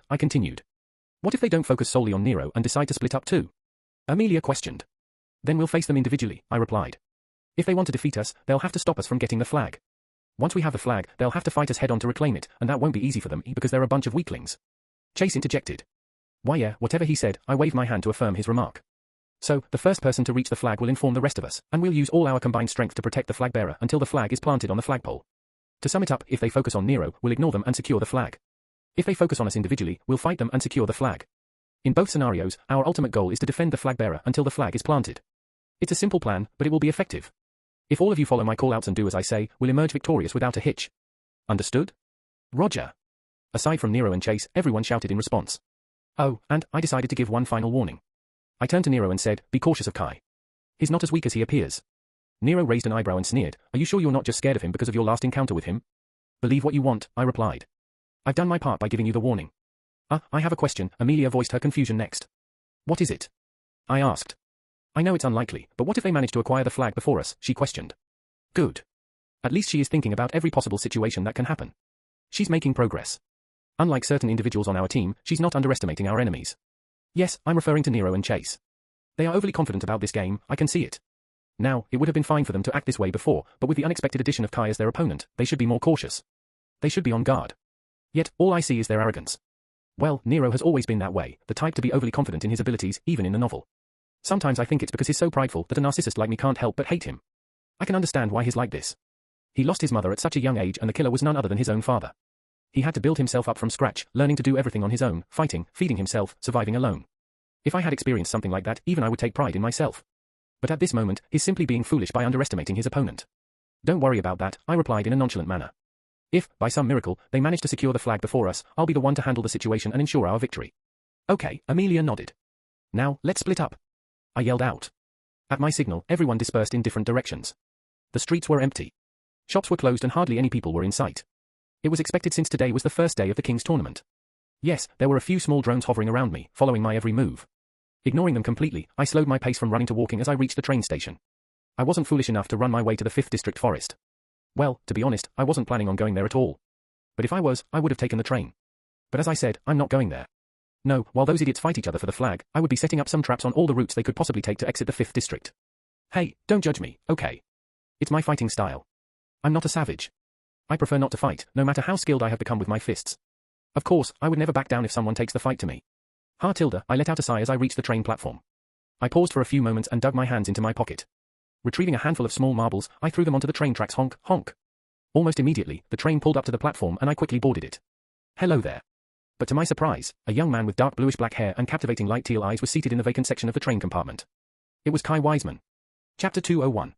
I continued. What if they don't focus solely on Nero and decide to split up too? Amelia questioned. Then we'll face them individually, I replied. If they want to defeat us, they'll have to stop us from getting the flag. Once we have the flag, they'll have to fight us head-on to reclaim it, and that won't be easy for them because they're a bunch of weaklings. Chase interjected. Why yeah, whatever he said, I waved my hand to affirm his remark. So, the first person to reach the flag will inform the rest of us, and we'll use all our combined strength to protect the flag bearer until the flag is planted on the flagpole. To sum it up, if they focus on Nero, we'll ignore them and secure the flag. If they focus on us individually, we'll fight them and secure the flag. In both scenarios, our ultimate goal is to defend the flag bearer until the flag is planted. It's a simple plan, but it will be effective. If all of you follow my call-outs and do as I say, we'll emerge victorious without a hitch. Understood? Roger. Aside from Nero and Chase, everyone shouted in response. Oh, and I decided to give one final warning. I turned to Nero and said, be cautious of Kai. He's not as weak as he appears. Nero raised an eyebrow and sneered, are you sure you're not just scared of him because of your last encounter with him? Believe what you want, I replied. I've done my part by giving you the warning. I have a question, Amelia voiced her confusion next. What is it? I asked. I know it's unlikely, but what if they manage to acquire the flag before us, she questioned. Good. At least she is thinking about every possible situation that can happen. She's making progress. Unlike certain individuals on our team, she's not underestimating our enemies. Yes, I'm referring to Nero and Chase. They are overly confident about this game, I can see it. Now, it would have been fine for them to act this way before, but with the unexpected addition of Kai as their opponent, they should be more cautious. They should be on guard. Yet, all I see is their arrogance. Well, Nero has always been that way, the type to be overly confident in his abilities, even in the novel. Sometimes I think it's because he's so prideful that a narcissist like me can't help but hate him. I can understand why he's like this. He lost his mother at such a young age and the killer was none other than his own father. He had to build himself up from scratch, learning to do everything on his own, fighting, feeding himself, surviving alone. If I had experienced something like that, even I would take pride in myself. But at this moment, he's simply being foolish by underestimating his opponent. Don't worry about that, I replied in a nonchalant manner. If, by some miracle, they manage to secure the flag before us, I'll be the one to handle the situation and ensure our victory. Okay, Amelia nodded. Now, let's split up. I yelled out. At my signal, everyone dispersed in different directions. The streets were empty. Shops were closed and hardly any people were in sight. It was expected since today was the first day of the King's tournament. Yes, there were a few small drones hovering around me, following my every move. Ignoring them completely, I slowed my pace from running to walking as I reached the train station. I wasn't foolish enough to run my way to the 5th District Forest. Well, to be honest, I wasn't planning on going there at all. But if I was, I would have taken the train. But as I said, I'm not going there. No, while those idiots fight each other for the flag, I would be setting up some traps on all the routes they could possibly take to exit the 5th District. Hey, don't judge me, okay? It's my fighting style. I'm not a savage. I prefer not to fight, no matter how skilled I have become with my fists. Of course, I would never back down if someone takes the fight to me. I let out a sigh as I reached the train platform. I paused for a few moments and dug my hands into my pocket. Retrieving a handful of small marbles, I threw them onto the train tracks honk, honk. Almost immediately, the train pulled up to the platform and I quickly boarded it. Hello there. But to my surprise, a young man with dark bluish-black hair and captivating light teal eyes was seated in the vacant section of the train compartment. It was Kai Wiseman. Chapter 201.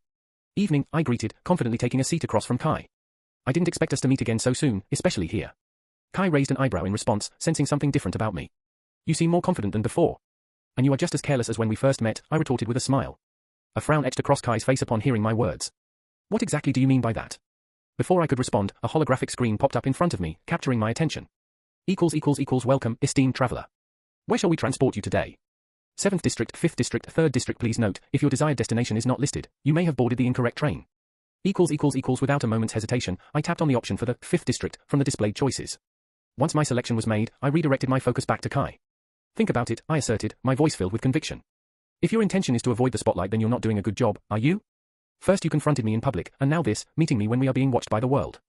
Evening, I greeted, confidently taking a seat across from Kai. I didn't expect us to meet again so soon, especially here. Kai raised an eyebrow in response, sensing something different about me. You seem more confident than before. And you are just as careless as when we first met, I retorted with a smile. A frown etched across Kai's face upon hearing my words. What exactly do you mean by that? Before I could respond, a holographic screen popped up in front of me, capturing my attention. Welcome, esteemed traveler. Where shall we transport you today? 7th District, 5th District, 3rd District. Please note, if your desired destination is not listed, you may have boarded the incorrect train. Without a moment's hesitation, I tapped on the option for the 5th District from the displayed choices. Once my selection was made, I redirected my focus back to Kai. Think about it, I asserted, my voice filled with conviction. If your intention is to avoid the spotlight, then you're not doing a good job, are you? First you confronted me in public, and now this, meeting me when we are being watched by the world.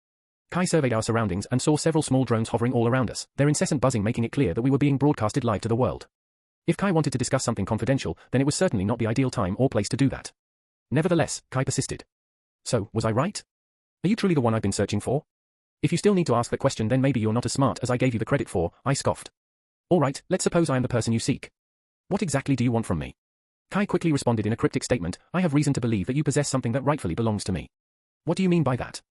Kai surveyed our surroundings and saw several small drones hovering all around us, their incessant buzzing making it clear that we were being broadcasted live to the world. If Kai wanted to discuss something confidential, then it was certainly not the ideal time or place to do that. Nevertheless, Kai persisted. So, was I right? Are you truly the one I've been searching for? If you still need to ask that question, then maybe you're not as smart as I gave you the credit for, I scoffed. Alright, let's suppose I am the person you seek. What exactly do you want from me? Kai quickly responded in a cryptic statement, I have reason to believe that you possess something that rightfully belongs to me. What do you mean by that?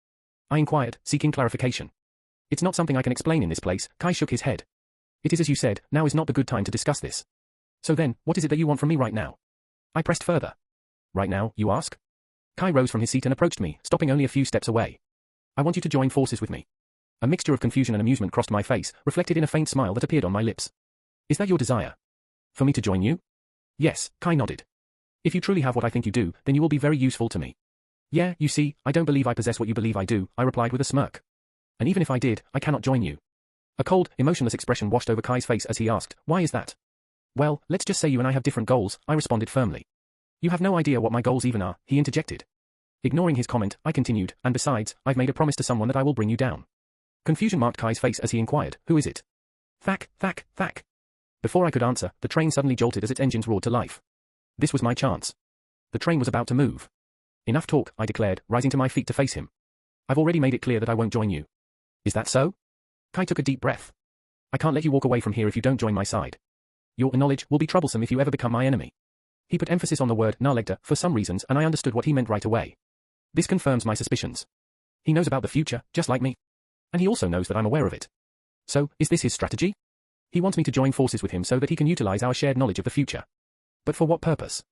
I inquired, seeking clarification. It's not something I can explain in this place, Kai shook his head. It is as you said, now is not the good time to discuss this. So then, what is it that you want from me right now? I pressed further. Right now, you ask? Kai rose from his seat and approached me, stopping only a few steps away. I want you to join forces with me. A mixture of confusion and amusement crossed my face, reflected in a faint smile that appeared on my lips. Is that your desire? For me to join you? Yes, Kai nodded. If you truly have what I think you do, then you will be very useful to me. Yeah, you see, I don't believe I possess what you believe I do, I replied with a smirk. And even if I did, I cannot join you. A cold, emotionless expression washed over Kai's face as he asked, "Why is that?" "Well, let's just say you and I have different goals," I responded firmly. "You have no idea what my goals even are," he interjected. Ignoring his comment, I continued, "And besides, I've made a promise to someone that I will bring you down." Confusion marked Kai's face as he inquired, "Who is it?" "Thack, thack, thack." Before I could answer, the train suddenly jolted as its engines roared to life. This was my chance. The train was about to move. "Enough talk," I declared, rising to my feet to face him. "I've already made it clear that I won't join you." "Is that so?" Kai took a deep breath. "I can't let you walk away from here if you don't join my side. Your knowledge will be troublesome if you ever become my enemy." He put emphasis on the word Narlegda for some reasons, and I understood what he meant right away. This confirms my suspicions. He knows about the future, just like me. And he also knows that I'm aware of it. So, is this his strategy? He wants me to join forces with him so that he can utilize our shared knowledge of the future. But for what purpose?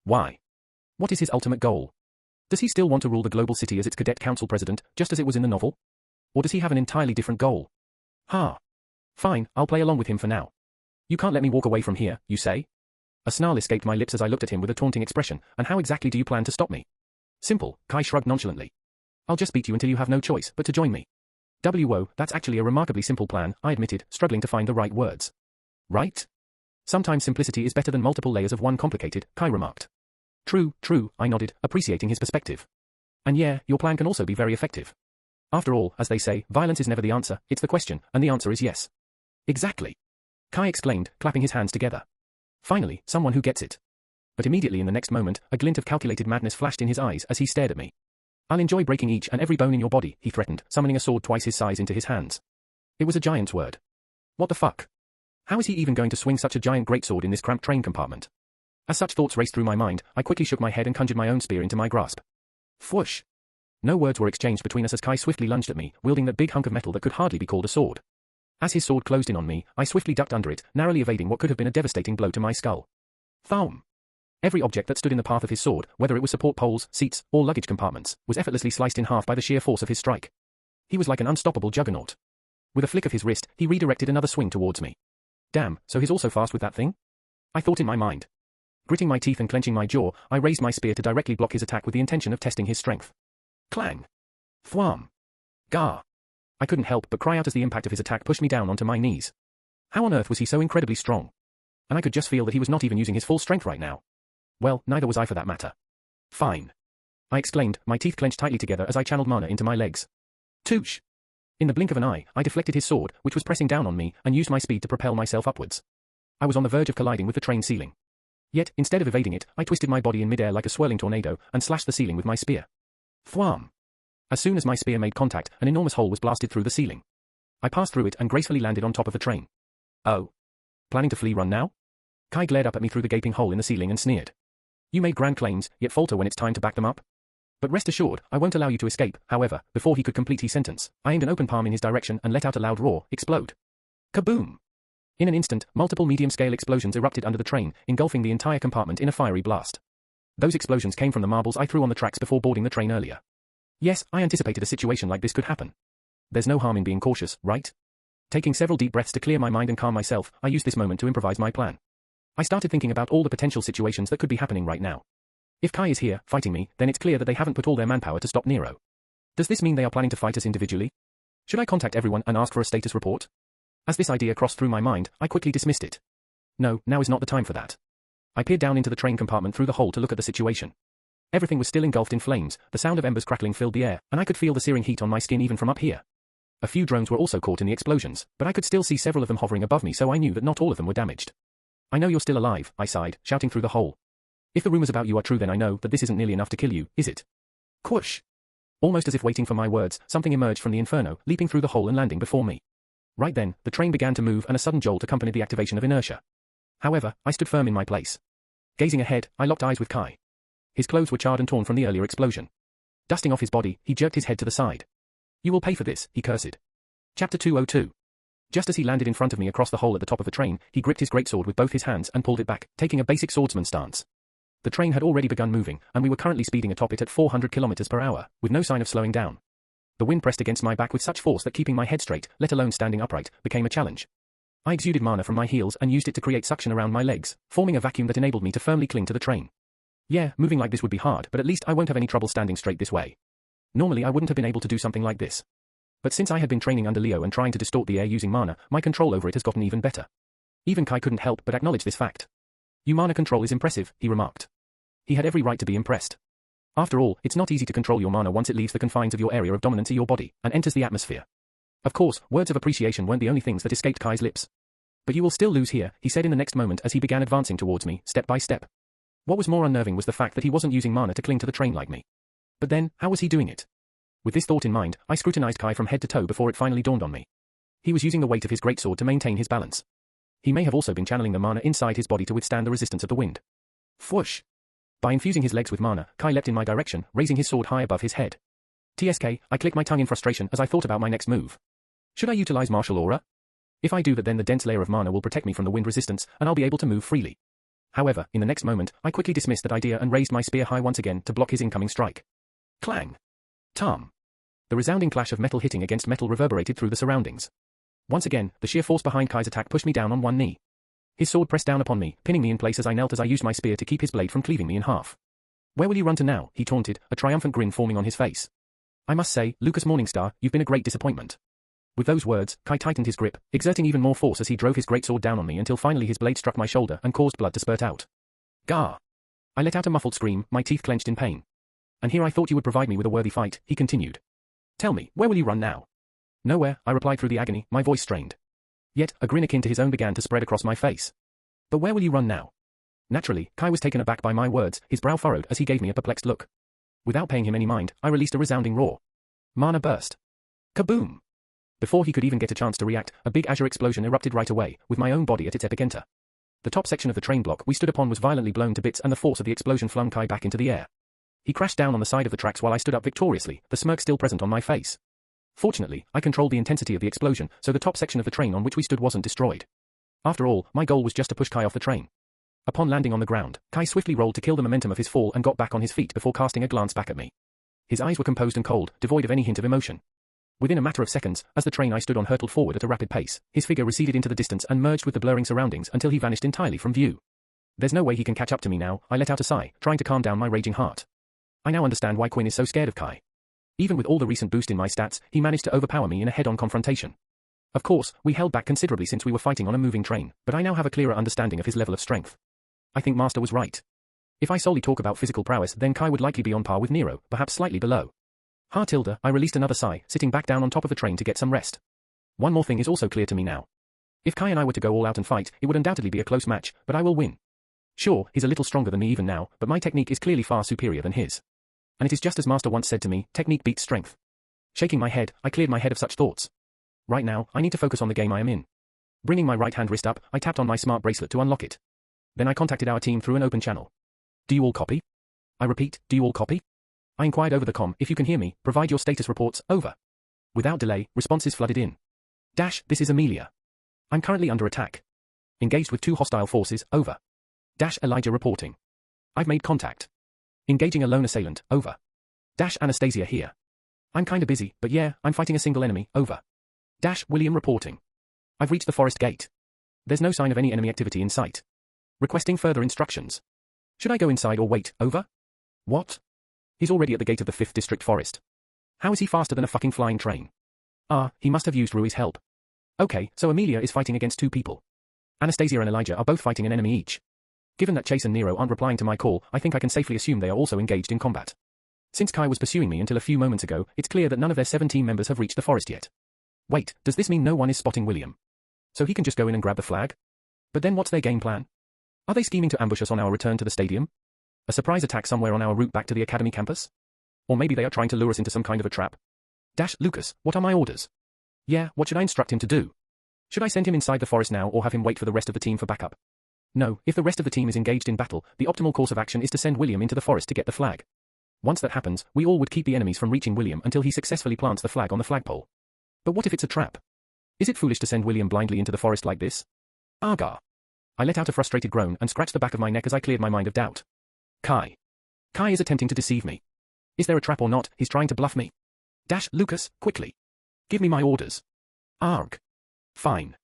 Why? What is his ultimate goal? Does he still want to rule the global city as its cadet council president, just as it was in the novel? Or does he have an entirely different goal? Fine, I'll play along with him for now. You can't let me walk away from here, you say? A snarl escaped my lips as I looked at him with a taunting expression, and how exactly do you plan to stop me? Simple, Kai shrugged nonchalantly. I'll just beat you until you have no choice but to join me. Whoa, that's actually a remarkably simple plan, I admitted, struggling to find the right words. Right? Sometimes simplicity is better than multiple layers of one complicated, Kai remarked. True, I nodded, appreciating his perspective. And yeah, your plan can also be very effective. After all, as they say, violence is never the answer, it's the question, and the answer is yes. Exactly. Kai exclaimed, clapping his hands together. Finally, someone who gets it. But immediately in the next moment, a glint of calculated madness flashed in his eyes as he stared at me. I'll enjoy breaking each and every bone in your body, he threatened, summoning a sword twice his size into his hands. It was a giant's word. What the fuck? How is he even going to swing such a giant greatsword in this cramped train compartment? As such thoughts raced through my mind, I quickly shook my head and conjured my own spear into my grasp. Whoosh! No words were exchanged between us as Kai swiftly lunged at me, wielding that big hunk of metal that could hardly be called a sword. As his sword closed in on me, I swiftly ducked under it, narrowly evading what could have been a devastating blow to my skull. Thump! Every object that stood in the path of his sword, whether it was support poles, seats, or luggage compartments, was effortlessly sliced in half by the sheer force of his strike. He was like an unstoppable juggernaut. With a flick of his wrist, he redirected another swing towards me. Damn, so he's also fast with that thing? I thought in my mind. Gritting my teeth and clenching my jaw, I raised my spear to directly block his attack with the intention of testing his strength. Clang! Thwam! Gar! I couldn't help but cry out as the impact of his attack pushed me down onto my knees. How on earth was he so incredibly strong? And I could just feel that he was not even using his full strength right now. Well, neither was I for that matter. Fine. I exclaimed, my teeth clenched tightly together as I channeled mana into my legs. Toosh! In the blink of an eye, I deflected his sword, which was pressing down on me, and used my speed to propel myself upwards. I was on the verge of colliding with the train ceiling. Yet, instead of evading it, I twisted my body in midair like a swirling tornado, and slashed the ceiling with my spear. Thwam! As soon as my spear made contact, an enormous hole was blasted through the ceiling. I passed through it and gracefully landed on top of the train. Oh. Planning to flee run now? Kai glared up at me through the gaping hole in the ceiling and sneered. You made grand claims, yet falter when it's time to back them up. But rest assured, I won't allow you to escape. However, before he could complete his sentence, I aimed an open palm in his direction and let out a loud roar, explode. Kaboom! In an instant, multiple medium-scale explosions erupted under the train, engulfing the entire compartment in a fiery blast. Those explosions came from the marbles I threw on the tracks before boarding the train earlier. Yes, I anticipated a situation like this could happen. There's no harm in being cautious, right? Taking several deep breaths to clear my mind and calm myself, I used this moment to improvise my plan. I started thinking about all the potential situations that could be happening right now. If Kai is here, fighting me, then it's clear that they haven't put all their manpower to stop Nero. Does this mean they are planning to fight us individually? Should I contact everyone and ask for a status report? As this idea crossed through my mind, I quickly dismissed it. No, now is not the time for that. I peered down into the train compartment through the hole to look at the situation. Everything was still engulfed in flames, the sound of embers crackling filled the air, and I could feel the searing heat on my skin even from up here. A few drones were also caught in the explosions, but I could still see several of them hovering above me, so I knew that not all of them were damaged. I know you're still alive, I sighed, shouting through the hole. If the rumors about you are true, then I know that this isn't nearly enough to kill you, is it? Whoosh! Almost as if waiting for my words, something emerged from the inferno, leaping through the hole and landing before me. Right then, the train began to move and a sudden jolt accompanied the activation of inertia. However, I stood firm in my place. Gazing ahead, I locked eyes with Kai. His clothes were charred and torn from the earlier explosion. Dusting off his body, he jerked his head to the side. You will pay for this, he cursed. Chapter 202. Just as he landed in front of me across the hole at the top of the train, he gripped his greatsword with both his hands and pulled it back, taking a basic swordsman stance. The train had already begun moving, and we were currently speeding atop it at 400 kilometers per hour, with no sign of slowing down. The wind pressed against my back with such force that keeping my head straight, let alone standing upright, became a challenge. I exuded mana from my heels and used it to create suction around my legs, forming a vacuum that enabled me to firmly cling to the train. Yeah, moving like this would be hard, but at least I won't have any trouble standing straight this way. Normally I wouldn't have been able to do something like this. But since I had been training under Leo and trying to distort the air using mana, my control over it has gotten even better. Even Kai couldn't help but acknowledge this fact. Your mana control is impressive, he remarked. He had every right to be impressed. After all, it's not easy to control your mana once it leaves the confines of your area of dominance in your body, and enters the atmosphere. Of course, words of appreciation weren't the only things that escaped Kai's lips. But you will still lose here, he said in the next moment as he began advancing towards me, step by step. What was more unnerving was the fact that he wasn't using mana to cling to the train like me. But then, how was he doing it? With this thought in mind, I scrutinized Kai from head to toe before it finally dawned on me. He was using the weight of his greatsword to maintain his balance. He may have also been channeling the mana inside his body to withstand the resistance of the wind. Whoosh! By infusing his legs with mana, Kai leapt in my direction, raising his sword high above his head. TSK, I clicked my tongue in frustration as I thought about my next move. Should I utilize martial aura? If I do that, then the dense layer of mana will protect me from the wind resistance, and I'll be able to move freely. However, in the next moment, I quickly dismissed that idea and raised my spear high once again to block his incoming strike. Clang! Tam! The resounding clash of metal hitting against metal reverberated through the surroundings. Once again, the sheer force behind Kai's attack pushed me down on one knee. His sword pressed down upon me, pinning me in place as I knelt as I used my spear to keep his blade from cleaving me in half. Where will you run to now? He taunted, a triumphant grin forming on his face. I must say, Lucas Morningstar, you've been a great disappointment. With those words, Kai tightened his grip, exerting even more force as he drove his greatsword down on me until finally his blade struck my shoulder and caused blood to spurt out. Gah! I let out a muffled scream, my teeth clenched in pain. And here I thought you would provide me with a worthy fight, he continued. Tell me, where will you run now? Nowhere, I replied through the agony, my voice strained. Yet, a grin akin to his own began to spread across my face. But where will you run now? Naturally, Kai was taken aback by my words, his brow furrowed as he gave me a perplexed look. Without paying him any mind, I released a resounding roar. Mana burst. Kaboom! Before he could even get a chance to react, a big azure explosion erupted right away, with my own body at its epicenter. The top section of the train block we stood upon was violently blown to bits and the force of the explosion flung Kai back into the air. He crashed down on the side of the tracks while I stood up victoriously, the smirk still present on my face. Fortunately, I controlled the intensity of the explosion, so the top section of the train on which we stood wasn't destroyed. After all, my goal was just to push Kai off the train. Upon landing on the ground, Kai swiftly rolled to kill the momentum of his fall and got back on his feet before casting a glance back at me. His eyes were composed and cold, devoid of any hint of emotion. Within a matter of seconds, as the train I stood on hurtled forward at a rapid pace, his figure receded into the distance and merged with the blurring surroundings until he vanished entirely from view. There's no way he can catch up to me now, I let out a sigh, trying to calm down my raging heart. I now understand why Quinn is so scared of Kai. Even with all the recent boost in my stats, he managed to overpower me in a head-on confrontation. Of course, we held back considerably since we were fighting on a moving train, but I now have a clearer understanding of his level of strength. I think Master was right. If I solely talk about physical prowess, then Kai would likely be on par with Nero, perhaps slightly below. Tilda, I released another sigh, sitting back down on top of the train to get some rest. One more thing is also clear to me now. If Kai and I were to go all out and fight, it would undoubtedly be a close match, but I will win. Sure, he's a little stronger than me even now, but my technique is clearly far superior than his. And it is just as Master once said to me, technique beats strength. Shaking my head, I cleared my head of such thoughts. Right now, I need to focus on the game I am in. Bringing my right hand wrist up, I tapped on my smart bracelet to unlock it. Then I contacted our team through an open channel. Do you all copy? I repeat, do you all copy? I inquired over the comm, if you can hear me, provide your status reports, over. Without delay, responses flooded in. This is Amelia. I'm currently under attack. Engaged with 2 hostile forces, over. Elijah reporting. I've made contact. Engaging a lone assailant, over. Anastasia here. I'm kinda busy, but yeah, I'm fighting a single enemy, over. William reporting. I've reached the forest gate. There's no sign of any enemy activity in sight. Requesting further instructions. Should I go inside or wait, over? What? He's already at the gate of the 5th District Forest. How is he faster than a fucking flying train? He must have used Rui's help. Okay, so Amelia is fighting against 2 people. Anastasia and Elijah are both fighting an enemy each. Given that Chase and Nero aren't replying to my call, I think I can safely assume they are also engaged in combat. Since Kai was pursuing me until a few moments ago, it's clear that none of their 7 team members have reached the forest yet. Wait, does this mean no one is spotting William? So he can just go in and grab the flag? But then what's their game plan? Are they scheming to ambush us on our return to the stadium? A surprise attack somewhere on our route back to the academy campus? Or maybe they are trying to lure us into some kind of a trap? Lucas, what are my orders? Yeah, what should I instruct him to do? Should I send him inside the forest now or have him wait for the rest of the team for backup? No, if the rest of the team is engaged in battle, the optimal course of action is to send William into the forest to get the flag. Once that happens, we all would keep the enemies from reaching William until he successfully plants the flag on the flagpole. But what if it's a trap? Is it foolish to send William blindly into the forest like this? Argar. I let out a frustrated groan and scratched the back of my neck as I cleared my mind of doubt. Kai is attempting to deceive me. Is there a trap or not? He's trying to bluff me. Lucas, quickly. Give me my orders. Arg. Fine.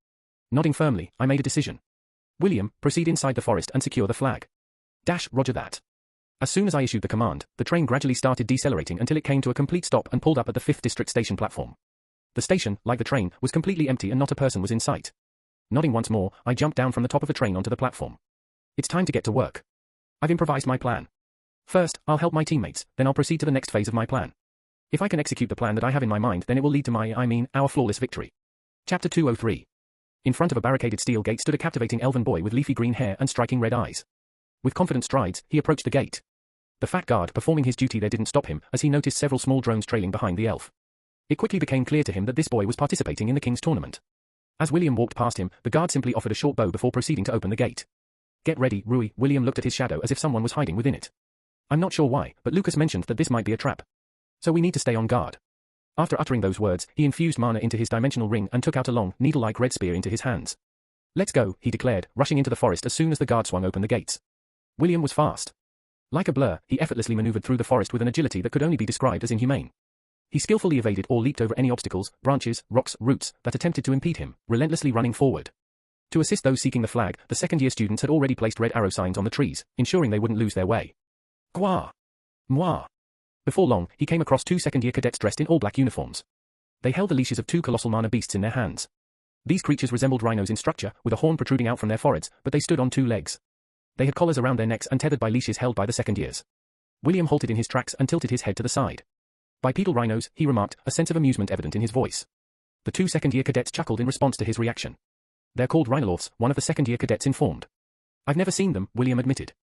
Nodding firmly, I made a decision. William, proceed inside the forest and secure the flag. Roger that. As soon as I issued the command, the train gradually started decelerating until it came to a complete stop and pulled up at the 5th District Station platform. The station, like the train, was completely empty and not a person was in sight. Nodding once more, I jumped down from the top of the train onto the platform. It's time to get to work. I've improvised my plan. First, I'll help my teammates, then I'll proceed to the next phase of my plan. If I can execute the plan that I have in my mind, then it will lead to our flawless victory. Chapter 203. In front of a barricaded steel gate stood a captivating elven boy with leafy green hair and striking red eyes. With confident strides, he approached the gate. The fat guard performing his duty there didn't stop him, as he noticed several small drones trailing behind the elf. It quickly became clear to him that this boy was participating in the king's tournament. As William walked past him, the guard simply offered a short bow before proceeding to open the gate. Get ready, Rui. William looked at his shadow as if someone was hiding within it. I'm not sure why, but Lucas mentioned that this might be a trap. So we need to stay on guard. After uttering those words, he infused mana into his dimensional ring and took out a long, needle-like red spear into his hands. Let's go, he declared, rushing into the forest as soon as the guard swung open the gates. William was fast. Like a blur, he effortlessly maneuvered through the forest with an agility that could only be described as inhumane. He skillfully evaded or leaped over any obstacles, branches, rocks, roots that attempted to impede him, relentlessly running forward. To assist those seeking the flag, the second-year students had already placed red arrow signs on the trees, ensuring they wouldn't lose their way. Gwa! Moi! Before long, he came across two second-year cadets dressed in all-black uniforms. They held the leashes of two colossal mana beasts in their hands. These creatures resembled rhinos in structure, with a horn protruding out from their foreheads, but they stood on two legs. They had collars around their necks and tethered by leashes held by the second years. William halted in his tracks and tilted his head to the side. Bipedal rhinos, he remarked, a sense of amusement evident in his voice. The two second-year cadets chuckled in response to his reaction. They're called rhinolophs, one of the second-year cadets informed. I've never seen them, William admitted.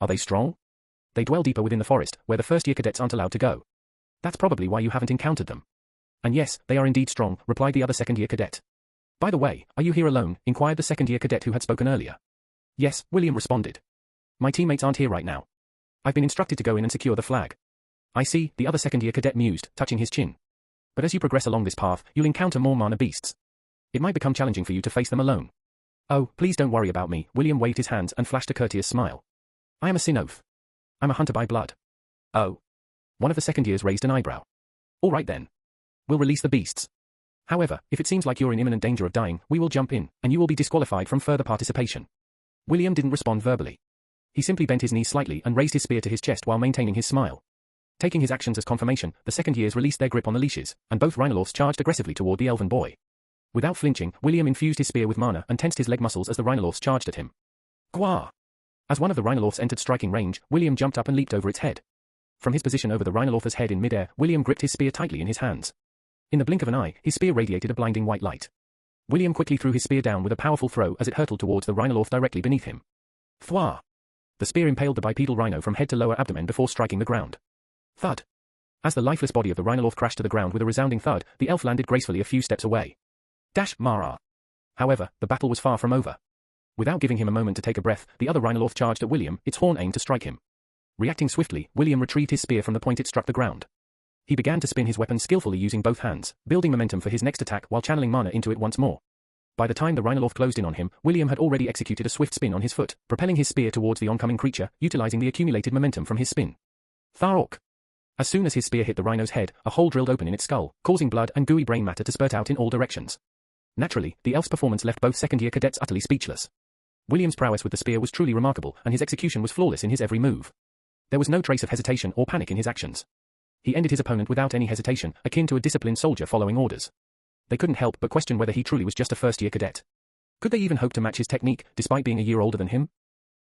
Are they strong? They dwell deeper within the forest, where the first-year cadets aren't allowed to go. That's probably why you haven't encountered them. And yes, they are indeed strong, replied the other second-year cadet. By the way, are you here alone? Inquired the second-year cadet who had spoken earlier. Yes, William responded. My teammates aren't here right now. I've been instructed to go in and secure the flag. I see, the other second-year cadet mused, touching his chin. But as you progress along this path, you'll encounter more mana beasts. It might become challenging for you to face them alone. Oh, please don't worry about me, William waved his hands and flashed a courteous smile. I am a sin oath. I'm a hunter by blood. Oh. One of the second years raised an eyebrow. All right then. We'll release the beasts. However, if it seems like you're in imminent danger of dying, we will jump in, and you will be disqualified from further participation. William didn't respond verbally. He simply bent his knees slightly and raised his spear to his chest while maintaining his smile. Taking his actions as confirmation, the second years released their grip on the leashes, and both rhinolophs charged aggressively toward the elven boy. Without flinching, William infused his spear with mana and tensed his leg muscles as the rhinolophs charged at him. Gwa! As one of the rhinolophs entered striking range, William jumped up and leaped over its head. From his position over the rhinoloph's head in midair, William gripped his spear tightly in his hands. In the blink of an eye, his spear radiated a blinding white light. William quickly threw his spear down with a powerful throw as it hurtled towards the rhinoloph directly beneath him. Thwa! The spear impaled the bipedal rhino from head to lower abdomen before striking the ground. Thud! As the lifeless body of the rhinoloph crashed to the ground with a resounding thud, the elf landed gracefully a few steps away. Dash Mara! However, the battle was far from over. Without giving him a moment to take a breath, the other rhinoloph charged at William, its horn aimed to strike him. Reacting swiftly, William retrieved his spear from the point it struck the ground. He began to spin his weapon skillfully using both hands, building momentum for his next attack while channeling mana into it once more. By the time the rhinoloph closed in on him, William had already executed a swift spin on his foot, propelling his spear towards the oncoming creature, utilizing the accumulated momentum from his spin. Tharok! As soon as his spear hit the rhino's head, a hole drilled open in its skull, causing blood and gooey brain matter to spurt out in all directions. Naturally, the elf's performance left both second-year cadets utterly speechless. William's prowess with the spear was truly remarkable, and his execution was flawless in his every move. There was no trace of hesitation or panic in his actions. He ended his opponent without any hesitation, akin to a disciplined soldier following orders. They couldn't help but question whether he truly was just a first-year cadet. Could they even hope to match his technique, despite being a year older than him?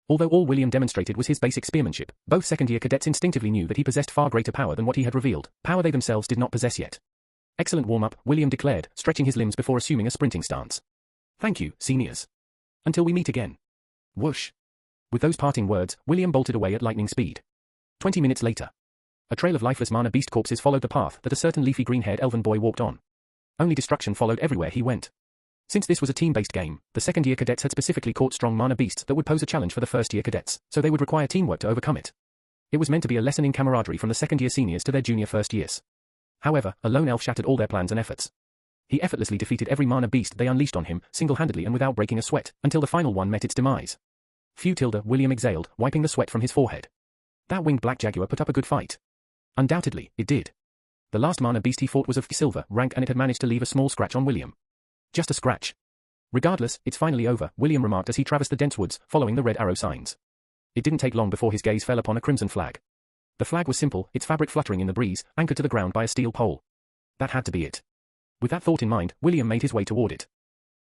Although all William demonstrated was his basic spearmanship, both second-year cadets instinctively knew that he possessed far greater power than what he had revealed, power they themselves did not possess yet. Excellent warm-up, William declared, stretching his limbs before assuming a sprinting stance. Thank you, seniors. Until we meet again. Whoosh. With those parting words, William bolted away at lightning speed. 20 minutes later. A trail of lifeless mana beast corpses followed the path that a certain leafy green-haired elven boy walked on. Only destruction followed everywhere he went. Since this was a team-based game, the second-year cadets had specifically caught strong mana beasts that would pose a challenge for the first-year cadets, so they would require teamwork to overcome it. It was meant to be a lesson in camaraderie from the second-year seniors to their junior first years. However, a lone elf shattered all their plans and efforts. He effortlessly defeated every mana beast they unleashed on him, single-handedly and without breaking a sweat, until the final one met its demise. Phew, William exhaled, wiping the sweat from his forehead. That winged black jaguar put up a good fight. Undoubtedly, it did. The last mana beast he fought was of silver rank and it had managed to leave a small scratch on William. Just a scratch. Regardless, it's finally over, William remarked as he traversed the dense woods, following the red arrow signs. It didn't take long before his gaze fell upon a crimson flag. The flag was simple, its fabric fluttering in the breeze, anchored to the ground by a steel pole. That had to be it. With that thought in mind, William made his way toward it.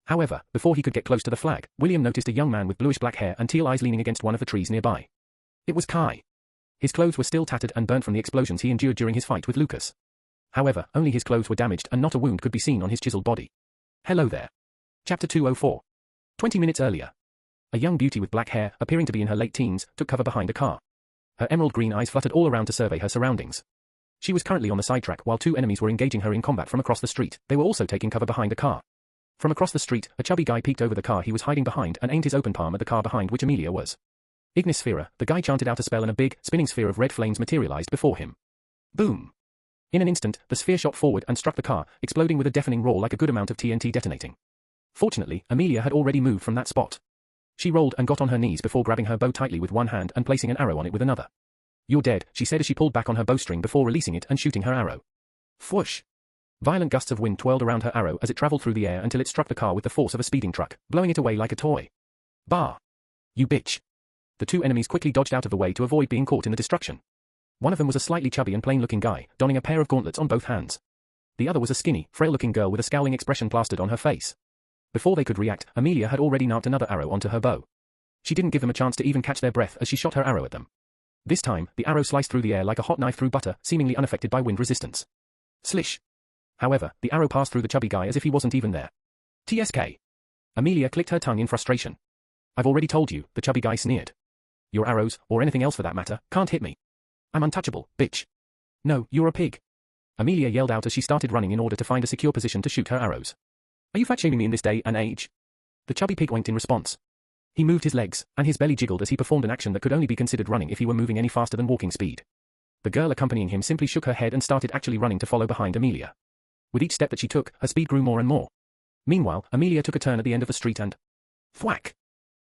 However, before he could get close to the flag, William noticed a young man with bluish-black hair and teal eyes leaning against one of the trees nearby. It was Kai. His clothes were still tattered and burnt from the explosions he endured during his fight with Lucas. However, only his clothes were damaged and not a wound could be seen on his chiseled body. Hello there. Chapter 204. 20 minutes earlier. A young beauty with black hair, appearing to be in her late teens, took cover behind a car. Her emerald green eyes fluttered all around to survey her surroundings. She was currently on the sidetrack while two enemies were engaging her in combat from across the street. They were also taking cover behind a car. From across the street, a chubby guy peeked over the car he was hiding behind and aimed his open palm at the car behind which Amelia was. Ignisphere, the guy chanted out a spell and a big, spinning sphere of red flames materialized before him. Boom! In an instant, the sphere shot forward and struck the car, exploding with a deafening roar like a good amount of TNT detonating. Fortunately, Amelia had already moved from that spot. She rolled and got on her knees before grabbing her bow tightly with one hand and placing an arrow on it with another. You're dead, she said as she pulled back on her bowstring before releasing it and shooting her arrow. Whoosh! Violent gusts of wind twirled around her arrow as it traveled through the air until it struck the car with the force of a speeding truck, blowing it away like a toy. Bah! You bitch! The two enemies quickly dodged out of the way to avoid being caught in the destruction. One of them was a slightly chubby and plain-looking guy, donning a pair of gauntlets on both hands. The other was a skinny, frail-looking girl with a scowling expression plastered on her face. Before they could react, Amelia had already knocked another arrow onto her bow. She didn't give them a chance to even catch their breath as she shot her arrow at them. This time, the arrow sliced through the air like a hot knife through butter, seemingly unaffected by wind resistance. Slish! However, the arrow passed through the chubby guy as if he wasn't even there. TSK. Amelia clicked her tongue in frustration. I've already told you, the chubby guy sneered. Your arrows, or anything else for that matter, can't hit me. I'm untouchable, bitch. No, you're a pig. Amelia yelled out as she started running in order to find a secure position to shoot her arrows. Are you fat-shaming me in this day and age? The chubby pig winked in response. He moved his legs, and his belly jiggled as he performed an action that could only be considered running if he were moving any faster than walking speed. The girl accompanying him simply shook her head and started actually running to follow behind Amelia. With each step that she took, her speed grew more and more. Meanwhile, Amelia took a turn at the end of the street and... thwack!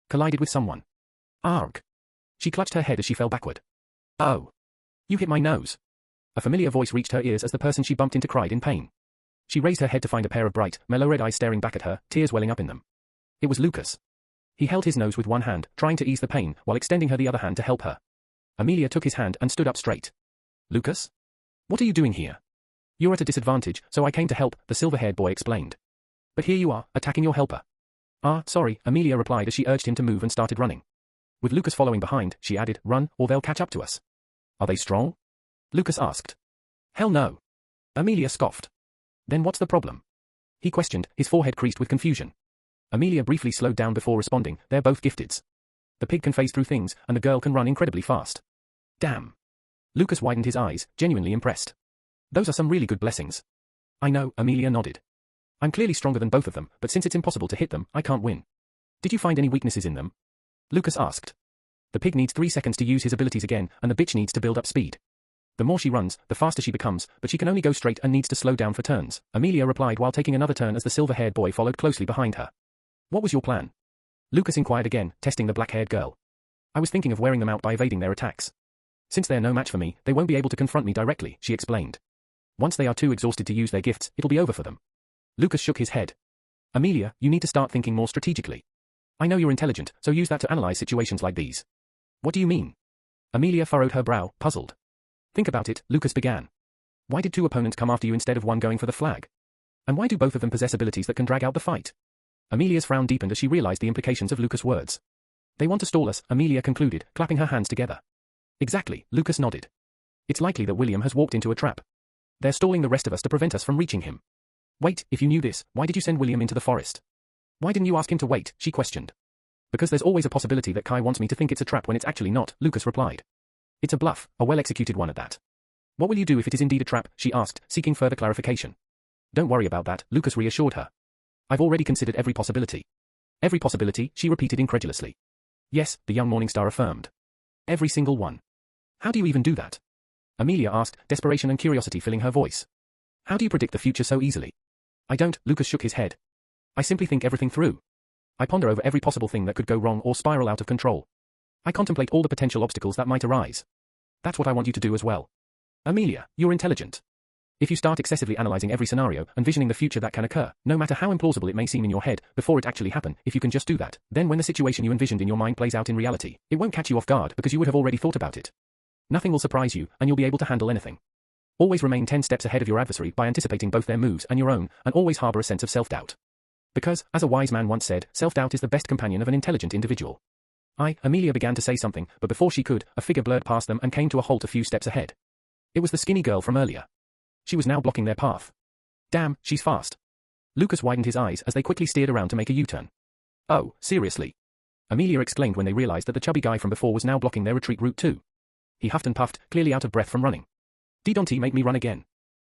Collided with someone. Arg! She clutched her head as she fell backward. Oh! You hit my nose. A familiar voice reached her ears as the person she bumped into cried in pain. She raised her head to find a pair of bright, mellow red eyes staring back at her, tears welling up in them. It was Lucas. He held his nose with one hand, trying to ease the pain, while extending her the other hand to help her. Amelia took his hand and stood up straight. Lucas? What are you doing here? You're at a disadvantage, so I came to help, the silver-haired boy explained. But here you are, attacking your helper. Ah, sorry, Amelia replied as she urged him to move and started running. With Lucas following behind, she added, run, or they'll catch up to us. Are they strong? Lucas asked. Hell no. Amelia scoffed. Then what's the problem? He questioned, his forehead creased with confusion. Amelia briefly slowed down before responding, they're both gifteds. The pig can phase through things, and the girl can run incredibly fast. Damn. Lucas widened his eyes, genuinely impressed. Those are some really good blessings. I know, Amelia nodded. I'm clearly stronger than both of them, but since it's impossible to hit them, I can't win. Did you find any weaknesses in them? Lucas asked. The pig needs 3 seconds to use his abilities again, and the bitch needs to build up speed. The more she runs, the faster she becomes, but she can only go straight and needs to slow down for turns, Amelia replied while taking another turn as the silver-haired boy followed closely behind her. What was your plan? Lucas inquired again, testing the black-haired girl. I was thinking of wearing them out by evading their attacks. Since they're no match for me, they won't be able to confront me directly, she explained. Once they are too exhausted to use their gifts, it'll be over for them. Lucas shook his head. Amelia, you need to start thinking more strategically. I know you're intelligent, so use that to analyze situations like these. What do you mean? Amelia furrowed her brow, puzzled. Think about it, Lucas began. Why did 2 opponents come after you instead of one going for the flag? And why do both of them possess abilities that can drag out the fight? Amelia's frown deepened as she realized the implications of Lucas' words. They want to stall us, Amelia concluded, clapping her hands together. Exactly, Lucas nodded. It's likely that William has walked into a trap. They're stalling the rest of us to prevent us from reaching him. Wait, if you knew this, why did you send William into the forest? Why didn't you ask him to wait, she questioned. Because there's always a possibility that Kai wants me to think it's a trap when it's actually not, Lucas replied. It's a bluff, a well-executed one at that. What will you do if it is indeed a trap, she asked, seeking further clarification. Don't worry about that, Lucas reassured her. I've already considered every possibility. Every possibility, she repeated incredulously. Yes, the young Morningstar affirmed. Every single one. How do you even do that? Amelia asked, desperation and curiosity filling her voice. How do you predict the future so easily? I don't, Lucas shook his head. I simply think everything through. I ponder over every possible thing that could go wrong or spiral out of control. I contemplate all the potential obstacles that might arise. That's what I want you to do as well. Amelia, you're intelligent. If you start excessively analyzing every scenario and visioning the future that can occur, no matter how implausible it may seem in your head, before it actually happen, if you can just do that, then when the situation you envisioned in your mind plays out in reality, it won't catch you off guard because you would have already thought about it. Nothing will surprise you, and you'll be able to handle anything. Always remain 10 steps ahead of your adversary by anticipating both their moves and your own, and always harbor a sense of self-doubt. Because, as a wise man once said, self-doubt is the best companion of an intelligent individual. Amelia began to say something, but before she could, a figure blurred past them and came to a halt a few steps ahead. It was the skinny girl from earlier. She was now blocking their path. Damn, she's fast. Lucas widened his eyes as they quickly steered around to make a U-turn. Oh, seriously? Amelia exclaimed when they realized that the chubby guy from before was now blocking their retreat route too. He huffed and puffed, clearly out of breath from running. Don't make me run again.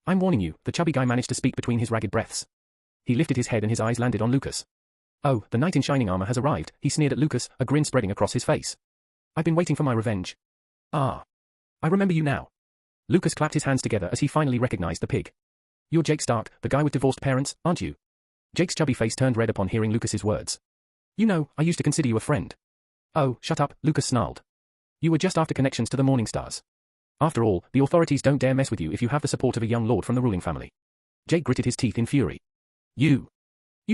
I'm warning you, the chubby guy managed to speak between his ragged breaths. He lifted his head and his eyes landed on Lucas. Oh, the knight in shining armor has arrived, he sneered at Lucas, a grin spreading across his face. I've been waiting for my revenge. Ah. I remember you now. Lucas clapped his hands together as he finally recognized the pig. You're Jake Stark, the guy with divorced parents, aren't you? Jake's chubby face turned red upon hearing Lucas's words. You know, I used to consider you a friend. Oh, shut up, Lucas snarled. You were just after connections to the Morning Stars. After all, the authorities don't dare mess with you if you have the support of a young lord from the ruling family. Jake gritted his teeth in fury. You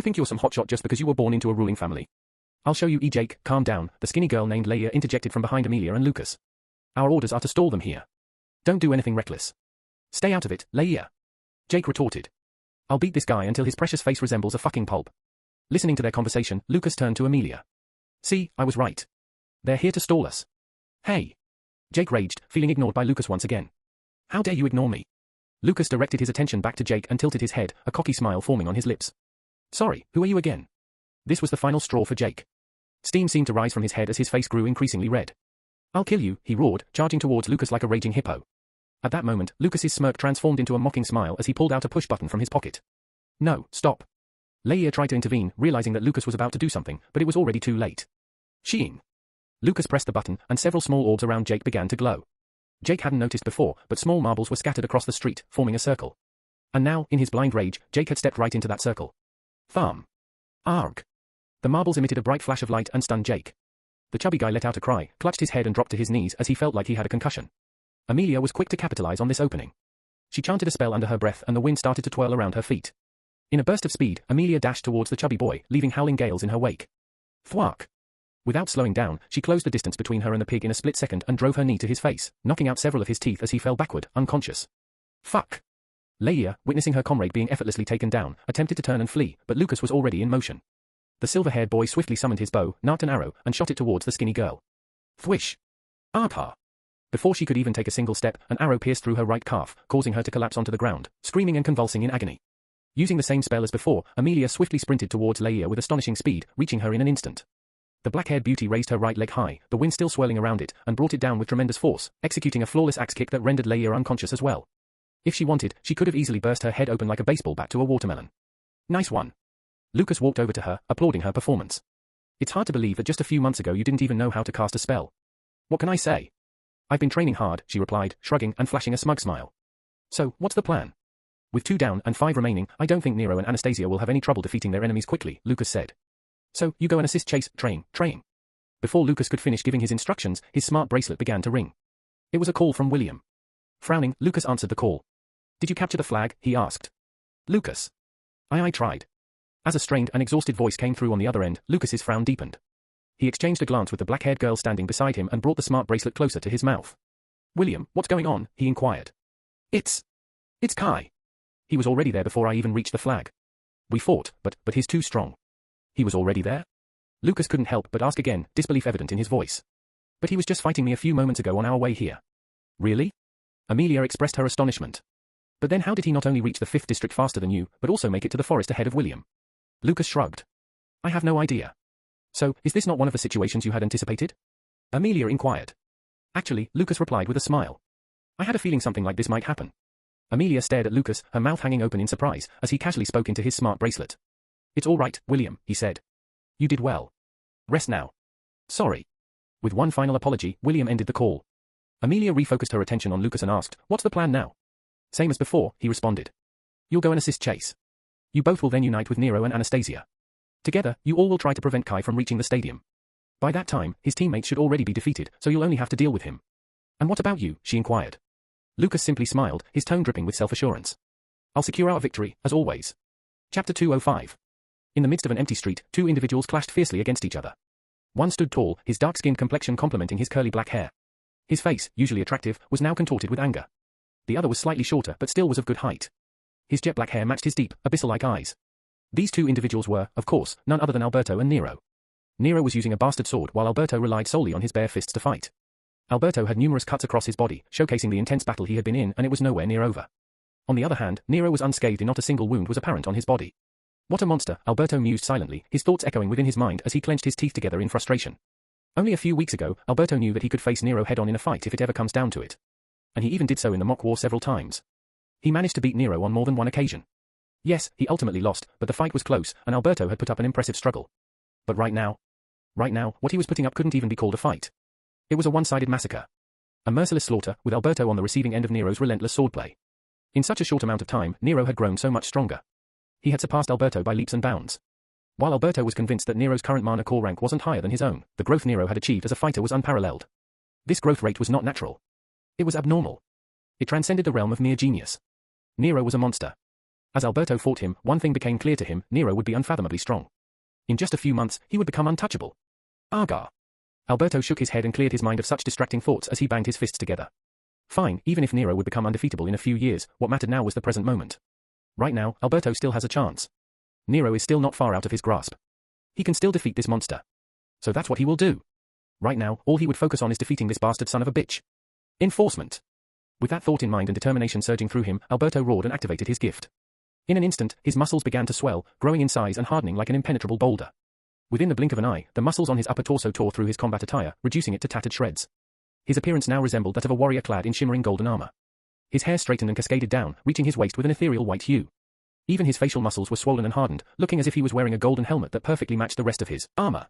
think you're some hotshot just because you were born into a ruling family? I'll show you, Jake, calm down, the skinny girl named Leia interjected from behind Amelia and Lucas. Our orders are to stall them here. Don't do anything reckless. Stay out of it, Leia. Jake retorted. I'll beat this guy until his precious face resembles a fucking pulp. Listening to their conversation, Lucas turned to Amelia. See, I was right. They're here to stall us. Hey. Jake raged, feeling ignored by Lucas once again. How dare you ignore me? Lucas directed his attention back to Jake and tilted his head, a cocky smile forming on his lips. Sorry, who are you again? This was the final straw for Jake. Steam seemed to rise from his head as his face grew increasingly red. I'll kill you, he roared, charging towards Lucas like a raging hippo. At that moment, Lucas's smirk transformed into a mocking smile as he pulled out a push button from his pocket. No, stop. Leia tried to intervene, realizing that Lucas was about to do something, but it was already too late. Sheeing. Lucas pressed the button, and several small orbs around Jake began to glow. Jake hadn't noticed before, but small marbles were scattered across the street, forming a circle. And now, in his blind rage, Jake had stepped right into that circle. Thumb. Arg. The marbles emitted a bright flash of light and stunned Jake. The chubby guy let out a cry, clutched his head and dropped to his knees as he felt like he had a concussion. Amelia was quick to capitalize on this opening. She chanted a spell under her breath and the wind started to twirl around her feet. In a burst of speed, Amelia dashed towards the chubby boy, leaving howling gales in her wake. Thwack. Without slowing down, she closed the distance between her and the pig in a split second and drove her knee to his face, knocking out several of his teeth as he fell backward, unconscious. Fuck. Leia, witnessing her comrade being effortlessly taken down, attempted to turn and flee, but Lucas was already in motion. The silver-haired boy swiftly summoned his bow, knocked an arrow, and shot it towards the skinny girl. Thwish. Arpa. Before she could even take a single step, an arrow pierced through her right calf, causing her to collapse onto the ground, screaming and convulsing in agony. Using the same spell as before, Amelia swiftly sprinted towards Leia with astonishing speed, reaching her in an instant. The black-haired beauty raised her right leg high, the wind still swirling around it, and brought it down with tremendous force, executing a flawless axe kick that rendered Leia unconscious as well. If she wanted, she could have easily burst her head open like a baseball bat to a watermelon. Nice one. Lucas walked over to her, applauding her performance. It's hard to believe that just a few months ago you didn't even know how to cast a spell. What can I say? I've been training hard, she replied, shrugging and flashing a smug smile. So, what's the plan? With 2 down and 5 remaining, I don't think Nero and Anastasia will have any trouble defeating their enemies quickly, Lucas said. So, you go and assist Chase, train. Before Lucas could finish giving his instructions, his smart bracelet began to ring. It was a call from William. Frowning, Lucas answered the call. Did you capture the flag? He asked. Lucas. I tried. As a strained and exhausted voice came through on the other end, Lucas's frown deepened. He exchanged a glance with the black-haired girl standing beside him and brought the smart bracelet closer to his mouth. William, what's going on? He inquired. It's Kai. He was already there before I even reached the flag. We fought, but he's too strong. He was already there? Lucas couldn't help but ask again, disbelief evident in his voice. But he was just fighting me a few moments ago on our way here. Really? Amelia expressed her astonishment. But then how did he not only reach the 5th district faster than you, but also make it to the forest ahead of William? Lucas shrugged. I have no idea. So, is this not one of the situations you had anticipated? Amelia inquired. Actually, Lucas replied with a smile. I had a feeling something like this might happen. Amelia stared at Lucas, her mouth hanging open in surprise, as he casually spoke into his smart bracelet. It's all right, William, he said. You did well. Rest now. Sorry. With one final apology, William ended the call. Amelia refocused her attention on Lucas and asked, what's the plan now? Same as before, he responded. You'll go and assist Chase. You both will then unite with Nero and Anastasia. Together, you all will try to prevent Kai from reaching the stadium. By that time, his teammates should already be defeated, so you'll only have to deal with him. And what about you? She inquired. Lucas simply smiled, his tone dripping with self-assurance. I'll secure our victory, as always. Chapter 205. In the midst of an empty street, 2 individuals clashed fiercely against each other. One stood tall, his dark-skinned complexion complementing his curly black hair. His face, usually attractive, was now contorted with anger. The other was slightly shorter but still was of good height. His jet black hair matched his deep, abyssal-like eyes. These two individuals were, of course, none other than Alberto and Nero. Nero was using a bastard sword while Alberto relied solely on his bare fists to fight. Alberto had numerous cuts across his body, showcasing the intense battle he had been in, and it was nowhere near over. On the other hand, Nero was unscathed and not a single wound was apparent on his body. What a monster, Alberto mused silently, his thoughts echoing within his mind as he clenched his teeth together in frustration. Only a few weeks ago, Alberto knew that he could face Nero head-on in a fight if it ever comes down to it. And he even did so in the mock war several times. He managed to beat Nero on more than one occasion. Yes, he ultimately lost, but the fight was close, and Alberto had put up an impressive struggle. But right now, what he was putting up couldn't even be called a fight. It was a one-sided massacre. A merciless slaughter, with Alberto on the receiving end of Nero's relentless swordplay. In such a short amount of time, Nero had grown so much stronger. He had surpassed Alberto by leaps and bounds. While Alberto was convinced that Nero's current mana core rank wasn't higher than his own, the growth Nero had achieved as a fighter was unparalleled. This growth rate was not natural. It was abnormal. It transcended the realm of mere genius. Nero was a monster. As Alberto fought him, one thing became clear to him: Nero would be unfathomably strong. In just a few months, he would become untouchable. Agar. Alberto shook his head and cleared his mind of such distracting thoughts as he banged his fists together. Fine, even if Nero would become undefeatable in a few years, what mattered now was the present moment. Right now, Alberto still has a chance. Nero is still not far out of his grasp. He can still defeat this monster. So that's what he will do. Right now, all he would focus on is defeating this bastard son of a bitch. Enforcement. With that thought in mind and determination surging through him, Alberto roared and activated his gift. In an instant, his muscles began to swell, growing in size and hardening like an impenetrable boulder. Within the blink of an eye, the muscles on his upper torso tore through his combat attire, reducing it to tattered shreds. His appearance now resembled that of a warrior clad in shimmering golden armor. His hair straightened and cascaded down, reaching his waist with an ethereal white hue. Even his facial muscles were swollen and hardened, looking as if he was wearing a golden helmet that perfectly matched the rest of his armor.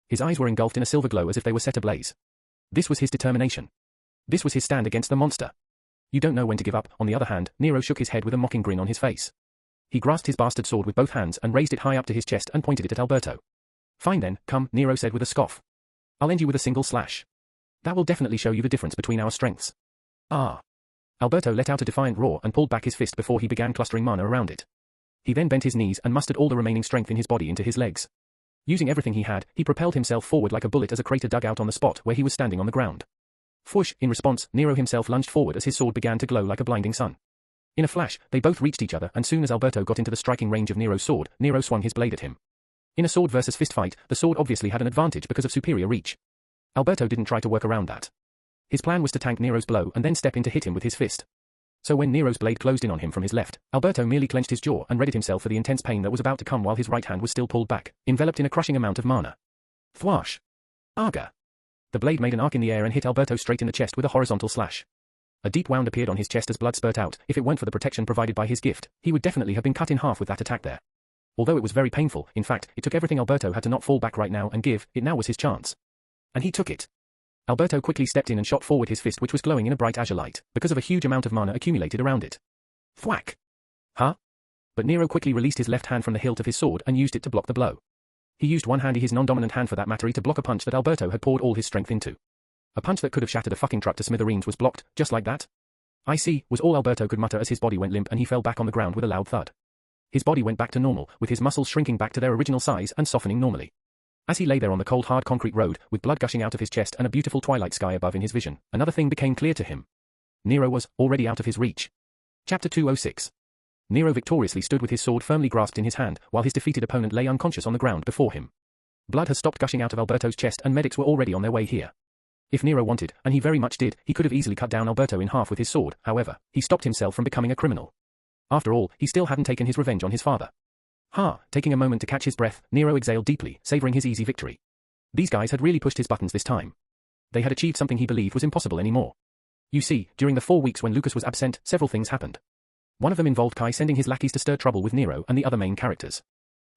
His eyes were engulfed in a silver glow as if they were set ablaze. This was his determination. This was his stand against the monster. You don't know when to give up. On the other hand, Nero shook his head with a mocking grin on his face. He grasped his bastard sword with both hands and raised it high up to his chest and pointed it at Alberto. Fine then, come, Nero said with a scoff. I'll end you with a single slash. That will definitely show you the difference between our strengths. Ah. Alberto let out a defiant roar and pulled back his fist before he began clustering mana around it. He then bent his knees and mustered all the remaining strength in his body into his legs. Using everything he had, he propelled himself forward like a bullet as a crater dug out on the spot where he was standing on the ground. Fwoosh! In response, Nero himself lunged forward as his sword began to glow like a blinding sun. In a flash, they both reached each other, and soon as Alberto got into the striking range of Nero's sword, Nero swung his blade at him. In a sword versus fist fight, the sword obviously had an advantage because of superior reach. Alberto didn't try to work around that. His plan was to tank Nero's blow and then step in to hit him with his fist. So when Nero's blade closed in on him from his left, Alberto merely clenched his jaw and readied himself for the intense pain that was about to come while his right hand was still pulled back, enveloped in a crushing amount of mana. Thwash! Aga! The blade made an arc in the air and hit Alberto straight in the chest with a horizontal slash. A deep wound appeared on his chest as blood spurt out. If it weren't for the protection provided by his gift, he would definitely have been cut in half with that attack there. Although it was very painful, in fact, it took everything Alberto had to not fall back right now and give, it now was his chance. And he took it. Alberto quickly stepped in and shot forward his fist, which was glowing in a bright azure light, because of a huge amount of mana accumulated around it. Thwack! Huh? But Nero quickly released his left hand from the hilt of his sword and used it to block the blow. He used one handy, his non-dominant hand for that matter, to block a punch that Alberto had poured all his strength into. A punch that could have shattered a fucking truck to smithereens was blocked, just like that. I see, was all Alberto could mutter as his body went limp and he fell back on the ground with a loud thud. His body went back to normal, with his muscles shrinking back to their original size and softening normally. As he lay there on the cold hard concrete road, with blood gushing out of his chest and a beautiful twilight sky above in his vision, another thing became clear to him. Nero was already out of his reach. Chapter 206. Nero victoriously stood with his sword firmly grasped in his hand, while his defeated opponent lay unconscious on the ground before him. Blood had stopped gushing out of Alberto's chest and medics were already on their way here. If Nero wanted, and he very much did, he could have easily cut down Alberto in half with his sword. However, he stopped himself from becoming a criminal. After all, he still hadn't taken his revenge on his father. Taking a moment to catch his breath, Nero exhaled deeply, savoring his easy victory. These guys had really pushed his buttons this time. They had achieved something he believed was impossible anymore. You see, during the 4 weeks when Lucas was absent, several things happened. One of them involved Kai sending his lackeys to stir trouble with Nero and the other main characters.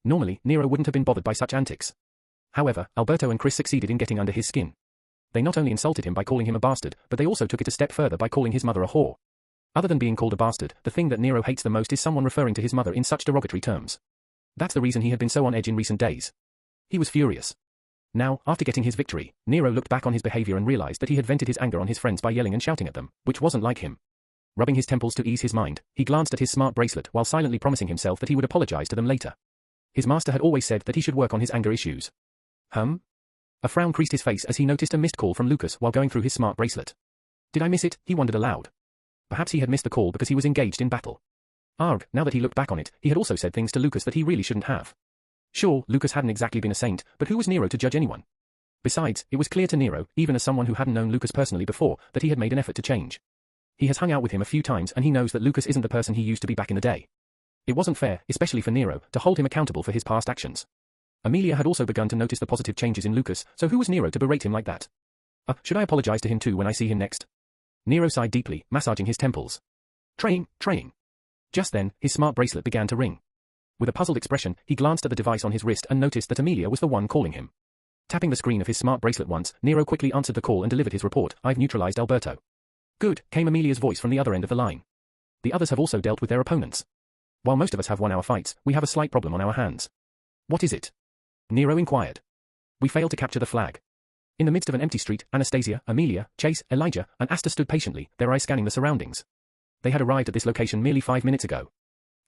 Normally, Nero wouldn't have been bothered by such antics. However, Alberto and Chris succeeded in getting under his skin. They not only insulted him by calling him a bastard, but they also took it a step further by calling his mother a whore. Other than being called a bastard, the thing that Nero hates the most is someone referring to his mother in such derogatory terms. That's the reason he had been so on edge in recent days. He was furious. Now, after getting his victory, Nero looked back on his behavior and realized that he had vented his anger on his friends by yelling and shouting at them, which wasn't like him. Rubbing his temples to ease his mind, he glanced at his smart bracelet while silently promising himself that he would apologize to them later. His master had always said that he should work on his anger issues. A frown creased his face as he noticed a missed call from Lucas while going through his smart bracelet. Did I miss it? He wondered aloud. Perhaps he had missed the call because he was engaged in battle. Arg, now that he looked back on it, he had also said things to Lucas that he really shouldn't have. Sure, Lucas hadn't exactly been a saint, but who was Nero to judge anyone? Besides, it was clear to Nero, even as someone who hadn't known Lucas personally before, that he had made an effort to change. He has hung out with him a few times and he knows that Lucas isn't the person he used to be back in the day. It wasn't fair, especially for Nero, to hold him accountable for his past actions. Amelia had also begun to notice the positive changes in Lucas, so who was Nero to berate him like that? Should I apologize to him too when I see him next? Nero sighed deeply, massaging his temples. Trying. Just then, his smart bracelet began to ring. With a puzzled expression, he glanced at the device on his wrist and noticed that Amelia was the one calling him. Tapping the screen of his smart bracelet once, Nero quickly answered the call and delivered his report. I've neutralized Alberto. Good, came Amelia's voice from the other end of the line. The others have also dealt with their opponents. While most of us have won-hour fights, we have a slight problem on our hands. What is it? Nero inquired. We failed to capture the flag. In the midst of an empty street, Anastasia, Amelia, Chase, Elijah, and Asta stood patiently, their eyes scanning the surroundings. They had arrived at this location merely 5 minutes ago.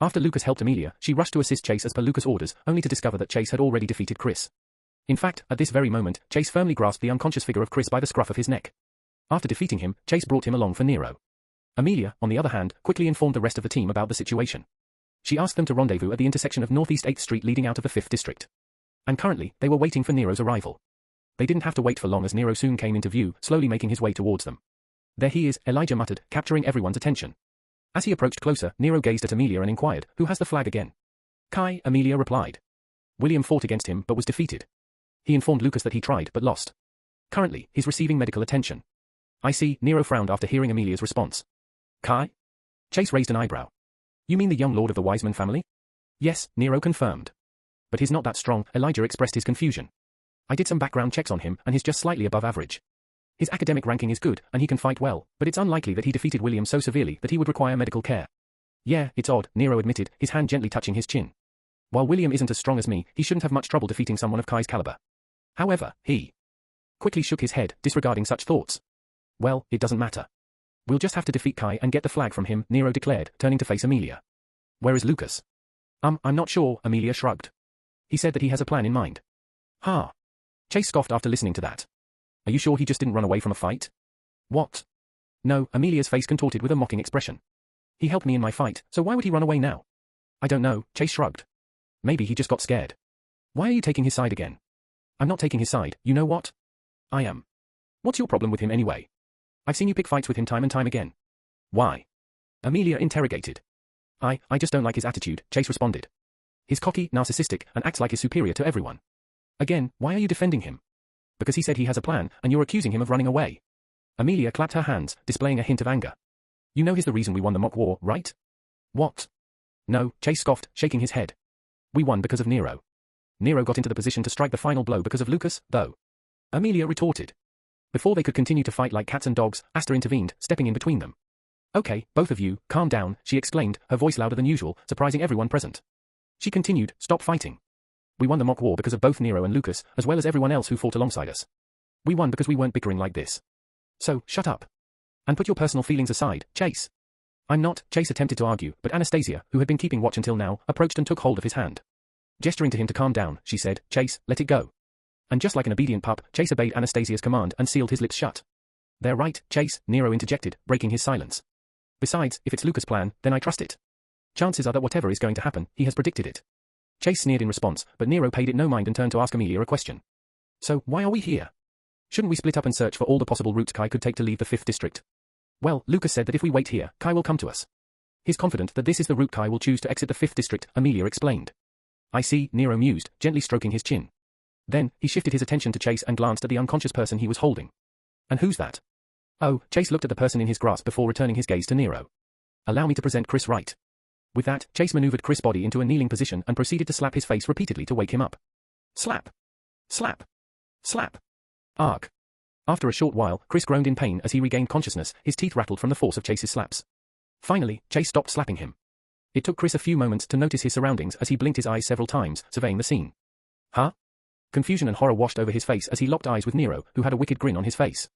After Lucas helped Amelia, she rushed to assist Chase as per Lucas' orders, only to discover that Chase had already defeated Chris. In fact, at this very moment, Chase firmly grasped the unconscious figure of Chris by the scruff of his neck. After defeating him, Chase brought him along for Nero. Amelia, on the other hand, quickly informed the rest of the team about the situation. She asked them to rendezvous at the intersection of Northeast 8th Street leading out of the 5th District. And currently, they were waiting for Nero's arrival. They didn't have to wait for long as Nero soon came into view, slowly making his way towards them. There he is, Elijah muttered, capturing everyone's attention. As he approached closer, Nero gazed at Amelia and inquired, who has the flag again? Kai, Amelia replied. William fought against him but was defeated. He informed Lucas that he tried but lost. Currently, he's receiving medical attention. I see, Nero frowned after hearing Amelia's response. Kai? Chase raised an eyebrow. You mean the young lord of the Wiseman family? Yes, Nero confirmed. But he's not that strong, Elijah expressed his confusion. I did some background checks on him and he's just slightly above average. His academic ranking is good and he can fight well, but it's unlikely that he defeated William so severely that he would require medical care. Yeah, it's odd, Nero admitted, his hand gently touching his chin. While William isn't as strong as me, he shouldn't have much trouble defeating someone of Kai's caliber. However, he quickly shook his head, disregarding such thoughts. Well, it doesn't matter. We'll just have to defeat Kai and get the flag from him, Nero declared, turning to face Amelia. Where is Lucas? I'm not sure, Amelia shrugged. He said that he has a plan in mind. Huh. Chase scoffed after listening to that. Are you sure he just didn't run away from a fight? What? No, Amelia's face contorted with a mocking expression. He helped me in my fight, so why would he run away now? I don't know, Chase shrugged. Maybe he just got scared. Why are you taking his side again? I'm not taking his side, you know what? I am. What's your problem with him anyway? I've seen you pick fights with him time and time again. Why? Amelia interrogated. I just don't like his attitude, Chase responded. He's cocky, narcissistic, and acts like he's superior to everyone. Again, why are you defending him? Because he said he has a plan, and you're accusing him of running away. Amelia clapped her hands, displaying a hint of anger. You know he's the reason we won the mock war, right? What? No, Chase scoffed, shaking his head. We won because of Nero. Nero got into the position to strike the final blow because of Lucas, though. Amelia retorted. Before they could continue to fight like cats and dogs, Asta intervened, stepping in between them. Okay, both of you, calm down, she exclaimed, her voice louder than usual, surprising everyone present. She continued, stop fighting. We won the mock war because of both Nero and Lucas, as well as everyone else who fought alongside us. We won because we weren't bickering like this. So, shut up. And put your personal feelings aside, Chase. I'm not, Chase attempted to argue, but Anastasia, who had been keeping watch until now, approached and took hold of his hand. Gesturing to him to calm down, she said, Chase, let it go. And just like an obedient pup, Chase obeyed Anastasia's command and sealed his lips shut. They're right, Chase, Nero interjected, breaking his silence. Besides, if it's Lucas' plan, then I trust it. Chances are that whatever is going to happen, he has predicted it. Chase sneered in response, but Nero paid it no mind and turned to ask Amelia a question. So, why are we here? Shouldn't we split up and search for all the possible routes Kai could take to leave the 5th District? Well, Lucas said that if we wait here, Kai will come to us. He's confident that this is the route Kai will choose to exit the 5th District, Amelia explained. I see, Nero mused, gently stroking his chin. Then, he shifted his attention to Chase and glanced at the unconscious person he was holding. And who's that? Oh, Chase looked at the person in his grasp before returning his gaze to Nero. Allow me to present Chris Wright. With that, Chase maneuvered Chris' body into a kneeling position and proceeded to slap his face repeatedly to wake him up. Slap. Slap. Slap. Arg. After a short while, Chris groaned in pain as he regained consciousness, his teeth rattled from the force of Chase's slaps. Finally, Chase stopped slapping him. It took Chris a few moments to notice his surroundings as he blinked his eyes several times, surveying the scene. Huh? Confusion and horror washed over his face as he locked eyes with Nero, who had a wicked grin on his face.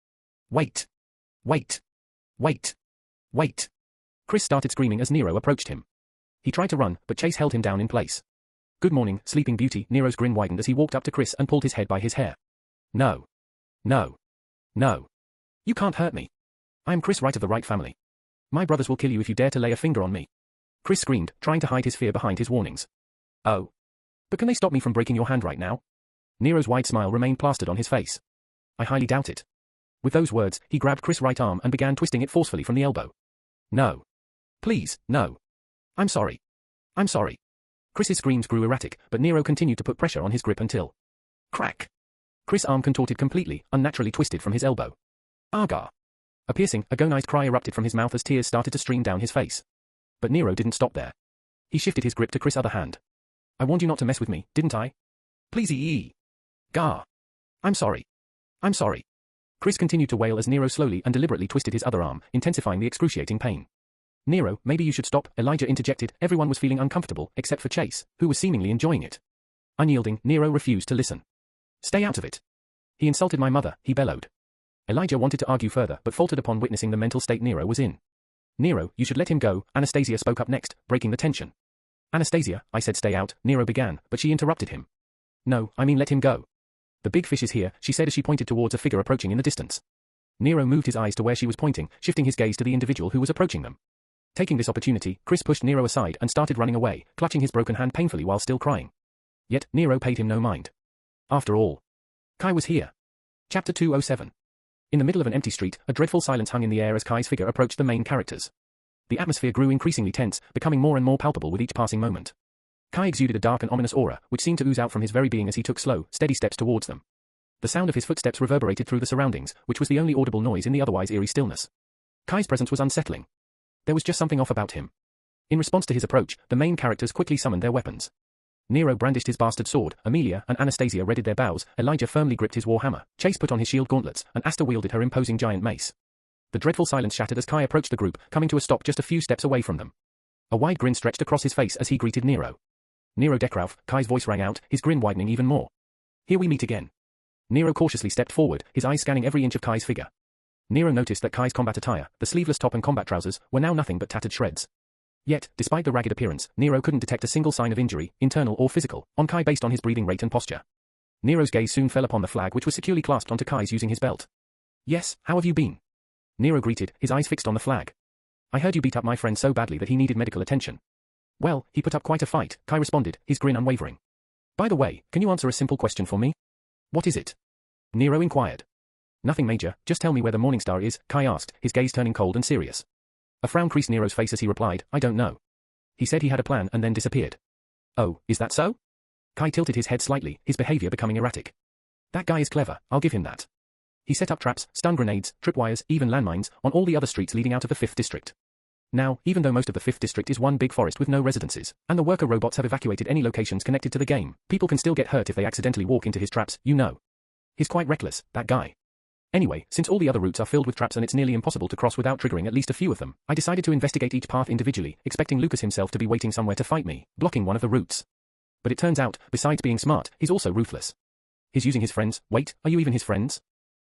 Wait. Wait. Wait. Wait. Chris started screaming as Nero approached him. He tried to run, but Chase held him down in place. Good morning, Sleeping Beauty, Nero's grin widened as he walked up to Chris and pulled his head by his hair. No. No. No. You can't hurt me. I am Chris Wright of the Wright family. My brothers will kill you if you dare to lay a finger on me. Chris screamed, trying to hide his fear behind his warnings. Oh. But can they stop me from breaking your hand right now? Nero's wide smile remained plastered on his face. I highly doubt it. With those words, he grabbed Chris' right arm and began twisting it forcefully from the elbow. No. Please, no. I'm sorry. I'm sorry. Chris's screams grew erratic, but Nero continued to put pressure on his grip until... Crack! Chris' arm contorted completely, unnaturally twisted from his elbow. Agar! A piercing, agonized cry erupted from his mouth as tears started to stream down his face. But Nero didn't stop there. He shifted his grip to Chris' other hand. I warned you not to mess with me, didn't I? Please ee. Gar. I'm sorry. I'm sorry. Chris continued to wail as Nero slowly and deliberately twisted his other arm, intensifying the excruciating pain. Nero, maybe you should stop, Elijah interjected. Everyone was feeling uncomfortable, except for Chase, who was seemingly enjoying it. Unyielding, Nero refused to listen. Stay out of it. He insulted my mother, he bellowed. Elijah wanted to argue further, but faltered upon witnessing the mental state Nero was in. Nero, you should let him go, Anastasia spoke up next, breaking the tension. Anastasia, I said stay out, Nero began, but she interrupted him. No, I mean let him go. The big fish is here, she said as she pointed towards a figure approaching in the distance. Nero moved his eyes to where she was pointing, shifting his gaze to the individual who was approaching them. Taking this opportunity, Chris pushed Nero aside and started running away, clutching his broken hand painfully while still crying. Yet, Nero paid him no mind. After all, Kai was here. Chapter 207. In the middle of an empty street, a dreadful silence hung in the air as Kai's figure approached the main characters. The atmosphere grew increasingly tense, becoming more and more palpable with each passing moment. Kai exuded a dark and ominous aura, which seemed to ooze out from his very being as he took slow, steady steps towards them. The sound of his footsteps reverberated through the surroundings, which was the only audible noise in the otherwise eerie stillness. Kai's presence was unsettling. There was just something off about him. In response to his approach, the main characters quickly summoned their weapons. Nero brandished his bastard sword, Amelia and Anastasia readied their bows, Elijah firmly gripped his warhammer, Chase put on his shield gauntlets, and Asta wielded her imposing giant mace. The dreadful silence shattered as Kai approached the group, coming to a stop just a few steps away from them. A wide grin stretched across his face as he greeted Nero. Nero Dekrauf, Kai's voice rang out, his grin widening even more. Here we meet again. Nero cautiously stepped forward, his eyes scanning every inch of Kai's figure. Nero noticed that Kai's combat attire, the sleeveless top and combat trousers, were now nothing but tattered shreds. Yet, despite the ragged appearance, Nero couldn't detect a single sign of injury, internal or physical, on Kai based on his breathing rate and posture. Nero's gaze soon fell upon the flag which was securely clasped onto Kai's using his belt. Yes, how have you been? Nero greeted, his eyes fixed on the flag. I heard you beat up my friend so badly that he needed medical attention. Well, he put up quite a fight, Kai responded, his grin unwavering. By the way, can you answer a simple question for me? What is it? Nero inquired. Nothing major, just tell me where the Morningstar is, Kai asked, his gaze turning cold and serious. A frown creased Nero's face as he replied, I don't know. He said he had a plan and then disappeared. Oh, is that so? Kai tilted his head slightly, his behavior becoming erratic. That guy is clever, I'll give him that. He set up traps, stun grenades, tripwires, even landmines, on all the other streets leading out of the 5th district. Now, even though most of the 5th district is one big forest with no residences, and the worker robots have evacuated any locations connected to the game, people can still get hurt if they accidentally walk into his traps, you know. He's quite reckless, that guy. Anyway, since all the other routes are filled with traps and it's nearly impossible to cross without triggering at least a few of them, I decided to investigate each path individually, expecting Lucas himself to be waiting somewhere to fight me, blocking one of the routes. But it turns out, besides being smart, he's also ruthless. He's using his friends. Wait, are you even his friends?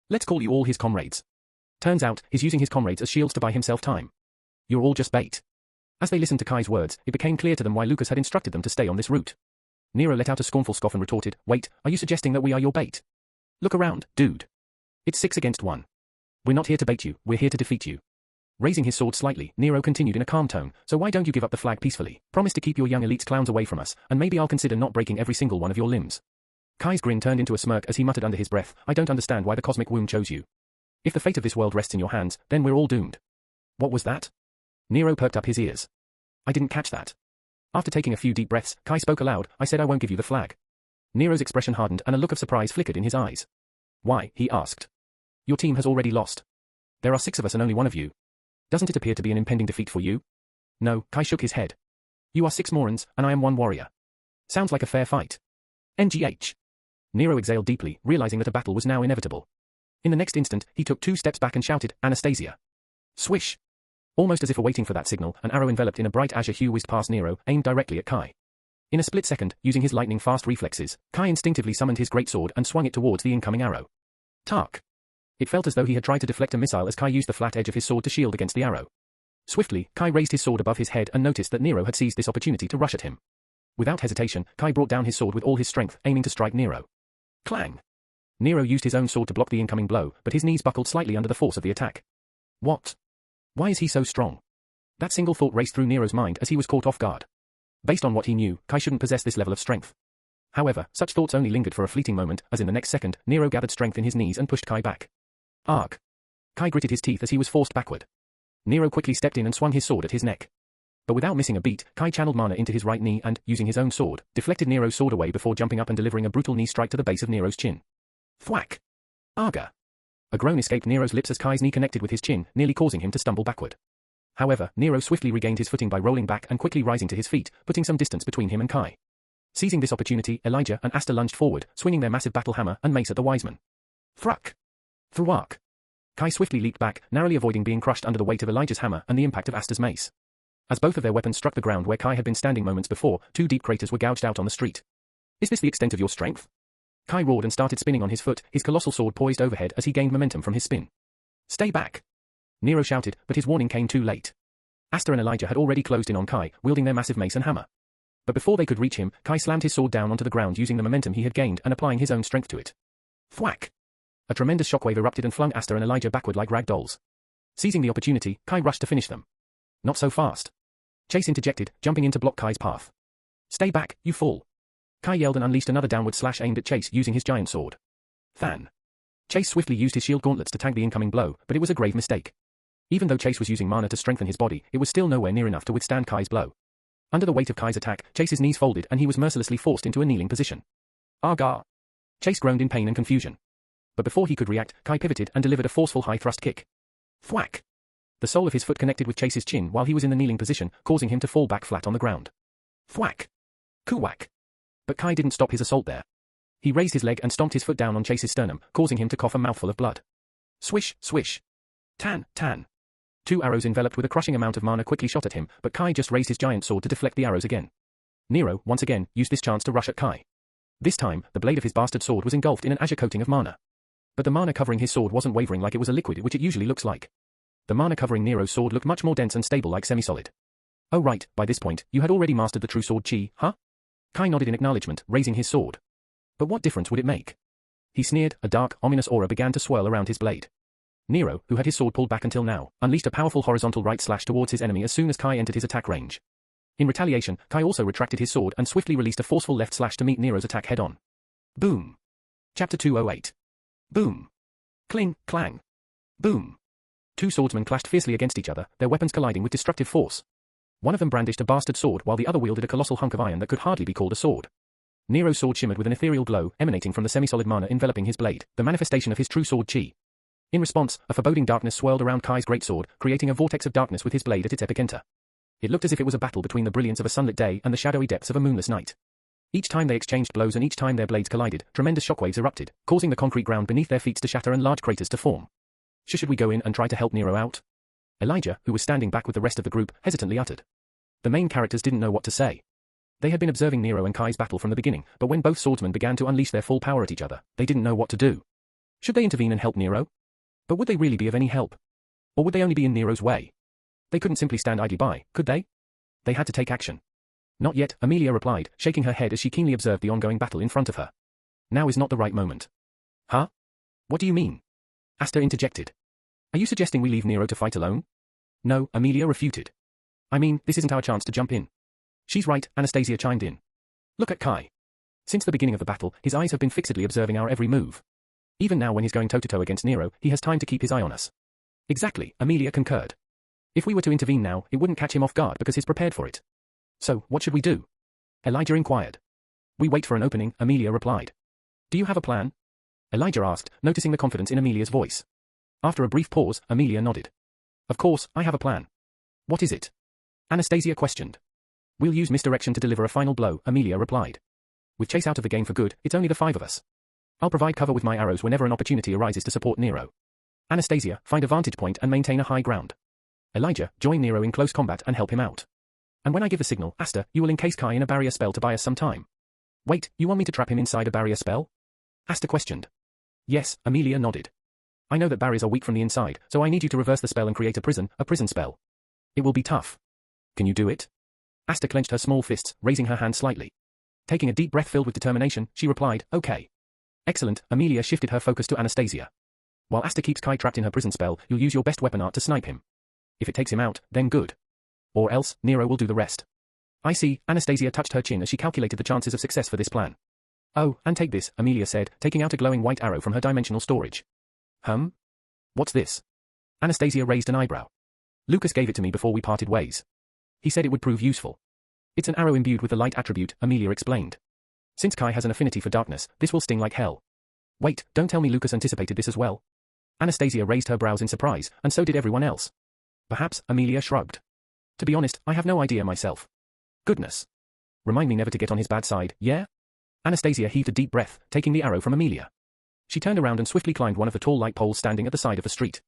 Let's call you all his comrades. Turns out, he's using his comrades as shields to buy himself time. You're all just bait. As they listened to Kai's words, it became clear to them why Lucas had instructed them to stay on this route. Nero let out a scornful scoff and retorted, wait, are you suggesting that we are your bait? Look around, dude. It's 6 against 1. We're not here to bait you, we're here to defeat you. Raising his sword slightly, Nero continued in a calm tone, so why don't you give up the flag peacefully? Promise to keep your young elite's clowns away from us, and maybe I'll consider not breaking every single one of your limbs. Kai's grin turned into a smirk as he muttered under his breath, I don't understand why the cosmic womb chose you. If the fate of this world rests in your hands, then we're all doomed. What was that? Nero perked up his ears. I didn't catch that. After taking a few deep breaths, Kai spoke aloud, I said I won't give you the flag. Nero's expression hardened and a look of surprise flickered in his eyes. Why, he asked. Your team has already lost. There are 6 of us and only one of you. Doesn't it appear to be an impending defeat for you? No, Kai shook his head. You are 6 Morons, and I am 1 warrior. Sounds like a fair fight. NGH. Nero exhaled deeply, realizing that a battle was now inevitable. In the next instant, he took 2 steps back and shouted, Anastasia. Swish. Almost as if awaiting for that signal, an arrow enveloped in a bright azure hue whizzed past Nero, aimed directly at Kai. In a split second, using his lightning-fast reflexes, Kai instinctively summoned his greatsword and swung it towards the incoming arrow. Tark. It felt as though he had tried to deflect a missile as Kai used the flat edge of his sword to shield against the arrow. Swiftly, Kai raised his sword above his head and noticed that Nero had seized this opportunity to rush at him. Without hesitation, Kai brought down his sword with all his strength, aiming to strike Nero. Clang! Nero used his own sword to block the incoming blow, but his knees buckled slightly under the force of the attack. What? Why is he so strong? That single thought raced through Nero's mind as he was caught off guard. Based on what he knew, Kai shouldn't possess this level of strength. However, such thoughts only lingered for a fleeting moment, as in the next second, Nero gathered strength in his knees and pushed Kai back. Arg! Kai gritted his teeth as he was forced backward. Nero quickly stepped in and swung his sword at his neck. But without missing a beat, Kai channeled mana into his right knee and, using his own sword, deflected Nero's sword away before jumping up and delivering a brutal knee strike to the base of Nero's chin. Thwack! Arga! A groan escaped Nero's lips as Kai's knee connected with his chin, nearly causing him to stumble backward. However, Nero swiftly regained his footing by rolling back and quickly rising to his feet, putting some distance between him and Kai. Seizing this opportunity, Elijah and Asta lunged forward, swinging their massive battle hammer and mace at the Wiseman. Thruck! Thruark! Kai swiftly leaped back, narrowly avoiding being crushed under the weight of Elijah's hammer and the impact of Asta's mace. As both of their weapons struck the ground where Kai had been standing moments before, 2 deep craters were gouged out on the street. Is this the extent of your strength? Kai roared and started spinning on his foot, his colossal sword poised overhead as he gained momentum from his spin. Stay back! Nero shouted, but his warning came too late. Asta and Elijah had already closed in on Kai, wielding their massive mace and hammer. But before they could reach him, Kai slammed his sword down onto the ground using the momentum he had gained and applying his own strength to it. Thwack! A tremendous shockwave erupted and flung Asta and Elijah backward like rag dolls. Seizing the opportunity, Kai rushed to finish them. Not so fast. Chase interjected, jumping in to block Kai's path. Stay back, you fool! Kai yelled and unleashed another downward slash aimed at Chase using his giant sword. Than. Chase swiftly used his shield gauntlets to tank the incoming blow, but it was a grave mistake. Even though Chase was using mana to strengthen his body, it was still nowhere near enough to withstand Kai's blow. Under the weight of Kai's attack, Chase's knees folded and he was mercilessly forced into a kneeling position. Argar! Chase groaned in pain and confusion. But before he could react, Kai pivoted and delivered a forceful high-thrust kick. Thwack! The sole of his foot connected with Chase's chin while he was in the kneeling position, causing him to fall back flat on the ground. Thwack! Kuwhack! But Kai didn't stop his assault there. He raised his leg and stomped his foot down on Chase's sternum, causing him to cough a mouthful of blood. Swish, swish. Tan, tan. 2 arrows enveloped with a crushing amount of mana quickly shot at him, but Kai just raised his giant sword to deflect the arrows again. Nero, once again, used this chance to rush at Kai. This time, the blade of his bastard sword was engulfed in an azure coating of mana. But the mana covering his sword wasn't wavering like it was a liquid, which it usually looks like. The mana covering Nero's sword looked much more dense and stable, like semi-solid. Oh right, by this point, you had already mastered the true sword chi, huh? Kai nodded in acknowledgement, raising his sword. But what difference would it make? He sneered, a dark, ominous aura began to swirl around his blade. Nero, who had his sword pulled back until now, unleashed a powerful horizontal right slash towards his enemy as soon as Kai entered his attack range. In retaliation, Kai also retracted his sword and swiftly released a forceful left slash to meet Nero's attack head-on. Boom. Chapter 208. Boom. Cling, clang. Boom. 2 swordsmen clashed fiercely against each other, their weapons colliding with destructive force. One of them brandished a bastard sword while the other wielded a colossal hunk of iron that could hardly be called a sword. Nero's sword shimmered with an ethereal glow emanating from the semi-solid mana enveloping his blade, the manifestation of his true sword chi. In response, a foreboding darkness swirled around Kai's greatsword, creating a vortex of darkness with his blade at its epicenter. It looked as if it was a battle between the brilliance of a sunlit day and the shadowy depths of a moonless night. Each time they exchanged blows and each time their blades collided, tremendous shockwaves erupted, causing the concrete ground beneath their feet to shatter and large craters to form. Should we go in and try to help Nero out? Elijah, who was standing back with the rest of the group, hesitantly uttered. The main characters didn't know what to say. They had been observing Nero and Kai's battle from the beginning, but when both swordsmen began to unleash their full power at each other, they didn't know what to do. Should they intervene and help Nero? But would they really be of any help? Or would they only be in Nero's way? They couldn't simply stand idly by, could they? They had to take action. Not yet, Amelia replied, shaking her head as she keenly observed the ongoing battle in front of her. Now is not the right moment. Huh? What do you mean? Asta interjected. Are you suggesting we leave Nero to fight alone? No, Amelia refuted. I mean, this isn't our chance to jump in. She's right, Anastasia chimed in. Look at Kai. Since the beginning of the battle, his eyes have been fixedly observing our every move. Even now when he's going toe-to-toe against Nero, he has time to keep his eye on us. Exactly, Amelia concurred. If we were to intervene now, it wouldn't catch him off guard because he's prepared for it. So, what should we do? Elijah inquired. We wait for an opening, Amelia replied. Do you have a plan? Elijah asked, noticing the confidence in Amelia's voice. After a brief pause, Amelia nodded. Of course, I have a plan. What is it? Anastasia questioned. We'll use misdirection to deliver a final blow, Amelia replied. With Chase out of the game for good, it's only the 5 of us. I'll provide cover with my arrows whenever an opportunity arises to support Nero. Anastasia, find a vantage point and maintain a high ground. Elijah, join Nero in close combat and help him out. And when I give the signal, Asta, you will encase Kai in a barrier spell to buy us some time. Wait, you want me to trap him inside a barrier spell? Asta questioned. Yes, Amelia nodded. I know that barriers are weak from the inside, so I need you to reverse the spell and create a prison spell. It will be tough. Can you do it? Asta clenched her small fists, raising her hand slightly. Taking a deep breath filled with determination, she replied, okay. Excellent, Amelia shifted her focus to Anastasia. While Asta keeps Kai trapped in her prison spell, you'll use your best weapon art to snipe him. If it takes him out, then good. Or else, Nero will do the rest. I see, Anastasia touched her chin as she calculated the chances of success for this plan. Oh, and take this, Amelia said, taking out a glowing white arrow from her dimensional storage. What's this? Anastasia raised an eyebrow. Lucas gave it to me before we parted ways. He said it would prove useful. It's an arrow imbued with the light attribute, Amelia explained. Since Kai has an affinity for darkness, this will sting like hell. Wait, don't tell me Lucas anticipated this as well. Anastasia raised her brows in surprise, and so did everyone else. Perhaps, Amelia shrugged. To be honest, I have no idea myself. Goodness. Remind me never to get on his bad side, yeah? Anastasia heaved a deep breath, taking the arrow from Amelia. She turned around and swiftly climbed one of the tall light poles standing at the side of the street.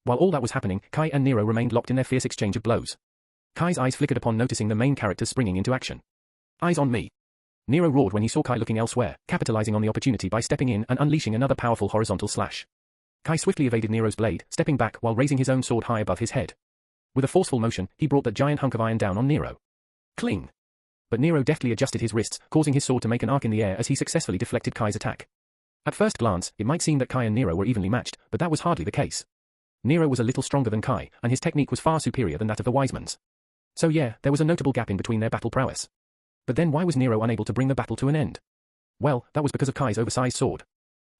While all that was happening, Kai and Nero remained locked in their fierce exchange of blows. Kai's eyes flickered upon noticing the main character springing into action. Eyes on me. Nero roared when he saw Kai looking elsewhere, capitalizing on the opportunity by stepping in and unleashing another powerful horizontal slash. Kai swiftly evaded Nero's blade, stepping back while raising his own sword high above his head. With a forceful motion, he brought that giant hunk of iron down on Nero. Cling! But Nero deftly adjusted his wrists, causing his sword to make an arc in the air as he successfully deflected Kai's attack. At first glance, it might seem that Kai and Nero were evenly matched, but that was hardly the case. Nero was a little stronger than Kai, and his technique was far superior than that of the Wisemans. So yeah, there was a notable gap in between their battle prowess. But then why was Nero unable to bring the battle to an end? Well, that was because of Kai's oversized sword.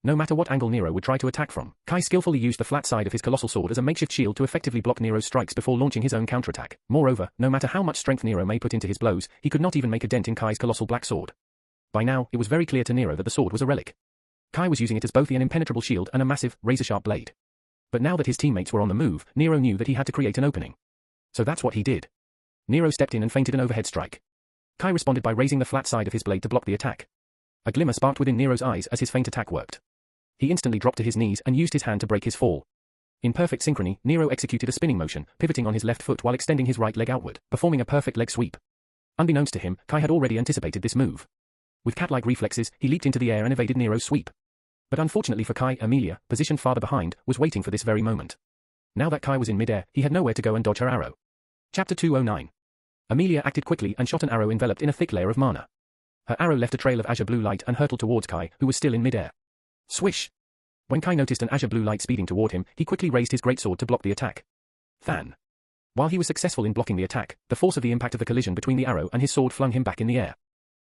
No matter what angle Nero would try to attack from, Kai skillfully used the flat side of his colossal sword as a makeshift shield to effectively block Nero's strikes before launching his own counterattack. Moreover, no matter how much strength Nero may put into his blows, he could not even make a dent in Kai's colossal black sword. By now, it was very clear to Nero that the sword was a relic. Kai was using it as both an impenetrable shield and a massive, razor-sharp blade. But now that his teammates were on the move, Nero knew that he had to create an opening. So that's what he did. Nero stepped in and feinted an overhead strike. Kai responded by raising the flat side of his blade to block the attack. A glimmer sparked within Nero's eyes as his feint attack worked. He instantly dropped to his knees and used his hand to break his fall. In perfect synchrony, Nero executed a spinning motion, pivoting on his left foot while extending his right leg outward, performing a perfect leg sweep. Unbeknownst to him, Kai had already anticipated this move. With cat-like reflexes, he leaped into the air and evaded Nero's sweep. But unfortunately for Kai, Amelia, positioned farther behind, was waiting for this very moment. Now that Kai was in midair, he had nowhere to go and dodge her arrow. Chapter 209. Amelia acted quickly and shot an arrow enveloped in a thick layer of mana. Her arrow left a trail of azure blue light and hurtled towards Kai, who was still in midair. Swish! When Kai noticed an azure blue light speeding toward him, he quickly raised his greatsword to block the attack. Than. While he was successful in blocking the attack, the force of the impact of the collision between the arrow and his sword flung him back in the air.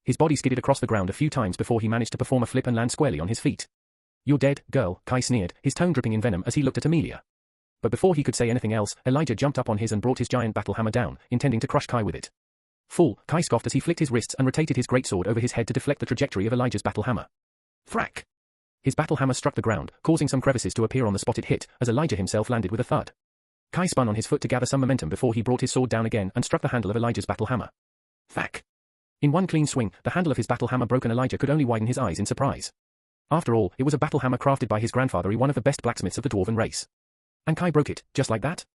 His body skidded across the ground a few times before he managed to perform a flip and land squarely on his feet. You're dead, girl, Kai sneered, his tone dripping in venom as he looked at Amelia. But before he could say anything else, Elijah jumped up on his and brought his giant battle hammer down, intending to crush Kai with it. Fool, Kai scoffed as he flicked his wrists and rotated his greatsword over his head to deflect the trajectory of Elijah's battle hammer. Thrack! His battle hammer struck the ground, causing some crevices to appear on the spot it hit, as Elijah himself landed with a thud. Kai spun on his foot to gather some momentum before he brought his sword down again and struck the handle of Elijah's battle hammer. Thack! In one clean swing, the handle of his battle hammer broke and Elijah could only widen his eyes in surprise. After all, it was a battle hammer crafted by his grandfather, one of the best blacksmiths of the dwarven race. And Kai broke it, just like that?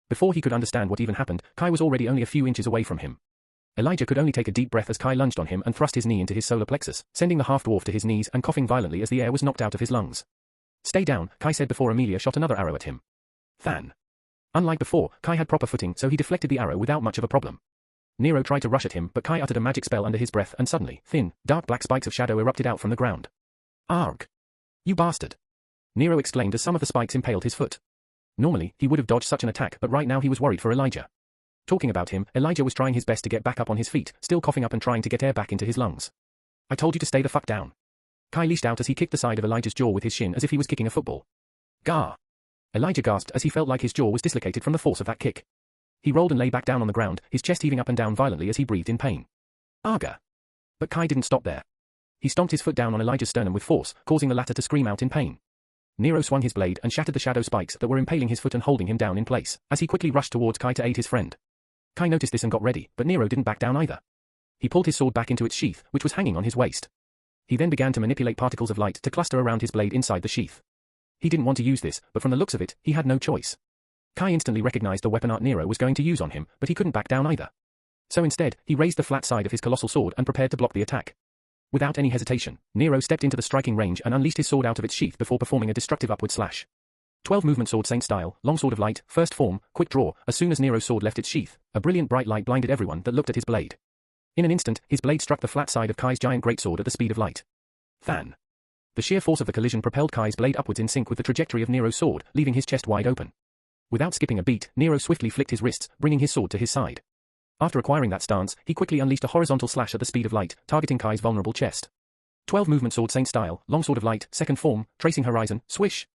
Before he could understand what even happened, Kai was already only a few inches away from him. Elijah could only take a deep breath as Kai lunged on him and thrust his knee into his solar plexus, sending the half-dwarf to his knees and coughing violently as the air was knocked out of his lungs. Stay down, Kai said before Amelia shot another arrow at him. Than. Unlike before, Kai had proper footing, so he deflected the arrow without much of a problem. Nero tried to rush at him, but Kai uttered a magic spell under his breath and suddenly, thin, dark black spikes of shadow erupted out from the ground. Arg! You bastard! Nero exclaimed as some of the spikes impaled his foot. Normally, he would have dodged such an attack, but right now he was worried for Elijah. Talking about him, Elijah was trying his best to get back up on his feet, still coughing up and trying to get air back into his lungs. I told you to stay the fuck down. Kai leashed out as he kicked the side of Elijah's jaw with his shin as if he was kicking a football. Gah! Elijah gasped as he felt like his jaw was dislocated from the force of that kick. He rolled and lay back down on the ground, his chest heaving up and down violently as he breathed in pain. Arga! But Kai didn't stop there. He stomped his foot down on Elijah's sternum with force, causing the latter to scream out in pain. Nero swung his blade and shattered the shadow spikes that were impaling his foot and holding him down in place, as he quickly rushed towards Kai to aid his friend. Kai noticed this and got ready, but Nero didn't back down either. He pulled his sword back into its sheath, which was hanging on his waist. He then began to manipulate particles of light to cluster around his blade inside the sheath. He didn't want to use this, but from the looks of it, he had no choice. Kai instantly recognized the weapon art Nero was going to use on him, but he couldn't back down either. So instead, he raised the flat side of his colossal sword and prepared to block the attack. Without any hesitation, Nero stepped into the striking range and unleashed his sword out of its sheath before performing a destructive upward slash. 12 movement sword saint style, longsword of light, first form, quick draw. As soon as Nero's sword left its sheath, a brilliant bright light blinded everyone that looked at his blade. In an instant, his blade struck the flat side of Kai's giant greatsword at the speed of light. Than. The sheer force of the collision propelled Kai's blade upwards in sync with the trajectory of Nero's sword, leaving his chest wide open. Without skipping a beat, Nero swiftly flicked his wrists, bringing his sword to his side. After acquiring that stance, he quickly unleashed a horizontal slash at the speed of light, targeting Kai's vulnerable chest. 12 movement sword saint style, long sword of light, second form, tracing horizon, swish.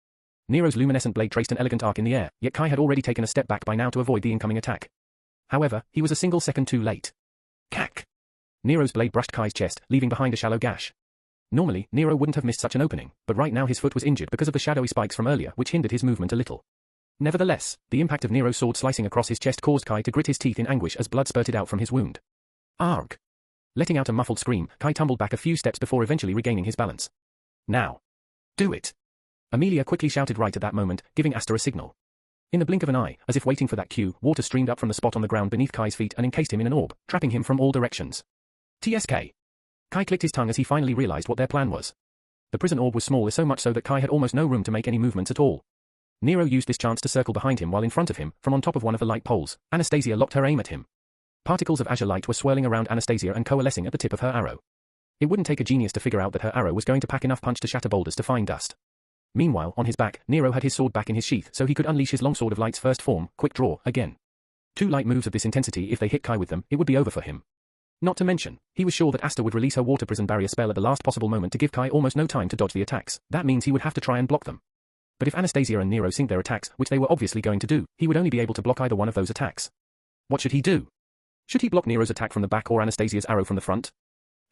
Nero's luminescent blade traced an elegant arc in the air, yet Kai had already taken a step back by now to avoid the incoming attack. However, he was a single second too late. Cack! Nero's blade brushed Kai's chest, leaving behind a shallow gash. Normally, Nero wouldn't have missed such an opening, but right now his foot was injured because of the shadowy spikes from earlier, which hindered his movement a little. Nevertheless, the impact of Nero's sword slicing across his chest caused Kai to grit his teeth in anguish as blood spurted out from his wound. Arg! Letting out a muffled scream, Kai tumbled back a few steps before eventually regaining his balance. Now! Do it! Amelia quickly shouted right at that moment, giving Asta a signal. In the blink of an eye, as if waiting for that cue, water streamed up from the spot on the ground beneath Kai's feet and encased him in an orb, trapping him from all directions. TSK! Kai clicked his tongue as he finally realized what their plan was. The prison orb was small, so much so that Kai had almost no room to make any movements at all. Nero used this chance to circle behind him while in front of him, from on top of one of the light poles, Anastasia locked her aim at him. Particles of azure light were swirling around Anastasia and coalescing at the tip of her arrow. It wouldn't take a genius to figure out that her arrow was going to pack enough punch to shatter boulders to fine dust. Meanwhile, on his back, Nero had his sword back in his sheath so he could unleash his longsword of light's first form, quick draw, again. 2 light moves of this intensity, if they hit Kai with them, it would be over for him. Not to mention, he was sure that Asta would release her water prison barrier spell at the last possible moment to give Kai almost no time to dodge the attacks. That means he would have to try and block them. But if Anastasia and Nero synced their attacks, which they were obviously going to do, he would only be able to block either one of those attacks. What should he do? Should he block Nero's attack from the back or Anastasia's arrow from the front?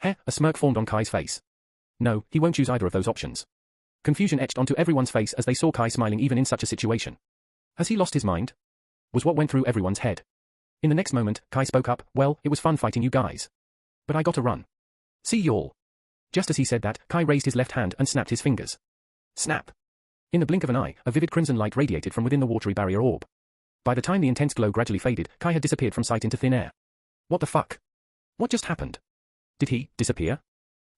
A smirk formed on Kai's face. No, he won't choose either of those options. Confusion etched onto everyone's face as they saw Kai smiling even in such a situation. Has he lost his mind? Was what went through everyone's head. In the next moment, Kai spoke up, well, it was fun fighting you guys. But I gotta run. See y'all. Just as he said that, Kai raised his left hand and snapped his fingers. Snap. In the blink of an eye, a vivid crimson light radiated from within the watery barrier orb. By the time the intense glow gradually faded, Kai had disappeared from sight into thin air. What the fuck? What just happened? Did he disappear?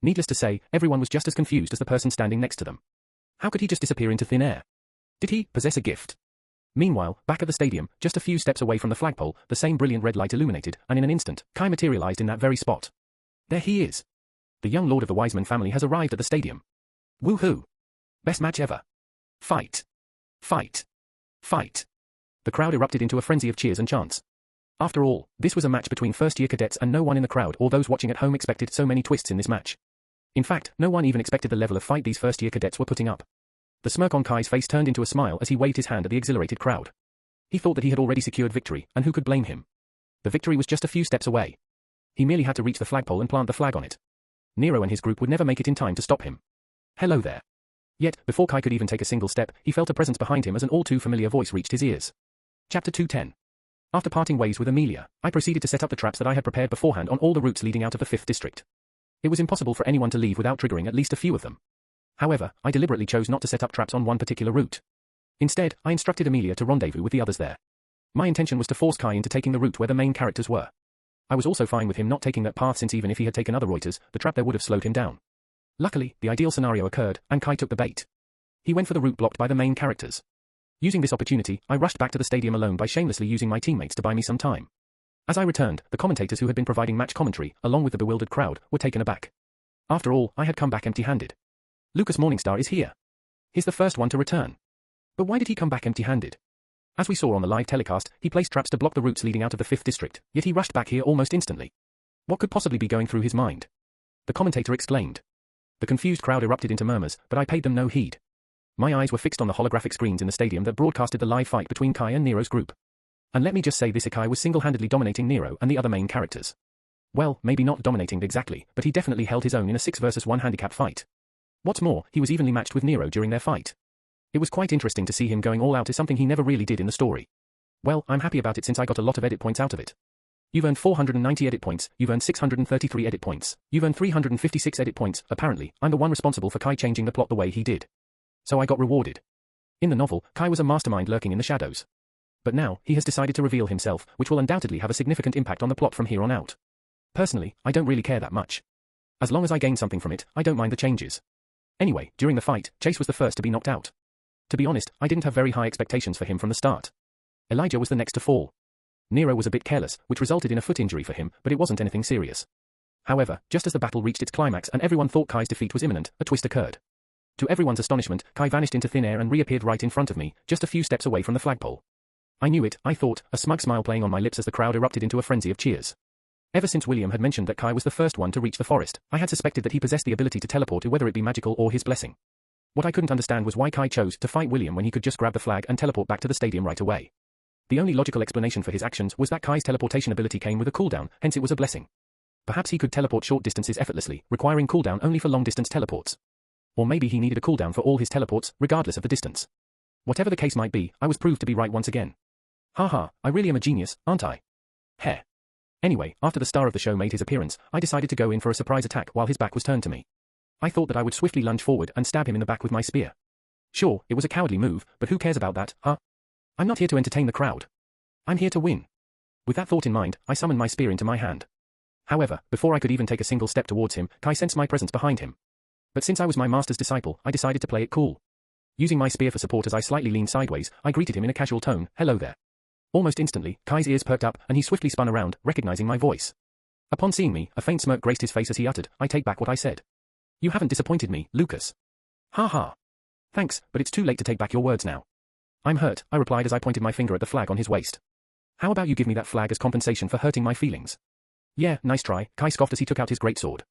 Needless to say, everyone was just as confused as the person standing next to them. How could he just disappear into thin air? Did he possess a gift? Meanwhile, back at the stadium, just a few steps away from the flagpole, the same brilliant red light illuminated, and in an instant, Kai materialized in that very spot. There he is. The young lord of the Wiseman family has arrived at the stadium. Woohoo! Best match ever. Fight. Fight. Fight. The crowd erupted into a frenzy of cheers and chants. After all, this was a match between first-year cadets and no one in the crowd or those watching at home expected so many twists in this match. In fact, no one even expected the level of fight these first-year cadets were putting up. The smirk on Kai's face turned into a smile as he waved his hand at the exhilarated crowd. He thought that he had already secured victory, and who could blame him? The victory was just a few steps away. He merely had to reach the flagpole and plant the flag on it. Nero and his group would never make it in time to stop him. Hello there. Yet, before Kai could even take a single step, he felt a presence behind him as an all-too-familiar voice reached his ears. Chapter 210. After parting ways with Amelia, I proceeded to set up the traps that I had prepared beforehand on all the routes leading out of the 5th district. It was impossible for anyone to leave without triggering at least a few of them. However, I deliberately chose not to set up traps on one particular route. Instead, I instructed Amelia to rendezvous with the others there. My intention was to force Kai into taking the route where the main characters were. I was also fine with him not taking that path since even if he had taken other Reuters, the trap there would have slowed him down. Luckily, the ideal scenario occurred, and Kai took the bait. He went for the route blocked by the main characters. Using this opportunity, I rushed back to the stadium alone by shamelessly using my teammates to buy me some time. As I returned, the commentators who had been providing match commentary, along with the bewildered crowd, were taken aback. After all, I had come back empty-handed. Lucas Morningstar is here. He's the first one to return. But why did he come back empty-handed? As we saw on the live telecast, he placed traps to block the routes leading out of the 5th district, yet he rushed back here almost instantly. What could possibly be going through his mind? The commentator exclaimed. The confused crowd erupted into murmurs, but I paid them no heed. My eyes were fixed on the holographic screens in the stadium that broadcasted the live fight between Kai and Nero's group. And let me just say this Kai was single-handedly dominating Nero and the other main characters. Well, maybe not dominating exactly, but he definitely held his own in a 6 versus 1 handicap fight. What's more, he was evenly matched with Nero during their fight. It was quite interesting to see him going all out is something he never really did in the story. Well, I'm happy about it since I got a lot of edit points out of it. You've earned 490 edit points, you've earned 633 edit points, you've earned 356 edit points. Apparently, I'm the one responsible for Kai changing the plot the way he did. So I got rewarded. In the novel, Kai was a mastermind lurking in the shadows. But now, he has decided to reveal himself, which will undoubtedly have a significant impact on the plot from here on out. Personally, I don't really care that much. As long as I gain something from it, I don't mind the changes. Anyway, during the fight, Chase was the first to be knocked out. To be honest, I didn't have very high expectations for him from the start. Elijah was the next to fall. Nero was a bit careless, which resulted in a foot injury for him, but it wasn't anything serious. However, just as the battle reached its climax and everyone thought Kai's defeat was imminent, a twist occurred. To everyone's astonishment, Kai vanished into thin air and reappeared right in front of me, just a few steps away from the flagpole. I knew it, I thought, a smug smile playing on my lips as the crowd erupted into a frenzy of cheers. Ever since William had mentioned that Kai was the first one to reach the forest, I had suspected that he possessed the ability to teleport, whether it be magical or his blessing. What I couldn't understand was why Kai chose to fight William when he could just grab the flag and teleport back to the stadium right away. The only logical explanation for his actions was that Kai's teleportation ability came with a cooldown, hence it was a blessing. Perhaps he could teleport short distances effortlessly, requiring cooldown only for long-distance teleports. Or maybe he needed a cooldown for all his teleports, regardless of the distance. Whatever the case might be, I was proved to be right once again. Haha, I really am a genius, aren't I? Heh. Anyway, after the star of the show made his appearance, I decided to go in for a surprise attack while his back was turned to me. I thought that I would swiftly lunge forward and stab him in the back with my spear. Sure, it was a cowardly move, but who cares about that, huh? I'm not here to entertain the crowd. I'm here to win. With that thought in mind, I summoned my spear into my hand. However, before I could even take a single step towards him, Kai sensed my presence behind him. But since I was my master's disciple, I decided to play it cool. Using my spear for support as I slightly leaned sideways, I greeted him in a casual tone, "Hello there." Almost instantly, Kai's ears perked up and he swiftly spun around, recognizing my voice. Upon seeing me, a faint smirk graced his face as he uttered, "I take back what I said. You haven't disappointed me, Lucas." "Ha ha. Thanks, but it's too late to take back your words now." "I'm hurt," I replied as I pointed my finger at the flag on his waist. "How about you give me that flag as compensation for hurting my feelings?" "Yeah, nice try," Kai scoffed as he took out his greatsword.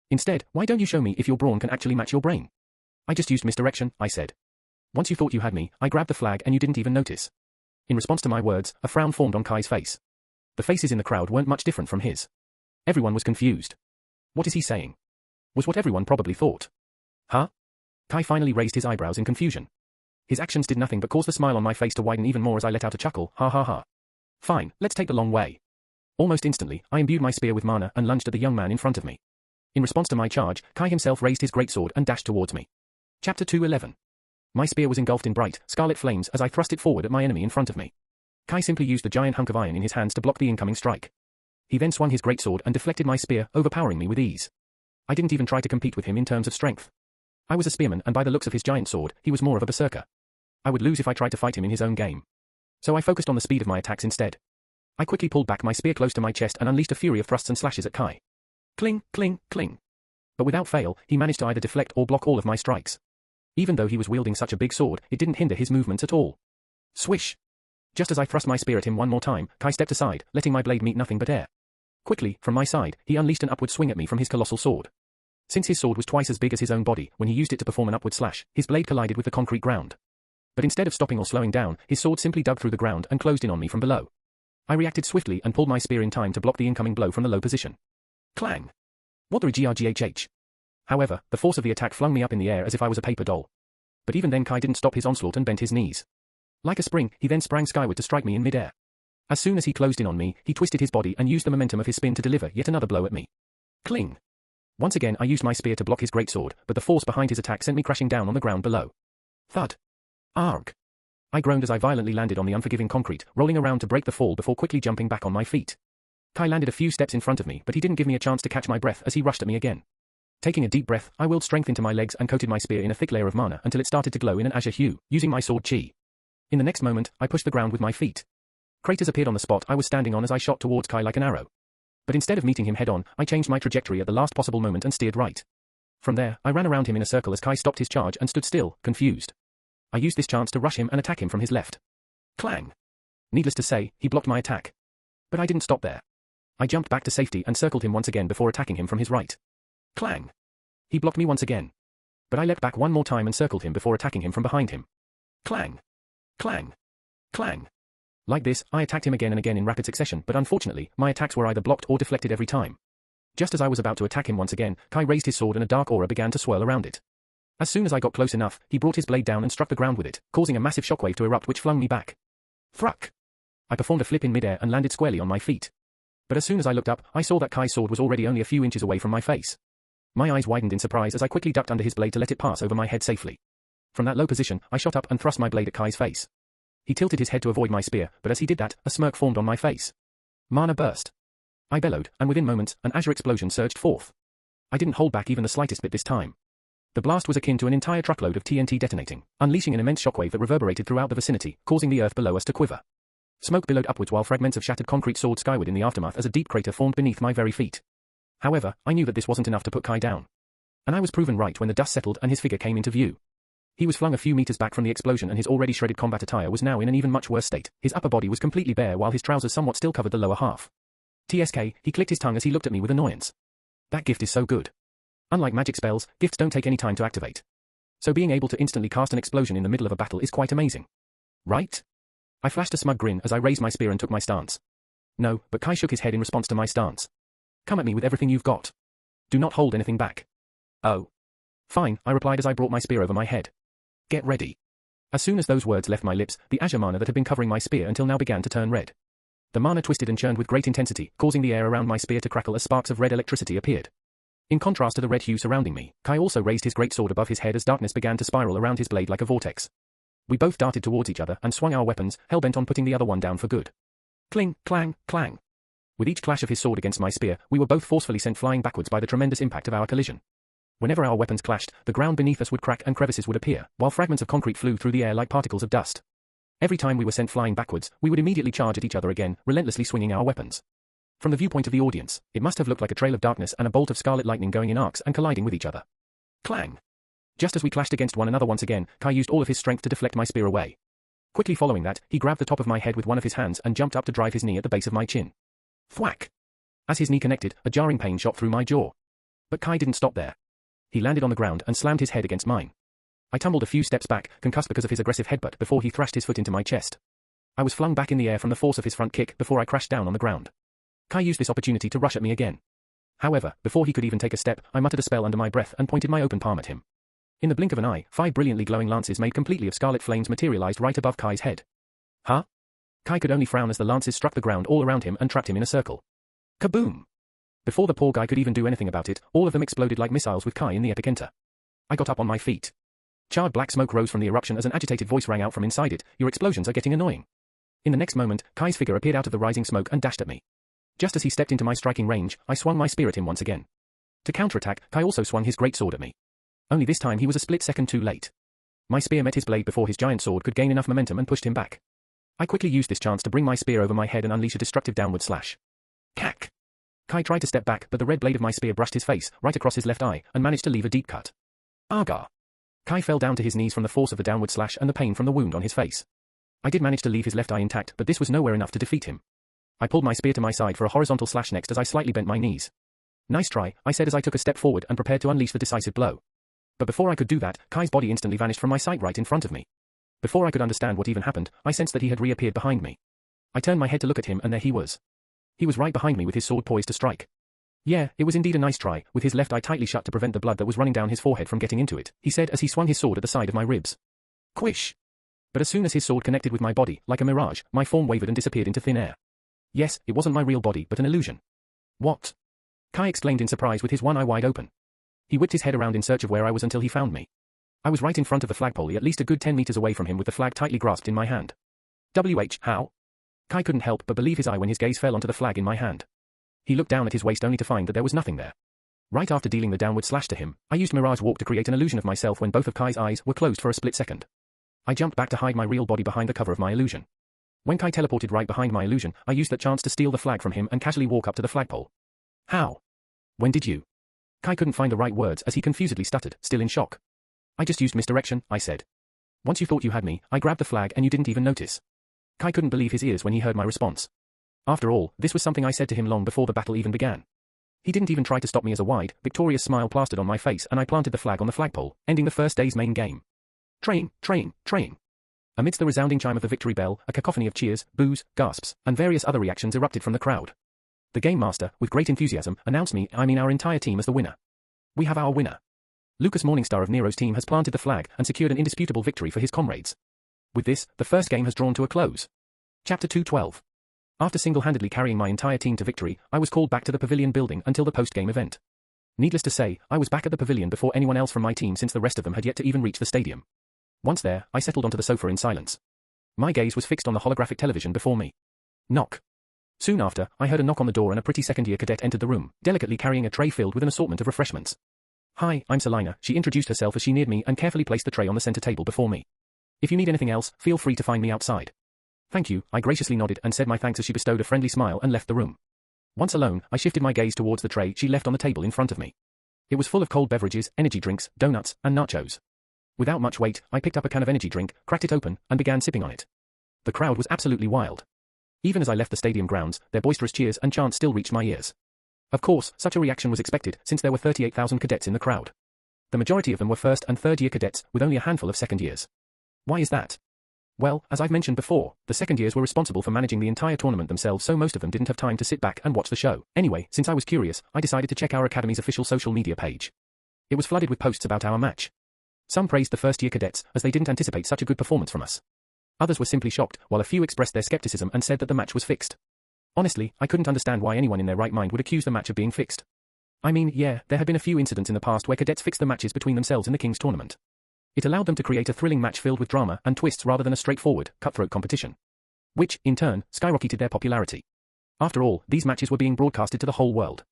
"Instead, why don't you show me if your brawn can actually match your brain?" "I just used misdirection," I said. "Once you thought you had me, I grabbed the flag and you didn't even notice." In response to my words, a frown formed on Kai's face. The faces in the crowd weren't much different from his. Everyone was confused. What is he saying? Was what everyone probably thought. Huh? Kai finally raised his eyebrows in confusion. His actions did nothing but cause the smile on my face to widen even more as I let out a chuckle, ha ha ha. Fine, let's take the long way. Almost instantly, I imbued my spear with mana and lunged at the young man in front of me. In response to my charge, Kai himself raised his greatsword and dashed towards me. Chapter 2:11. My spear was engulfed in bright, scarlet flames as I thrust it forward at my enemy in front of me. Kai simply used the giant hunk of iron in his hands to block the incoming strike. He then swung his greatsword and deflected my spear, overpowering me with ease. I didn't even try to compete with him in terms of strength. I was a spearman and by the looks of his giant sword, he was more of a berserker. I would lose if I tried to fight him in his own game. So I focused on the speed of my attacks instead. I quickly pulled back my spear close to my chest and unleashed a fury of thrusts and slashes at Kai. Cling, cling, cling. But without fail, he managed to either deflect or block all of my strikes. Even though he was wielding such a big sword, it didn't hinder his movements at all. Swish! Just as I thrust my spear at him one more time, Kai stepped aside, letting my blade meet nothing but air. Quickly, from my side, he unleashed an upward swing at me from his colossal sword. Since his sword was twice as big as his own body, when he used it to perform an upward slash, his blade collided with the concrete ground. But instead of stopping or slowing down, his sword simply dug through the ground and closed in on me from below. I reacted swiftly and pulled my spear in time to block the incoming blow from the low position. Clang! What the grghh? However, the force of the attack flung me up in the air as if I was a paper doll. But even then Kai didn't stop his onslaught and bent his knees. Like a spring, he then sprang skyward to strike me in midair. As soon as he closed in on me, he twisted his body and used the momentum of his spin to deliver yet another blow at me. Cling! Once again I used my spear to block his greatsword, but the force behind his attack sent me crashing down on the ground below. Thud! Arg! I groaned as I violently landed on the unforgiving concrete, rolling around to break the fall before quickly jumping back on my feet. Kai landed a few steps in front of me, but he didn't give me a chance to catch my breath as he rushed at me again. Taking a deep breath, I willed strength into my legs and coated my spear in a thick layer of mana until it started to glow in an azure hue, using my sword chi. In the next moment, I pushed the ground with my feet. Craters appeared on the spot I was standing on as I shot towards Kai like an arrow. But instead of meeting him head-on, I changed my trajectory at the last possible moment and steered right. From there, I ran around him in a circle as Kai stopped his charge and stood still, confused. I used this chance to rush him and attack him from his left. Clang! Needless to say, he blocked my attack. But I didn't stop there. I jumped back to safety and circled him once again before attacking him from his right. Clang! He blocked me once again. But I leapt back one more time and circled him before attacking him from behind him. Clang! Clang! Clang! Like this, I attacked him again and again in rapid succession, but unfortunately, my attacks were either blocked or deflected every time. Just as I was about to attack him once again, Kai raised his sword and a dark aura began to swirl around it. As soon as I got close enough, he brought his blade down and struck the ground with it, causing a massive shockwave to erupt which flung me back. Thruck! I performed a flip in midair and landed squarely on my feet. But as soon as I looked up, I saw that Kai's sword was already only a few inches away from my face. My eyes widened in surprise as I quickly ducked under his blade to let it pass over my head safely. From that low position, I shot up and thrust my blade at Kai's face. He tilted his head to avoid my spear, but as he did that, a smirk formed on my face. Mana burst. I bellowed, and within moments, an azure explosion surged forth. I didn't hold back even the slightest bit this time. The blast was akin to an entire truckload of TNT detonating, unleashing an immense shockwave that reverberated throughout the vicinity, causing the earth below us to quiver. Smoke billowed upwards while fragments of shattered concrete soared skyward in the aftermath as a deep crater formed beneath my very feet. However, I knew that this wasn't enough to put Kai down. And I was proven right when the dust settled and his figure came into view. He was flung a few meters back from the explosion and his already shredded combat attire was now in an even much worse state. His upper body was completely bare while his trousers somewhat still covered the lower half. TSK, he clicked his tongue as he looked at me with annoyance. That gift is so good. Unlike magic spells, gifts don't take any time to activate. So being able to instantly cast an explosion in the middle of a battle is quite amazing. Right? I flashed a smug grin as I raised my spear and took my stance. No, but Kai shook his head in response to my stance. Come at me with everything you've got. Do not hold anything back. Oh. Fine, I replied as I brought my spear over my head. Get ready. As soon as those words left my lips, the azure mana that had been covering my spear until now began to turn red. The mana twisted and churned with great intensity, causing the air around my spear to crackle as sparks of red electricity appeared. In contrast to the red hue surrounding me, Kai also raised his great sword above his head as darkness began to spiral around his blade like a vortex. We both darted towards each other and swung our weapons, hell-bent on putting the other one down for good. Cling, clang, clang. With each clash of his sword against my spear, we were both forcefully sent flying backwards by the tremendous impact of our collision. Whenever our weapons clashed, the ground beneath us would crack and crevices would appear, while fragments of concrete flew through the air like particles of dust. Every time we were sent flying backwards, we would immediately charge at each other again, relentlessly swinging our weapons. From the viewpoint of the audience, it must have looked like a trail of darkness and a bolt of scarlet lightning going in arcs and colliding with each other. Clang! Just as we clashed against one another once again, Kai used all of his strength to deflect my spear away. Quickly following that, he grabbed the top of my head with one of his hands and jumped up to drive his knee at the base of my chin. Thwack! As his knee connected, a jarring pain shot through my jaw. But Kai didn't stop there. He landed on the ground and slammed his head against mine. I tumbled a few steps back, concussed because of his aggressive headbutt before he thrashed his foot into my chest. I was flung back in the air from the force of his front kick before I crashed down on the ground. Kai used this opportunity to rush at me again. However, before he could even take a step, I muttered a spell under my breath and pointed my open palm at him. In the blink of an eye, 5 brilliantly glowing lances made completely of scarlet flames materialized right above Kai's head. Huh? Kai could only frown as the lances struck the ground all around him and trapped him in a circle. Kaboom! Before the poor guy could even do anything about it, all of them exploded like missiles with Kai in the epicenter. I got up on my feet. Charred black smoke rose from the eruption as an agitated voice rang out from inside it. Your explosions are getting annoying. In the next moment, Kai's figure appeared out of the rising smoke and dashed at me. Just as he stepped into my striking range, I swung my spear at him once again. To counterattack, Kai also swung his great sword at me. Only this time he was a split second too late. My spear met his blade before his giant sword could gain enough momentum and pushed him back. I quickly used this chance to bring my spear over my head and unleash a destructive downward slash. Cack! Kai tried to step back, but the red blade of my spear brushed his face, right across his left eye, and managed to leave a deep cut. Argar! Kai fell down to his knees from the force of the downward slash and the pain from the wound on his face. I did manage to leave his left eye intact, but this was nowhere enough to defeat him. I pulled my spear to my side for a horizontal slash next as I slightly bent my knees. Nice try, I said as I took a step forward and prepared to unleash the decisive blow. But before I could do that, Kai's body instantly vanished from my sight right in front of me. Before I could understand what even happened, I sensed that he had reappeared behind me. I turned my head to look at him and there he was. He was right behind me with his sword poised to strike. Yeah, it was indeed a nice try, with his left eye tightly shut to prevent the blood that was running down his forehead from getting into it, he said as he swung his sword at the side of my ribs. Quish! But as soon as his sword connected with my body, like a mirage, my form wavered and disappeared into thin air. Yes, it wasn't my real body, but an illusion. What? Kai exclaimed in surprise with his one eye wide open. He whipped his head around in search of where I was until he found me. I was right in front of the flagpole, at least a good 10 meters away from him with the flag tightly grasped in my hand. How? Kai couldn't help but believe his eye when his gaze fell onto the flag in my hand. He looked down at his waist only to find that there was nothing there. Right after dealing the downward slash to him, I used Mirage Walk to create an illusion of myself when both of Kai's eyes were closed for a split second. I jumped back to hide my real body behind the cover of my illusion. When Kai teleported right behind my illusion, I used that chance to steal the flag from him and casually walk up to the flagpole. How? When did you? Kai couldn't find the right words as he confusedly stuttered, still in shock. I just used misdirection, I said. Once you thought you had me, I grabbed the flag and you didn't even notice. Kai couldn't believe his ears when he heard my response. After all, this was something I said to him long before the battle even began. He didn't even try to stop me as a wide, victorious smile plastered on my face and I planted the flag on the flagpole, ending the first day's main game. Train. Amidst the resounding chime of the victory bell, a cacophony of cheers, boos, gasps, and various other reactions erupted from the crowd. The game master, with great enthusiasm, announced our entire team as the winner. We have our winner. Lucas Morningstar of Nero's team has planted the flag and secured an indisputable victory for his comrades. With this, the first game has drawn to a close. Chapter 212. After single-handedly carrying my entire team to victory, I was called back to the pavilion building until the post-game event. Needless to say, I was back at the pavilion before anyone else from my team since the rest of them had yet to even reach the stadium. Once there, I settled onto the sofa in silence. My gaze was fixed on the holographic television before me. Knock. Soon after, I heard a knock on the door and a pretty second-year cadet entered the room, delicately carrying a tray filled with an assortment of refreshments. Hi, I'm Selina, she introduced herself as she neared me and carefully placed the tray on the center table before me. If you need anything else, feel free to find me outside. Thank you, I graciously nodded and said my thanks as she bestowed a friendly smile and left the room. Once alone, I shifted my gaze towards the tray she left on the table in front of me. It was full of cold beverages, energy drinks, donuts, and nachos. Without much wait, I picked up a can of energy drink, cracked it open, and began sipping on it. The crowd was absolutely wild. Even as I left the stadium grounds, their boisterous cheers and chants still reached my ears. Of course, such a reaction was expected, since there were 38,000 cadets in the crowd. The majority of them were first and third year cadets, with only a handful of second years. Why is that? Well, as I've mentioned before, the second years were responsible for managing the entire tournament themselves, so most of them didn't have time to sit back and watch the show. Anyway, since I was curious, I decided to check our academy's official social media page. It was flooded with posts about our match. Some praised the first year cadets, as they didn't anticipate such a good performance from us. Others were simply shocked, while a few expressed their skepticism and said that the match was fixed. Honestly, I couldn't understand why anyone in their right mind would accuse the match of being fixed. I mean, yeah, there had been a few incidents in the past where cadets fixed the matches between themselves in the King's tournament. It allowed them to create a thrilling match filled with drama and twists rather than a straightforward, cutthroat competition. Which, in turn, skyrocketed their popularity. After all, these matches were being broadcasted to the whole world.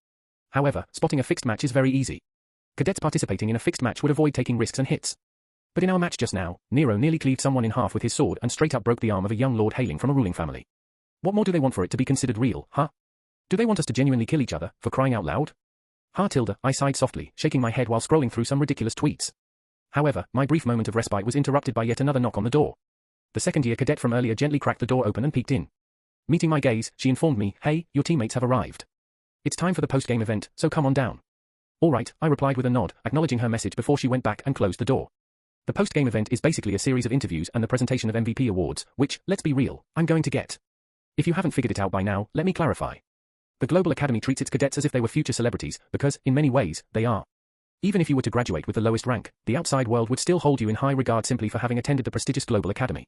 However, spotting a fixed match is very easy. Cadets participating in a fixed match would avoid taking risks and hits. But in our match just now, Nero nearly cleaved someone in half with his sword and straight up broke the arm of a young lord hailing from a ruling family. What more do they want for it to be considered real, huh? Do they want us to genuinely kill each other, for crying out loud? Ha Tilda, I sighed softly, shaking my head while scrolling through some ridiculous tweets. However, my brief moment of respite was interrupted by yet another knock on the door. The second-year cadet from earlier gently cracked the door open and peeked in. Meeting my gaze, she informed me, "Hey, your teammates have arrived. It's time for the post-game event, so come on down." "All right," I replied with a nod, acknowledging her message before she went back and closed the door. The post-game event is basically a series of interviews and the presentation of MVP awards, which, let's be real, I'm going to get. If you haven't figured it out by now, let me clarify. The Global Academy treats its cadets as if they were future celebrities, because, in many ways, they are. Even if you were to graduate with the lowest rank, the outside world would still hold you in high regard simply for having attended the prestigious Global Academy.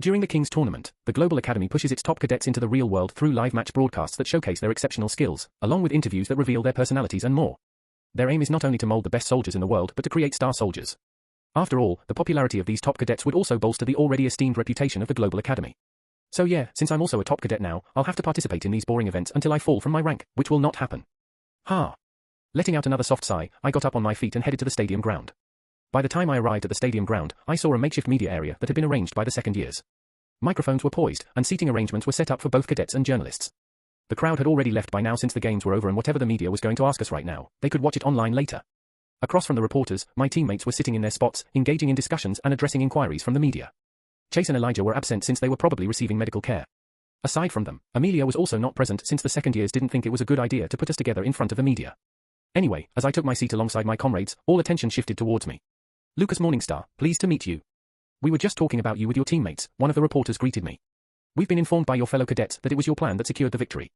During the King's Tournament, the Global Academy pushes its top cadets into the real world through live match broadcasts that showcase their exceptional skills, along with interviews that reveal their personalities and more. Their aim is not only to mold the best soldiers in the world but to create star soldiers. After all, the popularity of these top cadets would also bolster the already esteemed reputation of the Global Academy. So yeah, since I'm also a top cadet now, I'll have to participate in these boring events until I fall from my rank, which will not happen. Ha! Letting out another soft sigh, I got up on my feet and headed to the stadium ground. By the time I arrived at the stadium ground, I saw a makeshift media area that had been arranged by the second years. Microphones were poised, and seating arrangements were set up for both cadets and journalists. The crowd had already left by now since the games were over, and whatever the media was going to ask us right now, they could watch it online later. Across from the reporters, my teammates were sitting in their spots, engaging in discussions and addressing inquiries from the media. Chase and Elijah were absent since they were probably receiving medical care. Aside from them, Amelia was also not present since the second years didn't think it was a good idea to put us together in front of the media. Anyway, as I took my seat alongside my comrades, all attention shifted towards me. "Lucas Morningstar, pleased to meet you. We were just talking about you with your teammates," one of the reporters greeted me. "We've been informed by your fellow cadets that it was your plan that secured the victory.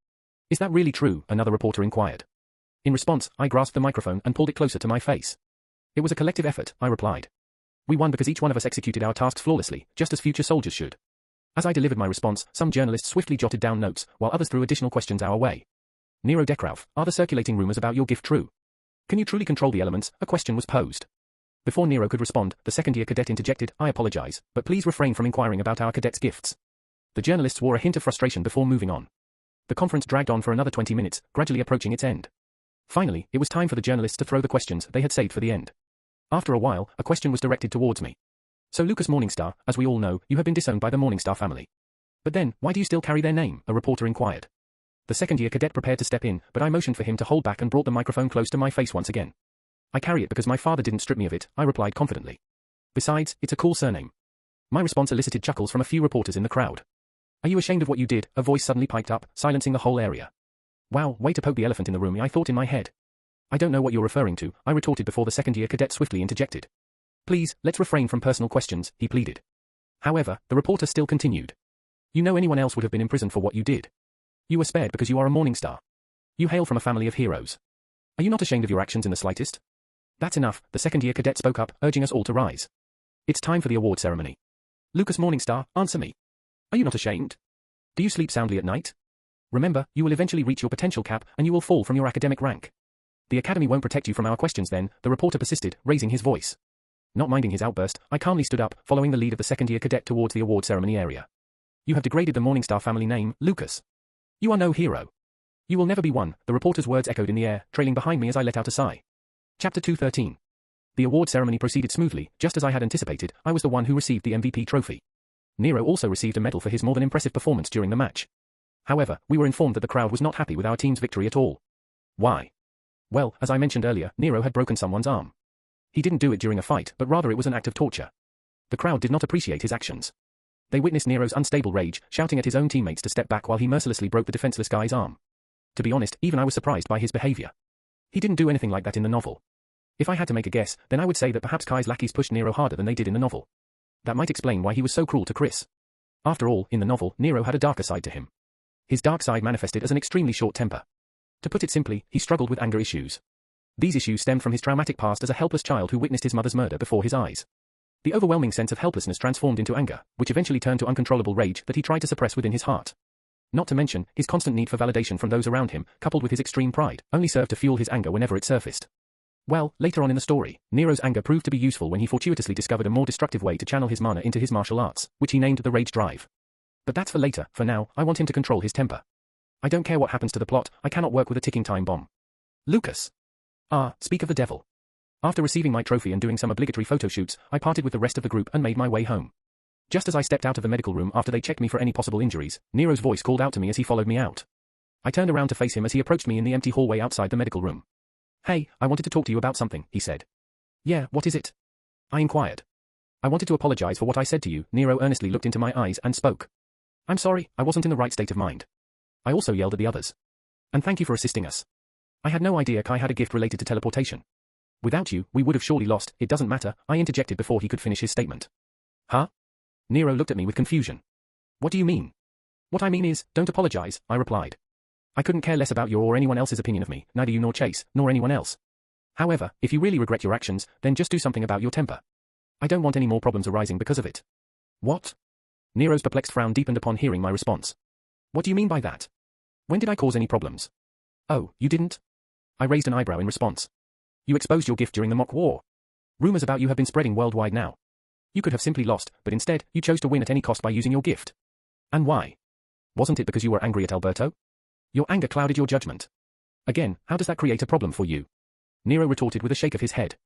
Is that really true?" another reporter inquired. In response, I grasped the microphone and pulled it closer to my face. "It was a collective effort," I replied. "We won because each one of us executed our tasks flawlessly, just as future soldiers should." As I delivered my response, some journalists swiftly jotted down notes, while others threw additional questions our way. "Nero Dekrauf, are the circulating rumors about your gift true? Can you truly control the elements?" a question was posed. Before Nero could respond, the second-year cadet interjected, "I apologize, but please refrain from inquiring about our cadets' gifts." The journalists wore a hint of frustration before moving on. The conference dragged on for another 20 minutes, gradually approaching its end. Finally, it was time for the journalists to throw the questions they had saved for the end. After a while, a question was directed towards me. "So Lucas Morningstar, as we all know, you have been disowned by the Morningstar family. But then, why do you still carry their name?" a reporter inquired. The second-year cadet prepared to step in, but I motioned for him to hold back and brought the microphone close to my face once again. "I carry it because my father didn't strip me of it," I replied confidently. "Besides, it's a cool surname." My response elicited chuckles from a few reporters in the crowd. "Are you ashamed of what you did?" a voice suddenly piped up, silencing the whole area. "Wow, way to poke the elephant in the room," I thought in my head. "I don't know what you're referring to," I retorted before the second-year cadet swiftly interjected. "Please, let's refrain from personal questions," he pleaded. However, the reporter still continued. "You know anyone else would have been imprisoned for what you did. You were spared because you are a Morningstar. You hail from a family of heroes. Are you not ashamed of your actions in the slightest?" "That's enough," the second-year cadet spoke up, urging us all to rise. "It's time for the award ceremony. Lucas Morningstar, answer me. Are you not ashamed? Do you sleep soundly at night? Remember, you will eventually reach your potential cap and you will fall from your academic rank. The academy won't protect you from our questions then," the reporter persisted, raising his voice. Not minding his outburst, I calmly stood up, following the lead of the second-year cadet towards the award ceremony area. "You have degraded the Morningstar family name, Lucas. You are no hero. You will never be one," the reporter's words echoed in the air, trailing behind me as I let out a sigh. Chapter 213. The award ceremony proceeded smoothly. Just as I had anticipated, I was the one who received the MVP trophy. Nero also received a medal for his more than impressive performance during the match. However, we were informed that the crowd was not happy with our team's victory at all. Why? Well, as I mentioned earlier, Nero had broken someone's arm. He didn't do it during a fight, but rather it was an act of torture. The crowd did not appreciate his actions. They witnessed Nero's unstable rage, shouting at his own teammates to step back while he mercilessly broke the defenseless guy's arm. To be honest, even I was surprised by his behavior. He didn't do anything like that in the novel. If I had to make a guess, then I would say that perhaps Kai's lackeys pushed Nero harder than they did in the novel. That might explain why he was so cruel to Chris. After all, in the novel, Nero had a darker side to him. His dark side manifested as an extremely short temper. To put it simply, he struggled with anger issues. These issues stemmed from his traumatic past as a helpless child who witnessed his mother's murder before his eyes. The overwhelming sense of helplessness transformed into anger, which eventually turned to uncontrollable rage that he tried to suppress within his heart. Not to mention, his constant need for validation from those around him, coupled with his extreme pride, only served to fuel his anger whenever it surfaced. Well, later on in the story, Nero's anger proved to be useful when he fortuitously discovered a more destructive way to channel his mana into his martial arts, which he named the Rage Drive. But that's for later. For now, I want him to control his temper. I don't care what happens to the plot, I cannot work with a ticking time bomb. Lucas. Speak of the devil. After receiving my trophy and doing some obligatory photo shoots, I parted with the rest of the group and made my way home. Just as I stepped out of the medical room after they checked me for any possible injuries, Nero's voice called out to me as he followed me out. I turned around to face him as he approached me in the empty hallway outside the medical room. Hey, I wanted to talk to you about something, he said. Yeah, what is it? I inquired. I wanted to apologize for what I said to you. Nero earnestly looked into my eyes and spoke. I'm sorry, I wasn't in the right state of mind. I also yelled at the others. And thank you for assisting us. I had no idea Kai had a gift related to teleportation. Without you, we would have surely lost. It doesn't matter, I interjected before he could finish his statement. Huh? Nero looked at me with confusion. What do you mean? What I mean is, don't apologize, I replied. I couldn't care less about your or anyone else's opinion of me, neither you nor Chase, nor anyone else. However, if you really regret your actions, then just do something about your temper. I don't want any more problems arising because of it. What? Nero's perplexed frown deepened upon hearing my response. What do you mean by that? When did I cause any problems? Oh, you didn't? I raised an eyebrow in response. You exposed your gift during the mock war. Rumors about you have been spreading worldwide now. You could have simply lost, but instead, you chose to win at any cost by using your gift. And why? Wasn't it because you were angry at Alberto? Your anger clouded your judgment. Again, how does that create a problem for you? Nero retorted with a shake of his head.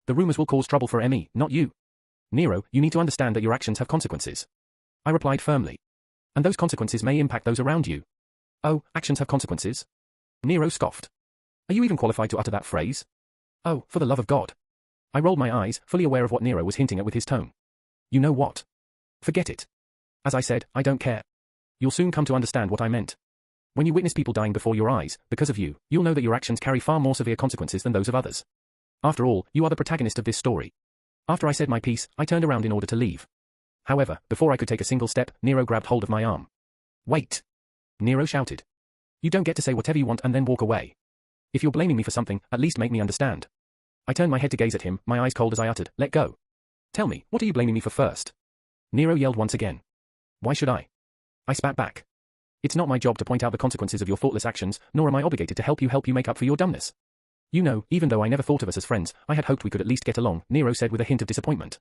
The rumors will cause trouble for ME, not you. Nero, you need to understand that your actions have consequences. I replied firmly. And those consequences may impact those around you. Oh, actions have consequences? Nero scoffed. Are you even qualified to utter that phrase? Oh, for the love of God. I rolled my eyes, fully aware of what Nero was hinting at with his tone. You know what? Forget it. As I said, I don't care. You'll soon come to understand what I meant. When you witness people dying before your eyes, because of you, you'll know that your actions carry far more severe consequences than those of others. After all, you are the protagonist of this story. After I said my piece, I turned around in order to leave. However, before I could take a single step, Nero grabbed hold of my arm. Wait! Nero shouted. You don't get to say whatever you want and then walk away. If you're blaming me for something, at least make me understand. I turned my head to gaze at him, my eyes cold as I uttered, let go. Tell me, what are you blaming me for first? Nero yelled once again. Why should I? I spat back. It's not my job to point out the consequences of your thoughtless actions, nor am I obligated to help you make up for your dumbness. You know, even though I never thought of us as friends, I had hoped we could at least get along, Nero said with a hint of disappointment.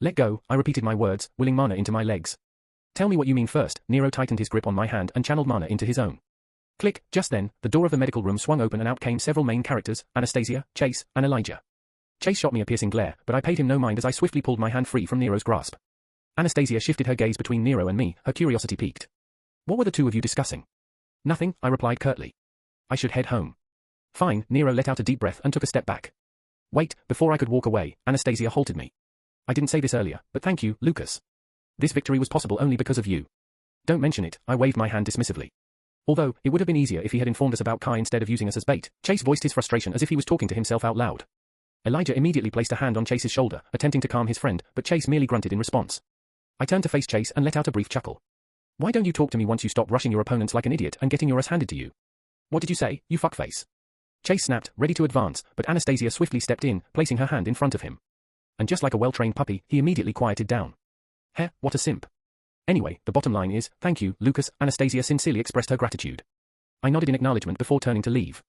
Let go, I repeated my words, willing mana into my legs. Tell me what you mean first. Nero tightened his grip on my hand and channeled mana into his own. Click, just then, the door of the medical room swung open and out came several main characters, Anastasia, Chase, and Elijah. Chase shot me a piercing glare, but I paid him no mind as I swiftly pulled my hand free from Nero's grasp. Anastasia shifted her gaze between Nero and me, her curiosity piqued. What were the two of you discussing? Nothing, I replied curtly. I should head home. Fine, Nero let out a deep breath and took a step back. Wait, before I could walk away, Anastasia halted me. I didn't say this earlier, but thank you, Lucas. This victory was possible only because of you. Don't mention it, I waved my hand dismissively. Although, it would have been easier if he had informed us about Kai instead of using us as bait. Chase voiced his frustration as if he was talking to himself out loud. Elijah immediately placed a hand on Chase's shoulder, attempting to calm his friend, but Chase merely grunted in response. I turned to face Chase and let out a brief chuckle. Why don't you talk to me once you stop rushing your opponents like an idiot and getting your ass handed to you? What did you say, you fuckface? Chase snapped, ready to advance, but Anastasia swiftly stepped in, placing her hand in front of him. And just like a well-trained puppy, he immediately quieted down. Heh, what a simp. Anyway, the bottom line is, thank you, Lucas. Anastasia sincerely expressed her gratitude. I nodded in acknowledgement before turning to leave.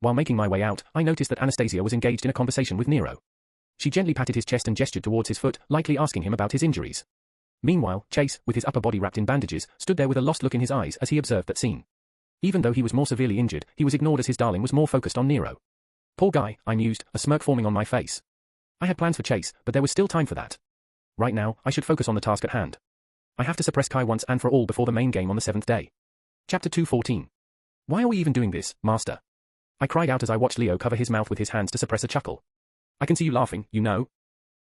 While making my way out, I noticed that Anastasia was engaged in a conversation with Nero. She gently patted his chest and gestured towards his foot, likely asking him about his injuries. Meanwhile, Chase, with his upper body wrapped in bandages, stood there with a lost look in his eyes as he observed that scene. Even though he was more severely injured, he was ignored as his darling was more focused on Nero. Poor guy, I mused, a smirk forming on my face. I had plans for Chase, but there was still time for that. Right now, I should focus on the task at hand. I have to suppress Kai once and for all before the main game on the 7th day. Chapter 2:14. Why are we even doing this, Master? I cried out as I watched Leo cover his mouth with his hands to suppress a chuckle. I can see you laughing, you know.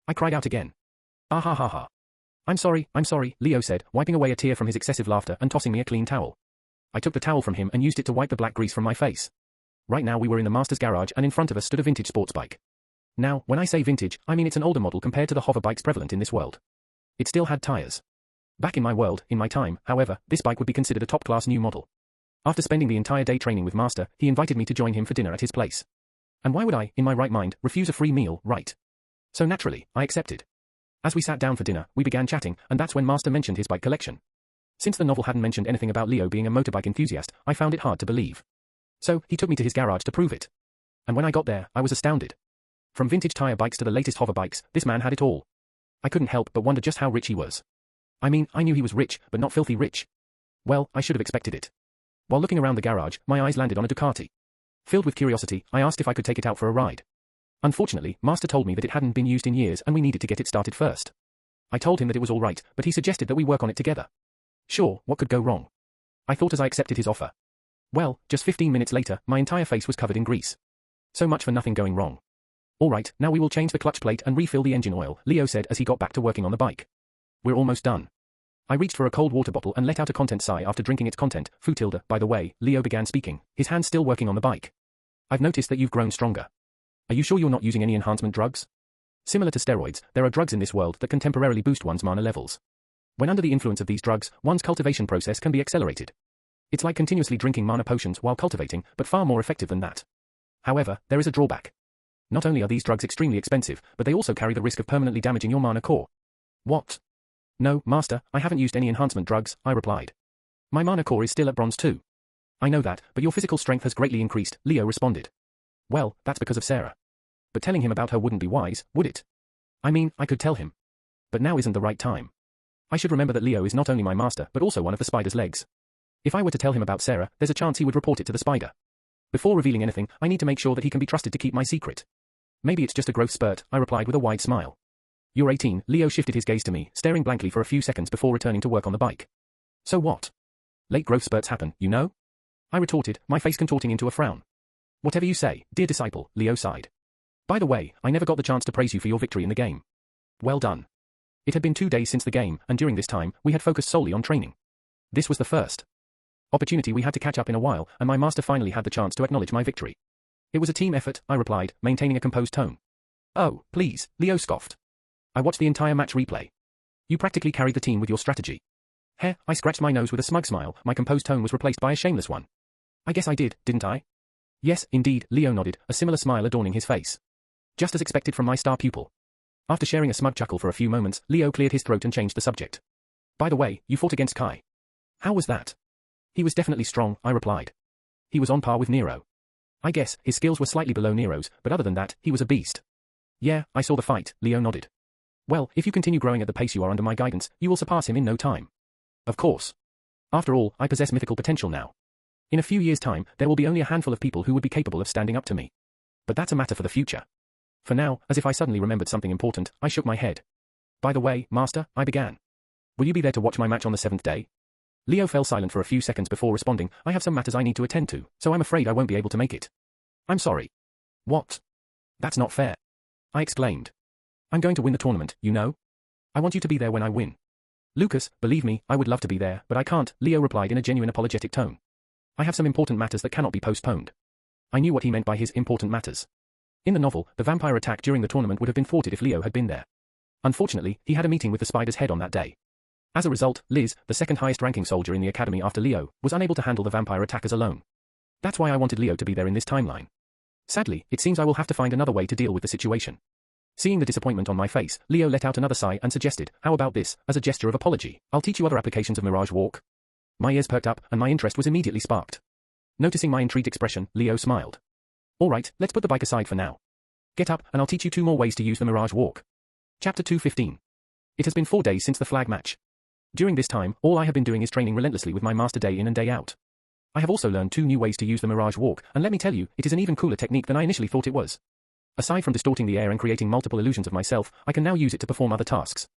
I cried out again. Ah ha ha ha. I'm sorry, Leo said, wiping away a tear from his excessive laughter and tossing me a clean towel. I took the towel from him and used it to wipe the black grease from my face. Right now we were in the master's garage and in front of us stood a vintage sports bike. Now, when I say vintage, I mean it's an older model compared to the hover bikes prevalent in this world. It still had tires. Back in my world, in my time, however, this bike would be considered a top-class new model. After spending the entire day training with Master, he invited me to join him for dinner at his place. And why would I, in my right mind, refuse a free meal, right? So naturally, I accepted. As we sat down for dinner, we began chatting, and that's when Master mentioned his bike collection. Since the novel hadn't mentioned anything about Leo being a motorbike enthusiast, I found it hard to believe. So, he took me to his garage to prove it. And when I got there, I was astounded. From vintage tire bikes to the latest hover bikes, this man had it all. I couldn't help but wonder just how rich he was. I mean, I knew he was rich, but not filthy rich. Well, I should have expected it. While looking around the garage, my eyes landed on a Ducati. Filled with curiosity, I asked if I could take it out for a ride. Unfortunately, Master told me that it hadn't been used in years and we needed to get it started first. I told him that it was all right, but he suggested that we work on it together. Sure, what could go wrong? I thought as I accepted his offer. Well, just 15 minutes later, my entire face was covered in grease. So much for nothing going wrong. All right, now we will change the clutch plate and refill the engine oil, Leo said as he got back to working on the bike. We're almost done. I reached for a cold water bottle and let out a content sigh after drinking its content. Futilda, by the way, Leo began speaking, his hands still working on the bike. I've noticed that you've grown stronger. Are you sure you're not using any enhancement drugs? Similar to steroids, there are drugs in this world that can temporarily boost one's mana levels. When under the influence of these drugs, one's cultivation process can be accelerated. It's like continuously drinking mana potions while cultivating, but far more effective than that. However, there is a drawback. Not only are these drugs extremely expensive, but they also carry the risk of permanently damaging your mana core. What? No, Master, I haven't used any enhancement drugs, I replied. My mana core is still at bronze 2. I know that, but your physical strength has greatly increased, Leo responded. Well, that's because of Sarah. But telling him about her wouldn't be wise, would it? I mean, I could tell him. But now isn't the right time. I should remember that Leo is not only my master, but also one of the spider's legs. If I were to tell him about Sarah, there's a chance he would report it to the spider. Before revealing anything, I need to make sure that he can be trusted to keep my secret. Maybe it's just a growth spurt, I replied with a wide smile. You're 18, Leo shifted his gaze to me, staring blankly for a few seconds before returning to work on the bike. So what? Late growth spurts happen, you know? I retorted, my face contorting into a frown. Whatever you say, dear disciple, Leo sighed. By the way, I never got the chance to praise you for your victory in the game. Well done. It had been 2 days since the game, and during this time, we had focused solely on training. This was the first opportunity we had to catch up in a while, and my master finally had the chance to acknowledge my victory. It was a team effort, I replied, maintaining a composed tone. Oh, please, Leo scoffed. I watched the entire match replay. You practically carried the team with your strategy. Heh, I scratched my nose with a smug smile, my composed tone was replaced by a shameless one. I guess I did, didn't I? Yes, indeed, Leo nodded, a similar smile adorning his face. Just as expected from my star pupil. After sharing a smug chuckle for a few moments, Leo cleared his throat and changed the subject. By the way, you fought against Kai. How was that? He was definitely strong, I replied. He was on par with Nero. I guess, his skills were slightly below Nero's, but other than that, he was a beast. Yeah, I saw the fight, Leo nodded. Well, if you continue growing at the pace you are under my guidance, you will surpass him in no time. Of course. After all, I possess mythical potential now. In a few years' time, there will be only a handful of people who would be capable of standing up to me. But that's a matter for the future. For now, as if I suddenly remembered something important, I shook my head. By the way, Master, I began. Will you be there to watch my match on the 7th day? Leo fell silent for a few seconds before responding, I have some matters I need to attend to, so I'm afraid I won't be able to make it. I'm sorry. What? That's not fair. I exclaimed. I'm going to win the tournament, you know? I want you to be there when I win. Lucas, believe me, I would love to be there, but I can't, Leo replied in a genuine apologetic tone. I have some important matters that cannot be postponed. I knew what he meant by his important matters. In the novel, the vampire attack during the tournament would have been thwarted if Leo had been there. Unfortunately, he had a meeting with the spider's head on that day. As a result, Liz, the second highest ranking soldier in the academy after Leo, was unable to handle the vampire attackers alone. That's why I wanted Leo to be there in this timeline. Sadly, it seems I will have to find another way to deal with the situation. Seeing the disappointment on my face, Leo let out another sigh and suggested, how about this, as a gesture of apology, I'll teach you other applications of Mirage Walk. My ears perked up, and my interest was immediately sparked. Noticing my intrigued expression, Leo smiled. All right, let's put the bike aside for now. Get up, and I'll teach you 2 more ways to use the Mirage Walk. Chapter 2:15. It has been 4 days since the flag match. During this time, all I have been doing is training relentlessly with my master day in and day out. I have also learned 2 new ways to use the Mirage Walk, and let me tell you, it is an even cooler technique than I initially thought it was. Aside from distorting the air and creating multiple illusions of myself, I can now use it to perform other tasks.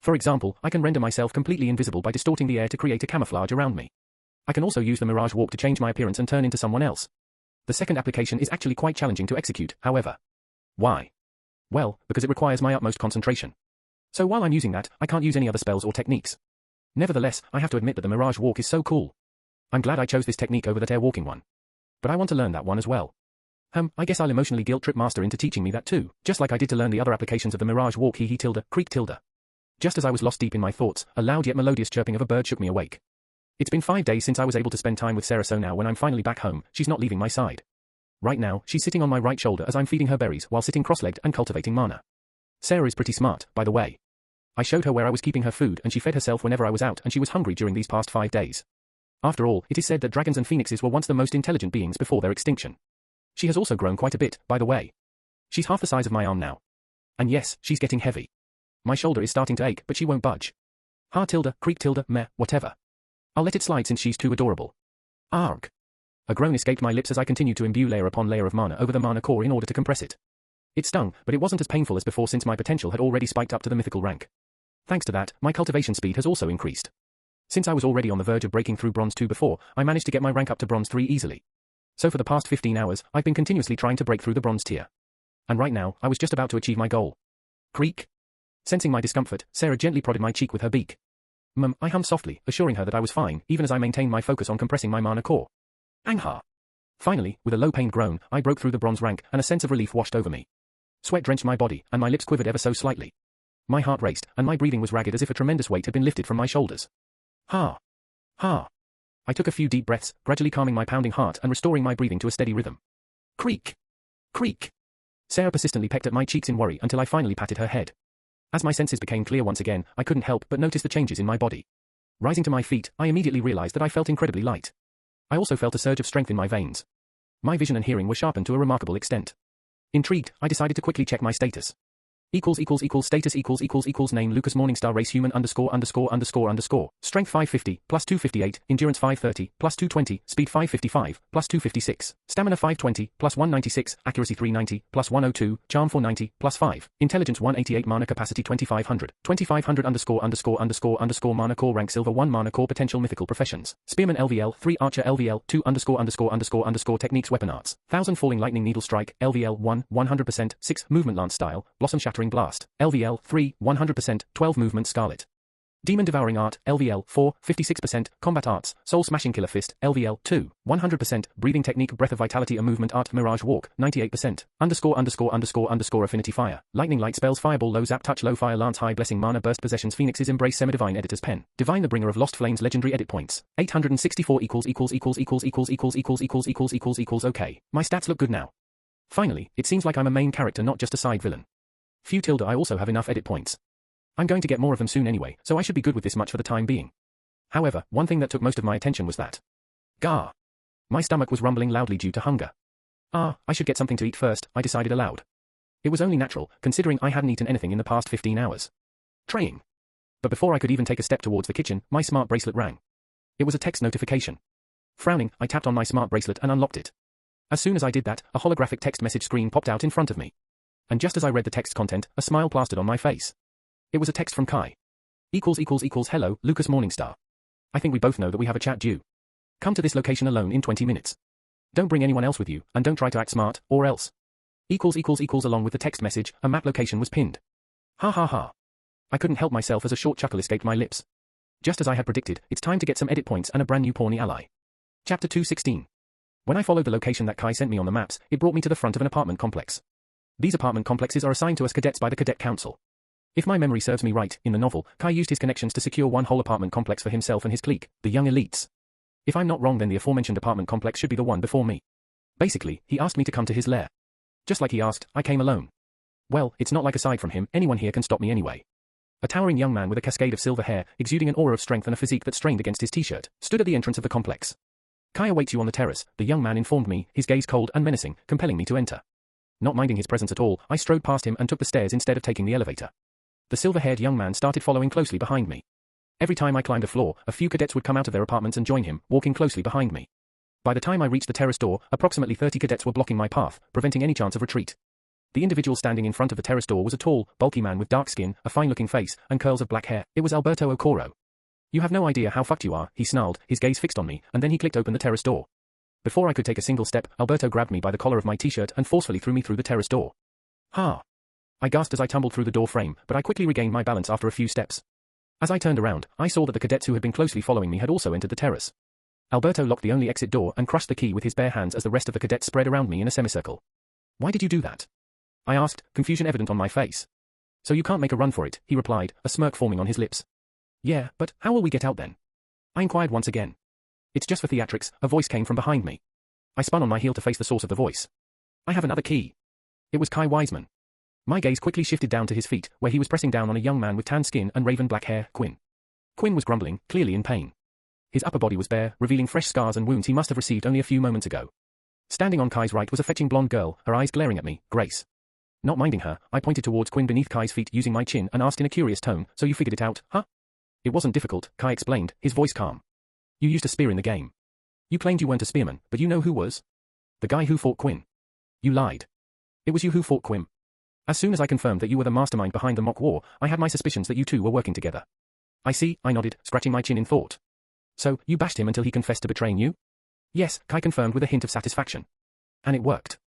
For example, I can render myself completely invisible by distorting the air to create a camouflage around me. I can also use the Mirage Walk to change my appearance and turn into someone else. The second application is actually quite challenging to execute, however. Why? Well, because it requires my utmost concentration. So while I'm using that, I can't use any other spells or techniques. Nevertheless, I have to admit that the Mirage Walk is so cool. I'm glad I chose this technique over that air walking one. But I want to learn that one as well. I guess I'll emotionally guilt-trip Master into teaching me that too, just like I did to learn the other applications of the Mirage Walk he tilde, creak tilde. Just as I was lost deep in my thoughts, a loud yet melodious chirping of a bird shook me awake. It's been 5 days since I was able to spend time with Sarah, so now when I'm finally back home, she's not leaving my side. Right now, she's sitting on my right shoulder as I'm feeding her berries while sitting cross-legged and cultivating mana. Sarah is pretty smart, by the way. I showed her where I was keeping her food and she fed herself whenever I was out, and she was hungry during these past 5 days. After all, it is said that dragons and phoenixes were once the most intelligent beings before their extinction. She has also grown quite a bit, by the way. She's half the size of my arm now. And yes, she's getting heavy. My shoulder is starting to ache, but she won't budge. Ha tilde, creak tilde, meh, whatever. I'll let it slide since she's too adorable. Arg. A groan escaped my lips as I continued to imbue layer upon layer of mana over the mana core in order to compress it. It stung, but it wasn't as painful as before since my potential had already spiked up to the mythical rank. Thanks to that, my cultivation speed has also increased. Since I was already on the verge of breaking through Bronze 2 before, I managed to get my rank up to Bronze 3 easily. So for the past 15 hours, I've been continuously trying to break through the Bronze tier. And right now, I was just about to achieve my goal. Creak. Sensing my discomfort, Sarah gently prodded my cheek with her beak. I hummed softly, assuring her that I was fine, even as I maintained my focus on compressing my mana core. Angha. Finally, with a low-pained groan, I broke through the Bronze rank, and a sense of relief washed over me. Sweat drenched my body, and my lips quivered ever so slightly. My heart raced, and my breathing was ragged as if a tremendous weight had been lifted from my shoulders. Ha. Ha. I took a few deep breaths, gradually calming my pounding heart and restoring my breathing to a steady rhythm. Creak. Creak. Sarah persistently pecked at my cheeks in worry until I finally patted her head. As my senses became clear once again, I couldn't help but notice the changes in my body. Rising to my feet, I immediately realized that I felt incredibly light. I also felt a surge of strength in my veins. My vision and hearing were sharpened to a remarkable extent. Intrigued, I decided to quickly check my status. Status name Lucas Morningstar race human ______. Strength 550, plus 258, endurance 530, plus 220, speed 555, plus 256, stamina 520, plus 196, accuracy 390, plus 102, charm 490, plus 5, intelligence 188, mana capacity 2500, 2500 _____ mana core rank silver 1 mana core potential mythical professions, spearman LVL 3 archer LVL 2 _ techniques weapon arts, 1000 falling lightning needle strike LVL 1 100% 6 movement lance style blossom shattering blast, LVL 3, 100%, 12 movement scarlet. Demon devouring art, LVL 4, 56%, combat arts, soul smashing killer fist, LVL 2, 100%, breathing technique breath of vitality a movement art mirage walk, 98%, _____ affinity fire, lightning light spells fireball low zap touch low fire lance high blessing mana burst possessions phoenixes embrace semi-divine editor's pen, divine the bringer of lost flames legendary edit points, 864 == okay, my stats look good now. Finally, it seems like I'm a main character not just a side villain. Phew tilde I also have enough edit points. I'm going to get more of them soon anyway, so I should be good with this much for the time being. However, one thing that took most of my attention was that. Gah! My stomach was rumbling loudly due to hunger. I should get something to eat first, I decided aloud. It was only natural, considering I hadn't eaten anything in the past 15 hours. Traying. But before I could even take a step towards the kitchen, my smart bracelet rang. It was a text notification. Frowning, I tapped on my smart bracelet and unlocked it. As soon as I did that, a holographic text message screen popped out in front of me. And just as I read the text content, a smile plastered on my face. It was a text from Kai. Hello, Lucas Morningstar. I think we both know that we have a chat due. Come to this location alone in 20 minutes. Don't bring anyone else with you, and don't try to act smart, or else. Along with the text message, a map location was pinned. Ha ha ha. I couldn't help myself as a short chuckle escaped my lips. Just as I had predicted, it's time to get some edit points and a brand new pawny ally. Chapter 216. When I followed the location that Kai sent me on the maps, it brought me to the front of an apartment complex. These apartment complexes are assigned to us cadets by the Cadet Council. If my memory serves me right, in the novel, Kai used his connections to secure one whole apartment complex for himself and his clique, the Young Elites. If I'm not wrong, then the aforementioned apartment complex should be the one before me. Basically, he asked me to come to his lair. Just like he asked, I came alone. Well, it's not like aside from him, anyone here can stop me anyway. A towering young man with a cascade of silver hair, exuding an aura of strength and a physique that strained against his t-shirt, stood at the entrance of the complex. Kai awaits you on the terrace, the young man informed me, his gaze cold and menacing, compelling me to enter. Not minding his presence at all, I strode past him and took the stairs instead of taking the elevator. The silver-haired young man started following closely behind me. Every time I climbed a floor, a few cadets would come out of their apartments and join him, walking closely behind me. By the time I reached the terrace door, approximately 30 cadets were blocking my path, preventing any chance of retreat. The individual standing in front of the terrace door was a tall, bulky man with dark skin, a fine-looking face, and curls of black hair. It was Alberto Okoro. You have no idea how fucked you are, he snarled, his gaze fixed on me, and then he clicked open the terrace door. Before I could take a single step, Alberto grabbed me by the collar of my t-shirt and forcefully threw me through the terrace door. Ha! I gasped as I tumbled through the door frame, but I quickly regained my balance after a few steps. As I turned around, I saw that the cadets who had been closely following me had also entered the terrace. Alberto locked the only exit door and crushed the key with his bare hands as the rest of the cadets spread around me in a semicircle. Why did you do that? I asked, confusion evident on my face. So you can't make a run for it, he replied, a smirk forming on his lips. Yeah, but how will we get out then? I inquired once again. It's just for theatrics, a voice came from behind me. I spun on my heel to face the source of the voice. I have another key. It was Kai Wiseman. My gaze quickly shifted down to his feet, where he was pressing down on a young man with tan skin and raven black hair, Quinn. Quinn was grumbling, clearly in pain. His upper body was bare, revealing fresh scars and wounds he must have received only a few moments ago. Standing on Kai's right was a fetching blonde girl, her eyes glaring at me, Grace. Not minding her, I pointed towards Quinn beneath Kai's feet using my chin and asked in a curious tone, so you figured it out, huh? It wasn't difficult, Kai explained, his voice calm. You used a spear in the game. You claimed you weren't a spearman, but you know who was? The guy who fought Quinn. You lied. It was you who fought Quinn. As soon as I confirmed that you were the mastermind behind the mock war, I had my suspicions that you two were working together. I see, I nodded, scratching my chin in thought. So, you bashed him until he confessed to betraying you? Yes, Kai confirmed with a hint of satisfaction. And it worked.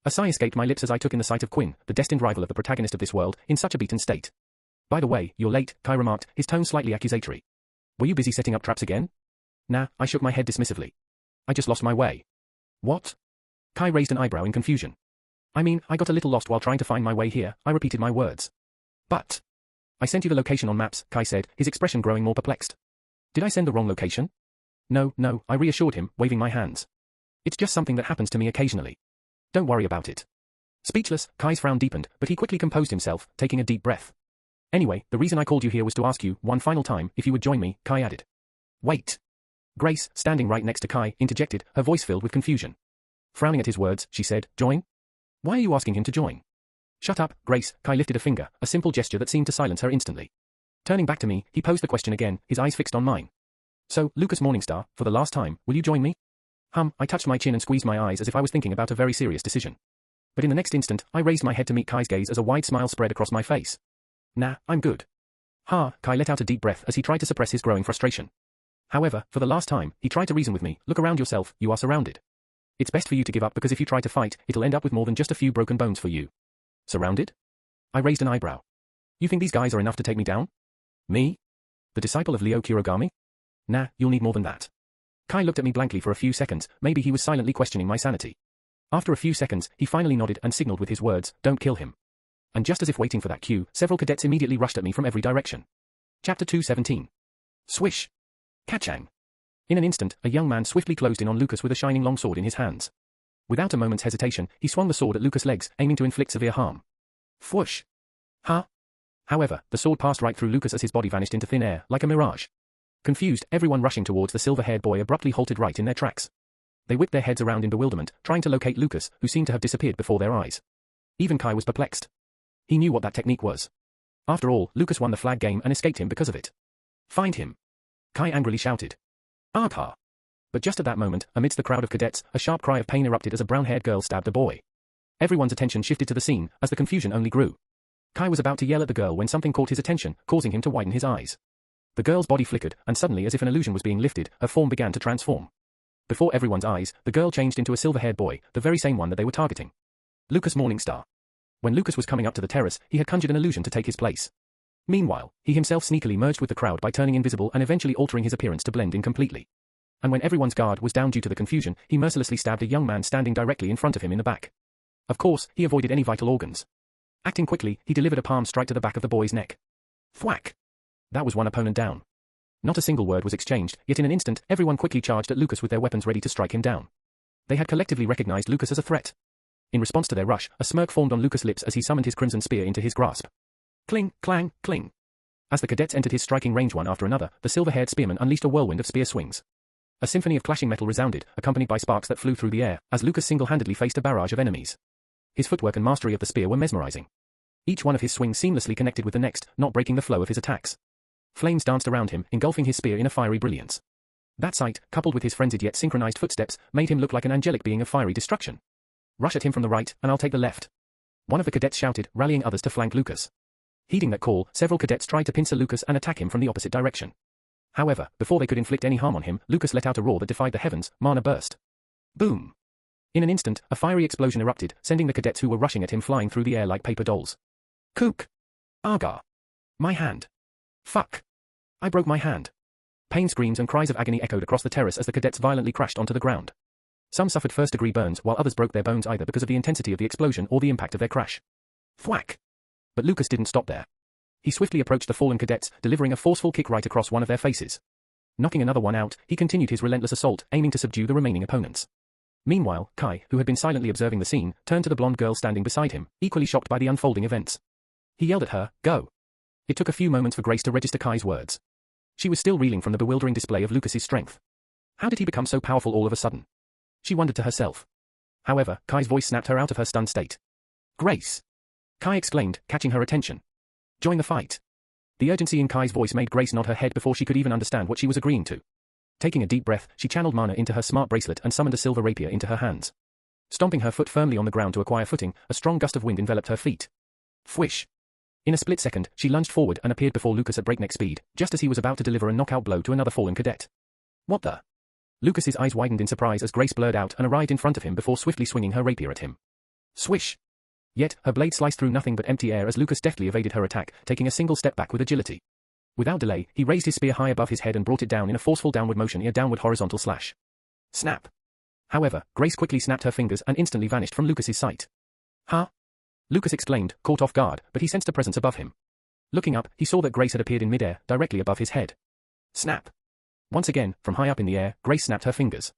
A sigh escaped my lips as I took in the sight of Quinn, the destined rival of the protagonist of this world, in such a beaten state. By the way, you're late, Kai remarked, his tone slightly accusatory. Were you busy setting up traps again? Nah, I shook my head dismissively. I just lost my way. What? Kai raised an eyebrow in confusion. I mean, I got a little lost while trying to find my way here, I repeated my words. But. I sent you the location on maps, Kai said, his expression growing more perplexed. Did I send the wrong location? No, I reassured him, waving my hands. It's just something that happens to me occasionally. Don't worry about it. Speechless, Kai's frown deepened, but he quickly composed himself, taking a deep breath. Anyway, the reason I called you here was to ask you, one final time, if you would join me, Kai added. Wait. Grace, standing right next to Kai, interjected, her voice filled with confusion. Frowning at his words, she said, join? Why are you asking him to join? Shut up, Grace, Kai lifted a finger, a simple gesture that seemed to silence her instantly. Turning back to me, he posed the question again, his eyes fixed on mine. So, Lucas Morningstar, for the last time, will you join me? I touched my chin and squeezed my eyes as if I was thinking about a very serious decision. But in the next instant, I raised my head to meet Kai's gaze as a wide smile spread across my face. Nah, I'm good. Kai let out a deep breath as he tried to suppress his growing frustration. However, for the last time, he tried to reason with me, look around yourself, you are surrounded. It's best for you to give up because if you try to fight, it'll end up with more than just a few broken bones for you. Surrounded? I raised an eyebrow. You think these guys are enough to take me down? Me? The disciple of Leo Kurogami? Nah, you'll need more than that. Kai looked at me blankly for a few seconds, maybe he was silently questioning my sanity. After a few seconds, he finally nodded and signaled with his words, don't kill him. And just as if waiting for that cue, several cadets immediately rushed at me from every direction. Chapter 217. Swish. Kachang. In an instant, a young man swiftly closed in on Lucas with a shining long sword in his hands. Without a moment's hesitation, he swung the sword at Lucas' legs, aiming to inflict severe harm. Fwoosh. However, the sword passed right through Lucas as his body vanished into thin air, like a mirage. Confused, everyone rushing towards the silver-haired boy abruptly halted right in their tracks. They whipped their heads around in bewilderment, trying to locate Lucas, who seemed to have disappeared before their eyes. Even Kai was perplexed. He knew what that technique was. After all, Lucas won the flag game and escaped him because of it. Find him. Kai angrily shouted. Arpa. But just at that moment, amidst the crowd of cadets, a sharp cry of pain erupted as a brown-haired girl stabbed a boy. Everyone's attention shifted to the scene, as the confusion only grew. Kai was about to yell at the girl when something caught his attention, causing him to widen his eyes. The girl's body flickered, and suddenly as if an illusion was being lifted, her form began to transform. Before everyone's eyes, the girl changed into a silver-haired boy, the very same one that they were targeting. Lucas Morningstar. When Lucas was coming up to the terrace, he had conjured an illusion to take his place. Meanwhile, he himself sneakily merged with the crowd by turning invisible and eventually altering his appearance to blend in completely. And when everyone's guard was down due to the confusion, he mercilessly stabbed a young man standing directly in front of him in the back. Of course, he avoided any vital organs. Acting quickly, he delivered a palm strike to the back of the boy's neck. Thwack! That was one opponent down. Not a single word was exchanged, yet in an instant, everyone quickly charged at Lucas with their weapons ready to strike him down. They had collectively recognized Lucas as a threat. In response to their rush, a smirk formed on Lucas' lips as he summoned his crimson spear into his grasp. Cling, clang, cling. As the cadets entered his striking range one after another, the silver-haired spearman unleashed a whirlwind of spear swings. A symphony of clashing metal resounded, accompanied by sparks that flew through the air, as Lucas single-handedly faced a barrage of enemies. His footwork and mastery of the spear were mesmerizing. Each one of his swings seamlessly connected with the next, not breaking the flow of his attacks. Flames danced around him, engulfing his spear in a fiery brilliance. That sight, coupled with his frenzied yet synchronized footsteps, made him look like an angelic being of fiery destruction. Rush at him from the right, and I'll take the left. One of the cadets shouted, rallying others to flank Lucas. Heeding that call, several cadets tried to pincer Lucas and attack him from the opposite direction. However, before they could inflict any harm on him, Lucas let out a roar that defied the heavens, mana burst. Boom! In an instant, a fiery explosion erupted, sending the cadets who were rushing at him flying through the air like paper dolls. Kook. Agar. My hand. Fuck. I broke my hand. Pain screams and cries of agony echoed across the terrace as the cadets violently crashed onto the ground. Some suffered first-degree burns while others broke their bones either because of the intensity of the explosion or the impact of their crash. Thwack. But Lucas didn't stop there. He swiftly approached the fallen cadets, delivering a forceful kick right across one of their faces. Knocking another one out, he continued his relentless assault, aiming to subdue the remaining opponents. Meanwhile, Kai, who had been silently observing the scene, turned to the blonde girl standing beside him, equally shocked by the unfolding events. He yelled at her, "Go!" It took a few moments for Grace to register Kai's words. She was still reeling from the bewildering display of Lucas's strength. How did he become so powerful all of a sudden? She wondered to herself. However, Kai's voice snapped her out of her stunned state. "Grace!" Kai exclaimed, catching her attention. "Join the fight." The urgency in Kai's voice made Grace nod her head before she could even understand what she was agreeing to. Taking a deep breath, she channeled mana into her smart bracelet and summoned a silver rapier into her hands. Stomping her foot firmly on the ground to acquire footing, a strong gust of wind enveloped her feet. Fwish! In a split second, she lunged forward and appeared before Lucas at breakneck speed, just as he was about to deliver a knockout blow to another fallen cadet. What the? Lucas's eyes widened in surprise as Grace blurred out and arrived in front of him before swiftly swinging her rapier at him. Swish! Yet, her blade sliced through nothing but empty air as Lucas deftly evaded her attack, taking a single step back with agility. Without delay, he raised his spear high above his head and brought it down in a forceful downward motion, a downward horizontal slash. Snap! However, Grace quickly snapped her fingers and instantly vanished from Lucas's sight. Huh? Lucas exclaimed, caught off guard, but he sensed a presence above him. Looking up, he saw that Grace had appeared in midair, directly above his head. Snap! Once again, from high up in the air, Grace snapped her fingers.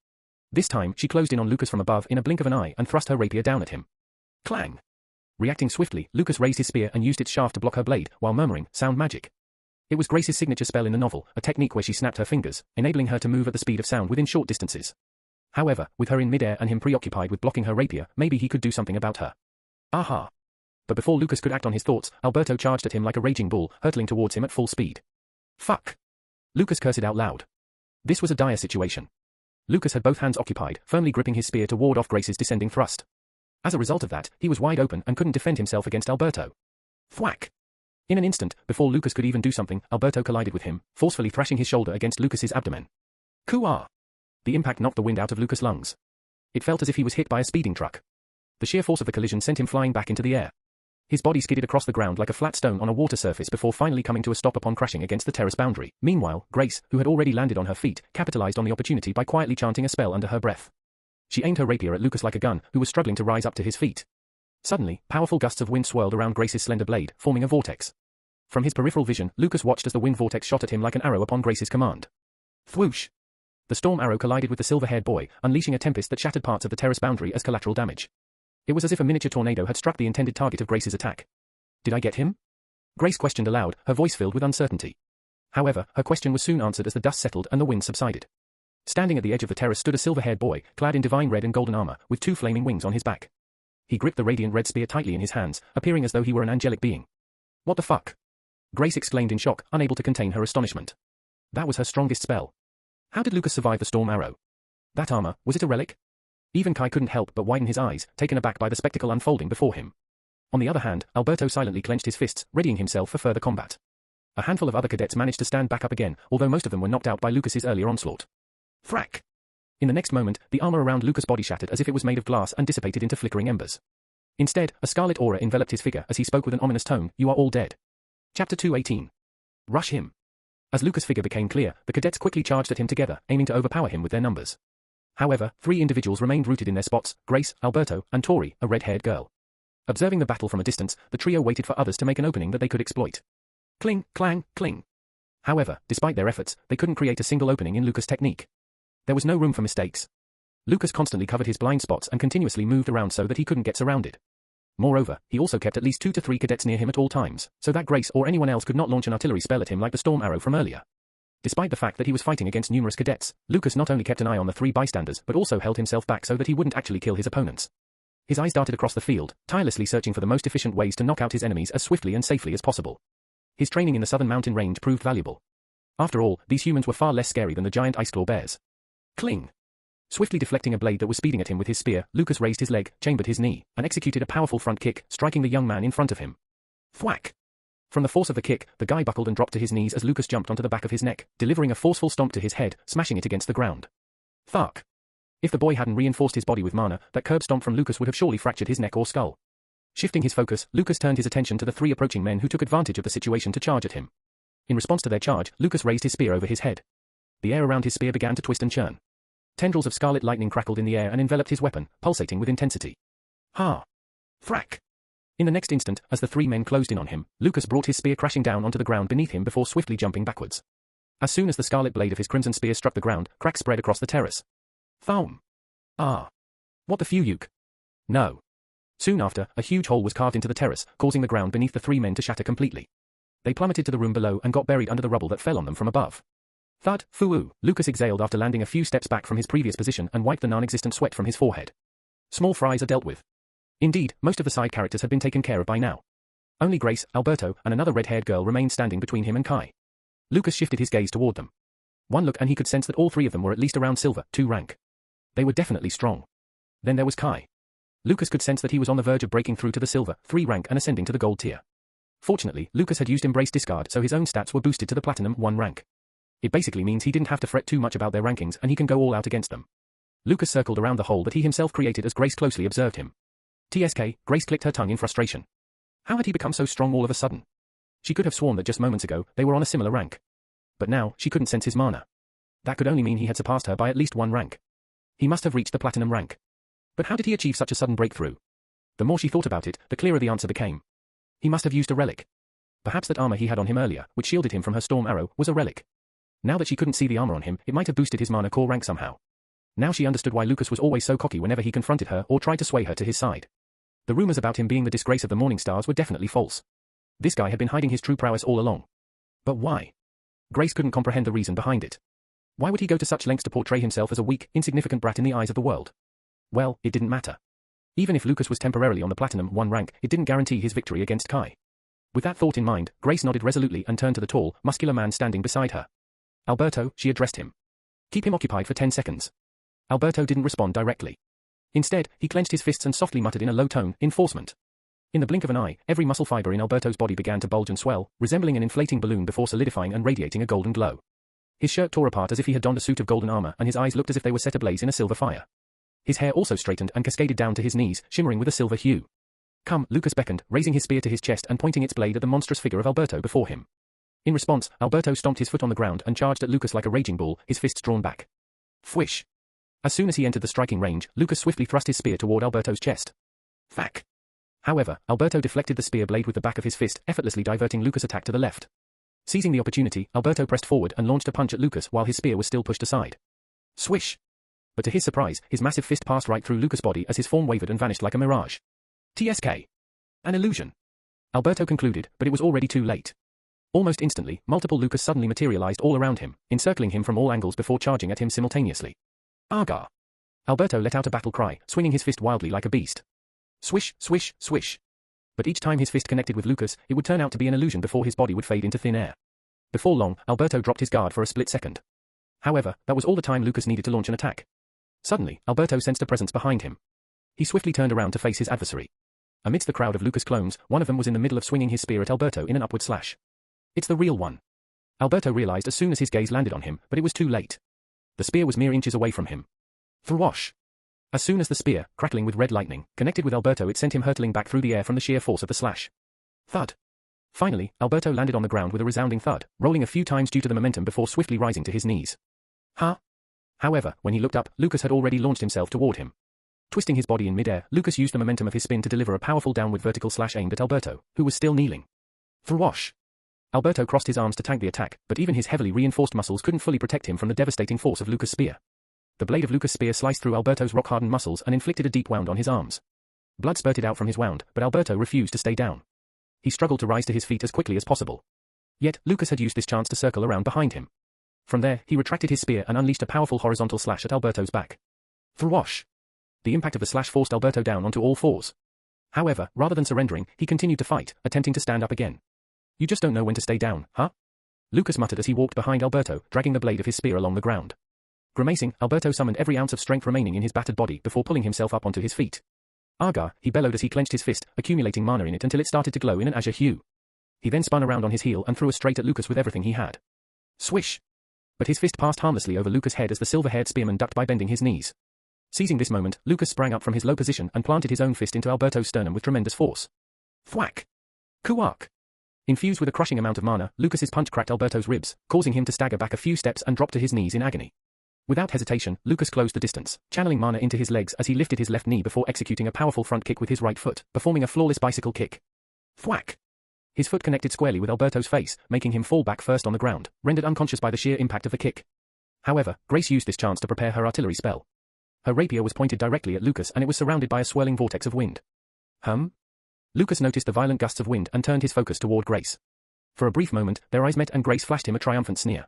This time, she closed in on Lucas from above in a blink of an eye and thrust her rapier down at him. Clang! Reacting swiftly, Lucas raised his spear and used its shaft to block her blade, while murmuring, "Sound magic." It was Grace's signature spell in the novel, a technique where she snapped her fingers, enabling her to move at the speed of sound within short distances. However, with her in midair and him preoccupied with blocking her rapier, maybe he could do something about her. Aha! But before Lucas could act on his thoughts, Alberto charged at him like a raging bull, hurtling towards him at full speed. Fuck! Lucas cursed out loud. This was a dire situation. Lucas had both hands occupied, firmly gripping his spear to ward off Grace's descending thrust. As a result of that, he was wide open and couldn't defend himself against Alberto. Thwack! In an instant, before Lucas could even do something, Alberto collided with him, forcefully thrashing his shoulder against Lucas's abdomen. Coo-ah! The impact knocked the wind out of Lucas' lungs. It felt as if he was hit by a speeding truck. The sheer force of the collision sent him flying back into the air. His body skidded across the ground like a flat stone on a water surface before finally coming to a stop upon crashing against the terrace boundary. Meanwhile, Grace, who had already landed on her feet, capitalized on the opportunity by quietly chanting a spell under her breath. She aimed her rapier at Lucas like a gun, who was struggling to rise up to his feet. Suddenly, powerful gusts of wind swirled around Grace's slender blade, forming a vortex. From his peripheral vision, Lucas watched as the wind vortex shot at him like an arrow upon Grace's command. Thwoosh! The storm arrow collided with the silver-haired boy, unleashing a tempest that shattered parts of the terrace boundary as collateral damage. It was as if a miniature tornado had struck the intended target of Grace's attack. Did I get him? Grace questioned aloud, her voice filled with uncertainty. However, her question was soon answered as the dust settled and the wind subsided. Standing at the edge of the terrace stood a silver-haired boy, clad in divine red and golden armor, with two flaming wings on his back. He gripped the radiant red spear tightly in his hands, appearing as though he were an angelic being. What the fuck? Grace exclaimed in shock, unable to contain her astonishment. That was her strongest spell. How did Lucas survive the storm arrow? That armor, was it a relic? Even Kai couldn't help but widen his eyes, taken aback by the spectacle unfolding before him. On the other hand, Alberto silently clenched his fists, readying himself for further combat. A handful of other cadets managed to stand back up again, although most of them were knocked out by Lucas's earlier onslaught. Thrack! In the next moment, the armor around Lucas' body shattered as if it was made of glass and dissipated into flickering embers. Instead, a scarlet aura enveloped his figure as he spoke with an ominous tone, "You are all dead." Chapter 218. Rush him. As Lucas' figure became clear, the cadets quickly charged at him together, aiming to overpower him with their numbers. However, 3 individuals remained rooted in their spots, Grace, Alberto, and Tori, a red-haired girl. Observing the battle from a distance, the trio waited for others to make an opening that they could exploit. Cling, clang, cling. However, despite their efforts, they couldn't create a single opening in Lucas' technique. There was no room for mistakes. Lucas constantly covered his blind spots and continuously moved around so that he couldn't get surrounded. Moreover, he also kept at least 2 to 3 cadets near him at all times, so that Grace or anyone else could not launch an artillery spell at him like the storm arrow from earlier. Despite the fact that he was fighting against numerous cadets, Lucas not only kept an eye on the 3 bystanders but also held himself back so that he wouldn't actually kill his opponents. His eyes darted across the field, tirelessly searching for the most efficient ways to knock out his enemies as swiftly and safely as possible. His training in the southern mountain range proved valuable. After all, these humans were far less scary than the giant ice claw bears. Cling! Swiftly deflecting a blade that was speeding at him with his spear, Lucas raised his leg, chambered his knee, and executed a powerful front kick, striking the young man in front of him. Thwack! From the force of the kick, the guy buckled and dropped to his knees as Lucas jumped onto the back of his neck, delivering a forceful stomp to his head, smashing it against the ground. Thark! If the boy hadn't reinforced his body with mana, that curb stomp from Lucas would have surely fractured his neck or skull. Shifting his focus, Lucas turned his attention to the three approaching men who took advantage of the situation to charge at him. In response to their charge, Lucas raised his spear over his head. The air around his spear began to twist and churn. Tendrils of scarlet lightning crackled in the air and enveloped his weapon, pulsating with intensity. Ha! Thrack! In the next instant, as the three men closed in on him, Lucas brought his spear crashing down onto the ground beneath him before swiftly jumping backwards. As soon as the scarlet blade of his crimson spear struck the ground, cracks spread across the terrace. Thumb! Ah! What the fuyuk? No. Soon after, a huge hole was carved into the terrace, causing the ground beneath the three men to shatter completely. They plummeted to the room below and got buried under the rubble that fell on them from above. Thud, foo-oo, Lucas exhaled after landing a few steps back from his previous position and wiped the non-existent sweat from his forehead. Small fries are dealt with. Indeed, most of the side characters had been taken care of by now. Only Grace, Alberto, and another red-haired girl remained standing between him and Kai. Lucas shifted his gaze toward them. One look and he could sense that all three of them were at least around silver, 2 rank. They were definitely strong. Then there was Kai. Lucas could sense that he was on the verge of breaking through to the silver, 3 rank and ascending to the gold tier. Fortunately, Lucas had used Embrace Discard so his own stats were boosted to the platinum 1 rank. It basically means he didn't have to fret too much about their rankings and he can go all out against them. Lucas circled around the hole that he himself created as Grace closely observed him. TSK, Grace clicked her tongue in frustration. How had he become so strong all of a sudden? She could have sworn that just moments ago, they were on a similar rank. But now, she couldn't sense his mana. That could only mean he had surpassed her by at least 1 rank. He must have reached the platinum rank. But how did he achieve such a sudden breakthrough? The more she thought about it, the clearer the answer became. He must have used a relic. Perhaps that armor he had on him earlier, which shielded him from her storm arrow, was a relic. Now that she couldn't see the armor on him, it might have boosted his mana core rank somehow. Now she understood why Lucas was always so cocky whenever he confronted her or tried to sway her to his side. The rumors about him being the disgrace of the Morning Stars were definitely false. This guy had been hiding his true prowess all along. But why? Grace couldn't comprehend the reason behind it. Why would he go to such lengths to portray himself as a weak, insignificant brat in the eyes of the world? Well, it didn't matter. Even if Lucas was temporarily on the platinum 1 rank, it didn't guarantee his victory against Kai. With that thought in mind, Grace nodded resolutely and turned to the tall, muscular man standing beside her. Alberto, she addressed him. Keep him occupied for 10 seconds. Alberto didn't respond directly. Instead, he clenched his fists and softly muttered in a low tone, enforcement. In the blink of an eye, every muscle fiber in Alberto's body began to bulge and swell, resembling an inflating balloon before solidifying and radiating a golden glow. His shirt tore apart as if he had donned a suit of golden armor and his eyes looked as if they were set ablaze in a silver fire. His hair also straightened and cascaded down to his knees, shimmering with a silver hue. Come, Lucas beckoned, raising his spear to his chest and pointing its blade at the monstrous figure of Alberto before him. In response, Alberto stomped his foot on the ground and charged at Lucas like a raging bull, his fists drawn back. Fwish! As soon as he entered the striking range, Lucas swiftly thrust his spear toward Alberto's chest. Thack! However, Alberto deflected the spear blade with the back of his fist, effortlessly diverting Lucas' attack to the left. Seizing the opportunity, Alberto pressed forward and launched a punch at Lucas while his spear was still pushed aside. Swish! But to his surprise, his massive fist passed right through Lucas' body as his form wavered and vanished like a mirage. TSK. An illusion. Alberto concluded, but it was already too late. Almost instantly, multiple Lucas suddenly materialized all around him, encircling him from all angles before charging at him simultaneously. Agar! Alberto let out a battle cry, swinging his fist wildly like a beast. Swish, swish, swish. But each time his fist connected with Lucas, it would turn out to be an illusion before his body would fade into thin air. Before long, Alberto dropped his guard for a split second. However, that was all the time Lucas needed to launch an attack. Suddenly, Alberto sensed a presence behind him. He swiftly turned around to face his adversary. Amidst the crowd of Lucas clones, one of them was in the middle of swinging his spear at Alberto in an upward slash. It's the real one. Alberto realized as soon as his gaze landed on him, but it was too late. The spear was mere inches away from him. Thwash! As soon as the spear, crackling with red lightning, connected with Alberto, it sent him hurtling back through the air from the sheer force of the slash. Thud! Finally, Alberto landed on the ground with a resounding thud, rolling a few times due to the momentum before swiftly rising to his knees. Huh? However, when he looked up, Lucas had already launched himself toward him. Twisting his body in midair, Lucas used the momentum of his spin to deliver a powerful downward vertical slash aimed at Alberto, who was still kneeling. Thwash! Alberto crossed his arms to tank the attack, but even his heavily reinforced muscles couldn't fully protect him from the devastating force of Lucas' spear. The blade of Lucas' spear sliced through Alberto's rock-hardened muscles and inflicted a deep wound on his arms. Blood spurted out from his wound, but Alberto refused to stay down. He struggled to rise to his feet as quickly as possible. Yet, Lucas had used this chance to circle around behind him. From there, he retracted his spear and unleashed a powerful horizontal slash at Alberto's back. Thwash! The impact of the slash forced Alberto down onto all fours. However, rather than surrendering, he continued to fight, attempting to stand up again. You just don't know when to stay down, huh? Lucas muttered as he walked behind Alberto, dragging the blade of his spear along the ground. Grimacing, Alberto summoned every ounce of strength remaining in his battered body before pulling himself up onto his feet. Agar, he bellowed as he clenched his fist, accumulating mana in it until it started to glow in an azure hue. He then spun around on his heel and threw a straight at Lucas with everything he had. Swish! But his fist passed harmlessly over Lucas' head as the silver-haired spearman ducked by bending his knees. Seizing this moment, Lucas sprang up from his low position and planted his own fist into Alberto's sternum with tremendous force. Thwack! Kuark! Infused with a crushing amount of mana, Lucas's punch cracked Alberto's ribs, causing him to stagger back a few steps and drop to his knees in agony. Without hesitation, Lucas closed the distance, channeling mana into his legs as he lifted his left knee before executing a powerful front kick with his right foot, performing a flawless bicycle kick. Thwack! His foot connected squarely with Alberto's face, making him fall back first on the ground, rendered unconscious by the sheer impact of the kick. However, Grace used this chance to prepare her artillery spell. Her rapier was pointed directly at Lucas and it was surrounded by a swirling vortex of wind. Lucas noticed the violent gusts of wind and turned his focus toward Grace. For a brief moment, their eyes met and Grace flashed him a triumphant sneer.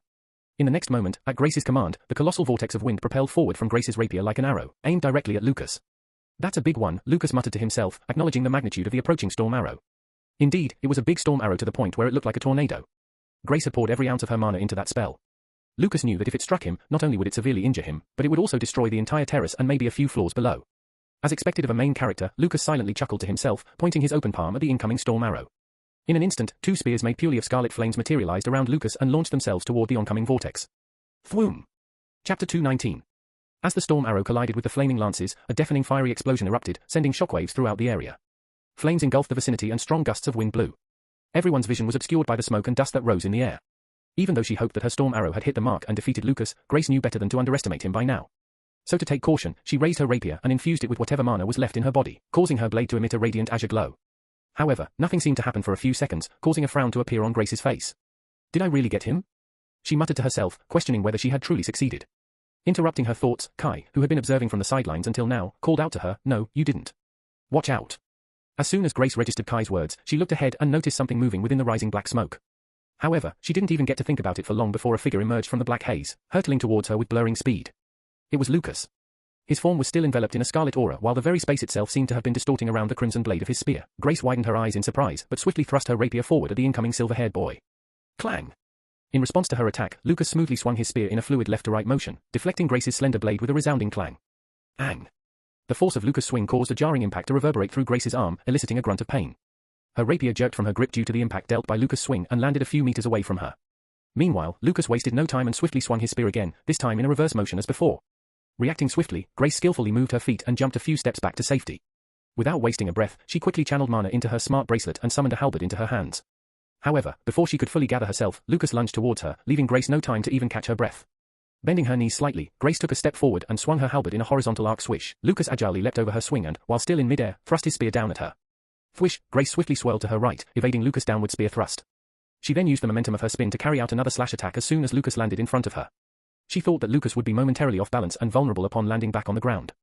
In the next moment, at Grace's command, the colossal vortex of wind propelled forward from Grace's rapier like an arrow, aimed directly at Lucas. That's a big one, Lucas muttered to himself, acknowledging the magnitude of the approaching storm arrow. Indeed, it was a big storm arrow to the point where it looked like a tornado. Grace had poured every ounce of her mana into that spell. Lucas knew that if it struck him, not only would it severely injure him, but it would also destroy the entire terrace and maybe a few floors below. As expected of a main character, Lucas silently chuckled to himself, pointing his open palm at the incoming storm arrow. In an instant, two spears made purely of scarlet flames materialized around Lucas and launched themselves toward the oncoming vortex. Thwoom! Chapter 219. As the storm arrow collided with the flaming lances, a deafening fiery explosion erupted, sending shockwaves throughout the area. Flames engulfed the vicinity and strong gusts of wind blew. Everyone's vision was obscured by the smoke and dust that rose in the air. Even though she hoped that her storm arrow had hit the mark and defeated Lucas, Grace knew better than to underestimate him by now. So to take caution, she raised her rapier and infused it with whatever mana was left in her body, causing her blade to emit a radiant azure glow. However, nothing seemed to happen for a few seconds, causing a frown to appear on Grace's face. Did I really get him? She muttered to herself, questioning whether she had truly succeeded. Interrupting her thoughts, Kai, who had been observing from the sidelines until now, called out to her, "No, you didn't. Watch out." As soon as Grace registered Kai's words, she looked ahead and noticed something moving within the rising black smoke. However, she didn't even get to think about it for long before a figure emerged from the black haze, hurtling towards her with blurring speed. It was Lucas. His form was still enveloped in a scarlet aura while the very space itself seemed to have been distorting around the crimson blade of his spear. Grace widened her eyes in surprise, but swiftly thrust her rapier forward at the incoming silver-haired boy. Clang! In response to her attack, Lucas smoothly swung his spear in a fluid left-to-right motion, deflecting Grace's slender blade with a resounding clang. Ang! The force of Lucas' swing caused a jarring impact to reverberate through Grace's arm, eliciting a grunt of pain. Her rapier jerked from her grip due to the impact dealt by Lucas' swing and landed a few meters away from her. Meanwhile, Lucas wasted no time and swiftly swung his spear again, this time in a reverse motion as before. Reacting swiftly, Grace skillfully moved her feet and jumped a few steps back to safety. Without wasting a breath, she quickly channeled mana into her smart bracelet and summoned a halberd into her hands. However, before she could fully gather herself, Lucas lunged towards her, leaving Grace no time to even catch her breath. Bending her knees slightly, Grace took a step forward and swung her halberd in a horizontal arc swish. Lucas agilely leapt over her swing and, while still in midair, thrust his spear down at her. Thwish! Grace swiftly swirled to her right, evading Lucas' downward spear thrust. She then used the momentum of her spin to carry out another slash attack as soon as Lucas landed in front of her. She thought that Lucas would be momentarily off balance and vulnerable upon landing back on the ground.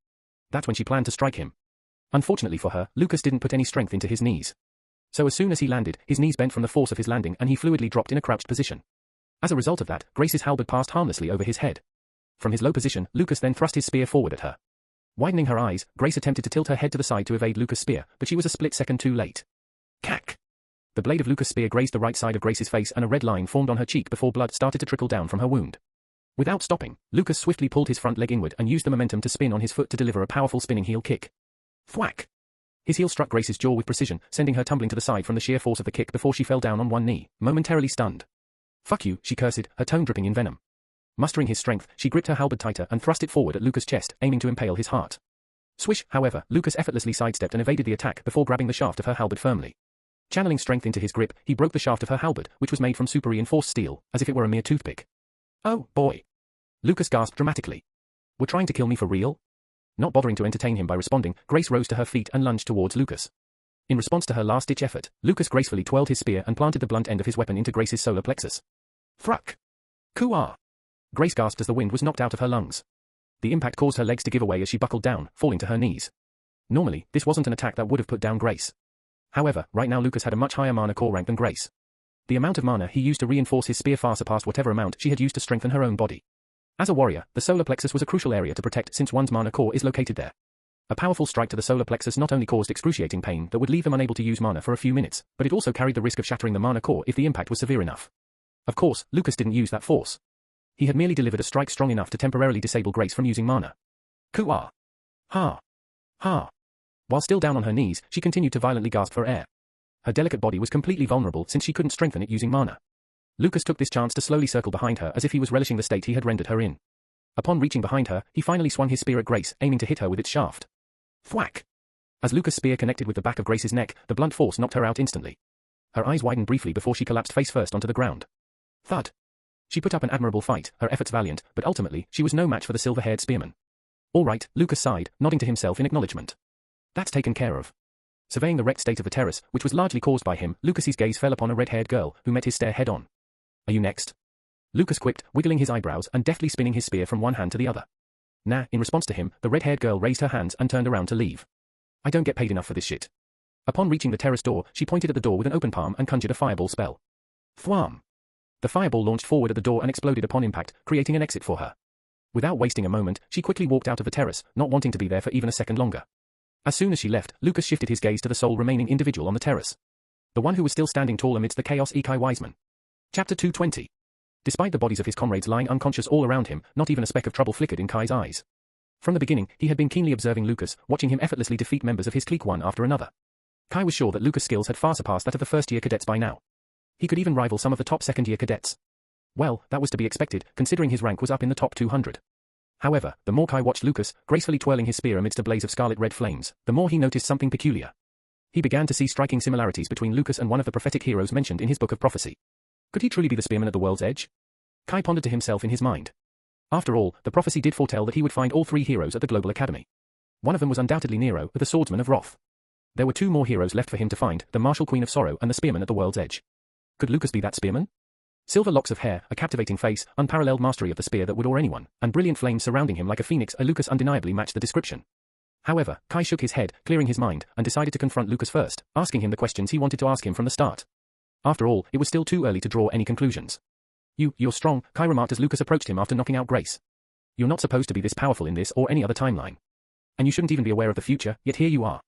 That's when she planned to strike him. Unfortunately for her, Lucas didn't put any strength into his knees. So as soon as he landed, his knees bent from the force of his landing and he fluidly dropped in a crouched position. As a result of that, Grace's halberd passed harmlessly over his head. From his low position, Lucas then thrust his spear forward at her. Widening her eyes, Grace attempted to tilt her head to the side to evade Lucas' spear, but she was a split second too late. Cack! The blade of Lucas' spear grazed the right side of Grace's face and a red line formed on her cheek before blood started to trickle down from her wound. Without stopping, Lucas swiftly pulled his front leg inward and used the momentum to spin on his foot to deliver a powerful spinning heel kick. Thwack! His heel struck Grace's jaw with precision, sending her tumbling to the side from the sheer force of the kick before she fell down on one knee, momentarily stunned. Fuck you, she cursed, her tone dripping in venom. Mustering his strength, she gripped her halberd tighter and thrust it forward at Lucas' chest, aiming to impale his heart. Swish, however, Lucas effortlessly sidestepped and evaded the attack before grabbing the shaft of her halberd firmly. Channeling strength into his grip, he broke the shaft of her halberd, which was made from super reinforced steel, as if it were a mere toothpick. Oh, boy! Lucas gasped dramatically. Were trying to kill me for real? Not bothering to entertain him by responding, Grace rose to her feet and lunged towards Lucas. In response to her last-ditch effort, Lucas gracefully twirled his spear and planted the blunt end of his weapon into Grace's solar plexus. Thruck! Kuar! Grace gasped as the wind was knocked out of her lungs. The impact caused her legs to give away as she buckled down, falling to her knees. Normally, this wasn't an attack that would have put down Grace. However, right now Lucas had a much higher mana core rank than Grace. The amount of mana he used to reinforce his spear far surpassed whatever amount she had used to strengthen her own body. As a warrior, the solar plexus was a crucial area to protect since one's mana core is located there. A powerful strike to the solar plexus not only caused excruciating pain that would leave them unable to use mana for a few minutes, but it also carried the risk of shattering the mana core if the impact was severe enough. Of course, Lucas didn't use that force. He had merely delivered a strike strong enough to temporarily disable Grace from using mana. Kuar! Ha! Ha! While still down on her knees, she continued to violently gasp for air. Her delicate body was completely vulnerable since she couldn't strengthen it using mana. Lucas took this chance to slowly circle behind her as if he was relishing the state he had rendered her in. Upon reaching behind her, he finally swung his spear at Grace, aiming to hit her with its shaft. Thwack! As Lucas' spear connected with the back of Grace's neck, the blunt force knocked her out instantly. Her eyes widened briefly before she collapsed face first onto the ground. Thud! She put up an admirable fight, her efforts valiant, but ultimately, she was no match for the silver-haired spearman. All right, Lucas sighed, nodding to himself in acknowledgement. That's taken care of. Surveying the wrecked state of the terrace, which was largely caused by him, Lucas's gaze fell upon a red-haired girl, who met his stare head-on. Are you next? Lucas quipped, wiggling his eyebrows and deftly spinning his spear from one hand to the other. Nah, in response to him, the red-haired girl raised her hands and turned around to leave. I don't get paid enough for this shit. Upon reaching the terrace door, she pointed at the door with an open palm and conjured a fireball spell. Thwam! The fireball launched forward at the door and exploded upon impact, creating an exit for her. Without wasting a moment, she quickly walked out of the terrace, not wanting to be there for even a second longer. As soon as she left, Lucas shifted his gaze to the sole remaining individual on the terrace. The one who was still standing tall amidst the chaos, Ekai Wiseman. Chapter 220. Despite the bodies of his comrades lying unconscious all around him, not even a speck of trouble flickered in Kai's eyes. From the beginning, he had been keenly observing Lucas, watching him effortlessly defeat members of his clique one after another. Kai was sure that Lucas' skills had far surpassed that of the first-year cadets by now. He could even rival some of the top second-year cadets. Well, that was to be expected, considering his rank was up in the top 200. However, the more Kai watched Lucas, gracefully twirling his spear amidst a blaze of scarlet-red flames, the more he noticed something peculiar. He began to see striking similarities between Lucas and one of the prophetic heroes mentioned in his book of prophecy. Could he truly be the spearman at the world's edge? Kai pondered to himself in his mind. After all, the prophecy did foretell that he would find all three heroes at the Global Academy. One of them was undoubtedly Nero, the swordsman of Wrath. There were two more heroes left for him to find, the martial queen of sorrow and the spearman at the world's edge. Could Lucas be that spearman? Silver locks of hair, a captivating face, unparalleled mastery of the spear that would awe anyone, and brilliant flames surrounding him like a phoenix, Lucas undeniably matched the description. However, Kai shook his head, clearing his mind, and decided to confront Lucas first, asking him the questions he wanted to ask him from the start. After all, it was still too early to draw any conclusions. You're strong, Kai remarked as Lucas approached him after knocking out Grace. You're not supposed to be this powerful in this or any other timeline. And you shouldn't even be aware of the future, yet here you are.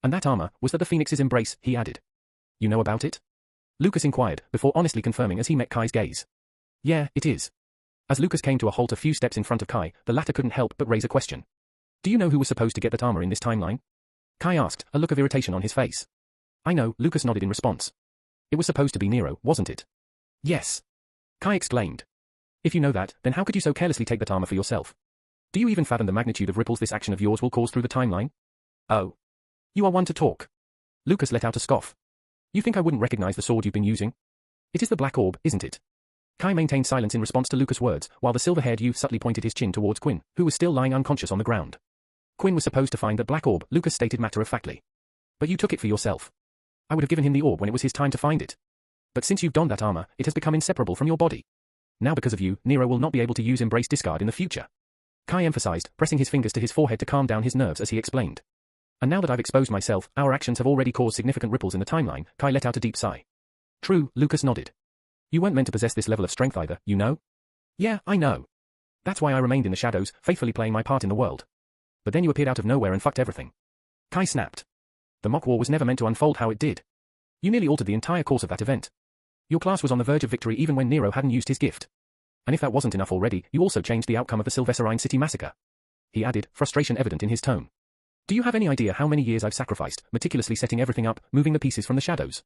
And that armor, was that the Phoenix's embrace, he added. You know about it? Lucas inquired, before honestly confirming as he met Kai's gaze. Yeah, it is. As Lucas came to a halt a few steps in front of Kai, the latter couldn't help but raise a question. Do you know who was supposed to get that armor in this timeline? Kai asked, a look of irritation on his face. I know, Lucas nodded in response. It was supposed to be Nero, wasn't it? Yes. Kai exclaimed. If you know that, then how could you so carelessly take that armor for yourself? Do you even fathom the magnitude of ripples this action of yours will cause through the timeline? Oh. You are one to talk. Lucas let out a scoff. You think I wouldn't recognize the sword you've been using? It is the black orb, isn't it? Kai maintained silence in response to Lucas' words, while the silver-haired youth subtly pointed his chin towards Quinn, who was still lying unconscious on the ground. Quinn was supposed to find that black orb, Lucas stated matter-of-factly. But you took it for yourself. I would have given him the orb when it was his time to find it. But since you've donned that armor, it has become inseparable from your body. Now because of you, Nero will not be able to use Embrace Discard in the future. Kai emphasized, pressing his fingers to his forehead to calm down his nerves as he explained. And now that I've exposed myself, our actions have already caused significant ripples in the timeline. Kai let out a deep sigh. True, Lucas nodded. You weren't meant to possess this level of strength either, you know? Yeah, I know. That's why I remained in the shadows, faithfully playing my part in the world. But then you appeared out of nowhere and fucked everything. Kai snapped. The mock war was never meant to unfold how it did. You nearly altered the entire course of that event. Your class was on the verge of victory even when Nero hadn't used his gift. And if that wasn't enough already, you also changed the outcome of the Sylvesterine City massacre. He added, frustration evident in his tone. Do you have any idea how many years I've sacrificed, meticulously setting everything up, moving the pieces from the shadows?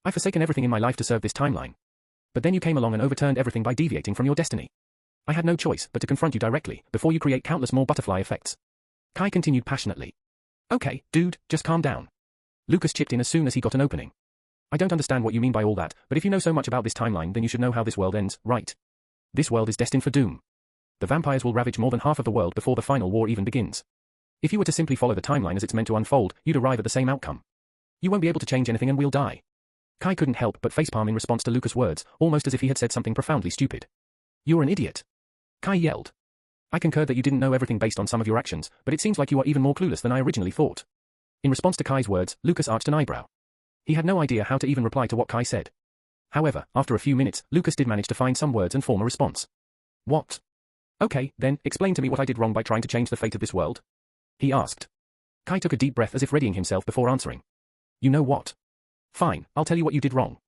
I've forsaken everything in my life to serve this timeline. But then you came along and overturned everything by deviating from your destiny. I had no choice but to confront you directly, before you create countless more butterfly effects. Kai continued passionately. Okay, dude, just calm down. Lucas chipped in as soon as he got an opening. I don't understand what you mean by all that, but if you know so much about this timeline then you should know how this world ends, right? This world is destined for doom. The vampires will ravage more than half of the world before the final war even begins. If you were to simply follow the timeline as it's meant to unfold, you'd arrive at the same outcome. You won't be able to change anything and we'll die. Kai couldn't help but facepalm in response to Lucas' words, almost as if he had said something profoundly stupid. You're an idiot. Kai yelled. I concur that you didn't know everything based on some of your actions, but it seems like you are even more clueless than I originally thought. In response to Kai's words, Lucas arched an eyebrow. He had no idea how to even reply to what Kai said. However, after a few minutes, Lucas did manage to find some words and form a response. What? Okay, then, explain to me what I did wrong by trying to change the fate of this world. He asked. Kai took a deep breath as if readying himself before answering. You know what? Fine, I'll tell you what you did wrong.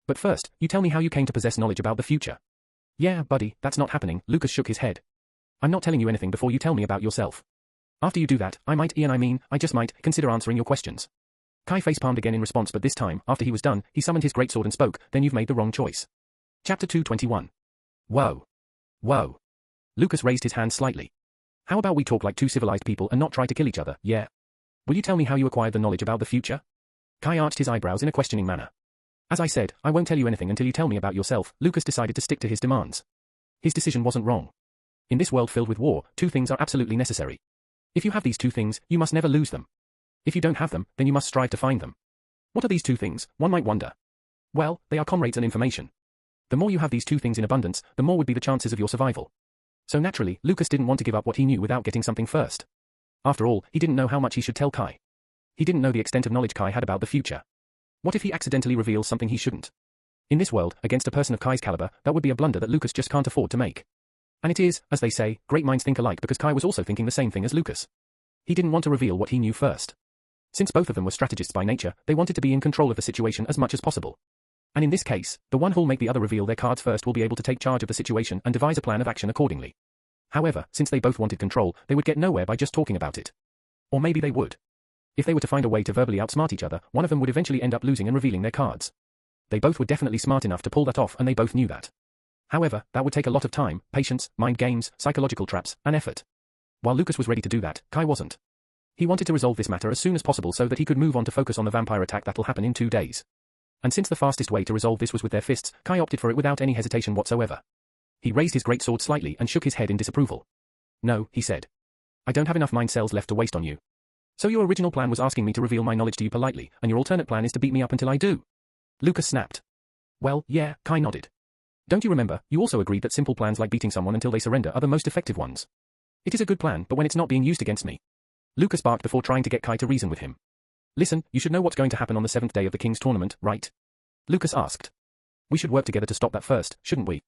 But first, you tell me how you came to possess knowledge about the future. Yeah, buddy, that's not happening, Lucas shook his head. I'm not telling you anything before you tell me about yourself. After you do that, I just might, consider answering your questions. Kai facepalmed again in response, but this time, after he was done, he summoned his greatsword and spoke, then you've made the wrong choice. Chapter 221. Whoa. Whoa. Lucas raised his hand slightly. How about we talk like two civilized people and not try to kill each other, yeah? Will you tell me how you acquired the knowledge about the future? Kai arched his eyebrows in a questioning manner. As I said, I won't tell you anything until you tell me about yourself. Lucas decided to stick to his demands. His decision wasn't wrong. In this world filled with war, two things are absolutely necessary. If you have these two things, you must never lose them. If you don't have them, then you must strive to find them. What are these two things, one might wonder? Well, they are comrades and information. The more you have these two things in abundance, the more would be the chances of your survival. So naturally, Lucas didn't want to give up what he knew without getting something first. After all, he didn't know how much he should tell Kai. He didn't know the extent of knowledge Kai had about the future. What if he accidentally reveals something he shouldn't? In this world, against a person of Kai's caliber, that would be a blunder that Lucas just can't afford to make. And it is, as they say, great minds think alike because Kai was also thinking the same thing as Lucas. He didn't want to reveal what he knew first. Since both of them were strategists by nature, they wanted to be in control of the situation as much as possible. And in this case, the one who'll make the other reveal their cards first will be able to take charge of the situation and devise a plan of action accordingly. However, since they both wanted control, they would get nowhere by just talking about it. Or maybe they would. If they were to find a way to verbally outsmart each other, one of them would eventually end up losing and revealing their cards. They both were definitely smart enough to pull that off and they both knew that. However, that would take a lot of time, patience, mind games, psychological traps, and effort. While Lucas was ready to do that, Kai wasn't. He wanted to resolve this matter as soon as possible so that he could move on to focus on the vampire attack that'll happen in 2 days. And since the fastest way to resolve this was with their fists, Kai opted for it without any hesitation whatsoever. He raised his greatsword slightly and shook his head in disapproval. No, he said. I don't have enough mind cells left to waste on you. So your original plan was asking me to reveal my knowledge to you politely, and your alternate plan is to beat me up until I do. Lucas snapped. Well, yeah, Kai nodded. Don't you remember, you also agreed that simple plans like beating someone until they surrender are the most effective ones. It is a good plan, but when it's not being used against me. Lucas barked before trying to get Kai to reason with him. Listen, you should know what's going to happen on the 7th day of the King's tournament, right? Lucas asked. We should work together to stop that first, shouldn't we?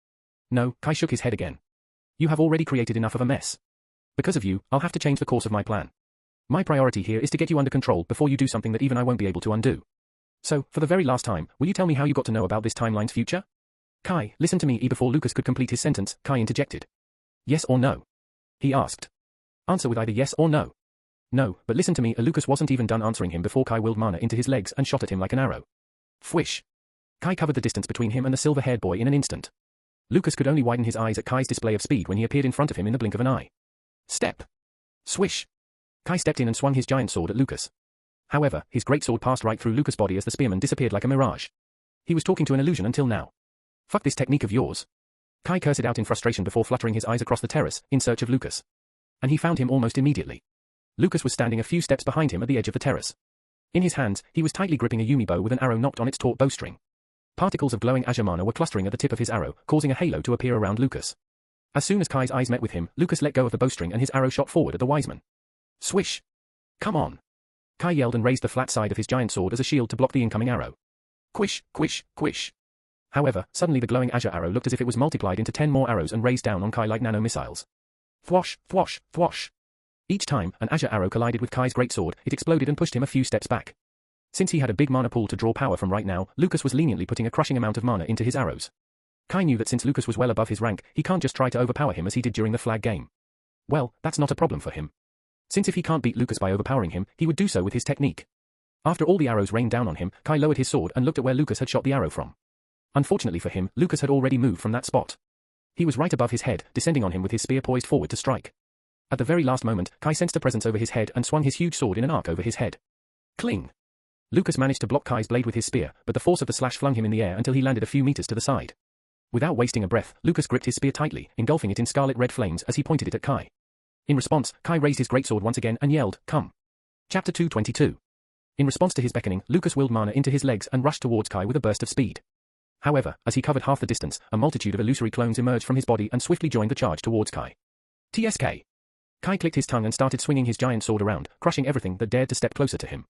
No, Kai shook his head again. You have already created enough of a mess. Because of you, I'll have to change the course of my plan. My priority here is to get you under control before you do something that even I won't be able to undo. So, for the very last time, will you tell me how you got to know about this timeline's future? Kai, listen to me. Before Lucas could complete his sentence, Kai interjected. Yes or no? He asked. Answer with either yes or no. No, but listen to me. Lucas wasn't even done answering him before Kai willed mana into his legs and shot at him like an arrow. Fwish. Kai covered the distance between him and the silver-haired boy in an instant. Lucas could only widen his eyes at Kai's display of speed when he appeared in front of him in the blink of an eye. Step. Swish. Kai stepped in and swung his giant sword at Lucas. However, his greatsword passed right through Lucas' body as the spearman disappeared like a mirage. He was talking to an illusion until now. Fuck this technique of yours. Kai cursed it out in frustration before fluttering his eyes across the terrace, in search of Lucas. And he found him almost immediately. Lucas was standing a few steps behind him at the edge of the terrace. In his hands, he was tightly gripping a Yumi bow with an arrow nocked on its taut bowstring. Particles of glowing azure mana were clustering at the tip of his arrow, causing a halo to appear around Lucas. As soon as Kai's eyes met with him, Lucas let go of the bowstring and his arrow shot forward at the wise man. Swish! Come on! Kai yelled and raised the flat side of his giant sword as a shield to block the incoming arrow. Quish, quish, quish. However, suddenly the glowing azure arrow looked as if it was multiplied into 10 more arrows and raised down on Kai like nano-missiles. Thwosh, thwosh, thwosh. Each time, an azure arrow collided with Kai's greatsword, it exploded and pushed him a few steps back. Since he had a big mana pool to draw power from right now, Lucas was leniently putting a crushing amount of mana into his arrows. Kai knew that since Lucas was well above his rank, he can't just try to overpower him as he did during the flag game. Well, that's not a problem for him. Since if he can't beat Lucas by overpowering him, he would do so with his technique. After all the arrows rained down on him, Kai lowered his sword and looked at where Lucas had shot the arrow from. Unfortunately for him, Lucas had already moved from that spot. He was right above his head, descending on him with his spear poised forward to strike. At the very last moment, Kai sensed a presence over his head and swung his huge sword in an arc over his head. Cling! Lucas managed to block Kai's blade with his spear, but the force of the slash flung him in the air until he landed a few meters to the side. Without wasting a breath, Lucas gripped his spear tightly, engulfing it in scarlet-red flames as he pointed it at Kai. In response, Kai raised his greatsword once again and yelled, "Come!" Chapter 222. In response to his beckoning, Lucas willed mana into his legs and rushed towards Kai with a burst of speed. However, as he covered half the distance, a multitude of illusory clones emerged from his body and swiftly joined the charge towards Kai. TSK. Kai clicked his tongue and started swinging his giant sword around, crushing everything that dared to step closer to him.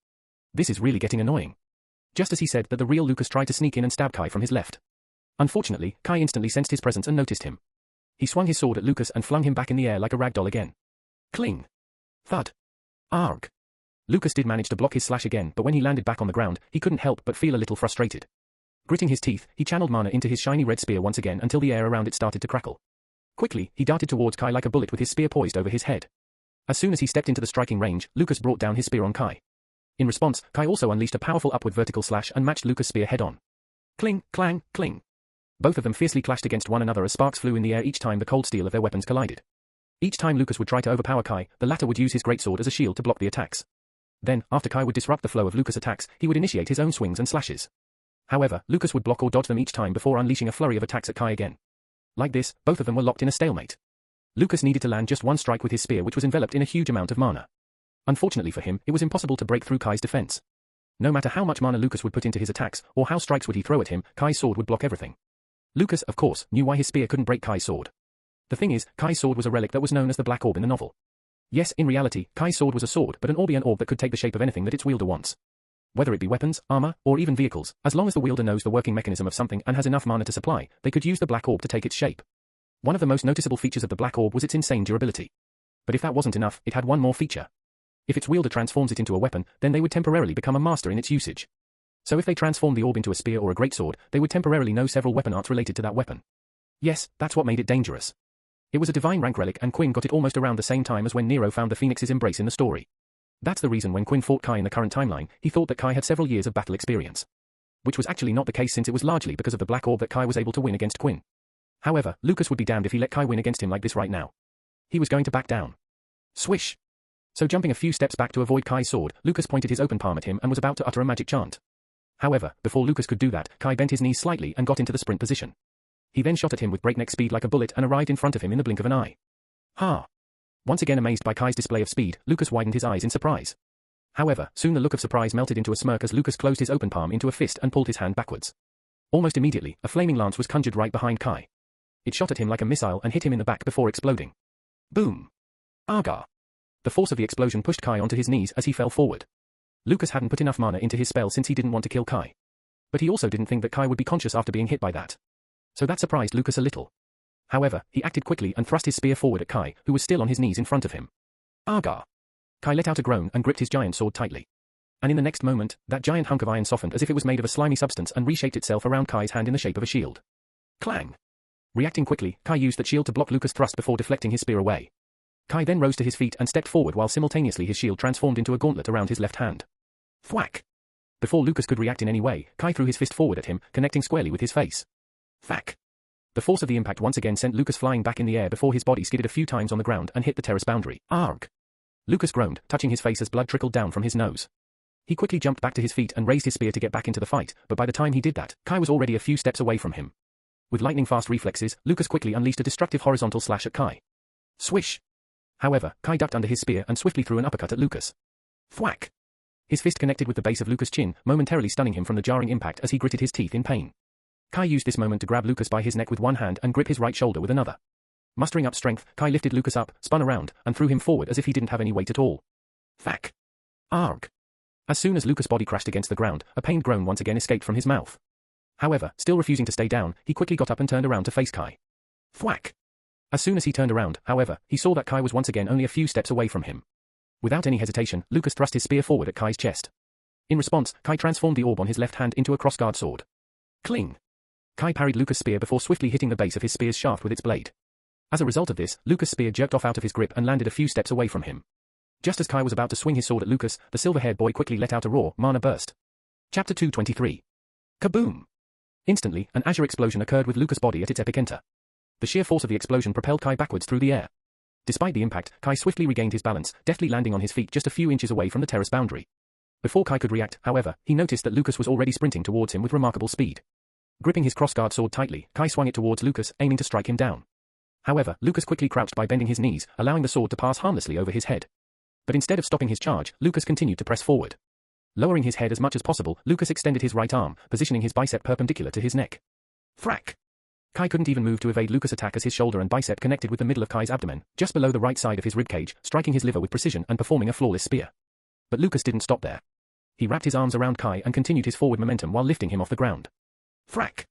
This is really getting annoying. Just as he said that, the real Lucas tried to sneak in and stab Kai from his left. Unfortunately, Kai instantly sensed his presence and noticed him. He swung his sword at Lucas and flung him back in the air like a ragdoll again. Cling. Thud. Arg. Lucas did manage to block his slash again, but when he landed back on the ground, he couldn't help but feel a little frustrated. Gritting his teeth, he channeled mana into his shiny red spear once again until the air around it started to crackle. Quickly, he darted towards Kai like a bullet with his spear poised over his head. As soon as he stepped into the striking range, Lucas brought down his spear on Kai. In response, Kai also unleashed a powerful upward vertical slash and matched Lucas' spear head-on. Cling, clang, cling. Both of them fiercely clashed against one another as sparks flew in the air each time the cold steel of their weapons collided. Each time Lucas would try to overpower Kai, the latter would use his greatsword as a shield to block the attacks. Then, after Kai would disrupt the flow of Lucas' attacks, he would initiate his own swings and slashes. However, Lucas would block or dodge them each time before unleashing a flurry of attacks at Kai again. Like this, both of them were locked in a stalemate. Lucas needed to land just one strike with his spear, which was enveloped in a huge amount of mana. Unfortunately for him, it was impossible to break through Kai's defense. No matter how much mana Lucas would put into his attacks, or how strikes would he throw at him, Kai's sword would block everything. Lucas, of course, knew why his spear couldn't break Kai's sword. The thing is, Kai's sword was a relic that was known as the Black Orb in the novel. Yes, in reality, Kai's sword was a sword, but an orb that could take the shape of anything that its wielder wants. Whether it be weapons, armor, or even vehicles, as long as the wielder knows the working mechanism of something and has enough mana to supply, they could use the Black Orb to take its shape. One of the most noticeable features of the Black Orb was its insane durability. But if that wasn't enough, it had one more feature. If its wielder transforms it into a weapon, then they would temporarily become a master in its usage. So if they transformed the orb into a spear or a greatsword, they would temporarily know several weapon arts related to that weapon. Yes, that's what made it dangerous. It was a divine rank relic, and Quinn got it almost around the same time as when Nero found the Phoenix's embrace in the story. That's the reason when Quinn fought Kai in the current timeline, he thought that Kai had several years of battle experience. Which was actually not the case, since it was largely because of the Black Orb that Kai was able to win against Quinn. However, Lucas would be damned if he let Kai win against him like this right now. He was going to back down. Swish! So jumping a few steps back to avoid Kai's sword, Lucas pointed his open palm at him and was about to utter a magic chant. However, before Lucas could do that, Kai bent his knees slightly and got into the sprint position. He then shot at him with breakneck speed like a bullet and arrived in front of him in the blink of an eye. Ha! Once again amazed by Kai's display of speed, Lucas widened his eyes in surprise. However, soon the look of surprise melted into a smirk as Lucas closed his open palm into a fist and pulled his hand backwards. Almost immediately, a flaming lance was conjured right behind Kai. It shot at him like a missile and hit him in the back before exploding. Boom! Aga! The force of the explosion pushed Kai onto his knees as he fell forward. Lucas hadn't put enough mana into his spell since he didn't want to kill Kai. But he also didn't think that Kai would be conscious after being hit by that. So that surprised Lucas a little. However, he acted quickly and thrust his spear forward at Kai, who was still on his knees in front of him. Aga! Kai let out a groan and gripped his giant sword tightly. And in the next moment, that giant hunk of iron softened as if it was made of a slimy substance and reshaped itself around Kai's hand in the shape of a shield. Clang! Reacting quickly, Kai used that shield to block Lucas' thrust before deflecting his spear away. Kai then rose to his feet and stepped forward while simultaneously his shield transformed into a gauntlet around his left hand. Thwack! Before Lucas could react in any way, Kai threw his fist forward at him, connecting squarely with his face. Thack! The force of the impact once again sent Lucas flying back in the air before his body skidded a few times on the ground and hit the terrace boundary. Arg! Lucas groaned, touching his face as blood trickled down from his nose. He quickly jumped back to his feet and raised his spear to get back into the fight, but by the time he did that, Kai was already a few steps away from him. With lightning-fast reflexes, Lucas quickly unleashed a destructive horizontal slash at Kai. Swish! However, Kai ducked under his spear and swiftly threw an uppercut at Lucas. Thwack! His fist connected with the base of Lucas' chin, momentarily stunning him from the jarring impact as he gritted his teeth in pain. Kai used this moment to grab Lucas by his neck with one hand and grip his right shoulder with another. Mustering up strength, Kai lifted Lucas up, spun around, and threw him forward as if he didn't have any weight at all. Thack! Arg! As soon as Lucas' body crashed against the ground, a pained groan once again escaped from his mouth. However, still refusing to stay down, he quickly got up and turned around to face Kai. Thwack! As soon as he turned around, however, he saw that Kai was once again only a few steps away from him. Without any hesitation, Lucas thrust his spear forward at Kai's chest. In response, Kai transformed the orb on his left hand into a crossguard sword. Cling! Kai parried Lucas' spear before swiftly hitting the base of his spear's shaft with its blade. As a result of this, Lucas' spear jerked off out of his grip and landed a few steps away from him. Just as Kai was about to swing his sword at Lucas, the silver-haired boy quickly let out a roar, mana burst. Chapter 223. Kaboom! Instantly, an azure explosion occurred with Lucas' body at its epicenter. The sheer force of the explosion propelled Kai backwards through the air. Despite the impact, Kai swiftly regained his balance, deftly landing on his feet just a few inches away from the terrace boundary. Before Kai could react, however, he noticed that Lucas was already sprinting towards him with remarkable speed. Gripping his crossguard sword tightly, Kai swung it towards Lucas, aiming to strike him down. However, Lucas quickly crouched by bending his knees, allowing the sword to pass harmlessly over his head. But instead of stopping his charge, Lucas continued to press forward. Lowering his head as much as possible, Lucas extended his right arm, positioning his bicep perpendicular to his neck. Thrack! Kai couldn't even move to evade Lucas' attack as his shoulder and bicep connected with the middle of Kai's abdomen, just below the right side of his ribcage, striking his liver with precision and performing a flawless spear. But Lucas didn't stop there. He wrapped his arms around Kai and continued his forward momentum while lifting him off the ground. Thrack!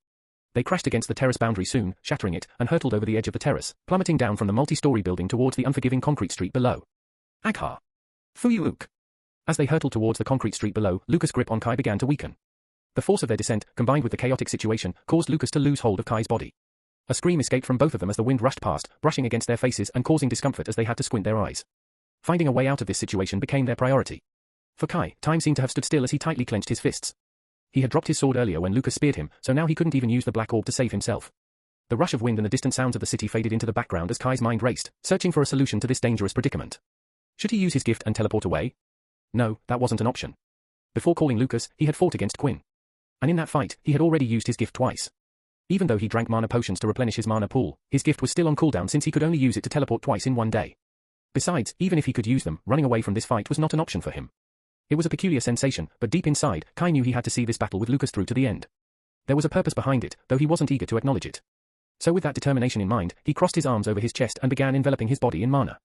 They crashed against the terrace boundary soon, shattering it, and hurtled over the edge of the terrace, plummeting down from the multi-story building towards the unforgiving concrete street below. Agha! Fuyuk! As they hurtled towards the concrete street below, Lucas' grip on Kai began to weaken. The force of their descent, combined with the chaotic situation, caused Lucas to lose hold of Kai's body. A scream escaped from both of them as the wind rushed past, brushing against their faces and causing discomfort as they had to squint their eyes. Finding a way out of this situation became their priority. For Kai, time seemed to have stood still as he tightly clenched his fists. He had dropped his sword earlier when Lucas speared him, so now he couldn't even use the black orb to save himself. The rush of wind and the distant sounds of the city faded into the background as Kai's mind raced, searching for a solution to this dangerous predicament. Should he use his gift and teleport away? No, that wasn't an option. Before calling Lucas, he had fought against Quinn. And in that fight, he had already used his gift twice. Even though he drank mana potions to replenish his mana pool, his gift was still on cooldown since he could only use it to teleport twice in one day. Besides, even if he could use them, running away from this fight was not an option for him. It was a peculiar sensation, but deep inside, Kai knew he had to see this battle with Lucas through to the end. There was a purpose behind it, though he wasn't eager to acknowledge it. So with that determination in mind, he crossed his arms over his chest and began enveloping his body in mana.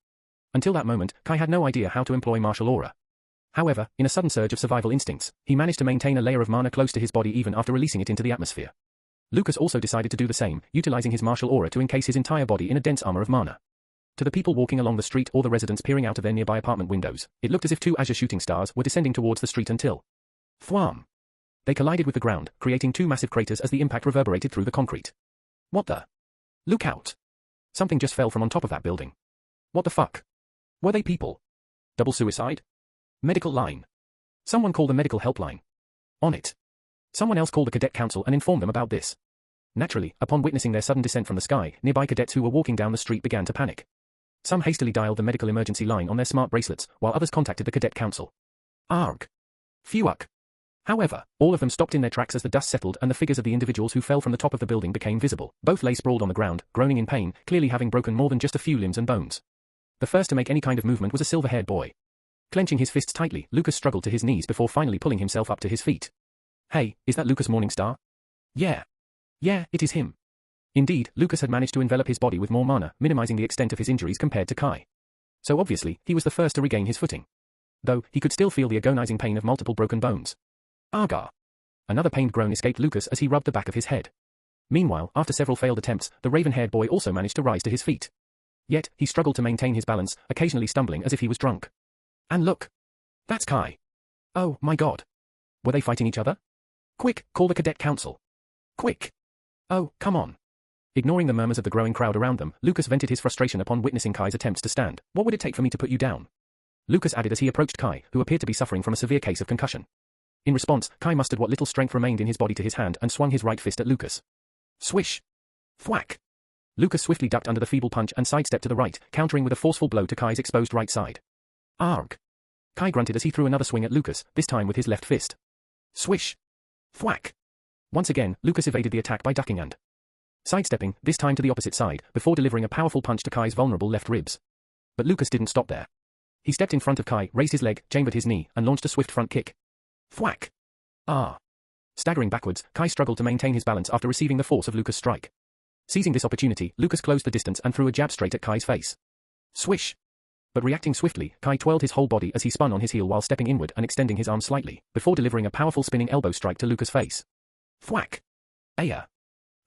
Until that moment, Kai had no idea how to employ martial aura. However, in a sudden surge of survival instincts, he managed to maintain a layer of mana close to his body even after releasing it into the atmosphere. Lucas also decided to do the same, utilizing his martial aura to encase his entire body in a dense armor of mana. To the people walking along the street or the residents peering out of their nearby apartment windows, it looked as if two azure shooting stars were descending towards the street until... Thwam! They collided with the ground, creating two massive craters as the impact reverberated through the concrete. What the? Look out! Something just fell from on top of that building. What the fuck? Were they people? Double suicide? Medical line. Someone call the medical helpline. On it. Someone else call the cadet council and inform them about this. Naturally, upon witnessing their sudden descent from the sky, nearby cadets who were walking down the street began to panic. Some hastily dialed the medical emergency line on their smart bracelets, while others contacted the cadet council. Arg. Phew-uck. However, all of them stopped in their tracks as the dust settled and the figures of the individuals who fell from the top of the building became visible. Both lay sprawled on the ground, groaning in pain, clearly having broken more than just a few limbs and bones. The first to make any kind of movement was a silver-haired boy. Clenching his fists tightly, Lucas struggled to his knees before finally pulling himself up to his feet. Hey, is that Lucas Morningstar? Yeah. Yeah, it is him. Indeed, Lucas had managed to envelop his body with more mana, minimizing the extent of his injuries compared to Kai. So obviously, he was the first to regain his footing. Though, he could still feel the agonizing pain of multiple broken bones. Argar. Another pained groan escaped Lucas as he rubbed the back of his head. Meanwhile, after several failed attempts, the raven-haired boy also managed to rise to his feet. Yet, he struggled to maintain his balance, occasionally stumbling as if he was drunk. And look. That's Kai. Oh, my god. Were they fighting each other? Quick, call the cadet council. Quick. Oh, come on. Ignoring the murmurs of the growing crowd around them, Lucas vented his frustration upon witnessing Kai's attempts to stand. What would it take for me to put you down? Lucas added as he approached Kai, who appeared to be suffering from a severe case of concussion. In response, Kai mustered what little strength remained in his body to his hand and swung his right fist at Lucas. Swish. Thwack. Lucas swiftly ducked under the feeble punch and sidestepped to the right, countering with a forceful blow to Kai's exposed right side. Arg. Kai grunted as he threw another swing at Lucas, this time with his left fist. Swish. Thwack. Once again, Lucas evaded the attack by ducking and sidestepping, this time to the opposite side, before delivering a powerful punch to Kai's vulnerable left ribs. But Lucas didn't stop there. He stepped in front of Kai, raised his leg, chambered his knee, and launched a swift front kick. Thwack. Ah. Staggering backwards, Kai struggled to maintain his balance after receiving the force of Lucas' strike. Seizing this opportunity, Lucas closed the distance and threw a jab straight at Kai's face. Swish. But reacting swiftly, Kai twirled his whole body as he spun on his heel while stepping inward and extending his arm slightly, before delivering a powerful spinning elbow strike to Lucas' face. Thwack. Aya.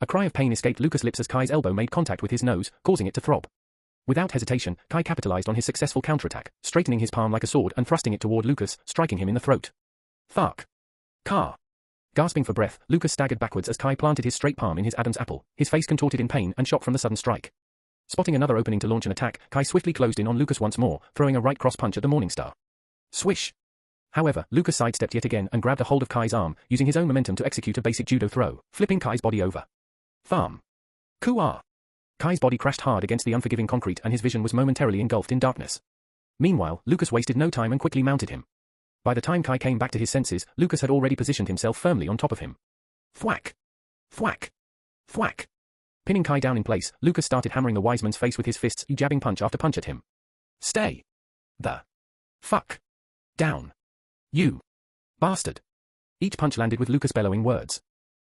A cry of pain escaped Lucas' lips as Kai's elbow made contact with his nose, causing it to throb. Without hesitation, Kai capitalized on his successful counterattack, straightening his palm like a sword and thrusting it toward Lucas, striking him in the throat. Thark. Car. Gasping for breath, Lucas staggered backwards as Kai planted his straight palm in his Adam's apple, his face contorted in pain and shock from the sudden strike. Spotting another opening to launch an attack, Kai swiftly closed in on Lucas once more, throwing a right cross punch at the Morningstar. Swish. However, Lucas sidestepped yet again and grabbed a hold of Kai's arm, using his own momentum to execute a basic judo throw, flipping Kai's body over. Thumb. Koo-ah. Kai's body crashed hard against the unforgiving concrete and his vision was momentarily engulfed in darkness. Meanwhile, Lucas wasted no time and quickly mounted him. By the time Kai came back to his senses, Lucas had already positioned himself firmly on top of him. Thwack. Thwack. Thwack. Pinning Kai down in place, Lucas started hammering the wise man's face with his fists, jabbing punch after punch at him. Stay. The. Fuck. Down. You. Bastard. Each punch landed with Lucas bellowing words.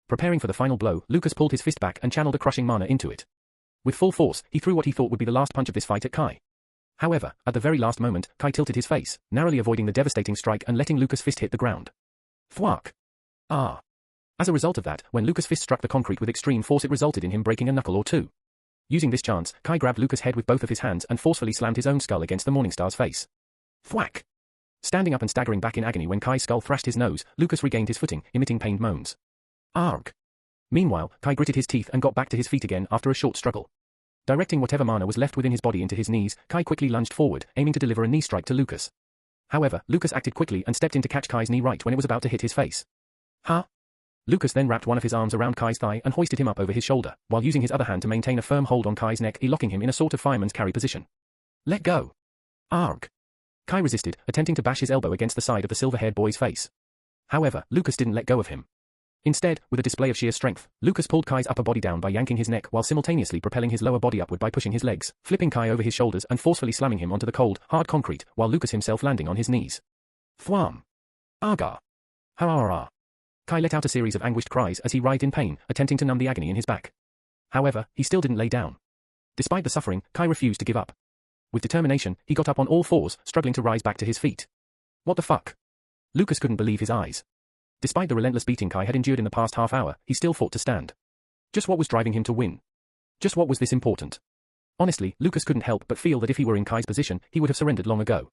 Preparing for the final blow, Lucas pulled his fist back and channeled a crushing mana into it. With full force, he threw what he thought would be the last punch of this fight at Kai. However, at the very last moment, Kai tilted his face, narrowly avoiding the devastating strike and letting Lucas' fist hit the ground. Thwack. Ah. As a result of that, when Lucas' fist struck the concrete with extreme force, it resulted in him breaking a knuckle or two. Using this chance, Kai grabbed Lucas' head with both of his hands and forcefully slammed his own skull against the Morningstar's face. Thwack. Standing up and staggering back in agony when Kai's skull thrashed his nose, Lucas regained his footing, emitting pained moans. Arg. Meanwhile, Kai gritted his teeth and got back to his feet again after a short struggle. Directing whatever mana was left within his body into his knees, Kai quickly lunged forward, aiming to deliver a knee strike to Lucas. However, Lucas acted quickly and stepped in to catch Kai's knee right when it was about to hit his face. Huh? Lucas then wrapped one of his arms around Kai's thigh and hoisted him up over his shoulder, while using his other hand to maintain a firm hold on Kai's neck, locking him in a sort of fireman's carry position. Let go. Arg. Kai resisted, attempting to bash his elbow against the side of the silver-haired boy's face. However, Lucas didn't let go of him. Instead, with a display of sheer strength, Lucas pulled Kai's upper body down by yanking his neck while simultaneously propelling his lower body upward by pushing his legs, flipping Kai over his shoulders and forcefully slamming him onto the cold, hard concrete, while Lucas himself landing on his knees. Thwam. Argar. Ha-ah-ah. Kai let out a series of anguished cries as he writhed in pain, attempting to numb the agony in his back. However, he still didn't lay down. Despite the suffering, Kai refused to give up. With determination, he got up on all fours, struggling to rise back to his feet. What the fuck? Lucas couldn't believe his eyes. Despite the relentless beating Kai had endured in the past half hour, he still fought to stand. Just what was driving him to win? Just what was this important? Honestly, Lucas couldn't help but feel that if he were in Kai's position, he would have surrendered long ago.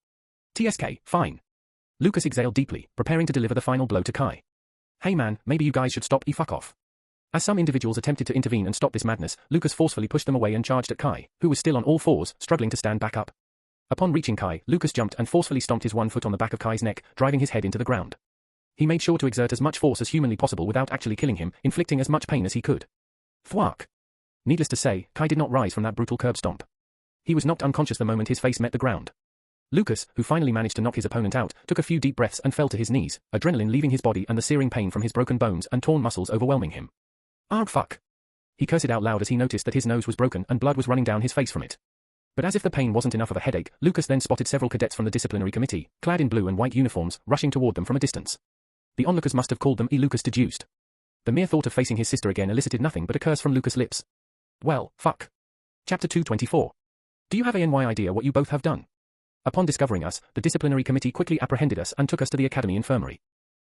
TSK, fine. Lucas exhaled deeply, preparing to deliver the final blow to Kai. Hey man, maybe you guys should stop fuck off. As some individuals attempted to intervene and stop this madness, Lucas forcefully pushed them away and charged at Kai, who was still on all fours, struggling to stand back up. Upon reaching Kai, Lucas jumped and forcefully stomped his one foot on the back of Kai's neck, driving his head into the ground. He made sure to exert as much force as humanly possible without actually killing him, inflicting as much pain as he could. Thwack. Needless to say, Kai did not rise from that brutal curb stomp. He was knocked unconscious the moment his face met the ground. Lucas, who finally managed to knock his opponent out, took a few deep breaths and fell to his knees, adrenaline leaving his body and the searing pain from his broken bones and torn muscles overwhelming him. Arg fuck. He cursed out loud as he noticed that his nose was broken and blood was running down his face from it. But as if the pain wasn't enough of a headache, Lucas then spotted several cadets from the disciplinary committee, clad in blue and white uniforms, rushing toward them from a distance. The onlookers must have called them Lucas deduced. The mere thought of facing his sister again elicited nothing but a curse from Lucas' lips. Well, fuck. Chapter 224. Do you have any idea what you both have done? Upon discovering us, the disciplinary committee quickly apprehended us and took us to the academy infirmary.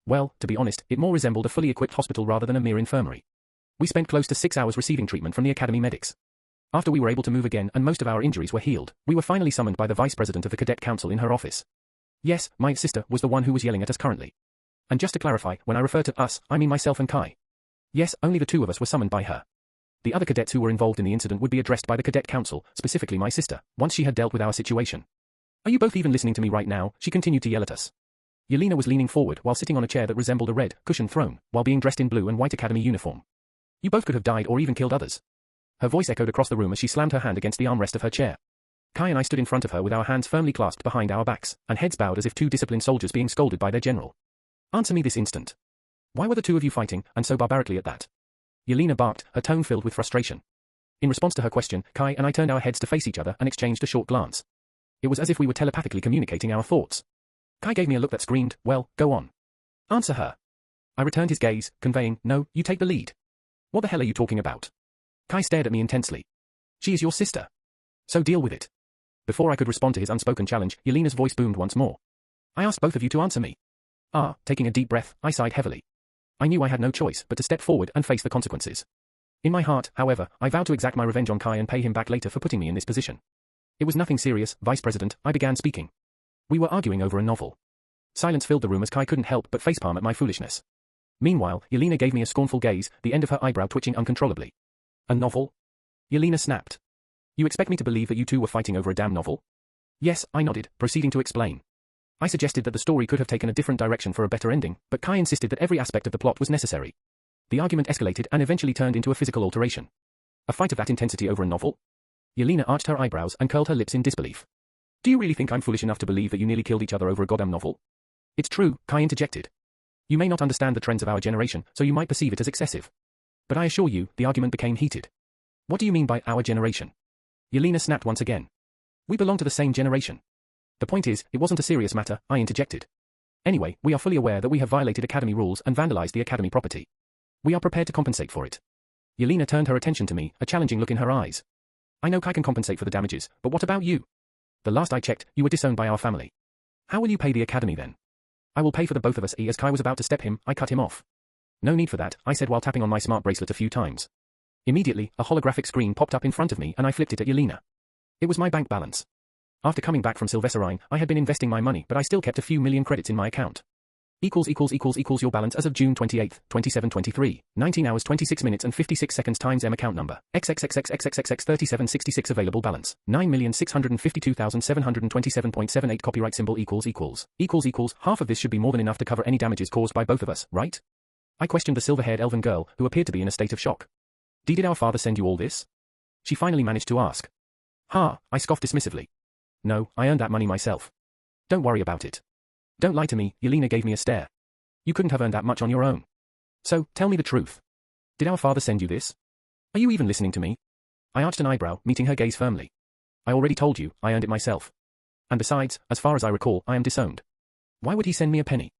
Well, to be honest, it more resembled a fully equipped hospital rather than a mere infirmary. We spent close to 6 hours receiving treatment from the academy medics. After we were able to move again and most of our injuries were healed, we were finally summoned by the vice president of the cadet council in her office. Yes, my sister was the one who was yelling at us currently. And just to clarify, when I refer to us, I mean myself and Kai. Yes, only the two of us were summoned by her. The other cadets who were involved in the incident would be addressed by the cadet council, specifically my sister, once she had dealt with our situation. Are you both even listening to me right now? She continued to yell at us. Yelena was leaning forward while sitting on a chair that resembled a red, cushioned throne, while being dressed in blue and white academy uniform. You both could have died or even killed others. Her voice echoed across the room as she slammed her hand against the armrest of her chair. Kai and I stood in front of her with our hands firmly clasped behind our backs, and heads bowed as if two disciplined soldiers being scolded by their general. Answer me this instant. Why were the two of you fighting, and so barbarically at that? Yelena barked, her tone filled with frustration. In response to her question, Kai and I turned our heads to face each other and exchanged a short glance. It was as if we were telepathically communicating our thoughts. Kai gave me a look that screamed, well, go on. Answer her. I returned his gaze, conveying, no, you take the lead. What the hell are you talking about? Kai stared at me intensely. She is your sister. So deal with it. Before I could respond to his unspoken challenge, Yelena's voice boomed once more. I asked both of you to answer me. Taking a deep breath, I sighed heavily. I knew I had no choice but to step forward and face the consequences. In my heart, however, I vowed to exact my revenge on Kai and pay him back later for putting me in this position. It was nothing serious, Vice President, I began speaking. We were arguing over a novel. Silence filled the room as Kai couldn't help but facepalm at my foolishness. Meanwhile, Yelena gave me a scornful gaze, the end of her eyebrow twitching uncontrollably. A novel? Yelena snapped. You expect me to believe that you two were fighting over a damn novel? Yes, I nodded, proceeding to explain. I suggested that the story could have taken a different direction for a better ending, but Kai insisted that every aspect of the plot was necessary. The argument escalated and eventually turned into a physical alteration. A fight of that intensity over a novel? Yelena arched her eyebrows and curled her lips in disbelief. Do you really think I'm foolish enough to believe that you nearly killed each other over a goddamn novel? It's true, Kai interjected. You may not understand the trends of our generation, so you might perceive it as excessive. But I assure you, the argument became heated. What do you mean by our generation? Yelena snapped once again. We belong to the same generation. The point is, it wasn't a serious matter, I interjected. Anyway, we are fully aware that we have violated Academy rules and vandalized the Academy property. We are prepared to compensate for it. Yelena turned her attention to me, a challenging look in her eyes. I know Kai can compensate for the damages, but what about you? The last I checked, you were disowned by our family. How will you pay the Academy then? I will pay for the both of us. As Kai was about to step him, I cut him off. No need for that, I said while tapping on my smart bracelet a few times. Immediately, a holographic screen popped up in front of me and I flipped it at Yelena. It was my bank balance. After coming back from Sylvesterine, I had been investing my money, but I still kept a few million credits in my account. Your balance as of June 28, 2723, 19 hours 26 minutes and 56 seconds times M account number, XXXXXXX3766 available balance, 9,652,727.78 copyright symbol equals. Half of this should be more than enough to cover any damages caused by both of us, right? I questioned the silver-haired elven girl, who appeared to be in a state of shock. Did our father send you all this? She finally managed to ask. Ha, I scoffed dismissively. No, I earned that money myself. Don't worry about it. Don't lie to me, Yelena gave me a stare. You couldn't have earned that much on your own. So, tell me the truth. Did our father send you this? Are you even listening to me? I arched an eyebrow, meeting her gaze firmly. I already told you, I earned it myself. And besides, as far as I recall, I am disowned. Why would he send me a penny?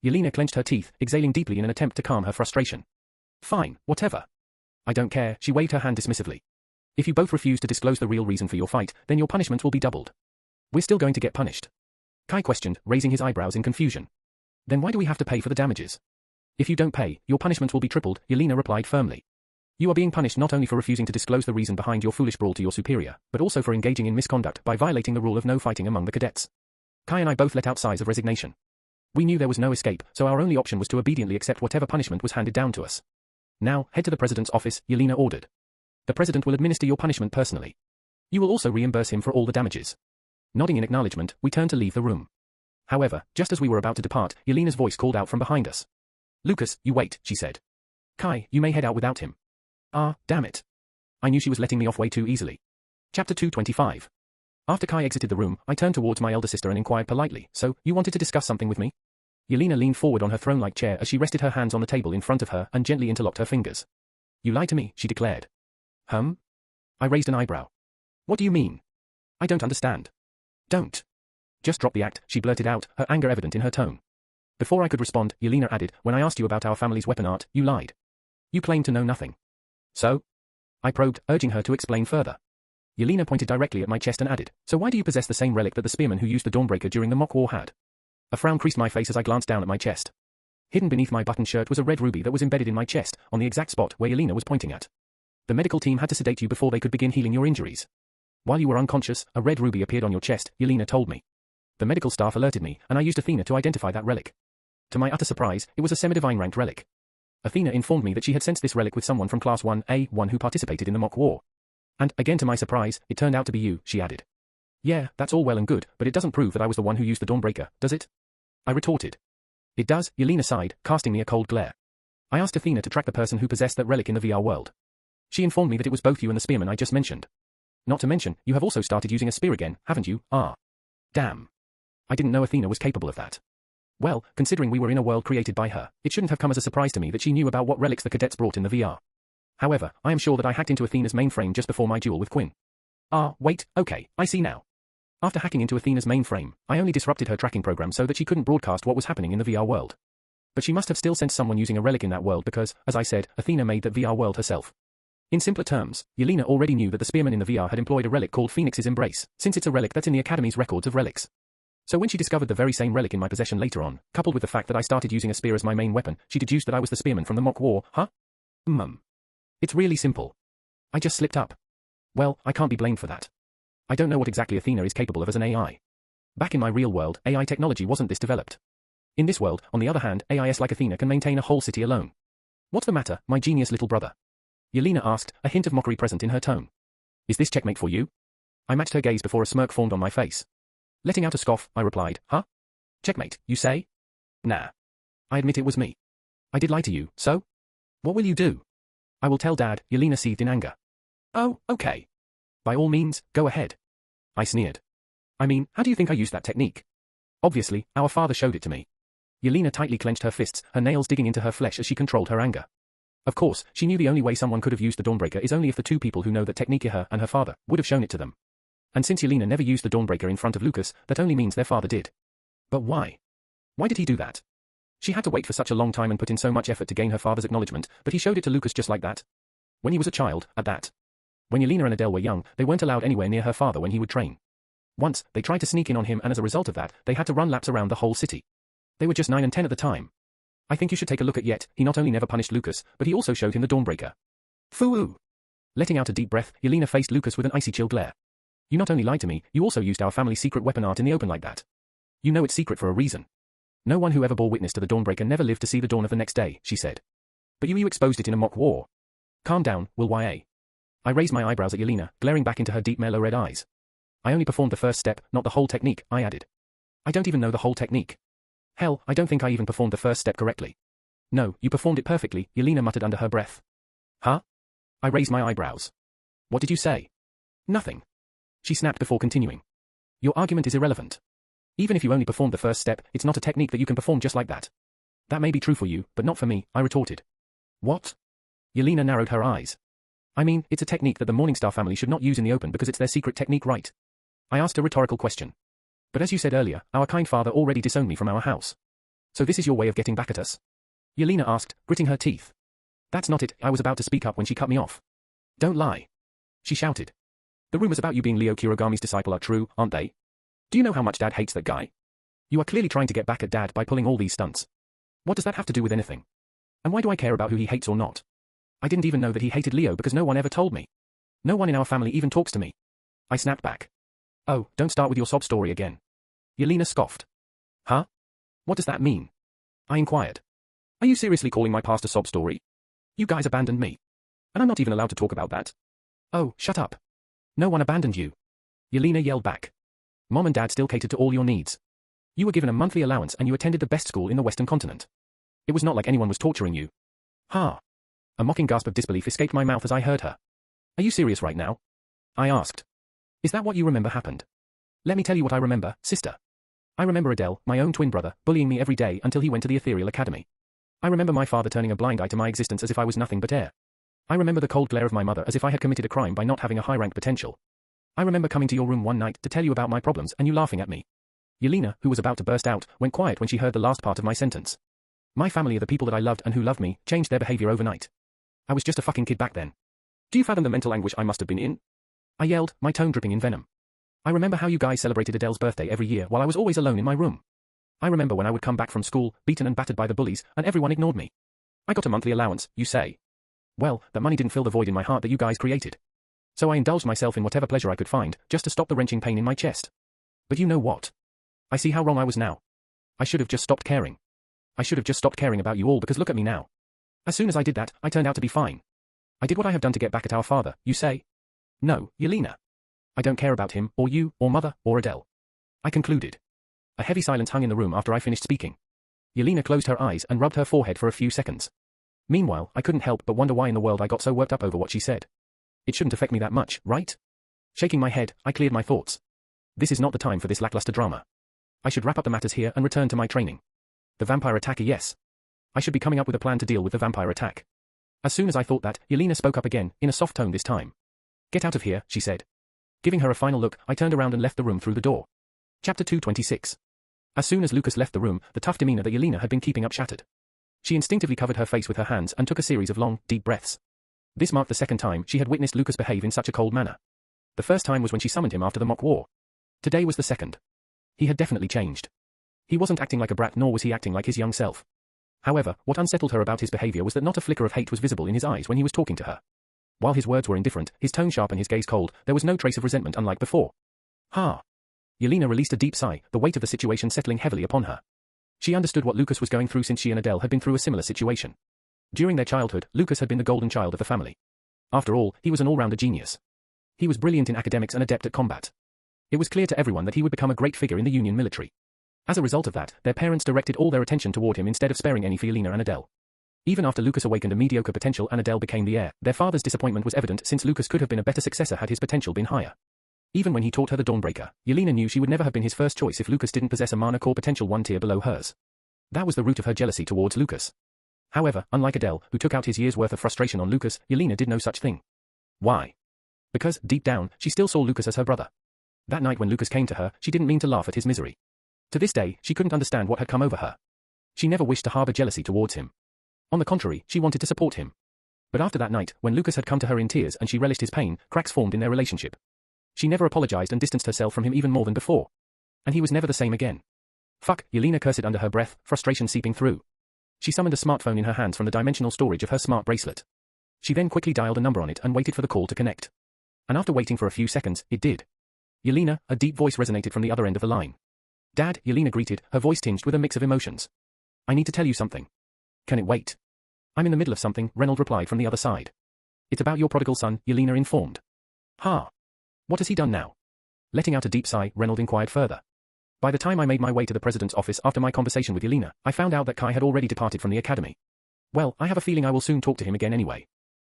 Yelena clenched her teeth, exhaling deeply in an attempt to calm her frustration. Fine, whatever. I don't care, she waved her hand dismissively. If you both refuse to disclose the real reason for your fight, then your punishment will be doubled. We're still going to get punished. Kai questioned, raising his eyebrows in confusion. Then why do we have to pay for the damages? If you don't pay, your punishment will be tripled, Yelena replied firmly. You are being punished not only for refusing to disclose the reason behind your foolish brawl to your superior, but also for engaging in misconduct by violating the rule of no fighting among the cadets. Kai and I both let out sighs of resignation. We knew there was no escape, so our only option was to obediently accept whatever punishment was handed down to us. Now, head to the president's office, Yelena ordered. The president will administer your punishment personally. You will also reimburse him for all the damages. Nodding in acknowledgement, we turned to leave the room. However, just as we were about to depart, Yelena's voice called out from behind us. Lucas, you wait, she said. Kai, you may head out without him. Ah, damn it. I knew she was letting me off way too easily. Chapter 225. After Kai exited the room, I turned towards my elder sister and inquired politely, so, you wanted to discuss something with me? Yelena leaned forward on her throne-like chair as she rested her hands on the table in front of her and gently interlocked her fingers. You lied to me, she declared. I raised an eyebrow. What do you mean? I don't understand. Don't. Just drop the act, she blurted out, her anger evident in her tone. Before I could respond, Yelena added, when I asked you about our family's weapon art, you lied. You claimed to know nothing. So? I probed, urging her to explain further. Yelena pointed directly at my chest and added, so why do you possess the same relic that the spearman who used the Dawnbreaker during the mock war had? A frown creased my face as I glanced down at my chest. Hidden beneath my button shirt was a red ruby that was embedded in my chest, on the exact spot where Yelena was pointing at. The medical team had to sedate you before they could begin healing your injuries. While you were unconscious, a red ruby appeared on your chest, Yelena told me. The medical staff alerted me, and I used Athena to identify that relic. To my utter surprise, it was a semi-divine-ranked relic. Athena informed me that she had sensed this relic with someone from Class 1A1 who participated in the mock war. And, again to my surprise, it turned out to be you, she added. Yeah, that's all well and good, but it doesn't prove that I was the one who used the Dawnbreaker, does it? I retorted. It does, Yelena sighed, casting me a cold glare. I asked Athena to track the person who possessed that relic in the VR world. She informed me that it was both you and the spearman I just mentioned. Not to mention, you have also started using a spear again, haven't you? Ah. Damn. I didn't know Athena was capable of that. Well, considering we were in a world created by her, it shouldn't have come as a surprise to me that she knew about what relics the cadets brought in the VR. However, I am sure that I hacked into Athena's mainframe just before my duel with Quinn. Ah, wait, okay, I see now. After hacking into Athena's mainframe, I only disrupted her tracking program so that she couldn't broadcast what was happening in the VR world. But she must have still sensed someone using a relic in that world because, as I said, Athena made that VR world herself. In simpler terms, Yelena already knew that the spearman in the VR had employed a relic called Phoenix's Embrace, since it's a relic that's in the Academy's records of relics. So when she discovered the very same relic in my possession later on, coupled with the fact that I started using a spear as my main weapon, she deduced that I was the spearman from the mock war, huh? It's really simple. I just slipped up. Well, I can't be blamed for that. I don't know what exactly Athena is capable of as an AI. Back in my real world, AI technology wasn't this developed. In this world, on the other hand, AIs like Athena can maintain a whole city alone. What's the matter, my genius little brother? Yelena asked, a hint of mockery present in her tone. Is this checkmate for you? I matched her gaze before a smirk formed on my face. Letting out a scoff, I replied, huh? Checkmate, you say? Nah. I admit it was me. I did lie to you, so? What will you do? I will tell Dad, Yelena seethed in anger. Oh, okay. By all means, go ahead. I sneered. I mean, how do you think I used that technique? Obviously, our father showed it to me. Yelena tightly clenched her fists, her nails digging into her flesh as she controlled her anger. Of course, she knew the only way someone could have used the Dawnbreaker is only if the two people who know that technique her and her father would have shown it to them. And since Yelena never used the Dawnbreaker in front of Lucas, that only means their father did. But why? Why did he do that? She had to wait for such a long time and put in so much effort to gain her father's acknowledgement, but he showed it to Lucas just like that. When he was a child, at that. When Yelena and Adele were young, they weren't allowed anywhere near her father when he would train. Once, they tried to sneak in on him and as a result of that, they had to run laps around the whole city. They were just 9 and 10 at the time. I think you should take a look at Yet, he not only never punished Lucas, but he also showed him the Dawnbreaker. Foo-oo. Letting out a deep breath, Yelena faced Lucas with an icy chill glare. You not only lied to me, you also used our family's secret weapon art in the open like that. You know it's secret for a reason. No one who ever bore witness to the Dawnbreaker never lived to see the dawn of the next day, she said. But you exposed it in a mock war. Calm down, Will YA. I raised my eyebrows at Yelena, glaring back into her deep mellow red eyes. I only performed the first step, not the whole technique, I added. I don't even know the whole technique. Hell, I don't think I even performed the first step correctly. No, you performed it perfectly, Yelena muttered under her breath. Huh? I raised my eyebrows. What did you say? Nothing. She snapped before continuing. Your argument is irrelevant. Even if you only performed the first step, it's not a technique that you can perform just like that. That may be true for you, but not for me, I retorted. What? Yelena narrowed her eyes. I mean, it's a technique that the Morningstar family should not use in the open because it's their secret technique, right? I asked a rhetorical question. But as you said earlier, our kind father already disowned me from our house. So this is your way of getting back at us? Yelena asked, gritting her teeth. That's not it, I was about to speak up when she cut me off. Don't lie. She shouted. The rumors about you being Leo Kirigami's disciple are true, aren't they? Do you know how much Dad hates that guy? You are clearly trying to get back at Dad by pulling all these stunts. What does that have to do with anything? And why do I care about who he hates or not? I didn't even know that he hated Leo because no one ever told me. No one in our family even talks to me. I snapped back. Oh, don't start with your sob story again. Yelena scoffed. Huh? What does that mean? I inquired. Are you seriously calling my past a sob story? You guys abandoned me. And I'm not even allowed to talk about that. Oh, shut up. No one abandoned you. Yelena yelled back. Mom and Dad still catered to all your needs. You were given a monthly allowance and you attended the best school in the Western continent. It was not like anyone was torturing you. Ha! A mocking gasp of disbelief escaped my mouth as I heard her. Are you serious right now? I asked. Is that what you remember happened? Let me tell you what I remember, sister. I remember Adele, my own twin brother, bullying me every day until he went to the Ethereal Academy. I remember my father turning a blind eye to my existence as if I was nothing but air. I remember the cold glare of my mother as if I had committed a crime by not having a high-rank potential. I remember coming to your room one night to tell you about my problems and you laughing at me. Yelena, who was about to burst out, went quiet when she heard the last part of my sentence. My family are the people that I loved and who loved me, changed their behavior overnight. I was just a fucking kid back then. Do you fathom the mental anguish I must have been in? I yelled, my tone dripping in venom. I remember how you guys celebrated Adele's birthday every year while I was always alone in my room. I remember when I would come back from school, beaten and battered by the bullies, and everyone ignored me. I got a monthly allowance, you say. Well, that money didn't fill the void in my heart that you guys created. So I indulged myself in whatever pleasure I could find, just to stop the wrenching pain in my chest. But you know what? I see how wrong I was now. I should have just stopped caring. I should have just stopped caring about you all because look at me now. As soon as I did that, I turned out to be fine. I did what I have done to get back at our father, you say? No, Yelena. I don't care about him, or you, or mother, or Adele. I concluded. A heavy silence hung in the room after I finished speaking. Yelena closed her eyes and rubbed her forehead for a few seconds. Meanwhile, I couldn't help but wonder why in the world I got so worked up over what she said. It shouldn't affect me that much, right? Shaking my head, I cleared my thoughts. This is not the time for this lackluster drama. I should wrap up the matters here and return to my training. The vampire attack, yes. I should be coming up with a plan to deal with the vampire attack. As soon as I thought that, Yelena spoke up again, in a soft tone this time. Get out of here, she said. Giving her a final look, I turned around and left the room through the door. Chapter 226. As soon as Lucas left the room, the tough demeanor that Yelena had been keeping up shattered. She instinctively covered her face with her hands and took a series of long, deep breaths. This marked the second time she had witnessed Lucas behave in such a cold manner. The first time was when she summoned him after the mock war. Today was the second. He had definitely changed. He wasn't acting like a brat nor was he acting like his young self. However, what unsettled her about his behavior was that not a flicker of hate was visible in his eyes when he was talking to her. While his words were indifferent, his tone sharp and his gaze cold, there was no trace of resentment unlike before. Ha! Yelena released a deep sigh, the weight of the situation settling heavily upon her. She understood what Lucas was going through since she and Adele had been through a similar situation. During their childhood, Lucas had been the golden child of the family. After all, he was an all-rounder genius. He was brilliant in academics and adept at combat. It was clear to everyone that he would become a great figure in the Union military. As a result of that, their parents directed all their attention toward him instead of sparing any for Yelena and Adele. Even after Lucas awakened a mediocre potential and Adele became the heir, their father's disappointment was evident since Lucas could have been a better successor had his potential been higher. Even when he taught her the Dawnbreaker, Yelena knew she would never have been his first choice if Lucas didn't possess a mana core potential one tier below hers. That was the root of her jealousy towards Lucas. However, unlike Adele, who took out his year's worth of frustration on Lucas, Yelena did no such thing. Why? Because, deep down, she still saw Lucas as her brother. That night when Lucas came to her, she didn't mean to laugh at his misery. To this day, she couldn't understand what had come over her. She never wished to harbor jealousy towards him. On the contrary, she wanted to support him. But after that night, when Lucas had come to her in tears and she relished his pain, cracks formed in their relationship. She never apologized and distanced herself from him even more than before. And he was never the same again. Fuck, Yelena cursed under her breath, frustration seeping through. She summoned a smartphone in her hands from the dimensional storage of her smart bracelet. She then quickly dialed a number on it and waited for the call to connect. And after waiting for a few seconds, it did. Yelena, a deep voice resonated from the other end of the line. Dad, Yelena greeted, her voice tinged with a mix of emotions. I need to tell you something. Can it wait? I'm in the middle of something, Reynold replied from the other side. It's about your prodigal son, Yelena informed. Ha! What has he done now? Letting out a deep sigh, Reynold inquired further. By the time I made my way to the president's office after my conversation with Yelena, I found out that Kai had already departed from the academy. Well, I have a feeling I will soon talk to him again anyway.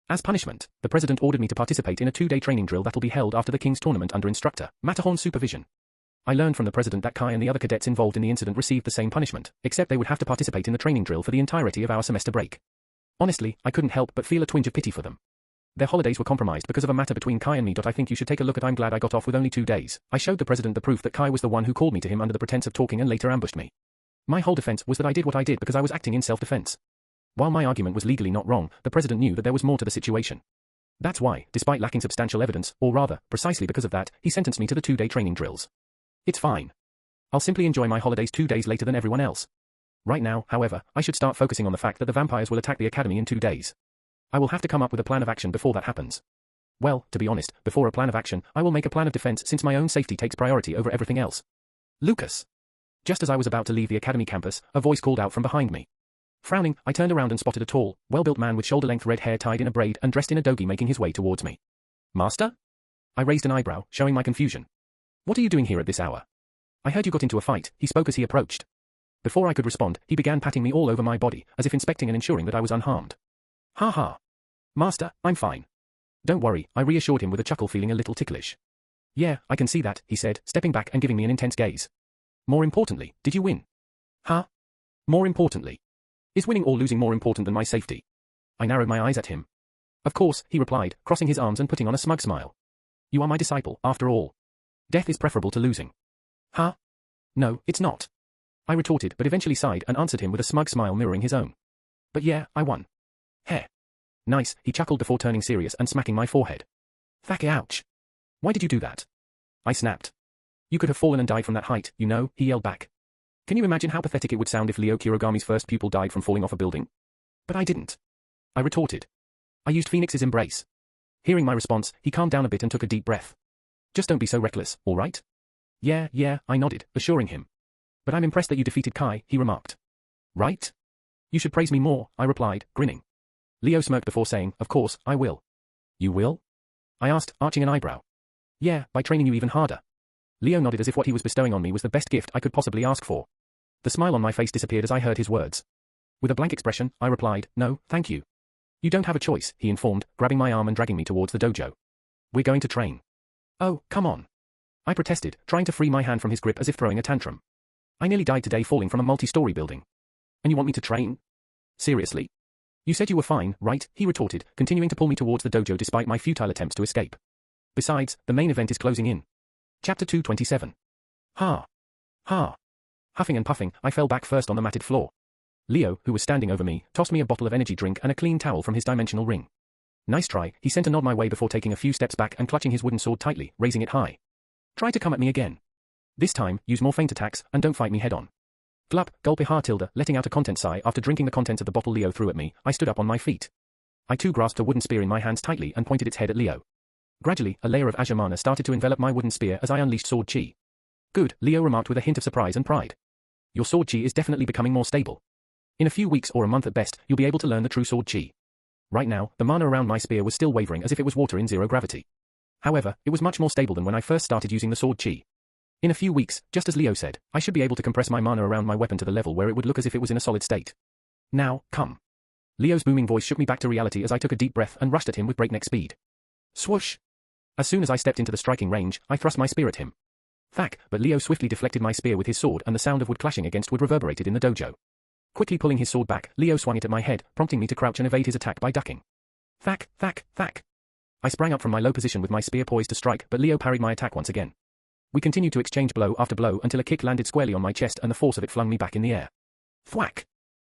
As punishment, the president ordered me to participate in a 2-day training drill that'll be held after the King's tournament under instructor Matterhorn's supervision. I learned from the president that Kai and the other cadets involved in the incident received the same punishment, except they would have to participate in the training drill for the entirety of our semester break. Honestly, I couldn't help but feel a twinge of pity for them. Their holidays were compromised because of a matter between Kai and me. I think you should take a look at. I'm glad I got off with only 2 days. I showed the president the proof that Kai was the one who called me to him under the pretense of talking and later ambushed me. My whole defense was that I did what I did because I was acting in self-defense. While my argument was legally not wrong, the president knew that there was more to the situation. That's why, despite lacking substantial evidence, or rather, precisely because of that, he sentenced me to the 2-day training drills. It's fine. I'll simply enjoy my holidays 2 days later than everyone else. Right now, however, I should start focusing on the fact that the vampires will attack the academy in 2 days. I will have to come up with a plan of action before that happens. Well, to be honest, before a plan of action, I will make a plan of defense since my own safety takes priority over everything else. Lucas. Just as I was about to leave the academy campus, a voice called out from behind me. Frowning, I turned around and spotted a tall, well-built man with shoulder-length red hair tied in a braid and dressed in a dogi making his way towards me. Master? I raised an eyebrow, showing my confusion. What are you doing here at this hour? I heard you got into a fight, he spoke as he approached. Before I could respond, he began patting me all over my body, as if inspecting and ensuring that I was unharmed. Ha ha. Master, I'm fine. Don't worry, I reassured him with a chuckle, feeling a little ticklish. Yeah, I can see that, he said, stepping back and giving me an intense gaze. More importantly, did you win? Huh? More importantly. Is winning or losing more important than my safety? I narrowed my eyes at him. Of course, he replied, crossing his arms and putting on a smug smile. You are my disciple, after all. Death is preferable to losing. Huh? No, it's not. I retorted, but eventually sighed and answered him with a smug smile mirroring his own. But yeah, I won. Heh. Nice, he chuckled before turning serious and smacking my forehead. Thack, ouch. Why did you do that? I snapped. You could have fallen and died from that height, you know, he yelled back. Can you imagine how pathetic it would sound if Leo Kirogami's first pupil died from falling off a building? But I didn't. I retorted. I used Phoenix's embrace. Hearing my response, he calmed down a bit and took a deep breath. Just don't be so reckless, all right? Yeah, I nodded, assuring him. But I'm impressed that you defeated Kai, he remarked. Right? You should praise me more, I replied, grinning. Leo smirked before saying, of course, I will. You will? I asked, arching an eyebrow. Yeah, by training you even harder. Leo nodded as if what he was bestowing on me was the best gift I could possibly ask for. The smile on my face disappeared as I heard his words. With a blank expression, I replied, no, thank you. You don't have a choice, he informed, grabbing my arm and dragging me towards the dojo. We're going to train. Oh, come on. I protested, trying to free my hand from his grip as if throwing a tantrum. I nearly died today falling from a multi-story building. And you want me to train? Seriously? You said you were fine, right? He retorted, continuing to pull me towards the dojo despite my futile attempts to escape. Besides, the main event is closing in. Chapter 227. Ha. Huffing and puffing, I fell back first on the matted floor. Leo, who was standing over me, tossed me a bottle of energy drink and a clean towel from his dimensional ring. Nice try, he sent a nod my way before taking a few steps back and clutching his wooden sword tightly, raising it high. Try to come at me again. This time, use more feint attacks, and don't fight me head-on. Glup, gulp ha tilde, letting out a content sigh after drinking the contents of the bottle Leo threw at me, I stood up on my feet. I too grasped a wooden spear in my hands tightly and pointed its head at Leo. Gradually, a layer of azure mana started to envelop my wooden spear as I unleashed sword chi. Good, Leo remarked with a hint of surprise and pride. Your sword chi is definitely becoming more stable. In a few weeks or a month at best, you'll be able to learn the true sword chi. Right now, the mana around my spear was still wavering as if it was water in zero gravity. However, it was much more stable than when I first started using the sword chi. In a few weeks, just as Leo said, I should be able to compress my mana around my weapon to the level where it would look as if it was in a solid state. Now, come. Leo's booming voice shook me back to reality as I took a deep breath and rushed at him with breakneck speed. Swoosh! As soon as I stepped into the striking range, I thrust my spear at him. Thack, but Leo swiftly deflected my spear with his sword and the sound of wood clashing against wood reverberated in the dojo. Quickly pulling his sword back, Leo swung it at my head, prompting me to crouch and evade his attack by ducking. Thack, thack, thack. I sprang up from my low position with my spear poised to strike, but Leo parried my attack once again. We continued to exchange blow after blow until a kick landed squarely on my chest and the force of it flung me back in the air. Thwack!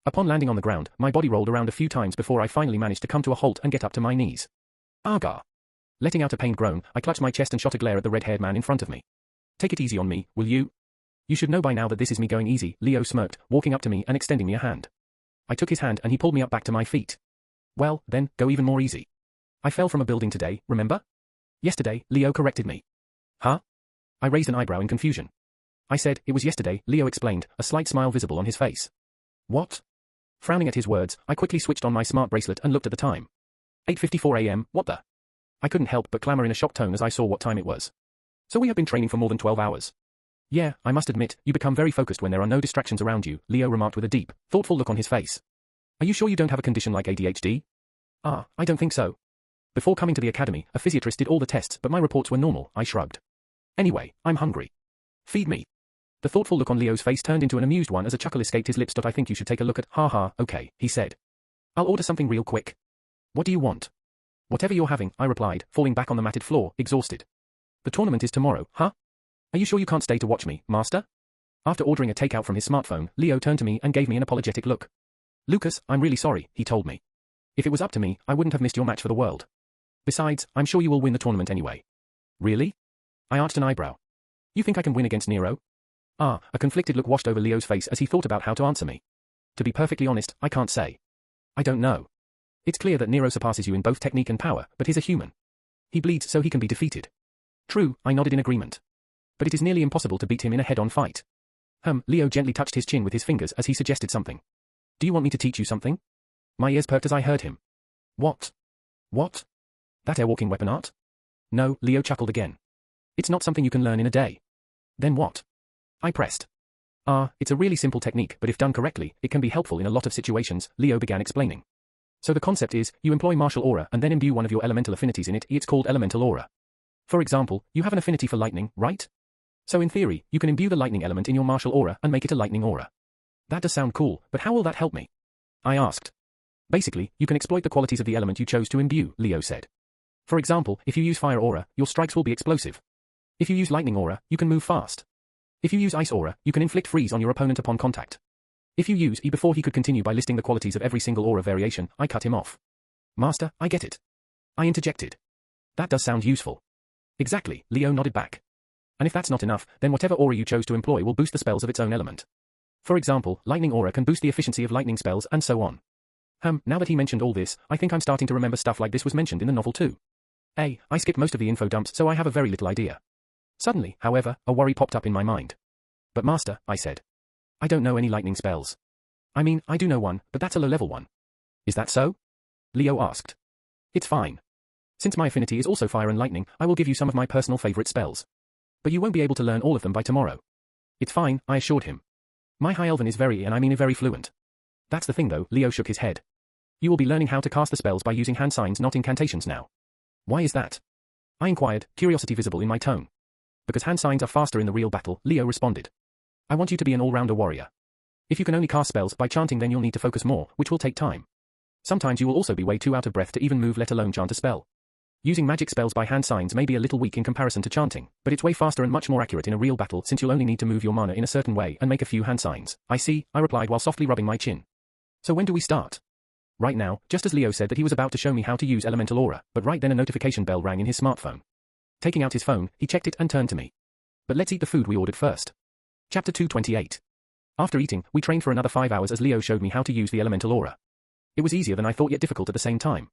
Upon landing on the ground, my body rolled around a few times before I finally managed to come to a halt and get up to my knees. Aga! Letting out a pained groan, I clutched my chest and shot a glare at the red-haired man in front of me. Take it easy on me, will you? You should know by now that this is me going easy, Leo smirked, walking up to me and extending me a hand. I took his hand and he pulled me up back to my feet. Well, then, go even more easy. I fell from a building today, remember? Yesterday, Leo corrected me. Huh? I raised an eyebrow in confusion. I said, it was yesterday, Leo explained, a slight smile visible on his face. What? Frowning at his words, I quickly switched on my smart bracelet and looked at the time. 8:54 a.m., what the? I couldn't help but clamor in a shocked tone as I saw what time it was. So we have been training for more than 12 hours. Yeah, I must admit, you become very focused when there are no distractions around you, Leo remarked with a deep, thoughtful look on his face. Are you sure you don't have a condition like ADHD? I don't think so. Before coming to the academy, a physiatrist did all the tests, but my reports were normal, I shrugged. Anyway, I'm hungry. Feed me. The thoughtful look on Leo's face turned into an amused one as a chuckle escaped his lips. I think you should take a look at, okay, he said. I'll order something real quick. What do you want? Whatever you're having, I replied, falling back on the matted floor, exhausted. The tournament is tomorrow, huh? Are you sure you can't stay to watch me, master? After ordering a takeout from his smartphone, Leo turned to me and gave me an apologetic look. Lucas, I'm really sorry, he told me. If it was up to me, I wouldn't have missed your match for the world. Besides, I'm sure you will win the tournament anyway. Really? I arched an eyebrow. You think I can win against Nero? A conflicted look washed over Leo's face as he thought about how to answer me. To be perfectly honest, I can't say. I don't know. It's clear that Nero surpasses you in both technique and power, but he's a human. He bleeds so he can be defeated. True, I nodded in agreement. But it is nearly impossible to beat him in a head-on fight. Leo gently touched his chin with his fingers as he suggested something. Do you want me to teach you something? My ears perked as I heard him. What? What? That airwalking weapon art? No, Leo chuckled again. It's not something you can learn in a day. Then what? I pressed. It's a really simple technique, but if done correctly, it can be helpful in a lot of situations, Leo began explaining. So the concept is, you employ martial aura and then imbue one of your elemental affinities in it. It's called elemental aura. For example, you have an affinity for lightning, right? So in theory, you can imbue the lightning element in your martial aura and make it a lightning aura. That does sound cool, but how will that help me? I asked. Basically, you can exploit the qualities of the element you chose to imbue, Leo said. For example, if you use fire aura, your strikes will be explosive. If you use lightning aura, you can move fast. If you use ice aura, you can inflict freeze on your opponent upon contact. If you use E before he could continue by listing the qualities of every single aura variation, I cut him off. Master, I get it. I interjected. That does sound useful. Exactly, Leo nodded back. And if that's not enough, then whatever aura you chose to employ will boost the spells of its own element. For example, lightning aura can boost the efficiency of lightning spells and so on. Now that he mentioned all this, I think I'm starting to remember stuff like this was mentioned in the novel too. I skipped most of the info dumps, so I have a very little idea. Suddenly, however, a worry popped up in my mind. But master, I said. I don't know any lightning spells. I mean, I do know one, but that's a low-level one. Is that so? Leo asked. It's fine. Since my affinity is also fire and lightning, I will give you some of my personal favorite spells. But you won't be able to learn all of them by tomorrow. It's fine, I assured him. My High Elven is very fluent. That's the thing though, Leo shook his head. You will be learning how to cast the spells by using hand signs, not incantations now. Why is that? I inquired, curiosity visible in my tone. Because hand signs are faster in the real battle, Leo responded. I want you to be an all-rounder warrior. If you can only cast spells by chanting, then you'll need to focus more, which will take time. Sometimes you will also be way too out of breath to even move, let alone chant a spell. Using magic spells by hand signs may be a little weak in comparison to chanting, but it's way faster and much more accurate in a real battle since you'll only need to move your mana in a certain way and make a few hand signs. I see, I replied while softly rubbing my chin. So when do we start? Right now, just as Leo said that he was about to show me how to use elemental aura, but right then a notification bell rang in his smartphone. Taking out his phone, he checked it and turned to me. But let's eat the food we ordered first. Chapter 228. After eating, we trained for another 5 hours as Leo showed me how to use the elemental aura. It was easier than I thought, yet difficult at the same time.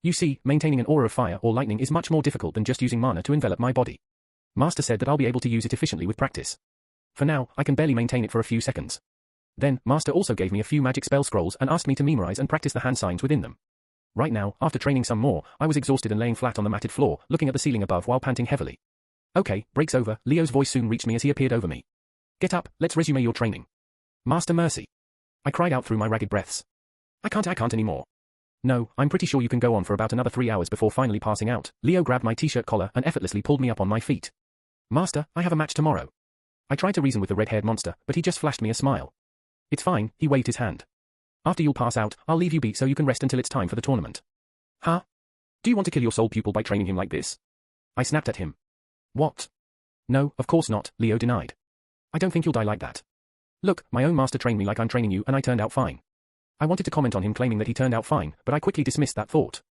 You see, maintaining an aura of fire or lightning is much more difficult than just using mana to envelop my body. Master said that I'll be able to use it efficiently with practice. For now, I can barely maintain it for a few seconds. Then, Master also gave me a few magic spell scrolls and asked me to memorize and practice the hand signs within them. Right now, after training some more, I was exhausted and laying flat on the matted floor, looking at the ceiling above while panting heavily. Okay, break's over, Leo's voice soon reached me as he appeared over me. Get up, let's resume your training. Master mercy. I cried out through my ragged breaths. I can't anymore. No, I'm pretty sure you can go on for about another 3 hours before finally passing out. Leo grabbed my t-shirt collar and effortlessly pulled me up on my feet. Master, I have a match tomorrow. I tried to reason with the red-haired monster, but he just flashed me a smile. It's fine, he waved his hand. After you'll pass out, I'll leave you be so you can rest until it's time for the tournament. Huh? Do you want to kill your soul pupil by training him like this? I snapped at him. What? No, of course not, Leo denied. I don't think you'll die like that. Look, my own master trained me like I'm training you and I turned out fine. I wanted to comment on him claiming that he turned out fine, but I quickly dismissed that thought.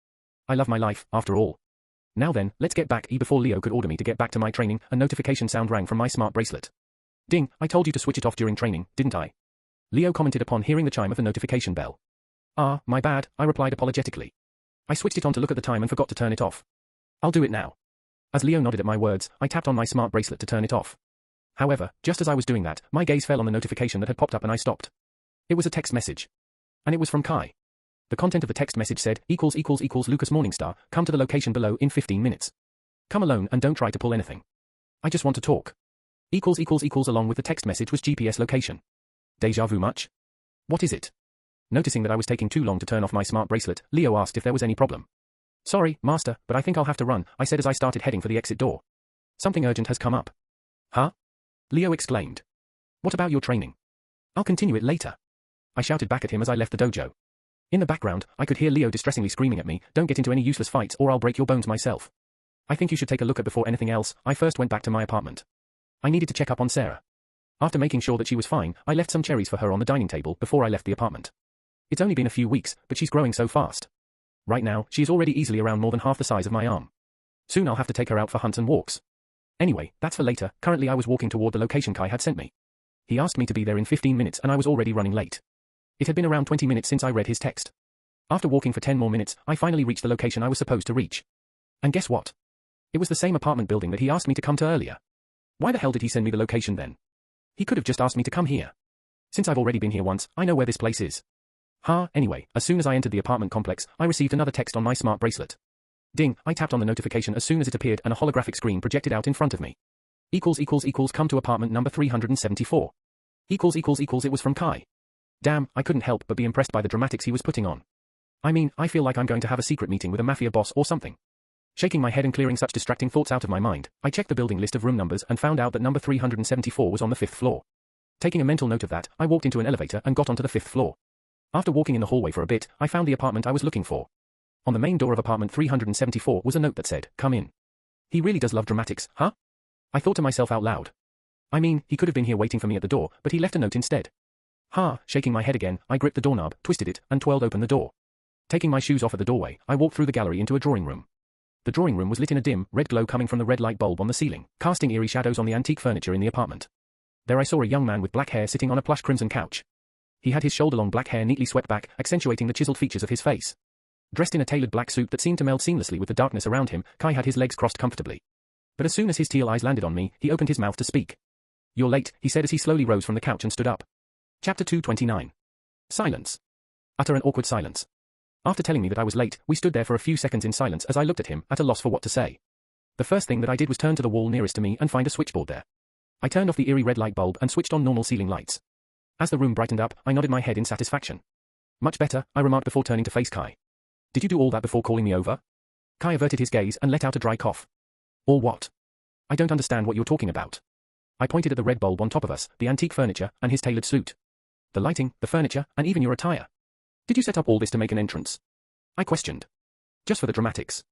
I love my life, after all. Now then, let's get back. Before Leo could order me to get back to my training, a notification sound rang from my smart bracelet. Ding, I told you to switch it off during training, didn't I? Leo commented upon hearing the chime of the notification bell. My bad, I replied apologetically. I switched it on to look at the time and forgot to turn it off. I'll do it now. As Leo nodded at my words, I tapped on my smart bracelet to turn it off. However, just as I was doing that, my gaze fell on the notification that had popped up and I stopped. It was a text message. And it was from Kai. The content of the text message said, == Lucas Morningstar, come to the location below in 15 minutes. Come alone and don't try to pull anything. I just want to talk. == along with the text message was GPS location. Deja vu much? What is it? Noticing that I was taking too long to turn off my smart bracelet, Leo asked if there was any problem. Sorry, master, but I think I'll have to run, I said as I started heading for the exit door. Something urgent has come up. Huh? Leo exclaimed. What about your training? I'll continue it later. I shouted back at him as I left the dojo. In the background, I could hear Leo distressingly screaming at me, don't get into any useless fights or I'll break your bones myself. I think you should take a look at before anything else. I first went back to my apartment. I needed to check up on Sarah. After making sure that she was fine, I left some cherries for her on the dining table before I left the apartment. It's only been a few weeks, but she's growing so fast. Right now, she is already easily around more than half the size of my arm. Soon I'll have to take her out for hunts and walks. Anyway, that's for later. Currently I was walking toward the location Kai had sent me. He asked me to be there in 15 minutes and I was already running late. It had been around 20 minutes since I read his text. After walking for 10 more minutes, I finally reached the location I was supposed to reach. And guess what? It was the same apartment building that he asked me to come to earlier. Why the hell did he send me the location then? He could have just asked me to come here. Since I've already been here once, I know where this place is. Anyway, as soon as I entered the apartment complex, I received another text on my smart bracelet. Ding, I tapped on the notification as soon as it appeared and a holographic screen projected out in front of me. Come to apartment number 374. It was from Kai. Damn, I couldn't help but be impressed by the dramatics he was putting on. I mean, I feel like I'm going to have a secret meeting with a mafia boss or something. Shaking my head and clearing such distracting thoughts out of my mind, I checked the building list of room numbers and found out that number 374 was on the 5th floor. Taking a mental note of that, I walked into an elevator and got onto the 5th floor. After walking in the hallway for a bit, I found the apartment I was looking for. On the main door of apartment 374 was a note that said, "Come in." He really does love dramatics, huh? I thought to myself out loud. I mean, he could have been here waiting for me at the door, but he left a note instead. Shaking my head again, I gripped the doorknob, twisted it, and twirled open the door. Taking my shoes off at the doorway, I walked through the gallery into a drawing room. The drawing room was lit in a dim, red glow coming from the red light bulb on the ceiling, casting eerie shadows on the antique furniture in the apartment. There I saw a young man with black hair sitting on a plush crimson couch. He had his shoulder-long black hair neatly swept back, accentuating the chiseled features of his face. Dressed in a tailored black suit that seemed to meld seamlessly with the darkness around him, Kai had his legs crossed comfortably. But as soon as his teal eyes landed on me, he opened his mouth to speak. "You're late," he said as he slowly rose from the couch and stood up. Chapter 229. Silence. Utter an awkward silence. After telling me that I was late, we stood there for a few seconds in silence as I looked at him, at a loss for what to say. The first thing that I did was turn to the wall nearest to me and find a switchboard there. I turned off the eerie red light bulb and switched on normal ceiling lights. As the room brightened up, I nodded my head in satisfaction. "Much better," I remarked before turning to face Kai. "Did you do all that before calling me over?" Kai averted his gaze and let out a dry cough. "All what?" "I don't understand what you're talking about." I pointed at the red bulb on top of us, the antique furniture, and his tailored suit. "The lighting, the furniture, and even your attire. Did you set up all this to make an entrance?" I questioned. "Just for the dramatics."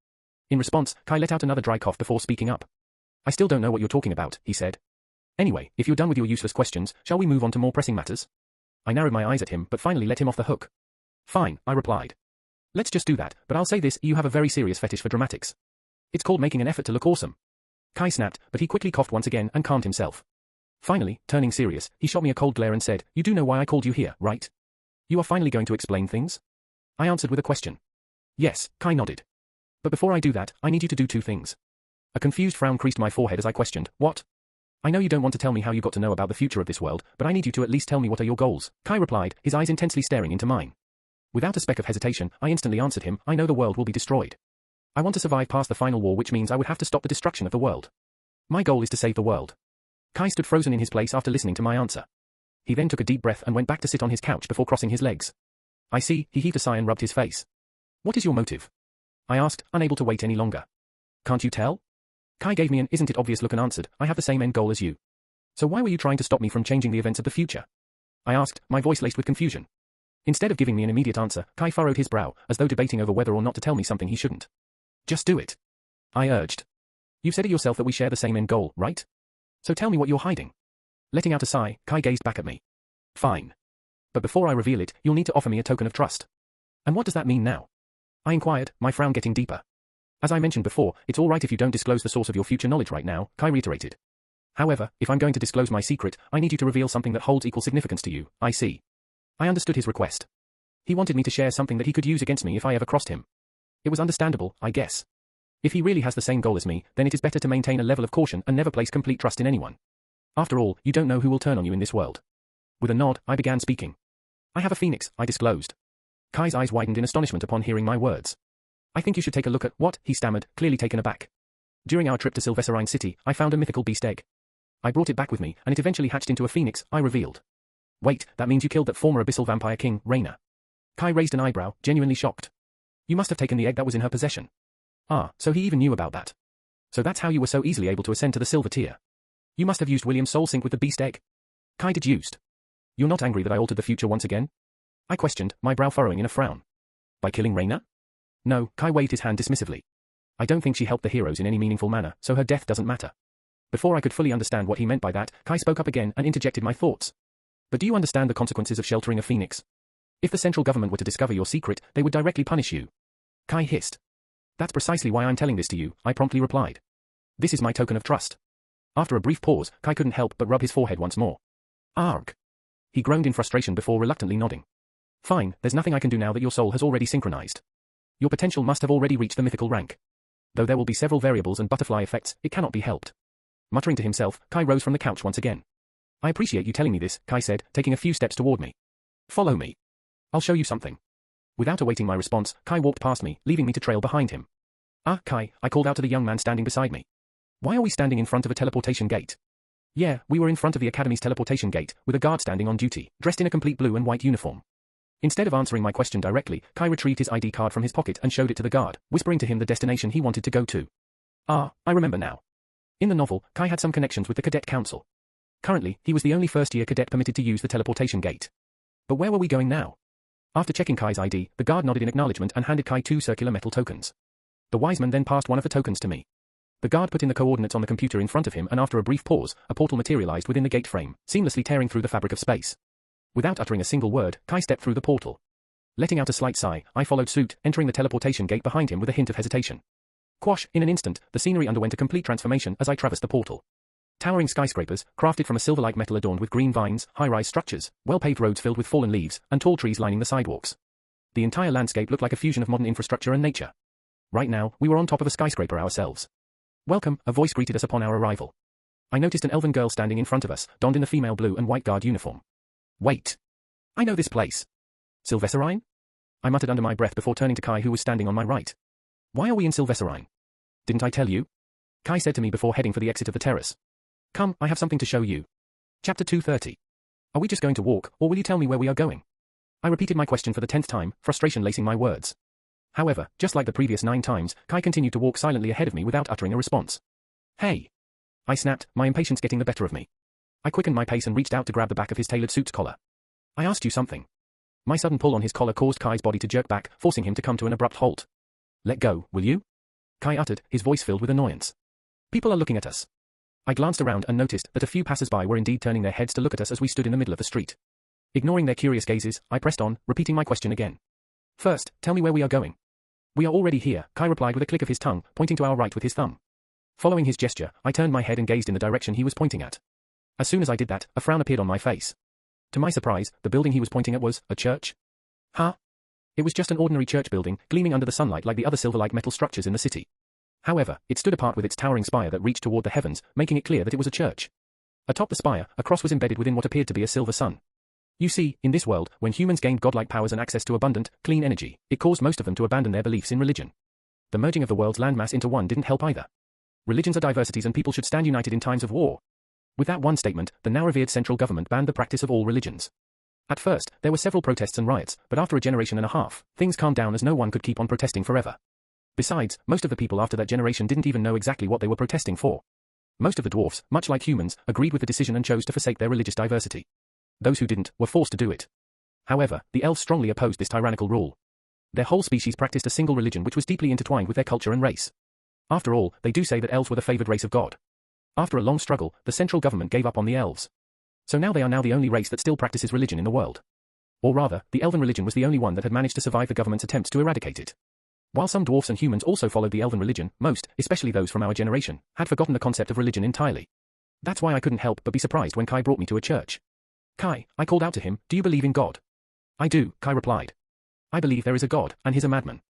In response, Kai let out another dry cough before speaking up. "I still don't know what you're talking about," he said. "Anyway, if you're done with your useless questions, shall we move on to more pressing matters?" I narrowed my eyes at him but finally let him off the hook. "Fine," I replied. "Let's just do that, but I'll say this, you have a very serious fetish for dramatics. It's called making an effort to look awesome." Kai snapped, but he quickly coughed once again and calmed himself. Finally, turning serious, he shot me a cold glare and said, "You do know why I called you here, right? You are finally going to explain things?" I answered with a question. "Yes," Kai nodded. "But before I do that, I need you to do two things." A confused frown creased my forehead as I questioned, "What?" "I know you don't want to tell me how you got to know about the future of this world, but I need you to at least tell me what are your goals," Kai replied, his eyes intensely staring into mine. Without a speck of hesitation, I instantly answered him, "I know the world will be destroyed. I want to survive past the final war, which means I would have to stop the destruction of the world. My goal is to save the world." Kai stood frozen in his place after listening to my answer. He then took a deep breath and went back to sit on his couch before crossing his legs. "I see," he heaved a sigh and rubbed his face. "What is your motive?" I asked, unable to wait any longer. "Can't you tell?" Kai gave me an "isn't it obvious" look and answered, "I have the same end goal as you. So why were you trying to stop me from changing the events of the future?" I asked, my voice laced with confusion. Instead of giving me an immediate answer, Kai furrowed his brow, as though debating over whether or not to tell me something he shouldn't. "Just do it," I urged. "You've said it yourself that we share the same end goal, right? So tell me what you're hiding." Letting out a sigh, Kai gazed back at me. "Fine. But before I reveal it, you'll need to offer me a token of trust." "And what does that mean now?" I inquired, my frown getting deeper. "As I mentioned before, it's all right if you don't disclose the source of your future knowledge right now," Kai reiterated. "However, if I'm going to disclose my secret, I need you to reveal something that holds equal significance to you, I see." I understood his request. He wanted me to share something that he could use against me if I ever crossed him. It was understandable, I guess. If he really has the same goal as me, then it is better to maintain a level of caution and never place complete trust in anyone. After all, you don't know who will turn on you in this world. With a nod, I began speaking. "I have a phoenix," I disclosed. Kai's eyes widened in astonishment upon hearing my words. "I think you should take a look at what," he stammered, clearly taken aback. "During our trip to Sylvesterine City, I found a mythical beast egg. I brought it back with me, and it eventually hatched into a phoenix," I revealed. "Wait, that means you killed that former abyssal vampire king, Raina." Kai raised an eyebrow, genuinely shocked. You must have taken the egg that was in her possession. Ah, so he even knew about that. So that's how you were so easily able to ascend to the silver tier. You must have used William's soul sync with the beast egg. Kai deduced. You're not angry that I altered the future once again? I questioned, my brow furrowing in a frown. By killing Raina? No, Kai waved his hand dismissively. I don't think she helped the heroes in any meaningful manner, so her death doesn't matter. Before I could fully understand what he meant by that, Kai spoke up again and interjected my thoughts. But do you understand the consequences of sheltering a phoenix? If the central government were to discover your secret, they would directly punish you. Kai hissed. That's precisely why I'm telling this to you, I promptly replied. This is my token of trust. After a brief pause, Kai couldn't help but rub his forehead once more. Arg. He groaned in frustration before reluctantly nodding. Fine, there's nothing I can do now that your soul has already synchronized. Your potential must have already reached the mythical rank. Though there will be several variables and butterfly effects, it cannot be helped. Muttering to himself, Kai rose from the couch once again. I appreciate you telling me this, Kai said, taking a few steps toward me. Follow me. I'll show you something. Without awaiting my response, Kai walked past me, leaving me to trail behind him. Ah, Kai, I called out to the young man standing beside me. Why are we standing in front of a teleportation gate? Yeah, we were in front of the Academy's teleportation gate, with a guard standing on duty, dressed in a complete blue and white uniform. Instead of answering my question directly, Kai retrieved his ID card from his pocket and showed it to the guard, whispering to him the destination he wanted to go to. Ah, I remember now. In the novel, Kai had some connections with the Cadet Council. Currently, he was the only first-year cadet permitted to use the teleportation gate. But where were we going now? After checking Kai's ID, the guard nodded in acknowledgement and handed Kai 2 circular metal tokens. The wise man then passed one of the tokens to me. The guard put in the coordinates on the computer in front of him and after a brief pause, a portal materialized within the gate frame, seamlessly tearing through the fabric of space. Without uttering a single word, Kai stepped through the portal. Letting out a slight sigh, I followed suit, entering the teleportation gate behind him with a hint of hesitation. Quash, in an instant, the scenery underwent a complete transformation as I traversed the portal. Towering skyscrapers, crafted from a silver-like metal adorned with green vines, high-rise structures, well-paved roads filled with fallen leaves, and tall trees lining the sidewalks. The entire landscape looked like a fusion of modern infrastructure and nature. Right now, we were on top of a skyscraper ourselves. Welcome, a voice greeted us upon our arrival. I noticed an elven girl standing in front of us, donned in the female blue and white guard uniform. Wait. I know this place. Sylvesterine? I muttered under my breath before turning to Kai who was standing on my right. Why are we in Sylvesterine? Didn't I tell you? Kai said to me before heading for the exit of the terrace. Come, I have something to show you. Chapter 230. Are we just going to walk, or will you tell me where we are going? I repeated my question for the 10th time, frustration lacing my words. However, just like the previous 9 times, Kai continued to walk silently ahead of me without uttering a response. Hey! I snapped, my impatience getting the better of me. I quickened my pace and reached out to grab the back of his tailored suit's collar. I asked you something. My sudden pull on his collar caused Kai's body to jerk back, forcing him to come to an abrupt halt. Let go, will you? Kai uttered, his voice filled with annoyance. People are looking at us. I glanced around and noticed that a few passers-by were indeed turning their heads to look at us as we stood in the middle of the street. Ignoring their curious gazes, I pressed on, repeating my question again. First, tell me where we are going. We are already here, Kai replied with a click of his tongue, pointing to our right with his thumb. Following his gesture, I turned my head and gazed in the direction he was pointing at. As soon as I did that, a frown appeared on my face. To my surprise, the building he was pointing at was a church. Huh? It was just an ordinary church building, gleaming under the sunlight like the other silver-like metal structures in the city. However, it stood apart with its towering spire that reached toward the heavens, making it clear that it was a church. Atop the spire, a cross was embedded within what appeared to be a silver sun. You see, in this world, when humans gained godlike powers and access to abundant, clean energy, it caused most of them to abandon their beliefs in religion. The merging of the world's landmass into one didn't help either. Religions are diversities and people should stand united in times of war. With that one statement, the now-revered central government banned the practice of all religions. At first, there were several protests and riots, but after a generation and a half, things calmed down as no one could keep on protesting forever. Besides, most of the people after that generation didn't even know exactly what they were protesting for. Most of the dwarfs, much like humans, agreed with the decision and chose to forsake their religious diversity. Those who didn't, were forced to do it. However, the elves strongly opposed this tyrannical rule. Their whole species practiced a single religion which was deeply intertwined with their culture and race. After all, they do say that elves were the favored race of God. After a long struggle, the central government gave up on the elves. So now they are the only race that still practices religion in the world. Or rather, the elven religion was the only one that had managed to survive the government's attempts to eradicate it. While some dwarfs and humans also followed the elven religion, most, especially those from our generation, had forgotten the concept of religion entirely. That's why I couldn't help but be surprised when Kai brought me to a church. Kai, I called out to him, do you believe in God? I do, Kai replied. I believe there is a God, and he's a madman.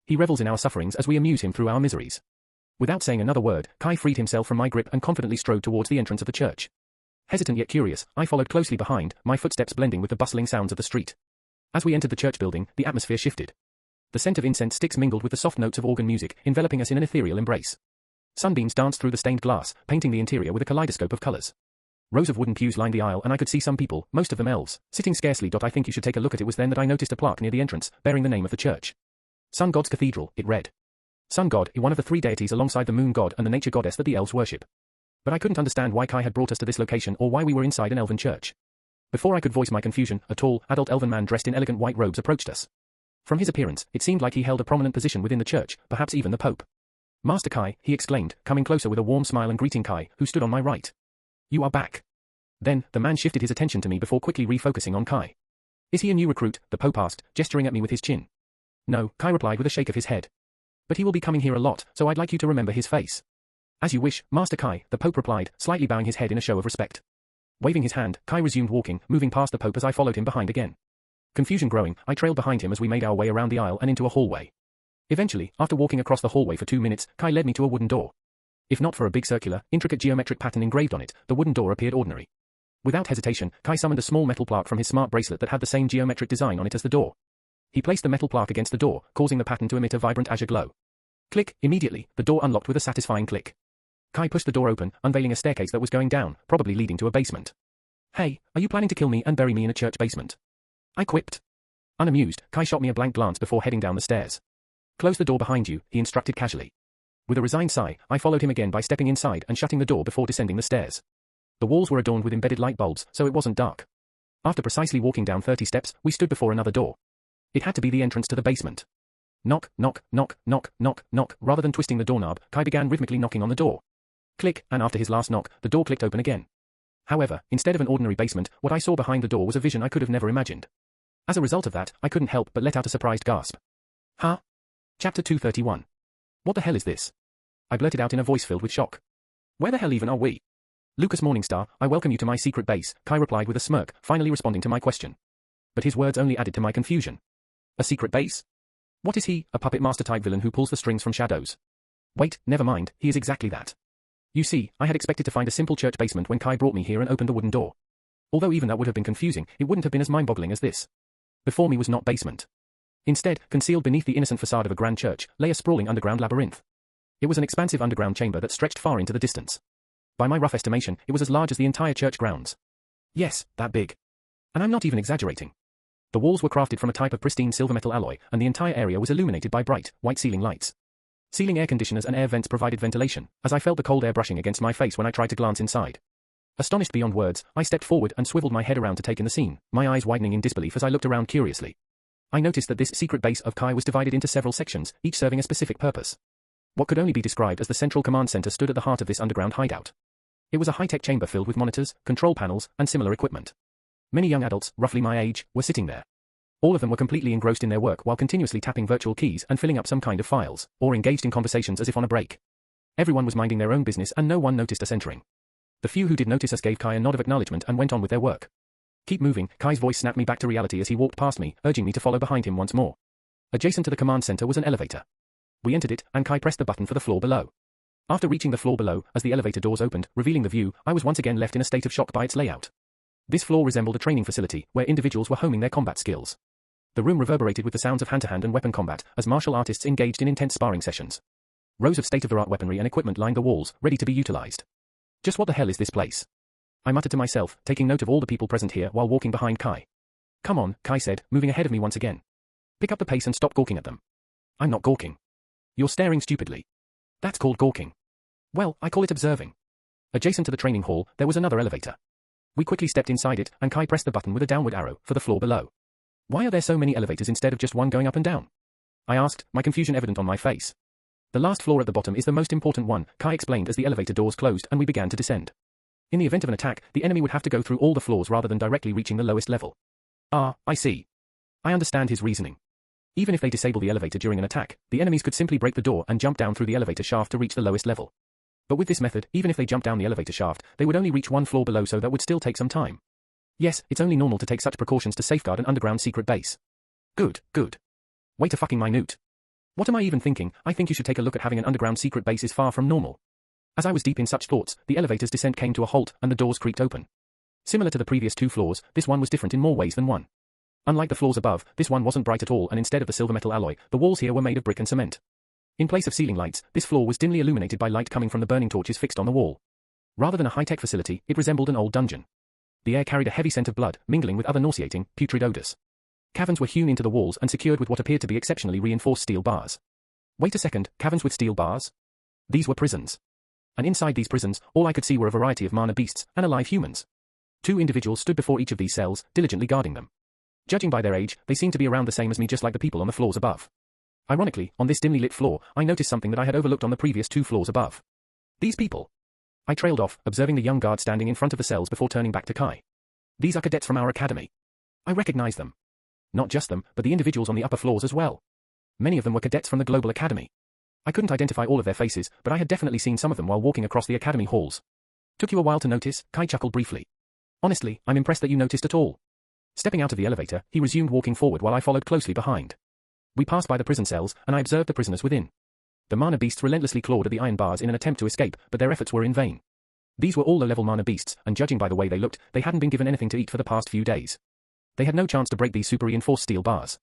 He revels in our sufferings as we amuse him through our miseries. Without saying another word, Kai freed himself from my grip and confidently strode towards the entrance of the church. Hesitant yet curious, I followed closely behind, my footsteps blending with the bustling sounds of the street. As we entered the church building, the atmosphere shifted. The scent of incense sticks mingled with the soft notes of organ music, enveloping us in an ethereal embrace. Sunbeams danced through the stained glass, painting the interior with a kaleidoscope of colors. Rows of wooden pews lined the aisle and I could see some people, most of them elves, sitting scarcely. I think you should take a look at it. Was then that I noticed a plaque near the entrance, bearing the name of the church. Sun God's Cathedral, it read. Sun God is one of the three deities alongside the moon god and the nature goddess that the elves worship. But I couldn't understand why Kai had brought us to this location or why we were inside an elven church. Before I could voice my confusion, a tall, adult elven man dressed in elegant white robes approached us. From his appearance, it seemed like he held a prominent position within the church, perhaps even the Pope. Master Kai, he exclaimed, coming closer with a warm smile and greeting Kai, who stood on my right. You are back. Then, the man shifted his attention to me before quickly refocusing on Kai. Is he a new recruit? The Pope asked, gesturing at me with his chin. No, Kai replied with a shake of his head. But he will be coming here a lot, so I'd like you to remember his face. As you wish, Master Kai, the Pope replied, slightly bowing his head in a show of respect. Waving his hand, Kai resumed walking, moving past the Pope as I followed him behind again. Confusion growing, I trailed behind him as we made our way around the aisle and into a hallway. Eventually, after walking across the hallway for 2 minutes, Kai led me to a wooden door. If not for a big circular, intricate geometric pattern engraved on it, the wooden door appeared ordinary. Without hesitation, Kai summoned a small metal plaque from his smart bracelet that had the same geometric design on it as the door. He placed the metal plaque against the door, causing the pattern to emit a vibrant azure glow. Click, immediately, the door unlocked with a satisfying click. Kai pushed the door open, unveiling a staircase that was going down, probably leading to a basement. Hey, are you planning to kill me and bury me in a church basement? I quipped. Unamused, Kai shot me a blank glance before heading down the stairs. Close the door behind you, he instructed casually. With a resigned sigh, I followed him again by stepping inside and shutting the door before descending the stairs. The walls were adorned with embedded light bulbs, so it wasn't dark. After precisely walking down 30 steps, we stood before another door. It had to be the entrance to the basement. Knock, knock, knock, knock, knock, knock. Rather than twisting the doorknob, Kai began rhythmically knocking on the door. Click, and after his last knock, the door clicked open again. However, instead of an ordinary basement, what I saw behind the door was a vision I could have never imagined. As a result of that, I couldn't help but let out a surprised gasp. Huh? Chapter 231. What the hell is this? I blurted out in a voice filled with shock. Where the hell even are we? Lucas Morningstar, I welcome you to my secret base, Kai replied with a smirk, finally responding to my question. But his words only added to my confusion. A secret base? What is he, a puppet master type villain who pulls the strings from shadows? Wait, never mind, he is exactly that. You see, I had expected to find a simple church basement when Kai brought me here and opened the wooden door. Although even that would have been confusing, it wouldn't have been as mind-boggling as this. Before me was not basement. Instead, concealed beneath the innocent facade of a grand church, lay a sprawling underground labyrinth. It was an expansive underground chamber that stretched far into the distance. By my rough estimation, it was as large as the entire church grounds. Yes, that big. And I'm not even exaggerating. The walls were crafted from a type of pristine silver metal alloy, and the entire area was illuminated by bright, white ceiling lights. Ceiling air conditioners and air vents provided ventilation, as I felt the cold air brushing against my face when I tried to glance inside. Astonished beyond words, I stepped forward and swiveled my head around to take in the scene, my eyes widening in disbelief as I looked around curiously. I noticed that this secret base of Kai was divided into several sections, each serving a specific purpose. What could only be described as the central command center stood at the heart of this underground hideout. It was a high-tech chamber filled with monitors, control panels, and similar equipment. Many young adults, roughly my age, were sitting there. All of them were completely engrossed in their work while continuously tapping virtual keys and filling up some kind of files, or engaged in conversations as if on a break. Everyone was minding their own business and no one noticed us entering. The few who did notice us gave Kai a nod of acknowledgement and went on with their work. Keep moving, Kai's voice snapped me back to reality as he walked past me, urging me to follow behind him once more. Adjacent to the command center was an elevator. We entered it, and Kai pressed the button for the floor below. After reaching the floor below, as the elevator doors opened, revealing the view, I was once again left in a state of shock by its layout. This floor resembled a training facility, where individuals were honing their combat skills. The room reverberated with the sounds of hand-to-hand and weapon combat, as martial artists engaged in intense sparring sessions. Rows of state-of-the-art weaponry and equipment lined the walls, ready to be utilized. Just what the hell is this place? I muttered to myself, taking note of all the people present here while walking behind Kai. Come on, Kai said, moving ahead of me once again. Pick up the pace and stop gawking at them. I'm not gawking. You're staring stupidly. That's called gawking. Well, I call it observing. Adjacent to the training hall, there was another elevator. We quickly stepped inside it, and Kai pressed the button with a downward arrow for the floor below. Why are there so many elevators instead of just one going up and down? I asked, my confusion evident on my face. The last floor at the bottom is the most important one, Kai explained as the elevator doors closed and we began to descend. In the event of an attack, the enemy would have to go through all the floors rather than directly reaching the lowest level. Ah, I see. I understand his reasoning. Even if they disable the elevator during an attack, the enemies could simply break the door and jump down through the elevator shaft to reach the lowest level. But with this method, even if they jumped down the elevator shaft, they would only reach one floor below, so that would still take some time. Yes, it's only normal to take such precautions to safeguard an underground secret base. Good, good. Way to fucking minute. What am I even thinking? I think you should take a look at having an underground secret base is far from normal. As I was deep in such thoughts, the elevator's descent came to a halt and the doors creaked open. Similar to the previous two floors, this one was different in more ways than one. Unlike the floors above, this one wasn't bright at all, and instead of the silver metal alloy, the walls here were made of brick and cement. In place of ceiling lights, this floor was dimly illuminated by light coming from the burning torches fixed on the wall. Rather than a high-tech facility, it resembled an old dungeon. The air carried a heavy scent of blood, mingling with other nauseating, putrid odors. Caverns were hewn into the walls and secured with what appeared to be exceptionally reinforced steel bars. Wait a second, caverns with steel bars? These were prisons. And inside these prisons, all I could see were a variety of mana beasts and alive humans. 2 individuals stood before each of these cells, diligently guarding them. Judging by their age, they seemed to be around the same as me, just like the people on the floors above. Ironically, on this dimly lit floor, I noticed something that I had overlooked on the previous 2 floors above. These people. I trailed off, observing the young guard standing in front of the cells before turning back to Kai. These are cadets from our academy. I recognize them. Not just them, but the individuals on the upper floors as well. Many of them were cadets from the Global Academy. I couldn't identify all of their faces, but I had definitely seen some of them while walking across the academy halls. Took you a while to notice? Kai chuckled briefly. Honestly, I'm impressed that you noticed at all. Stepping out of the elevator, he resumed walking forward while I followed closely behind. We passed by the prison cells, and I observed the prisoners within. The mana beasts relentlessly clawed at the iron bars in an attempt to escape, but their efforts were in vain. These were all low-level mana beasts, and judging by the way they looked, they hadn't been given anything to eat for the past few days. They had no chance to break these super-reinforced steel bars.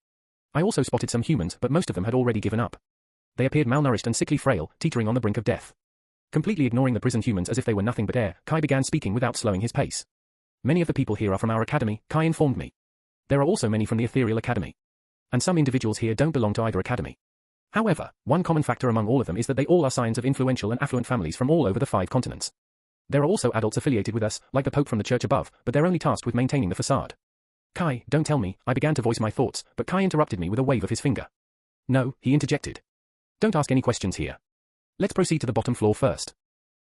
I also spotted some humans, but most of them had already given up. They appeared malnourished and sickly frail, teetering on the brink of death. Completely ignoring the prison humans as if they were nothing but air, Kai began speaking without slowing his pace. Many of the people here are from our academy, Kai informed me. There are also many from the Ethereal Academy. And some individuals here don't belong to either academy. However, one common factor among all of them is that they all are scions of influential and affluent families from all over the 5 continents. There are also adults affiliated with us, like the Pope from the church above, but they're only tasked with maintaining the facade. Kai, don't tell me, I began to voice my thoughts, but Kai interrupted me with a wave of his finger. No, he interjected. Don't ask any questions here. Let's proceed to the bottom floor first.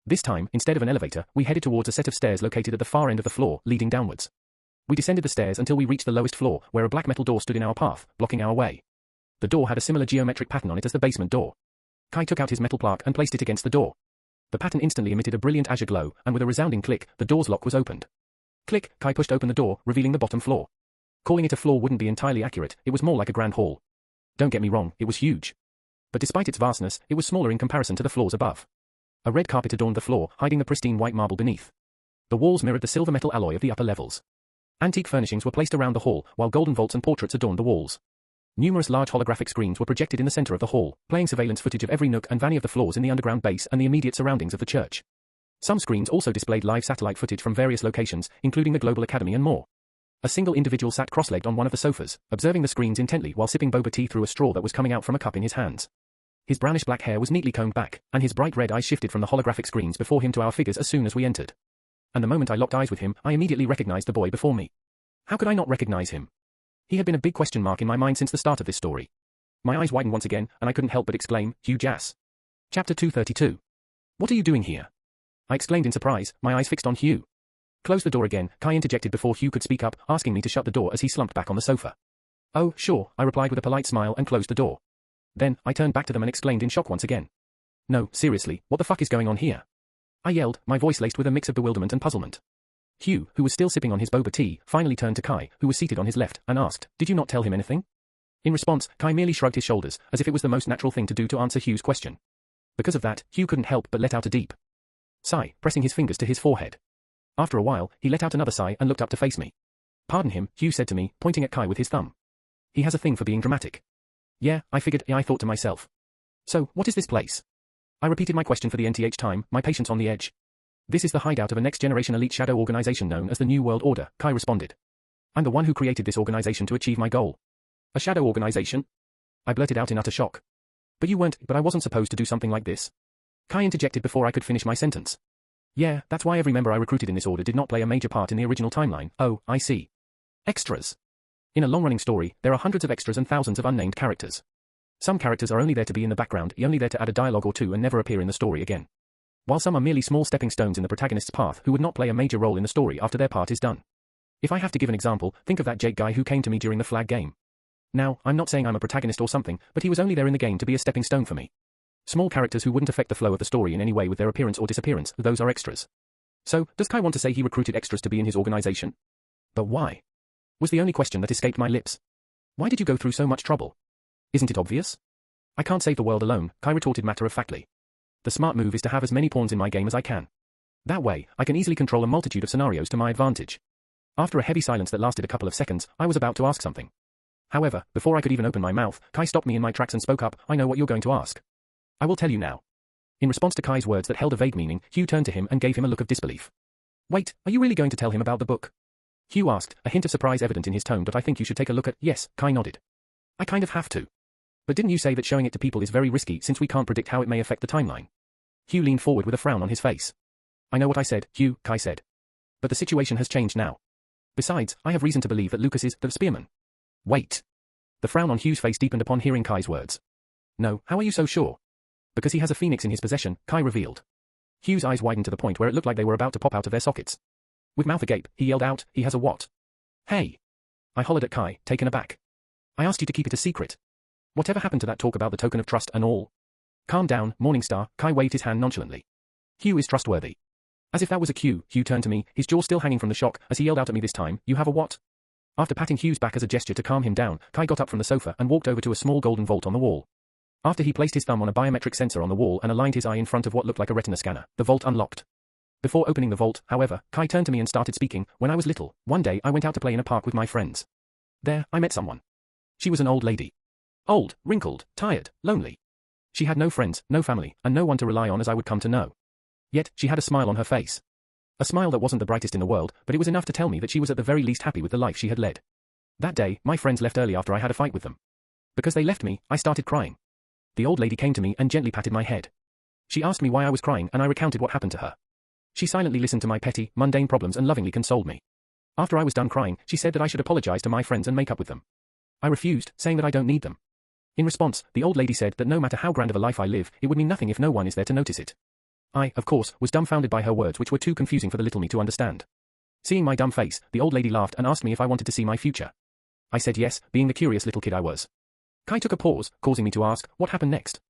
This time, instead of an elevator, we headed towards a set of stairs located at the far end of the floor, leading downwards. We descended the stairs until we reached the lowest floor, where a black metal door stood in our path, blocking our way. The door had a similar geometric pattern on it as the basement door. Kai took out his metal plaque and placed it against the door. The pattern instantly emitted a brilliant azure glow, and with a resounding click, the door's lock was opened. Click, Kai pushed open the door, revealing the bottom floor. Calling it a floor wouldn't be entirely accurate, it was more like a grand hall. Don't get me wrong, it was huge. But despite its vastness, it was smaller in comparison to the floors above. A red carpet adorned the floor, hiding the pristine white marble beneath. The walls mirrored the silver metal alloy of the upper levels. Antique furnishings were placed around the hall, while golden vaults and portraits adorned the walls. Numerous large holographic screens were projected in the center of the hall, playing surveillance footage of every nook and vanny of the floors in the underground base and the immediate surroundings of the church. Some screens also displayed live satellite footage from various locations, including the Global Academy and more. A single individual sat cross-legged on one of the sofas, observing the screens intently while sipping boba tea through a straw that was coming out from a cup in his hands. His brownish black hair was neatly combed back, and his bright red eyes shifted from the holographic screens before him to our figures as soon as we entered. And the moment I locked eyes with him, I immediately recognized the boy before me. How could I not recognize him? He had been a big question mark in my mind since the start of this story. My eyes widened once again, and I couldn't help but exclaim, "Huge ass." Chapter 232. What are you doing here? I exclaimed in surprise, my eyes fixed on Hugh. Close the door again, Kai interjected before Hugh could speak up, asking me to shut the door as he slumped back on the sofa. Oh, sure, I replied with a polite smile and closed the door. Then, I turned back to them and exclaimed in shock once again. No, seriously, what the fuck is going on here? I yelled, my voice laced with a mix of bewilderment and puzzlement. Hugh, who was still sipping on his boba tea, finally turned to Kai, who was seated on his left, and asked, "Did you not tell him anything?" In response, Kai merely shrugged his shoulders, as if it was the most natural thing to do to answer Hugh's question. Because of that, Hugh couldn't help but let out a deep sigh, pressing his fingers to his forehead. After a while, he let out another sigh and looked up to face me. Pardon him, Hugh said to me, pointing at Kai with his thumb. He has a thing for being dramatic. Yeah, I figured, I thought to myself. So, what is this place? I repeated my question for the nth time, my patience on the edge. This is the hideout of a next-generation elite shadow organization known as the New World Order, Kai responded. I'm the one who created this organization to achieve my goal. A shadow organization? I blurted out in utter shock. But I wasn't supposed to do something like this. Kai interjected before I could finish my sentence. Yeah, that's why every member I recruited in this order did not play a major part in the original timeline. Oh, I see. Extras. In a long-running story, there are hundreds of extras and thousands of unnamed characters. Some characters are only there to be in the background, only there to add a dialogue or two and never appear in the story again. While some are merely small stepping stones in the protagonist's path who would not play a major role in the story after their part is done. If I have to give an example, think of that Jake guy who came to me during the flag game. Now, I'm not saying I'm a protagonist or something, but he was only there in the game to be a stepping stone for me. Small characters who wouldn't affect the flow of the story in any way with their appearance or disappearance, those are extras. So, does Kai want to say he recruited extras to be in his organization? But why? Was the only question that escaped my lips. Why did you go through so much trouble? Isn't it obvious? I can't save the world alone, Kai retorted matter-of-factly. The smart move is to have as many pawns in my game as I can. That way, I can easily control a multitude of scenarios to my advantage. After a heavy silence that lasted a couple of seconds, I was about to ask something. However, before I could even open my mouth, Kai stopped me in my tracks and spoke up, I know what you're going to ask. I will tell you now. In response to Kai's words that held a vague meaning, Hugh turned to him and gave him a look of disbelief. Wait, are you really going to tell him about the book? Hugh asked, a hint of surprise evident in his tone, but I think you should take a look at. Yes, Kai nodded. I kind of have to. But didn't you say that showing it to people is very risky since we can't predict how it may affect the timeline? Hugh leaned forward with a frown on his face. I know what I said, Hugh, Kai said. But the situation has changed now. Besides, I have reason to believe that Lucas is the spearman. Wait. The frown on Hugh's face deepened upon hearing Kai's words. No, how are you so sure? Because he has a phoenix in his possession, Kai revealed. Hugh's eyes widened to the point where it looked like they were about to pop out of their sockets. With mouth agape, he yelled out, he has a what? Hey! I hollered at Kai, taken aback. I asked you to keep it a secret. Whatever happened to that talk about the token of trust and all? Calm down, Morningstar, Kai waved his hand nonchalantly. Hugh is trustworthy. As if that was a cue, Hugh turned to me, his jaw still hanging from the shock, as he yelled out at me this time, you have a what? After patting Hugh's back as a gesture to calm him down, Kai got up from the sofa and walked over to a small golden vault on the wall. After he placed his thumb on a biometric sensor on the wall and aligned his eye in front of what looked like a retina scanner, the vault unlocked. Before opening the vault, however, Kai turned to me and started speaking. When I was little, one day I went out to play in a park with my friends. There, I met someone. She was an old lady. Old, wrinkled, tired, lonely. She had no friends, no family, and no one to rely on as I would come to know. Yet, she had a smile on her face. A smile that wasn't the brightest in the world, but it was enough to tell me that she was at the very least happy with the life she had led. That day, my friends left early after I had a fight with them. Because they left me, I started crying. The old lady came to me and gently patted my head. She asked me why I was crying and I recounted what happened to her. She silently listened to my petty, mundane problems and lovingly consoled me. After I was done crying, she said that I should apologize to my friends and make up with them. I refused, saying that I don't need them. In response, the old lady said that no matter how grand of a life I live, it would mean nothing if no one is there to notice it. I, of course, was dumbfounded by her words, which were too confusing for the little me to understand. Seeing my dumb face, the old lady laughed and asked me if I wanted to see my future. I said yes, being the curious little kid I was. Kai took a pause, causing me to ask, what happened next?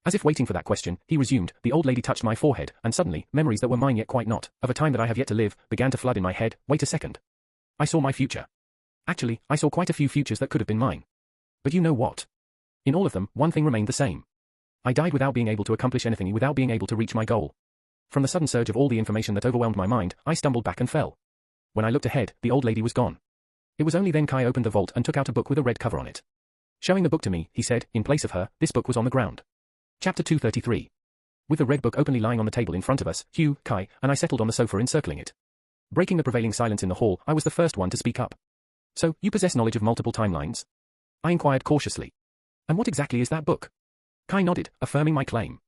As if waiting for that question, he resumed, the old lady touched my forehead, and suddenly, memories that were mine yet quite not, of a time that I have yet to live, began to flood in my head. Wait a second. I saw my future. Actually, I saw quite a few futures that could have been mine. But you know what? In all of them, one thing remained the same. I died without being able to accomplish anything, without being able to reach my goal. From the sudden surge of all the information that overwhelmed my mind, I stumbled back and fell. When I looked ahead, the old lady was gone. It was only then Kai opened the vault and took out a book with a red cover on it. Showing the book to me, he said, in place of her, this book was on the ground. Chapter 233. With the red book openly lying on the table in front of us, Hugh, Kai, and I settled on the sofa encircling it. Breaking the prevailing silence in the hall, I was the first one to speak up. So, you possess knowledge of multiple timelines? I inquired cautiously. And what exactly is that book? Kai nodded, affirming my claim.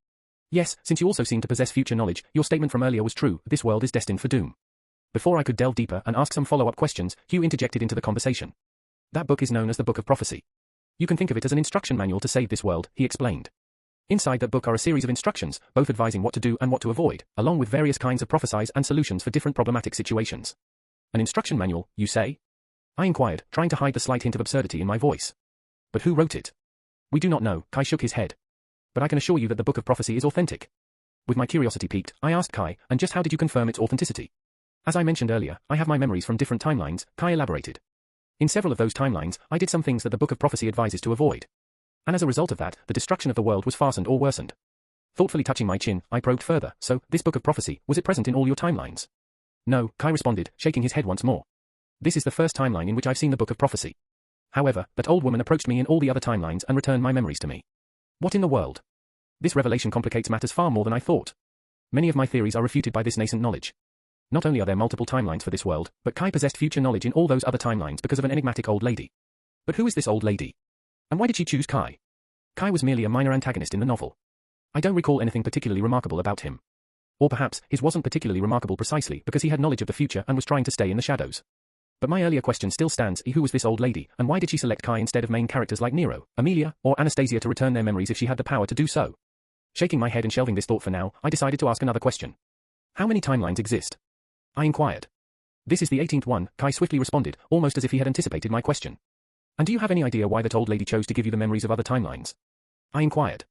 Yes, since you also seem to possess future knowledge, your statement from earlier was true, this world is destined for doom. Before I could delve deeper and ask some follow-up questions, Hugh interjected into the conversation. That book is known as the Book of Prophecy. You can think of it as an instruction manual to save this world, he explained. Inside that book are a series of instructions, both advising what to do and what to avoid, along with various kinds of prophecies and solutions for different problematic situations. An instruction manual, you say? I inquired, trying to hide the slight hint of absurdity in my voice. But who wrote it? We do not know, Kai shook his head. But I can assure you that the Book of Prophecy is authentic. With my curiosity piqued, I asked Kai, and just how did you confirm its authenticity? As I mentioned earlier, I have my memories from different timelines, Kai elaborated. In several of those timelines, I did some things that the Book of Prophecy advises to avoid. And as a result of that, the destruction of the world was fastened or worsened. Thoughtfully touching my chin, I probed further, so, this Book of Prophecy, was it present in all your timelines? No, Kai responded, shaking his head once more. This is the first timeline in which I've seen the Book of Prophecy. However, that old woman approached me in all the other timelines and returned my memories to me. What in the world? This revelation complicates matters far more than I thought. Many of my theories are refuted by this nascent knowledge. Not only are there multiple timelines for this world, but Kai possessed future knowledge in all those other timelines because of an enigmatic old lady. But who is this old lady? And why did she choose Kai? Kai was merely a minor antagonist in the novel. I don't recall anything particularly remarkable about him. Or perhaps, his wasn't particularly remarkable precisely because he had knowledge of the future and was trying to stay in the shadows. But my earlier question still stands, who was this old lady, and why did she select Kai instead of main characters like Nero, Amelia, or Anastasia to return their memories if she had the power to do so? Shaking my head and shelving this thought for now, I decided to ask another question. How many timelines exist? I inquired. This is the 18th one, Kai swiftly responded, almost as if he had anticipated my question. And do you have any idea why that old lady chose to give you the memories of other timelines? I inquired.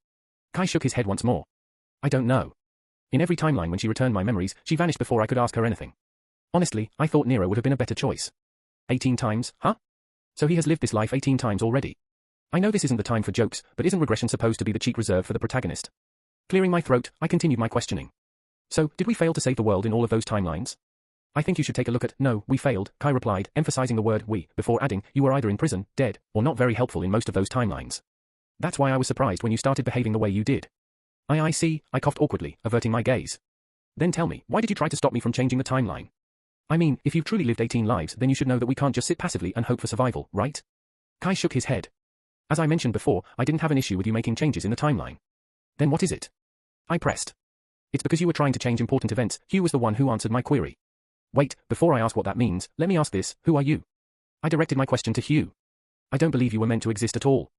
Kai shook his head once more. I don't know. In every timeline when she returned my memories, she vanished before I could ask her anything. Honestly, I thought Nero would have been a better choice. 18 times, huh? So he has lived this life 18 times already. I know this isn't the time for jokes, but isn't regression supposed to be the cheat reserved for the protagonist? Clearing my throat, I continued my questioning. So, did we fail to save the world in all of those timelines? I think you should take a look at, no, we failed, Kai replied, emphasizing the word we, before adding, you were either in prison, dead, or not very helpful in most of those timelines. That's why I was surprised when you started behaving the way you did. I see, I coughed awkwardly, averting my gaze. Then tell me, why did you try to stop me from changing the timeline? I mean, if you've truly lived 18 lives, then you should know that we can't just sit passively and hope for survival, right? Kai shook his head. As I mentioned before, I didn't have an issue with you making changes in the timeline. Then what is it? I pressed. It's because you were trying to change important events. Hugh was the one who answered my query. Wait, before I ask what that means, let me ask this, who are you? I directed my question to Hugh. I don't believe you were meant to exist at all.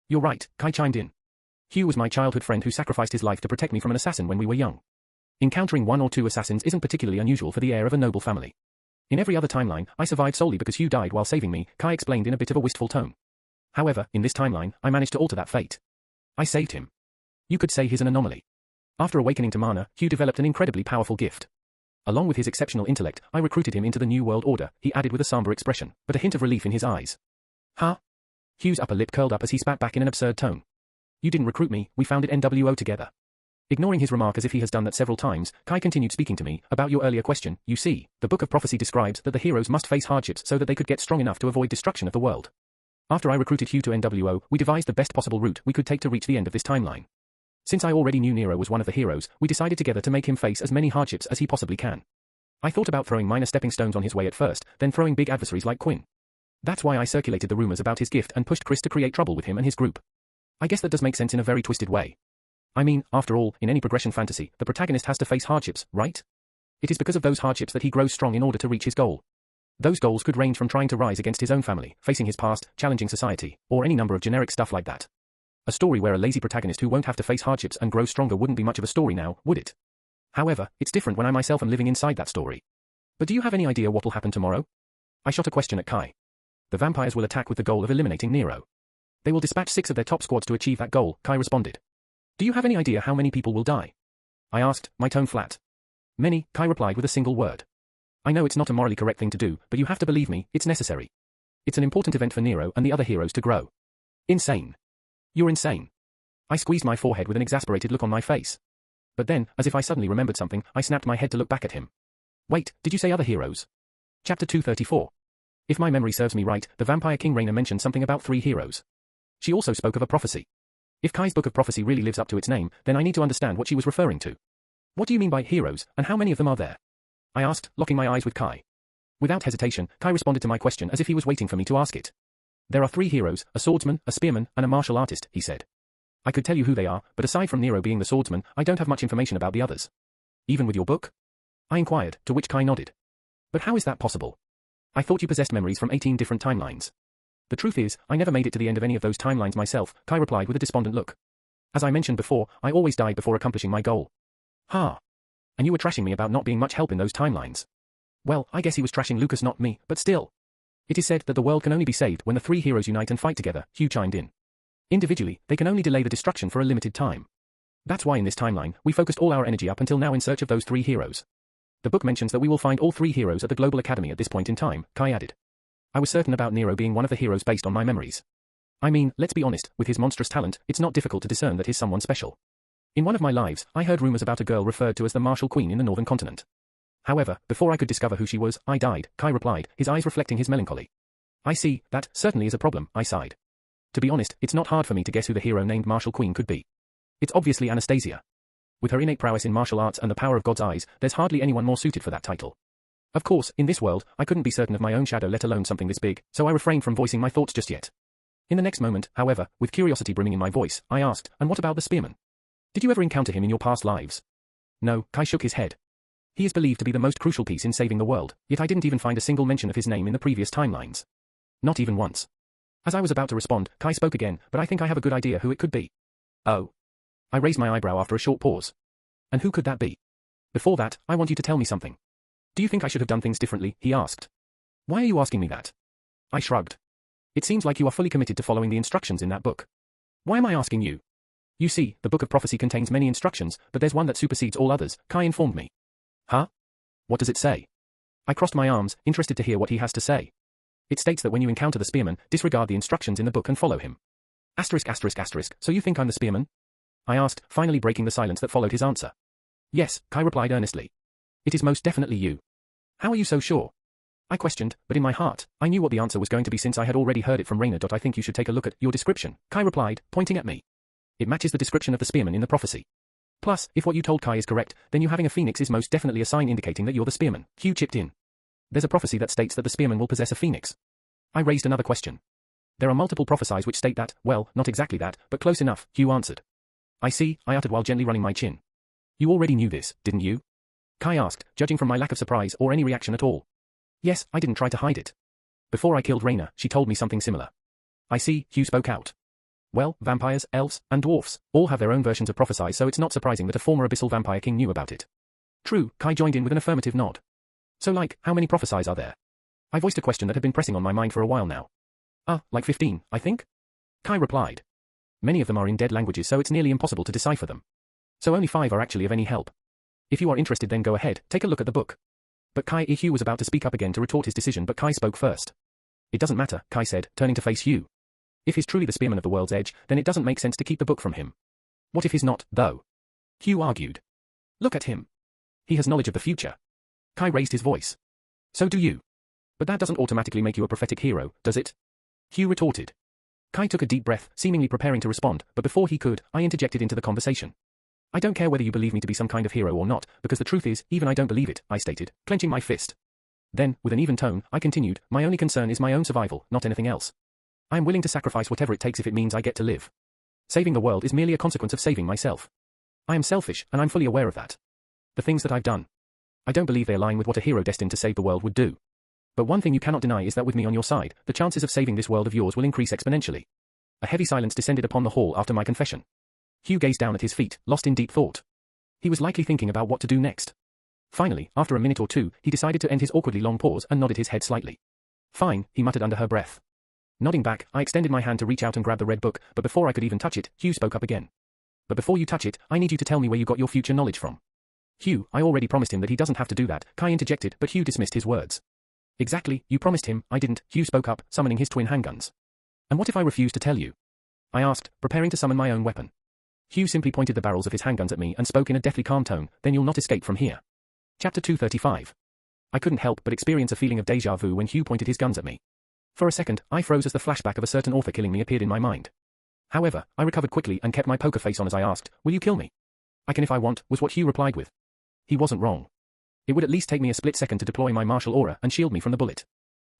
You're right, Kai chimed in. Hugh was my childhood friend who sacrificed his life to protect me from an assassin when we were young. Encountering one or two assassins isn't particularly unusual for the heir of a noble family. In every other timeline, I survived solely because Hugh died while saving me, Kai explained in a bit of a wistful tone. However, in this timeline, I managed to alter that fate. I saved him. You could say he's an anomaly. After awakening to mana, Hugh developed an incredibly powerful gift. Along with his exceptional intellect, I recruited him into the New World Order, he added with a somber expression, but a hint of relief in his eyes. Huh? Hugh's upper lip curled up as he spat back in an absurd tone. You didn't recruit me, we founded NWO together. Ignoring his remark as if he has done that several times, Kai continued speaking to me, about your earlier question, you see, the Book of Prophecy describes that the heroes must face hardships so that they could get strong enough to avoid destruction of the world. After I recruited Hugh to NWO, we devised the best possible route we could take to reach the end of this timeline. Since I already knew Nero was one of the heroes, we decided together to make him face as many hardships as he possibly can. I thought about throwing minor stepping stones on his way at first, then throwing big adversaries like Quinn. That's why I circulated the rumors about his gift and pushed Chris to create trouble with him and his group. I guess that does make sense in a very twisted way. I mean, after all, in any progression fantasy, the protagonist has to face hardships, right? It is because of those hardships that he grows strong in order to reach his goal. Those goals could range from trying to rise against his own family, facing his past, challenging society, or any number of generic stuff like that. A story where a lazy protagonist who won't have to face hardships and grow stronger wouldn't be much of a story now, would it? However, it's different when I myself am living inside that story. But do you have any idea what'll happen tomorrow? I shot a question at Kai. The vampires will attack with the goal of eliminating Nero. They will dispatch 6 of their top squads to achieve that goal, Kai responded. Do you have any idea how many people will die? I asked, my tone flat. Many, Kai replied with a single word. I know it's not a morally correct thing to do, but you have to believe me, it's necessary. It's an important event for Nero and the other heroes to grow. Insane. You're insane. I squeezed my forehead with an exasperated look on my face. But then, as if I suddenly remembered something, I snapped my head to look back at him. Wait, did you say other heroes? Chapter 234. If my memory serves me right, the Vampire King Raina mentioned something about 3 heroes. She also spoke of a prophecy. If Kai's Book of Prophecy really lives up to its name, then I need to understand what she was referring to. What do you mean by heroes, and how many of them are there? I asked, locking my eyes with Kai. Without hesitation, Kai responded to my question as if he was waiting for me to ask it. There are 3 heroes, a swordsman, a spearman, and a martial artist, he said. I could tell you who they are, but aside from Nero being the swordsman, I don't have much information about the others. Even with your book? I inquired, to which Kai nodded. But how is that possible? I thought you possessed memories from 18 different timelines. The truth is, I never made it to the end of any of those timelines myself, Kai replied with a despondent look. As I mentioned before, I always died before accomplishing my goal. Ha! And you were trashing me about not being much help in those timelines. Well, I guess he was trashing Lucas, not me, but still. It is said that the world can only be saved when the 3 heroes unite and fight together, Hugh chimed in. Individually, they can only delay the destruction for a limited time. That's why in this timeline, we focused all our energy up until now in search of those 3 heroes. The book mentions that we will find all 3 heroes at the Global Academy at this point in time, Kai added. I was certain about Nero being one of the heroes based on my memories. I mean, let's be honest, with his monstrous talent, it's not difficult to discern that he's someone special. In one of my lives, I heard rumors about a girl referred to as the Martial Queen in the Northern Continent. However, before I could discover who she was, I died, Kai replied, his eyes reflecting his melancholy. I see, that certainly is a problem, I sighed. To be honest, it's not hard for me to guess who the hero named Martial Queen could be. It's obviously Anastasia. With her innate prowess in martial arts and the power of God's eyes, there's hardly anyone more suited for that title. Of course, in this world, I couldn't be certain of my own shadow, let alone something this big, so I refrained from voicing my thoughts just yet. In the next moment, however, with curiosity brimming in my voice, I asked, and what about the spearman? Did you ever encounter him in your past lives? No, Kai shook his head. He is believed to be the most crucial piece in saving the world, yet I didn't even find a single mention of his name in the previous timelines. Not even once. As I was about to respond, Kai spoke again, but I think I have a good idea who it could be. Oh. I raised my eyebrow after a short pause. And who could that be? Before that, I want you to tell me something. Do you think I should have done things differently? He asked. Why are you asking me that? I shrugged. It seems like you are fully committed to following the instructions in that book. Why am I asking you? You see, the Book of Prophecy contains many instructions, but there's one that supersedes all others, Kai informed me. Huh? What does it say? I crossed my arms, interested to hear what he has to say. It states that when you encounter the spearman, disregard the instructions in the book and follow him. Asterisk asterisk asterisk, so you think I'm the spearman? I asked, finally breaking the silence that followed his answer. Yes, Kai replied earnestly. It is most definitely you. How are you so sure? I questioned, but in my heart, I knew what the answer was going to be since I had already heard it from Raina. I think you should take a look at your description, Kai replied, pointing at me. It matches the description of the spearman in the prophecy. Plus, if what you told Kai is correct, then you having a phoenix is most definitely a sign indicating that you're the spearman. Hugh chipped in. There's a prophecy that states that the spearman will possess a phoenix. I raised another question. There are multiple prophecies which state that, well, not exactly that, but close enough, Hugh answered. I see, I uttered while gently running my chin. You already knew this, didn't you? Kai asked, judging from my lack of surprise or any reaction at all. Yes, I didn't try to hide it. Before I killed Raina, she told me something similar. I see, Hugh spoke out. Well, vampires, elves, and dwarfs, all have their own versions of prophecy, so it's not surprising that a former abyssal vampire king knew about it. True, Kai joined in with an affirmative nod. So like, how many prophecies are there? I voiced a question that had been pressing on my mind for a while now. Like 15, I think? Kai replied. Many of them are in dead languages, so it's nearly impossible to decipher them. So only 5 are actually of any help. If you are interested, then go ahead, take a look at the book. But Hugh was about to speak up again to retort his decision, but Kai spoke first. It doesn't matter, Kai said, turning to face Hugh. If he's truly the spearman of the world's edge, then it doesn't make sense to keep the book from him. What if he's not, though? Hugh argued. Look at him. He has knowledge of the future. Kai raised his voice. So do you. But that doesn't automatically make you a prophetic hero, does it? Hugh retorted. Kai took a deep breath, seemingly preparing to respond, but before he could, I interjected into the conversation. I don't care whether you believe me to be some kind of hero or not, because the truth is, even I don't believe it, I stated, clenching my fist. Then, with an even tone, I continued, my only concern is my own survival, not anything else. I am willing to sacrifice whatever it takes if it means I get to live. Saving the world is merely a consequence of saving myself. I am selfish, and I'm fully aware of that. The things that I've done. I don't believe they align with what a hero destined to save the world would do. But one thing you cannot deny is that with me on your side, the chances of saving this world of yours will increase exponentially. A heavy silence descended upon the hall after my confession. Hugh gazed down at his feet, lost in deep thought. He was likely thinking about what to do next. Finally, after a minute or two, he decided to end his awkwardly long pause and nodded his head slightly. Fine, he muttered under her breath. Nodding back, I extended my hand to reach out and grab the red book, but before I could even touch it, Hugh spoke up again. But before you touch it, I need you to tell me where you got your future knowledge from. Hugh, I already promised him that he doesn't have to do that, Kai interjected, but Hugh dismissed his words. Exactly, you promised him, I didn't, Hugh spoke up, summoning his twin handguns. And what if I refuse to tell you? I asked, preparing to summon my own weapon. Hugh simply pointed the barrels of his handguns at me and spoke in a deathly calm tone, then you'll not escape from here. Chapter 235. I couldn't help but experience a feeling of déjà vu when Hugh pointed his guns at me. For a second, I froze as the flashback of a certain author killing me appeared in my mind. However, I recovered quickly and kept my poker face on as I asked, will you kill me? I can if I want, was what Hugh replied with. He wasn't wrong. It would at least take me a split second to deploy my martial aura and shield me from the bullet.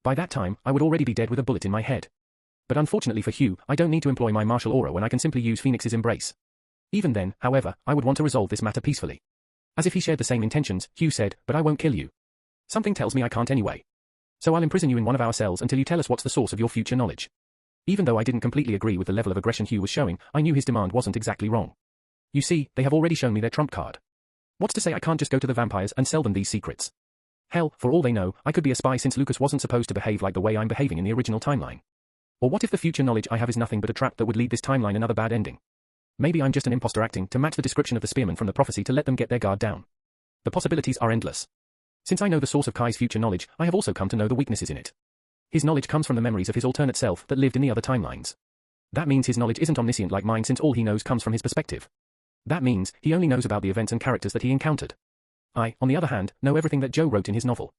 By that time, I would already be dead with a bullet in my head. But unfortunately for Hugh, I don't need to employ my martial aura when I can simply use Phoenix's embrace. Even then, however, I would want to resolve this matter peacefully. As if he shared the same intentions, Hugh said, but I won't kill you. Something tells me I can't anyway. So I'll imprison you in one of our cells until you tell us what's the source of your future knowledge. Even though I didn't completely agree with the level of aggression Hugh was showing, I knew his demand wasn't exactly wrong. You see, they have already shown me their trump card. What's to say I can't just go to the vampires and sell them these secrets? Hell, for all they know, I could be a spy since Lucas wasn't supposed to behave like the way I'm behaving in the original timeline. Or what if the future knowledge I have is nothing but a trap that would lead this timeline another bad ending? Maybe I'm just an imposter acting to match the description of the spearman from the prophecy to let them get their guard down. The possibilities are endless. Since I know the source of Kai's future knowledge, I have also come to know the weaknesses in it. His knowledge comes from the memories of his alternate self that lived in the other timelines. That means his knowledge isn't omniscient like mine since all he knows comes from his perspective. That means he only knows about the events and characters that he encountered. I, on the other hand, know everything that Joe wrote in his novel.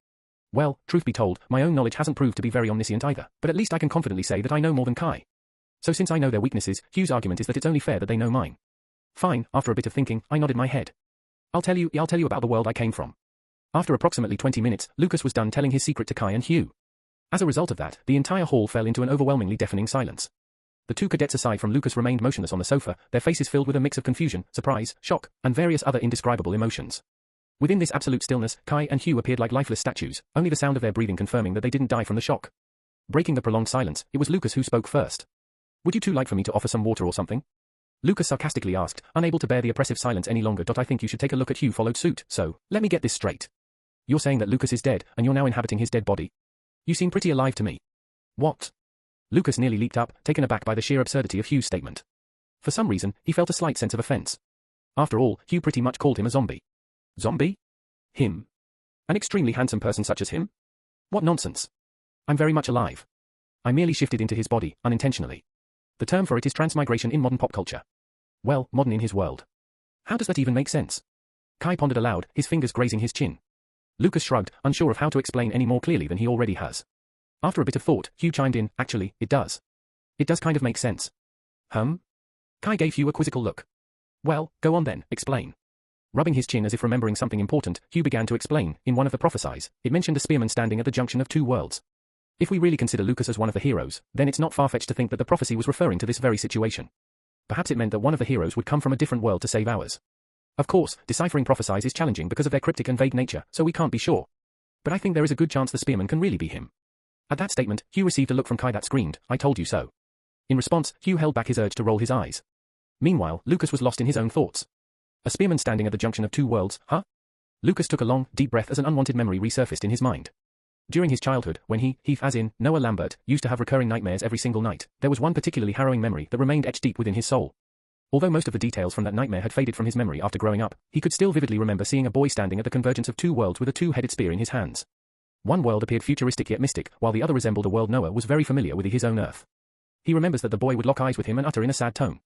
Well, truth be told, my own knowledge hasn't proved to be very omniscient either, but at least I can confidently say that I know more than Kai. So since I know their weaknesses, Hugh's argument is that it's only fair that they know mine. Fine, after a bit of thinking, I nodded my head. I'll tell you about the world I came from. After approximately 20 minutes, Lucas was done telling his secret to Kai and Hugh. As a result of that, the entire hall fell into an overwhelmingly deafening silence. The two cadets aside from Lucas remained motionless on the sofa, their faces filled with a mix of confusion, surprise, shock, and various other indescribable emotions. Within this absolute stillness, Kai and Hugh appeared like lifeless statues, only the sound of their breathing confirming that they didn't die from the shock. Breaking the prolonged silence, it was Lucas who spoke first. Would you two like for me to offer some water or something? Lucas sarcastically asked, unable to bear the oppressive silence any longer. I think you should take a look at Hugh followed suit, so, let me get this straight. You're saying that Lucas is dead, and you're now inhabiting his dead body? You seem pretty alive to me. What? Lucas nearly leaped up, taken aback by the sheer absurdity of Hugh's statement. For some reason, he felt a slight sense of offense. After all, Hugh pretty much called him a zombie. Zombie? Him? An extremely handsome person such as him? What nonsense. I'm very much alive. I merely shifted into his body, unintentionally. The term for it is transmigration in modern pop culture. Well, modern in his world. How does that even make sense? Kai pondered aloud, his fingers grazing his chin. Lucas shrugged, unsure of how to explain any more clearly than he already has. After a bit of thought, Hugh chimed in, actually, it does. It does kind of make sense. Kai gave Hugh a quizzical look. Well, go on then, explain. Rubbing his chin as if remembering something important, Hugh began to explain. In one of the prophecies, it mentioned a spearman standing at the junction of two worlds. If we really consider Lucas as one of the heroes, then it's not far-fetched to think that the prophecy was referring to this very situation. Perhaps it meant that one of the heroes would come from a different world to save ours. Of course, deciphering prophecies is challenging because of their cryptic and vague nature, so we can't be sure. But I think there is a good chance the spearman can really be him. At that statement, Hugh received a look from Kai that screamed, "I told you so." In response, Hugh held back his urge to roll his eyes. Meanwhile, Lucas was lost in his own thoughts. A spearman standing at the junction of two worlds, huh? Lucas took a long, deep breath as an unwanted memory resurfaced in his mind. During his childhood, when he, as in, Noah Lambert, used to have recurring nightmares every single night, there was one particularly harrowing memory that remained etched deep within his soul. Although most of the details from that nightmare had faded from his memory after growing up, he could still vividly remember seeing a boy standing at the convergence of two worlds with a two-headed spear in his hands. One world appeared futuristic yet mystic, while the other resembled a world Noah was very familiar with, his own Earth. He remembers that the boy would lock eyes with him and utter in a sad tone,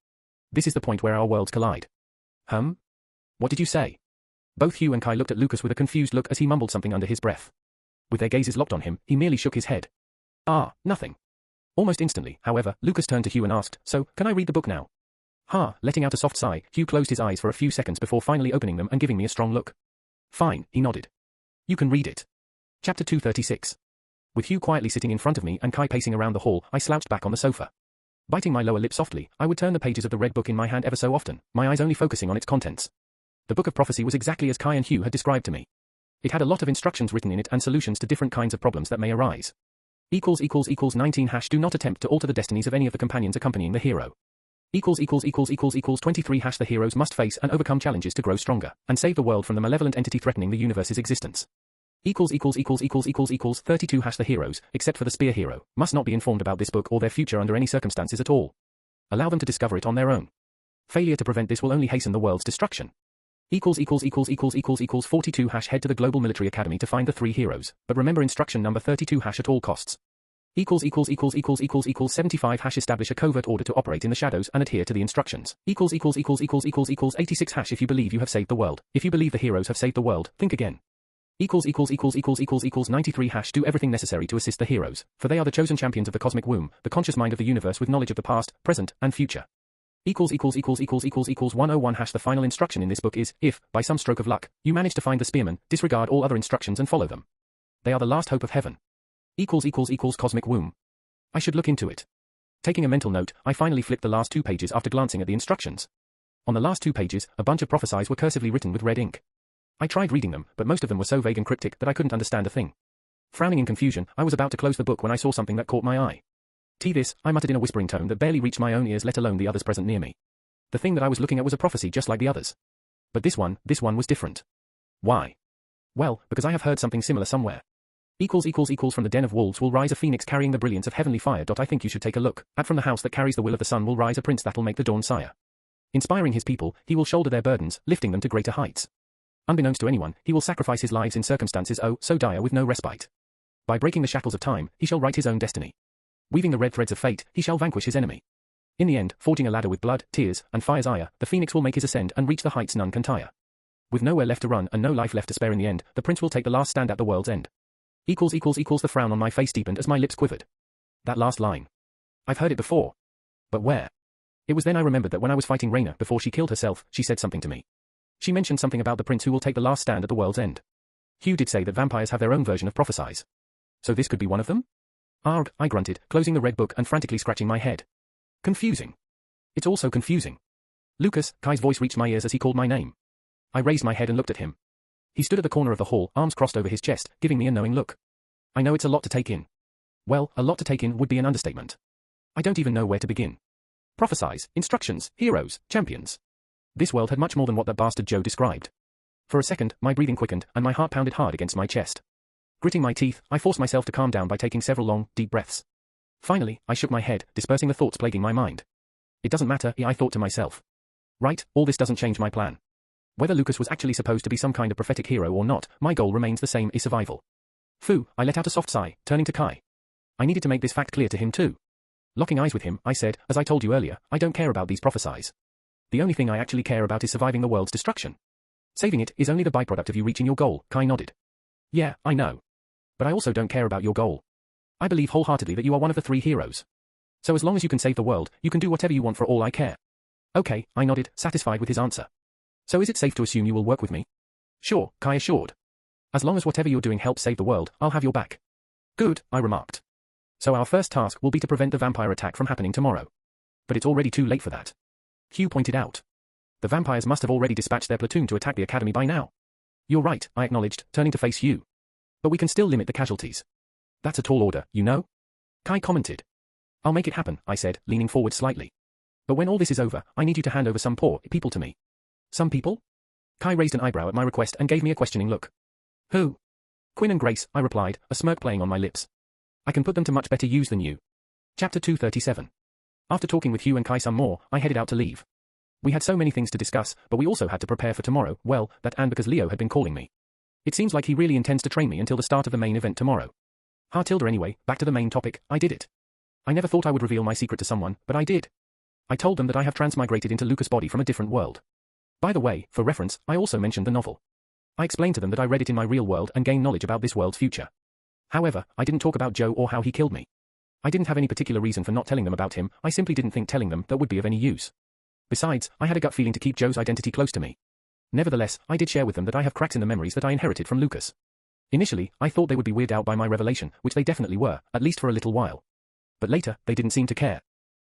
"This is the point where our worlds collide." What did you say? Both Hugh and Kai looked at Lucas with a confused look as he mumbled something under his breath. With their gazes locked on him, he merely shook his head. Nothing. Almost instantly, however, Lucas turned to Hugh and asked, "So, can I read the book now?" Letting out a soft sigh, Hugh closed his eyes for a few seconds before finally opening them and giving me a strong look. "Fine," he nodded. "You can read it." Chapter 236. With Hugh quietly sitting in front of me and Kai pacing around the hall, I slouched back on the sofa. Biting my lower lip softly, I would turn the pages of the red book in my hand ever so often, my eyes only focusing on its contents. The Book of Prophecy was exactly as Kai and Hugh had described to me. It had a lot of instructions written in it and solutions to different kinds of problems that may arise. ===19 Do not attempt to alter the destinies of any of the companions accompanying the hero. ===23 The heroes must face and overcome challenges to grow stronger, and save the world from the malevolent entity threatening the universe's existence. ====32 The heroes, except for the spear hero, must not be informed about this book or their future under any circumstances at all. Allow them to discover it on their own. Failure to prevent this will only hasten the world's destruction. ====42 Head to the Global Military Academy to find the three heroes, but remember instruction number 32 at all costs. ====75 Establish a covert order to operate in the shadows and adhere to the instructions. ====86 If you believe you have saved the world, if you believe the heroes have saved the world, think again. ====93 Do everything necessary to assist the heroes, for they are the chosen champions of the cosmic womb, the conscious mind of the universe with knowledge of the past, present, and future. ====101 The final instruction in this book is, if, by some stroke of luck, you manage to find the spearman, disregard all other instructions and follow them. They are the last hope of heaven. Cosmic womb. I should look into it. Taking a mental note, I finally flipped the last 2 pages after glancing at the instructions. On the last 2 pages, a bunch of prophecies were cursively written with red ink. I tried reading them, but most of them were so vague and cryptic that I couldn't understand a thing. Frowning in confusion, I was about to close the book when I saw something that caught my eye. This, I muttered in a whispering tone that barely reached my own ears, let alone the others present near me. The thing that I was looking at was a prophecy just like the others. But this one was different. Why? Well, because I have heard something similar somewhere. From the den of wolves will rise a phoenix carrying the brilliance of heavenly fire. I think you should take a look. From the house that carries the will of the sun will rise a prince that'll make the dawn sire. Inspiring his people, he will shoulder their burdens, lifting them to greater heights. Unbeknownst to anyone, he will sacrifice his lives in circumstances so dire with no respite. By breaking the shackles of time, he shall write his own destiny. Weaving the red threads of fate, he shall vanquish his enemy. In the end, forging a ladder with blood, tears, and fire's ire, the phoenix will make his ascend and reach the heights none can tire. With nowhere left to run and no life left to spare in the end, the prince will take the last stand at the world's end. The frown on my face deepened as my lips quivered. That last line. I've heard it before. But where? It was then I remembered that when I was fighting Reyna before she killed herself, she said something to me. She mentioned something about the prince who will take the last stand at the world's end. Hugh did say that vampires have their own version of prophecies. So this could be one of them? Arg, I grunted, closing the red book and frantically scratching my head. Confusing. It's all so confusing. Lucas, Kai's voice reached my ears as he called my name. I raised my head and looked at him. He stood at the corner of the hall, arms crossed over his chest, giving me a knowing look. I know it's a lot to take in. Well, a lot to take in would be an understatement. I don't even know where to begin. Prophecies, instructions, heroes, champions. This world had much more than what that bastard Joe described. For a second, my breathing quickened and my heart pounded hard against my chest. Gritting my teeth, I forced myself to calm down by taking several long, deep breaths. Finally, I shook my head, dispersing the thoughts plaguing my mind. It doesn't matter, I thought to myself. Right, all this doesn't change my plan. Whether Lucas was actually supposed to be some kind of prophetic hero or not, my goal remains the same, survival. Phew, I let out a soft sigh, turning to Kai. I needed to make this fact clear to him too. Locking eyes with him, I said, as I told you earlier, I don't care about these prophecies. The only thing I actually care about is surviving the world's destruction. Saving it is only the byproduct of you reaching your goal, Kai nodded. Yeah, I know. But I also don't care about your goal. I believe wholeheartedly that you are one of the 3 heroes. So as long as you can save the world, you can do whatever you want for all I care. Okay, I nodded, satisfied with his answer. So is it safe to assume you will work with me? Sure, Kai assured. As long as whatever you're doing helps save the world, I'll have your back. Good, I remarked. So our first task will be to prevent the vampire attack from happening tomorrow. But it's already too late for that. Hugh pointed out. The vampires must have already dispatched their platoon to attack the academy by now. You're right, I acknowledged, turning to face Hugh. But we can still limit the casualties. That's a tall order, you know? Kai commented. I'll make it happen, I said, leaning forward slightly. But when all this is over, I need you to hand over some poor people to me. Some people? Kai raised an eyebrow at my request and gave me a questioning look. Who? Quinn and Grace, I replied, a smirk playing on my lips. I can put them to much better use than you. Chapter 237. After talking with Hugh and Kai some more, I headed out to leave. We had so many things to discuss, but we also had to prepare for tomorrow, well, that and because Leo had been calling me. It seems like he really intends to train me until the start of the main event tomorrow. Tilda anyway, back to the main topic, I did it. I never thought I would reveal my secret to someone, but I did. I told them that I have transmigrated into Lucas' body from a different world. By the way, for reference, I also mentioned the novel. I explained to them that I read it in my real world and gained knowledge about this world's future. However, I didn't talk about Joe or how he killed me. I didn't have any particular reason for not telling them about him, I simply didn't think telling them that would be of any use. Besides, I had a gut feeling to keep Joe's identity close to me. Nevertheless, I did share with them that I have cracks in the memories that I inherited from Lucas. Initially, I thought they would be weirded out by my revelation, which they definitely were, at least for a little while. But later, they didn't seem to care.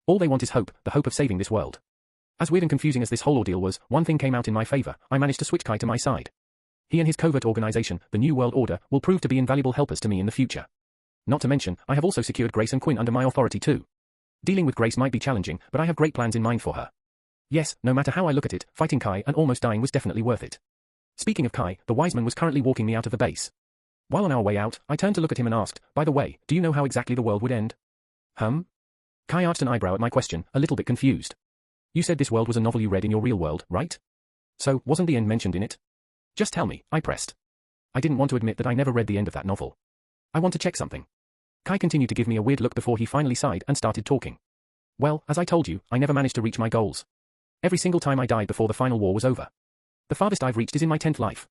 All they want is hope, the hope of saving this world. As weird and confusing as this whole ordeal was, one thing came out in my favor, I managed to switch Kai to my side. He and his covert organization, the New World Order, will prove to be invaluable helpers to me in the future. Not to mention, I have also secured Grace and Quinn under my authority too. Dealing with Grace might be challenging, but I have great plans in mind for her. Yes, no matter how I look at it, fighting Kai and almost dying was definitely worth it. Speaking of Kai, the wise man was currently walking me out of the base. While on our way out, I turned to look at him and asked, by the way, do you know how exactly the world would end? Kai arched an eyebrow at my question, a little bit confused. You said this world was a novel you read in your real world, right? So, wasn't the end mentioned in it? Just tell me, I pressed. I didn't want to admit that I never read the end of that novel. I want to check something. Kai continued to give me a weird look before he finally sighed and started talking. Well, as I told you, I never managed to reach my goals. Every single time I died before the final war was over. The farthest I've reached is in my 10th life.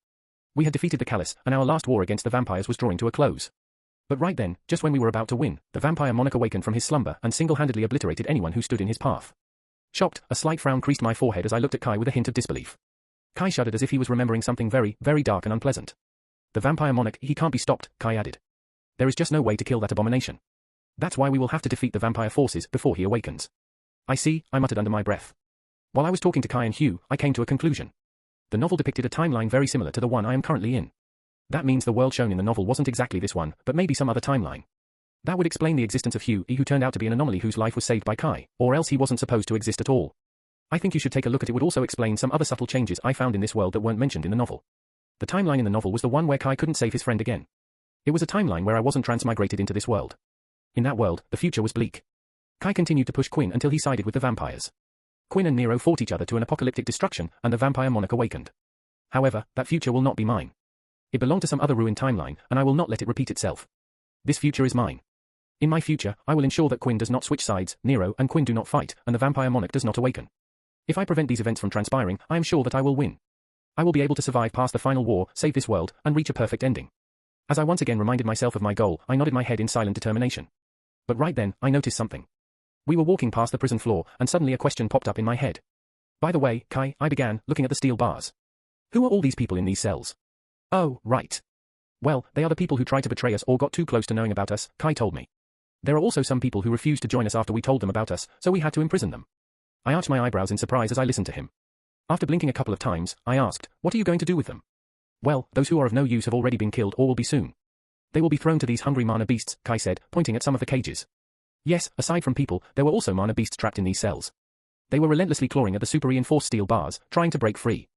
We had defeated the Callous, and our last war against the vampires was drawing to a close. But right then, just when we were about to win, the vampire monarch awakened from his slumber and single-handedly obliterated anyone who stood in his path. Shocked, a slight frown creased my forehead as I looked at Kai with a hint of disbelief. Kai shuddered as if he was remembering something very, very dark and unpleasant. The vampire monarch, he can't be stopped, Kai added. There is just no way to kill that abomination. That's why we will have to defeat the vampire forces before he awakens. I see, I muttered under my breath. While I was talking to Kai and Hugh, I came to a conclusion. The novel depicted a timeline very similar to the one I am currently in. That means the world shown in the novel wasn't exactly this one, but maybe some other timeline. That would explain the existence of Hugh, who turned out to be an anomaly whose life was saved by Kai, or else he wasn't supposed to exist at all. I think you should take a look at it. Would also explain some other subtle changes I found in this world that weren't mentioned in the novel. The timeline in the novel was the one where Kai couldn't save his friend again. It was a timeline where I wasn't transmigrated into this world. In that world, the future was bleak. Kai continued to push Quinn until he sided with the vampires. Quinn and Nero fought each other to an apocalyptic destruction, and the vampire monarch awakened. However, that future will not be mine. It belonged to some other ruined timeline, and I will not let it repeat itself. This future is mine. In my future, I will ensure that Quinn does not switch sides, Nero and Quinn do not fight, and the vampire monarch does not awaken. If I prevent these events from transpiring, I am sure that I will win. I will be able to survive past the final war, save this world, and reach a perfect ending. As I once again reminded myself of my goal, I nodded my head in silent determination. But right then, I noticed something. We were walking past the prison floor, and suddenly a question popped up in my head. By the way, Kai, I began, looking at the steel bars. Who are all these people in these cells? Oh, right. Well, they are the people who tried to betray us or got too close to knowing about us, Kai told me. There are also some people who refused to join us after we told them about us, so we had to imprison them. I arched my eyebrows in surprise as I listened to him. After blinking a couple of times, I asked, what are you going to do with them? Well, those who are of no use have already been killed or will be soon. They will be thrown to these hungry mana beasts, Kai said, pointing at some of the cages. Yes, aside from people, there were also mana beasts trapped in these cells. They were relentlessly clawing at the super reinforced steel bars, trying to break free.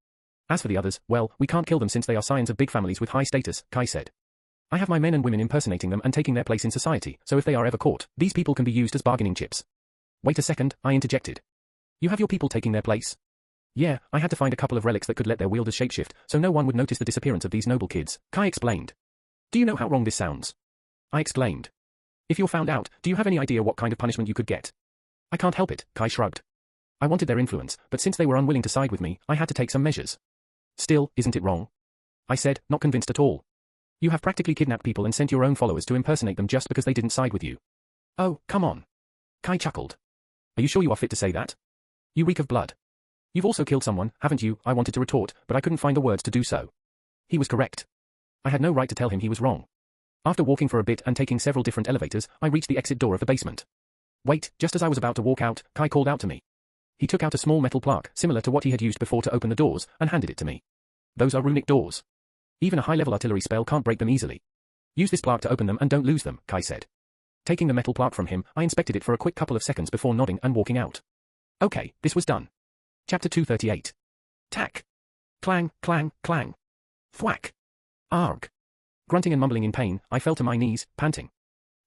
As for the others, well, we can't kill them since they are scions of big families with high status, Kai said. I have my men and women impersonating them and taking their place in society, so if they are ever caught, these people can be used as bargaining chips. Wait a second, I interjected. You have your people taking their place? Yeah, I had to find a couple of relics that could let their wielders shapeshift, so no one would notice the disappearance of these noble kids, Kai explained. Do you know how wrong this sounds? I exclaimed. If you're found out, do you have any idea what kind of punishment you could get? I can't help it, Kai shrugged. I wanted their influence, but since they were unwilling to side with me, I had to take some measures. Still, isn't it wrong? I said, not convinced at all. You have practically kidnapped people and sent your own followers to impersonate them just because they didn't side with you. Oh, come on. Kai chuckled. Are you sure you are fit to say that? You reek of blood. You've also killed someone, haven't you? I wanted to retort, but I couldn't find the words to do so. He was correct. I had no right to tell him he was wrong. After walking for a bit and taking several different elevators, I reached the exit door of the basement. Wait, just as I was about to walk out, Kai called out to me. He took out a small metal plaque, similar to what he had used before to open the doors, and handed it to me. Those are runic doors. Even a high-level artillery spell can't break them easily. Use this plaque to open them and don't lose them, Kai said. Taking the metal plaque from him, I inspected it for a quick couple of seconds before nodding and walking out. Okay, this was done. Chapter 238. Tack. Clang, clang, clang. Thwack. Arg. Grunting and mumbling in pain, I fell to my knees, panting.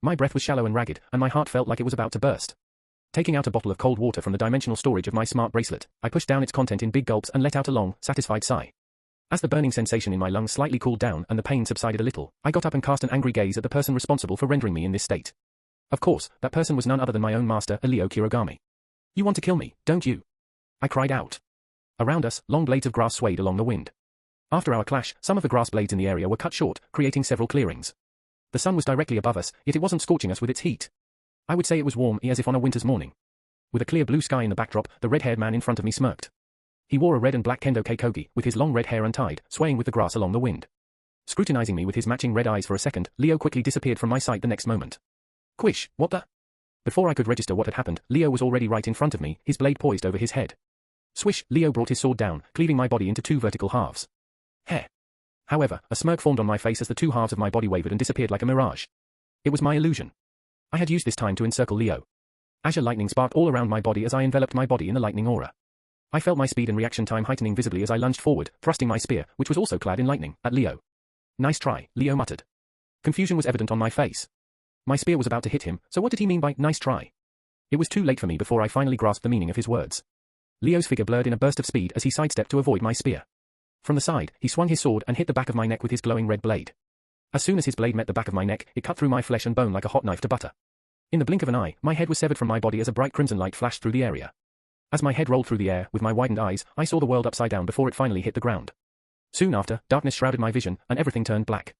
My breath was shallow and ragged, and my heart felt like it was about to burst. Taking out a bottle of cold water from the dimensional storage of my smart bracelet, I pushed down its content in big gulps and let out a long, satisfied sigh. As the burning sensation in my lungs slightly cooled down and the pain subsided a little, I got up and cast an angry gaze at the person responsible for rendering me in this state. Of course, that person was none other than my own master, Elio Kirogami. You want to kill me, don't you? I cried out. Around us, long blades of grass swayed along the wind. After our clash, some of the grass blades in the area were cut short, creating several clearings. The sun was directly above us, yet it wasn't scorching us with its heat. I would say it was warm, as if on a winter's morning. With a clear blue sky in the backdrop, the red-haired man in front of me smirked. He wore a red and black kendo keikogi, with his long red hair untied, swaying with the grass along the wind. Scrutinizing me with his matching red eyes for a second, Leo quickly disappeared from my sight the next moment. Quish, what the? Before I could register what had happened, Leo was already right in front of me, his blade poised over his head. Swish, Leo brought his sword down, cleaving my body into two vertical halves. Heh. However, a smirk formed on my face as the two halves of my body wavered and disappeared like a mirage. It was my illusion. I had used this time to encircle Leo. Azure lightning sparked all around my body as I enveloped my body in the lightning aura. I felt my speed and reaction time heightening visibly as I lunged forward, thrusting my spear, which was also clad in lightning, at Leo. Nice try, Leo muttered. Confusion was evident on my face. My spear was about to hit him, so what did he mean by nice try? It was too late for me before I finally grasped the meaning of his words. Leo's figure blurred in a burst of speed as he sidestepped to avoid my spear. From the side, he swung his sword and hit the back of my neck with his glowing red blade. As soon as his blade met the back of my neck, it cut through my flesh and bone like a hot knife to butter. In the blink of an eye, my head was severed from my body as a bright crimson light flashed through the area. As my head rolled through the air, with my widened eyes, I saw the world upside down before it finally hit the ground. Soon after, darkness shrouded my vision, and everything turned black.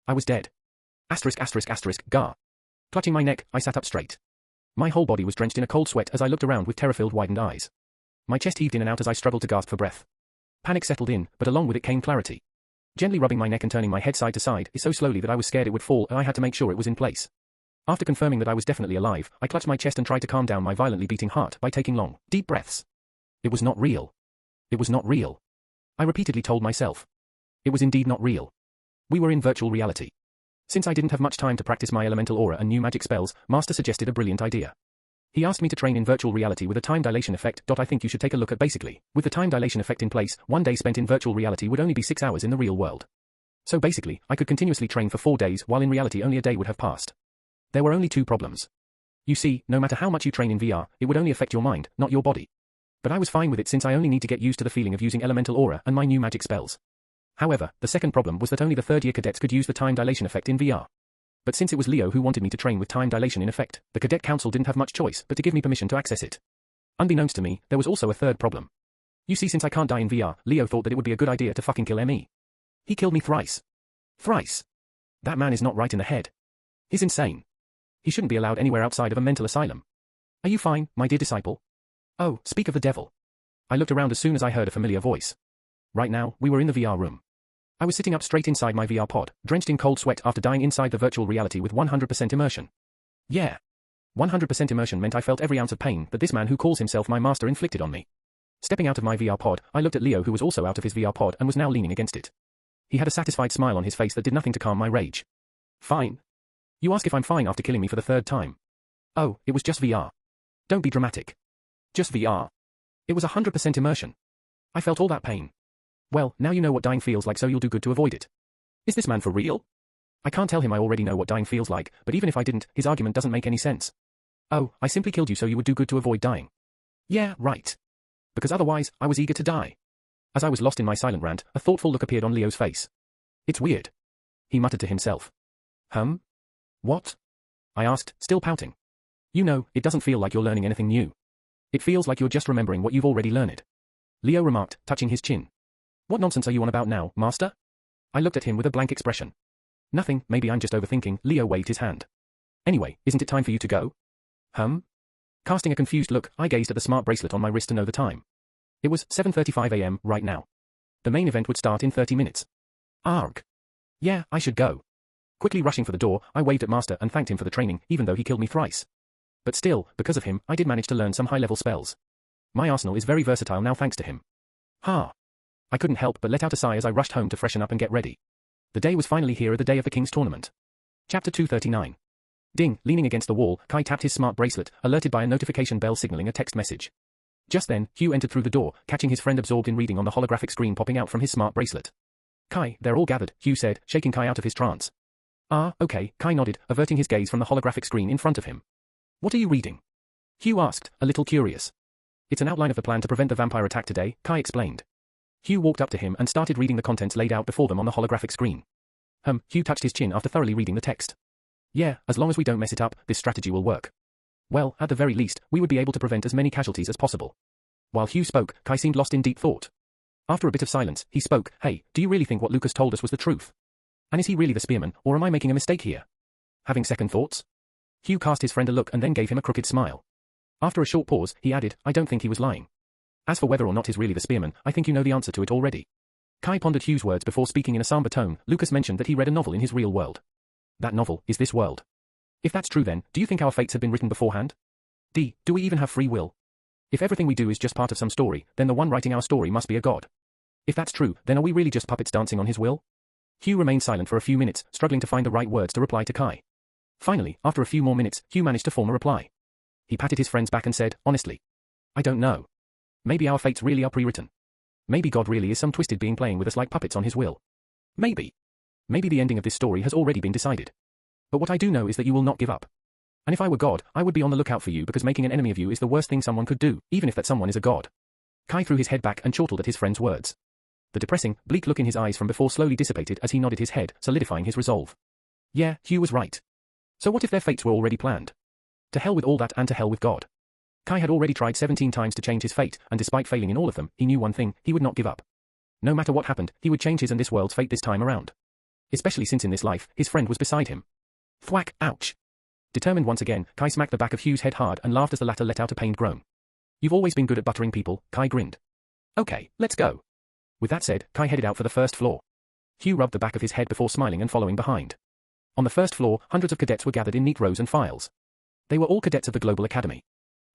I was dead. Gar. Clutching my neck, I sat up straight. My whole body was drenched in a cold sweat as I looked around with terror-filled widened eyes. My chest heaved in and out as I struggled to gasp for breath. Panic settled in, but along with it came clarity. Gently rubbing my neck and turning my head side to side, so slowly that I was scared it would fall, and I had to make sure it was in place. After confirming that I was definitely alive, I clutched my chest and tried to calm down my violently beating heart by taking long, deep breaths. It was not real. It was not real. I repeatedly told myself. It was indeed not real. We were in virtual reality. Since I didn't have much time to practice my elemental aura and new magic spells, Master suggested a brilliant idea. He asked me to train in virtual reality with a time dilation effect. I think you should take a look at basically. With the time dilation effect in place, 1 day spent in virtual reality would only be 6 hours in the real world. So basically, I could continuously train for 4 days while in reality only a day would have passed. There were only 2 problems. You see, no matter how much you train in VR, it would only affect your mind, not your body. But I was fine with it since I only need to get used to the feeling of using elemental aura and my new magic spells. However, the second problem was that only the third-year cadets could use the time dilation effect in VR. But since it was Leo who wanted me to train with time dilation in effect, the cadet council didn't have much choice but to give me permission to access it. Unbeknownst to me, there was also a third problem. You see, since I can't die in VR, Leo thought that it would be a good idea to fucking kill me. He killed me thrice. Thrice. That man is not right in the head. He's insane. He shouldn't be allowed anywhere outside of a mental asylum. Are you fine, my dear disciple? Oh, speak of the devil. I looked around as soon as I heard a familiar voice. Right now, we were in the VR room. I was sitting up straight inside my VR pod, drenched in cold sweat after dying inside the virtual reality with 100% immersion. Yeah. 100% immersion meant I felt every ounce of pain that this man who calls himself my master inflicted on me. Stepping out of my VR pod, I looked at Leo who was also out of his VR pod and was now leaning against it. He had a satisfied smile on his face that did nothing to calm my rage. Fine. You ask if I'm fine after killing me for the 3rd time. Oh, it was just VR. Don't be dramatic. Just VR. It was 100% immersion. I felt all that pain. Well, now you know what dying feels like, so you'll do good to avoid it. Is this man for real? I can't tell him I already know what dying feels like, but even if I didn't, his argument doesn't make any sense. Oh, I simply killed you so you would do good to avoid dying. Yeah, right. Because otherwise, I was eager to die. As I was lost in my silent rant, a thoughtful look appeared on Leo's face. It's weird. He muttered to himself. What? I asked, still pouting. You know, it doesn't feel like you're learning anything new. It feels like you're just remembering what you've already learned. Leo remarked, touching his chin. What nonsense are you on about now, master? I looked at him with a blank expression. Nothing, maybe I'm just overthinking. Leo waved his hand. Anyway, isn't it time for you to go? Casting a confused look, I gazed at the smart bracelet on my wrist to know the time. It was 7:35 a.m. right now. The main event would start in 30 minutes. Arg. Yeah, I should go. Quickly rushing for the door, I waved at Master and thanked him for the training, even though he killed me thrice. But still, because of him, I did manage to learn some high-level spells. My arsenal is very versatile now thanks to him. Ha! I couldn't help but let out a sigh as I rushed home to freshen up and get ready. The day was finally here, the day of the King's tournament. Chapter 239. Ding, leaning against the wall, Kai tapped his smart bracelet, alerted by a notification bell signaling a text message. Just then, Hugh entered through the door, catching his friend absorbed in reading on the holographic screen popping out from his smart bracelet. Kai, they're all gathered, Hugh said, shaking Kai out of his trance. Ah, okay, Kai nodded, averting his gaze from the holographic screen in front of him. What are you reading? Hugh asked, a little curious. It's an outline of the plan to prevent the vampire attack today, Kai explained. Hugh walked up to him and started reading the contents laid out before them on the holographic screen. Hugh touched his chin after thoroughly reading the text. Yeah, as long as we don't mess it up, this strategy will work. Well, at the very least, we would be able to prevent as many casualties as possible. While Hugh spoke, Kai seemed lost in deep thought. After a bit of silence, he spoke, Hey, do you really think what Lucas told us was the truth? And is he really the spearman, or am I making a mistake here? Having second thoughts? Hugh cast his friend a look and then gave him a crooked smile. After a short pause, he added, I don't think he was lying. As for whether or not he's really the spearman, I think you know the answer to it already. Kai pondered Hugh's words before speaking in a somber tone. Lucas mentioned that he read a novel in his real world. That novel is this world. If that's true then, do you think our fates had been written beforehand? Do we even have free will? If everything we do is just part of some story, then the one writing our story must be a god. If that's true, then are we really just puppets dancing on his will? Hugh remained silent for a few minutes, struggling to find the right words to reply to Kai. Finally, after a few more minutes, Hugh managed to form a reply. He patted his friend's back and said, honestly. I don't know. Maybe our fates really are pre-written. Maybe God really is some twisted being playing with us like puppets on his will. Maybe. Maybe the ending of this story has already been decided. But what I do know is that you will not give up. And if I were God, I would be on the lookout for you because making an enemy of you is the worst thing someone could do, even if that someone is a god. Kai threw his head back and chortled at his friend's words. The depressing, bleak look in his eyes from before slowly dissipated as he nodded his head, solidifying his resolve. Yeah, Hugh was right. So what if their fates were already planned? To hell with all that and to hell with God. Kai had already tried 17 times to change his fate, and despite failing in all of them, he knew one thing, he would not give up. No matter what happened, he would change his and this world's fate this time around. Especially since in this life, his friend was beside him. Thwack, ouch. Determined once again, Kai smacked the back of Hugh's head hard and laughed as the latter let out a pained groan. You've always been good at buttering people, Kai grinned. Okay, let's go. With that said, Kai headed out for the first floor. Hugh rubbed the back of his head before smiling and following behind. On the first floor, hundreds of cadets were gathered in neat rows and files. They were all cadets of the Global Academy.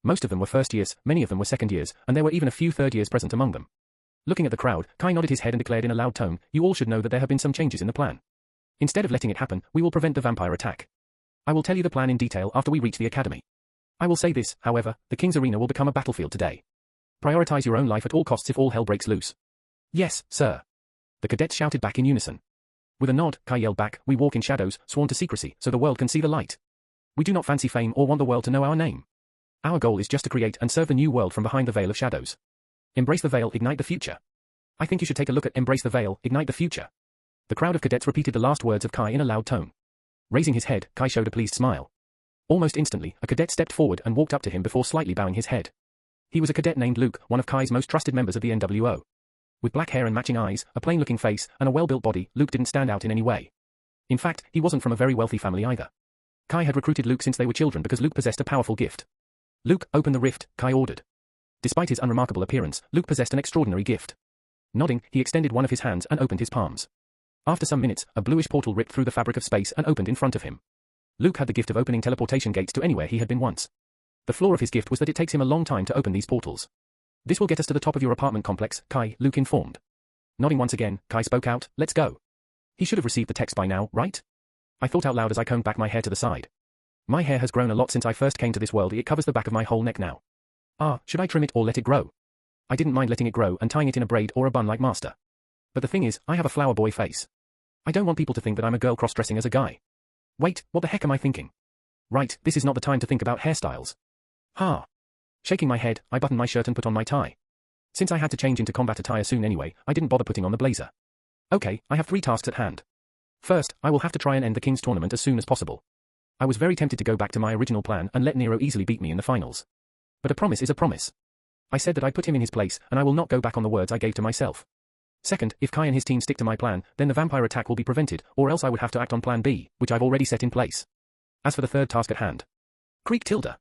Most of them were first years, many of them were second years, and there were even a few third years present among them. Looking at the crowd, Kai nodded his head and declared in a loud tone, you all should know that there have been some changes in the plan. Instead of letting it happen, we will prevent the vampire attack. I will tell you the plan in detail after we reach the academy. I will say this, however, the King's Arena will become a battlefield today. Prioritize your own life at all costs if all hell breaks loose. Yes, sir. The cadets shouted back in unison. With a nod, Kai yelled back, we walk in shadows, sworn to secrecy, so the world can see the light. We do not fancy fame or want the world to know our name. Our goal is just to create and serve the new world from behind the veil of shadows. Embrace the veil, ignite the future. I think you should take a look at Embrace the Veil, Ignite the Future. The crowd of cadets repeated the last words of Kai in a loud tone. Raising his head, Kai showed a pleased smile. Almost instantly, a cadet stepped forward and walked up to him before slightly bowing his head. He was a cadet named Luke, one of Kai's most trusted members of the NWO. With black hair and matching eyes, a plain-looking face, and a well-built body, Luke didn't stand out in any way. In fact, he wasn't from a very wealthy family either. Kai had recruited Luke since they were children because Luke possessed a powerful gift. Luke, open the rift, Kai ordered. Despite his unremarkable appearance, Luke possessed an extraordinary gift. Nodding, he extended one of his hands and opened his palms. After some minutes, a bluish portal ripped through the fabric of space and opened in front of him. Luke had the gift of opening teleportation gates to anywhere he had been once. The flaw of his gift was that it takes him a long time to open these portals. This will get us to the top of your apartment complex, Kai, Luke informed. Nodding once again, Kai spoke out, let's go. He should have received the text by now, right? I thought out loud as I combed back my hair to the side. My hair has grown a lot since I first came to this world. It covers the back of my whole neck now. Should I trim it or let it grow? I didn't mind letting it grow and tying it in a braid or a bun like Master. But the thing is, I have a flower boy face. I don't want people to think that I'm a girl cross-dressing as a guy. Wait, what the heck am I thinking? Right, this is not the time to think about hairstyles. Shaking my head, I buttoned my shirt and put on my tie. Since I had to change into combat attire soon anyway, I didn't bother putting on the blazer. Okay, I have 3 tasks at hand. First, I will have to try and end the King's tournament as soon as possible. I was very tempted to go back to my original plan and let Nero easily beat me in the finals. But a promise is a promise. I said that I'd put him in his place, and I will not go back on the words I gave to myself. Second, if Kai and his team stick to my plan, then the vampire attack will be prevented, or else I would have to act on plan B, which I've already set in place. As for the third task at hand. Creak Tilda.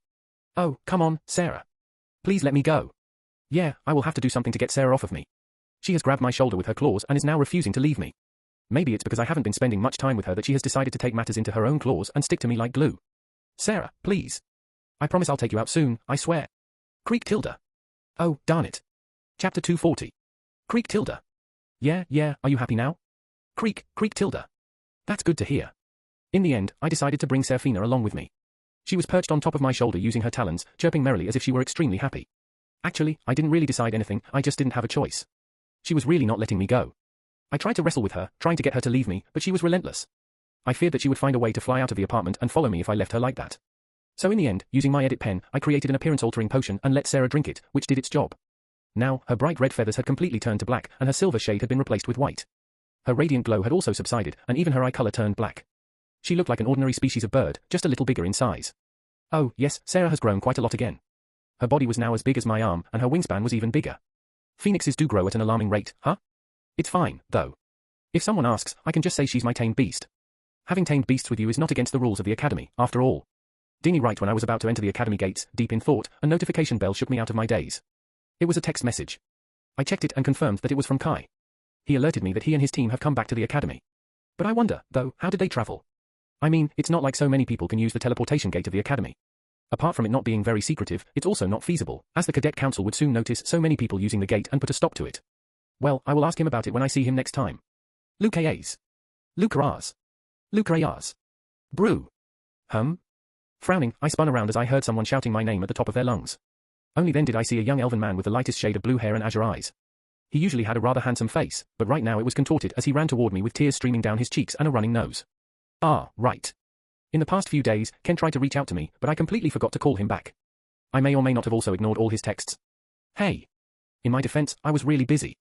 Oh, come on, Sarah. Please let me go. Yeah, I will have to do something to get Sarah off of me. She has grabbed my shoulder with her claws and is now refusing to leave me. Maybe it's because I haven't been spending much time with her that she has decided to take matters into her own claws and stick to me like glue. Sarah, please. I promise I'll take you out soon, I swear. Creak tilde. Oh, darn it. Chapter 240. Creak tilde. Yeah, are you happy now? Creak tilde. That's good to hear. In the end, I decided to bring Serafina along with me. She was perched on top of my shoulder using her talons, chirping merrily as if she were extremely happy. Actually, I didn't really decide anything, I just didn't have a choice. She was really not letting me go. I tried to wrestle with her, trying to get her to leave me, but she was relentless. I feared that she would find a way to fly out of the apartment and follow me if I left her like that. So in the end, using my edit pen, I created an appearance-altering potion and let Sarah drink it, which did its job. Now, her bright red feathers had completely turned to black, and her silver shade had been replaced with white. Her radiant glow had also subsided, and even her eye color turned black. She looked like an ordinary species of bird, just a little bigger in size. Oh, yes, Sarah has grown quite a lot again. Her body was now as big as my arm, and her wingspan was even bigger. Phoenixes do grow at an alarming rate, huh? It's fine, though. If someone asks, I can just say she's my tamed beast. Having tamed beasts with you is not against the rules of the academy, after all. Dingy right when I was about to enter the academy gates, deep in thought, a notification bell shook me out of my daze. It was a text message. I checked it and confirmed that it was from Kai. He alerted me that he and his team have come back to the academy. But I wonder, though, how did they travel? I mean, it's not like so many people can use the teleportation gate of the academy. Apart from it not being very secretive, it's also not feasible, as the cadet council would soon notice so many people using the gate and put a stop to it. Well, I will ask him about it when I see him next time. Luca's. Luca's. Luca's. Brew. Frowning, I spun around as I heard someone shouting my name at the top of their lungs. Only then did I see a young elven man with the lightest shade of blue hair and azure eyes. He usually had a rather handsome face, but right now it was contorted as he ran toward me with tears streaming down his cheeks and a running nose. Ah, right. In the past few days, Ken tried to reach out to me, but I completely forgot to call him back. I may or may not have also ignored all his texts. Hey. In my defense, I was really busy.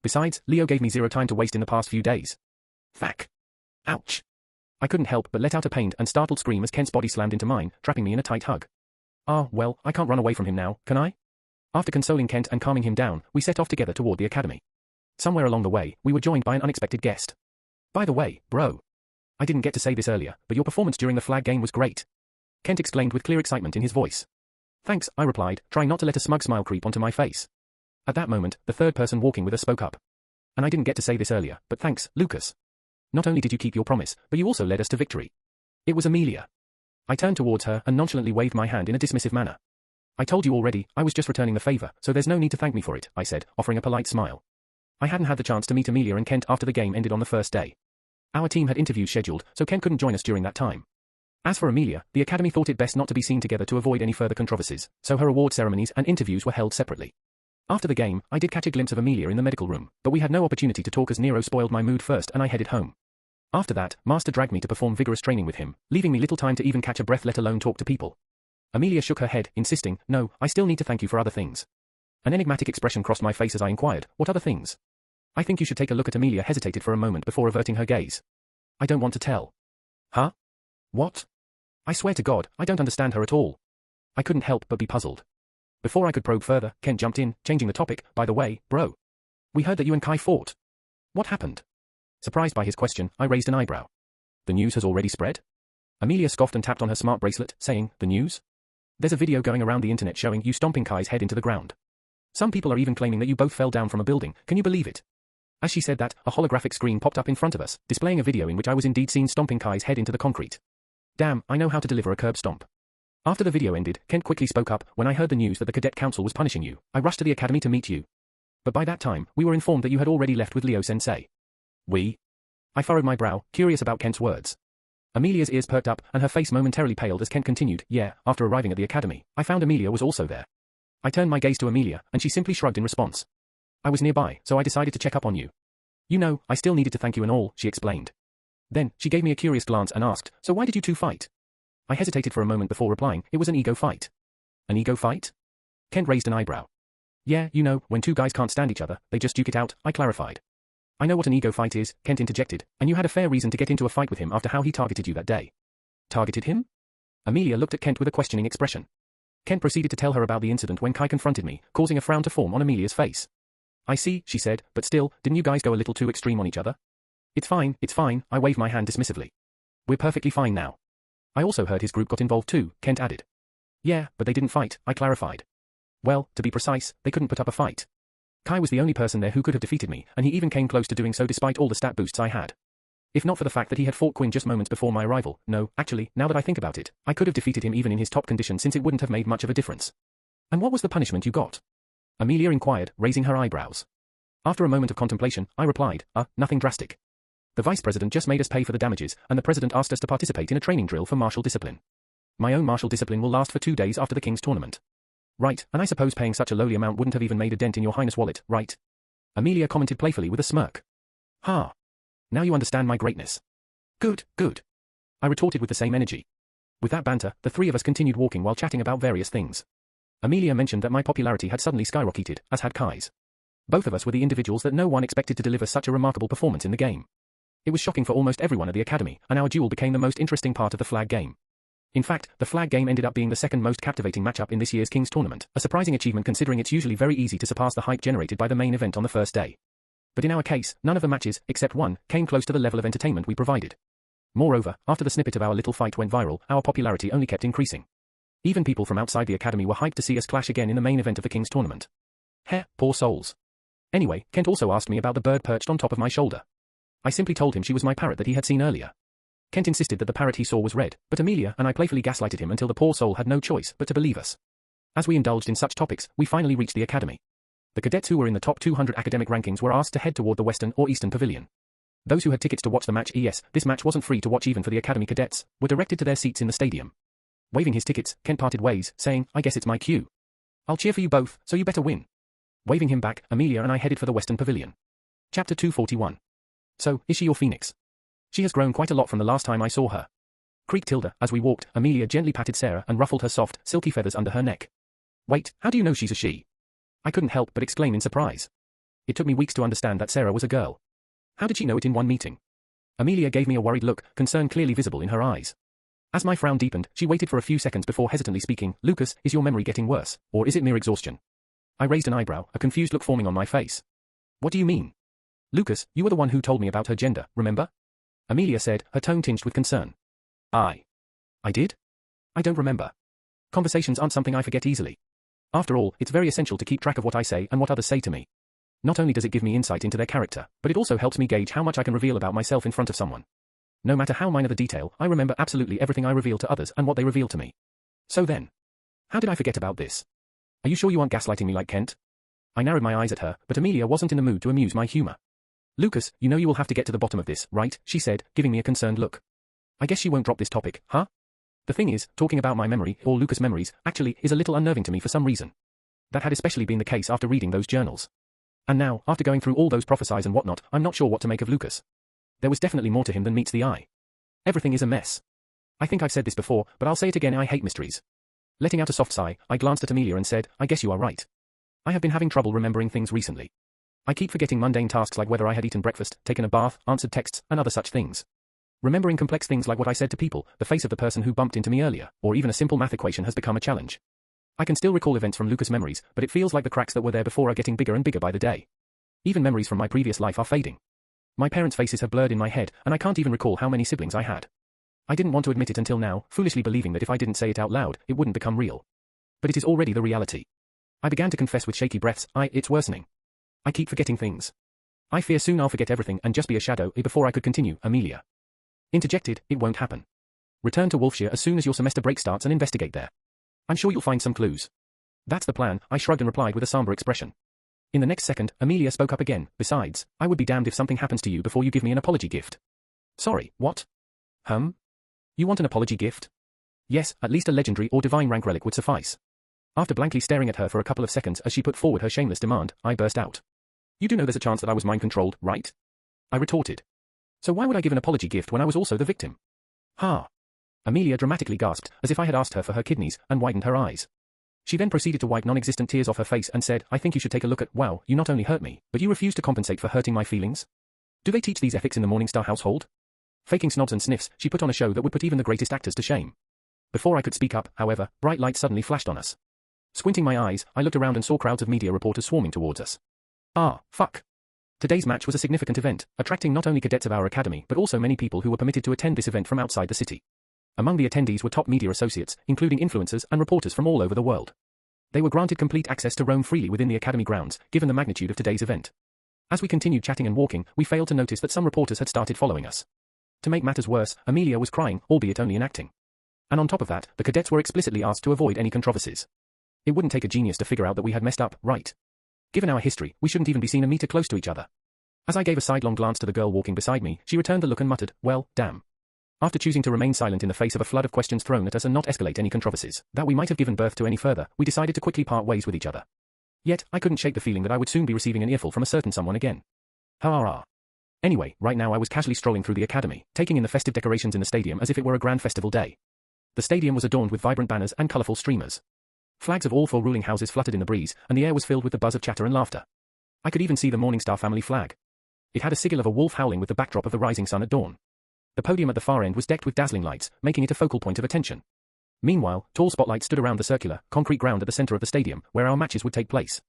Besides, Leo gave me zero time to waste in the past few days. Thack. Ouch. I couldn't help but let out a pained and startled scream as Kent's body slammed into mine, trapping me in a tight hug. Ah, well, I can't run away from him now, can I? After consoling Kent and calming him down, we set off together toward the academy. Somewhere along the way, we were joined by an unexpected guest. By the way, bro. I didn't get to say this earlier, but your performance during the flag game was great. Kent exclaimed with clear excitement in his voice. Thanks, I replied, trying not to let a smug smile creep onto my face. At that moment, the third person walking with us spoke up. And I didn't get to say this earlier, but thanks, Lucas. Not only did you keep your promise, but you also led us to victory. It was Amelia. I turned towards her and nonchalantly waved my hand in a dismissive manner. I told you already, I was just returning the favor, so there's no need to thank me for it, I said, offering a polite smile. I hadn't had the chance to meet Amelia and Kent after the game ended on the first day. Our team had interviews scheduled, so Kent couldn't join us during that time. As for Amelia, the academy thought it best not to be seen together to avoid any further controversies, so her award ceremonies and interviews were held separately. After the game, I did catch a glimpse of Amelia in the medical room, but we had no opportunity to talk as Nero spoiled my mood first and I headed home. After that, Master dragged me to perform vigorous training with him, leaving me little time to even catch a breath let alone talk to people. Amelia shook her head, insisting, no, I still need to thank you for other things. An enigmatic expression crossed my face as I inquired, what other things? I think you should take a look at Amelia hesitated for a moment before averting her gaze. I don't want to tell. Huh? What? I swear to God, I don't understand her at all. I couldn't help but be puzzled. Before I could probe further, Kent jumped in, changing the topic, by the way, bro. We heard that you and Kai fought. What happened? Surprised by his question, I raised an eyebrow. The news has already spread? Amelia scoffed and tapped on her smart bracelet, saying, the news? There's a video going around the internet showing you stomping Kai's head into the ground. Some people are even claiming that you both fell down from a building, can you believe it? As she said that, a holographic screen popped up in front of us, displaying a video in which I was indeed seen stomping Kai's head into the concrete. Damn, I know how to deliver a curb stomp. After the video ended, Kent quickly spoke up, when I heard the news that the cadet council was punishing you, I rushed to the academy to meet you. But by that time, we were informed that you had already left with Leo-sensei. We? I furrowed my brow, curious about Kent's words. Amelia's ears perked up, and her face momentarily paled as Kent continued, yeah, after arriving at the academy, I found Amelia was also there. I turned my gaze to Amelia, and she simply shrugged in response. I was nearby, so I decided to check up on you. You know, I still needed to thank you and all, she explained. Then, she gave me a curious glance and asked, so why did you two fight? I hesitated for a moment before replying, it was an ego fight. An ego fight? Kent raised an eyebrow. Yeah, you know, when two guys can't stand each other, they just duke it out, I clarified. I know what an ego fight is, Kent interjected, and you had a fair reason to get into a fight with him after how he targeted you that day. Targeted him? Amelia looked at Kent with a questioning expression. Kent proceeded to tell her about the incident when Kai confronted me, causing a frown to form on Amelia's face. I see, she said, but still, didn't you guys go a little too extreme on each other? It's fine, I waved my hand dismissively. We're perfectly fine now. I also heard his group got involved too, Kent added. Yeah, but they didn't fight, I clarified. Well, to be precise, they couldn't put up a fight. Kai was the only person there who could have defeated me, and he even came close to doing so despite all the stat boosts I had. If not for the fact that he had fought Quinn just moments before my arrival, no, actually, now that I think about it, I could have defeated him even in his top condition since it wouldn't have made much of a difference. And what was the punishment you got? Amelia inquired, raising her eyebrows. After a moment of contemplation, I replied, nothing drastic. The vice president just made us pay for the damages, and the president asked us to participate in a training drill for martial discipline. My own martial discipline will last for 2 days after the king's tournament. Right, and I suppose paying such a lowly amount wouldn't have even made a dent in your highness' wallet, right? Amelia commented playfully with a smirk. Ha! Now you understand my greatness. Good, good. I retorted with the same energy. With that banter, the three of us continued walking while chatting about various things. Amelia mentioned that my popularity had suddenly skyrocketed, as had Kai's. Both of us were the individuals that no one expected to deliver such a remarkable performance in the game. It was shocking for almost everyone at the academy, and our duel became the most interesting part of the flag game. In fact, the flag game ended up being the second most captivating matchup in this year's King's Tournament, a surprising achievement considering it's usually very easy to surpass the hype generated by the main event on the first day. But in our case, none of the matches, except one, came close to the level of entertainment we provided. Moreover, after the snippet of our little fight went viral, our popularity only kept increasing. Even people from outside the academy were hyped to see us clash again in the main event of the King's Tournament. Heh, poor souls. Anyway, Kent also asked me about the bird perched on top of my shoulder. I simply told him she was my parrot that he had seen earlier. Kent insisted that the parrot he saw was red, but Amelia and I playfully gaslighted him until the poor soul had no choice but to believe us. As we indulged in such topics, we finally reached the academy. The cadets who were in the top 200 academic rankings were asked to head toward the western or eastern pavilion. Those who had tickets to watch the match, yes, this match wasn't free to watch even for the academy cadets, were directed to their seats in the stadium. Waving his tickets, Kent parted ways, saying, I guess it's my cue. I'll cheer for you both, so you better win. Waving him back, Amelia and I headed for the western pavilion. Chapter 241. So, is she your phoenix? She has grown quite a lot from the last time I saw her. Creaked Tilda. As we walked, Amelia gently patted Sarah and ruffled her soft, silky feathers under her neck. Wait, how do you know she's a she? I couldn't help but exclaim in surprise. It took me weeks to understand that Sarah was a girl. How did she know it in one meeting? Amelia gave me a worried look, concern clearly visible in her eyes. As my frown deepened, she waited for a few seconds before hesitantly speaking. Lucas, is your memory getting worse, or is it mere exhaustion? I raised an eyebrow, a confused look forming on my face. What do you mean? Lucas, you were the one who told me about her gender, remember? Amelia said, her tone tinged with concern. I did? I don't remember. Conversations aren't something I forget easily. After all, it's very essential to keep track of what I say and what others say to me. Not only does it give me insight into their character, but it also helps me gauge how much I can reveal about myself in front of someone. No matter how minor the detail, I remember absolutely everything I reveal to others and what they reveal to me. So then, how did I forget about this? Are you sure you aren't gaslighting me like Kent? I narrowed my eyes at her, but Amelia wasn't in the mood to amuse my humor. Lucas, you know you will have to get to the bottom of this, right? She said, giving me a concerned look. I guess she won't drop this topic, huh? The thing is, talking about my memory, or Lucas' memories, actually is a little unnerving to me for some reason. That had especially been the case after reading those journals. And now, after going through all those prophecies and whatnot, I'm not sure what to make of Lucas. There was definitely more to him than meets the eye. Everything is a mess. I think I've said this before, but I'll say it again, I hate mysteries. Letting out a soft sigh, I glanced at Amelia and said, I guess you are right. I have been having trouble remembering things recently. I keep forgetting mundane tasks like whether I had eaten breakfast, taken a bath, answered texts, and other such things. Remembering complex things like what I said to people, the face of the person who bumped into me earlier, or even a simple math equation has become a challenge. I can still recall events from Lucas' memories, but it feels like the cracks that were there before are getting bigger and bigger by the day. Even memories from my previous life are fading. My parents' faces have blurred in my head, and I can't even recall how many siblings I had. I didn't want to admit it until now, foolishly believing that if I didn't say it out loud, it wouldn't become real. But it is already the reality. I began to confess with shaky breaths, it's worsening. I keep forgetting things. I fear soon I'll forget everything and just be a shadow. Before I could continue, Amelia interjected, it won't happen. Return to Wolfshire as soon as your semester break starts and investigate there. I'm sure you'll find some clues. That's the plan, I shrugged and replied with a somber expression. In the next second, Amelia spoke up again, besides, I would be damned if something happens to you before you give me an apology gift. Sorry, what? You want an apology gift? Yes, at least a legendary or divine rank relic would suffice. After blankly staring at her for a couple of seconds as she put forward her shameless demand, I burst out. You do know there's a chance that I was mind-controlled, right? I retorted. So why would I give an apology gift when I was also the victim? Ha! Amelia dramatically gasped, as if I had asked her for her kidneys, and widened her eyes. She then proceeded to wipe non-existent tears off her face and said, I think you should take a look at, wow, you not only hurt me, but you refuse to compensate for hurting my feelings? Do they teach these ethics in the Morningstar household? Faking snobs and sniffs, she put on a show that would put even the greatest actors to shame. Before I could speak up, however, bright lights suddenly flashed on us. Squinting my eyes, I looked around and saw crowds of media reporters swarming towards us. Fuck. Today's match was a significant event, attracting not only cadets of our academy but also many people who were permitted to attend this event from outside the city. Among the attendees were top media associates, including influencers and reporters from all over the world. They were granted complete access to roam freely within the academy grounds, given the magnitude of today's event. As we continued chatting and walking, we failed to notice that some reporters had started following us. To make matters worse, Amelia was crying, albeit only in acting. And on top of that, the cadets were explicitly asked to avoid any controversies. It wouldn't take a genius to figure out that we had messed up, right? Given our history, we shouldn't even be seen a meter close to each other. As I gave a sidelong glance to the girl walking beside me, she returned the look and muttered, well, damn. After choosing to remain silent in the face of a flood of questions thrown at us and not escalate any controversies that we might have given birth to any further, we decided to quickly part ways with each other. Yet, I couldn't shake the feeling that I would soon be receiving an earful from a certain someone again. Ha. Anyway, right now I was casually strolling through the academy, taking in the festive decorations in the stadium as if it were a grand festival day. The stadium was adorned with vibrant banners and colourful streamers. Flags of all 4 ruling houses fluttered in the breeze, and the air was filled with the buzz of chatter and laughter. I could even see the Morningstar family flag. It had a sigil of a wolf howling with the backdrop of the rising sun at dawn. The podium at the far end was decked with dazzling lights, making it a focal point of attention. Meanwhile, tall spotlights stood around the circular, concrete ground at the centre of the stadium, where our matches would take place.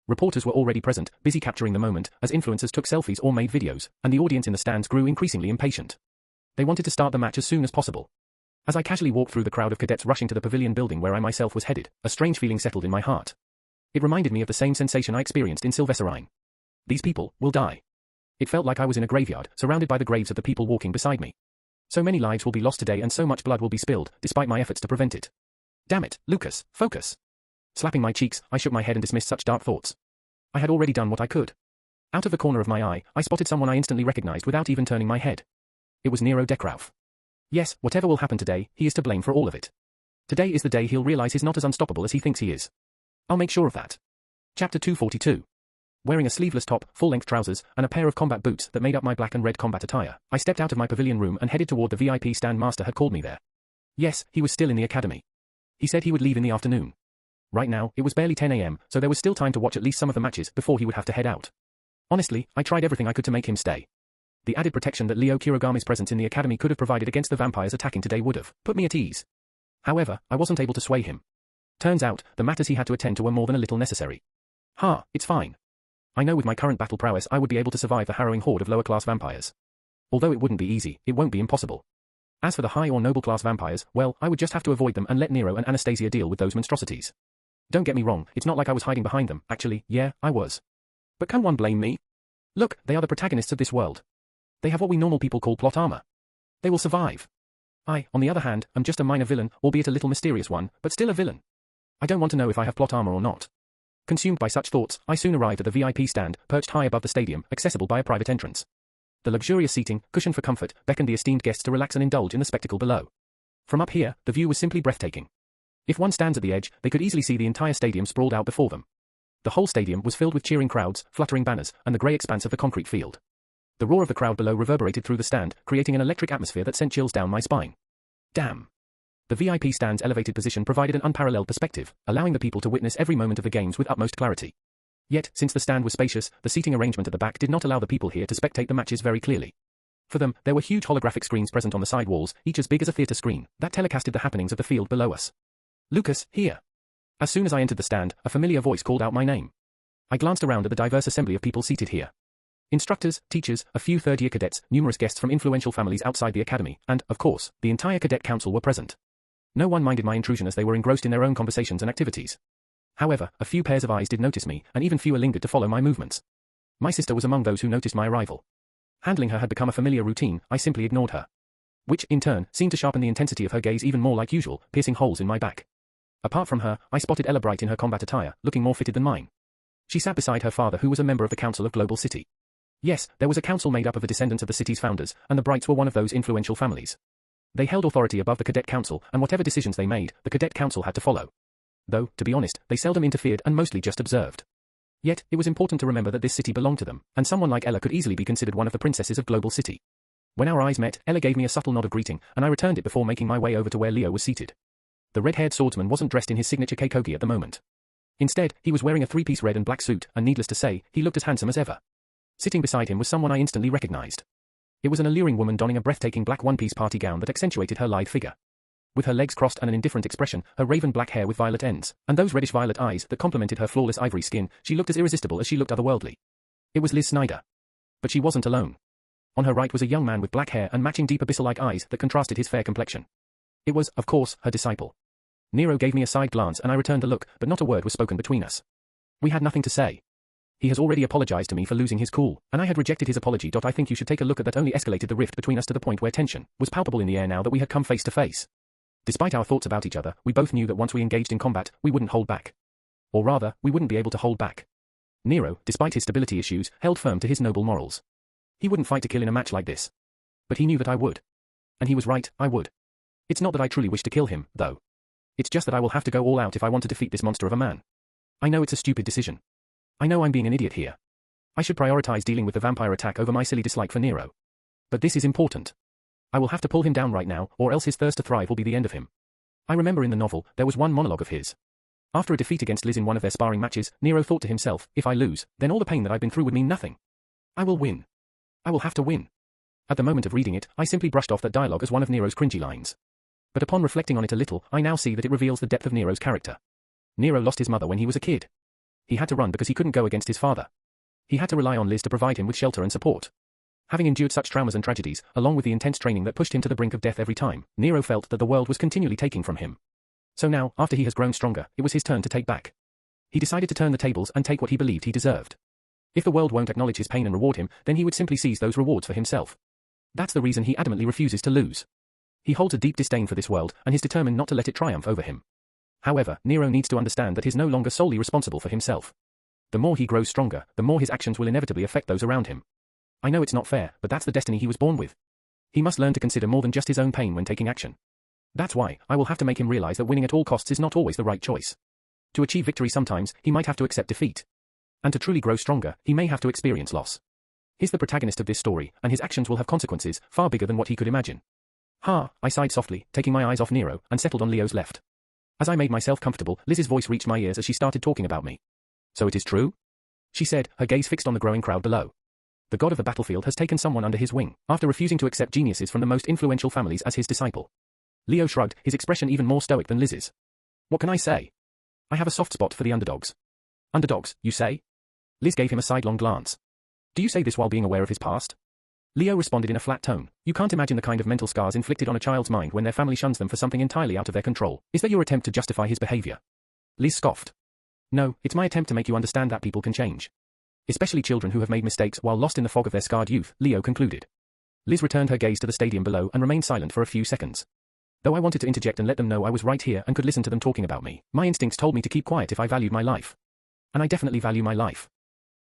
Reporters were already present, busy capturing the moment, as influencers took selfies or made videos, and the audience in the stands grew increasingly impatient. They wanted to start the match as soon as possible. As I casually walked through the crowd of cadets rushing to the pavilion building where I myself was headed, a strange feeling settled in my heart. It reminded me of the same sensation I experienced in Sylvesterine. These people will die. It felt like I was in a graveyard, surrounded by the graves of the people walking beside me. So many lives will be lost today and so much blood will be spilled, despite my efforts to prevent it. Damn it, Lucas, focus. Slapping my cheeks, I shook my head and dismissed such dark thoughts. I had already done what I could. Out of the corner of my eye, I spotted someone I instantly recognized without even turning my head. It was Nero Deckrauf. Yes, whatever will happen today, he is to blame for all of it. Today is the day he'll realize he's not as unstoppable as he thinks he is. I'll make sure of that. Chapter 242. Wearing a sleeveless top, full-length trousers, and a pair of combat boots that made up my black and red combat attire, I stepped out of my pavilion room and headed toward the VIP stand master had called me there. Yes, he was still in the academy. He said he would leave in the afternoon. Right now, it was barely 10 AM, so there was still time to watch at least some of the matches before he would have to head out. Honestly, I tried everything I could to make him stay. The added protection that Leo Kirigami's presence in the academy could have provided against the vampires attacking today would have put me at ease. However, I wasn't able to sway him. Turns out, the matters he had to attend to were more than a little necessary. It's fine. I know with my current battle prowess I would be able to survive the harrowing horde of lower-class vampires. Although it wouldn't be easy, it won't be impossible. As for the high or noble-class vampires, well, I would just have to avoid them and let Nero and Anastasia deal with those monstrosities. Don't get me wrong, it's not like I was hiding behind them, actually, yeah, I was. But can one blame me? Look, they are the protagonists of this world. They have what we normal people call plot armor. They will survive. I, on the other hand, am just a minor villain, albeit a little mysterious one, but still a villain. I don't want to know if I have plot armor or not. Consumed by such thoughts, I soon arrived at the VIP stand, perched high above the stadium, accessible by a private entrance. The luxurious seating, cushioned for comfort, beckoned the esteemed guests to relax and indulge in the spectacle below. From up here, the view was simply breathtaking. If one stands at the edge, they could easily see the entire stadium sprawled out before them. The whole stadium was filled with cheering crowds, fluttering banners, and the grey expanse of the concrete field. The roar of the crowd below reverberated through the stand, creating an electric atmosphere that sent chills down my spine. Damn. The VIP stand's elevated position provided an unparalleled perspective, allowing the people to witness every moment of the games with utmost clarity. Yet, since the stand was spacious, the seating arrangement at the back did not allow the people here to spectate the matches very clearly. For them, there were huge holographic screens present on the side walls, each as big as a theatre screen, that telecasted the happenings of the field below us. Lucas, here. As soon as I entered the stand, a familiar voice called out my name. I glanced around at the diverse assembly of people seated here. Instructors, teachers, a few third-year cadets, numerous guests from influential families outside the academy, and, of course, the entire cadet council were present. No one minded my intrusion as they were engrossed in their own conversations and activities. However, a few pairs of eyes did notice me, and even fewer lingered to follow my movements. My sister was among those who noticed my arrival. Handling her had become a familiar routine, I simply ignored her. Which, in turn, seemed to sharpen the intensity of her gaze even more like usual, piercing holes in my back. Apart from her, I spotted Ella Bright in her combat attire, looking more fitted than mine. She sat beside her father who was a member of the Council of Global City. Yes, there was a council made up of the descendants of the city's founders, and the Brights were one of those influential families. They held authority above the Cadet Council, and whatever decisions they made, the Cadet Council had to follow. Though, to be honest, they seldom interfered and mostly just observed. Yet, it was important to remember that this city belonged to them, and someone like Ella could easily be considered one of the princesses of Global City. When our eyes met, Ella gave me a subtle nod of greeting, and I returned it before making my way over to where Leo was seated. The red-haired swordsman wasn't dressed in his signature keikogi at the moment. Instead, he was wearing a three-piece red and black suit, and needless to say, he looked as handsome as ever. Sitting beside him was someone I instantly recognized. It was an alluring woman donning a breathtaking black one-piece party gown that accentuated her lithe figure. With her legs crossed and an indifferent expression, her raven black hair with violet ends, and those reddish-violet eyes that complemented her flawless ivory skin, she looked as irresistible as she looked otherworldly. It was Liz Snyder. But she wasn't alone. On her right was a young man with black hair and matching deep abyssal-like eyes that contrasted his fair complexion. It was, of course, her disciple. Nero gave me a side glance and I returned the look, but not a word was spoken between us. We had nothing to say. He has already apologized to me for losing his cool, and I had rejected his apology. I think you should take a look at that. Only escalated the rift between us to the point where tension was palpable in the air now that we had come face to face. Despite our thoughts about each other, we both knew that once we engaged in combat, we wouldn't hold back. Or rather, we wouldn't be able to hold back. Nero, despite his stability issues, held firm to his noble morals. He wouldn't fight to kill in a match like this. But he knew that I would. And he was right, I would. It's not that I truly wish to kill him, though. It's just that I will have to go all out if I want to defeat this monster of a man. I know it's a stupid decision. I know I'm being an idiot here. I should prioritize dealing with the vampire attack over my silly dislike for Nero. But this is important. I will have to pull him down right now, or else his thirst to thrive will be the end of him. I remember in the novel, there was one monologue of his. After a defeat against Liz in one of their sparring matches, Nero thought to himself, if I lose, then all the pain that I've been through would mean nothing. I will win. I will have to win. At the moment of reading it, I simply brushed off that dialogue as one of Nero's cringy lines. But upon reflecting on it a little, I now see that it reveals the depth of Nero's character. Nero lost his mother when he was a kid. He had to run because he couldn't go against his father. He had to rely on Liz to provide him with shelter and support. Having endured such traumas and tragedies, along with the intense training that pushed him to the brink of death every time, Nero felt that the world was continually taking from him. So now, after he has grown stronger, it was his turn to take back. He decided to turn the tables and take what he believed he deserved. If the world won't acknowledge his pain and reward him, then he would simply seize those rewards for himself. That's the reason he adamantly refuses to lose. He holds a deep disdain for this world, and is determined not to let it triumph over him. However, Nero needs to understand that he is no longer solely responsible for himself. The more he grows stronger, the more his actions will inevitably affect those around him. I know it's not fair, but that's the destiny he was born with. He must learn to consider more than just his own pain when taking action. That's why, I will have to make him realize that winning at all costs is not always the right choice. To achieve victory sometimes, he might have to accept defeat. And to truly grow stronger, he may have to experience loss. He's the protagonist of this story, and his actions will have consequences far bigger than what he could imagine. I sighed softly, taking my eyes off Nero, and settled on Leo's left. As I made myself comfortable, Liz's voice reached my ears as she started talking about me. So it is true? She said, her gaze fixed on the growing crowd below. The god of the battlefield has taken someone under his wing, after refusing to accept geniuses from the most influential families as his disciple. Leo shrugged, his expression even more stoic than Liz's. What can I say? I have a soft spot for the underdogs. Underdogs, you say? Liz gave him a sidelong glance. Do you say this while being aware of his past? Leo responded in a flat tone. You can't imagine the kind of mental scars inflicted on a child's mind when their family shuns them for something entirely out of their control. Is that your attempt to justify his behavior? Liz scoffed. No, it's my attempt to make you understand that people can change. Especially children who have made mistakes while lost in the fog of their scarred youth, Leo concluded. Liz returned her gaze to the stadium below and remained silent for a few seconds. Though I wanted to interject and let them know I was right here and could listen to them talking about me, my instincts told me to keep quiet if I valued my life. And I definitely value my life.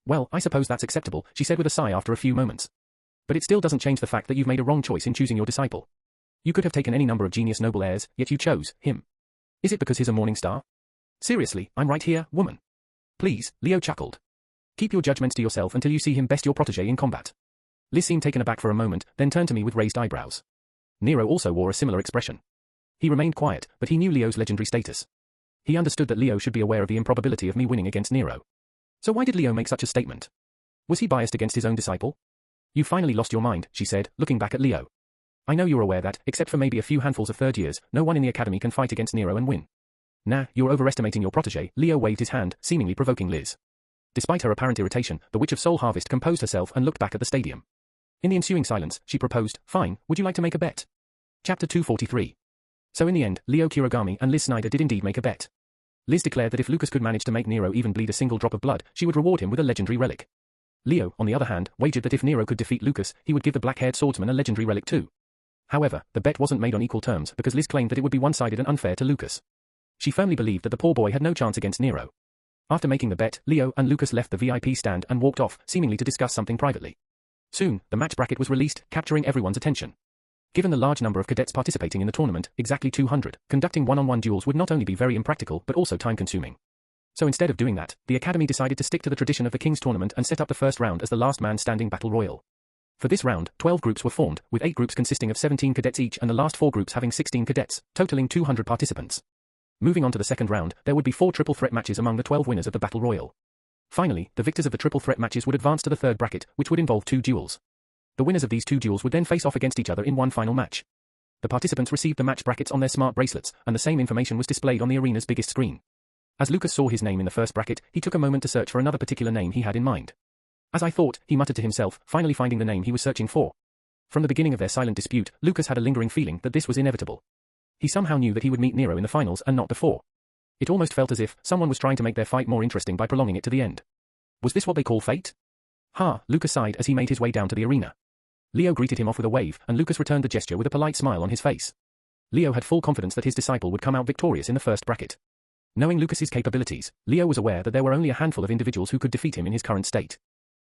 Well, I suppose that's acceptable, she said with a sigh after a few moments. But it still doesn't change the fact that you've made a wrong choice in choosing your disciple. You could have taken any number of genius noble heirs, yet you chose him. Is it because he's a morning star? Seriously, I'm right here, woman. Please, Leo chuckled. Keep your judgments to yourself until you see him best your protege in combat. Liz seemed taken aback for a moment, then turned to me with raised eyebrows. Nero also wore a similar expression. He remained quiet, but he knew Leo's legendary status. He understood that Leo should be aware of the improbability of me winning against Nero. So why did Leo make such a statement? Was he biased against his own disciple? You finally lost your mind, she said, looking back at Leo. I know you're aware that, except for maybe a few handfuls of third years, no one in the academy can fight against Nero and win. Nah, you're overestimating your protege. Leo waved his hand, seemingly provoking Liz. Despite her apparent irritation, the Witch of Soul Harvest composed herself and looked back at the stadium. In the ensuing silence, she proposed, fine, would you like to make a bet? Chapter 243. So in the end, Leo Kirigami and Liz Snyder did indeed make a bet. Liz declared that if Lucas could manage to make Nero even bleed a single drop of blood, she would reward him with a legendary relic. Leo, on the other hand, wagered that if Nero could defeat Lucas, he would give the black-haired swordsman a legendary relic too. However, the bet wasn't made on equal terms because Liz claimed that it would be one-sided and unfair to Lucas. She firmly believed that the poor boy had no chance against Nero. After making the bet, Leo and Lucas left the VIP stand and walked off, seemingly to discuss something privately. Soon, the match bracket was released, capturing everyone's attention. Given the large number of cadets participating in the tournament, exactly 200, conducting one-on-one duels would not only be very impractical but also time-consuming. So instead of doing that, the Academy decided to stick to the tradition of the King's Tournament and set up the first round as the last man standing battle royal. For this round, 12 groups were formed, with 8 groups consisting of 17 cadets each and the last 4 groups having 16 cadets, totaling 200 participants. Moving on to the second round, there would be 4 triple threat matches among the 12 winners of the battle royal. Finally, the victors of the triple threat matches would advance to the third bracket, which would involve 2 duels. The winners of these 2 duels would then face off against each other in one final match. The participants received the match brackets on their smart bracelets, and the same information was displayed on the arena's biggest screen. As Lucas saw his name in the first bracket, he took a moment to search for another particular name he had in mind. As I thought, he muttered to himself, finally finding the name he was searching for. From the beginning of their silent dispute, Lucas had a lingering feeling that this was inevitable. He somehow knew that he would meet Nero in the finals and not before. It almost felt as if someone was trying to make their fight more interesting by prolonging it to the end. Was this what they call fate? Ha, Lucas sighed as he made his way down to the arena. Leo greeted him off with a wave, and Lucas returned the gesture with a polite smile on his face. Leo had full confidence that his disciple would come out victorious in the first bracket. Knowing Lucas's capabilities, Leo was aware that there were only a handful of individuals who could defeat him in his current state.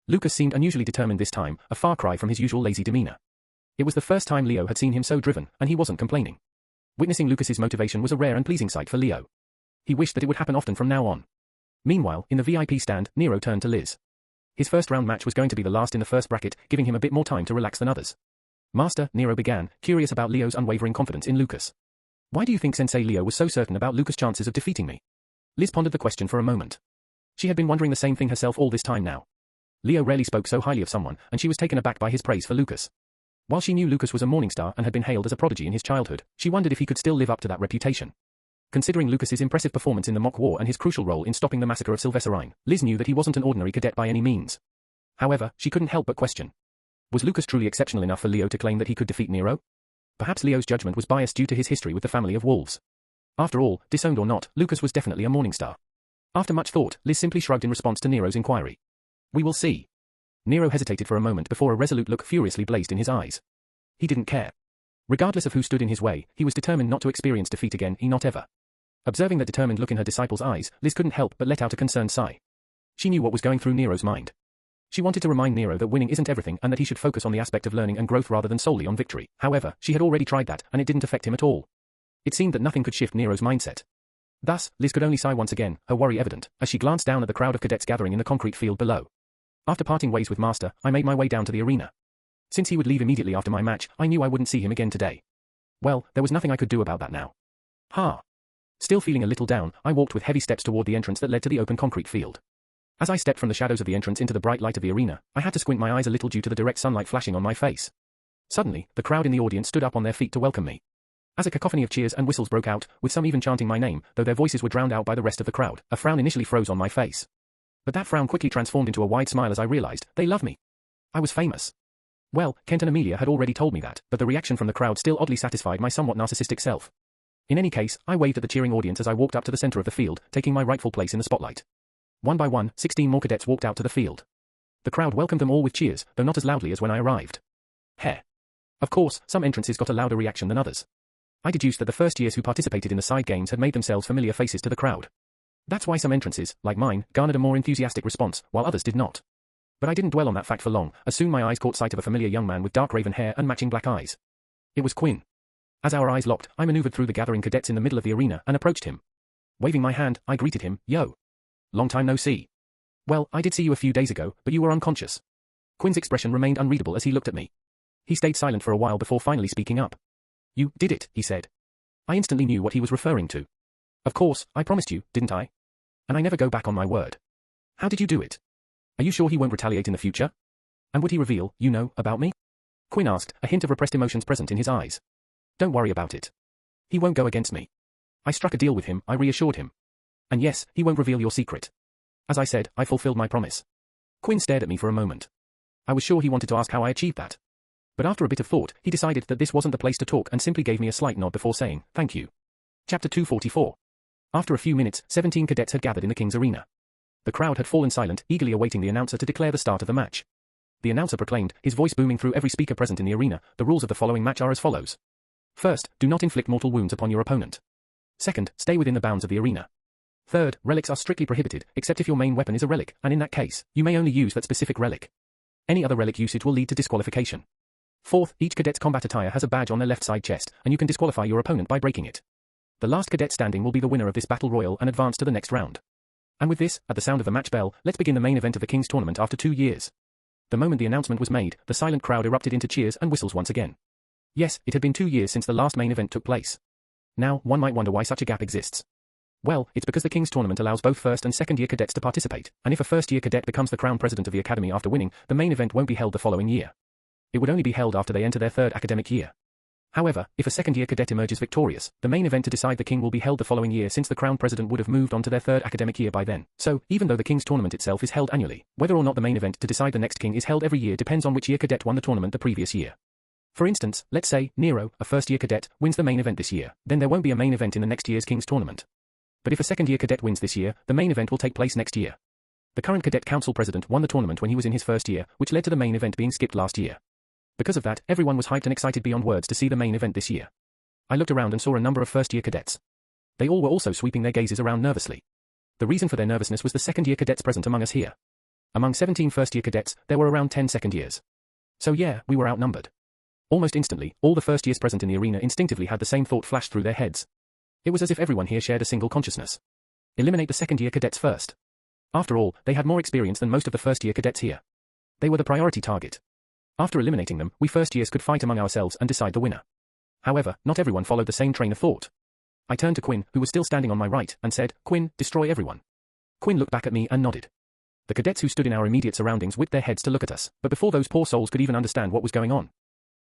Lucas seemed unusually determined this time, a far cry from his usual lazy demeanor. It was the first time Leo had seen him so driven, and he wasn't complaining. Witnessing Lucas's motivation was a rare and pleasing sight for Leo. He wished that it would happen often from now on. Meanwhile, in the VIP stand, Nero turned to Liz. His first round match was going to be the last in the first bracket, giving him a bit more time to relax than others. Master, Nero began, curious about Leo's unwavering confidence in Lucas. Why do you think Sensei Leo was so certain about Lucas' chances of defeating me? Liz pondered the question for a moment. She had been wondering the same thing herself all this time now. Leo rarely spoke so highly of someone, and she was taken aback by his praise for Lucas. While she knew Lucas was a Morningstar and had been hailed as a prodigy in his childhood, she wondered if he could still live up to that reputation. Considering Lucas's impressive performance in the mock war and his crucial role in stopping the massacre of Sylvesterine, Liz knew that he wasn't an ordinary cadet by any means. However, she couldn't help but question. Was Lucas truly exceptional enough for Leo to claim that he could defeat Nero? Perhaps Leo's judgment was biased due to his history with the family of wolves. After all, disowned or not, Lucas was definitely a Morningstar. After much thought, Liz simply shrugged in response to Nero's inquiry. We will see. Nero hesitated for a moment before a resolute look furiously blazed in his eyes. He didn't care. Regardless of who stood in his way, he was determined not to experience defeat again, not ever. Observing the determined look in her disciple's eyes, Liz couldn't help but let out a concerned sigh. She knew what was going through Nero's mind. She wanted to remind Nero that winning isn't everything and that he should focus on the aspect of learning and growth rather than solely on victory. However, she had already tried that, and it didn't affect him at all. It seemed that nothing could shift Nero's mindset. Thus, Liz could only sigh once again, her worry evident, as she glanced down at the crowd of cadets gathering in the concrete field below. After parting ways with Master, I made my way down to the arena. Since he would leave immediately after my match, I knew I wouldn't see him again today. Well, there was nothing I could do about that now. Ha! Still feeling a little down, I walked with heavy steps toward the entrance that led to the open concrete field. As I stepped from the shadows of the entrance into the bright light of the arena, I had to squint my eyes a little due to the direct sunlight flashing on my face. Suddenly, the crowd in the audience stood up on their feet to welcome me. As a cacophony of cheers and whistles broke out, with some even chanting my name, though their voices were drowned out by the rest of the crowd, a frown initially froze on my face. But that frown quickly transformed into a wide smile as I realized, they love me. I was famous. Well, Kent and Amelia had already told me that, but the reaction from the crowd still oddly satisfied my somewhat narcissistic self. In any case, I waved at the cheering audience as I walked up to the center of the field, taking my rightful place in the spotlight. One by one, 16 more cadets walked out to the field. The crowd welcomed them all with cheers, though not as loudly as when I arrived. Heh. Of course, some entrances got a louder reaction than others. I deduced that the first years who participated in the side games had made themselves familiar faces to the crowd. That's why some entrances, like mine, garnered a more enthusiastic response, while others did not. But I didn't dwell on that fact for long, as soon my eyes caught sight of a familiar young man with dark raven hair and matching black eyes. It was Quinn. As our eyes locked, I maneuvered through the gathering cadets in the middle of the arena and approached him. Waving my hand, I greeted him, "Yo. Long time no see." "Well, I did see you a few days ago, but you were unconscious." Quinn's expression remained unreadable as he looked at me. He stayed silent for a while before finally speaking up. "You did it," he said. I instantly knew what he was referring to. "Of course, I promised you, didn't I? And I never go back on my word. How did you do it? Are you sure he won't retaliate in the future? And would he reveal, about me?" Quinn asked, a hint of repressed emotions present in his eyes. "Don't worry about it. He won't go against me. I struck a deal with him," I reassured him. "And yes, he won't reveal your secret. As I said, I fulfilled my promise." Quinn stared at me for a moment. I was sure he wanted to ask how I achieved that. But after a bit of thought, he decided that this wasn't the place to talk and simply gave me a slight nod before saying, "Thank you." Chapter 244. After a few minutes, 17 cadets had gathered in the King's Arena. The crowd had fallen silent, eagerly awaiting the announcer to declare the start of the match. The announcer proclaimed, his voice booming through every speaker present in the arena, "The rules of the following match are as follows. First, do not inflict mortal wounds upon your opponent. Second, stay within the bounds of the arena. Third, relics are strictly prohibited, except if your main weapon is a relic, and in that case, you may only use that specific relic. Any other relic usage will lead to disqualification. Fourth, each cadet's combat attire has a badge on their left side chest, and you can disqualify your opponent by breaking it. The last cadet standing will be the winner of this battle royal and advance to the next round. And with this, at the sound of the match bell, let's begin the main event of the King's Tournament after 2 years. The moment the announcement was made, the silent crowd erupted into cheers and whistles once again. Yes, it had been 2 years since the last main event took place. Now, one might wonder why such a gap exists. Well, it's because the King's Tournament allows both first and second year cadets to participate, and if a first year cadet becomes the crown president of the academy after winning, the main event won't be held the following year. It would only be held after they enter their third academic year. However, if a second year cadet emerges victorious, the main event to decide the king will be held the following year since the crown president would have moved on to their third academic year by then. So, even though the King's Tournament itself is held annually, whether or not the main event to decide the next king is held every year depends on which year cadet won the tournament the previous year. For instance, let's say, Nero, a first-year cadet, wins the main event this year, then there won't be a main event in the next year's King's Tournament. But if a second-year cadet wins this year, the main event will take place next year. The current Cadet Council president won the tournament when he was in his first year, which led to the main event being skipped last year. Because of that, everyone was hyped and excited beyond words to see the main event this year. I looked around and saw a number of first-year cadets. They all were also sweeping their gazes around nervously. The reason for their nervousness was the second-year cadets present among us here. Among 17 first-year cadets, there were around 10 second-years. So yeah, we were outnumbered. Almost instantly, all the first-years present in the arena instinctively had the same thought flash through their heads. It was as if everyone here shared a single consciousness. Eliminate the second-year cadets first. After all, they had more experience than most of the first-year cadets here. They were the priority target. After eliminating them, we first-years could fight among ourselves and decide the winner. However, not everyone followed the same train of thought. I turned to Quinn, who was still standing on my right, and said, "Quinn, destroy everyone." Quinn looked back at me and nodded. The cadets who stood in our immediate surroundings whipped their heads to look at us, but before those poor souls could even understand what was going on.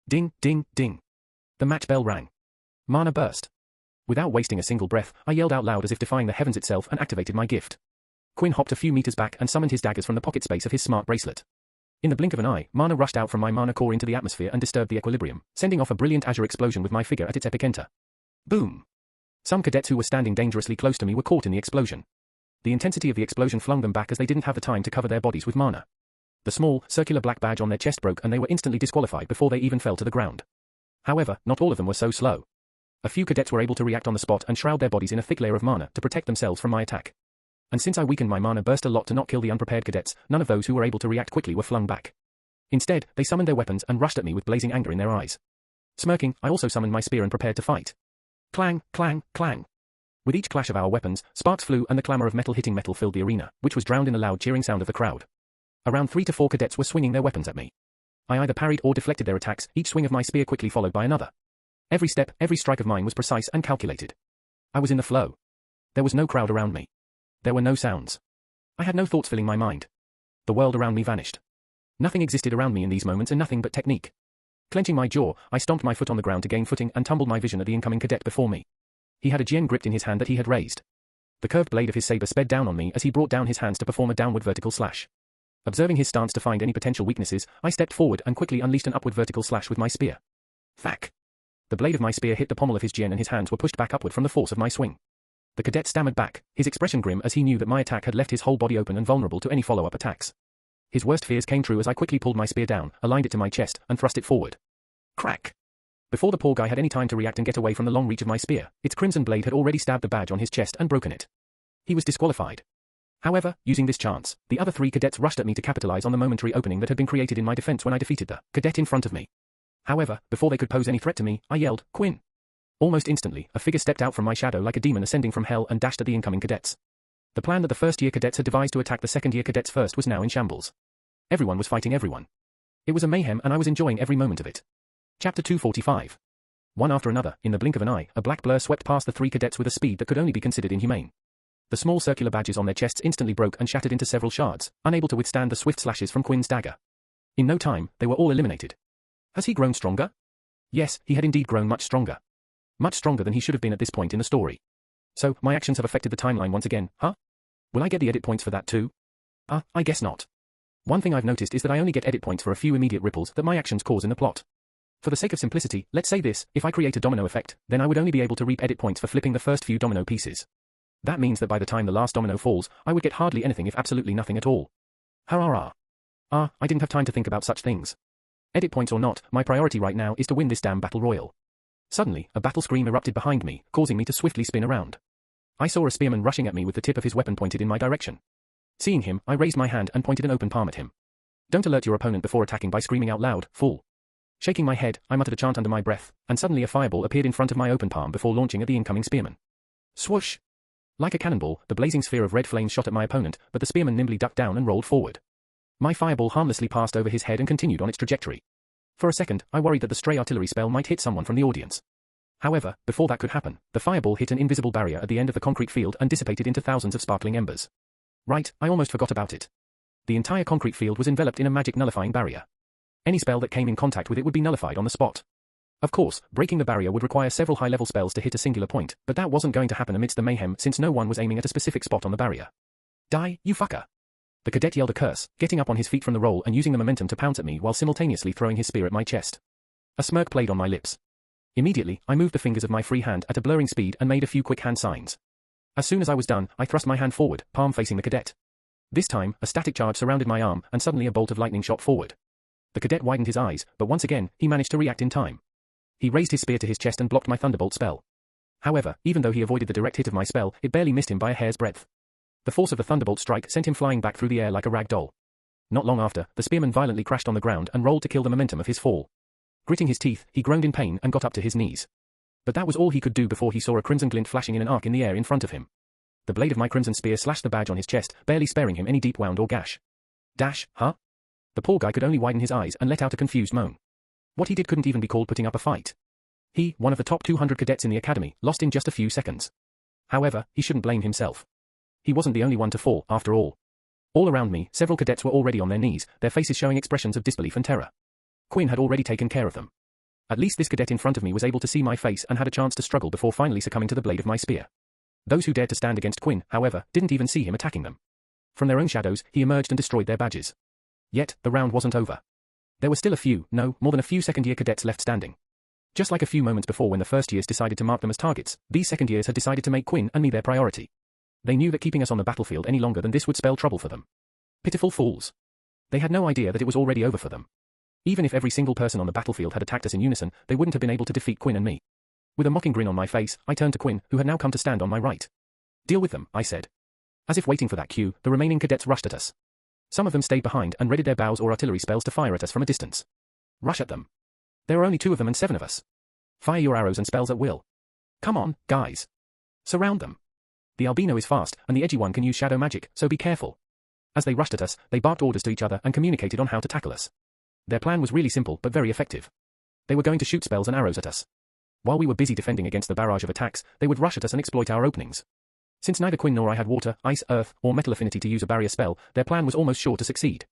Ding, ding, ding. The match bell rang. Mana burst. Without wasting a single breath, I yelled out loud as if defying the heavens itself and activated my gift. Quinn hopped a few meters back and summoned his daggers from the pocket space of his smart bracelet. In the blink of an eye, mana rushed out from my mana core into the atmosphere and disturbed the equilibrium, sending off a brilliant azure explosion with my figure at its epicenter. Boom! Some cadets who were standing dangerously close to me were caught in the explosion. The intensity of the explosion flung them back as they didn't have the time to cover their bodies with mana. The small, circular black badge on their chest broke and they were instantly disqualified before they even fell to the ground. However, not all of them were so slow. A few cadets were able to react on the spot and shroud their bodies in a thick layer of mana to protect themselves from my attack. And since I weakened my mana burst a lot to not kill the unprepared cadets, none of those who were able to react quickly were flung back. Instead, they summoned their weapons and rushed at me with blazing anger in their eyes. Smirking, I also summoned my spear and prepared to fight. Clang, clang, clang. With each clash of our weapons, sparks flew and the clamor of metal hitting metal filled the arena, which was drowned in the loud cheering sound of the crowd. Around 3 to 4 cadets were swinging their weapons at me. I either parried or deflected their attacks, each swing of my spear quickly followed by another. Every step, every strike of mine was precise and calculated. I was in the flow. There was no crowd around me. There were no sounds. I had no thoughts filling my mind. The world around me vanished. Nothing existed around me in these moments and nothing but technique. Clenching my jaw, I stomped my foot on the ground to gain footing and tumbled my vision at the incoming cadet before me. He had a gem gripped in his hand that he had raised. The curved blade of his saber sped down on me as he brought down his hands to perform a downward vertical slash. Observing his stance to find any potential weaknesses, I stepped forward and quickly unleashed an upward vertical slash with my spear. Thwack! The blade of my spear hit the pommel of his jian and his hands were pushed back upward from the force of my swing. The cadet stammered back, his expression grim as he knew that my attack had left his whole body open and vulnerable to any follow-up attacks. His worst fears came true as I quickly pulled my spear down, aligned it to my chest, and thrust it forward. Crack! Before the poor guy had any time to react and get away from the long reach of my spear, its crimson blade had already stabbed the badge on his chest and broken it. He was disqualified. However, using this chance, the other 3 cadets rushed at me to capitalize on the momentary opening that had been created in my defense when I defeated the cadet in front of me. However, before they could pose any threat to me, I yelled, "Quinn!" Almost instantly, a figure stepped out from my shadow like a demon ascending from hell and dashed at the incoming cadets. The plan that the first-year cadets had devised to attack the second-year cadets first was now in shambles. Everyone was fighting everyone. It was a mayhem and I was enjoying every moment of it. Chapter 245. One after another, in the blink of an eye, a black blur swept past the 3 cadets with a speed that could only be considered inhumane. The small circular badges on their chests instantly broke and shattered into several shards, unable to withstand the swift slashes from Quinn's dagger. In no time, they were all eliminated. Has he grown stronger? Yes, he had indeed grown much stronger. Much stronger than he should have been at this point in the story. So, my actions have affected the timeline once again, huh? Will I get the edit points for that too? I guess not. One thing I've noticed is that I only get edit points for a few immediate ripples that my actions cause in the plot. For the sake of simplicity, let's say this, if I create a domino effect, then I would only be able to reap edit points for flipping the first few domino pieces. That means that by the time the last domino falls, I would get hardly anything if absolutely nothing at all. Hurrah! I didn't have time to think about such things. Edit points or not, my priority right now is to win this damn battle royal. Suddenly, a battle scream erupted behind me, causing me to swiftly spin around. I saw a spearman rushing at me with the tip of his weapon pointed in my direction. Seeing him, I raised my hand and pointed an open palm at him. Don't alert your opponent before attacking by screaming out loud, fool. Shaking my head, I muttered a chant under my breath, and suddenly a fireball appeared in front of my open palm before launching at the incoming spearman. Swoosh! Like a cannonball, the blazing sphere of red flames shot at my opponent, but the spearman nimbly ducked down and rolled forward. My fireball harmlessly passed over his head and continued on its trajectory. For a second, I worried that the stray artillery spell might hit someone from the audience. However, before that could happen, the fireball hit an invisible barrier at the end of the concrete field and dissipated into thousands of sparkling embers. Right, I almost forgot about it. The entire concrete field was enveloped in a magic nullifying barrier. Any spell that came in contact with it would be nullified on the spot. Of course, breaking the barrier would require several high-level spells to hit a singular point, but that wasn't going to happen amidst the mayhem since no one was aiming at a specific spot on the barrier. Die, you fucker! The cadet yelled a curse, getting up on his feet from the roll and using the momentum to pounce at me while simultaneously throwing his spear at my chest. A smirk played on my lips. Immediately, I moved the fingers of my free hand at a blurring speed and made a few quick hand signs. As soon as I was done, I thrust my hand forward, palm facing the cadet. This time, a static charge surrounded my arm, and suddenly a bolt of lightning shot forward. The cadet widened his eyes, but once again, he managed to react in time. He raised his spear to his chest and blocked my thunderbolt spell. However, even though he avoided the direct hit of my spell, it barely missed him by a hair's breadth. The force of the thunderbolt strike sent him flying back through the air like a rag doll. Not long after, the spearman violently crashed on the ground and rolled to kill the momentum of his fall. Gritting his teeth, he groaned in pain and got up to his knees. But that was all he could do before he saw a crimson glint flashing in an arc in the air in front of him. The blade of my crimson spear slashed the badge on his chest, barely sparing him any deep wound or gash. Dash, huh? The poor guy could only widen his eyes and let out a confused moan. What he did couldn't even be called putting up a fight. He, one of the top 200 cadets in the academy, lost in just a few seconds. However, he shouldn't blame himself. He wasn't the only one to fall, after all. All around me, several cadets were already on their knees, their faces showing expressions of disbelief and terror. Quinn had already taken care of them. At least this cadet in front of me was able to see my face and had a chance to struggle before finally succumbing to the blade of my spear. Those who dared to stand against Quinn, however, didn't even see him attacking them. From their own shadows, he emerged and destroyed their badges. Yet, the round wasn't over. There were still a few, no, more than a few second-year cadets left standing. Just like a few moments before when the first years decided to mark them as targets, these second years had decided to make Quinn and me their priority. They knew that keeping us on the battlefield any longer than this would spell trouble for them. Pitiful fools. They had no idea that it was already over for them. Even if every single person on the battlefield had attacked us in unison, they wouldn't have been able to defeat Quinn and me. With a mocking grin on my face, I turned to Quinn, who had now come to stand on my right. Deal with them, I said. As if waiting for that cue, the remaining cadets rushed at us. Some of them stayed behind and readied their bows or artillery spells to fire at us from a distance. Rush at them. There were only 2 of them and 7 of us. Fire your arrows and spells at will. Come on, guys. Surround them. The albino is fast, and the edgy one can use shadow magic, so be careful. As they rushed at us, they barked orders to each other and communicated on how to tackle us. Their plan was really simple but very effective. They were going to shoot spells and arrows at us. While we were busy defending against the barrage of attacks, they would rush at us and exploit our openings. Since neither Quinn nor I had water, ice, earth, or metal affinity to use a barrier spell, their plan was almost sure to succeed.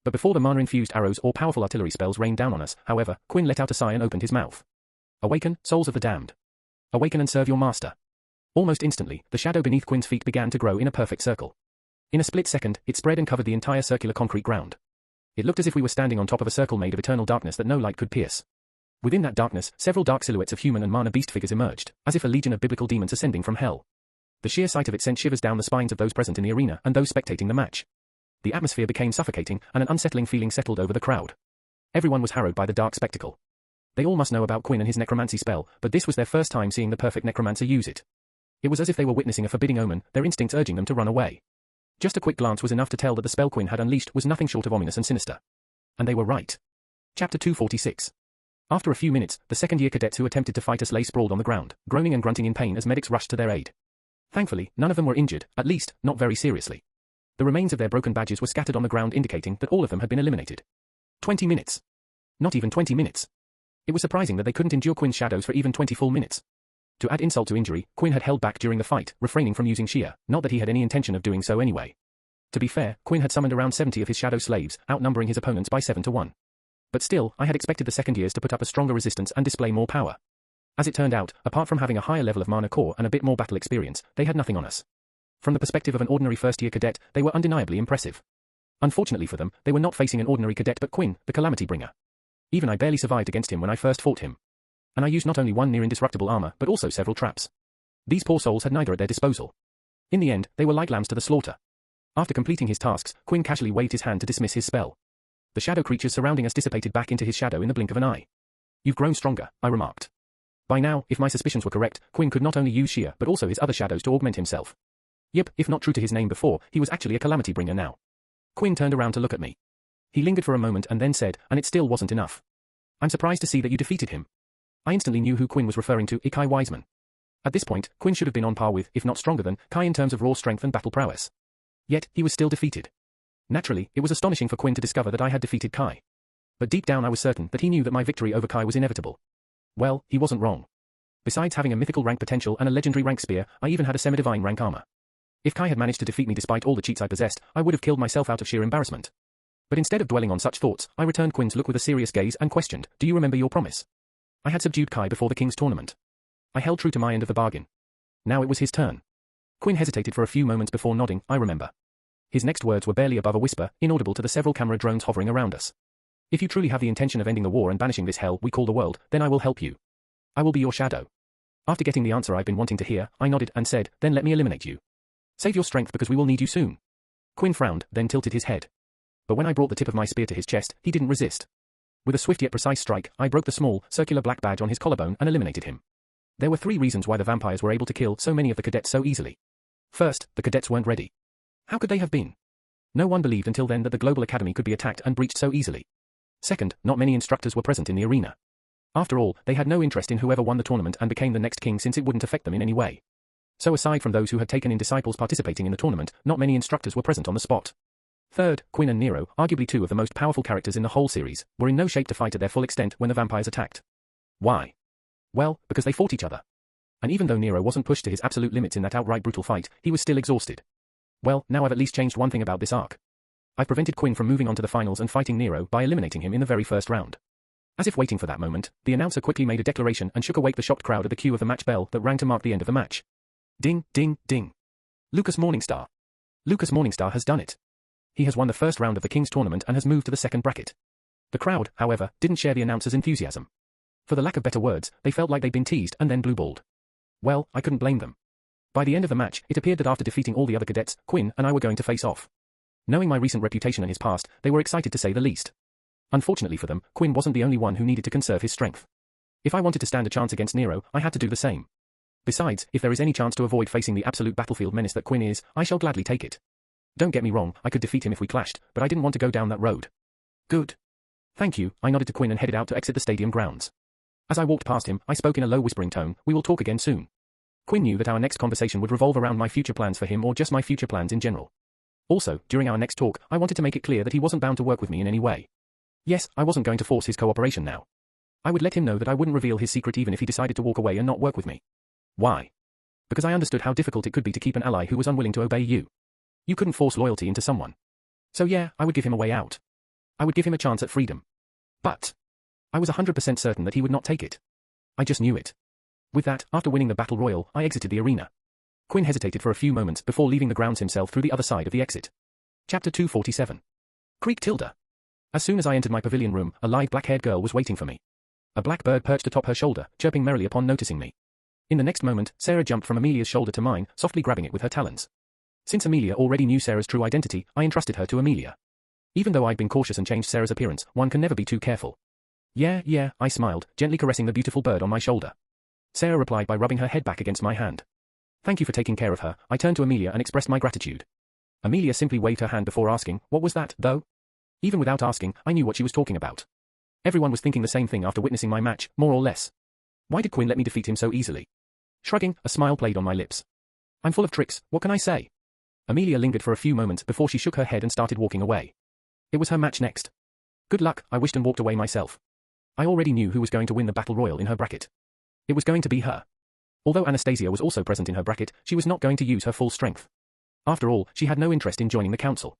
But before the mana-infused arrows or powerful artillery spells rained down on us, however, Quinn let out a sigh and opened his mouth. Awaken, souls of the damned. Awaken and serve your master. Almost instantly, the shadow beneath Quinn's feet began to grow in a perfect circle. In a split second, it spread and covered the entire circular concrete ground. It looked as if we were standing on top of a circle made of eternal darkness that no light could pierce. Within that darkness, several dark silhouettes of human and mana beast figures emerged, as if a legion of biblical demons ascending from hell. The sheer sight of it sent shivers down the spines of those present in the arena and those spectating the match. The atmosphere became suffocating, and an unsettling feeling settled over the crowd. Everyone was harrowed by the dark spectacle. They all must know about Quinn and his necromancy spell, but this was their first time seeing the perfect necromancer use it. It was as if they were witnessing a forbidding omen, their instincts urging them to run away. Just a quick glance was enough to tell that the spell Quinn had unleashed was nothing short of ominous and sinister. And they were right. Chapter 246. After a few minutes, the second-year cadets who attempted to fight us lay sprawled on the ground, groaning and grunting in pain as medics rushed to their aid. Thankfully, none of them were injured, at least, not very seriously. The remains of their broken badges were scattered on the ground, indicating that all of them had been eliminated. 20 minutes. Not even 20 minutes. It was surprising that they couldn't endure Quinn's shadows for even 20 full minutes. To add insult to injury, Quinn had held back during the fight, refraining from using shear, not that he had any intention of doing so anyway. To be fair, Quinn had summoned around 70 of his shadow slaves, outnumbering his opponents by 7 to 1. But still, I had expected the second years to put up a stronger resistance and display more power. As it turned out, apart from having a higher level of mana core and a bit more battle experience, they had nothing on us. From the perspective of an ordinary first-year cadet, they were undeniably impressive. Unfortunately for them, they were not facing an ordinary cadet but Quinn, the Calamity Bringer. Even I barely survived against him when I first fought him. And I used not only one near-indestructible armor, but also several traps. These poor souls had neither at their disposal. In the end, they were like lambs to the slaughter. After completing his tasks, Quinn casually waved his hand to dismiss his spell. The shadow creatures surrounding us dissipated back into his shadow in the blink of an eye. You've grown stronger, I remarked. By now, if my suspicions were correct, Quinn could not only use shear but also his other shadows to augment himself. Yep, if not true to his name before, he was actually a Calamity Bringer now. Quinn turned around to look at me. He lingered for a moment and then said, and it still wasn't enough. I'm surprised to see that you defeated him. I instantly knew who Quinn was referring to, Kai Wiseman. At this point, Quinn should have been on par with, if not stronger than, Kai in terms of raw strength and battle prowess. Yet, he was still defeated. Naturally, it was astonishing for Quinn to discover that I had defeated Kai. But deep down I was certain that he knew that my victory over Kai was inevitable. Well, he wasn't wrong. Besides having a mythical rank potential and a legendary rank spear, I even had a semi-divine rank armor. If Kai had managed to defeat me despite all the cheats I possessed, I would have killed myself out of sheer embarrassment. But instead of dwelling on such thoughts, I returned Quinn's look with a serious gaze and questioned, do you remember your promise? I had subdued Kai before the King's tournament. I held true to my end of the bargain. Now it was his turn. Quinn hesitated for a few moments before nodding, I remember. His next words were barely above a whisper, inaudible to the several camera drones hovering around us. If you truly have the intention of ending the war and banishing this hell we call the world, then I will help you. I will be your shadow. After getting the answer I've been wanting to hear, I nodded and said, then let me eliminate you. Save your strength because we will need you soon. Quinn frowned, then tilted his head. But when I brought the tip of my spear to his chest, he didn't resist. With a swift yet precise strike, I broke the small, circular black badge on his collarbone and eliminated him. There were 3 reasons why the vampires were able to kill so many of the cadets so easily. First, the cadets weren't ready. How could they have been? No one believed until then that the Global Academy could be attacked and breached so easily. Second, not many instructors were present in the arena. After all, they had no interest in whoever won the tournament and became the next king since it wouldn't affect them in any way. So aside from those who had taken in disciples participating in the tournament, not many instructors were present on the spot. Third, Quinn and Nero, arguably 2 of the most powerful characters in the whole series, were in no shape to fight at their full extent when the vampires attacked. Why? Well, because they fought each other. And even though Nero wasn't pushed to his absolute limits in that outright brutal fight, he was still exhausted. Well, now I've at least changed one thing about this arc. I've prevented Quinn from moving on to the finals and fighting Nero by eliminating him in the very first round. As if waiting for that moment, the announcer quickly made a declaration and shook awake the shocked crowd at the cue of the match bell that rang to mark the end of the match. Ding, ding, ding. Lucas Morningstar. Lucas Morningstar has done it. He has won the first round of the King's Tournament and has moved to the second bracket. The crowd, however, didn't share the announcer's enthusiasm. For the lack of better words, they felt like they'd been teased and then blueballed. Well, I couldn't blame them. By the end of the match, it appeared that after defeating all the other cadets, Quinn and I were going to face off. Knowing my recent reputation and his past, they were excited to say the least. Unfortunately for them, Quinn wasn't the only one who needed to conserve his strength. If I wanted to stand a chance against Nero, I had to do the same. Besides, if there is any chance to avoid facing the absolute battlefield menace that Quinn is, I shall gladly take it. Don't get me wrong, I could defeat him if we clashed, but I didn't want to go down that road. Good. Thank you, I nodded to Quinn and headed out to exit the stadium grounds. As I walked past him, I spoke in a low whispering tone, we will talk again soon. Quinn knew that our next conversation would revolve around my future plans for him or just my future plans in general. Also, during our next talk, I wanted to make it clear that he wasn't bound to work with me in any way. Yes, I wasn't going to force his cooperation now. I would let him know that I wouldn't reveal his secret even if he decided to walk away and not work with me. Why? Because I understood how difficult it could be to keep an ally who was unwilling to obey you. You couldn't force loyalty into someone. So yeah, I would give him a way out. I would give him a chance at freedom. But I was 100% certain that he would not take it. I just knew it. With that, after winning the battle royal, I exited the arena. Quinn hesitated for a few moments before leaving the grounds himself through the other side of the exit. Chapter 247. Creek Tilda. As soon as I entered my pavilion room, a live black-haired girl was waiting for me. A black bird perched atop her shoulder, chirping merrily upon noticing me. In the next moment, Sarah jumped from Amelia's shoulder to mine, softly grabbing it with her talons. Since Amelia already knew Sarah's true identity, I entrusted her to Amelia. Even though I'd been cautious and changed Sarah's appearance, one can never be too careful. Yeah, I smiled, gently caressing the beautiful bird on my shoulder. Sarah replied by rubbing her head back against my hand. Thank you for taking care of her. I turned to Amelia and expressed my gratitude. Amelia simply waved her hand before asking, what was that, though? Even without asking, I knew what she was talking about. Everyone was thinking the same thing after witnessing my match, more or less. Why did Quinn let me defeat him so easily? Shrugging, a smile played on my lips. I'm full of tricks, what can I say? Amelia lingered for a few moments before she shook her head and started walking away. It was her match next. Good luck, I wished and walked away myself. I already knew who was going to win the battle royal in her bracket. It was going to be her. Although Anastasia was also present in her bracket, she was not going to use her full strength. After all, she had no interest in joining the council.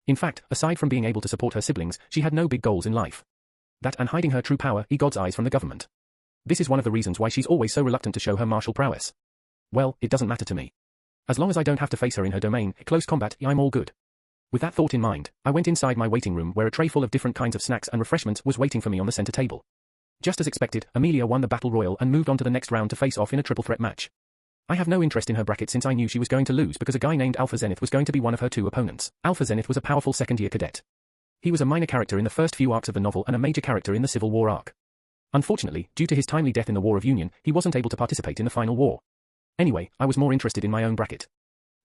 In fact, aside from being able to support her siblings, she had no big goals in life. That and hiding her true power, God's eyes from the government. This is one of the reasons why she's always so reluctant to show her martial prowess. Well, it doesn't matter to me. As long as I don't have to face her in her domain, close combat, I'm all good. With that thought in mind, I went inside my waiting room where a tray full of different kinds of snacks and refreshments was waiting for me on the center table. Just as expected, Amelia won the battle royal and moved on to the next round to face off in a triple threat match. I have no interest in her bracket since I knew she was going to lose because a guy named Alpha Zenith was going to be one of her 2 opponents. Alpha Zenith was a powerful second-year cadet. He was a minor character in the first few arcs of the novel and a major character in the Civil War arc. Unfortunately, due to his timely death in the War of Union, he wasn't able to participate in the final war. Anyway, I was more interested in my own bracket.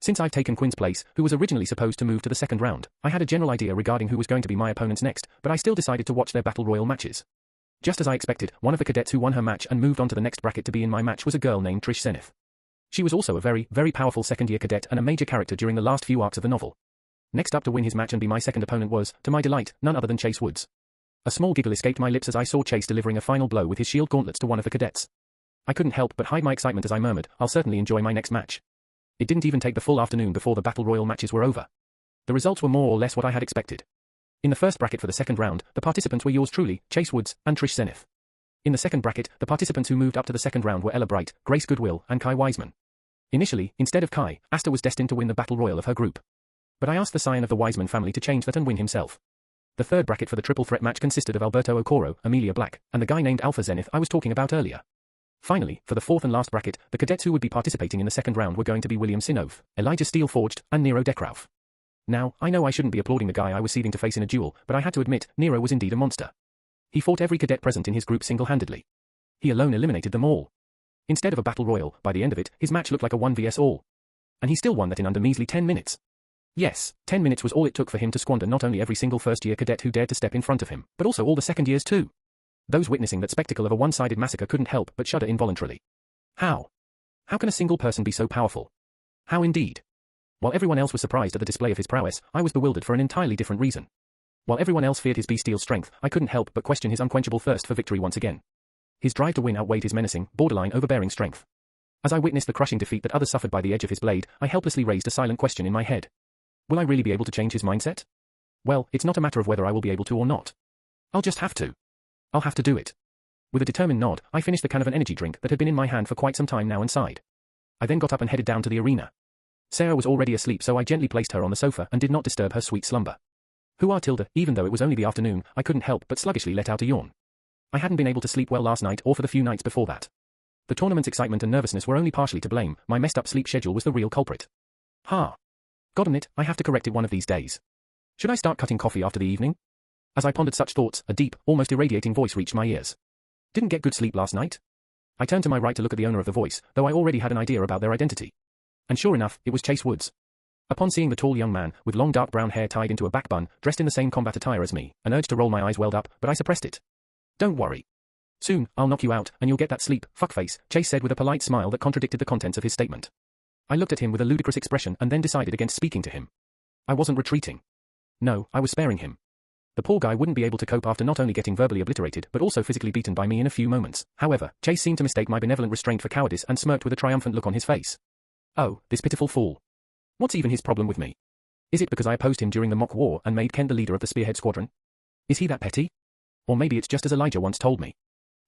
Since I've taken Quinn's place, who was originally supposed to move to the second round, I had a general idea regarding who was going to be my opponents next, but I still decided to watch their battle royal matches. Just as I expected, one of the cadets who won her match and moved on to the next bracket to be in my match was a girl named Trish Zenith. She was also a very, very powerful second-year cadet and a major character during the last few arcs of the novel. Next up to win his match and be my second opponent was, to my delight, none other than Chase Woods. A small giggle escaped my lips as I saw Chase delivering a final blow with his shield gauntlets to one of the cadets. I couldn't help but hide my excitement as I murmured, I'll certainly enjoy my next match. It didn't even take the full afternoon before the battle royal matches were over. The results were more or less what I had expected. In the first bracket for the second round, the participants were yours truly, Chase Woods, and Trish Zenith. In the second bracket, the participants who moved up to the second round were Ella Bright, Grace Goodwill, and Kai Wiseman. Initially, instead of Kai, Asta was destined to win the battle royal of her group. But I asked the scion of the Wiseman family to change that and win himself. The third bracket for the triple threat match consisted of Alberto Okoro, Amelia Black, and the guy named Alpha Zenith I was talking about earlier. Finally, for the fourth and last bracket, the cadets who would be participating in the second round were going to be William Sinoth, Elijah Steelforged, and Nero Deckrauf. Now, I know I shouldn't be applauding the guy I was seething to face in a duel, but I had to admit, Nero was indeed a monster. He fought every cadet present in his group single-handedly. He alone eliminated them all. Instead of a battle royal, by the end of it, his match looked like a 1vs all. And he still won that in under measly 10 minutes. Yes, 10 minutes was all it took for him to squander not only every single first-year cadet who dared to step in front of him, but also all the second years too. Those witnessing that spectacle of a one-sided massacre couldn't help but shudder involuntarily. How? How can a single person be so powerful? How indeed? While everyone else was surprised at the display of his prowess, I was bewildered for an entirely different reason. While everyone else feared his bestial strength, I couldn't help but question his unquenchable thirst for victory once again. His drive to win outweighed his menacing, borderline overbearing strength. As I witnessed the crushing defeat that others suffered by the edge of his blade, I helplessly raised a silent question in my head. Will I really be able to change his mindset? Well, it's not a matter of whether I will be able to or not. I'll just have to. I'll have to do it. With a determined nod, I finished the can of an energy drink that had been in my hand for quite some time now and sighed. I then got up and headed down to the arena. Sarah was already asleep, so I gently placed her on the sofa and did not disturb her sweet slumber. Tilda, even though it was only the afternoon, I couldn't help but sluggishly let out a yawn. I hadn't been able to sleep well last night or for the few nights before that. The tournament's excitement and nervousness were only partially to blame, my messed up sleep schedule was the real culprit. Goddamn, I have to correct it one of these days. Should I start cutting coffee after the evening? As I pondered such thoughts, a deep, almost irradiating voice reached my ears. Didn't get good sleep last night? I turned to my right to look at the owner of the voice, though I already had an idea about their identity. And sure enough, it was Chase Woods. Upon seeing the tall young man, with long dark brown hair tied into a back bun, dressed in the same combat attire as me, an urge to roll my eyes welled up, but I suppressed it. Don't worry. Soon, I'll knock you out, and you'll get that sleep, fuckface, Chase said with a polite smile that contradicted the contents of his statement. I looked at him with a ludicrous expression and then decided against speaking to him. I wasn't retreating. No, I was sparing him. The poor guy wouldn't be able to cope after not only getting verbally obliterated but also physically beaten by me in a few moments. However, Chase seemed to mistake my benevolent restraint for cowardice and smirked with a triumphant look on his face. Oh, this pitiful fool. What's even his problem with me? Is it because I opposed him during the mock war and made Kent the leader of the Spearhead Squadron? Is he that petty? Or maybe it's just as Elijah once told me.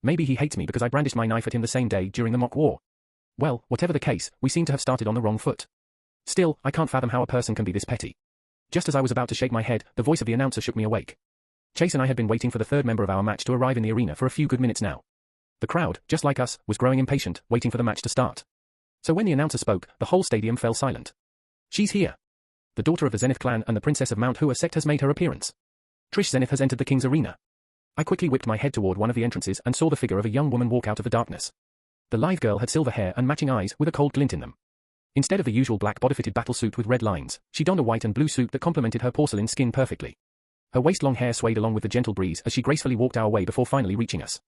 Maybe he hates me because I brandished my knife at him the same day during the mock war. Well, whatever the case, we seem to have started on the wrong foot. Still, I can't fathom how a person can be this petty. Just as I was about to shake my head, the voice of the announcer shook me awake. Chase and I had been waiting for the third member of our match to arrive in the arena for a few good minutes now. The crowd, just like us, was growing impatient, waiting for the match to start. So when the announcer spoke, the whole stadium fell silent. She's here. The daughter of the Zenith clan and the princess of Mount Hua sect has made her appearance. Trish Zenith has entered the king's arena. I quickly whipped my head toward one of the entrances and saw the figure of a young woman walk out of the darkness. The live girl had silver hair and matching eyes with a cold glint in them. Instead of the usual black body-fitted battle suit with red lines, she donned a white and blue suit that complemented her porcelain skin perfectly. Her waist-long hair swayed along with the gentle breeze as she gracefully walked our way before finally reaching us.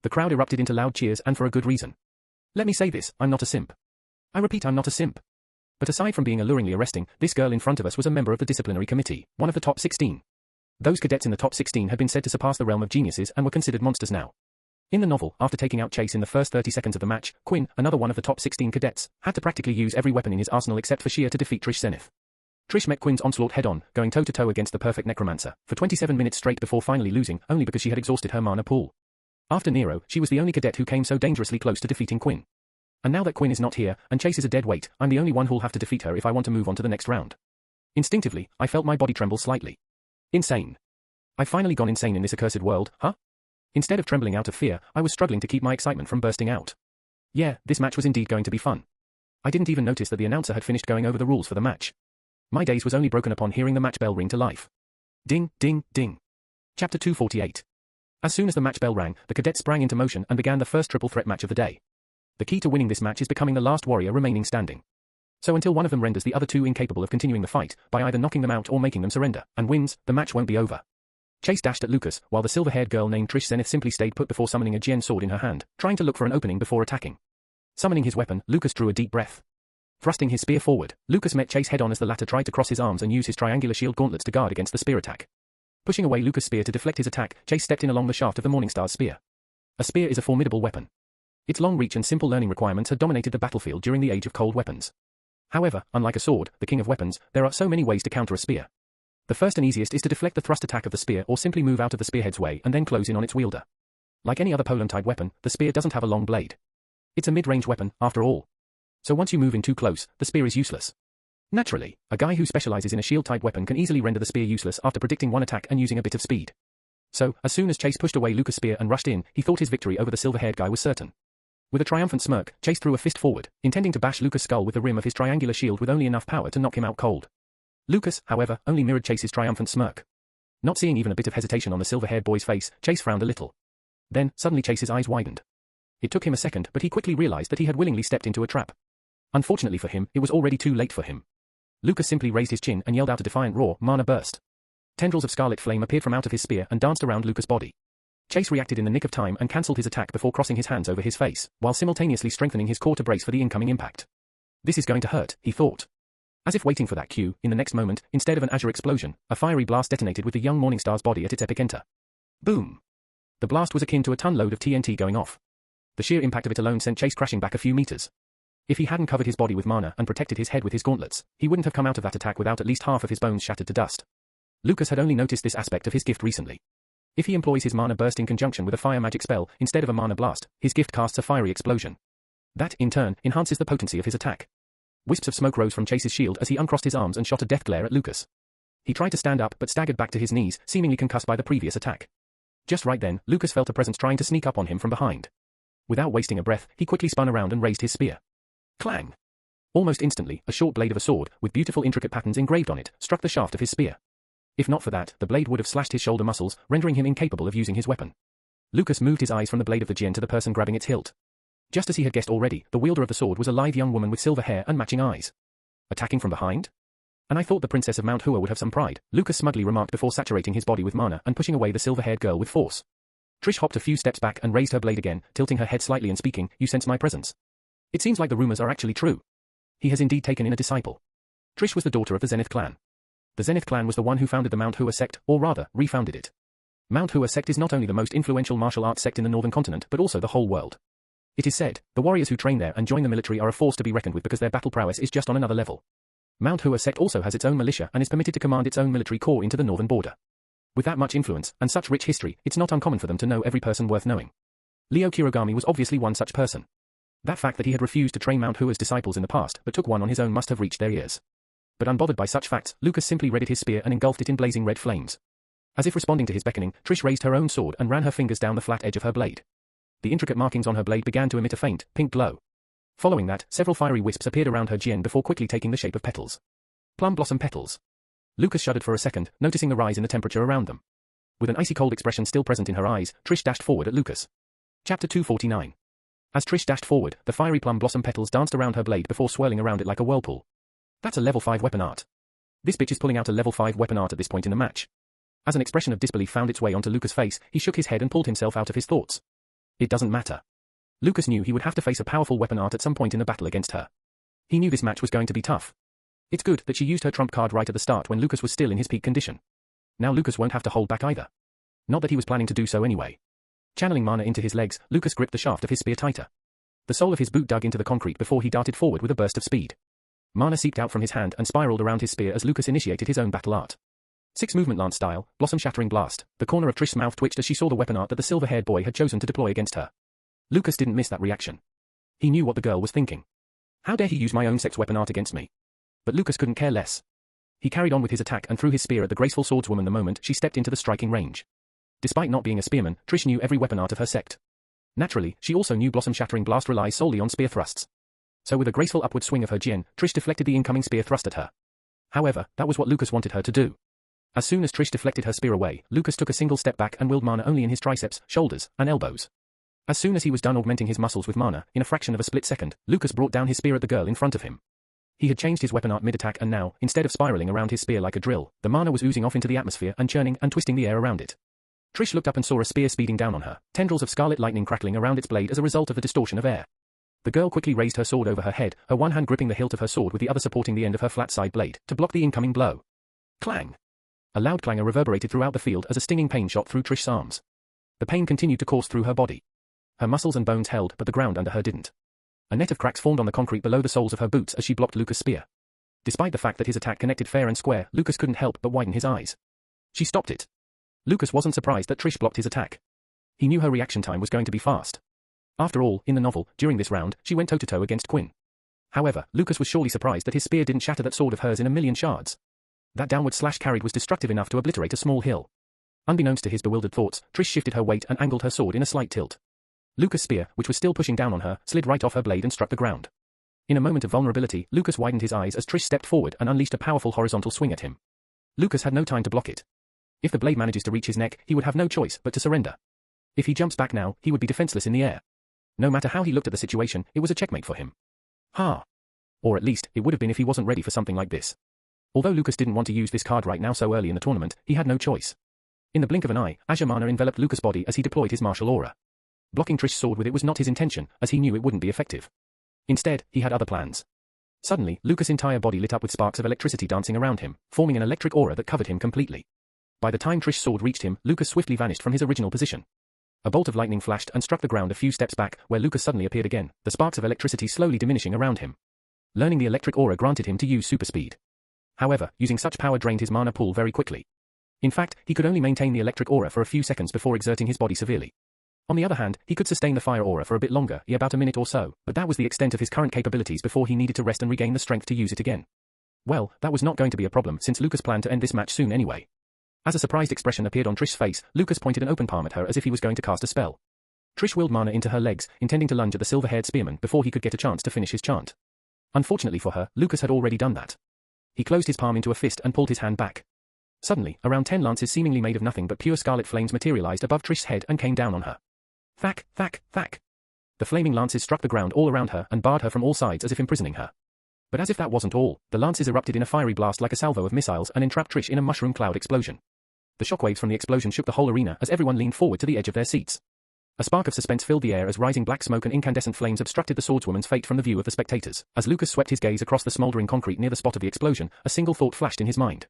The crowd erupted into loud cheers, and for a good reason. Let me say this, I'm not a simp. I repeat, I'm not a simp. But aside from being alluringly arresting, this girl in front of us was a member of the disciplinary committee, one of the top 16. Those cadets in the top 16 had been said to surpass the realm of geniuses and were considered monsters now. In the novel, after taking out Chase in the first 30 seconds of the match, Quinn, another one of the top 16 cadets, had to practically use every weapon in his arsenal except for sheer to defeat Trish Zenith. Trish met Quinn's onslaught head-on, going toe-to-toe against the perfect necromancer, for 27 minutes straight before finally losing, only because she had exhausted her mana pool. After Nero, she was the only cadet who came so dangerously close to defeating Quinn. And now that Quinn is not here, and Chase is a dead weight, I'm the only one who'll have to defeat her if I want to move on to the next round. Instinctively, I felt my body tremble slightly. Insane. I've finally gone insane in this accursed world, huh? Instead of trembling out of fear, I was struggling to keep my excitement from bursting out. Yeah, this match was indeed going to be fun. I didn't even notice that the announcer had finished going over the rules for the match. My daze was only broken upon hearing the match bell ring to life. Ding, ding, ding. Chapter 248. As soon as the match bell rang, the cadets sprang into motion and began the first triple threat match of the day. The key to winning this match is becoming the last warrior remaining standing. So until one of them renders the other two incapable of continuing the fight, by either knocking them out or making them surrender, and wins, the match won't be over. Chase dashed at Lucas, while the silver-haired girl named Trish Zenith simply stayed put before summoning a Jian sword in her hand, trying to look for an opening before attacking. Summoning his weapon, Lucas drew a deep breath. Thrusting his spear forward, Lucas met Chase head-on as the latter tried to cross his arms and use his triangular shield gauntlets to guard against the spear attack. Pushing away Lucas' spear to deflect his attack, Chase stepped in along the shaft of the Morningstar's spear. A spear is a formidable weapon. Its long reach and simple learning requirements had dominated the battlefield during the age of cold weapons. However, unlike a sword, the king of weapons, there are so many ways to counter a spear. The first and easiest is to deflect the thrust attack of the spear or simply move out of the spearhead's way and then close in on its wielder. Like any other polem-type weapon, the spear doesn't have a long blade. It's a mid-range weapon, after all. So once you move in too close, the spear is useless. Naturally, a guy who specializes in a shield-type weapon can easily render the spear useless after predicting one attack and using a bit of speed. So, as soon as Chase pushed away Lucas' spear and rushed in, he thought his victory over the silver-haired guy was certain. With a triumphant smirk, Chase threw a fist forward, intending to bash Lucas' skull with the rim of his triangular shield with only enough power to knock him out cold. Lucas, however, only mirrored Chase's triumphant smirk. Not seeing even a bit of hesitation on the silver-haired boy's face, Chase frowned a little. Then, suddenly Chase's eyes widened. It took him a second, but he quickly realized that he had willingly stepped into a trap. Unfortunately for him, it was already too late for him. Lucas simply raised his chin and yelled out a defiant roar, mana burst. Tendrils of scarlet flame appeared from out of his spear and danced around Lucas' body. Chase reacted in the nick of time and cancelled his attack before crossing his hands over his face, while simultaneously strengthening his core to brace for the incoming impact. This is going to hurt, he thought. As if waiting for that cue, in the next moment, instead of an azure explosion, a fiery blast detonated with the young Morningstar's body at its epicenter. Boom! The blast was akin to a ton-load of TNT going off. The sheer impact of it alone sent Chase crashing back a few meters. If he hadn't covered his body with mana and protected his head with his gauntlets, he wouldn't have come out of that attack without at least half of his bones shattered to dust. Lucas had only noticed this aspect of his gift recently. If he employs his mana burst in conjunction with a fire magic spell instead of a mana blast, his gift casts a fiery explosion. That, in turn, enhances the potency of his attack. Wisps of smoke rose from Chase's shield as he uncrossed his arms and shot a death glare at Lucas. He tried to stand up but staggered back to his knees, seemingly concussed by the previous attack. Just right then, Lucas felt a presence trying to sneak up on him from behind. Without wasting a breath, he quickly spun around and raised his spear. Clang! Almost instantly, a short blade of a sword, with beautiful intricate patterns engraved on it, struck the shaft of his spear. If not for that, the blade would have slashed his shoulder muscles, rendering him incapable of using his weapon. Lucas moved his eyes from the blade of the djinn to the person grabbing its hilt. Just as he had guessed already, the wielder of the sword was a lithe young woman with silver hair and matching eyes. Attacking from behind? And I thought the princess of Mount Hua would have some pride, Lucas smugly remarked before saturating his body with mana and pushing away the silver-haired girl with force. Trish hopped a few steps back and raised her blade again, tilting her head slightly and speaking, "You sense my presence. It seems like the rumors are actually true. He has indeed taken in a disciple." Trish was the daughter of the Zenith clan. The Zenith clan was the one who founded the Mount Hua sect, or rather, refounded it. Mount Hua sect is not only the most influential martial arts sect in the northern continent but also the whole world. It is said, the warriors who train there and join the military are a force to be reckoned with because their battle prowess is just on another level. Mount Hua sect also has its own militia and is permitted to command its own military corps into the northern border. With that much influence, and such rich history, it's not uncommon for them to know every person worth knowing. Leo Kirigami was obviously one such person. That fact that he had refused to train Mount Hua's disciples in the past but took one on his own must have reached their ears. But unbothered by such facts, Lucas simply readied his spear and engulfed it in blazing red flames. As if responding to his beckoning, Trish raised her own sword and ran her fingers down the flat edge of her blade. The intricate markings on her blade began to emit a faint, pink glow. Following that, several fiery wisps appeared around her djinn before quickly taking the shape of petals. Plum blossom petals. Lucas shuddered for a second, noticing the rise in the temperature around them. With an icy-cold expression still present in her eyes, Trish dashed forward at Lucas. Chapter 249. As Trish dashed forward, the fiery plum blossom petals danced around her blade before swirling around it like a whirlpool. That's a level 5 weapon art. This bitch is pulling out a level 5 weapon art at this point in the match. As an expression of disbelief found its way onto Lucas' face, he shook his head and pulled himself out of his thoughts. It doesn't matter. Lucas knew he would have to face a powerful weapon art at some point in the battle against her. He knew this match was going to be tough. It's good that she used her trump card right at the start when Lucas was still in his peak condition. Now Lucas won't have to hold back either. Not that he was planning to do so anyway. Channeling mana into his legs, Lucas gripped the shaft of his spear tighter. The sole of his boot dug into the concrete before he darted forward with a burst of speed. Mana seeped out from his hand and spiraled around his spear as Lucas initiated his own battle art. 6 movement lance style, blossom shattering blast. The corner of Trish's mouth twitched as she saw the weapon art that the silver-haired boy had chosen to deploy against her. Lucas didn't miss that reaction. He knew what the girl was thinking. How dare he use my own sex weapon art against me? But Lucas couldn't care less. He carried on with his attack and threw his spear at the graceful swordswoman the moment she stepped into the striking range. Despite not being a spearman, Trish knew every weapon art of her sect. Naturally, she also knew blossom shattering blast relies solely on spear thrusts. So with a graceful upward swing of her djinn, Trish deflected the incoming spear thrust at her. However, that was what Lucas wanted her to do. As soon as Trish deflected her spear away, Lucas took a single step back and willed mana only in his triceps, shoulders, and elbows. As soon as he was done augmenting his muscles with mana, in a fraction of a split second, Lucas brought down his spear at the girl in front of him. He had changed his weapon art mid-attack and now, instead of spiraling around his spear like a drill, the mana was oozing off into the atmosphere and churning and twisting the air around it. Trish looked up and saw a spear speeding down on her, tendrils of scarlet lightning crackling around its blade as a result of the distortion of air. The girl quickly raised her sword over her head, her one hand gripping the hilt of her sword with the other supporting the end of her flat side blade, to block the incoming blow. Clang! A loud clangor reverberated throughout the field as a stinging pain shot through Trish's arms. The pain continued to course through her body. Her muscles and bones held, but the ground under her didn't. A net of cracks formed on the concrete below the soles of her boots as she blocked Lucas' spear. Despite the fact that his attack connected fair and square, Lucas couldn't help but widen his eyes. She stopped it. Lucas wasn't surprised that Trish blocked his attack. He knew her reaction time was going to be fast. After all, in the novel, during this round, she went toe-to-toe against Quinn. However, Lucas was surely surprised that his spear didn't shatter that sword of hers in a million shards. That downward slash carried was destructive enough to obliterate a small hill. Unbeknownst to his bewildered thoughts, Trish shifted her weight and angled her sword in a slight tilt. Lucas' spear, which was still pushing down on her, slid right off her blade and struck the ground. In a moment of vulnerability, Lucas widened his eyes as Trish stepped forward and unleashed a powerful horizontal swing at him. Lucas had no time to block it. If the blade manages to reach his neck, he would have no choice but to surrender. If he jumps back now, he would be defenseless in the air. No matter how he looked at the situation, it was a checkmate for him. Ha! Or at least, it would have been if he wasn't ready for something like this. Although Lucas didn't want to use this card right now so early in the tournament, he had no choice. In the blink of an eye, Azure Mana enveloped Lucas' body as he deployed his martial aura. Blocking Trish's sword with it was not his intention, as he knew it wouldn't be effective. Instead, he had other plans. Suddenly, Lucas' entire body lit up with sparks of electricity dancing around him, forming an electric aura that covered him completely. By the time Trish's sword reached him, Lucas swiftly vanished from his original position. A bolt of lightning flashed and struck the ground a few steps back, where Lucas suddenly appeared again, the sparks of electricity slowly diminishing around him. Learning the electric aura granted him to use super speed. However, using such power drained his mana pool very quickly. In fact, he could only maintain the electric aura for a few seconds before exerting his body severely. On the other hand, he could sustain the fire aura for a bit longer, about a minute or so, but that was the extent of his current capabilities before he needed to rest and regain the strength to use it again. Well, that was not going to be a problem since Lucas planned to end this match soon anyway. As a surprised expression appeared on Trish's face, Lucas pointed an open palm at her as if he was going to cast a spell. Trish willed mana into her legs, intending to lunge at the silver-haired spearman before he could get a chance to finish his chant. Unfortunately for her, Lucas had already done that. He closed his palm into a fist and pulled his hand back. Suddenly, around 10 lances seemingly made of nothing but pure scarlet flames materialized above Trish's head and came down on her. Thack, thack, thack. The flaming lances struck the ground all around her and barred her from all sides as if imprisoning her. But as if that wasn't all, the lances erupted in a fiery blast like a salvo of missiles and entrapped Trish in a mushroom cloud explosion. The shockwaves from the explosion shook the whole arena as everyone leaned forward to the edge of their seats. A spark of suspense filled the air as rising black smoke and incandescent flames obstructed the swordswoman's fate from the view of the spectators. As Lucas swept his gaze across the smoldering concrete near the spot of the explosion, a single thought flashed in his mind.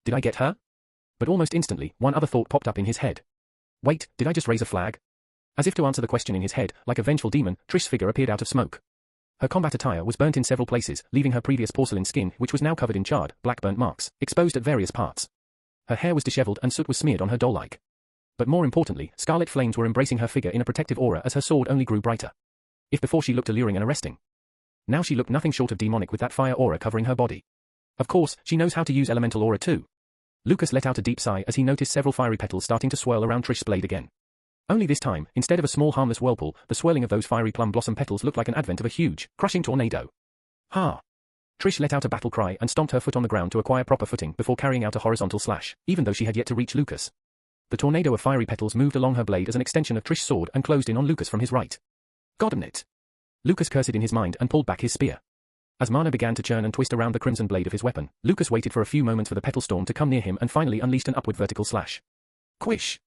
Did I get her? But almost instantly, one other thought popped up in his head. Wait, did I just raise a flag? As if to answer the question in his head, like a vengeful demon, Trish's figure appeared out of smoke. Her combat attire was burnt in several places, leaving her previous porcelain skin, which was now covered in charred, black burnt marks, exposed at various parts. Her hair was disheveled and soot was smeared on her doll-like. But more importantly, scarlet flames were embracing her figure in a protective aura as her sword only grew brighter. If before she looked alluring and arresting, now she looked nothing short of demonic with that fire aura covering her body. Of course, she knows how to use elemental aura too. Lucas let out a deep sigh as he noticed several fiery petals starting to swirl around Trish's blade again. Only this time, instead of a small harmless whirlpool, the swirling of those fiery plum blossom petals looked like an advent of a huge, crushing tornado. Ha! Trish let out a battle cry and stomped her foot on the ground to acquire proper footing before carrying out a horizontal slash, even though she had yet to reach Lucas. The tornado of fiery petals moved along her blade as an extension of Trish's sword and closed in on Lucas from his right. Goddamn it! Lucas cursed in his mind and pulled back his spear. As mana began to churn and twist around the crimson blade of his weapon, Lucas waited for a few moments for the petal storm to come near him and finally unleashed an upward vertical slash. Quish!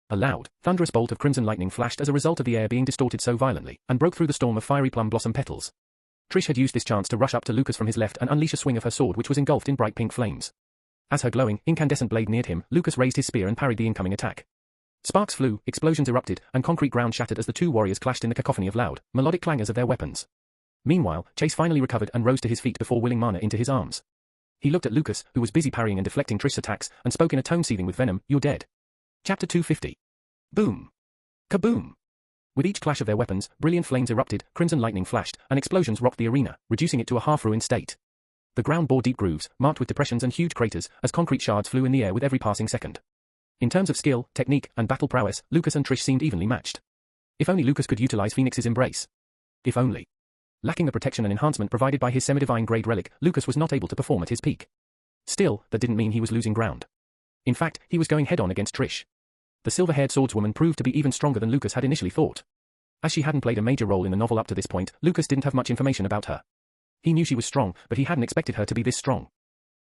A loud, thunderous bolt of crimson lightning flashed as a result of the air being distorted so violently, and broke through the storm of fiery plum blossom petals. Trish had used this chance to rush up to Lucas from his left and unleash a swing of her sword which was engulfed in bright pink flames. As her glowing, incandescent blade neared him, Lucas raised his spear and parried the incoming attack. Sparks flew, explosions erupted, and concrete ground shattered as the two warriors clashed in the cacophony of loud, melodic clangors of their weapons. Meanwhile, Chase finally recovered and rose to his feet before willing mana into his arms. He looked at Lucas, who was busy parrying and deflecting Trish's attacks, and spoke in a tone seething with venom, "You're dead." Chapter 250. Boom. Kaboom. With each clash of their weapons, brilliant flames erupted, crimson lightning flashed, and explosions rocked the arena, reducing it to a half-ruined state. The ground bore deep grooves, marked with depressions and huge craters, as concrete shards flew in the air with every passing second. In terms of skill, technique, and battle prowess, Lucas and Trish seemed evenly matched. If only Lucas could utilize Phoenix's embrace. If only. Lacking the protection and enhancement provided by his semi-divine grade relic, Lucas was not able to perform at his peak. Still, that didn't mean he was losing ground. In fact, he was going head-on against Trish. The silver-haired swordswoman proved to be even stronger than Lucas had initially thought. As she hadn't played a major role in the novel up to this point, Lucas didn't have much information about her. He knew she was strong, but he hadn't expected her to be this strong.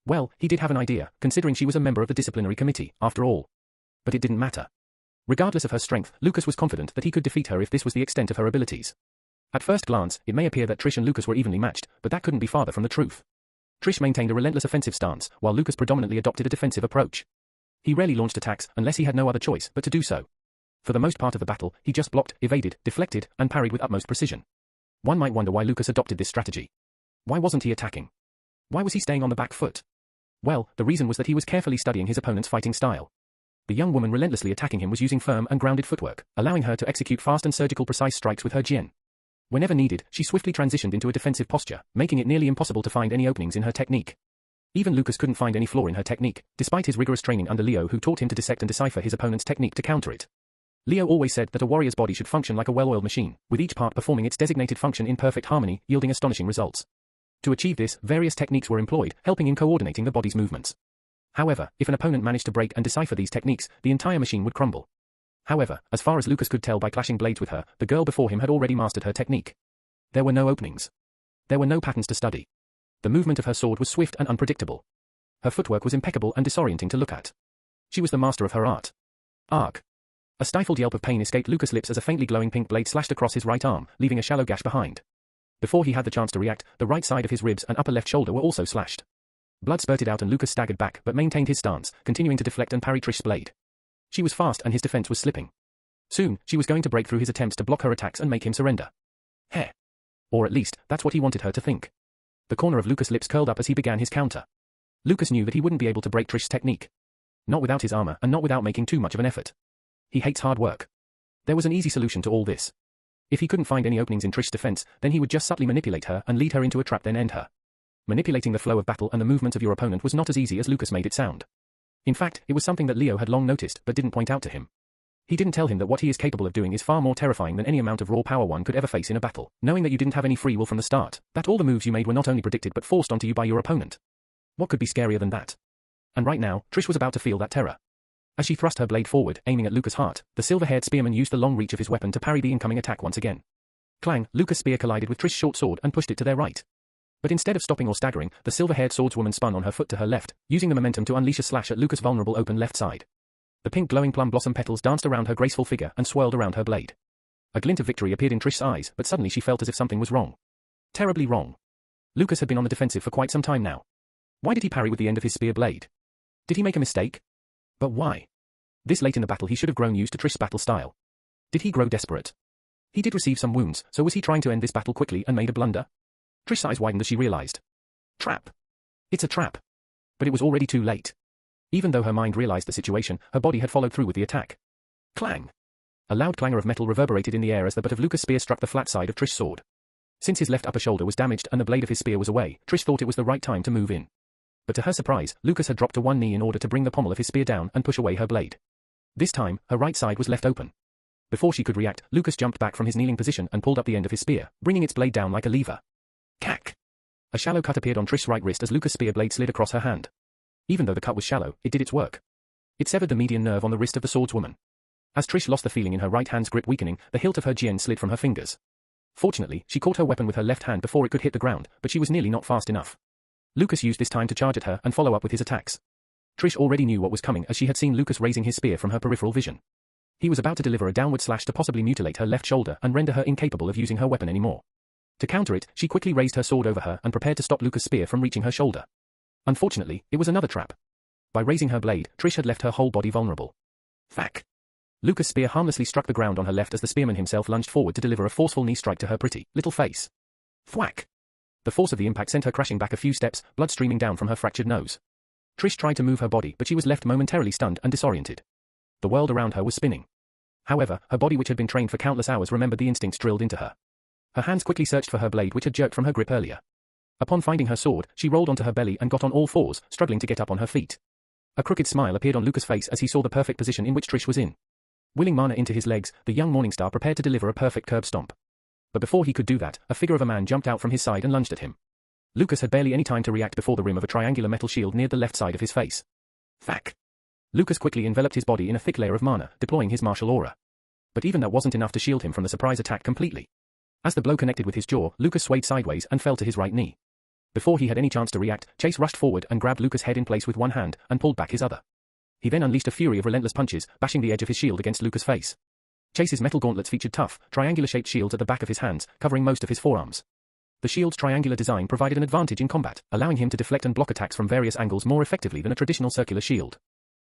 Well, he did have an idea, considering she was a member of the disciplinary committee, after all. But it didn't matter. Regardless of her strength, Lucas was confident that he could defeat her if this was the extent of her abilities. At first glance, it may appear that Trish and Lucas were evenly matched, but that couldn't be farther from the truth. Trish maintained a relentless offensive stance, while Lucas predominantly adopted a defensive approach. He rarely launched attacks unless he had no other choice but to do so. For the most part of the battle, he just blocked, evaded, deflected, and parried with utmost precision. One might wonder why Lucas adopted this strategy. Why wasn't he attacking? Why was he staying on the back foot? Well, the reason was that he was carefully studying his opponent's fighting style. The young woman relentlessly attacking him was using firm and grounded footwork, allowing her to execute fast and surgical precise strikes with her jian. Whenever needed, she swiftly transitioned into a defensive posture, making it nearly impossible to find any openings in her technique. Even Lucas couldn't find any flaw in her technique, despite his rigorous training under Leo, who taught him to dissect and decipher his opponent's technique to counter it. Leo always said that a warrior's body should function like a well-oiled machine, with each part performing its designated function in perfect harmony, yielding astonishing results. To achieve this, various techniques were employed, helping in coordinating the body's movements. However, if an opponent managed to break and decipher these techniques, the entire machine would crumble. However, as far as Lucas could tell by clashing blades with her, the girl before him had already mastered her technique. There were no openings. There were no patterns to study. The movement of her sword was swift and unpredictable. Her footwork was impeccable and disorienting to look at. She was the master of her art. Arc. A stifled yelp of pain escaped Lucas' lips as a faintly glowing pink blade slashed across his right arm, leaving a shallow gash behind. Before he had the chance to react, the right side of his ribs and upper left shoulder were also slashed. Blood spurted out and Lucas staggered back but maintained his stance, continuing to deflect and parry Trish's blade. She was fast and his defense was slipping. Soon, she was going to break through his attempts to block her attacks and make him surrender. Heh. Or at least, that's what he wanted her to think. The corner of Lucas' lips curled up as he began his counter. Lucas knew that he wouldn't be able to break Trish's technique. Not without his armor and not without making too much of an effort. He hates hard work. There was an easy solution to all this. If he couldn't find any openings in Trish's defense, then he would just subtly manipulate her and lead her into a trap, then end her. Manipulating the flow of battle and the movements of your opponent was not as easy as Lucas made it sound. In fact, it was something that Leo had long noticed but didn't point out to him. He didn't tell him that what he is capable of doing is far more terrifying than any amount of raw power one could ever face in a battle, knowing that you didn't have any free will from the start, that all the moves you made were not only predicted but forced onto you by your opponent. What could be scarier than that? And right now, Trish was about to feel that terror. As she thrust her blade forward, aiming at Lucas' heart, the silver-haired spearman used the long reach of his weapon to parry the incoming attack once again. Clang, Lucas' spear collided with Trish's short sword and pushed it to their right. But instead of stopping or staggering, the silver-haired swordswoman spun on her foot to her left, using the momentum to unleash a slash at Lucas' vulnerable open left side. The pink glowing plum blossom petals danced around her graceful figure and swirled around her blade. A glint of victory appeared in Trish's eyes, but suddenly she felt as if something was wrong. Terribly wrong. Lucas had been on the defensive for quite some time now. Why did he parry with the end of his spear blade? Did he make a mistake? But why? This late in the battle he should have grown used to Trish's battle style. Did he grow desperate? He did receive some wounds, so was he trying to end this battle quickly and made a blunder? Trish's eyes widened as she realized. Trap. It's a trap. But it was already too late. Even though her mind realized the situation, her body had followed through with the attack. Clang! A loud clangor of metal reverberated in the air as the butt of Lucas' spear struck the flat side of Trish's sword. Since his left upper shoulder was damaged and the blade of his spear was away, Trish thought it was the right time to move in. But to her surprise, Lucas had dropped to one knee in order to bring the pommel of his spear down and push away her blade. This time, her right side was left open. Before she could react, Lucas jumped back from his kneeling position and pulled up the end of his spear, bringing its blade down like a lever. Cack! A shallow cut appeared on Trish's right wrist as Lucas' spear blade slid across her hand. Even though the cut was shallow, it did its work. It severed the median nerve on the wrist of the swordswoman. As Trish lost the feeling in her right hand's grip weakening, the hilt of her jian slid from her fingers. Fortunately, she caught her weapon with her left hand before it could hit the ground, but she was nearly not fast enough. Lucas used this time to charge at her and follow up with his attacks. Trish already knew what was coming as she had seen Lucas raising his spear from her peripheral vision. He was about to deliver a downward slash to possibly mutilate her left shoulder and render her incapable of using her weapon anymore. To counter it, she quickly raised her sword over her and prepared to stop Lucas' spear from reaching her shoulder. Unfortunately, it was another trap. By raising her blade, Trish had left her whole body vulnerable. Thwack! Lucas' spear harmlessly struck the ground on her left as the spearman himself lunged forward to deliver a forceful knee strike to her pretty little face. Thwack! The force of the impact sent her crashing back a few steps, blood streaming down from her fractured nose. Trish tried to move her body, but she was left momentarily stunned and disoriented. The world around her was spinning. However, her body, which had been trained for countless hours, remembered the instincts drilled into her. Her hands quickly searched for her blade, which had jerked from her grip earlier. Upon finding her sword, she rolled onto her belly and got on all fours, struggling to get up on her feet. A crooked smile appeared on Lucas' face as he saw the perfect position in which Trish was in. Willing mana into his legs, the young Morningstar prepared to deliver a perfect curb stomp. But before he could do that, a figure of a man jumped out from his side and lunged at him. Lucas had barely any time to react before the rim of a triangular metal shield neared the left side of his face. Thack! Lucas quickly enveloped his body in a thick layer of mana, deploying his martial aura. But even that wasn't enough to shield him from the surprise attack completely. As the blow connected with his jaw, Lucas swayed sideways and fell to his right knee. Before he had any chance to react, Chase rushed forward and grabbed Lucas' head in place with one hand, and pulled back his other. He then unleashed a fury of relentless punches, bashing the edge of his shield against Lucas' face. Chase's metal gauntlets featured tough, triangular-shaped shields at the back of his hands, covering most of his forearms. The shield's triangular design provided an advantage in combat, allowing him to deflect and block attacks from various angles more effectively than a traditional circular shield.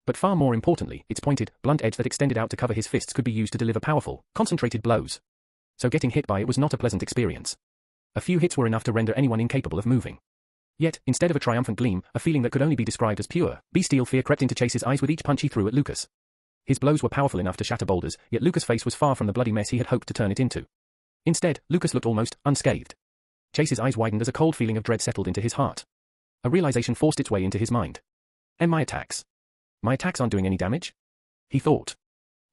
But far more importantly, its pointed, blunt edge that extended out to cover his fists could be used to deliver powerful, concentrated blows. So getting hit by it was not a pleasant experience. A few hits were enough to render anyone incapable of moving. Yet, instead of a triumphant gleam, a feeling that could only be described as pure, bestial fear crept into Chase's eyes with each punch he threw at Lucas. His blows were powerful enough to shatter boulders, yet Lucas' face was far from the bloody mess he had hoped to turn it into. Instead, Lucas looked almost unscathed. Chase's eyes widened as a cold feeling of dread settled into his heart. A realization forced its way into his mind. And my attacks? My attacks aren't doing any damage? He thought.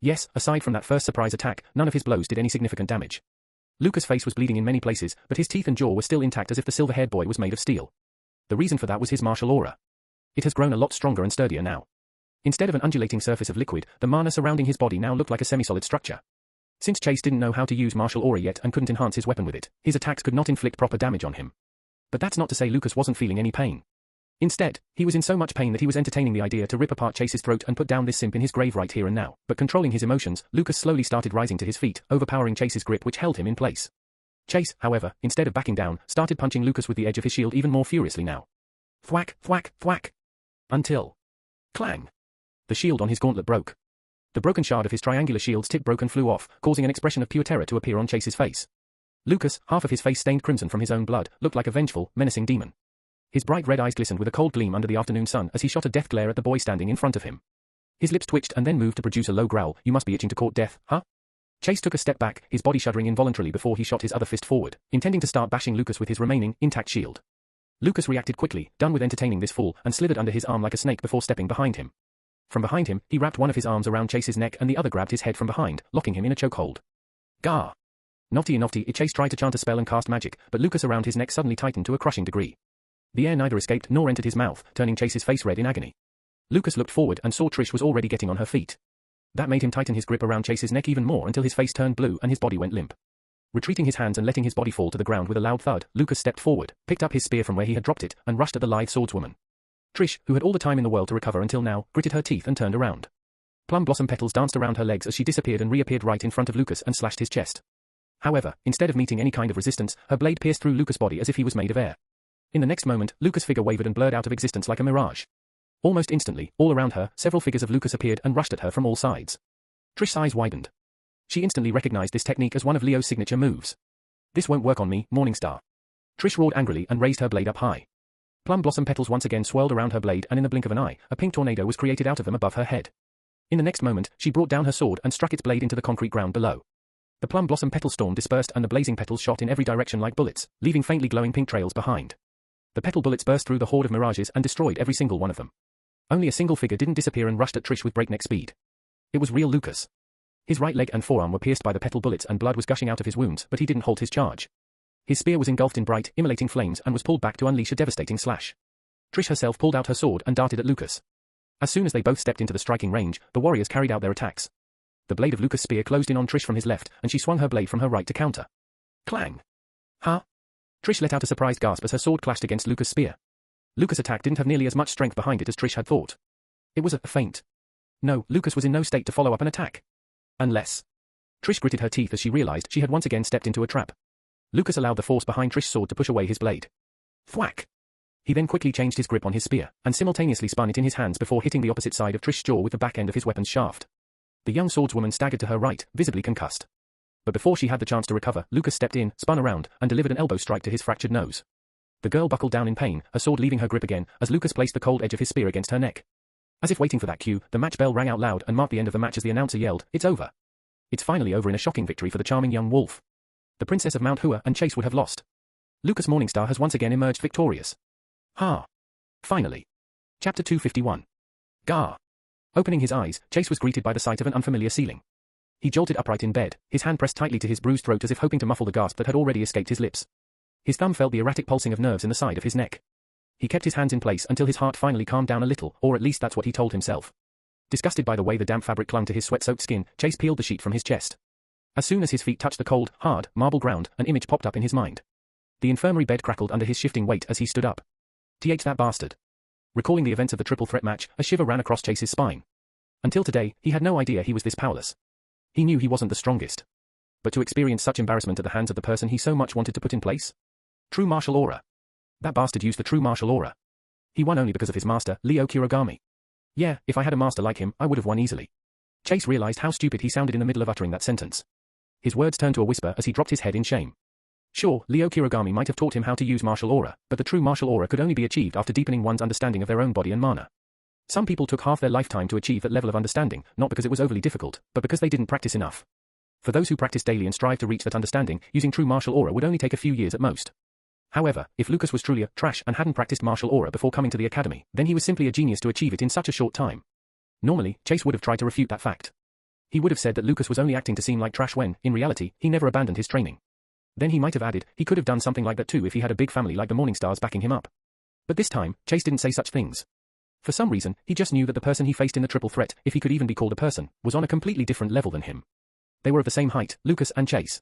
Yes, aside from that first surprise attack, none of his blows did any significant damage. Lucas' face was bleeding in many places, but his teeth and jaw were still intact as if the silver-haired boy was made of steel. The reason for that was his martial aura. It has grown a lot stronger and sturdier now. Instead of an undulating surface of liquid, the mana surrounding his body now looked like a semi-solid structure. Since Chase didn't know how to use martial aura yet and couldn't enhance his weapon with it, his attacks could not inflict proper damage on him. But that's not to say Lucas wasn't feeling any pain. Instead, he was in so much pain that he was entertaining the idea to rip apart Chase's throat and put down this simp in his grave right here and now. But controlling his emotions, Lucas slowly started rising to his feet, overpowering Chase's grip which held him in place. Chase, however, instead of backing down, started punching Lucas with the edge of his shield even more furiously now. Thwack, thwack, thwack. Until. Clang. The shield on his gauntlet broke. The broken shard of his triangular shield's tip broke and flew off, causing an expression of pure terror to appear on Chase's face. Lucas, half of his face stained crimson from his own blood, looked like a vengeful, menacing demon. His bright red eyes glistened with a cold gleam under the afternoon sun as he shot a death glare at the boy standing in front of him. His lips twitched and then moved to produce a low growl. You must be itching to court death, huh? Chase took a step back, his body shuddering involuntarily before he shot his other fist forward, intending to start bashing Lucas with his remaining, intact shield. Lucas reacted quickly, done with entertaining this fool, and slithered under his arm like a snake before stepping behind him. From behind him, he wrapped one of his arms around Chase's neck and the other grabbed his head from behind, locking him in a chokehold. Gah! Nofty, Chase tried to chant a spell and cast magic, but Lucas around his neck suddenly tightened to a crushing degree. The air neither escaped nor entered his mouth, turning Chase's face red in agony. Lucas looked forward and saw Trish was already getting on her feet. That made him tighten his grip around Chase's neck even more until his face turned blue and his body went limp. Retreating his hands and letting his body fall to the ground with a loud thud, Lucas stepped forward, picked up his spear from where he had dropped it, and rushed at the lithe swordswoman. Trish, who had all the time in the world to recover until now, gritted her teeth and turned around. Plum blossom petals danced around her legs as she disappeared and reappeared right in front of Lucas and slashed his chest. However, instead of meeting any kind of resistance, her blade pierced through Lucas' body as if he was made of air. In the next moment, Lucas' figure wavered and blurred out of existence like a mirage. Almost instantly, all around her, several figures of Lucas appeared and rushed at her from all sides. Trish's eyes widened. She instantly recognized this technique as one of Leo's signature moves. This won't work on me, Morningstar. Trish roared angrily and raised her blade up high. Plum blossom petals once again swirled around her blade and in the blink of an eye, a pink tornado was created out of them above her head. In the next moment, she brought down her sword and struck its blade into the concrete ground below. The plum blossom petal storm dispersed and the blazing petals shot in every direction like bullets, leaving faintly glowing pink trails behind. The petal bullets burst through the horde of mirages and destroyed every single one of them. Only a single figure didn't disappear and rushed at Trish with breakneck speed. It was real Lucas. His right leg and forearm were pierced by the petal bullets and blood was gushing out of his wounds, but he didn't halt his charge. His spear was engulfed in bright, immolating flames and was pulled back to unleash a devastating slash. Trish herself pulled out her sword and darted at Lucas. As soon as they both stepped into the striking range, the warriors carried out their attacks. The blade of Lucas' spear closed in on Trish from his left, and she swung her blade from her right to counter. Clang! Huh? Trish let out a surprised gasp as her sword clashed against Lucas' spear. Lucas' attack didn't have nearly as much strength behind it as Trish had thought. It was a feint. No, Lucas was in no state to follow up an attack. Unless. Trish gritted her teeth as she realized she had once again stepped into a trap. Lucas allowed the force behind Trish's sword to push away his blade. Thwack! He then quickly changed his grip on his spear, and simultaneously spun it in his hands before hitting the opposite side of Trish's jaw with the back end of his weapon's shaft. The young swordswoman staggered to her right, visibly concussed. But before she had the chance to recover, Lucas stepped in, spun around, and delivered an elbow strike to his fractured nose. The girl buckled down in pain, her sword leaving her grip again, as Lucas placed the cold edge of his spear against her neck. As if waiting for that cue, the match bell rang out loud and marked the end of the match as the announcer yelled, "It's over." It's finally over in a shocking victory for the charming young wolf. The Princess of Mount Hua and Chase would have lost. Lucas Morningstar has once again emerged victorious. Ha! Finally. Chapter 251. Gah! Opening his eyes, Chase was greeted by the sight of an unfamiliar ceiling. He jolted upright in bed, his hand pressed tightly to his bruised throat as if hoping to muffle the gasp that had already escaped his lips. His thumb felt the erratic pulsing of nerves in the side of his neck. He kept his hands in place until his heart finally calmed down a little, or at least that's what he told himself. Disgusted by the way the damp fabric clung to his sweat-soaked skin, Chase peeled the sheet from his chest. As soon as his feet touched the cold, hard, marble ground, an image popped up in his mind. The infirmary bed crackled under his shifting weight as he stood up. "TH that bastard." Recalling the events of the triple threat match, a shiver ran across Chase's spine. Until today, he had no idea he was this powerless. He knew he wasn't the strongest. But to experience such embarrassment at the hands of the person he so much wanted to put in place? True martial aura. That bastard used the true martial aura. He won only because of his master, Leo Kurogami. Yeah, if I had a master like him, I would have won easily. Chase realized how stupid he sounded in the middle of uttering that sentence. His words turned to a whisper as he dropped his head in shame. Sure, Leo Kurogami might have taught him how to use martial aura, but the true martial aura could only be achieved after deepening one's understanding of their own body and mana. Some people took half their lifetime to achieve that level of understanding, not because it was overly difficult, but because they didn't practice enough. For those who practice daily and strive to reach that understanding, using true martial aura would only take a few years at most. However, if Lucas was truly a trash and hadn't practiced martial aura before coming to the academy, then he was simply a genius to achieve it in such a short time. Normally, Chase would have tried to refute that fact. He would have said that Lucas was only acting to seem like trash when, in reality, he never abandoned his training. Then he might have added, he could have done something like that too if he had a big family like the Morningstars backing him up. But this time, Chase didn't say such things. For some reason, he just knew that the person he faced in the triple threat, if he could even be called a person, was on a completely different level than him. They were of the same height, Lucas and Chase.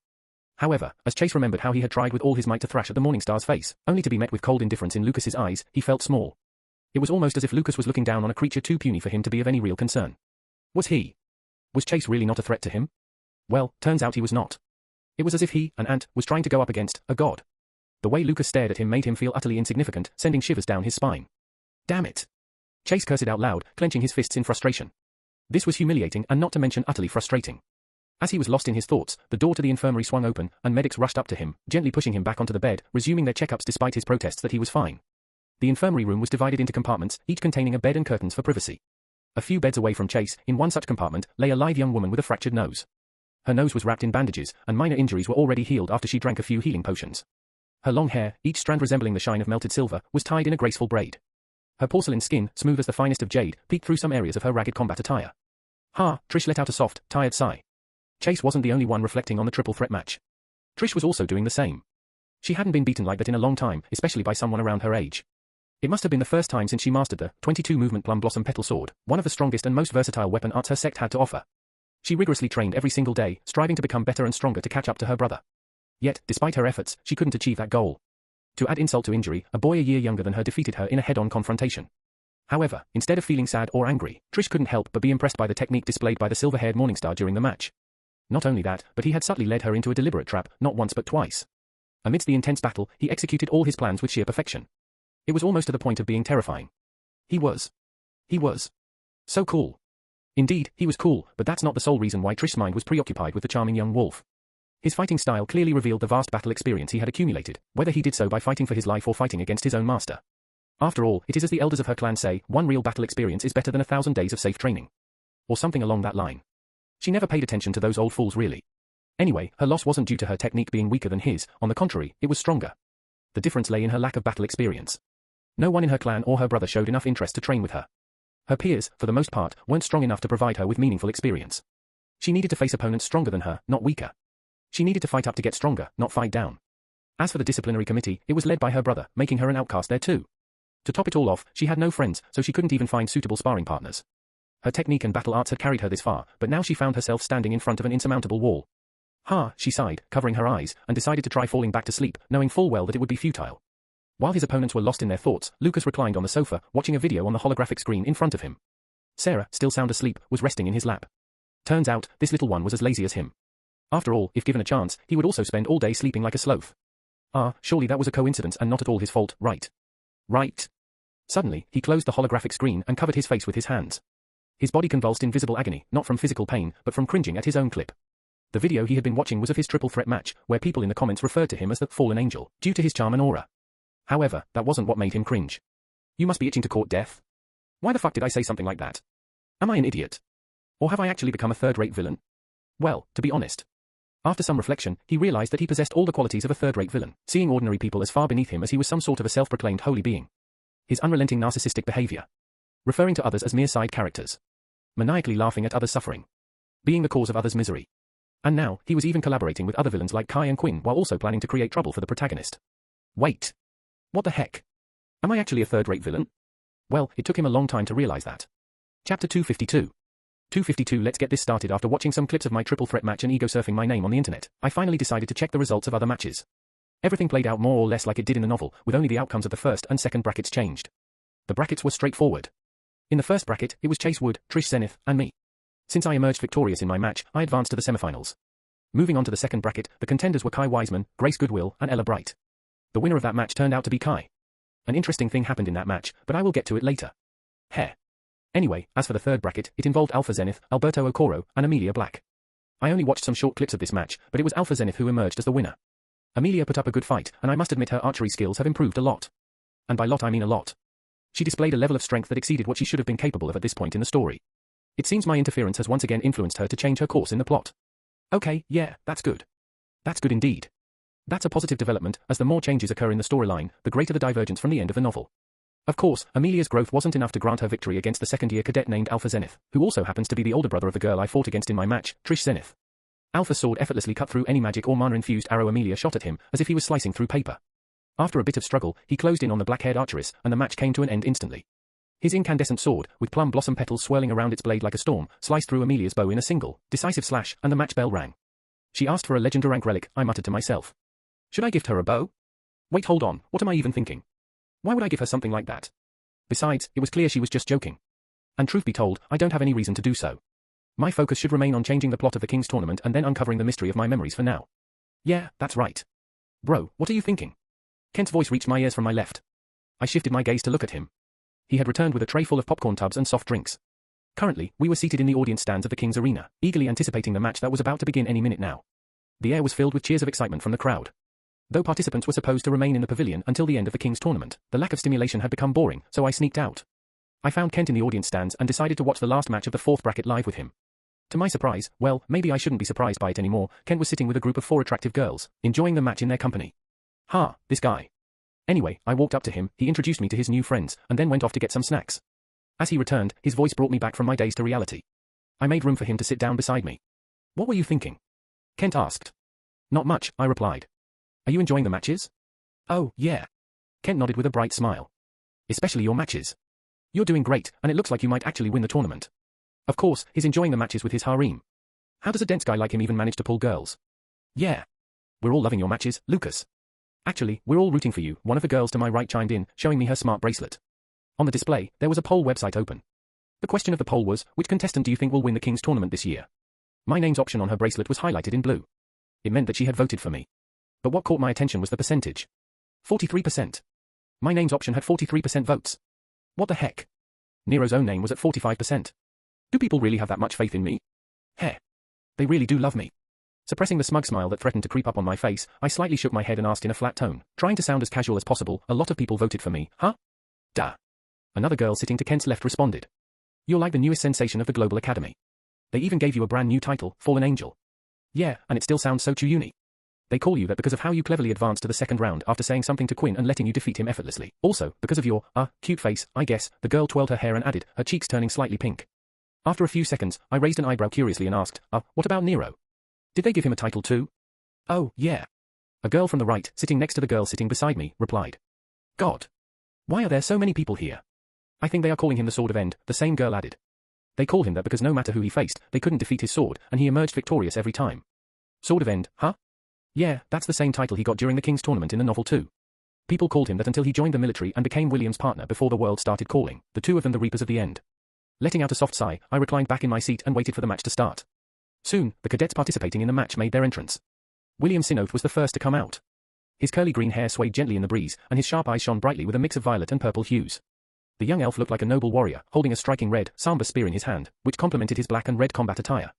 However, as Chase remembered how he had tried with all his might to thrash at the Morningstar's face, only to be met with cold indifference in Lucas's eyes, he felt small. It was almost as if Lucas was looking down on a creature too puny for him to be of any real concern. Was he? Was Chase really not a threat to him? Well, turns out he was not. It was as if he, an ant, was trying to go up against a god. The way Lucas stared at him made him feel utterly insignificant, sending shivers down his spine. Damn it! Chase cursed out loud, clenching his fists in frustration. This was humiliating and not to mention utterly frustrating. As he was lost in his thoughts, the door to the infirmary swung open, and medics rushed up to him, gently pushing him back onto the bed, resuming their checkups despite his protests that he was fine. The infirmary room was divided into compartments, each containing a bed and curtains for privacy. A few beds away from Chase, in one such compartment, lay a live young woman with a fractured nose. Her nose was wrapped in bandages, and minor injuries were already healed after she drank a few healing potions. Her long hair, each strand resembling the shine of melted silver, was tied in a graceful braid. Her porcelain skin, smooth as the finest of jade, peeked through some areas of her ragged combat attire. Trish let out a soft, tired sigh. Chase wasn't the only one reflecting on the triple threat match. Trish was also doing the same. She hadn't been beaten like that in a long time, especially by someone around her age. It must have been the first time since she mastered the 22-movement plum blossom petal sword, one of the strongest and most versatile weapon arts her sect had to offer. She rigorously trained every single day, striving to become better and stronger to catch up to her brother. Yet, despite her efforts, she couldn't achieve that goal. To add insult to injury, a boy a year younger than her defeated her in a head-on confrontation. However, instead of feeling sad or angry, Trish couldn't help but be impressed by the technique displayed by the silver-haired Morningstar during the match. Not only that, but he had subtly led her into a deliberate trap, not once but twice. Amidst the intense battle, he executed all his plans with sheer perfection. It was almost to the point of being terrifying. He was so cool. Indeed, he was cool, but that's not the sole reason why Trish's mind was preoccupied with the charming young wolf. His fighting style clearly revealed the vast battle experience he had accumulated, whether he did so by fighting for his life or fighting against his own master. After all, it is as the elders of her clan say, one real battle experience is better than 1,000 days of safe training. Or something along that line. She never paid attention to those old fools really. Anyway, her loss wasn't due to her technique being weaker than his, on the contrary, it was stronger. The difference lay in her lack of battle experience. No one in her clan or her brother showed enough interest to train with her. Her peers, for the most part, weren't strong enough to provide her with meaningful experience. She needed to face opponents stronger than her, not weaker. She needed to fight up to get stronger, not fight down. As for the disciplinary committee, it was led by her brother, making her an outcast there too. To top it all off, she had no friends, so she couldn't even find suitable sparring partners. Her technique and battle arts had carried her this far, but now she found herself standing in front of an insurmountable wall. She sighed, covering her eyes, and decided to try falling back to sleep, knowing full well that it would be futile. While his opponents were lost in their thoughts, Lucas reclined on the sofa, watching a video on the holographic screen in front of him. Sarah, still sound asleep, was resting in his lap. Turns out, this little one was as lazy as him. After all, if given a chance, he would also spend all day sleeping like a sloth. Surely that was a coincidence and not at all his fault, right? Right. Suddenly, he closed the holographic screen and covered his face with his hands. His body convulsed in visible agony, not from physical pain, but from cringing at his own clip. The video he had been watching was of his triple threat match, where people in the comments referred to him as the fallen angel, due to his charm and aura. However, that wasn't what made him cringe. You must be itching to court death. Why the fuck did I say something like that? Am I an idiot? Or have I actually become a third-rate villain? Well, to be honest. After some reflection, he realized that he possessed all the qualities of a third-rate villain, seeing ordinary people as far beneath him as he was some sort of a self-proclaimed holy being. His unrelenting narcissistic behavior. Referring to others as mere side characters. Maniacally laughing at others' suffering. Being the cause of others' misery. And now, he was even collaborating with other villains like Kai and Quinn while also planning to create trouble for the protagonist. Wait. What the heck? Am I actually a third-rate villain? Well, it took him a long time to realize that. Chapter 252. 252. Let's get this started. After watching some clips of my triple threat match and ego surfing my name on the internet, I finally decided to check the results of other matches. Everything played out more or less like it did in the novel, with only the outcomes of the first and second brackets changed. The brackets were straightforward. In the first bracket, it was Chase Wood, Trish Zenith, and me. Since I emerged victorious in my match, I advanced to the semifinals. Moving on to the second bracket, the contenders were Kai Wiseman, Grace Goodwill, and Ella Bright. The winner of that match turned out to be Kai. An interesting thing happened in that match, but I will get to it later. Heh. Anyway, as for the third bracket, it involved Alpha Zenith, Alberto Okoro, and Amelia Black. I only watched some short clips of this match, but it was Alpha Zenith who emerged as the winner. Amelia put up a good fight, and I must admit her archery skills have improved a lot. And by lot I mean a lot. She displayed a level of strength that exceeded what she should have been capable of at this point in the story. It seems my interference has once again influenced her to change her course in the plot. Okay, yeah, that's good. That's good indeed. That's a positive development, as the more changes occur in the storyline, the greater the divergence from the end of the novel. Of course, Amelia's growth wasn't enough to grant her victory against the second-year cadet named Alpha Zenith, who also happens to be the older brother of the girl I fought against in my match, Trish Zenith. Alpha's sword effortlessly cut through any magic or mana-infused arrow Amelia shot at him, as if he was slicing through paper. After a bit of struggle, he closed in on the black-haired archeress, and the match came to an end instantly. His incandescent sword, with plum blossom petals swirling around its blade like a storm, sliced through Amelia's bow in a single, decisive slash, and the match bell rang. She asked for a legend rank relic, I muttered to myself. Should I gift her a bow? Wait, hold on, what am I even thinking? Why would I give her something like that? Besides, it was clear she was just joking. And truth be told, I don't have any reason to do so. My focus should remain on changing the plot of the King's Tournament and then uncovering the mystery of my memories for now. Yeah, that's right. Bro, what are you thinking? Kent's voice reached my ears from my left. I shifted my gaze to look at him. He had returned with a tray full of popcorn tubs and soft drinks. Currently, we were seated in the audience stands of the King's Arena, eagerly anticipating the match that was about to begin any minute now. The air was filled with cheers of excitement from the crowd. Though participants were supposed to remain in the pavilion until the end of the King's Tournament, the lack of stimulation had become boring, so I sneaked out. I found Kent in the audience stands and decided to watch the last match of the fourth bracket live with him. To my surprise, well, maybe I shouldn't be surprised by it anymore, Kent was sitting with a group of 4 attractive girls, enjoying the match in their company. Ha, this guy. Anyway, I walked up to him, he introduced me to his new friends, and then went off to get some snacks. As he returned, his voice brought me back from my daze to reality. I made room for him to sit down beside me. What were you thinking? Kent asked. Not much, I replied. Are you enjoying the matches? Oh, yeah. Kent nodded with a bright smile. Especially your matches. You're doing great, and it looks like you might actually win the tournament. Of course, he's enjoying the matches with his harem. How does a dense guy like him even manage to pull girls? Yeah. We're all loving your matches, Lucas. Actually, we're all rooting for you, one of the girls to my right chimed in, showing me her smart bracelet. On the display, there was a poll website open. The question of the poll was, which contestant do you think will win the King's Tournament this year? My name's option on her bracelet was highlighted in blue. It meant that she had voted for me. But what caught my attention was the percentage. 43%. My name's option had 43% votes. What the heck? Nero's own name was at 45%. Do people really have that much faith in me? Heh. They really do love me. Suppressing the smug smile that threatened to creep up on my face, I slightly shook my head and asked in a flat tone, trying to sound as casual as possible, a lot of people voted for me, huh? Duh. Another girl sitting to Kent's left responded. You're like the newest sensation of the Global Academy. They even gave you a brand new title, Fallen Angel. Yeah, and it still sounds so too uni. They call you that because of how you cleverly advanced to the second round after saying something to Quinn and letting you defeat him effortlessly. Also, because of your, cute face, I guess, the girl twirled her hair and added, her cheeks turning slightly pink. After a few seconds, I raised an eyebrow curiously and asked, what about Nero? Did they give him a title too? Oh, yeah. A girl from the right, sitting next to the girl sitting beside me, replied. God. Why are there so many people here? I think they are calling him the Sword of End, the same girl added. They call him that because no matter who he faced, they couldn't defeat his sword, and he emerged victorious every time. Sword of End, huh? Yeah, that's the same title he got during the King's Tournament in the novel too. People called him that until he joined the military and became William's partner before the world started calling, the two of them the Reapers of the End. Letting out a soft sigh, I reclined back in my seat and waited for the match to start. Soon, the cadets participating in the match made their entrance. William Sinoth was the first to come out. His curly green hair swayed gently in the breeze, and his sharp eyes shone brightly with a mix of violet and purple hues. The young elf looked like a noble warrior, holding a striking red, sambar spear in his hand, which complemented his black and red combat attire.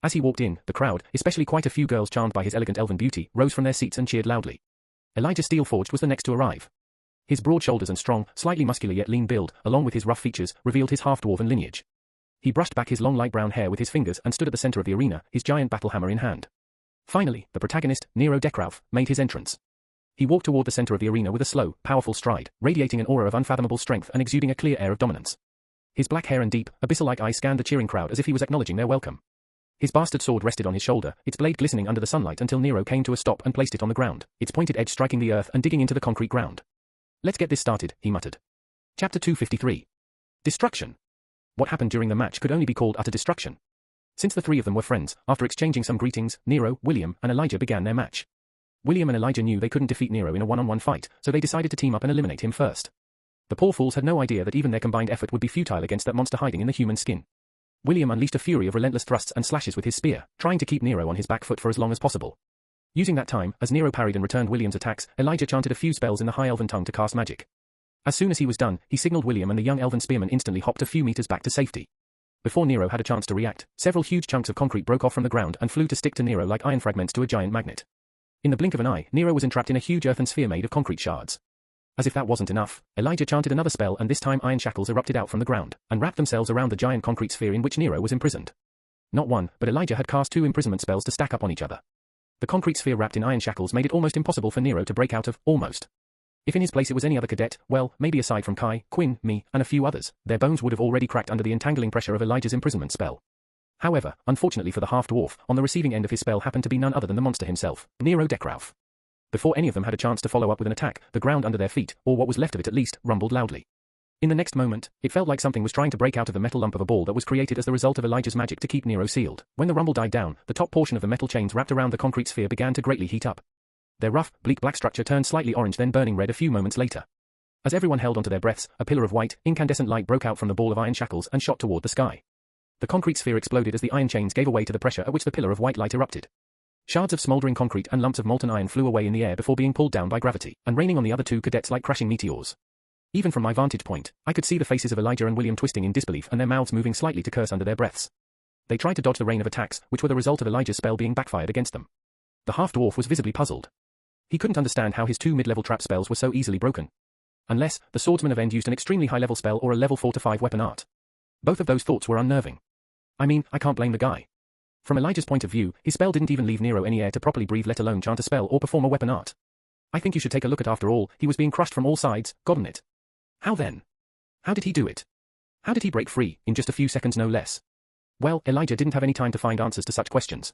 As he walked in, the crowd, especially quite a few girls charmed by his elegant elven beauty, rose from their seats and cheered loudly. Elijah Steelforged was the next to arrive. His broad shoulders and strong, slightly muscular yet lean build, along with his rough features, revealed his half-dwarven lineage. He brushed back his long light brown hair with his fingers and stood at the center of the arena, his giant battle hammer in hand. Finally, the protagonist, Nero Dekrauf, made his entrance. He walked toward the center of the arena with a slow, powerful stride, radiating an aura of unfathomable strength and exuding a clear air of dominance. His black hair and deep, abyssal-like eyes scanned the cheering crowd as if he was acknowledging their welcome. His bastard sword rested on his shoulder, its blade glistening under the sunlight until Nero came to a stop and placed it on the ground, its pointed edge striking the earth and digging into the concrete ground. Let's get this started, he muttered. Chapter 253. Destruction. What happened during the match could only be called utter destruction. Since the three of them were friends, after exchanging some greetings, Nero, William, and Elijah began their match. William and Elijah knew they couldn't defeat Nero in a one-on-one fight, so they decided to team up and eliminate him first. The poor fools had no idea that even their combined effort would be futile against that monster hiding in the human skin. William unleashed a fury of relentless thrusts and slashes with his spear, trying to keep Nero on his back foot for as long as possible. Using that time, as Nero parried and returned William's attacks, Elijah chanted a few spells in the High Elven tongue to cast magic. As soon as he was done, he signaled William and the young elven spearman instantly hopped a few meters back to safety. Before Nero had a chance to react, several huge chunks of concrete broke off from the ground and flew to stick to Nero like iron fragments to a giant magnet. In the blink of an eye, Nero was entrapped in a huge earthen sphere made of concrete shards. As if that wasn't enough, Elijah chanted another spell and this time iron shackles erupted out from the ground, and wrapped themselves around the giant concrete sphere in which Nero was imprisoned. Not one, but Elijah had cast 2 imprisonment spells to stack up on each other. The concrete sphere wrapped in iron shackles made it almost impossible for Nero to break out of, almost. If in his place it was any other cadet, well, maybe aside from Kai, Quinn, me, and a few others, their bones would have already cracked under the entangling pressure of Elijah's imprisonment spell. However, unfortunately for the half-dwarf, on the receiving end of his spell happened to be none other than the monster himself, Nero Deckrauf. Before any of them had a chance to follow up with an attack, the ground under their feet, or what was left of it at least, rumbled loudly. In the next moment, it felt like something was trying to break out of the metal lump of a ball that was created as the result of Elijah's magic to keep Nero sealed. When the rumble died down, the top portion of the metal chains wrapped around the concrete sphere began to greatly heat up. Their rough, bleak black structure turned slightly orange, then burning red a few moments later. As everyone held onto their breaths, a pillar of white, incandescent light broke out from the ball of iron shackles and shot toward the sky. The concrete sphere exploded as the iron chains gave away to the pressure at which the pillar of white light erupted. Shards of smoldering concrete and lumps of molten iron flew away in the air before being pulled down by gravity, and raining on the other 2 cadets like crashing meteors. Even from my vantage point, I could see the faces of Elijah and William twisting in disbelief and their mouths moving slightly to curse under their breaths. They tried to dodge the rain of attacks, which were the result of Elijah's spell being backfired against them. The half-dwarf was visibly puzzled. He couldn't understand how his 2 mid-level trap spells were so easily broken. Unless, the swordsman of End used an extremely high-level spell or a level 4 to 5 weapon art. Both of those thoughts were unnerving. I mean, I can't blame the guy. From Elijah's point of view, his spell didn't even leave Nero any air to properly breathe, let alone chant a spell or perform a weapon art. I think you should take a look at. After all, he was being crushed from all sides, god'n it. How then? How did he do it? How did he break free, in just a few seconds no less? Well, Elijah didn't have any time to find answers to such questions.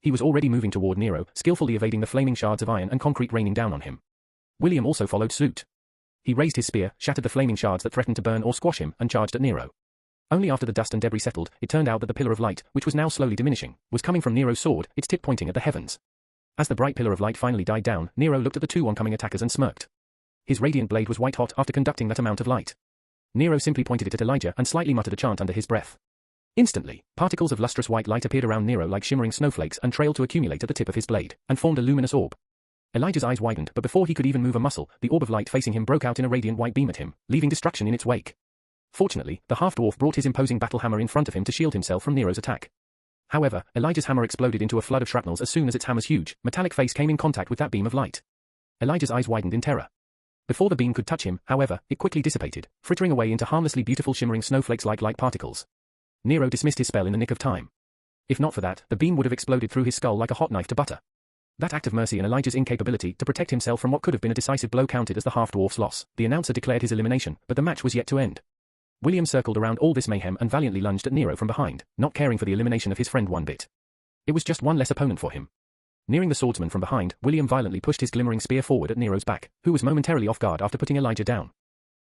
He was already moving toward Nero, skillfully evading the flaming shards of iron and concrete raining down on him. William also followed suit. He raised his spear, shattered the flaming shards that threatened to burn or squash him, and charged at Nero. Only after the dust and debris settled, it turned out that the pillar of light, which was now slowly diminishing, was coming from Nero's sword, its tip pointing at the heavens. As the bright pillar of light finally died down, Nero looked at the 2 oncoming attackers and smirked. His radiant blade was white hot after conducting that amount of light. Nero simply pointed it at Elijah and slightly muttered a chant under his breath. Instantly, particles of lustrous white light appeared around Nero like shimmering snowflakes and trailed to accumulate at the tip of his blade, and formed a luminous orb. Elijah's eyes widened, but before he could even move a muscle, the orb of light facing him broke out in a radiant white beam at him, leaving destruction in its wake. Fortunately, the half-dwarf brought his imposing battle hammer in front of him to shield himself from Nero's attack. However, Elijah's hammer exploded into a flood of shrapnels as soon as its hammer's huge, metallic face came in contact with that beam of light. Elijah's eyes widened in terror. Before the beam could touch him, however, it quickly dissipated, frittering away into harmlessly beautiful shimmering snowflakes like light particles. Nero dismissed his spell in the nick of time. If not for that, the beam would have exploded through his skull like a hot knife to butter. That act of mercy and Elijah's incapability to protect himself from what could have been a decisive blow counted as the half-dwarf's loss. The announcer declared his elimination, but the match was yet to end. William circled around all this mayhem and valiantly lunged at Nero from behind, not caring for the elimination of his friend one bit. It was just one less opponent for him. Nearing the swordsman from behind, William violently pushed his glimmering spear forward at Nero's back, who was momentarily off guard after putting Elijah down.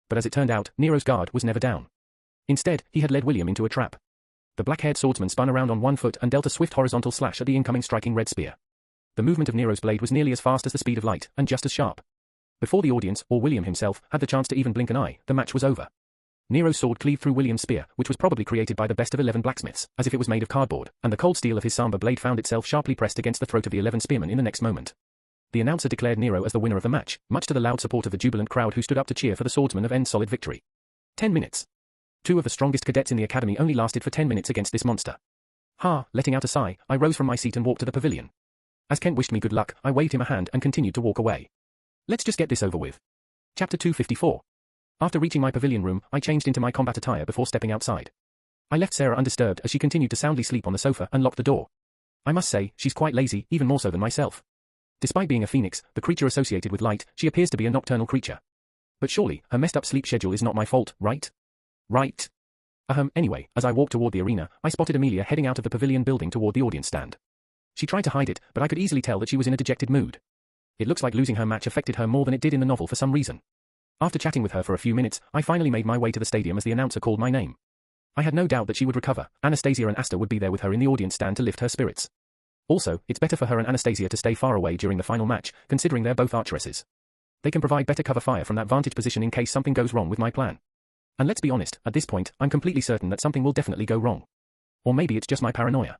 But as it turned out, Nero's guard was never down. Instead, he had led William into a trap. The black-haired swordsman spun around on one foot and dealt a swift horizontal slash at the incoming striking red spear. The movement of Nero's blade was nearly as fast as the speed of light, and just as sharp. Before the audience, or William himself, had the chance to even blink an eye, the match was over. Nero's sword cleaved through William's spear, which was probably created by the best of 11 blacksmiths, as if it was made of cardboard, and the cold steel of his samba blade found itself sharply pressed against the throat of the 11 spearmen in the next moment. The announcer declared Nero as the winner of the match, much to the loud support of the jubilant crowd who stood up to cheer for the swordsman of End's solid victory. 10 minutes. 2 of the strongest cadets in the academy only lasted for 10 minutes against this monster. Letting out a sigh, I rose from my seat and walked to the pavilion. As Kent wished me good luck, I waved him a hand and continued to walk away. Let's just get this over with. Chapter 254. After reaching my pavilion room, I changed into my combat attire before stepping outside. I left Sarah undisturbed as she continued to soundly sleep on the sofa and locked the door. I must say, she's quite lazy, even more so than myself. Despite being a phoenix, the creature associated with light, she appears to be a nocturnal creature. But surely, her messed up sleep schedule is not my fault, right? Right. Anyway, as I walked toward the arena, I spotted Amelia heading out of the pavilion building toward the audience stand. She tried to hide it, but I could easily tell that she was in a dejected mood. It looks like losing her match affected her more than it did in the novel for some reason. After chatting with her for a few minutes, I finally made my way to the stadium as the announcer called my name. I had no doubt that she would recover. Anastasia and Asta would be there with her in the audience stand to lift her spirits. Also, it's better for her and Anastasia to stay far away during the final match, considering they're both archeresses. They can provide better cover fire from that vantage position in case something goes wrong with my plan. And let's be honest, at this point, I'm completely certain that something will definitely go wrong. Or maybe it's just my paranoia.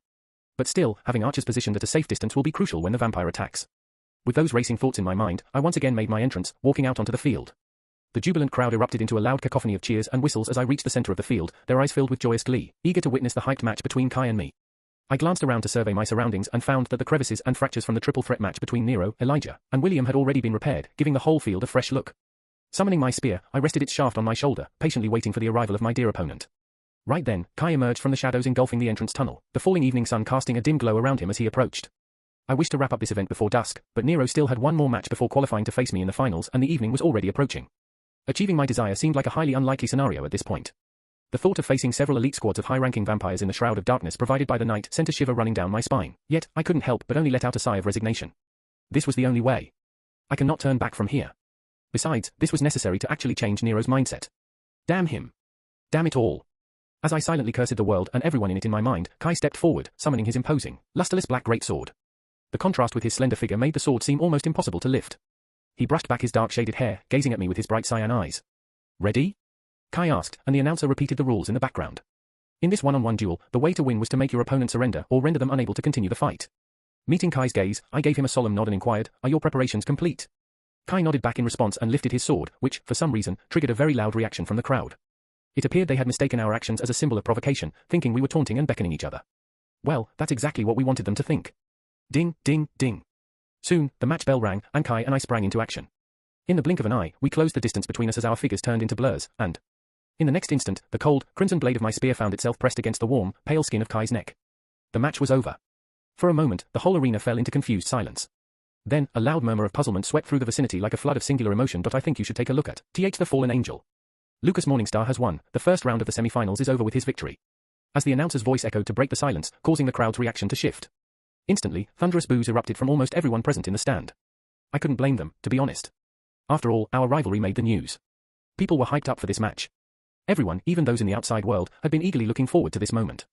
But still, having archers positioned at a safe distance will be crucial when the vampire attacks. With those racing thoughts in my mind, I once again made my entrance, walking out onto the field. The jubilant crowd erupted into a loud cacophony of cheers and whistles as I reached the center of the field, their eyes filled with joyous glee, eager to witness the hyped match between Kai and me. I glanced around to survey my surroundings and found that the crevices and fractures from the triple threat match between Nero, Elijah, and William had already been repaired, giving the whole field a fresh look. Summoning my spear, I rested its shaft on my shoulder, patiently waiting for the arrival of my dear opponent. Right then, Kai emerged from the shadows engulfing the entrance tunnel, the falling evening sun casting a dim glow around him as he approached. I wished to wrap up this event before dusk, but Nero still had one more match before qualifying to face me in the finals and the evening was already approaching. Achieving my desire seemed like a highly unlikely scenario at this point. The thought of facing several elite squads of high-ranking vampires in the shroud of darkness provided by the night sent a shiver running down my spine, yet I couldn't help but only let out a sigh of resignation. This was the only way. I cannot turn back from here. Besides, this was necessary to actually change Nero's mindset. Damn him. Damn it all. As I silently cursed the world and everyone in it in my mind, Kai stepped forward, summoning his imposing, lusterless black greatsword. The contrast with his slender figure made the sword seem almost impossible to lift. He brushed back his dark-shaded hair, gazing at me with his bright cyan eyes. Ready? Kai asked, and the announcer repeated the rules in the background. In this one-on-one duel, the way to win was to make your opponent surrender or render them unable to continue the fight. Meeting Kai's gaze, I gave him a solemn nod and inquired, "Are your preparations complete?" Kai nodded back in response and lifted his sword, which, for some reason, triggered a very loud reaction from the crowd. It appeared they had mistaken our actions as a symbol of provocation, thinking we were taunting and beckoning each other. Well, that's exactly what we wanted them to think. Ding, ding, ding. Soon, the match bell rang, and Kai and I sprang into action. In the blink of an eye, we closed the distance between us as our figures turned into blurs, and in the next instant, the cold, crimson blade of my spear found itself pressed against the warm, pale skin of Kai's neck. The match was over. For a moment, the whole arena fell into confused silence. Then, a loud murmur of puzzlement swept through the vicinity like a flood of singular emotion. I think you should take a look at the fallen angel. Lucas Morningstar has won. The first round of the semi-finals is over with his victory. As the announcer's voice echoed to break the silence, causing the crowd's reaction to shift. Instantly, thunderous boos erupted from almost everyone present in the stand. I couldn't blame them, to be honest. After all, our rivalry made the news. People were hyped up for this match. Everyone, even those in the outside world, had been eagerly looking forward to this moment.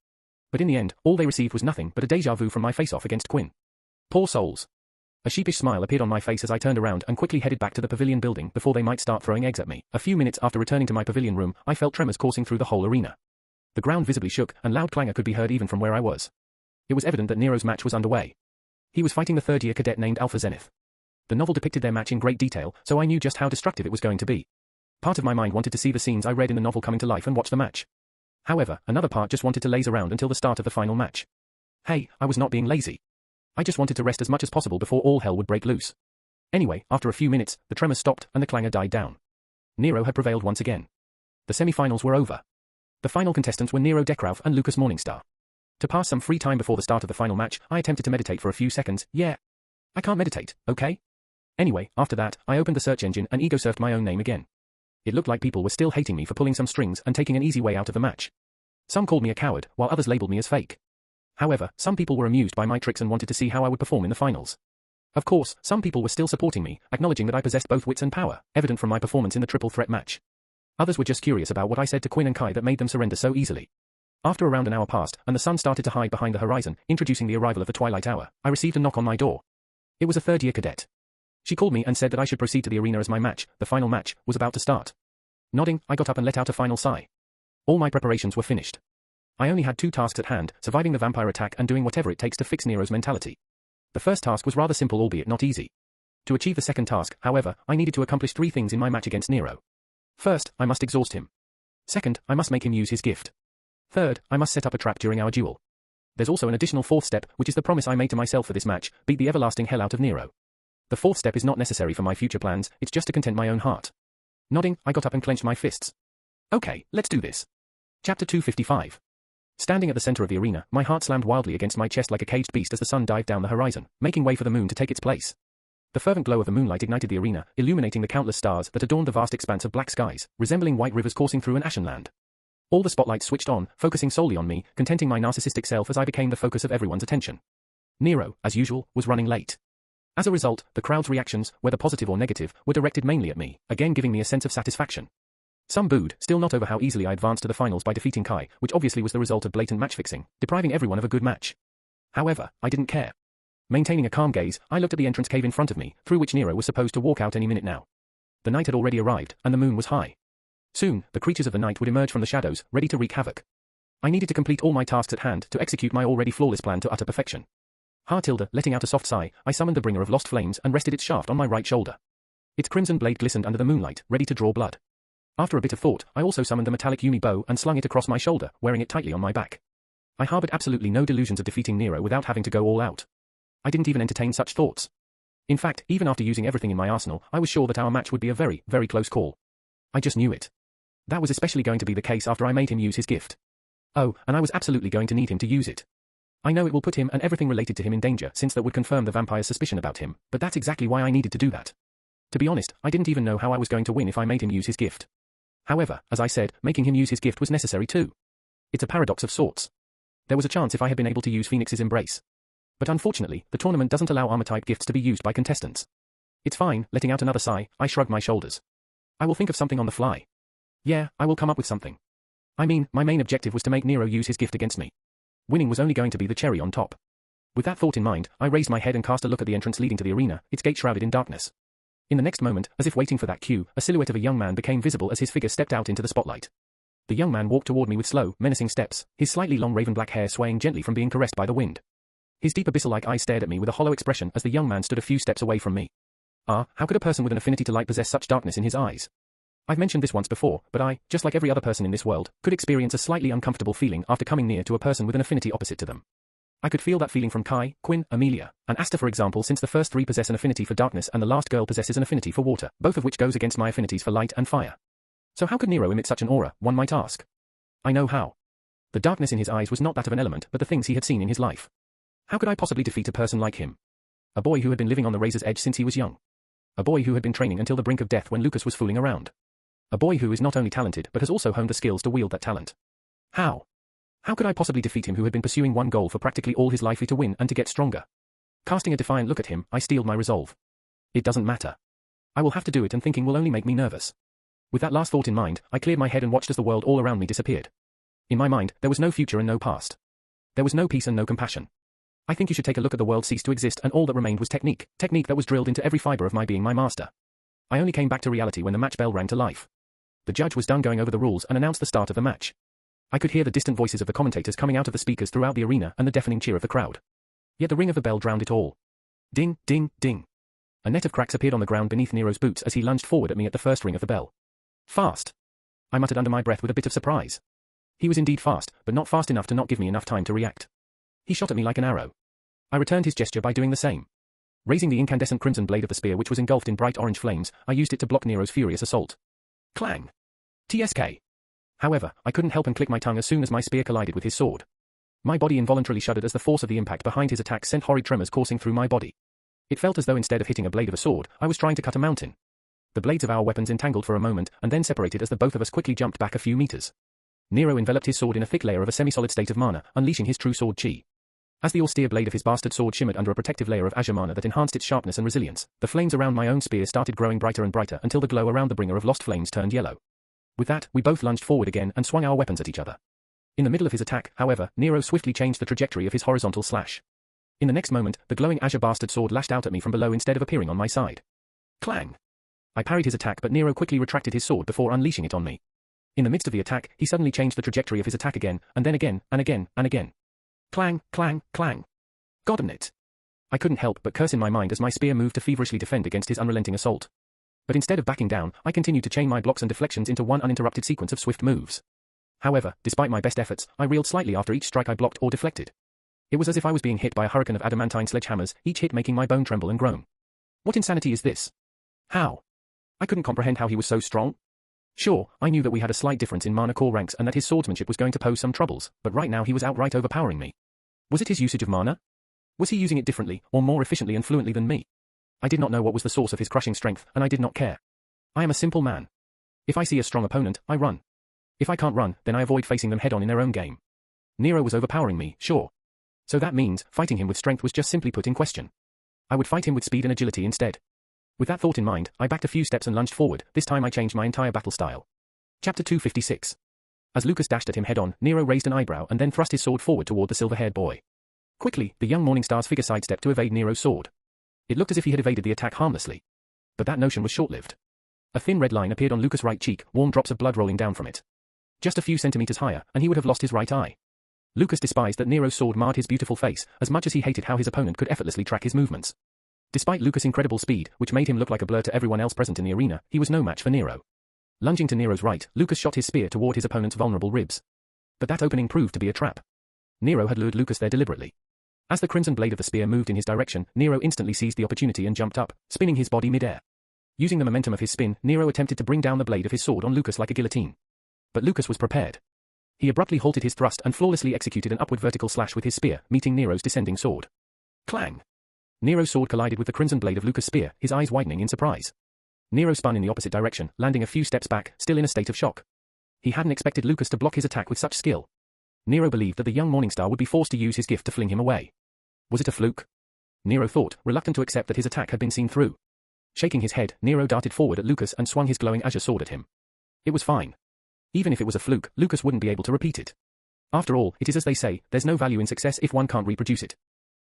But in the end, all they received was nothing but a déjà vu from my face-off against Quinn. Poor souls. A sheepish smile appeared on my face as I turned around and quickly headed back to the pavilion building before they might start throwing eggs at me. A few minutes after returning to my pavilion room, I felt tremors coursing through the whole arena. The ground visibly shook, and loud clangor could be heard even from where I was. It was evident that Nero's match was underway. He was fighting the third-year cadet named Alpha Zenith. The novel depicted their match in great detail, so I knew just how destructive it was going to be. Part of my mind wanted to see the scenes I read in the novel coming to life and watch the match. However, another part just wanted to laze around until the start of the final match. Hey, I was not being lazy. I just wanted to rest as much as possible before all hell would break loose. Anyway, after a few minutes, the tremors stopped and the clangor died down. Nero had prevailed once again. The semi-finals were over. The final contestants were Nero Deckrauf and Lucas Morningstar. To pass some free time before the start of the final match, I attempted to meditate for a few seconds. Yeah. I can't meditate, okay? Anyway, after that, I opened the search engine and ego-surfed my own name again. It looked like people were still hating me for pulling some strings and taking an easy way out of the match. Some called me a coward, while others labeled me as fake. However, some people were amused by my tricks and wanted to see how I would perform in the finals. Of course, some people were still supporting me, acknowledging that I possessed both wits and power, evident from my performance in the triple threat match. Others were just curious about what I said to Quinn and Kai that made them surrender so easily. After around an hour passed, and the sun started to hide behind the horizon, introducing the arrival of the twilight hour, I received a knock on my door. It was a third-year cadet. She called me and said that I should proceed to the arena as my match, the final match, was about to start. Nodding, I got up and let out a final sigh. All my preparations were finished. I only had two tasks at hand, surviving the vampire attack and doing whatever it takes to fix Nero's mentality. The first task was rather simple albeit not easy. To achieve the second task, however, I needed to accomplish three things in my match against Nero. First, I must exhaust him. Second, I must make him use his gift. Third, I must set up a trap during our duel. There's also an additional fourth step, which is the promise I made to myself for this match, beat the everlasting hell out of Nero. The fourth step is not necessary for my future plans, it's just to content my own heart. Nodding, I got up and clenched my fists. Okay, let's do this. Chapter 255. Standing at the center of the arena, my heart slammed wildly against my chest like a caged beast as the sun dived down the horizon, making way for the moon to take its place. The fervent glow of the moonlight ignited the arena, illuminating the countless stars that adorned the vast expanse of black skies, resembling white rivers coursing through an ashen land. All the spotlights switched on, focusing solely on me, contenting my narcissistic self as I became the focus of everyone's attention. Nero, as usual, was running late. As a result, the crowd's reactions, whether positive or negative, were directed mainly at me, again giving me a sense of satisfaction. Some booed, still not over how easily I advanced to the finals by defeating Kai, which obviously was the result of blatant match fixing, depriving everyone of a good match. However, I didn't care. Maintaining a calm gaze, I looked at the entrance cave in front of me, through which Nero was supposed to walk out any minute now. The night had already arrived, and the moon was high. Soon, the creatures of the night would emerge from the shadows, ready to wreak havoc. I needed to complete all my tasks at hand to execute my already flawless plan to utter perfection. Heartilda, letting out a soft sigh, I summoned the bringer of lost flames and rested its shaft on my right shoulder. Its crimson blade glistened under the moonlight, ready to draw blood. After a bit of thought, I also summoned the metallic Yumi bow and slung it across my shoulder, wearing it tightly on my back. I harbored absolutely no delusions of defeating Nero without having to go all out. I didn't even entertain such thoughts. In fact, even after using everything in my arsenal, I was sure that our match would be a very, very close call. I just knew it. That was especially going to be the case after I made him use his gift. Oh, and I was absolutely going to need him to use it. I know it will put him and everything related to him in danger since that would confirm the vampire's suspicion about him, but that's exactly why I needed to do that. To be honest, I didn't even know how I was going to win if I made him use his gift. However, as I said, making him use his gift was necessary too. It's a paradox of sorts. There was a chance if I had been able to use Phoenix's Embrace. But unfortunately, the tournament doesn't allow armor-type gifts to be used by contestants. It's fine, letting out another sigh, I shrugged my shoulders. I will think of something on the fly. Yeah, I will come up with something. I mean, my main objective was to make Nero use his gift against me. Winning was only going to be the cherry on top. With that thought in mind, I raised my head and cast a look at the entrance leading to the arena, its gate shrouded in darkness. In the next moment, as if waiting for that cue, a silhouette of a young man became visible as his figure stepped out into the spotlight. The young man walked toward me with slow, menacing steps, his slightly long raven black hair swaying gently from being caressed by the wind. His deep abyssal-like eyes stared at me with a hollow expression as the young man stood a few steps away from me. How could a person with an affinity to light possess such darkness in his eyes? I've mentioned this once before, but I, just like every other person in this world, could experience a slightly uncomfortable feeling after coming near to a person with an affinity opposite to them. I could feel that feeling from Kai, Quinn, Amelia, and Asta for example, since the first three possess an affinity for darkness and the last girl possesses an affinity for water, both of which goes against my affinities for light and fire. So how could Nero emit such an aura, one might ask? I know how. The darkness in his eyes was not that of an element but the things he had seen in his life. How could I possibly defeat a person like him? A boy who had been living on the razor's edge since he was young. A boy who had been training until the brink of death when Lucas was fooling around. A boy who is not only talented but has also honed the skills to wield that talent. How? How could I possibly defeat him who had been pursuing one goal for practically all his life, to win and to get stronger? Casting a defiant look at him, I steeled my resolve. It doesn't matter. I will have to do it, and thinking will only make me nervous. With that last thought in mind, I cleared my head and watched as the world all around me disappeared. In my mind, there was no future and no past. There was no peace and no compassion. I think you should take a look at the world ceased to exist and all that remained was technique that was drilled into every fiber of my being, my master. I only came back to reality when the match bell rang to life. The judge was done going over the rules and announced the start of the match. I could hear the distant voices of the commentators coming out of the speakers throughout the arena and the deafening cheer of the crowd. Yet the ring of the bell drowned it all. Ding, ding, ding. A net of cracks appeared on the ground beneath Nero's boots as he lunged forward at me at the first ring of the bell. Fast. I muttered under my breath with a bit of surprise. He was indeed fast, but not fast enough to not give me enough time to react. He shot at me like an arrow. I returned his gesture by doing the same. Raising the incandescent crimson blade of the spear which was engulfed in bright orange flames, I used it to block Nero's furious assault. Clang. TSK. However, I couldn't help and click my tongue as soon as my spear collided with his sword. My body involuntarily shuddered as the force of the impact behind his attack sent horrid tremors coursing through my body. It felt as though instead of hitting a blade of a sword, I was trying to cut a mountain. The blades of our weapons entangled for a moment and then separated as the both of us quickly jumped back a few meters. Nero enveloped his sword in a thick layer of a semi-solid state of mana, unleashing his true sword chi. As the austere blade of his bastard sword shimmered under a protective layer of azure mana that enhanced its sharpness and resilience, the flames around my own spear started growing brighter and brighter until the glow around the bringer of lost flames turned yellow. With that, we both lunged forward again and swung our weapons at each other. In the middle of his attack, however, Nero swiftly changed the trajectory of his horizontal slash. In the next moment, the glowing azure bastard sword lashed out at me from below instead of appearing on my side. Clang! I parried his attack, but Nero quickly retracted his sword before unleashing it on me. In the midst of the attack, he suddenly changed the trajectory of his attack again, and then again, and again, and again. Clang, clang, clang. Goddamn it. I couldn't help but curse in my mind as my spear moved to feverishly defend against his unrelenting assault. But instead of backing down, I continued to chain my blocks and deflections into one uninterrupted sequence of swift moves. However, despite my best efforts, I reeled slightly after each strike I blocked or deflected. It was as if I was being hit by a hurricane of adamantine sledgehammers, each hit making my bone tremble and groan. What insanity is this? How? I couldn't comprehend how he was so strong. Sure, I knew that we had a slight difference in mana core ranks and that his swordsmanship was going to pose some troubles, but right now he was outright overpowering me. Was it his usage of mana? Was he using it differently, or more efficiently and fluently than me? I did not know what was the source of his crushing strength, and I did not care. I am a simple man. If I see a strong opponent, I run. If I can't run, then I avoid facing them head-on in their own game. Nero was overpowering me, sure. So that means, fighting him with strength was just simply put in question. I would fight him with speed and agility instead. With that thought in mind, I backed a few steps and lunged forward. This time I changed my entire battle style. Chapter 256. As Lucas dashed at him head-on, Nero raised an eyebrow and then thrust his sword forward toward the silver-haired boy. Quickly, the young Morningstar's figure sidestepped to evade Nero's sword. It looked as if he had evaded the attack harmlessly. But that notion was short-lived. A thin red line appeared on Lucas' right cheek, warm drops of blood rolling down from it. Just a few centimeters higher, and he would have lost his right eye. Lucas despised that Nero's sword marred his beautiful face, as much as he hated how his opponent could effortlessly track his movements. Despite Lucas' incredible speed, which made him look like a blur to everyone else present in the arena, he was no match for Nero. Lunging to Nero's right, Lucas shot his spear toward his opponent's vulnerable ribs. But that opening proved to be a trap. Nero had lured Lucas there deliberately. As the crimson blade of the spear moved in his direction, Nero instantly seized the opportunity and jumped up, spinning his body mid-air. Using the momentum of his spin, Nero attempted to bring down the blade of his sword on Lucas like a guillotine. But Lucas was prepared. He abruptly halted his thrust and flawlessly executed an upward vertical slash with his spear, meeting Nero's descending sword. Clang! Nero's sword collided with the crimson blade of Lucas' spear, his eyes widening in surprise. Nero spun in the opposite direction, landing a few steps back, still in a state of shock. He hadn't expected Lucas to block his attack with such skill. Nero believed that the young Morningstar would be forced to use his gift to fling him away. Was it a fluke? Nero thought, reluctant to accept that his attack had been seen through. Shaking his head, Nero darted forward at Lucas and swung his glowing azure sword at him. It was fine. Even if it was a fluke, Lucas wouldn't be able to repeat it. After all, it is as they say, there's no value in success if one can't reproduce it.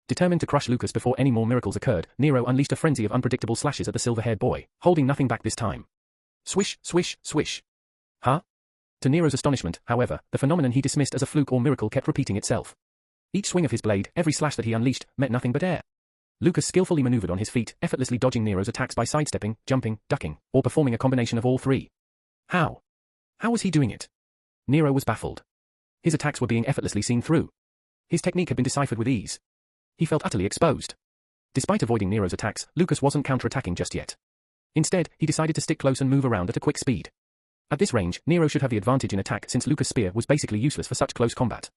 Determined to crush Lucas before any more miracles occurred, Nero unleashed a frenzy of unpredictable slashes at the silver-haired boy, holding nothing back this time. Swish, swish, swish. Huh? To Nero's astonishment, however, the phenomenon he dismissed as a fluke or miracle kept repeating itself. Each swing of his blade, every slash that he unleashed, meant nothing but air. Lucas skillfully maneuvered on his feet, effortlessly dodging Nero's attacks by sidestepping, jumping, ducking, or performing a combination of all three. How? How was he doing it? Nero was baffled. His attacks were being effortlessly seen through. His technique had been deciphered with ease. He felt utterly exposed. Despite avoiding Nero's attacks, Lucas wasn't counterattacking just yet. Instead, he decided to stick close and move around at a quick speed. At this range, Nero should have the advantage in attack since Lucas' spear was basically useless for such close combat.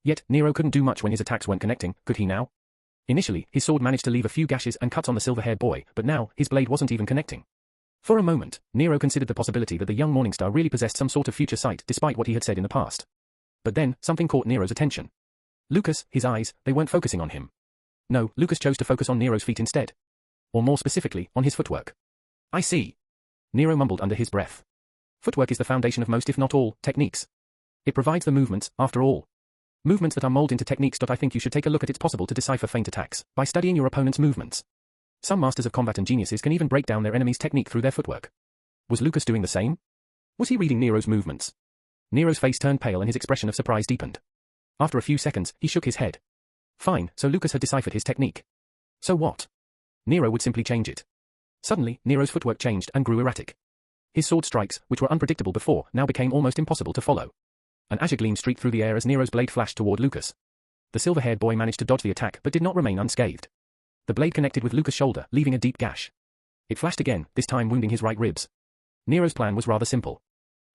Yet, Nero couldn't do much when his attacks weren't connecting, could he now? Initially, his sword managed to leave a few gashes and cuts on the silver-haired boy, but now, his blade wasn't even connecting. For a moment, Nero considered the possibility that the young Morningstar really possessed some sort of future sight despite what he had said in the past. But then, something caught Nero's attention. Lucas, his eyes, they weren't focusing on him. No, Lucas chose to focus on Nero's feet instead. Or more specifically, on his footwork. I see. Nero mumbled under his breath. Footwork is the foundation of most if not all, techniques. It provides the movements, after all. Movements that are molded into techniques. I think you should take a look at it's possible to decipher feint attacks by studying your opponent's movements. Some masters of combat and geniuses can even break down their enemy's technique through their footwork. Was Lucas doing the same? Was he reading Nero's movements? Nero's face turned pale and his expression of surprise deepened. After a few seconds, he shook his head. Fine, so Lucas had deciphered his technique. So what? Nero would simply change it. Suddenly, Nero's footwork changed and grew erratic. His sword strikes, which were unpredictable before, now became almost impossible to follow. An azure gleam streaked through the air as Nero's blade flashed toward Lucas. The silver-haired boy managed to dodge the attack but did not remain unscathed. The blade connected with Lucas' shoulder, leaving a deep gash. It flashed again, this time wounding his right ribs. Nero's plan was rather simple.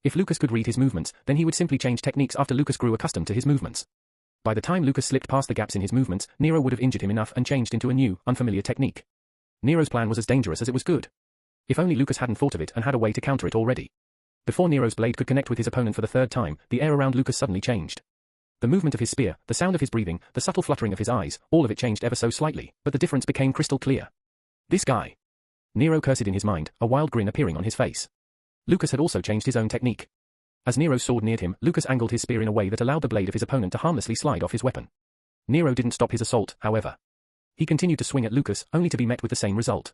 If Lucas could read his movements, then he would simply change techniques after Lucas grew accustomed to his movements. By the time Lucas slipped past the gaps in his movements, Nero would have injured him enough and changed into a new, unfamiliar technique. Nero's plan was as dangerous as it was good. If only Lucas hadn't thought of it and had a way to counter it already. Before Nero's blade could connect with his opponent for the third time, the air around Lucas suddenly changed. The movement of his spear, the sound of his breathing, the subtle fluttering of his eyes, all of it changed ever so slightly, but the difference became crystal clear. This guy. Nero cursed in his mind, a wild grin appearing on his face. Lucas had also changed his own technique. As Nero's sword neared him, Lucas angled his spear in a way that allowed the blade of his opponent to harmlessly slide off his weapon. Nero didn't stop his assault, however. He continued to swing at Lucas, only to be met with the same result.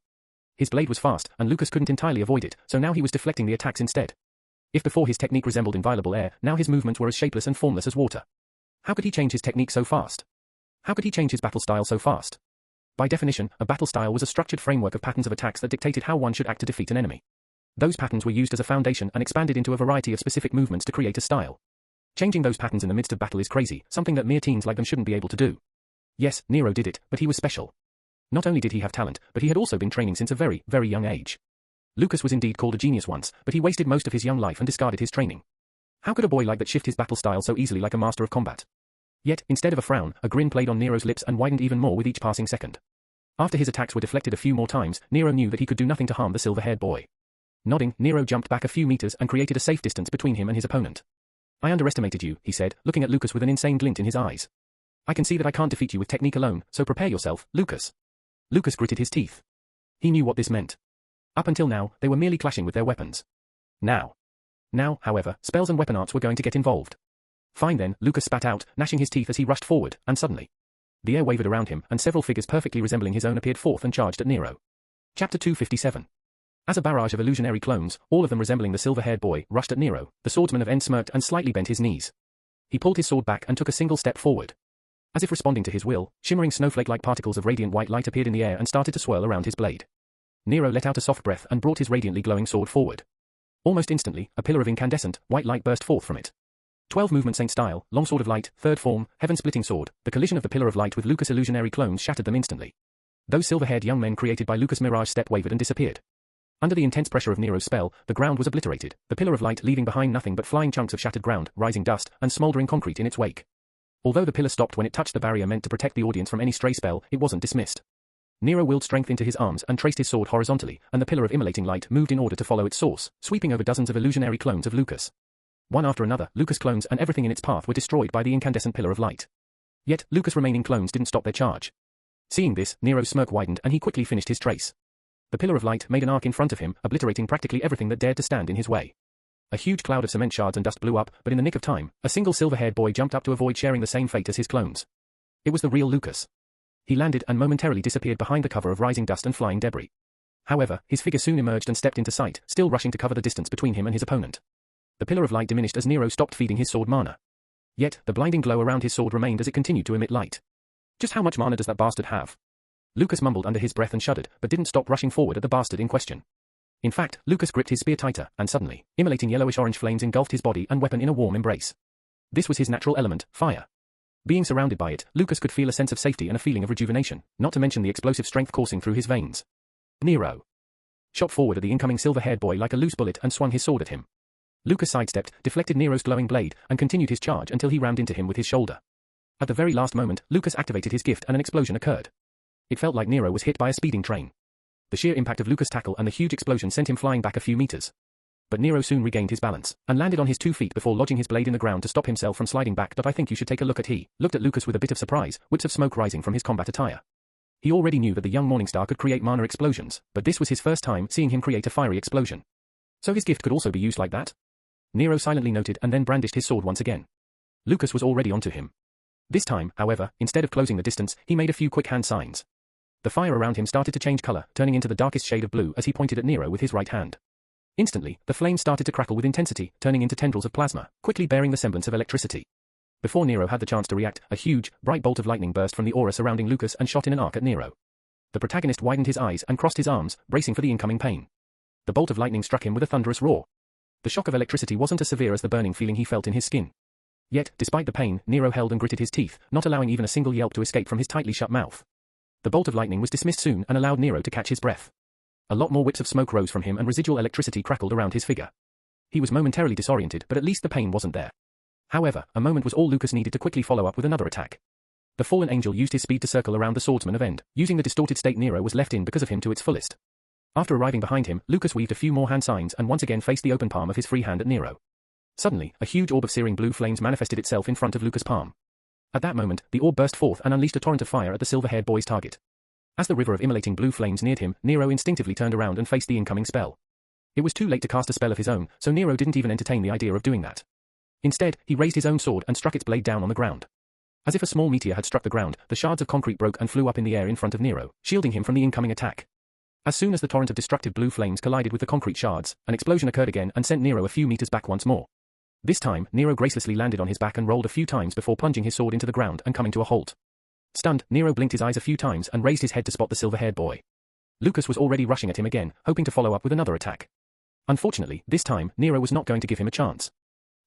His blade was fast, and Lucas couldn't entirely avoid it, so now he was deflecting the attacks instead. If before his technique resembled inviolable air, now his movements were as shapeless and formless as water. How could he change his technique so fast? How could he change his battle style so fast? By definition, a battle style was a structured framework of patterns of attacks that dictated how one should act to defeat an enemy. Those patterns were used as a foundation and expanded into a variety of specific movements to create a style. Changing those patterns in the midst of battle is crazy, something that mere teens like them shouldn't be able to do. Yes, Nero did it, but he was special. Not only did he have talent, but he had also been training since a very, very young age. Lucas was indeed called a genius once, but he wasted most of his young life and discarded his training. How could a boy like that shift his battle style so easily like a master of combat? Yet, instead of a frown, a grin played on Nero's lips and widened even more with each passing second. After his attacks were deflected a few more times, Nero knew that he could do nothing to harm the silver-haired boy. Nodding, Nero jumped back a few meters and created a safe distance between him and his opponent. I underestimated you, he said, looking at Lucas with an insane glint in his eyes. I can see that I can't defeat you with technique alone, so prepare yourself, Lucas. Lucas gritted his teeth. He knew what this meant. Up until now, they were merely clashing with their weapons. Now, however, spells and weapon arts were going to get involved. Fine then, Lucas spat out, gnashing his teeth as he rushed forward, and suddenly, the air wavered around him, and several figures perfectly resembling his own appeared forth and charged at Nero. Chapter 257. As a barrage of illusionary clones, all of them resembling the silver-haired boy, rushed at Nero, the swordsman of N smirked and slightly bent his knees. He pulled his sword back and took a single step forward. As if responding to his will, shimmering snowflake-like particles of radiant white light appeared in the air and started to swirl around his blade. Nero let out a soft breath and brought his radiantly glowing sword forward. Almost instantly, a pillar of incandescent, white light burst forth from it. 12 movement Saint style, longsword of light, third form, heaven-splitting sword. The collision of the pillar of light with Lucas' illusionary clones shattered them instantly. Those silver-haired young men created by Lucas' mirage step wavered and disappeared. Under the intense pressure of Nero's spell, the ground was obliterated, the pillar of light leaving behind nothing but flying chunks of shattered ground, rising dust, and smoldering concrete in its wake. Although the pillar stopped when it touched the barrier meant to protect the audience from any stray spell, it wasn't dismissed. Nero willed strength into his arms and traced his sword horizontally, and the pillar of immolating light moved in order to follow its source, sweeping over dozens of illusionary clones of Lucas. One after another, Lucas clones and everything in its path were destroyed by the incandescent pillar of light. Yet, Lucas' remaining clones didn't stop their charge. Seeing this, Nero's smirk widened and he quickly finished his trace. The pillar of light made an arc in front of him, obliterating practically everything that dared to stand in his way. A huge cloud of cement shards and dust blew up, but in the nick of time, a single silver-haired boy jumped up to avoid sharing the same fate as his clones. It was the real Lucas. He landed and momentarily disappeared behind the cover of rising dust and flying debris. However, his figure soon emerged and stepped into sight, still rushing to cover the distance between him and his opponent. The pillar of light diminished as Nero stopped feeding his sword mana. Yet, the blinding glow around his sword remained as it continued to emit light. Just how much mana does that bastard have? Lucas mumbled under his breath and shuddered, but didn't stop rushing forward at the bastard in question. In fact, Lucas gripped his spear tighter, and suddenly, immolating yellowish-orange flames engulfed his body and weapon in a warm embrace. This was his natural element, fire. Being surrounded by it, Lucas could feel a sense of safety and a feeling of rejuvenation, not to mention the explosive strength coursing through his veins. Nero shot forward at the incoming silver-haired boy like a loose bullet and swung his sword at him. Lucas sidestepped, deflected Nero's glowing blade, and continued his charge until he rammed into him with his shoulder. At the very last moment, Lucas activated his gift and an explosion occurred. It felt like Nero was hit by a speeding train. The sheer impact of Lucas' tackle and the huge explosion sent him flying back a few meters. But Nero soon regained his balance, and landed on his 2 feet before lodging his blade in the ground to stop himself from sliding back. I think you should take a look at he looked at Lucas with a bit of surprise, whips of smoke rising from his combat attire. He already knew that the young Morningstar could create mana explosions, but this was his first time seeing him create a fiery explosion. So his gift could also be used like that? Nero silently noted and then brandished his sword once again. Lucas was already onto him. This time, however, instead of closing the distance, he made a few quick hand signs. The fire around him started to change color, turning into the darkest shade of blue as he pointed at Nero with his right hand. Instantly, the flames started to crackle with intensity, turning into tendrils of plasma, quickly bearing the semblance of electricity. Before Nero had the chance to react, a huge, bright bolt of lightning burst from the aura surrounding Lucas and shot in an arc at Nero. The protagonist widened his eyes and crossed his arms, bracing for the incoming pain. The bolt of lightning struck him with a thunderous roar. The shock of electricity wasn't as severe as the burning feeling he felt in his skin. Yet, despite the pain, Nero held and gritted his teeth, not allowing even a single yelp to escape from his tightly shut mouth. The bolt of lightning was dismissed soon and allowed Nero to catch his breath. A lot more whips of smoke rose from him and residual electricity crackled around his figure. He was momentarily disoriented, but at least the pain wasn't there. However, a moment was all Lucas needed to quickly follow up with another attack. The fallen angel used his speed to circle around the swordsman of End, using the distorted state Nero was left in because of him to its fullest. After arriving behind him, Lucas weaved a few more hand signs and once again faced the open palm of his free hand at Nero. Suddenly, a huge orb of searing blue flames manifested itself in front of Lucas' palm. At that moment, the orb burst forth and unleashed a torrent of fire at the silver-haired boy's target. As the river of immolating blue flames neared him, Nero instinctively turned around and faced the incoming spell. It was too late to cast a spell of his own, so Nero didn't even entertain the idea of doing that. Instead, he raised his own sword and struck its blade down on the ground. As if a small meteor had struck the ground, the shards of concrete broke and flew up in the air in front of Nero, shielding him from the incoming attack. As soon as the torrent of destructive blue flames collided with the concrete shards, an explosion occurred again and sent Nero a few meters back once more. This time, Nero gracelessly landed on his back and rolled a few times before plunging his sword into the ground and coming to a halt. Stunned, Nero blinked his eyes a few times and raised his head to spot the silver-haired boy. Lucas was already rushing at him again, hoping to follow up with another attack. Unfortunately, this time, Nero was not going to give him a chance.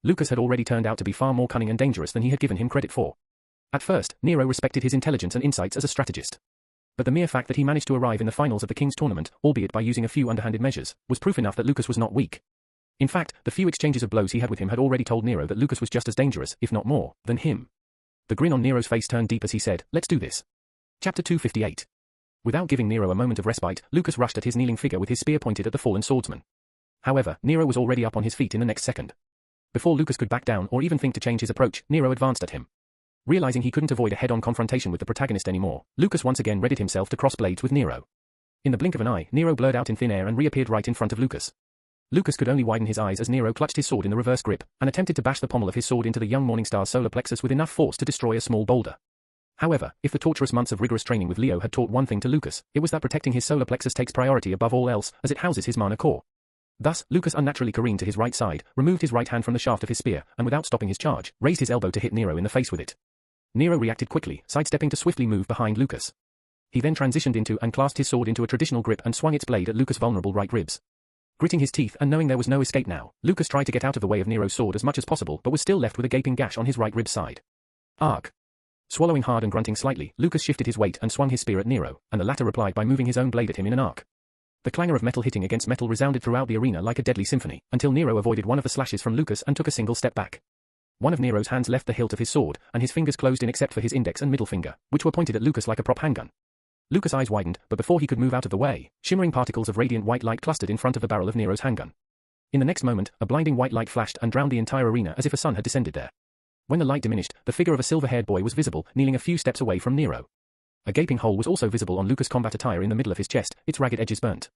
Lucas had already turned out to be far more cunning and dangerous than he had given him credit for. At first, Nero respected his intelligence and insights as a strategist. But the mere fact that he managed to arrive in the finals of the King's Tournament, albeit by using a few underhanded measures, was proof enough that Lucas was not weak. In fact, the few exchanges of blows he had with him had already told Nero that Lucas was just as dangerous, if not more, than him. The grin on Nero's face turned deep as he said, "Let's do this." Chapter 258. Without giving Nero a moment of respite, Lucas rushed at his kneeling figure with his spear pointed at the fallen swordsman. However, Nero was already up on his feet in the next second. Before Lucas could back down or even think to change his approach, Nero advanced at him. Realizing he couldn't avoid a head-on confrontation with the protagonist anymore, Lucas once again readied himself to cross blades with Nero. In the blink of an eye, Nero blurred out in thin air and reappeared right in front of Lucas. Lucas could only widen his eyes as Nero clutched his sword in the reverse grip, and attempted to bash the pommel of his sword into the young Morningstar's solar plexus with enough force to destroy a small boulder. However, if the torturous months of rigorous training with Leo had taught one thing to Lucas, it was that protecting his solar plexus takes priority above all else, as it houses his mana core. Thus, Lucas unnaturally careened to his right side, removed his right hand from the shaft of his spear, and without stopping his charge, raised his elbow to hit Nero in the face with it. Nero reacted quickly, sidestepping to swiftly move behind Lucas. He then transitioned into and clasped his sword into a traditional grip and swung its blade at Lucas' vulnerable right ribs. Gritting his teeth and knowing there was no escape now, Lucas tried to get out of the way of Nero's sword as much as possible but was still left with a gaping gash on his right rib side. Arc. Swallowing hard and grunting slightly, Lucas shifted his weight and swung his spear at Nero, and the latter replied by moving his own blade at him in an arc. The clangor of metal hitting against metal resounded throughout the arena like a deadly symphony, until Nero avoided one of the slashes from Lucas and took a single step back. One of Nero's hands left the hilt of his sword, and his fingers closed in except for his index and middle finger, which were pointed at Lucas like a prop handgun. Lucas' eyes widened, but before he could move out of the way, shimmering particles of radiant white light clustered in front of the barrel of Nero's handgun. In the next moment, a blinding white light flashed and drowned the entire arena as if a sun had descended there. When the light diminished, the figure of a silver-haired boy was visible, kneeling a few steps away from Nero. A gaping hole was also visible on Lucas' combat attire in the middle of his chest, its ragged edges burnt.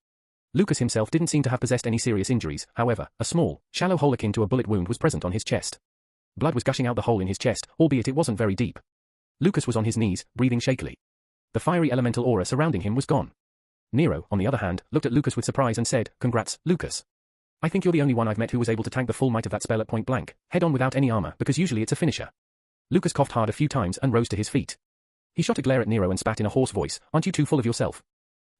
Lucas himself didn't seem to have possessed any serious injuries, however, a small, shallow hole akin to a bullet wound was present on his chest. Blood was gushing out the hole in his chest, albeit it wasn't very deep. Lucas was on his knees, breathing shakily. The fiery elemental aura surrounding him was gone. Nero, on the other hand, looked at Lucas with surprise and said, "Congrats, Lucas. I think you're the only one I've met who was able to tank the full might of that spell at point blank, head on without any armor, because usually it's a finisher." Lucas coughed hard a few times and rose to his feet. He shot a glare at Nero and spat in a hoarse voice, "Aren't you too full of yourself?"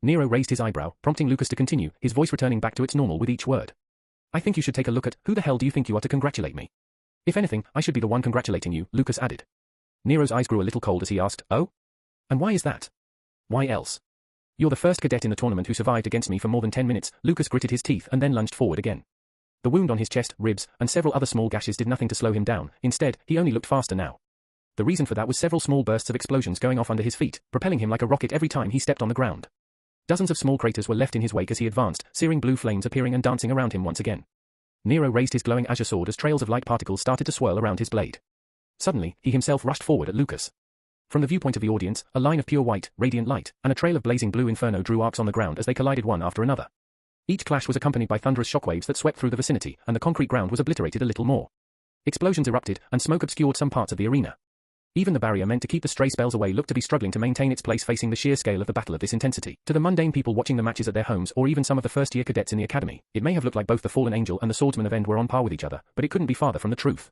Nero raised his eyebrow, prompting Lucas to continue, his voice returning back to its normal with each word. "I think you should take a look at, who the hell do you think you are to congratulate me? If anything, I should be the one congratulating you," Lucas added. Nero's eyes grew a little cold as he asked, "Oh? And why is that?" "Why else? You're the first cadet in the tournament who survived against me for more than 10 minutes, Lucas gritted his teeth and then lunged forward again. The wound on his chest, ribs, and several other small gashes did nothing to slow him down, instead, he only looked faster now. The reason for that was several small bursts of explosions going off under his feet, propelling him like a rocket every time he stepped on the ground. Dozens of small craters were left in his wake as he advanced, searing blue flames appearing and dancing around him once again. Nero raised his glowing azure sword as trails of light particles started to swirl around his blade. Suddenly, he himself rushed forward at Lucas. From the viewpoint of the audience, a line of pure white, radiant light, and a trail of blazing blue inferno drew arcs on the ground as they collided one after another. Each clash was accompanied by thunderous shockwaves that swept through the vicinity, and the concrete ground was obliterated a little more. Explosions erupted, and smoke obscured some parts of the arena. Even the barrier meant to keep the stray spells away looked to be struggling to maintain its place facing the sheer scale of the battle of this intensity. To the mundane people watching the matches at their homes or even some of the first-year cadets in the academy, it may have looked like both the fallen angel and the swordsman of End were on par with each other, but it couldn't be farther from the truth.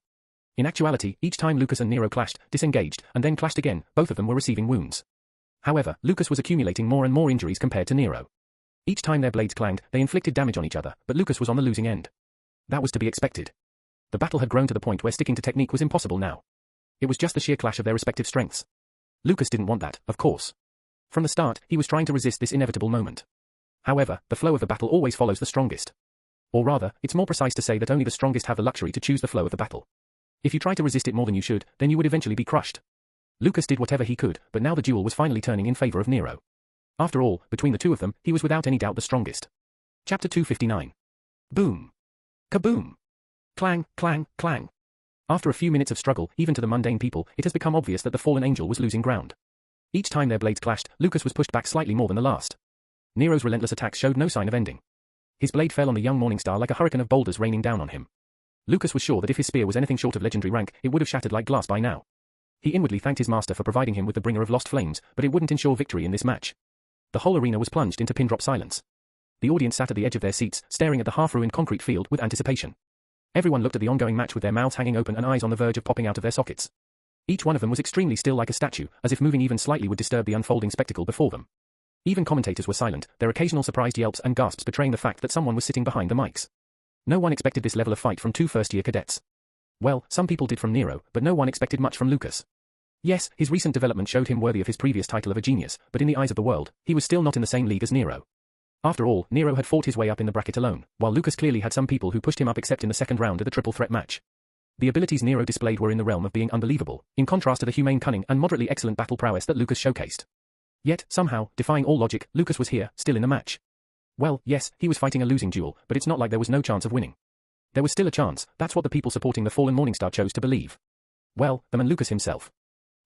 In actuality, each time Lucas and Nero clashed, disengaged, and then clashed again, both of them were receiving wounds. However, Lucas was accumulating more and more injuries compared to Nero. Each time their blades clanged, they inflicted damage on each other, but Lucas was on the losing end. That was to be expected. The battle had grown to the point where sticking to technique was impossible now. It was just the sheer clash of their respective strengths. Lucas didn't want that, of course. From the start, he was trying to resist this inevitable moment. However, the flow of the battle always follows the strongest. Or rather, it's more precise to say that only the strongest have the luxury to choose the flow of the battle. If you try to resist it more than you should, then you would eventually be crushed. Lucas did whatever he could, but now the duel was finally turning in favor of Nero. After all, between the two of them, he was without any doubt the strongest. Chapter 259. Boom. Kaboom. Clang, clang, clang. After a few minutes of struggle, even to the mundane people, it has become obvious that the fallen angel was losing ground. Each time their blades clashed, Lucas was pushed back slightly more than the last. Nero's relentless attacks showed no sign of ending. His blade fell on the young Morningstar like a hurricane of boulders raining down on him. Lucas was sure that if his spear was anything short of legendary rank, it would have shattered like glass by now. He inwardly thanked his master for providing him with the bringer of lost flames, but it wouldn't ensure victory in this match. The whole arena was plunged into pin-drop silence. The audience sat at the edge of their seats, staring at the half-ruined concrete field with anticipation. Everyone looked at the ongoing match with their mouths hanging open and eyes on the verge of popping out of their sockets. Each one of them was extremely still like a statue, as if moving even slightly would disturb the unfolding spectacle before them. Even commentators were silent, their occasional surprised yelps and gasps betraying the fact that someone was sitting behind the mics. No one expected this level of fight from two first-year cadets. Well, some people did from Nero, but no one expected much from Lucas. Yes, his recent development showed him worthy of his previous title of a genius, but in the eyes of the world, he was still not in the same league as Nero. After all, Nero had fought his way up in the bracket alone, while Lucas clearly had some people who pushed him up except in the second round of the triple threat match. The abilities Nero displayed were in the realm of being unbelievable, in contrast to the humane cunning and moderately excellent battle prowess that Lucas showcased. Yet, somehow, defying all logic, Lucas was here, still in the match. Well, yes, he was fighting a losing duel, but it's not like there was no chance of winning. There was still a chance, that's what the people supporting the fallen Morningstar chose to believe. Well, the man Lucas himself.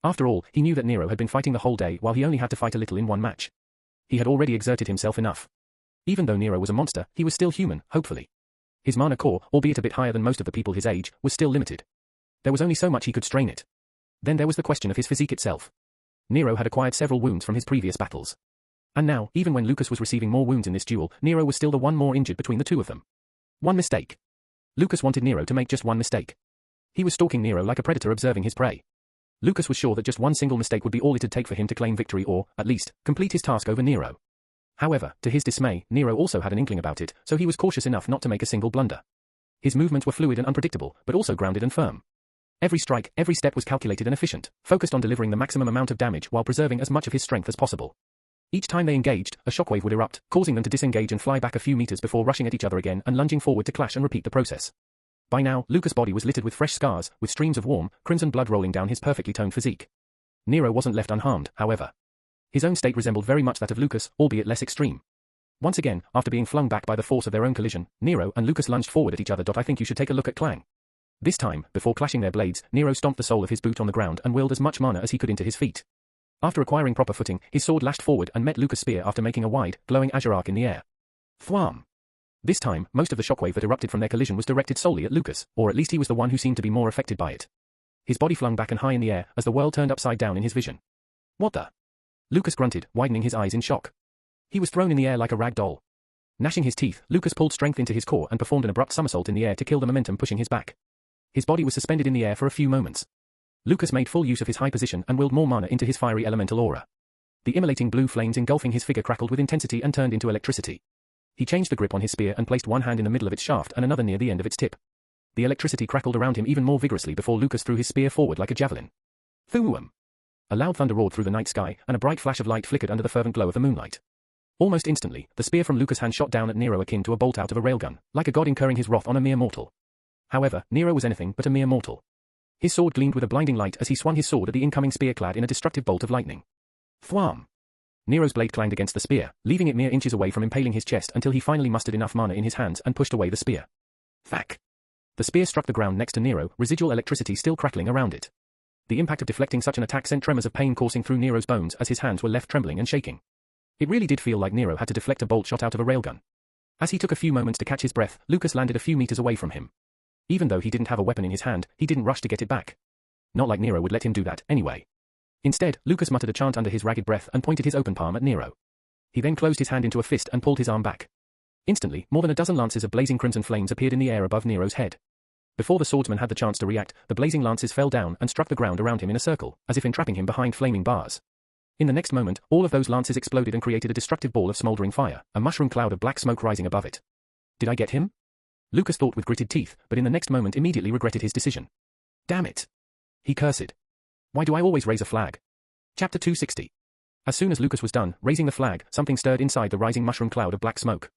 After all, he knew that Nero had been fighting the whole day while he only had to fight a little in one match. He had already exerted himself enough. Even though Nero was a monster, he was still human, hopefully. His mana core, albeit a bit higher than most of the people his age, was still limited. There was only so much he could strain it. Then there was the question of his physique itself. Nero had acquired several wounds from his previous battles. And now, even when Lucas was receiving more wounds in this duel, Nero was still the one more injured between the two of them. One mistake. Lucas wanted Nero to make just one mistake. He was stalking Nero like a predator observing his prey. Lucas was sure that just one single mistake would be all it'd take for him to claim victory or, at least, complete his task over Nero. However, to his dismay, Nero also had an inkling about it, so he was cautious enough not to make a single blunder. His movements were fluid and unpredictable, but also grounded and firm. Every strike, every step was calculated and efficient, focused on delivering the maximum amount of damage while preserving as much of his strength as possible. Each time they engaged, a shockwave would erupt, causing them to disengage and fly back a few meters before rushing at each other again and lunging forward to clash and repeat the process. By now, Lucas' body was littered with fresh scars, with streams of warm, crimson blood rolling down his perfectly toned physique. Nero wasn't left unharmed, however. His own state resembled very much that of Lucas, albeit less extreme. Once again, after being flung back by the force of their own collision, Nero and Lucas lunged forward at each other. I think you should take a look at Clang. This time, before clashing their blades, Nero stomped the sole of his boot on the ground and willed as much mana as he could into his feet. After acquiring proper footing, his sword lashed forward and met Lucas' spear after making a wide, glowing azure arc in the air. Thwam! This time, most of the shockwave that erupted from their collision was directed solely at Lucas, or at least he was the one who seemed to be more affected by it. His body flung back and high in the air as the world turned upside down in his vision. What the? Lucas grunted, widening his eyes in shock. He was thrown in the air like a rag doll. Gnashing his teeth, Lucas pulled strength into his core and performed an abrupt somersault in the air to kill the momentum pushing his back. His body was suspended in the air for a few moments. Lucas made full use of his high position and willed more mana into his fiery elemental aura. The immolating blue flames engulfing his figure crackled with intensity and turned into electricity. He changed the grip on his spear and placed one hand in the middle of its shaft and another near the end of its tip. The electricity crackled around him even more vigorously before Lucas threw his spear forward like a javelin. Thwum! A loud thunder roared through the night sky, and a bright flash of light flickered under the fervent glow of the moonlight. Almost instantly, the spear from Lucas' hand shot down at Nero akin to a bolt out of a railgun, like a god incurring his wrath on a mere mortal. However, Nero was anything but a mere mortal. His sword gleamed with a blinding light as he swung his sword at the incoming spear clad in a destructive bolt of lightning. Thwam! Nero's blade clanged against the spear, leaving it mere inches away from impaling his chest until he finally mustered enough mana in his hands and pushed away the spear. Thack! The spear struck the ground next to Nero, residual electricity still crackling around it. The impact of deflecting such an attack sent tremors of pain coursing through Nero's bones as his hands were left trembling and shaking. It really did feel like Nero had to deflect a bolt shot out of a railgun. As he took a few moments to catch his breath, Lucas landed a few meters away from him. Even though he didn't have a weapon in his hand, he didn't rush to get it back. Not like Nero would let him do that, anyway. Instead, Lucas muttered a chant under his ragged breath and pointed his open palm at Nero. He then closed his hand into a fist and pulled his arm back. Instantly, more than a dozen lances of blazing crimson flames appeared in the air above Nero's head. Before the swordsman had the chance to react, the blazing lances fell down and struck the ground around him in a circle, as if entrapping him behind flaming bars. In the next moment, all of those lances exploded and created a destructive ball of smoldering fire, a mushroom cloud of black smoke rising above it. Did I get him? Lucas thought with gritted teeth, but in the next moment immediately regretted his decision. Damn it! He cursed. Why do I always raise a flag? Chapter 260. As soon as Lucas was done raising the flag, something stirred inside the rising mushroom cloud of black smoke.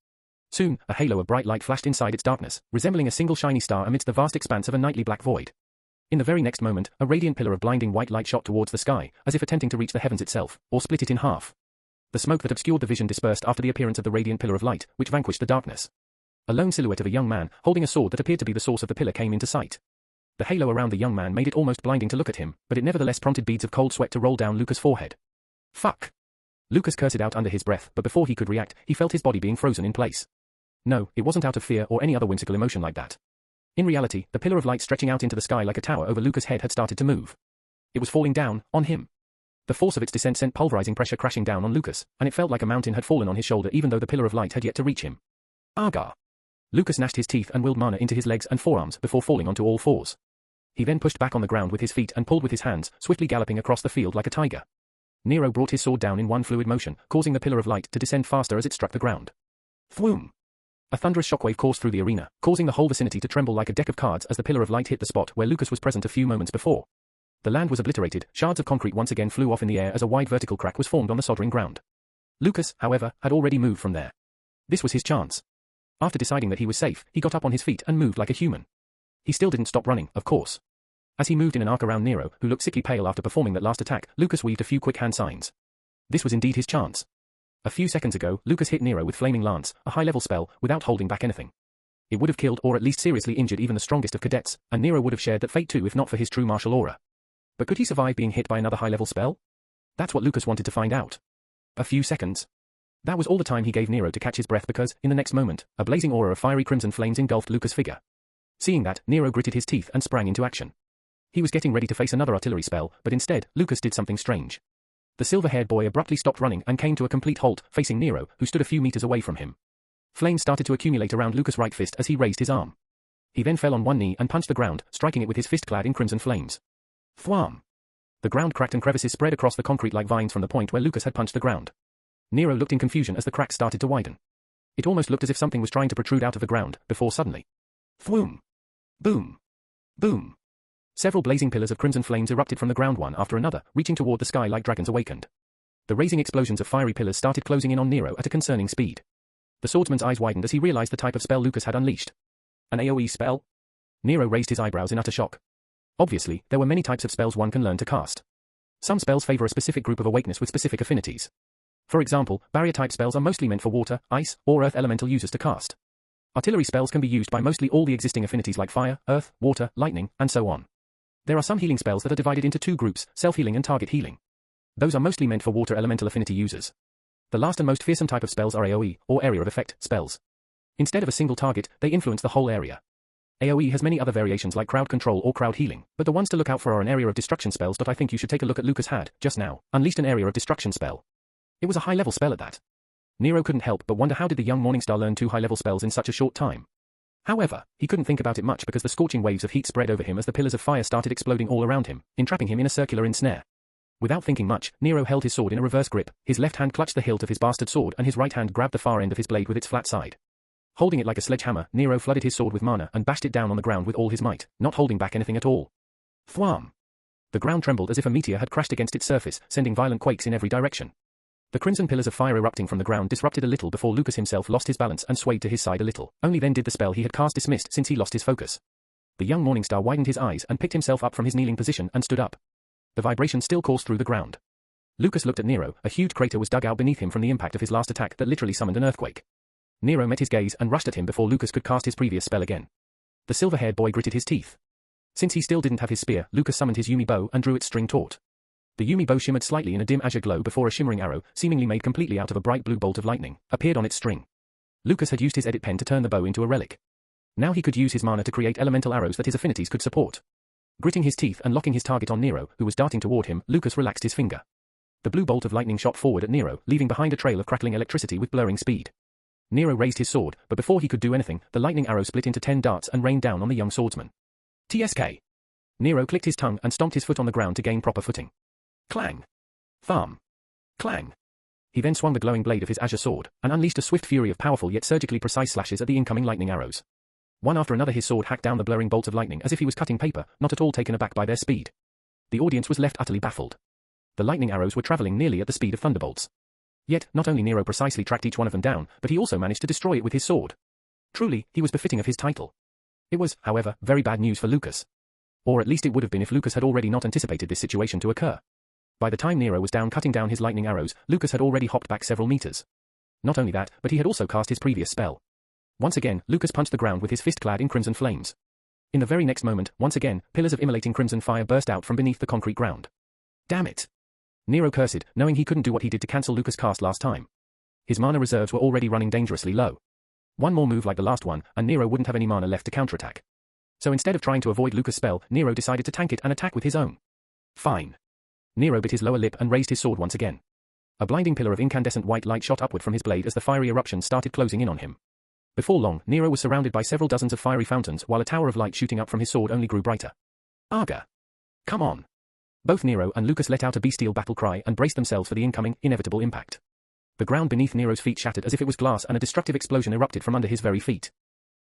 Soon, a halo of bright light flashed inside its darkness, resembling a single shiny star amidst the vast expanse of a nightly black void. In the very next moment, a radiant pillar of blinding white light shot towards the sky, as if attempting to reach the heavens itself, or split it in half. The smoke that obscured the vision dispersed after the appearance of the radiant pillar of light, which vanquished the darkness. A lone silhouette of a young man, holding a sword that appeared to be the source of the pillar came into sight. The halo around the young man made it almost blinding to look at him, but it nevertheless prompted beads of cold sweat to roll down Lucas' forehead. Fuck! Lucas cursed out under his breath, but before he could react, he felt his body being frozen in place. No, it wasn't out of fear or any other whimsical emotion like that. In reality, the pillar of light stretching out into the sky like a tower over Lucas' head had started to move. It was falling down, on him. The force of its descent sent pulverizing pressure crashing down on Lucas, and it felt like a mountain had fallen on his shoulder even though the pillar of light had yet to reach him. Agar! Lucas gnashed his teeth and willed mana into his legs and forearms before falling onto all fours. He then pushed back on the ground with his feet and pulled with his hands, swiftly galloping across the field like a tiger. Nero brought his sword down in one fluid motion, causing the pillar of light to descend faster as it struck the ground. Thwoom! A thunderous shockwave coursed through the arena, causing the whole vicinity to tremble like a deck of cards as the pillar of light hit the spot where Lucas was present a few moments before. The land was obliterated, shards of concrete once again flew off in the air as a wide vertical crack was formed on the soldering ground. Lucas, however, had already moved from there. This was his chance. After deciding that he was safe, he got up on his feet and moved like a human. He still didn't stop running, of course. As he moved in an arc around Nero, who looked sickly pale after performing that last attack, Lucas weaved a few quick hand signs. This was indeed his chance. A few seconds ago, Lucas hit Nero with Flaming Lance, a high-level spell, without holding back anything. It would have killed or at least seriously injured even the strongest of cadets, and Nero would have shared that fate too if not for his true martial aura. But could he survive being hit by another high-level spell? That's what Lucas wanted to find out. A few seconds. That was all the time he gave Nero to catch his breath because, in the next moment, a blazing aura of fiery crimson flames engulfed Lucas' figure. Seeing that, Nero gritted his teeth and sprang into action. He was getting ready to face another artillery spell, but instead, Lucas did something strange. The silver-haired boy abruptly stopped running and came to a complete halt, facing Nero, who stood a few meters away from him. Flames started to accumulate around Lucas' right fist as he raised his arm. He then fell on one knee and punched the ground, striking it with his fist clad in crimson flames. Thwam! The ground cracked and crevices spread across the concrete like vines from the point where Lucas had punched the ground. Nero looked in confusion as the cracks started to widen. It almost looked as if something was trying to protrude out of the ground, before suddenly. Thwoom! Boom! Boom! Several blazing pillars of crimson flames erupted from the ground one after another, reaching toward the sky like dragons awakened. The raising explosions of fiery pillars started closing in on Nero at a concerning speed. The swordsman's eyes widened as he realized the type of spell Lucas had unleashed. An AoE spell? Nero raised his eyebrows in utter shock. Obviously, there were many types of spells one can learn to cast. Some spells favor a specific group of awakeness with specific affinities. For example, barrier-type spells are mostly meant for water, ice, or earth elemental users to cast. Artillery spells can be used by mostly all the existing affinities like fire, earth, water, lightning, and so on. There are some healing spells that are divided into two groups, self-healing and target healing. Those are mostly meant for water elemental affinity users. The last and most fearsome type of spells are AoE, or area of effect, spells. Instead of a single target, they influence the whole area. AoE has many other variations like crowd control or crowd healing, but the ones to look out for are an area of destruction spells. I think you should take a look at Lucas had, just now, unleashed an area of destruction spell. It was a high-level spell at that. Nero couldn't help but wonder how did the young Morningstar learn 2 high-level spells in such a short time. However, he couldn't think about it much because the scorching waves of heat spread over him as the pillars of fire started exploding all around him, entrapping him in a circular ensnare. Without thinking much, Nero held his sword in a reverse grip, his left hand clutched the hilt of his bastard sword and his right hand grabbed the far end of his blade with its flat side. Holding it like a sledgehammer, Nero flooded his sword with mana and bashed it down on the ground with all his might, not holding back anything at all. Thwam! The ground trembled as if a meteor had crashed against its surface, sending violent quakes in every direction. The crimson pillars of fire erupting from the ground disrupted a little before Lucas himself lost his balance and swayed to his side a little. Only then did the spell he had cast dismissed since he lost his focus. The young Morningstar widened his eyes and picked himself up from his kneeling position and stood up. The vibration still coursed through the ground. Lucas looked at Nero. A huge crater was dug out beneath him from the impact of his last attack that literally summoned an earthquake. Nero met his gaze and rushed at him before Lucas could cast his previous spell again. The silver-haired boy gritted his teeth. Since he still didn't have his spear, Lucas summoned his Yumi bow and drew its string taut. The Yumi bow shimmered slightly in a dim azure glow before a shimmering arrow, seemingly made completely out of a bright blue bolt of lightning, appeared on its string. Lucas had used his edit pen to turn the bow into a relic. Now he could use his mana to create elemental arrows that his affinities could support. Gritting his teeth and locking his target on Nero, who was darting toward him, Lucas relaxed his finger. The blue bolt of lightning shot forward at Nero, leaving behind a trail of crackling electricity with blurring speed. Nero raised his sword, but before he could do anything, the lightning arrow split into 10 darts and rained down on the young swordsman. TSK. Nero clicked his tongue and stomped his foot on the ground to gain proper footing. Clang. Thump. Clang. He then swung the glowing blade of his azure sword, and unleashed a swift fury of powerful yet surgically precise slashes at the incoming lightning arrows. One after another his sword hacked down the blurring bolts of lightning as if he was cutting paper, not at all taken aback by their speed. The audience was left utterly baffled. The lightning arrows were traveling nearly at the speed of thunderbolts. Yet, not only Nero precisely tracked each one of them down, but he also managed to destroy it with his sword. Truly, he was befitting of his title. It was, however, very bad news for Lucas. Or at least it would have been if Lucas had already not anticipated this situation to occur. By the time Nero was down cutting down his lightning arrows, Lucas had already hopped back several meters. Not only that, but he had also cast his previous spell. Once again, Lucas punched the ground with his fist clad in crimson flames. In the very next moment, once again, pillars of immolating crimson fire burst out from beneath the concrete ground. Damn it! Nero cursed, knowing he couldn't do what he did to cancel Lucas' cast last time. His mana reserves were already running dangerously low. One more move like the last one, and Nero wouldn't have any mana left to counterattack. So instead of trying to avoid Lucas' spell, Nero decided to tank it and attack with his own. Fine. Nero bit his lower lip and raised his sword once again. A blinding pillar of incandescent white light shot upward from his blade as the fiery eruptions started closing in on him. Before long, Nero was surrounded by several dozens of fiery fountains while a tower of light shooting up from his sword only grew brighter. Aga. Come on. Both Nero and Lucas let out a bestial battle cry and braced themselves for the incoming, inevitable impact. The ground beneath Nero's feet shattered as if it was glass and a destructive explosion erupted from under his very feet.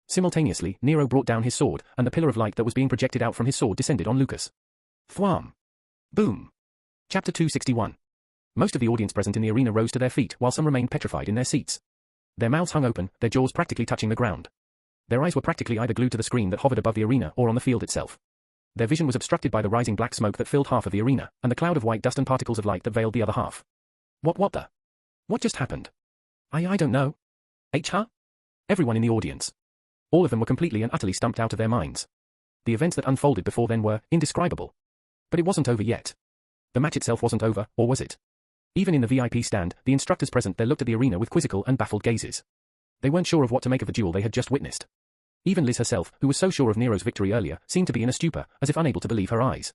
Simultaneously, Nero brought down his sword, and the pillar of light that was being projected out from his sword descended on Lucas. Thwam. Boom. Chapter 261. Most of the audience present in the arena rose to their feet while some remained petrified in their seats. Their mouths hung open, their jaws practically touching the ground. Their eyes were practically either glued to the screen that hovered above the arena or on the field itself. Their vision was obstructed by the rising black smoke that filled half of the arena, and the cloud of white dust and particles of light that veiled the other half. What the? What just happened? I don't know. Huh? Everyone in the audience. All of them were completely and utterly stumped out of their minds. The events that unfolded before then were indescribable. But it wasn't over yet. The match itself wasn't over, or was it? Even in the VIP stand, the instructors present there looked at the arena with quizzical and baffled gazes. They weren't sure of what to make of the duel they had just witnessed. Even Liz herself, who was so sure of Nero's victory earlier, seemed to be in a stupor, as if unable to believe her eyes.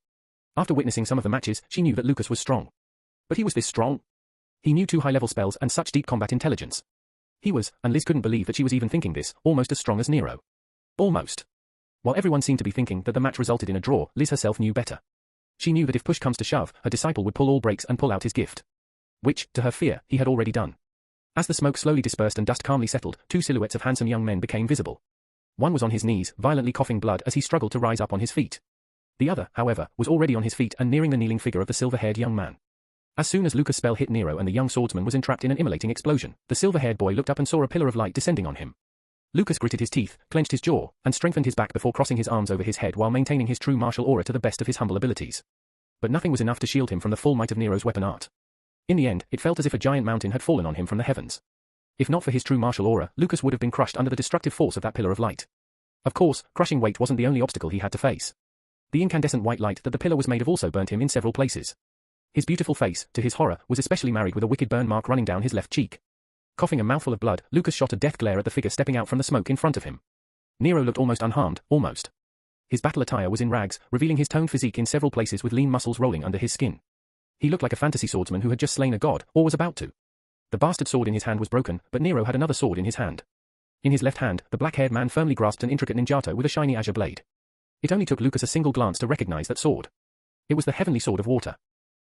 After witnessing some of the matches, she knew that Lucas was strong. But he was this strong? He knew 2 high-level spells and such deep combat intelligence. He was, and Liz couldn't believe that she was even thinking this, almost as strong as Nero. Almost. While everyone seemed to be thinking that the match resulted in a draw, Liz herself knew better. She knew that if push comes to shove, her disciple would pull all brakes and pull out his gift. Which, to her fear, he had already done. As the smoke slowly dispersed and dust calmly settled, 2 silhouettes of handsome young men became visible. One was on his knees, violently coughing blood as he struggled to rise up on his feet. The other, however, was already on his feet and nearing the kneeling figure of the silver-haired young man. As soon as Lucas' spell hit Nero and the young swordsman was entrapped in an immolating explosion, the silver-haired boy looked up and saw a pillar of light descending on him. Lucas gritted his teeth, clenched his jaw, and strengthened his back before crossing his arms over his head while maintaining his true martial aura to the best of his humble abilities. But nothing was enough to shield him from the full might of Nero's weapon art. In the end, it felt as if a giant mountain had fallen on him from the heavens. If not for his true martial aura, Lucas would have been crushed under the destructive force of that pillar of light. Of course, crushing weight wasn't the only obstacle he had to face. The incandescent white light that the pillar was made of also burnt him in several places. His beautiful face, to his horror, was especially marred with a wicked burn mark running down his left cheek. Coughing a mouthful of blood, Lucas shot a death glare at the figure stepping out from the smoke in front of him. Nero looked almost unharmed, almost. His battle attire was in rags, revealing his toned physique in several places with lean muscles rolling under his skin. He looked like a fantasy swordsman who had just slain a god, or was about to. The bastard sword in his hand was broken, but Nero had another sword in his hand. In his left hand, the black-haired man firmly grasped an intricate ninjato with a shiny azure blade. It only took Lucas a single glance to recognize that sword. It was the heavenly sword of water.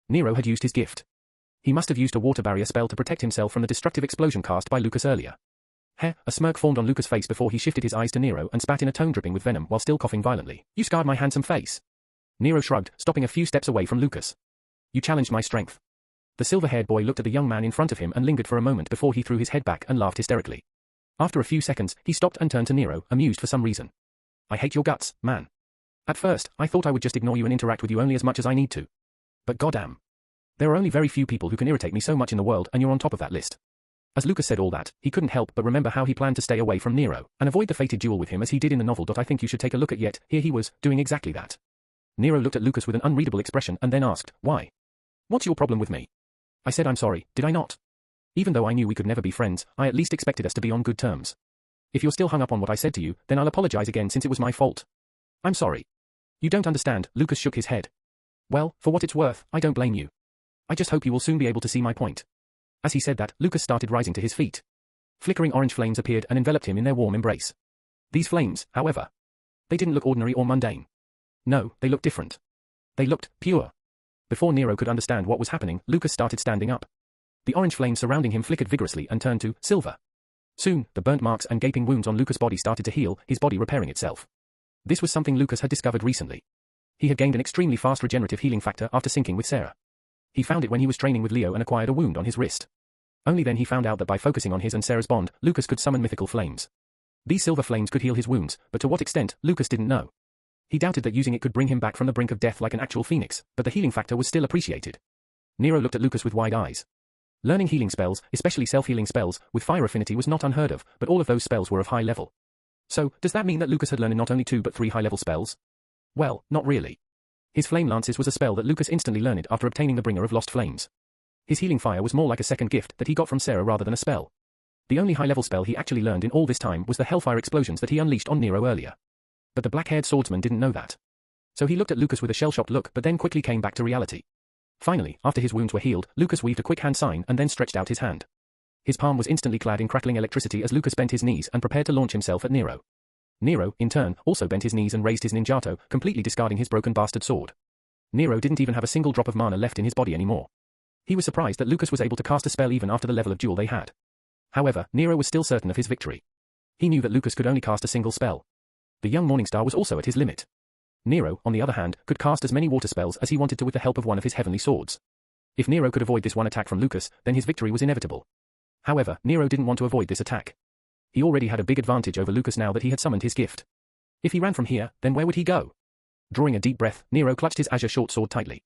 Nero had used his gift. He must have used a water barrier spell to protect himself from the destructive explosion cast by Lucas earlier. A smirk formed on Lucas' face before he shifted his eyes to Nero and spat in a tone dripping with venom while still coughing violently. "You scarred my handsome face." Nero shrugged, stopping a few steps away from Lucas. "You challenged my strength." The silver-haired boy looked at the young man in front of him and lingered for a moment before he threw his head back and laughed hysterically. After a few seconds, he stopped and turned to Nero, amused for some reason. "I hate your guts, man. At first, I thought I would just ignore you and interact with you only as much as I need to. But goddamn. There are only very few people who can irritate me so much in the world, and you're on top of that list." As Lucas said all that, he couldn't help but remember how he planned to stay away from Nero and avoid the fated duel with him as he did in the novel. I think you should take a look at, yet here he was, doing exactly that. Nero looked at Lucas with an unreadable expression and then asked, "Why? What's your problem with me?" "I said I'm sorry, did I not? Even though I knew we could never be friends, I at least expected us to be on good terms. If you're still hung up on what I said to you, then I'll apologize again since it was my fault." "I'm sorry." "You don't understand," Lucas shook his head. "Well, for what it's worth, I don't blame you. I just hope you will soon be able to see my point." As he said that, Lucas started rising to his feet. Flickering orange flames appeared and enveloped him in their warm embrace. These flames, however, they didn't look ordinary or mundane. No, they looked different. They looked pure. Before Nero could understand what was happening, Lucas started standing up. The orange flame surrounding him flickered vigorously and turned to silver. Soon, the burnt marks and gaping wounds on Lucas' body started to heal, his body repairing itself. This was something Lucas had discovered recently. He had gained an extremely fast regenerative healing factor after syncing with Sarah. He found it when he was training with Leo and acquired a wound on his wrist. Only then he found out that by focusing on his and Sarah's bond, Lucas could summon mythical flames. These silver flames could heal his wounds, but to what extent, Lucas didn't know. He doubted that using it could bring him back from the brink of death like an actual phoenix, but the healing factor was still appreciated. Nero looked at Lucas with wide eyes. Learning healing spells, especially self-healing spells, with fire affinity was not unheard of, but all of those spells were of high level. So, does that mean that Lucas had learned not only 2 but 3 high-level spells? Well, not really. His Flame Lances was a spell that Lucas instantly learned after obtaining the Bringer of Lost Flames. His Healing Fire was more like a second gift that he got from Sarah rather than a spell. The only high-level spell he actually learned in all this time was the Hellfire explosions that he unleashed on Nero earlier. But the black-haired swordsman didn't know that. So he looked at Lucas with a shell-shocked look but then quickly came back to reality. Finally, after his wounds were healed, Lucas weaved a quick hand sign and then stretched out his hand. His palm was instantly clad in crackling electricity as Lucas bent his knees and prepared to launch himself at Nero. Nero, in turn, also bent his knees and raised his ninjato, completely discarding his broken bastard sword. Nero didn't even have a single drop of mana left in his body anymore. He was surprised that Lucas was able to cast a spell even after the level of duel they had. However, Nero was still certain of his victory. He knew that Lucas could only cast a single spell. The young Morningstar was also at his limit. Nero, on the other hand, could cast as many water spells as he wanted to with the help of one of his heavenly swords. If Nero could avoid this one attack from Lucas, then his victory was inevitable. However, Nero didn't want to avoid this attack. He already had a big advantage over Lucas now that he had summoned his gift. If he ran from here, then where would he go? Drawing a deep breath, Nero clutched his azure short sword tightly.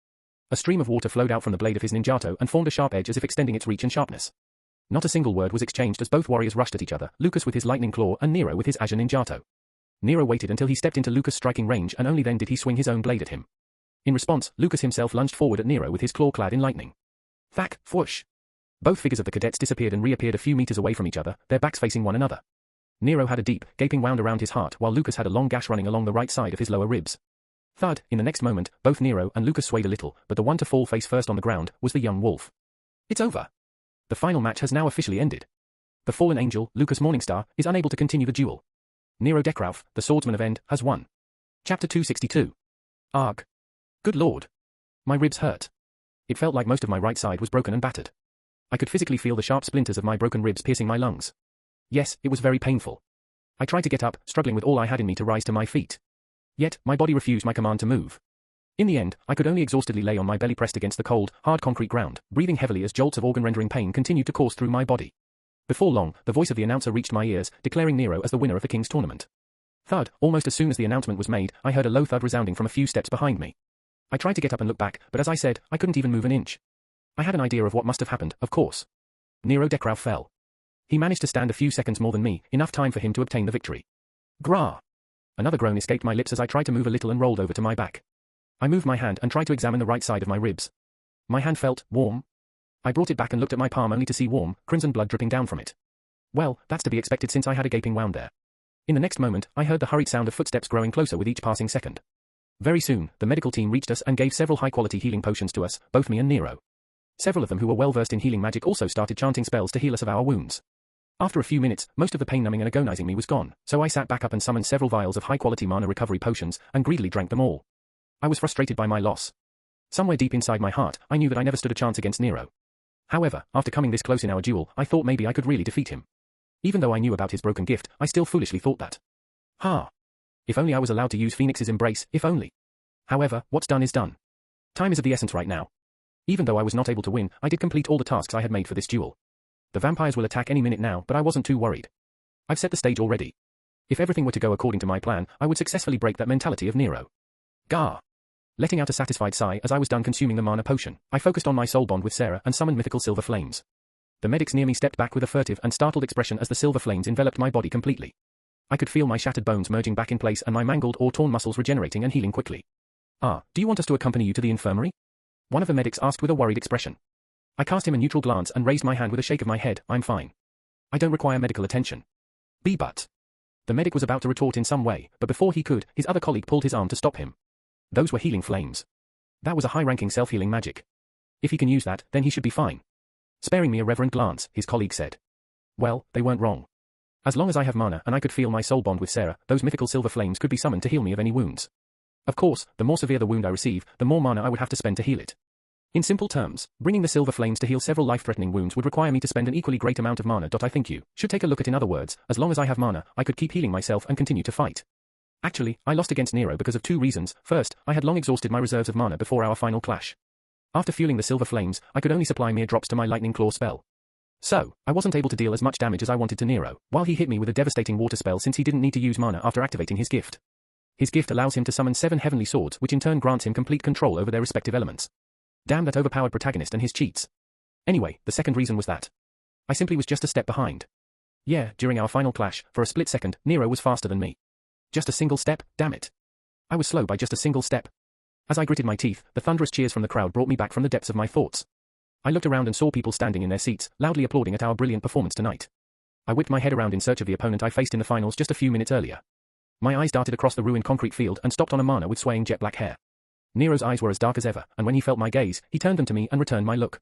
A stream of water flowed out from the blade of his ninjato and formed a sharp edge as if extending its reach and sharpness. Not a single word was exchanged as both warriors rushed at each other, Lucas with his lightning claw and Nero with his azure ninjato. Nero waited until he stepped into Lucas' striking range and only then did he swing his own blade at him. In response, Lucas himself lunged forward at Nero with his claw clad in lightning. Thack, whoosh. Both figures of the cadets disappeared and reappeared a few meters away from each other, their backs facing one another. Nero had a deep, gaping wound around his heart while Lucas had a long gash running along the right side of his lower ribs. Thud, in the next moment, both Nero and Lucas swayed a little, but the one to fall face first on the ground was the young wolf. It's over. The final match has now officially ended. The fallen angel, Lucas Morningstar, is unable to continue the duel. Nero Dekrauf, the swordsman of End, has won. Chapter 262. Arg. Good lord. My ribs hurt. It felt like most of my right side was broken and battered. I could physically feel the sharp splinters of my broken ribs piercing my lungs. Yes, it was very painful. I tried to get up, struggling with all I had in me to rise to my feet. Yet, my body refused my command to move. In the end, I could only exhaustedly lay on my belly pressed against the cold, hard concrete ground, breathing heavily as jolts of organ-rendering pain continued to course through my body. Before long, the voice of the announcer reached my ears, declaring Nero as the winner of the King's tournament. Thud, almost as soon as the announcement was made, I heard a low thud resounding from a few steps behind me. I tried to get up and look back, but as I said, I couldn't even move an inch. I had an idea of what must have happened, of course. Nero Decrow fell. He managed to stand a few seconds more than me, enough time for him to obtain the victory. Grah! Another groan escaped my lips as I tried to move a little and rolled over to my back. I moved my hand and tried to examine the right side of my ribs. My hand felt warm. I brought it back and looked at my palm only to see warm, crimson blood dripping down from it. Well, that's to be expected since I had a gaping wound there. In the next moment, I heard the hurried sound of footsteps growing closer with each passing second. Very soon, the medical team reached us and gave several high-quality healing potions to us, both me and Nero. Several of them who were well-versed in healing magic also started chanting spells to heal us of our wounds. After a few minutes, most of the pain-numbing and agonizing me was gone, so I sat back up and summoned several vials of high-quality mana recovery potions, and greedily drank them all. I was frustrated by my loss. Somewhere deep inside my heart, I knew that I never stood a chance against Nero. However, after coming this close in our duel, I thought maybe I could really defeat him. Even though I knew about his broken gift, I still foolishly thought that. If only I was allowed to use Phoenix's embrace, if only. However, what's done is done. Time is of the essence right now. Even though I was not able to win, I did complete all the tasks I had made for this duel. The vampires will attack any minute now, but I wasn't too worried. I've set the stage already. If everything were to go according to my plan, I would successfully break that mentality of Nero. Gah! Letting out a satisfied sigh as I was done consuming the mana potion, I focused on my soul bond with Sarah and summoned mythical silver flames. The medics near me stepped back with a furtive and startled expression as the silver flames enveloped my body completely. I could feel my shattered bones merging back in place and my mangled or torn muscles regenerating and healing quickly. Do you want us to accompany you to the infirmary? One of the medics asked with a worried expression. I cast him a neutral glance and raised my hand with a shake of my head. I'm fine. I don't require medical attention. But. The medic was about to retort in some way, but before he could, his other colleague pulled his arm to stop him. Those were healing flames. That was a high-ranking self-healing magic. If he can use that, then he should be fine. Sparing me a reverent glance, his colleague said. Well, they weren't wrong. As long as I have mana and I could feel my soul bond with Sarah, those mythical silver flames could be summoned to heal me of any wounds. Of course, the more severe the wound I receive, the more mana I would have to spend to heal it. In simple terms, bringing the silver flames to heal several life-threatening wounds would require me to spend an equally great amount of mana. I think you should take a look at. In other words, as long as I have mana, I could keep healing myself and continue to fight. Actually, I lost against Nero because of two reasons. First, I had long exhausted my reserves of mana before our final clash. After fueling the silver flames, I could only supply mere drops to my lightning claw spell. So, I wasn't able to deal as much damage as I wanted to Nero, while he hit me with a devastating water spell since he didn't need to use mana after activating his gift. His gift allows him to summon 7 heavenly swords, which in turn grants him complete control over their respective elements. Damn that overpowered protagonist and his cheats. Anyway, the second reason was that I simply was just a step behind. Yeah, during our final clash, for a split second, Nero was faster than me. Just a single step, damn it. I was slow by just a single step. As I gritted my teeth, the thunderous cheers from the crowd brought me back from the depths of my thoughts. I looked around and saw people standing in their seats, loudly applauding at our brilliant performance tonight. I whipped my head around in search of the opponent I faced in the finals just a few minutes earlier. My eyes darted across the ruined concrete field and stopped on a mana with swaying jet-black hair. Nero's eyes were as dark as ever, and when he felt my gaze, he turned them to me and returned my look.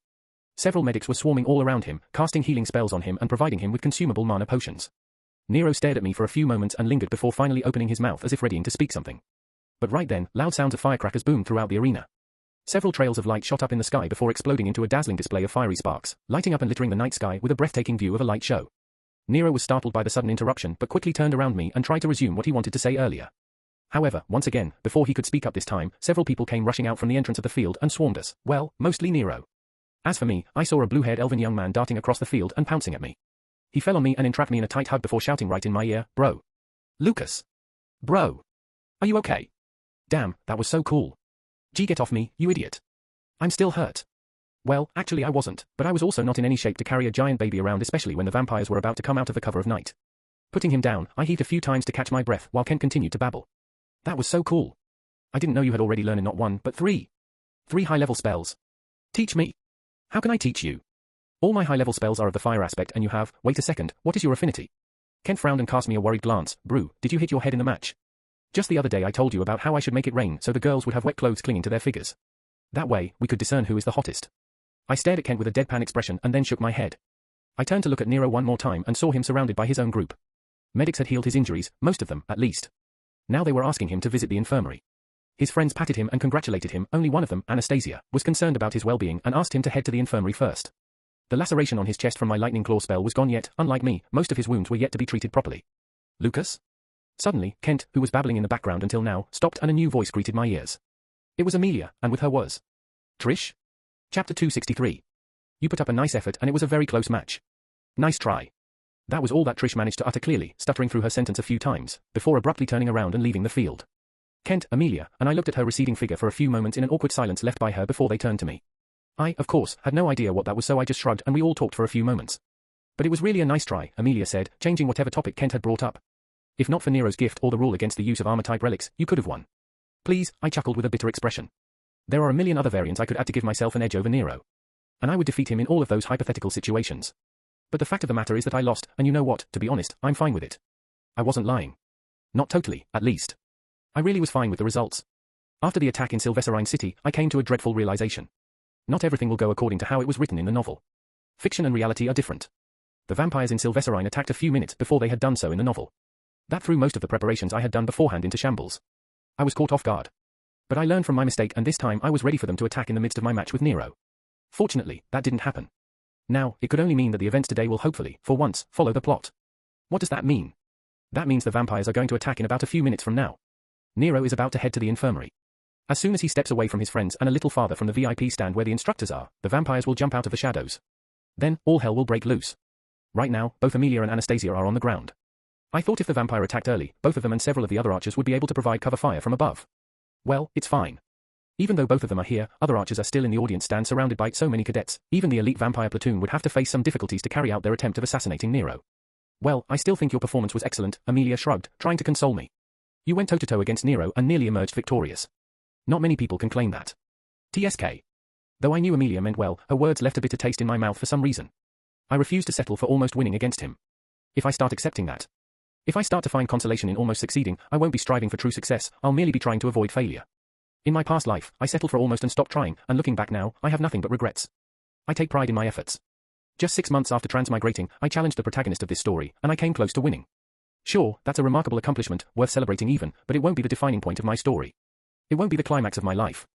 Several medics were swarming all around him, casting healing spells on him and providing him with consumable mana potions. Nero stared at me for a few moments and lingered before finally opening his mouth as if readying to speak something. But right then, loud sounds of firecrackers boomed throughout the arena. Several trails of light shot up in the sky before exploding into a dazzling display of fiery sparks, lighting up and littering the night sky with a breathtaking view of a light show. Nero was startled by the sudden interruption but quickly turned around me and tried to resume what he wanted to say earlier. However, once again, before he could speak up this time, several people came rushing out from the entrance of the field and swarmed us, well, mostly Nero. As for me, I saw a blue-haired elven young man darting across the field and pouncing at me. He fell on me and entrapped me in a tight hug before shouting right in my ear, "Bro. Lucas. Bro. Are you okay? Damn, that was so cool. Gee, get off me, you idiot. I'm still hurt." Well, actually I wasn't, but I was also not in any shape to carry a giant baby around, especially when the vampires were about to come out of the cover of night. Putting him down, I heaved a few times to catch my breath while Kent continued to babble. "That was so cool. I didn't know you had already learned not 1, but 3. 3 high-level spells. Teach me. How can I teach you? All my high-level spells are of the fire aspect and you have, wait a second, what is your affinity?" Kent frowned and cast me a worried glance. "Brew, did you hit your head in the match? Just the other day I told you about how I should make it rain so the girls would have wet clothes clinging to their figures. That way, we could discern who is the hottest." I stared at Kent with a deadpan expression and then shook my head. I turned to look at Nero one more time and saw him surrounded by his own group. Medics had healed his injuries, most of them, at least. Now they were asking him to visit the infirmary. His friends patted him and congratulated him, only one of them, Anastasia, was concerned about his well-being and asked him to head to the infirmary first. The laceration on his chest from my lightning claw spell was gone yet, unlike me, most of his wounds were yet to be treated properly. "Lucas?" Suddenly, Kent, who was babbling in the background until now, stopped and a new voice greeted my ears. It was Amelia, and with her was Trish? Chapter 263. You put up a nice effort and it was a very close match. Nice try. That was all that Trish managed to utter clearly, stuttering through her sentence a few times, before abruptly turning around and leaving the field. Kent, Amelia, and I looked at her receding figure for a few moments in an awkward silence left by her before they turned to me. I, of course, had no idea what that was, so I just shrugged and we all talked for a few moments. But it was really a nice try, Amelia said, changing whatever topic Kent had brought up. If not for Nero's gift or the rule against the use of armor-type relics, you could have won. Please, I chuckled with a bitter expression. There are a million other variants I could add to give myself an edge over Nero. And I would defeat him in all of those hypothetical situations. But the fact of the matter is that I lost, and you know what, to be honest, I'm fine with it. I wasn't lying. Not totally, at least. I really was fine with the results. After the attack in Sylvesterine City, I came to a dreadful realization. Not everything will go according to how it was written in the novel. Fiction and reality are different. The vampires in Sylvesterine attacked a few minutes before they had done so in the novel. That threw most of the preparations I had done beforehand into shambles. I was caught off guard. But I learned from my mistake, and this time I was ready for them to attack in the midst of my match with Nero. Fortunately, that didn't happen. Now, it could only mean that the events today will hopefully, for once, follow the plot. What does that mean? That means the vampires are going to attack in about a few minutes from now. Nero is about to head to the infirmary. As soon as he steps away from his friends and a little farther from the VIP stand where the instructors are, the vampires will jump out of the shadows. Then, all hell will break loose. Right now, both Amelia and Anastasia are on the ground. I thought if the vampire attacked early, both of them and several of the other archers would be able to provide cover fire from above. Well, it's fine. Even though both of them are here, other archers are still in the audience stand surrounded by so many cadets, even the elite vampire platoon would have to face some difficulties to carry out their attempt of assassinating Nero. Well, I still think your performance was excellent, Amelia shrugged, trying to console me. You went toe-to-toe against Nero and nearly emerged victorious. Not many people can claim that. TSK. Though I knew Amelia meant well, her words left a bitter taste in my mouth for some reason. I refused to settle for almost winning against him. If I start accepting that. If I start to find consolation in almost succeeding, I won't be striving for true success, I'll merely be trying to avoid failure. In my past life, I settled for almost and stopped trying, and looking back now, I have nothing but regrets. I take pride in my efforts. Just 6 months after transmigrating, I challenged the protagonist of this story, and I came close to winning. Sure, that's a remarkable accomplishment, worth celebrating even, but it won't be the defining point of my story. It won't be the climax of my life.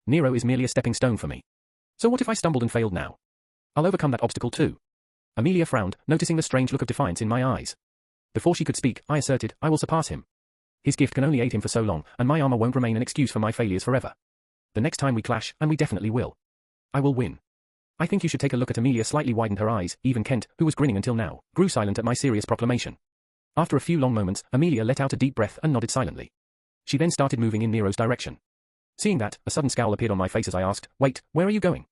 Nero is merely a stepping stone for me. So what if I stumbled and failed now? I'll overcome that obstacle too. Amelia frowned, noticing the strange look of defiance in my eyes. Before she could speak, I asserted, I will surpass him. His gift can only aid him for so long, and my armor won't remain an excuse for my failures forever. The next time we clash, and we definitely will, I will win. I think you should take a look at Amelia. Slightly widened her eyes, even Kent, who was grinning until now, grew silent at my serious proclamation. After a few long moments, Amelia let out a deep breath and nodded silently. She then started moving in Nero's direction. Seeing that, a sudden scowl appeared on my face as I asked, wait, where are you going?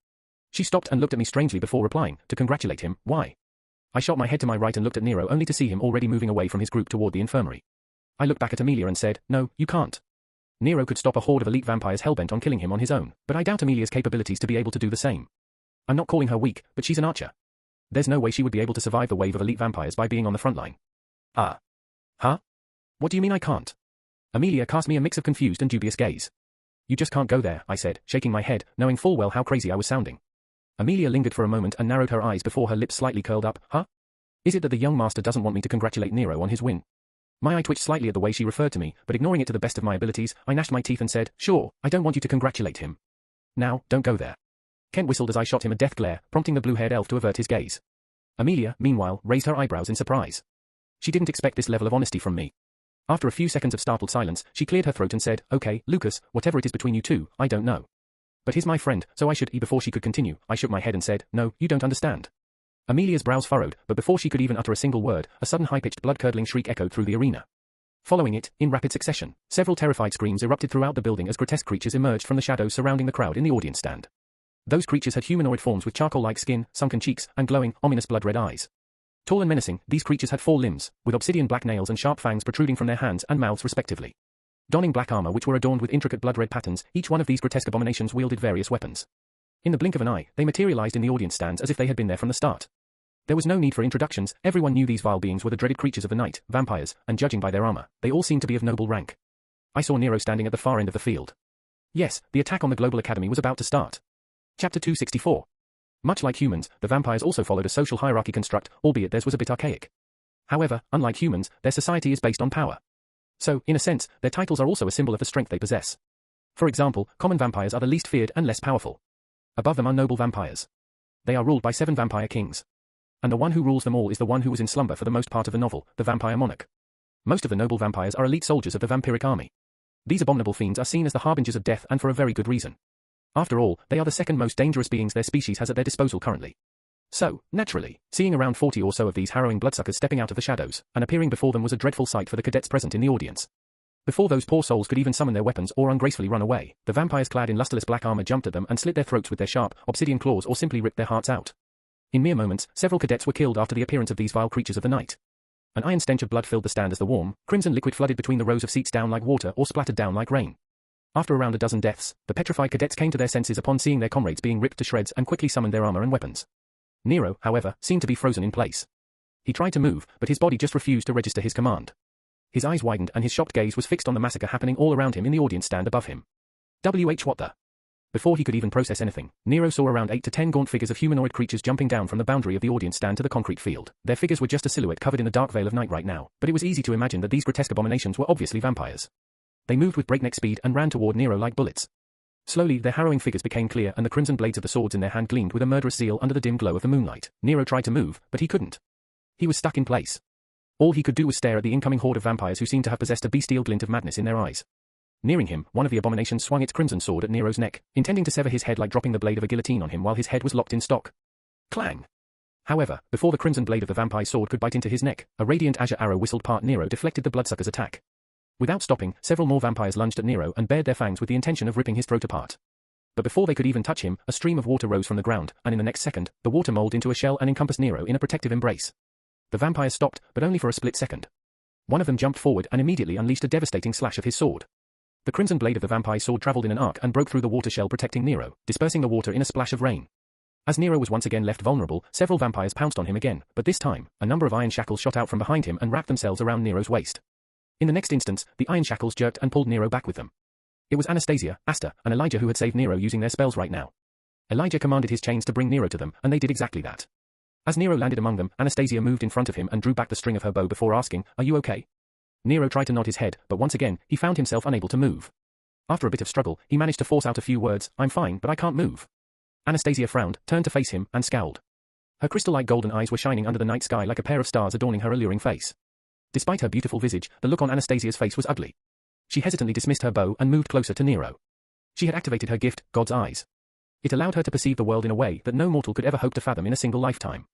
She stopped and looked at me strangely before replying, to congratulate him, why? I shot my head to my right and looked at Nero only to see him already moving away from his group toward the infirmary. I looked back at Amelia and said, no, you can't. Nero could stop a horde of elite vampires hellbent on killing him on his own, but I doubt Amelia's capabilities to be able to do the same. I'm not calling her weak, but she's an archer. There's no way she would be able to survive the wave of elite vampires by being on the front line. Ah. Huh? What do you mean I can't? Amelia cast me a mix of confused and dubious gaze. You just can't go there, I said, shaking my head, knowing full well how crazy I was sounding. Amelia lingered for a moment and narrowed her eyes before her lips slightly curled up. Huh? Is it that the young master doesn't want me to congratulate Nero on his win? My eye twitched slightly at the way she referred to me, but ignoring it to the best of my abilities, I gnashed my teeth and said, sure, I don't want you to congratulate him. Now, don't go there. Kent whistled as I shot him a death glare, prompting the blue-haired elf to avert his gaze. Amelia, meanwhile, raised her eyebrows in surprise. She didn't expect this level of honesty from me. After a few seconds of startled silence, she cleared her throat and said, okay, Lucas, whatever it is between you two, I don't know. But he's my friend, so I should. Before she could continue, I shook my head and said, no, you don't understand. Amelia's brows furrowed, but before she could even utter a single word, a sudden high-pitched blood-curdling shriek echoed through the arena. Following it, in rapid succession, several terrified screams erupted throughout the building as grotesque creatures emerged from the shadows surrounding the crowd in the audience stand. Those creatures had humanoid forms with charcoal-like skin, sunken cheeks, and glowing, ominous blood-red eyes. Tall and menacing, these creatures had 4 limbs, with obsidian black nails and sharp fangs protruding from their hands and mouths respectively. Donning black armor which were adorned with intricate blood-red patterns, each one of these grotesque abominations wielded various weapons. In the blink of an eye, they materialized in the audience stands as if they had been there from the start. There was no need for introductions, everyone knew these vile beings were the dreaded creatures of the night, vampires, and judging by their armor, they all seemed to be of noble rank. I saw Nero standing at the far end of the field. Yes, the attack on the Global Academy was about to start. Chapter 264. Much like humans, the vampires also followed a social hierarchy construct, albeit theirs was a bit archaic. However, unlike humans, their society is based on power. So, in a sense, their titles are also a symbol of the strength they possess. For example, common vampires are the least feared and less powerful. Above them are noble vampires. They are ruled by 7 vampire kings. And the one who rules them all is the one who was in slumber for the most part of the novel, the vampire monarch. Most of the noble vampires are elite soldiers of the vampiric army. These abominable fiends are seen as the harbingers of death, and for a very good reason. After all, they are the second most dangerous beings their species has at their disposal currently. So, naturally, seeing around 40 or so of these harrowing bloodsuckers stepping out of the shadows and appearing before them was a dreadful sight for the cadets present in the audience. Before those poor souls could even summon their weapons or ungracefully run away, the vampires clad in lusterless black armor jumped at them and slit their throats with their sharp, obsidian claws or simply ripped their hearts out. In mere moments, several cadets were killed after the appearance of these vile creatures of the night. An iron stench of blood filled the stand as the warm, crimson liquid flooded between the rows of seats down like water or splattered down like rain. After around a dozen deaths, the petrified cadets came to their senses upon seeing their comrades being ripped to shreds and quickly summoned their armor and weapons. Nero, however, seemed to be frozen in place. He tried to move, but his body just refused to register his command. His eyes widened and his shocked gaze was fixed on the massacre happening all around him in the audience stand above him. What the? Before he could even process anything, Nero saw around 8 to 10 gaunt figures of humanoid creatures jumping down from the boundary of the audience stand to the concrete field. Their figures were just a silhouette covered in the dark veil of night right now, but it was easy to imagine that these grotesque abominations were obviously vampires. They moved with breakneck speed and ran toward Nero like bullets. Slowly, their harrowing figures became clear and the crimson blades of the swords in their hand gleamed with a murderous zeal under the dim glow of the moonlight. Nero tried to move, but he couldn't. He was stuck in place. All he could do was stare at the incoming horde of vampires who seemed to have possessed a bestial glint of madness in their eyes. Nearing him, one of the abominations swung its crimson sword at Nero's neck, intending to sever his head like dropping the blade of a guillotine on him while his head was locked in stock. Clang! However, before the crimson blade of the vampire's sword could bite into his neck, a radiant azure arrow whistled past Nero deflected the bloodsucker's attack. Without stopping, several more vampires lunged at Nero and bared their fangs with the intention of ripping his throat apart. But before they could even touch him, a stream of water rose from the ground, and in the next second, the water molded into a shell and encompassed Nero in a protective embrace. The vampires stopped, but only for a split second. One of them jumped forward and immediately unleashed a devastating slash of his sword. The crimson blade of the vampire's sword traveled in an arc and broke through the water shell protecting Nero, dispersing the water in a splash of rain. As Nero was once again left vulnerable, several vampires pounced on him again, but this time, a number of iron shackles shot out from behind him and wrapped themselves around Nero's waist. In the next instance, the iron shackles jerked and pulled Nero back with them. It was Anastasia, Asta, and Elijah who had saved Nero using their spells right now. Elijah commanded his chains to bring Nero to them, and they did exactly that. As Nero landed among them, Anastasia moved in front of him and drew back the string of her bow before asking, "Are you okay?" Nero tried to nod his head, but once again, he found himself unable to move. After a bit of struggle, he managed to force out a few words, "I'm fine, but I can't move." Anastasia frowned, turned to face him, and scowled. Her crystal-like golden eyes were shining under the night sky like a pair of stars adorning her alluring face. Despite her beautiful visage, the look on Anastasia's face was ugly. She hesitantly dismissed her bow and moved closer to Nero. She had activated her gift, God's Eyes. It allowed her to perceive the world in a way that no mortal could ever hope to fathom in a single lifetime.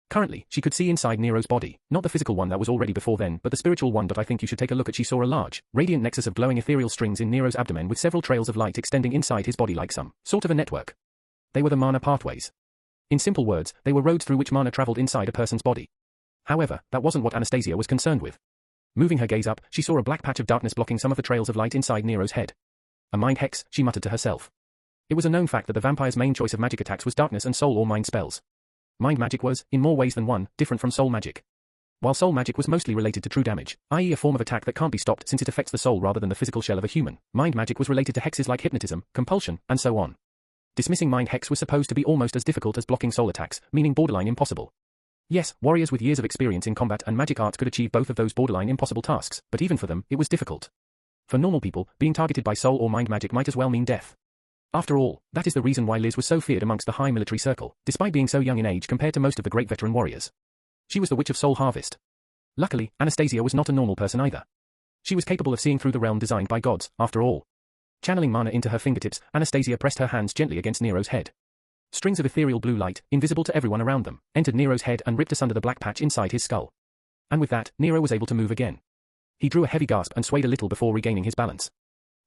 Currently, she could see inside Nero's body, not the physical one that was already before then, but the spiritual one. I think you should take a look at. She saw a large, radiant nexus of glowing ethereal strings in Nero's abdomen with several trails of light extending inside his body like some sort of a network. They were the mana pathways. In simple words, they were roads through which mana traveled inside a person's body. However, that wasn't what Anastasia was concerned with. Moving her gaze up, she saw a black patch of darkness blocking some of the trails of light inside Nero's head. A mind hex, she muttered to herself. It was a known fact that the vampire's main choice of magic attacks was darkness and soul or mind spells. Mind magic was, in more ways than one, different from soul magic. While soul magic was mostly related to true damage, i.e. a form of attack that can't be stopped since it affects the soul rather than the physical shell of a human, mind magic was related to hexes like hypnotism, compulsion, and so on. Dismissing mind hex was supposed to be almost as difficult as blocking soul attacks, meaning borderline impossible. Yes, warriors with years of experience in combat and magic arts could achieve both of those borderline impossible tasks, but even for them, it was difficult. For normal people, being targeted by soul or mind magic might as well mean death. After all, that is the reason why Liz was so feared amongst the high military circle, despite being so young in age compared to most of the great veteran warriors. She was the Witch of Soul Harvest. Luckily, Anastasia was not a normal person either. She was capable of seeing through the realm designed by gods, after all. Channeling mana into her fingertips, Anastasia pressed her hands gently against Nero's head. Strings of ethereal blue light, invisible to everyone around them, entered Nero's head and ripped asunder the black patch inside his skull. And with that, Nero was able to move again. He drew a heavy gasp and swayed a little before regaining his balance.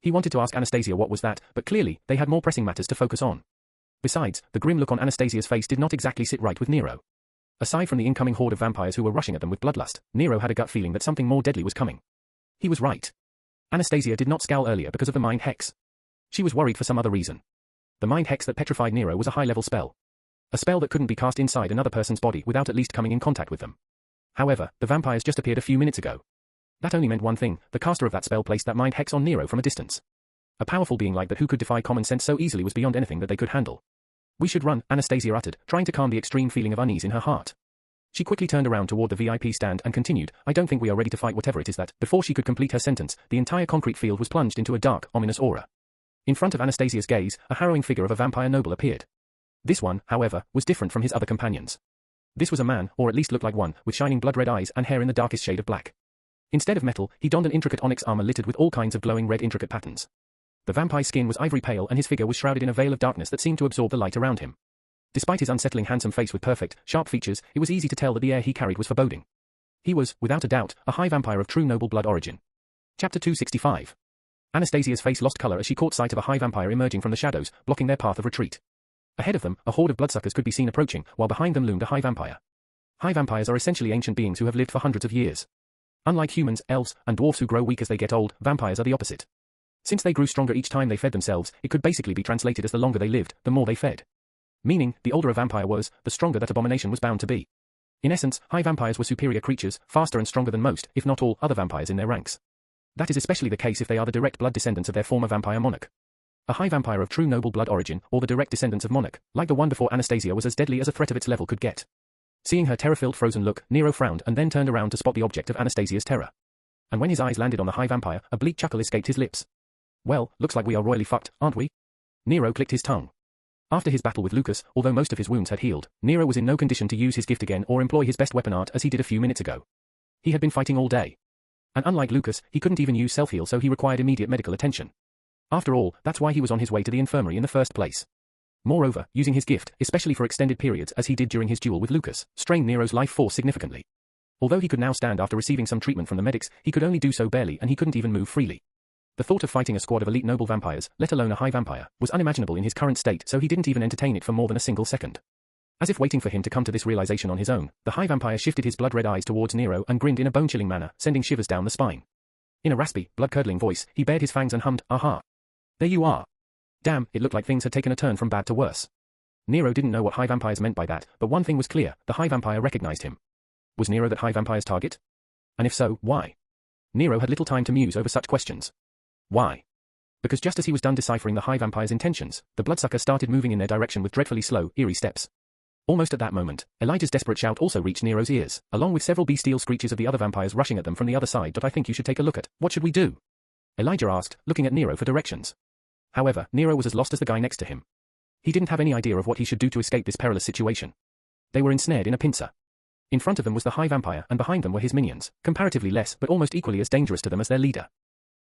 He wanted to ask Anastasia what was that, but clearly, they had more pressing matters to focus on. Besides, the grim look on Anastasia's face did not exactly sit right with Nero. Aside from the incoming horde of vampires who were rushing at them with bloodlust, Nero had a gut feeling that something more deadly was coming. He was right. Anastasia did not scowl earlier because of the mind hex. She was worried for some other reason. The mind hex that petrified Nero was a high-level spell. A spell that couldn't be cast inside another person's body without at least coming in contact with them. However, the vampires just appeared a few minutes ago. That only meant one thing, the caster of that spell placed that mind hex on Nero from a distance. A powerful being like that who could defy common sense so easily was beyond anything that they could handle. "We should run," Anastasia uttered, trying to calm the extreme feeling of unease in her heart. She quickly turned around toward the VIP stand and continued, "I don't think we are ready to fight whatever it is that." Before she could complete her sentence, the entire concrete field was plunged into a dark, ominous aura. In front of Anastasia's gaze, a harrowing figure of a vampire noble appeared. This one, however, was different from his other companions. This was a man, or at least looked like one, with shining blood-red eyes and hair in the darkest shade of black. Instead of metal, he donned an intricate onyx armor littered with all kinds of glowing red intricate patterns. The vampire's skin was ivory pale and his figure was shrouded in a veil of darkness that seemed to absorb the light around him. Despite his unsettling handsome face with perfect, sharp features, it was easy to tell that the air he carried was foreboding. He was, without a doubt, a high vampire of true noble blood origin. Chapter 265. Anastasia's face lost color as she caught sight of a high vampire emerging from the shadows, blocking their path of retreat. Ahead of them, a horde of bloodsuckers could be seen approaching, while behind them loomed a high vampire. High vampires are essentially ancient beings who have lived for hundreds of years. Unlike humans, elves, and dwarfs who grow weak as they get old, vampires are the opposite. Since they grew stronger each time they fed themselves, it could basically be translated as the longer they lived, the more they fed. Meaning, the older a vampire was, the stronger that abomination was bound to be. In essence, high vampires were superior creatures, faster and stronger than most, if not all, other vampires in their ranks. That is especially the case if they are the direct blood descendants of their former vampire monarch. A high vampire of true noble blood origin, or the direct descendants of monarch, like the one before Anastasia, was as deadly as a threat of its level could get. Seeing her terror-filled frozen look, Nero frowned and then turned around to spot the object of Anastasia's terror. And when his eyes landed on the high vampire, a bleak chuckle escaped his lips. Well, looks like we are royally fucked, aren't we? Nero clicked his tongue. After his battle with Lucas, although most of his wounds had healed, Nero was in no condition to use his gift again or employ his best weapon art as he did a few minutes ago. He had been fighting all day. And unlike Lucas, he couldn't even use self-heal, so he required immediate medical attention. After all, that's why he was on his way to the infirmary in the first place. Moreover, using his gift, especially for extended periods as he did during his duel with Lucas, strained Nero's life force significantly. Although he could now stand after receiving some treatment from the medics, he could only do so barely and he couldn't even move freely. The thought of fighting a squad of elite noble vampires, let alone a high vampire, was unimaginable in his current state, so he didn't even entertain it for more than a single second. As if waiting for him to come to this realization on his own, the high vampire shifted his blood-red eyes towards Nero and grinned in a bone-chilling manner, sending shivers down the spine. In a raspy, blood-curdling voice, he bared his fangs and hummed, "Aha! There you are." Damn, it looked like things had taken a turn from bad to worse. Nero didn't know what high vampires meant by that, but one thing was clear, the high vampire recognized him. Was Nero that high vampire's target? And if so, why? Nero had little time to muse over such questions. Why? Because just as he was done deciphering the high vampire's intentions, the bloodsucker started moving in their direction with dreadfully slow, eerie steps. Almost at that moment, Elijah's desperate shout also reached Nero's ears, along with several bestial screeches of the other vampires rushing at them from the other side. "I think you should take a look at. What should we do?" Elijah asked, looking at Nero for directions. However, Nero was as lost as the guy next to him. He didn't have any idea of what he should do to escape this perilous situation. They were ensnared in a pincer. In front of them was the high vampire, and behind them were his minions, comparatively less but almost equally as dangerous to them as their leader.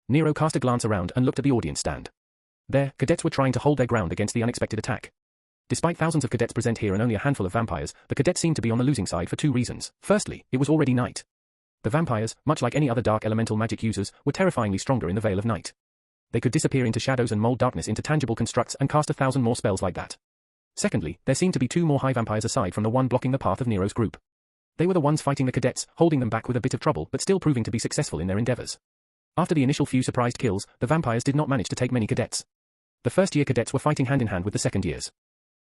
Nero cast a glance around and looked at the audience stand. There, cadets were trying to hold their ground against the unexpected attack. Despite thousands of cadets present here and only a handful of vampires, the cadets seemed to be on the losing side for two reasons. Firstly, it was already night. The vampires, much like any other dark elemental magic users, were terrifyingly stronger in the veil of night. They could disappear into shadows and mold darkness into tangible constructs and cast 1,000 more spells like that. Secondly, there seemed to be two more high vampires aside from the one blocking the path of Nero's group. They were the ones fighting the cadets, holding them back with a bit of trouble but still proving to be successful in their endeavors. After the initial few surprised kills, the vampires did not manage to take many cadets. The first-year cadets were fighting hand-in-hand with the second years.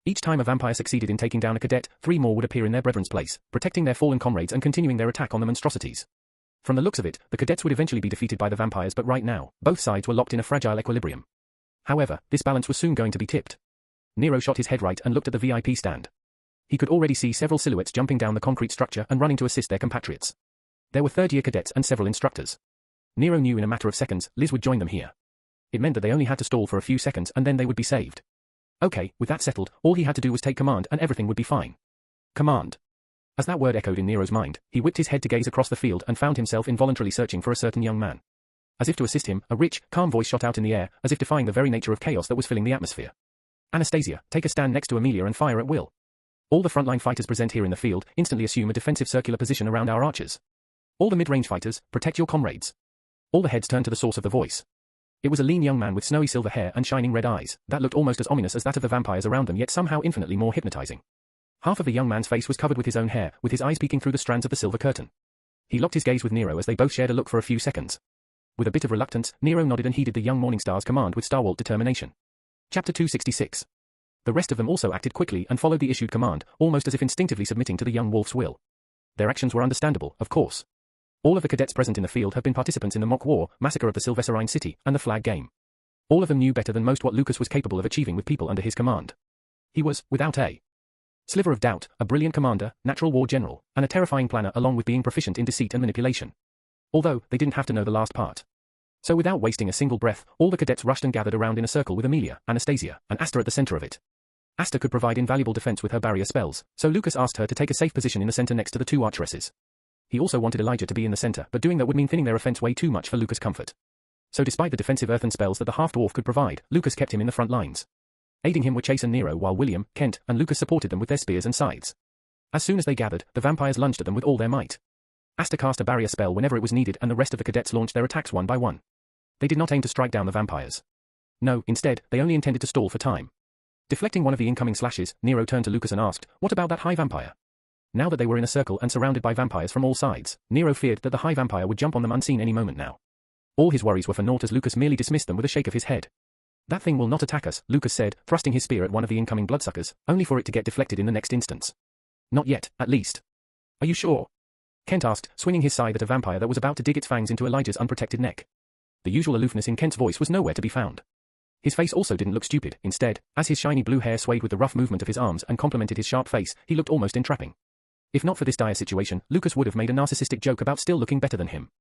Each time a vampire succeeded in taking down a cadet, 3 more would appear in their brethren's place, protecting their fallen comrades and continuing their attack on the monstrosities. From the looks of it, the cadets would eventually be defeated by the vampires, but right now, both sides were locked in a fragile equilibrium. However, this balance was soon going to be tipped. Nero shot his head right and looked at the VIP stand. He could already see several silhouettes jumping down the concrete structure and running to assist their compatriots. There were third-year cadets and several instructors. Nero knew in a matter of seconds, Liz would join them here. It meant that they only had to stall for a few seconds and then they would be saved. Okay, with that settled, all he had to do was take command and everything would be fine. Command. As that word echoed in Nero's mind, he whipped his head to gaze across the field and found himself involuntarily searching for a certain young man. As if to assist him, a rich, calm voice shot out in the air, as if defying the very nature of chaos that was filling the atmosphere. Anastasia, take a stand next to Amelia and fire at will. All the frontline fighters present here in the field, instantly assume a defensive circular position around our archers. All the mid-range fighters, protect your comrades. All the heads turned to the source of the voice. It was a lean young man with snowy silver hair and shining red eyes, that looked almost as ominous as that of the vampires around them, yet somehow infinitely more hypnotizing. Half of the young man's face was covered with his own hair, with his eyes peeking through the strands of the silver curtain. He locked his gaze with Nero as they both shared a look for a few seconds. With a bit of reluctance, Nero nodded and heeded the young Morningstar's command with stalwart determination. Chapter 266. The rest of them also acted quickly and followed the issued command, almost as if instinctively submitting to the young wolf's will. Their actions were understandable, of course. All of the cadets present in the field have been participants in the mock war, massacre of the Sylvesterine city, and the flag game. All of them knew better than most what Lucas was capable of achieving with people under his command. He was, without a sliver of doubt, a brilliant commander, natural war general, and a terrifying planner along with being proficient in deceit and manipulation. Although, they didn't have to know the last part. So without wasting a single breath, all the cadets rushed and gathered around in a circle with Amelia, Anastasia, and Asta at the center of it. Asta could provide invaluable defense with her barrier spells, so Lucas asked her to take a safe position in the center next to the two archeresses. He also wanted Elijah to be in the center, but doing that would mean thinning their offense way too much for Lucas' comfort. So despite the defensive earthen spells that the half-dwarf could provide, Lucas kept him in the front lines. Aiding him were Chase and Nero, while William, Kent, and Lucas supported them with their spears and scythes. As soon as they gathered, the vampires lunged at them with all their might. Asta cast a barrier spell whenever it was needed, and the rest of the cadets launched their attacks one by one. They did not aim to strike down the vampires. No, instead, they only intended to stall for time. Deflecting one of the incoming slashes, Nero turned to Lucas and asked, "What about that high vampire?" Now that they were in a circle and surrounded by vampires from all sides, Nero feared that the high vampire would jump on them unseen any moment now. All his worries were for naught as Lucas merely dismissed them with a shake of his head. "That thing will not attack us," Lucas said, thrusting his spear at one of the incoming bloodsuckers, only for it to get deflected in the next instance. "Not yet, at least." "Are you sure?" Kent asked, swinging his scythe at a vampire that was about to dig its fangs into Elijah's unprotected neck. The usual aloofness in Kent's voice was nowhere to be found. His face also didn't look stupid. Instead, as his shiny blue hair swayed with the rough movement of his arms and complemented his sharp face, he looked almost entrapping. If not for this dire situation, Lucas would have made a narcissistic joke about still looking better than him.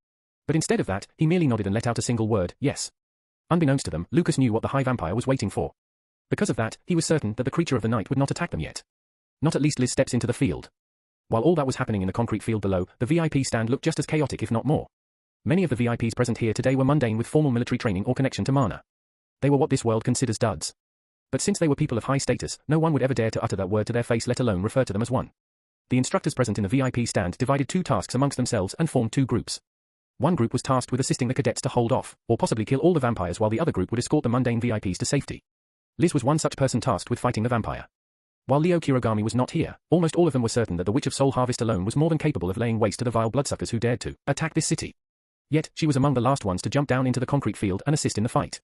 But instead of that, he merely nodded and let out a single word, "Yes." Unbeknownst to them, Lucas knew what the high vampire was waiting for. Because of that, he was certain that the creature of the night would not attack them yet. Not at least Liz steps into the field. While all that was happening in the concrete field below, the VIP stand looked just as chaotic if not more. Many of the VIPs present here today were mundane with formal military training or connection to mana. They were what this world considers duds. But since they were people of high status, no one would ever dare to utter that word to their face, let alone refer to them as one. The instructors present in the VIP stand divided two tasks amongst themselves and formed two groups. One group was tasked with assisting the cadets to hold off, or possibly kill all the vampires, while the other group would escort the mundane VIPs to safety. Liz was one such person tasked with fighting the vampire. While Leo Kirogami was not here, almost all of them were certain that the Witch of Soul Harvest alone was more than capable of laying waste to the vile bloodsuckers who dared to attack this city. Yet, she was among the last ones to jump down into the concrete field and assist in the fight.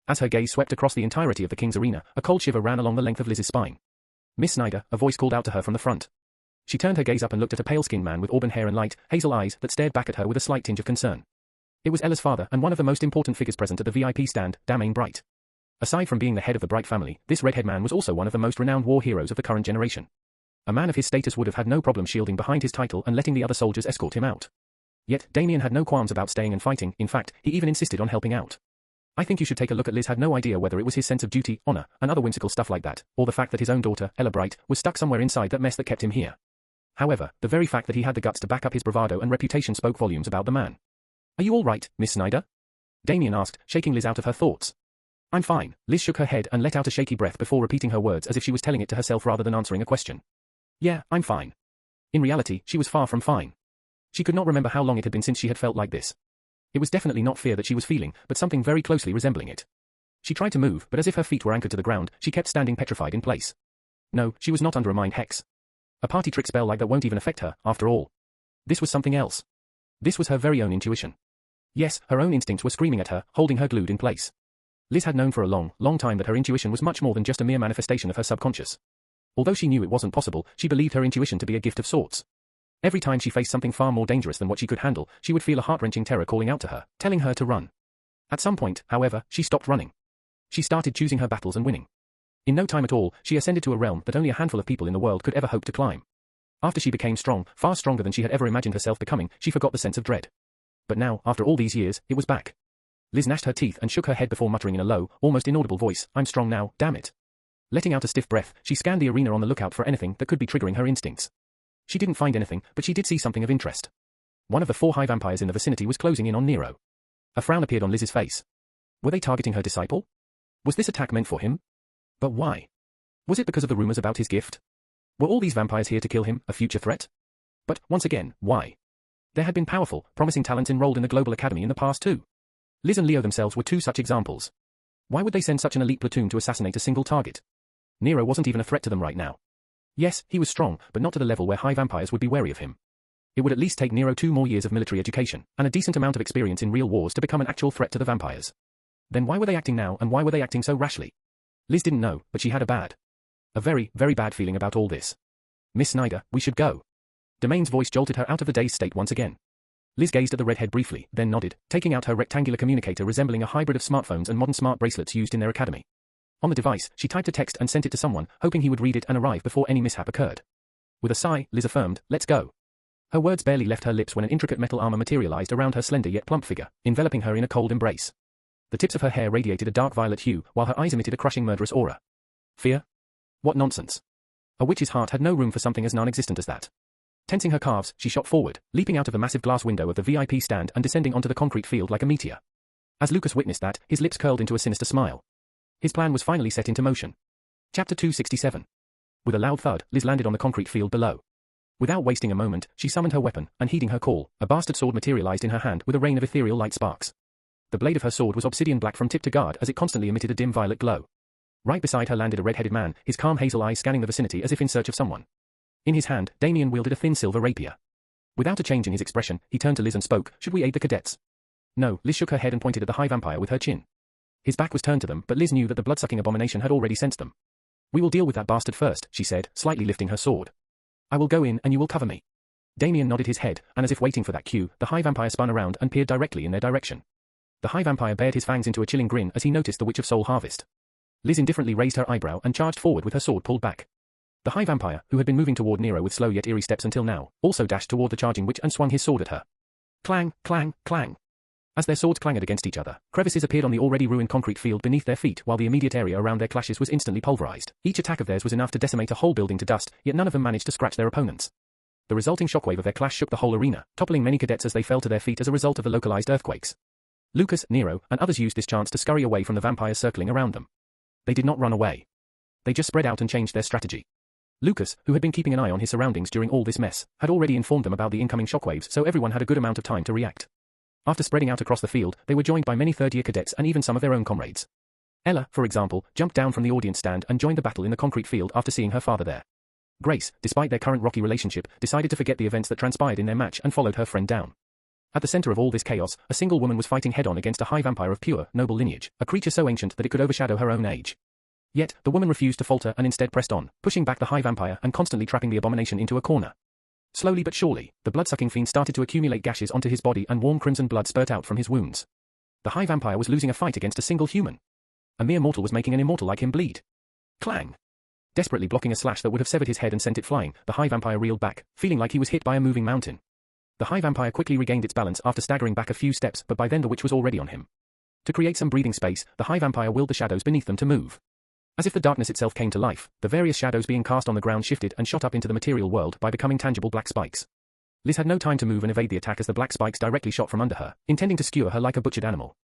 As her gaze swept across the entirety of the King's Arena, a cold shiver ran along the length of Liz's spine. "Miss Snyder," a voice called out to her from the front. She turned her gaze up and looked at a pale-skinned man with auburn hair and light, hazel eyes that stared back at her with a slight tinge of concern. It was Ella's father and one of the most important figures present at the VIP stand, Damain Bright. Aside from being the head of the Bright family, this redhead man was also one of the most renowned war heroes of the current generation. A man of his status would have had no problem shielding behind his title and letting the other soldiers escort him out. Yet, Damien had no qualms about staying and fighting. In fact, he even insisted on helping out. "I think you should take a look at." Liz had no idea whether it was his sense of duty, honor, and other whimsical stuff like that, or the fact that his own daughter, Ella Bright, was stuck somewhere inside that mess that kept him here. However, the very fact that he had the guts to back up his bravado and reputation spoke volumes about the man. "Are you all right, Miss Snyder?" Damien asked, shaking Liz out of her thoughts. "I'm fine." Liz shook her head and let out a shaky breath before repeating her words as if she was telling it to herself rather than answering a question. "Yeah, I'm fine." In reality, she was far from fine. She could not remember how long it had been since she had felt like this. It was definitely not fear that she was feeling, but something very closely resembling it. She tried to move, but as if her feet were anchored to the ground, she kept standing petrified in place. No, she was not under a mind hex. A party trick spell like that won't even affect her, after all. This was something else. This was her very own intuition. Yes, her own instincts were screaming at her, holding her glued in place. Liz had known for a long, long time that her intuition was much more than just a mere manifestation of her subconscious. Although she knew it wasn't possible, she believed her intuition to be a gift of sorts. Every time she faced something far more dangerous than what she could handle, she would feel a heart-wrenching terror calling out to her, telling her to run. At some point, however, she stopped running. She started choosing her battles and winning. In no time at all, she ascended to a realm that only a handful of people in the world could ever hope to climb. After she became strong, far stronger than she had ever imagined herself becoming, she forgot the sense of dread. But now, after all these years, it was back. Liz gnashed her teeth and shook her head before muttering in a low, almost inaudible voice, "I'm strong now, damn it." Letting out a stiff breath, she scanned the arena on the lookout for anything that could be triggering her instincts. She didn't find anything, but she did see something of interest. One of the 4 high vampires in the vicinity was closing in on Nero. A frown appeared on Liz's face. Were they targeting her disciple? Was this attack meant for him? But why? Was it because of the rumors about his gift? Were all these vampires here to kill him, a future threat? But, once again, why? There had been powerful, promising talents enrolled in the Global Academy in the past too. Liz and Leo themselves were 2 such examples. Why would they send such an elite platoon to assassinate a single target? Nero wasn't even a threat to them right now. Yes, he was strong, but not to the level where high vampires would be wary of him. It would at least take Nero 2 more years of military education, and a decent amount of experience in real wars to become an actual threat to the vampires. Then why were they acting now, and why were they acting so rashly? Liz didn't know, but she had a very, very bad feeling about all this. "Miss Snyder, we should go." Damain's voice jolted her out of the dazed state once again. Liz gazed at the redhead briefly, then nodded, taking out her rectangular communicator resembling a hybrid of smartphones and modern smart bracelets used in their academy. On the device, she typed a text and sent it to someone, hoping he would read it and arrive before any mishap occurred. With a sigh, Liz affirmed, "Let's go." Her words barely left her lips when an intricate metal armor materialized around her slender yet plump figure, enveloping her in a cold embrace. The tips of her hair radiated a dark violet hue, while her eyes emitted a crushing murderous aura. Fear? What nonsense. A witch's heart had no room for something as non-existent as that. Tensing her calves, she shot forward, leaping out of the massive glass window of the VIP stand and descending onto the concrete field like a meteor. As Lucas witnessed that, his lips curled into a sinister smile. His plan was finally set into motion. Chapter 267. With a loud thud, Liz landed on the concrete field below. Without wasting a moment, she summoned her weapon, and heeding her call, a bastard sword materialized in her hand with a rain of ethereal light sparks. The blade of her sword was obsidian black from tip to guard as it constantly emitted a dim violet glow. Right beside her landed a red-headed man, his calm hazel eyes scanning the vicinity as if in search of someone. In his hand, Damien wielded a thin silver rapier. Without a change in his expression, he turned to Liz and spoke, "Should we aid the cadets?" No, Liz shook her head and pointed at the high vampire with her chin. His back was turned to them, but Liz knew that the blood-sucking abomination had already sensed them. "We will deal with that bastard first," she said, slightly lifting her sword. "I will go in and you will cover me." Damien nodded his head, and as if waiting for that cue, the high vampire spun around and peered directly in their direction. The high vampire bared his fangs into a chilling grin as he noticed the Witch of Soul Harvest. Liz indifferently raised her eyebrow and charged forward with her sword pulled back. The high vampire, who had been moving toward Nero with slow yet eerie steps until now, also dashed toward the charging witch and swung his sword at her. Clang, clang, clang. As their swords clanged against each other, crevices appeared on the already ruined concrete field beneath their feet while the immediate area around their clashes was instantly pulverized. Each attack of theirs was enough to decimate a whole building to dust, yet none of them managed to scratch their opponents. The resulting shockwave of their clash shook the whole arena, toppling many cadets as they fell to their feet as a result of the localized earthquakes. Lucas, Nero, and others used this chance to scurry away from the vampires circling around them. They did not run away. They just spread out and changed their strategy. Lucas, who had been keeping an eye on his surroundings during all this mess, had already informed them about the incoming shockwaves, so everyone had a good amount of time to react. After spreading out across the field, they were joined by many third-year cadets and even some of their own comrades. Ella, for example, jumped down from the audience stand and joined the battle in the concrete field after seeing her father there. Grace, despite their current rocky relationship, decided to forget the events that transpired in their match and followed her friend down. At the center of all this chaos, a single woman was fighting head-on against a high vampire of pure, noble lineage, a creature so ancient that it could overshadow her own age. Yet, the woman refused to falter and instead pressed on, pushing back the high vampire and constantly trapping the abomination into a corner. Slowly but surely, the blood-sucking fiend started to accumulate gashes onto his body and warm crimson blood spurt out from his wounds. The high vampire was losing a fight against a single human. A mere mortal was making an immortal like him bleed. Clang! Desperately blocking a slash that would have severed his head and sent it flying, the high vampire reeled back, feeling like he was hit by a moving mountain. The high vampire quickly regained its balance after staggering back a few steps, but by then the witch was already on him. To create some breathing space, the high vampire willed the shadows beneath them to move. As if the darkness itself came to life, the various shadows being cast on the ground shifted and shot up into the material world by becoming tangible black spikes. Liz had no time to move and evade the attack as the black spikes directly shot from under her, intending to skewer her like a butchered animal.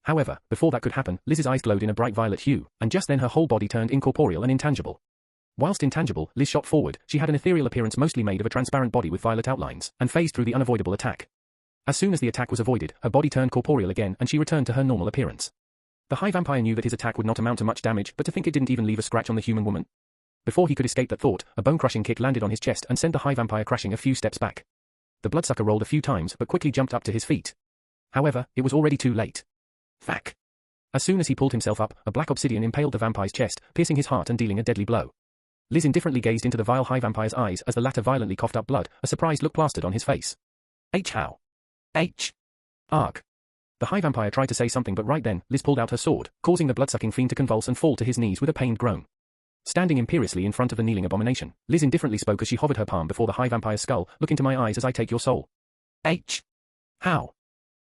However, before that could happen, Liz's eyes glowed in a bright violet hue, and just then her whole body turned incorporeal and intangible. Whilst intangible, Liz shot forward, she had an ethereal appearance mostly made of a transparent body with violet outlines, and phased through the unavoidable attack. As soon as the attack was avoided, her body turned corporeal again and she returned to her normal appearance. The high vampire knew that his attack would not amount to much damage, but to think it didn't even leave a scratch on the human woman. Before he could escape that thought, a bone-crushing kick landed on his chest and sent the high vampire crashing a few steps back. The bloodsucker rolled a few times but quickly jumped up to his feet. However, it was already too late. Thack! As soon as he pulled himself up, a black obsidian impaled the vampire's chest, piercing his heart and dealing a deadly blow. Liz indifferently gazed into the vile high vampire's eyes as the latter violently coughed up blood, a surprised look plastered on his face. How? Arg. The high vampire tried to say something but right then, Liz pulled out her sword, causing the blood-sucking fiend to convulse and fall to his knees with a pained groan. Standing imperiously in front of the kneeling abomination, Liz indifferently spoke as she hovered her palm before the high vampire's skull. Look into my eyes as I take your soul. How?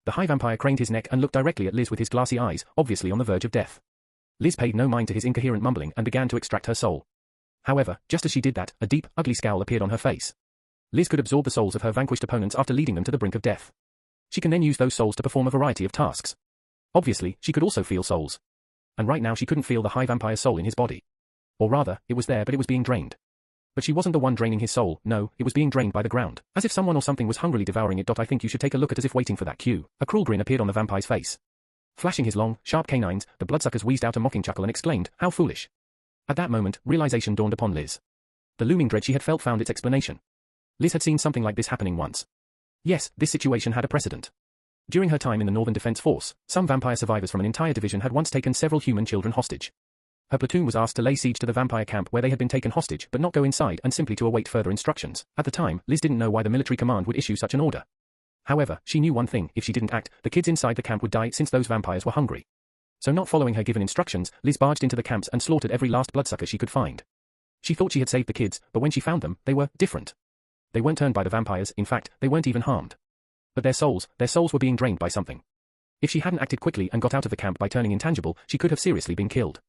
The high vampire craned his neck and looked directly at Liz with his glassy eyes, obviously on the verge of death. Liz paid no mind to his incoherent mumbling and began to extract her soul. However, just as she did that, a deep, ugly scowl appeared on her face. Liz could absorb the souls of her vanquished opponents after leading them to the brink of death. She can then use those souls to perform a variety of tasks. Obviously, she could also feel souls. And right now she couldn't feel the high vampire's soul in his body. Or rather, it was there but it was being drained. But she wasn't the one draining his soul, no, it was being drained by the ground, as if someone or something was hungrily devouring it. I think you should take a look at as if waiting for that cue. A cruel grin appeared on the vampire's face. Flashing his long, sharp canines, the bloodsuckers wheezed out a mocking chuckle and exclaimed, "How foolish." At that moment, realization dawned upon Liz. The looming dread she had felt found its explanation. Liz had seen something like this happening once. Yes, this situation had a precedent. During her time in the Northern Defense Force, some vampire survivors from an entire division had once taken several human children hostage. Her platoon was asked to lay siege to the vampire camp where they had been taken hostage but not go inside and simply to await further instructions. At the time, Liz didn't know why the military command would issue such an order. However, she knew one thing: if she didn't act, the kids inside the camp would die since those vampires were hungry. So not following her given instructions, Liz barged into the camps and slaughtered every last bloodsucker she could find. She thought she had saved the kids, but when she found them, they were different. They weren't turned by the vampires, in fact, they weren't even harmed. But their souls were being drained by something. If she hadn't acted quickly and got out of the camp by turning intangible, she could have seriously been killed.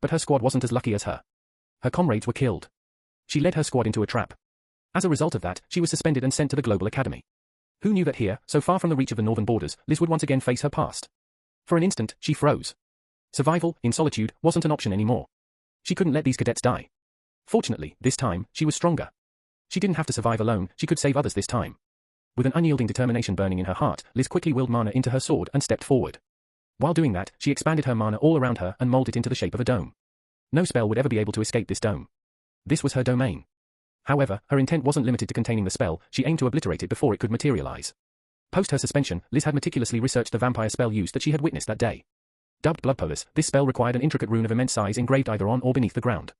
But her squad wasn't as lucky as her. Her comrades were killed. She led her squad into a trap. As a result of that, she was suspended and sent to the Global Academy. Who knew that here, so far from the reach of the northern borders, Liz would once again face her past? For an instant, she froze. Survival, in solitude, wasn't an option anymore. She couldn't let these cadets die. Fortunately, this time, she was stronger. She didn't have to survive alone, she could save others this time. With an unyielding determination burning in her heart, Liz quickly willed mana into her sword and stepped forward. While doing that, she expanded her mana all around her and molded it into the shape of a dome. No spell would ever be able to escape this dome. This was her domain. However, her intent wasn't limited to containing the spell, she aimed to obliterate it before it could materialize. Post her suspension, Liz had meticulously researched the vampire spell use that she had witnessed that day. Dubbed Bloodpolis, this spell required an intricate rune of immense size engraved either on or beneath the ground.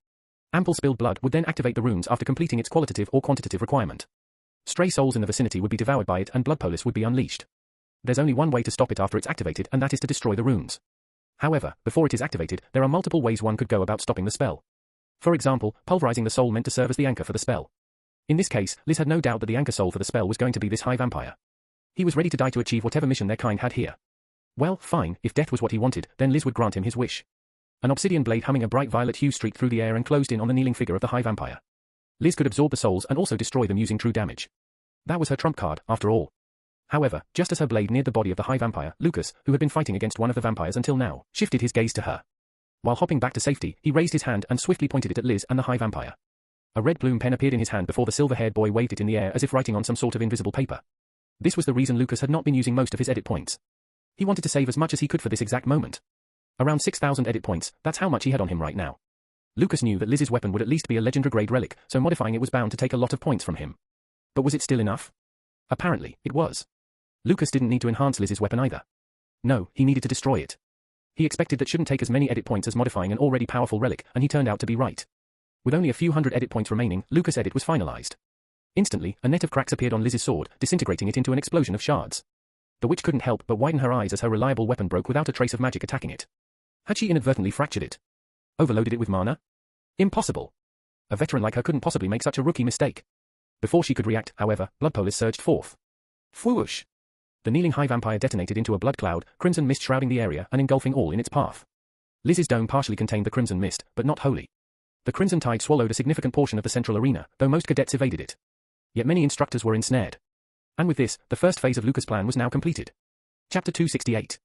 Ample spilled blood would then activate the runes after completing its qualitative or quantitative requirement. Stray souls in the vicinity would be devoured by it and Bloodpolis would be unleashed. There's only one way to stop it after it's activated, and that is to destroy the runes. However, before it is activated, there are multiple ways one could go about stopping the spell. For example, pulverizing the soul meant to serve as the anchor for the spell. In this case, Liz had no doubt that the anchor soul for the spell was going to be this high vampire. He was ready to die to achieve whatever mission their kind had here. Well, fine, if death was what he wanted, then Liz would grant him his wish. An obsidian blade humming a bright violet hue streaked through the air and closed in on the kneeling figure of the high vampire. Liz could absorb the souls and also destroy them using true damage. That was her trump card, after all. However, just as her blade neared the body of the high vampire, Lucas, who had been fighting against one of the vampires until now, shifted his gaze to her. While hopping back to safety, he raised his hand and swiftly pointed it at Liz and the high vampire. A red bloom pen appeared in his hand before the silver-haired boy waved it in the air as if writing on some sort of invisible paper. This was the reason Lucas had not been using most of his edit points. He wanted to save as much as he could for this exact moment. Around 6,000 edit points, that's how much he had on him right now. Lucas knew that Liz's weapon would at least be a legendary-grade relic, so modifying it was bound to take a lot of points from him. But was it still enough? Apparently, it was. Lucas didn't need to enhance Liz's weapon either. No, he needed to destroy it. He expected that shouldn't take as many edit points as modifying an already powerful relic, and he turned out to be right. With only a few hundred edit points remaining, Lucas' edit was finalized. Instantly, a net of cracks appeared on Liz's sword, disintegrating it into an explosion of shards. The witch couldn't help but widen her eyes as her reliable weapon broke without a trace of magic attacking it. Had she inadvertently fractured it? Overloaded it with mana? Impossible. A veteran like her couldn't possibly make such a rookie mistake. Before she could react, however, Bloodpolis surged forth. Whoosh! The kneeling high vampire detonated into a blood cloud, crimson mist shrouding the area and engulfing all in its path. Liz's dome partially contained the crimson mist, but not wholly. The crimson tide swallowed a significant portion of the central arena, though most cadets evaded it. Yet many instructors were ensnared. And with this, the first phase of Lucas' plan was now completed. Chapter 268.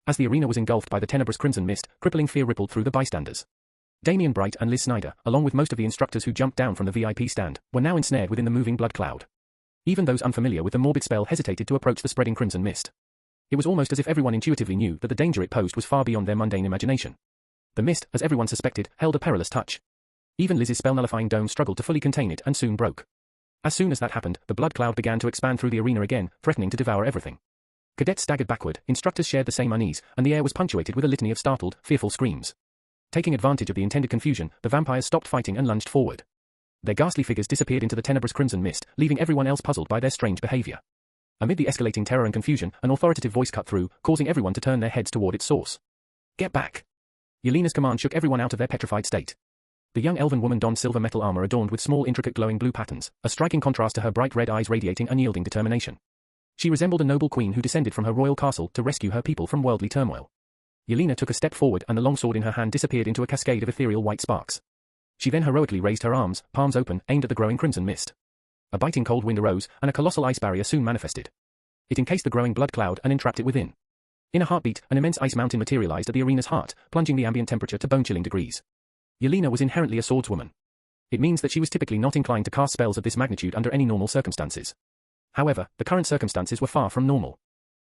As the arena was engulfed by the tenebrous crimson mist, crippling fear rippled through the bystanders. Damian Bright and Liz Snyder, along with most of the instructors who jumped down from the VIP stand, were now ensnared within the moving blood cloud. Even those unfamiliar with the morbid spell hesitated to approach the spreading crimson mist. It was almost as if everyone intuitively knew that the danger it posed was far beyond their mundane imagination. The mist, as everyone suspected, held a perilous touch. Even Liz's spell-nullifying dome struggled to fully contain it and soon broke. As soon as that happened, the blood cloud began to expand through the arena again, threatening to devour everything. Cadets staggered backward, instructors shared the same unease, and the air was punctuated with a litany of startled, fearful screams. Taking advantage of the intended confusion, the vampires stopped fighting and lunged forward. Their ghastly figures disappeared into the tenebrous crimson mist, leaving everyone else puzzled by their strange behavior. Amid the escalating terror and confusion, an authoritative voice cut through, causing everyone to turn their heads toward its source. Get back! Yelena's command shook everyone out of their petrified state. The young elven woman donned silver metal armor adorned with small intricate glowing blue patterns, a striking contrast to her bright red eyes radiating unyielding determination. She resembled a noble queen who descended from her royal castle to rescue her people from worldly turmoil. Yelena took a step forward and the long sword in her hand disappeared into a cascade of ethereal white sparks. She then heroically raised her arms, palms open, aimed at the growing crimson mist. A biting cold wind arose, and a colossal ice barrier soon manifested. It encased the growing blood cloud and entrapped it within. In a heartbeat, an immense ice mountain materialized at the arena's heart, plunging the ambient temperature to bone-chilling degrees. Yelena was inherently a swordswoman. It means that she was typically not inclined to cast spells of this magnitude under any normal circumstances. However, the current circumstances were far from normal.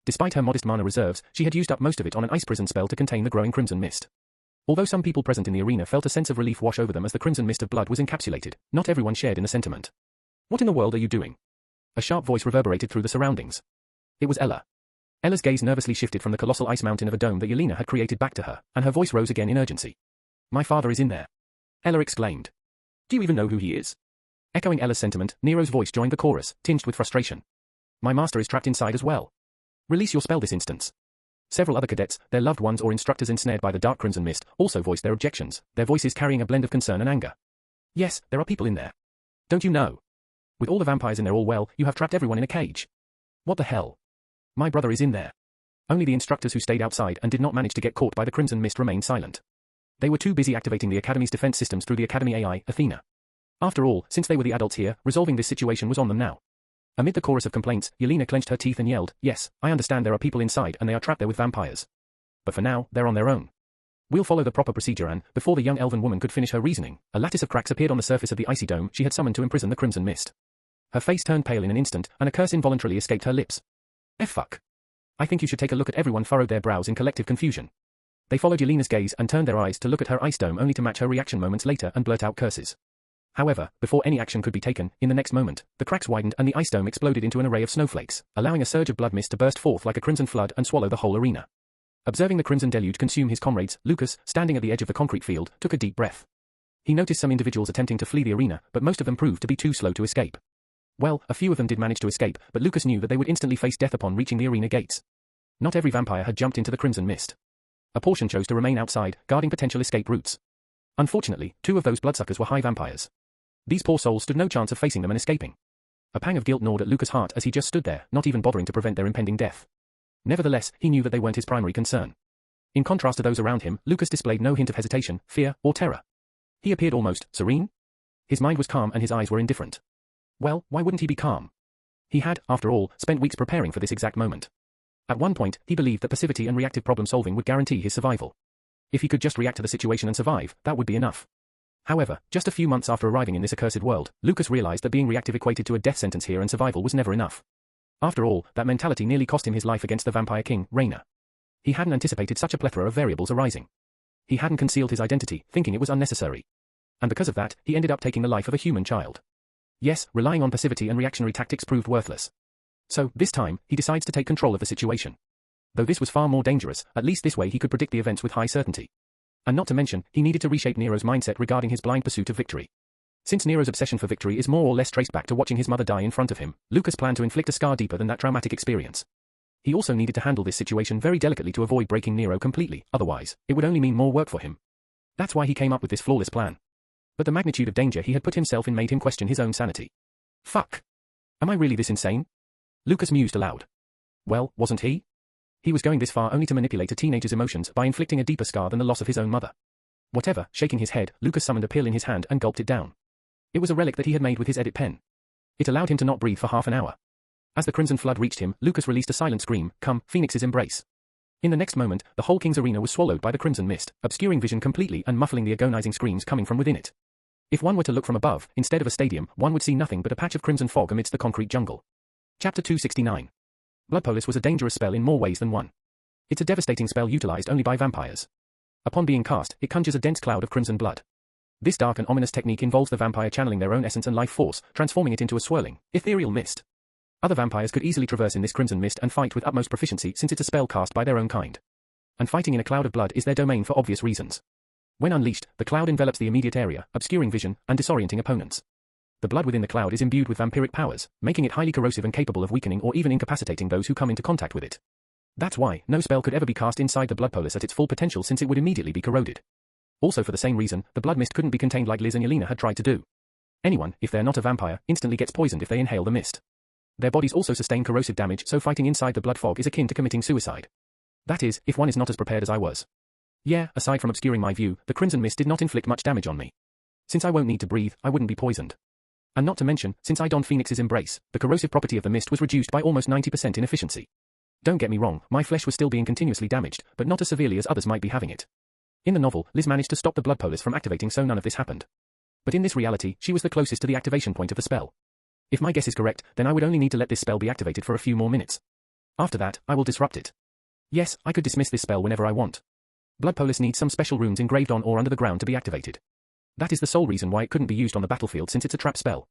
Despite her modest mana reserves, she had used up most of it on an ice prison spell to contain the growing crimson mist. Although some people present in the arena felt a sense of relief wash over them as the crimson mist of blood was encapsulated, not everyone shared in the sentiment. What in the world are you doing? A sharp voice reverberated through the surroundings. It was Ella. Ella's gaze nervously shifted from the colossal ice mountain of a dome that Yelena had created back to her, and her voice rose again in urgency. My father is in there. Ella exclaimed. Do you even know who he is? Echoing Ella's sentiment, Nero's voice joined the chorus, tinged with frustration. My master is trapped inside as well. Release your spell this instance. Several other cadets, their loved ones or instructors ensnared by the dark crimson mist, also voiced their objections, their voices carrying a blend of concern and anger. Yes, there are people in there. Don't you know? With all the vampires in there all well, you have trapped everyone in a cage. What the hell? My brother is in there. Only the instructors who stayed outside and did not manage to get caught by the crimson mist remained silent. They were too busy activating the Academy's defense systems through the Academy AI, Athena. After all, since they were the adults here, resolving this situation was on them now. Amid the chorus of complaints, Yelena clenched her teeth and yelled, "Yes, I understand there are people inside and they are trapped there with vampires. But for now, they're on their own. We'll follow the proper procedure," and, before the young elven woman could finish her reasoning, a lattice of cracks appeared on the surface of the icy dome she had summoned to imprison the crimson mist. Her face turned pale in an instant, and a curse involuntarily escaped her lips. Fuck. I think you should take a look at." Everyone furrowed their brows in collective confusion. They followed Yelena's gaze and turned their eyes to look at her ice dome only to match her reaction moments later and blurt out curses. However, before any action could be taken, in the next moment, the cracks widened and the ice dome exploded into an array of snowflakes, allowing a surge of blood mist to burst forth like a crimson flood and swallow the whole arena. Observing the crimson deluge consume his comrades, Lucas, standing at the edge of the concrete field, took a deep breath. He noticed some individuals attempting to flee the arena, but most of them proved to be too slow to escape. Well, a few of them did manage to escape, but Lucas knew that they would instantly face death upon reaching the arena gates. Not every vampire had jumped into the crimson mist. A portion chose to remain outside, guarding potential escape routes. Unfortunately, 2 of those bloodsuckers were high vampires. These poor souls stood no chance of facing them and escaping. A pang of guilt gnawed at Lucas' heart as he just stood there, not even bothering to prevent their impending death. Nevertheless, he knew that they weren't his primary concern. In contrast to those around him, Lucas displayed no hint of hesitation, fear, or terror. He appeared almost serene. His mind was calm and his eyes were indifferent. Well, why wouldn't he be calm? He had, after all, spent weeks preparing for this exact moment. At one point, he believed that passivity and reactive problem-solving would guarantee his survival. If he could just react to the situation and survive, that would be enough. However, just a few months after arriving in this accursed world, Lucas realized that being reactive equated to a death sentence here and survival was never enough. After all, that mentality nearly cost him his life against the vampire king, Raina. He hadn't anticipated such a plethora of variables arising. He hadn't concealed his identity, thinking it was unnecessary. And because of that, he ended up taking the life of a human child. Yes, relying on passivity and reactionary tactics proved worthless. So, this time, he decides to take control of the situation. Though this was far more dangerous, at least this way he could predict the events with high certainty. And not to mention, he needed to reshape Nero's mindset regarding his blind pursuit of victory. Since Nero's obsession for victory is more or less traced back to watching his mother die in front of him, Lucas planned to inflict a scar deeper than that traumatic experience. He also needed to handle this situation very delicately to avoid breaking Nero completely, otherwise, it would only mean more work for him. That's why he came up with this flawless plan. But the magnitude of danger he had put himself in made him question his own sanity. Fuck. Am I really this insane? Lucas mused aloud. Well, wasn't he? He was going this far only to manipulate a teenager's emotions by inflicting a deeper scar than the loss of his own mother. Whatever, shaking his head, Lucas summoned a pill in his hand and gulped it down. It was a relic that he had made with his edit pen. It allowed him to not breathe for half an hour. As the crimson flood reached him, Lucas released a silent scream, "Come, Phoenix's embrace." In the next moment, the whole king's arena was swallowed by the crimson mist, obscuring vision completely and muffling the agonizing screams coming from within it. If one were to look from above, instead of a stadium, one would see nothing but a patch of crimson fog amidst the concrete jungle. Chapter 269. Bloodpolis was a dangerous spell in more ways than one. It's a devastating spell utilized only by vampires. Upon being cast, it conjures a dense cloud of crimson blood. This dark and ominous technique involves the vampire channeling their own essence and life force, transforming it into a swirling, ethereal mist. Other vampires could easily traverse in this crimson mist and fight with utmost proficiency since it's a spell cast by their own kind. And fighting in a cloud of blood is their domain for obvious reasons. When unleashed, the cloud envelops the immediate area, obscuring vision, and disorienting opponents. The blood within the cloud is imbued with vampiric powers, making it highly corrosive and capable of weakening or even incapacitating those who come into contact with it. That's why, no spell could ever be cast inside the bloodpolis at its full potential since it would immediately be corroded. Also for the same reason, the blood mist couldn't be contained like Liz and Yelena had tried to do. Anyone, if they're not a vampire, instantly gets poisoned if they inhale the mist. Their bodies also sustain corrosive damage, so fighting inside the blood fog is akin to committing suicide. That is, if one is not as prepared as I was. Yeah, aside from obscuring my view, the crimson mist did not inflict much damage on me. Since I won't need to breathe, I wouldn't be poisoned. And not to mention, since I donned Phoenix's embrace, the corrosive property of the mist was reduced by almost 90% in efficiency. Don't get me wrong, my flesh was still being continuously damaged, but not as severely as others might be having it. In the novel, Liz managed to stop the bloodpolis from activating, so none of this happened. But in this reality, she was the closest to the activation point of the spell. If my guess is correct, then I would only need to let this spell be activated for a few more minutes. After that, I will disrupt it. Yes, I could dismiss this spell whenever I want. Bloodpolis needs some special runes engraved on or under the ground to be activated. That is the sole reason why it couldn't be used on the battlefield since it's a trap spell.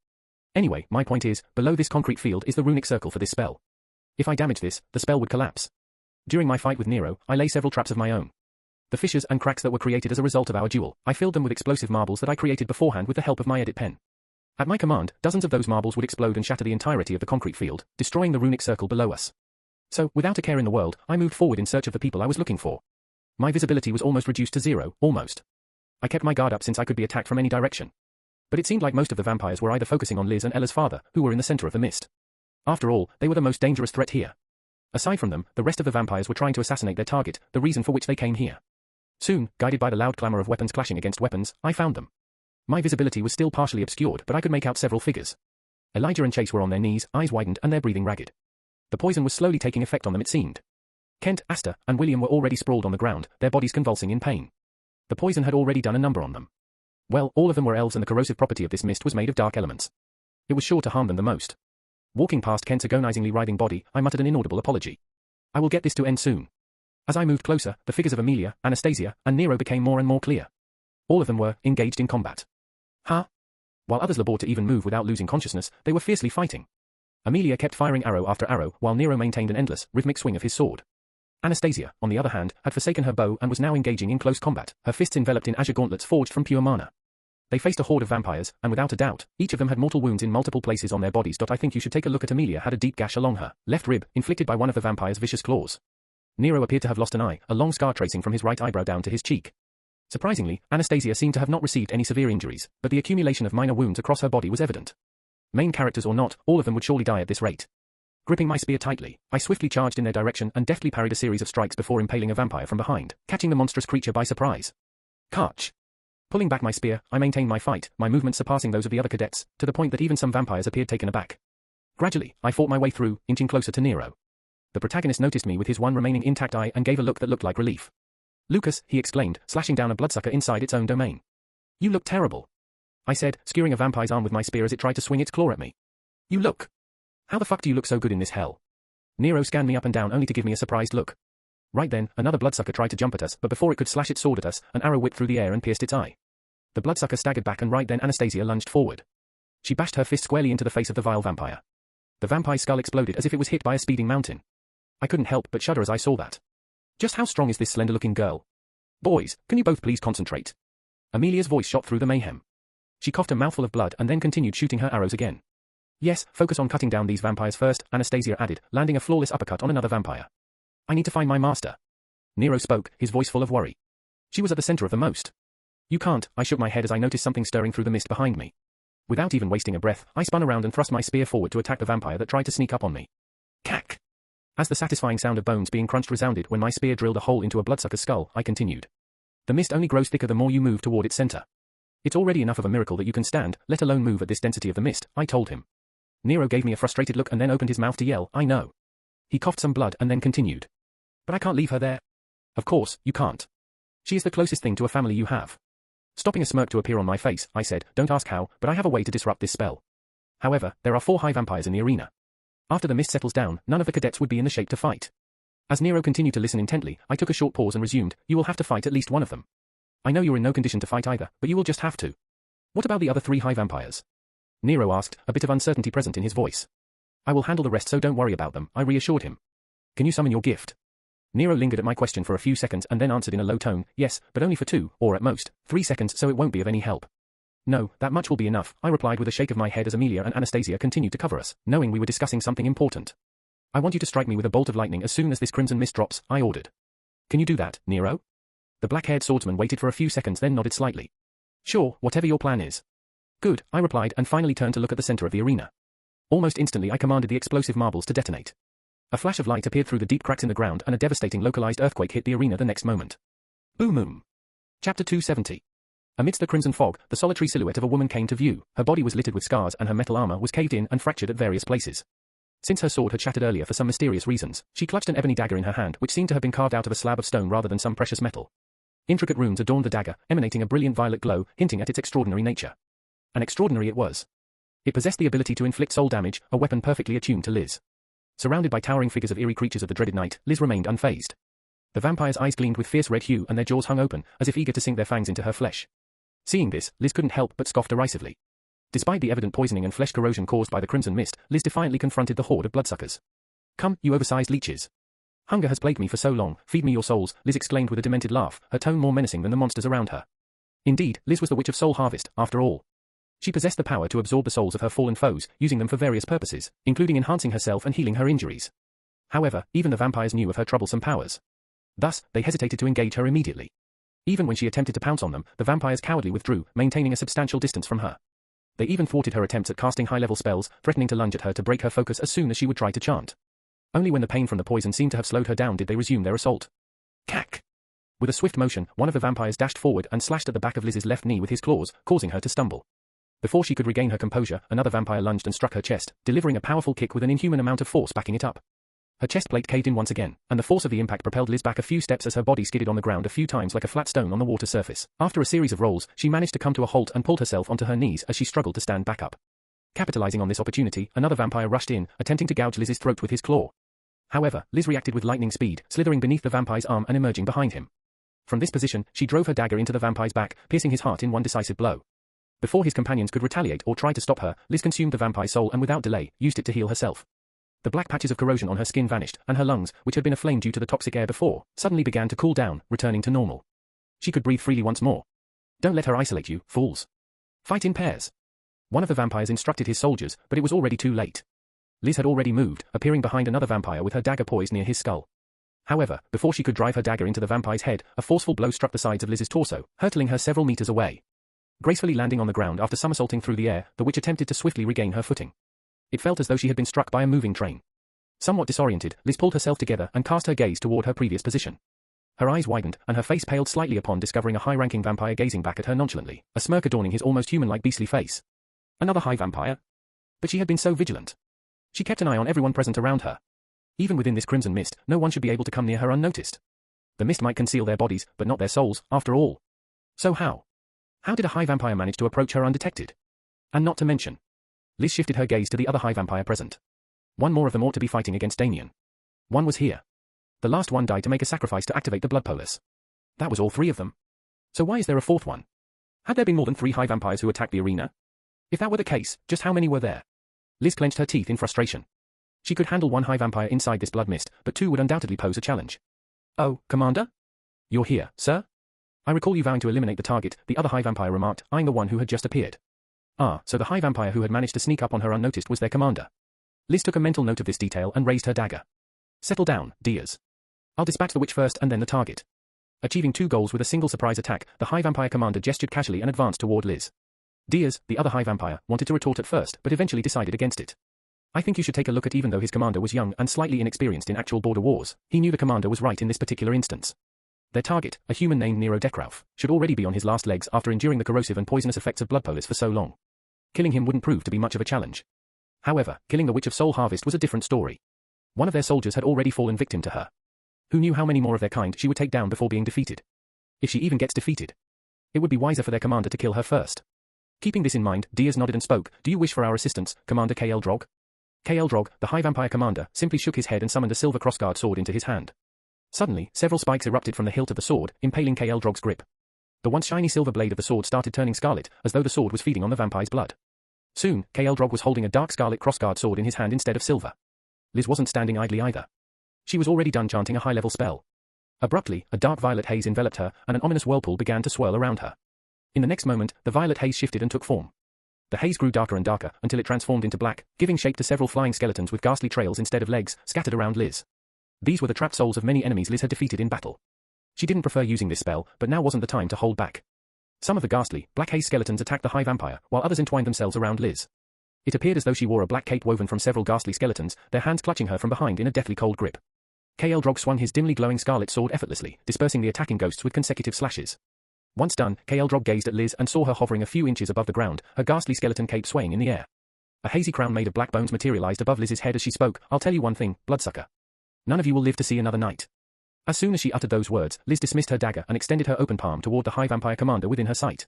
Anyway, my point is, below this concrete field is the runic circle for this spell. If I damage this, the spell would collapse. During my fight with Nero, I lay several traps of my own. The fissures and cracks that were created as a result of our duel, I filled them with explosive marbles that I created beforehand with the help of my edit pen. At my command, dozens of those marbles would explode and shatter the entirety of the concrete field, destroying the runic circle below us. So, without a care in the world, I moved forward in search of the people I was looking for. My visibility was almost reduced to zero, almost. I kept my guard up since I could be attacked from any direction. But it seemed like most of the vampires were either focusing on Liz and Ella's father, who were in the center of the mist. After all, they were the most dangerous threat here. Aside from them, the rest of the vampires were trying to assassinate their target, the reason for which they came here. Soon, guided by the loud clamor of weapons clashing against weapons, I found them. My visibility was still partially obscured, but I could make out several figures. Elijah and Chase were on their knees, eyes widened and their breathing ragged. The poison was slowly taking effect on them, it seemed. Kent, Asta, and William were already sprawled on the ground, their bodies convulsing in pain. The poison had already done a number on them. Well, all of them were elves and the corrosive property of this mist was made of dark elements. It was sure to harm them the most. Walking past Kent's agonizingly writhing body, I muttered an inaudible apology. I will get this to end soon. As I moved closer, the figures of Amelia, Anastasia, and Nero became more and more clear. All of them were engaged in combat. Huh? While others labored to even move without losing consciousness, they were fiercely fighting. Amelia kept firing arrow after arrow, while Nero maintained an endless, rhythmic swing of his sword. Anastasia, on the other hand, had forsaken her bow and was now engaging in close combat, her fists enveloped in azure gauntlets forged from pure mana. They faced a horde of vampires, and without a doubt, each of them had mortal wounds in multiple places on their bodies. I think you should take a look at Amelia had a deep gash along her left rib, inflicted by one of the vampire's vicious claws. Nero appeared to have lost an eye, a long scar tracing from his right eyebrow down to his cheek. Surprisingly, Anastasia seemed to have not received any severe injuries, but the accumulation of minor wounds across her body was evident. Main characters or not, all of them would surely die at this rate. Gripping my spear tightly, I swiftly charged in their direction and deftly parried a series of strikes before impaling a vampire from behind, catching the monstrous creature by surprise. Catch! Pulling back my spear, I maintained my fight, my movements surpassing those of the other cadets, to the point that even some vampires appeared taken aback. Gradually, I fought my way through, inching closer to Nero. The protagonist noticed me with his one remaining intact eye and gave a look that looked like relief. Lucas, he exclaimed, slashing down a bloodsucker inside its own domain. You look terrible, I said, skewering a vampire's arm with my spear as it tried to swing its claw at me. You look. How the fuck do you look so good in this hell? Nero scanned me up and down only to give me a surprised look. Right then, another bloodsucker tried to jump at us, but before it could slash its sword at us, an arrow whipped through the air and pierced its eye. The bloodsucker staggered back and right then Anastasia lunged forward. She bashed her fist squarely into the face of the vile vampire. The vampire's skull exploded as if it was hit by a speeding mountain. I couldn't help but shudder as I saw that. Just how strong is this slender-looking girl? Boys, can you both please concentrate? Amelia's voice shot through the mayhem. She coughed a mouthful of blood and then continued shooting her arrows again. Yes, focus on cutting down these vampires first, Anastasia added, landing a flawless uppercut on another vampire. I need to find my master. Nero spoke, his voice full of worry. She was at the center of the most. You can't, I shook my head as I noticed something stirring through the mist behind me. Without even wasting a breath, I spun around and thrust my spear forward to attack the vampire that tried to sneak up on me. Cack! As the satisfying sound of bones being crunched resounded when my spear drilled a hole into a bloodsucker's skull, I continued. The mist only grows thicker the more you move toward its center. It's already enough of a miracle that you can stand, let alone move at this density of the mist, I told him. Nero gave me a frustrated look and then opened his mouth to yell, I know. He coughed some blood and then continued. But I can't leave her there. Of course, you can't. She is the closest thing to a family you have. Stopping a smirk to appear on my face, I said, don't ask how, but I have a way to disrupt this spell. However, there are 4 high vampires in the arena. After the mist settles down, none of the cadets would be in the shape to fight. As Nero continued to listen intently, I took a short pause and resumed, you will have to fight at least one of them. I know you're in no condition to fight either, but you will just have to. What about the other 3 high vampires? Nero asked, a bit of uncertainty present in his voice. I will handle the rest so don't worry about them, I reassured him. Can you summon your gift? Nero lingered at my question for a few seconds and then answered in a low tone, yes, but only for 2, or at most, 3 seconds so it won't be of any help. No, that much will be enough, I replied with a shake of my head as Amelia and Anastasia continued to cover us, knowing we were discussing something important. I want you to strike me with a bolt of lightning as soon as this crimson mist drops, I ordered. Can you do that, Nero? The black-haired swordsman waited for a few seconds then nodded slightly. Sure, whatever your plan is. Good, I replied and finally turned to look at the center of the arena. Almost instantly I commanded the explosive marbles to detonate. A flash of light appeared through the deep cracks in the ground and a devastating localized earthquake hit the arena the next moment. Boom. Chapter 270. Amidst the crimson fog, the solitary silhouette of a woman came to view. Her body was littered with scars and her metal armor was caved in and fractured at various places. Since her sword had shattered earlier for some mysterious reasons, she clutched an ebony dagger in her hand which seemed to have been carved out of a slab of stone rather than some precious metal. Intricate runes adorned the dagger, emanating a brilliant violet glow, hinting at its extraordinary nature. And extraordinary it was. It possessed the ability to inflict soul damage, a weapon perfectly attuned to Liz. Surrounded by towering figures of eerie creatures of the dreaded night, Liz remained unfazed. The vampire's eyes gleamed with fierce red hue and their jaws hung open, as if eager to sink their fangs into her flesh. Seeing this, Liz couldn't help but scoff derisively. Despite the evident poisoning and flesh corrosion caused by the crimson mist, Liz defiantly confronted the horde of bloodsuckers. Come, you oversized leeches. Hunger has plagued me for so long, feed me your souls, Liz exclaimed with a demented laugh, her tone more menacing than the monsters around her. Indeed, Liz was the Witch of Soul Harvest, after all. She possessed the power to absorb the souls of her fallen foes, using them for various purposes, including enhancing herself and healing her injuries. However, even the vampires knew of her troublesome powers. Thus, they hesitated to engage her immediately. Even when she attempted to pounce on them, the vampires cowardly withdrew, maintaining a substantial distance from her. They even thwarted her attempts at casting high-level spells, threatening to lunge at her to break her focus as soon as she would try to chant. Only when the pain from the poison seemed to have slowed her down did they resume their assault. Cack! With a swift motion, one of the vampires dashed forward and slashed at the back of Liz's left knee with his claws, causing her to stumble. Before she could regain her composure, another vampire lunged and struck her chest, delivering a powerful kick with an inhuman amount of force backing it up. Her chest plate caved in once again, and the force of the impact propelled Liz back a few steps as her body skidded on the ground a few times like a flat stone on the water surface. After a series of rolls, she managed to come to a halt and pulled herself onto her knees as she struggled to stand back up. Capitalizing on this opportunity, another vampire rushed in, attempting to gouge Liz's throat with his claw. However, Liz reacted with lightning speed, slithering beneath the vampire's arm and emerging behind him. From this position, she drove her dagger into the vampire's back, piercing his heart in one decisive blow. Before his companions could retaliate or try to stop her, Liz consumed the vampire's soul and without delay, used it to heal herself. The black patches of corrosion on her skin vanished, and her lungs, which had been aflame due to the toxic air before, suddenly began to cool down, returning to normal. She could breathe freely once more. Don't let her isolate you, fools. Fight in pairs. One of the vampires instructed his soldiers, but it was already too late. Liz had already moved, appearing behind another vampire with her dagger poised near his skull. However, before she could drive her dagger into the vampire's head, a forceful blow struck the sides of Liz's torso, hurtling her several meters away. Gracefully landing on the ground after somersaulting through the air, the witch attempted to swiftly regain her footing. It felt as though she had been struck by a moving train. Somewhat disoriented, Liz pulled herself together and cast her gaze toward her previous position. Her eyes widened, and her face paled slightly upon discovering a high-ranking vampire gazing back at her nonchalantly, a smirk adorning his almost human-like beastly face. Another high vampire? But she had been so vigilant. She kept an eye on everyone present around her. Even within this crimson mist, no one should be able to come near her unnoticed. The mist might conceal their bodies, but not their souls, after all. So how? How did a high vampire manage to approach her undetected? And not to mention. Liz shifted her gaze to the other high vampire present. One more of them ought to be fighting against Damien. One was here. The last one died to make a sacrifice to activate the blood polis. That was all three of them. So why is there a fourth one? Had there been more than 3 high vampires who attacked the arena? If that were the case, just how many were there? Liz clenched her teeth in frustration. She could handle 1 high vampire inside this blood mist, but 2 would undoubtedly pose a challenge. Oh, Commander? You're here, sir? I recall you vowing to eliminate the target, the other high vampire remarked, eyeing the one who had just appeared. Ah, so the high vampire who had managed to sneak up on her unnoticed was their commander. Liz took a mental note of this detail and raised her dagger. Settle down, dears. I'll dispatch the witch first and then the target. Achieving 2 goals with a single surprise attack, the high vampire commander gestured casually and advanced toward Liz. Diaz, the other high vampire, wanted to retort at first, but eventually decided against it. I think you should take a look at even though his commander was young and slightly inexperienced in actual border wars, he knew the commander was right in this particular instance. Their target, a human named Nero Dekrauf, should already be on his last legs after enduring the corrosive and poisonous effects of blood polis for so long. Killing him wouldn't prove to be much of a challenge. However, killing the Witch of Soul Harvest was a different story. One of their soldiers had already fallen victim to her. Who knew how many more of their kind she would take down before being defeated? If she even gets defeated. It would be wiser for their commander to kill her first. Keeping this in mind, Diaz nodded and spoke. Do you wish for our assistance, Commander KL Drog? KL Drog, the high vampire commander, simply shook his head and summoned a silver crossguard sword into his hand. Suddenly, several spikes erupted from the hilt of the sword, impaling KL Drog's grip. The once shiny silver blade of the sword started turning scarlet, as though the sword was feeding on the vampire's blood. Soon, KL Drog was holding a dark scarlet crossguard sword in his hand instead of silver. Liz wasn't standing idly either. She was already done chanting a high-level spell. Abruptly, a dark violet haze enveloped her, and an ominous whirlpool began to swirl around her. In the next moment, the violet haze shifted and took form. The haze grew darker and darker, until it transformed into black, giving shape to several flying skeletons with ghastly trails instead of legs, scattered around Liz. These were the trapped souls of many enemies Liz had defeated in battle. She didn't prefer using this spell, but now wasn't the time to hold back. Some of the ghastly, black haze skeletons attacked the high vampire, while others entwined themselves around Liz. It appeared as though she wore a black cape woven from several ghastly skeletons, their hands clutching her from behind in a deathly cold grip. KL Drog swung his dimly glowing scarlet sword effortlessly, dispersing the attacking ghosts with consecutive slashes. Once done, KL Drog gazed at Liz and saw her hovering a few inches above the ground, her ghastly skeleton cape swaying in the air. A hazy crown made of black bones materialized above Liz's head as she spoke. I'll tell you one thing, bloodsucker. None of you will live to see another night. As soon as she uttered those words, Liz dismissed her dagger and extended her open palm toward the high vampire commander within her sight.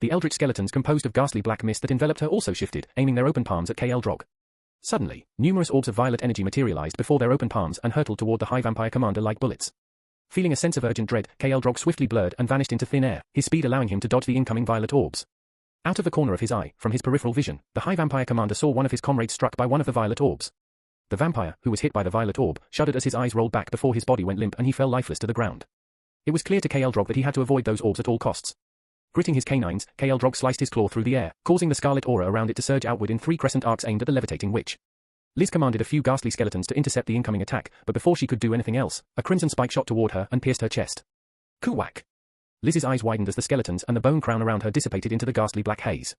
The eldritch skeletons composed of ghastly black mist that enveloped her also shifted, aiming their open palms at KL Drog. Suddenly, numerous orbs of violet energy materialized before their open palms and hurtled toward the high vampire commander like bullets. Feeling a sense of urgent dread, KL Drog swiftly blurred and vanished into thin air, his speed allowing him to dodge the incoming violet orbs. Out of the corner of his eye, from his peripheral vision, the high vampire commander saw one of his comrades struck by one of the violet orbs. The vampire, who was hit by the violet orb, shuddered as his eyes rolled back before his body went limp and he fell lifeless to the ground. It was clear to KL Drog that he had to avoid those orbs at all costs. Gritting his canines, KL Drog sliced his claw through the air, causing the scarlet aura around it to surge outward in 3 crescent arcs aimed at the levitating witch. Liz commanded a few ghastly skeletons to intercept the incoming attack, but before she could do anything else, a crimson spike shot toward her and pierced her chest. Kuwak! Liz's eyes widened as the skeletons and the bone crown around her dissipated into the ghastly black haze.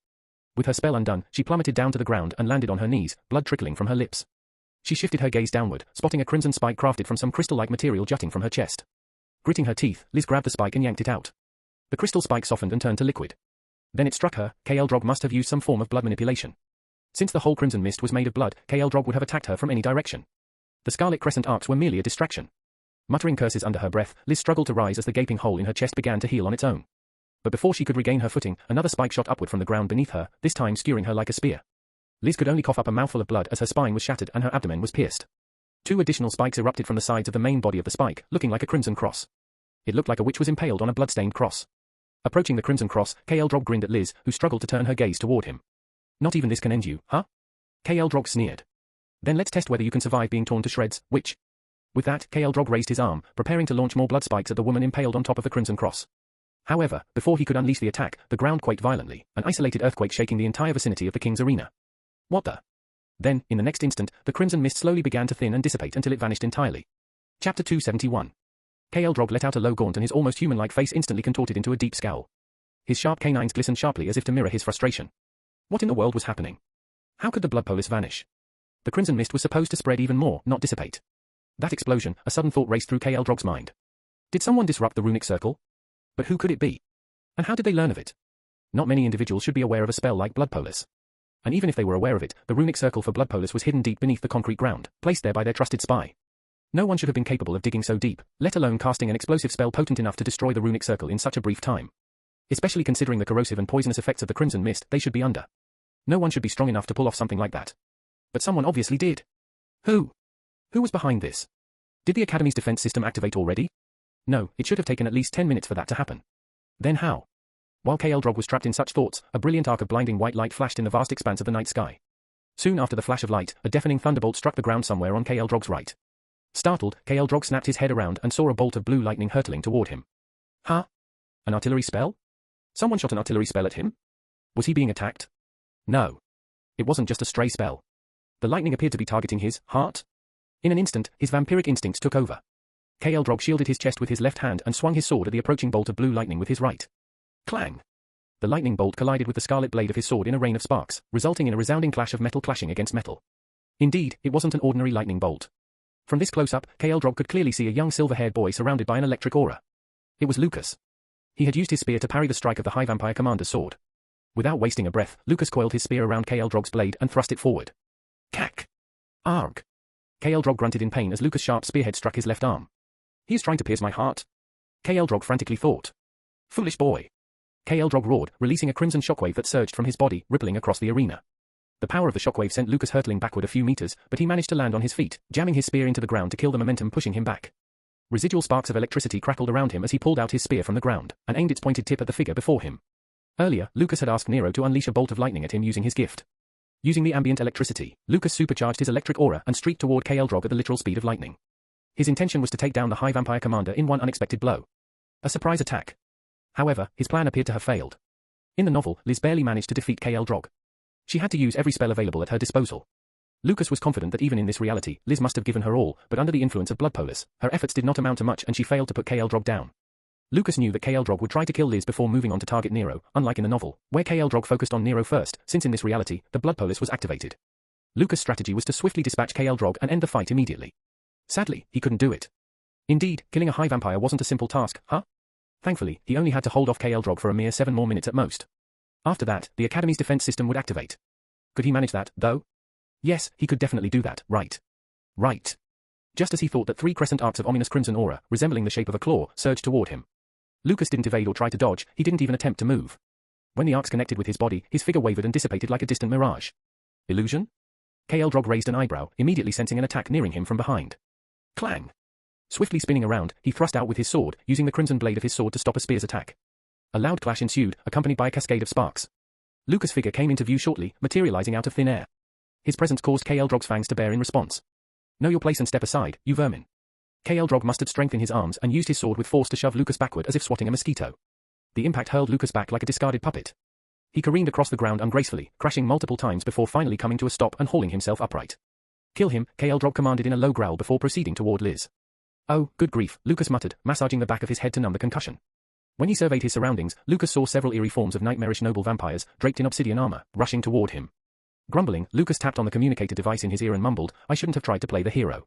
With her spell undone, she plummeted down to the ground and landed on her knees, blood trickling from her lips. She shifted her gaze downward, spotting a crimson spike crafted from some crystal-like material jutting from her chest. Gritting her teeth, Liz grabbed the spike and yanked it out. The crystal spike softened and turned to liquid. Then it struck her. Drog must have used some form of blood manipulation. Since the whole crimson mist was made of blood, Drog would have attacked her from any direction. The scarlet crescent arcs were merely a distraction. Muttering curses under her breath, Liz struggled to rise as the gaping hole in her chest began to heal on its own. But before she could regain her footing, another spike shot upward from the ground beneath her, this time skewering her like a spear. Liz could only cough up a mouthful of blood as her spine was shattered and her abdomen was pierced. 2 additional spikes erupted from the sides of the main body of the spike, looking like a crimson cross. It looked like a witch was impaled on a blood-stained cross. Approaching the crimson cross, Drog grinned at Liz, who struggled to turn her gaze toward him. Not even this can end you, huh? Drog sneered. Then let's test whether you can survive being torn to shreds, witch. With that, Drog raised his arm, preparing to launch more blood spikes at the woman impaled on top of the crimson cross. However, before he could unleash the attack, the ground quaked violently, an isolated earthquake shaking the entire vicinity of the king's arena. What the? Then, in the next instant, the crimson mist slowly began to thin and dissipate until it vanished entirely. Chapter 271. Drog let out a low gaunt and his almost human-like face instantly contorted into a deep scowl. His sharp canines glistened sharply as if to mirror his frustration. What in the world was happening? How could the blood polis vanish? The crimson mist was supposed to spread even more, not dissipate. That explosion, a sudden thought raced through Drog's mind. Did someone disrupt the runic circle? But who could it be? And how did they learn of it? Not many individuals should be aware of a spell like blood polis. And even if they were aware of it, the runic circle for blood polis was hidden deep beneath the concrete ground, placed there by their trusted spy. No one should have been capable of digging so deep, let alone casting an explosive spell potent enough to destroy the runic circle in such a brief time. Especially considering the corrosive and poisonous effects of the crimson mist they should be under. No one should be strong enough to pull off something like that. But someone obviously did. Who? Who was behind this? Did the Academy's defense system activate already? No, it should have taken at least 10 minutes for that to happen. Then how? While Drog was trapped in such thoughts, a brilliant arc of blinding white light flashed in the vast expanse of the night sky. Soon after the flash of light, a deafening thunderbolt struck the ground somewhere on Drog's right. Startled, Drog snapped his head around and saw a bolt of blue lightning hurtling toward him. Huh? An artillery spell? Someone shot an artillery spell at him? Was he being attacked? No. It wasn't just a stray spell. The lightning appeared to be targeting his heart. In an instant, his vampiric instincts took over. Drog shielded his chest with his left hand and swung his sword at the approaching bolt of blue lightning with his right. Clang! The lightning bolt collided with the scarlet blade of his sword in a rain of sparks, resulting in a resounding clash of metal clashing against metal. Indeed, it wasn't an ordinary lightning bolt. From this close-up, Drog could clearly see a young silver-haired boy surrounded by an electric aura. It was Lucas. He had used his spear to parry the strike of the High Vampire Commander's sword. Without wasting a breath, Lucas coiled his spear around Drog's blade and thrust it forward. Cack! Arg! Drog grunted in pain as Lucas' sharp spearhead struck his left arm. He is trying to pierce my heart. Drog frantically thought. Foolish boy. Drog roared, releasing a crimson shockwave that surged from his body, rippling across the arena. The power of the shockwave sent Lucas hurtling backward a few meters, but he managed to land on his feet, jamming his spear into the ground to kill the momentum pushing him back. Residual sparks of electricity crackled around him as he pulled out his spear from the ground, and aimed its pointed tip at the figure before him. Earlier, Lucas had asked Nero to unleash a bolt of lightning at him using his gift. Using the ambient electricity, Lucas supercharged his electric aura and streaked toward Drog at the literal speed of lightning. His intention was to take down the High Vampire Commander in one unexpected blow. A surprise attack. However, his plan appeared to have failed. In the novel, Liz barely managed to defeat Drog. She had to use every spell available at her disposal. Lucas was confident that even in this reality, Liz must have given her all, but under the influence of blood polis, her efforts did not amount to much and she failed to put Drog down. Lucas knew that Drog would try to kill Liz before moving on to target Nero, unlike in the novel, where Drog focused on Nero first, since in this reality, the blood polis was activated. Lucas' strategy was to swiftly dispatch Drog and end the fight immediately. Sadly, he couldn't do it. Indeed, killing a high vampire wasn't a simple task, huh? Thankfully, he only had to hold off Drog for a mere 7 more minutes at most. After that, the Academy's defense system would activate. Could he manage that, though? Yes, he could definitely do that, right. Right. Just as he thought that 3 crescent arcs of ominous crimson aura, resembling the shape of a claw, surged toward him. Lucas didn't evade or try to dodge, he didn't even attempt to move. When the arcs connected with his body, his figure wavered and dissipated like a distant mirage. Illusion? Drog raised an eyebrow, immediately sensing an attack nearing him from behind. Clang! Swiftly spinning around, he thrust out with his sword, using the crimson blade of his sword to stop a spear's attack. A loud clash ensued, accompanied by a cascade of sparks. Lucas' figure came into view shortly, materializing out of thin air. His presence caused Drog's fangs to bear in response. Know your place and step aside, you vermin. Drog mustered strength in his arms and used his sword with force to shove Lucas backward as if swatting a mosquito. The impact hurled Lucas back like a discarded puppet. He careened across the ground ungracefully, crashing multiple times before finally coming to a stop and hauling himself upright. Kill him, Drog commanded in a low growl before proceeding toward Liz. Oh, good grief, Lucas muttered, massaging the back of his head to numb the concussion. When he surveyed his surroundings, Lucas saw several eerie forms of nightmarish noble vampires, draped in obsidian armor, rushing toward him. Grumbling, Lucas tapped on the communicator device in his ear and mumbled, I shouldn't have tried to play the hero.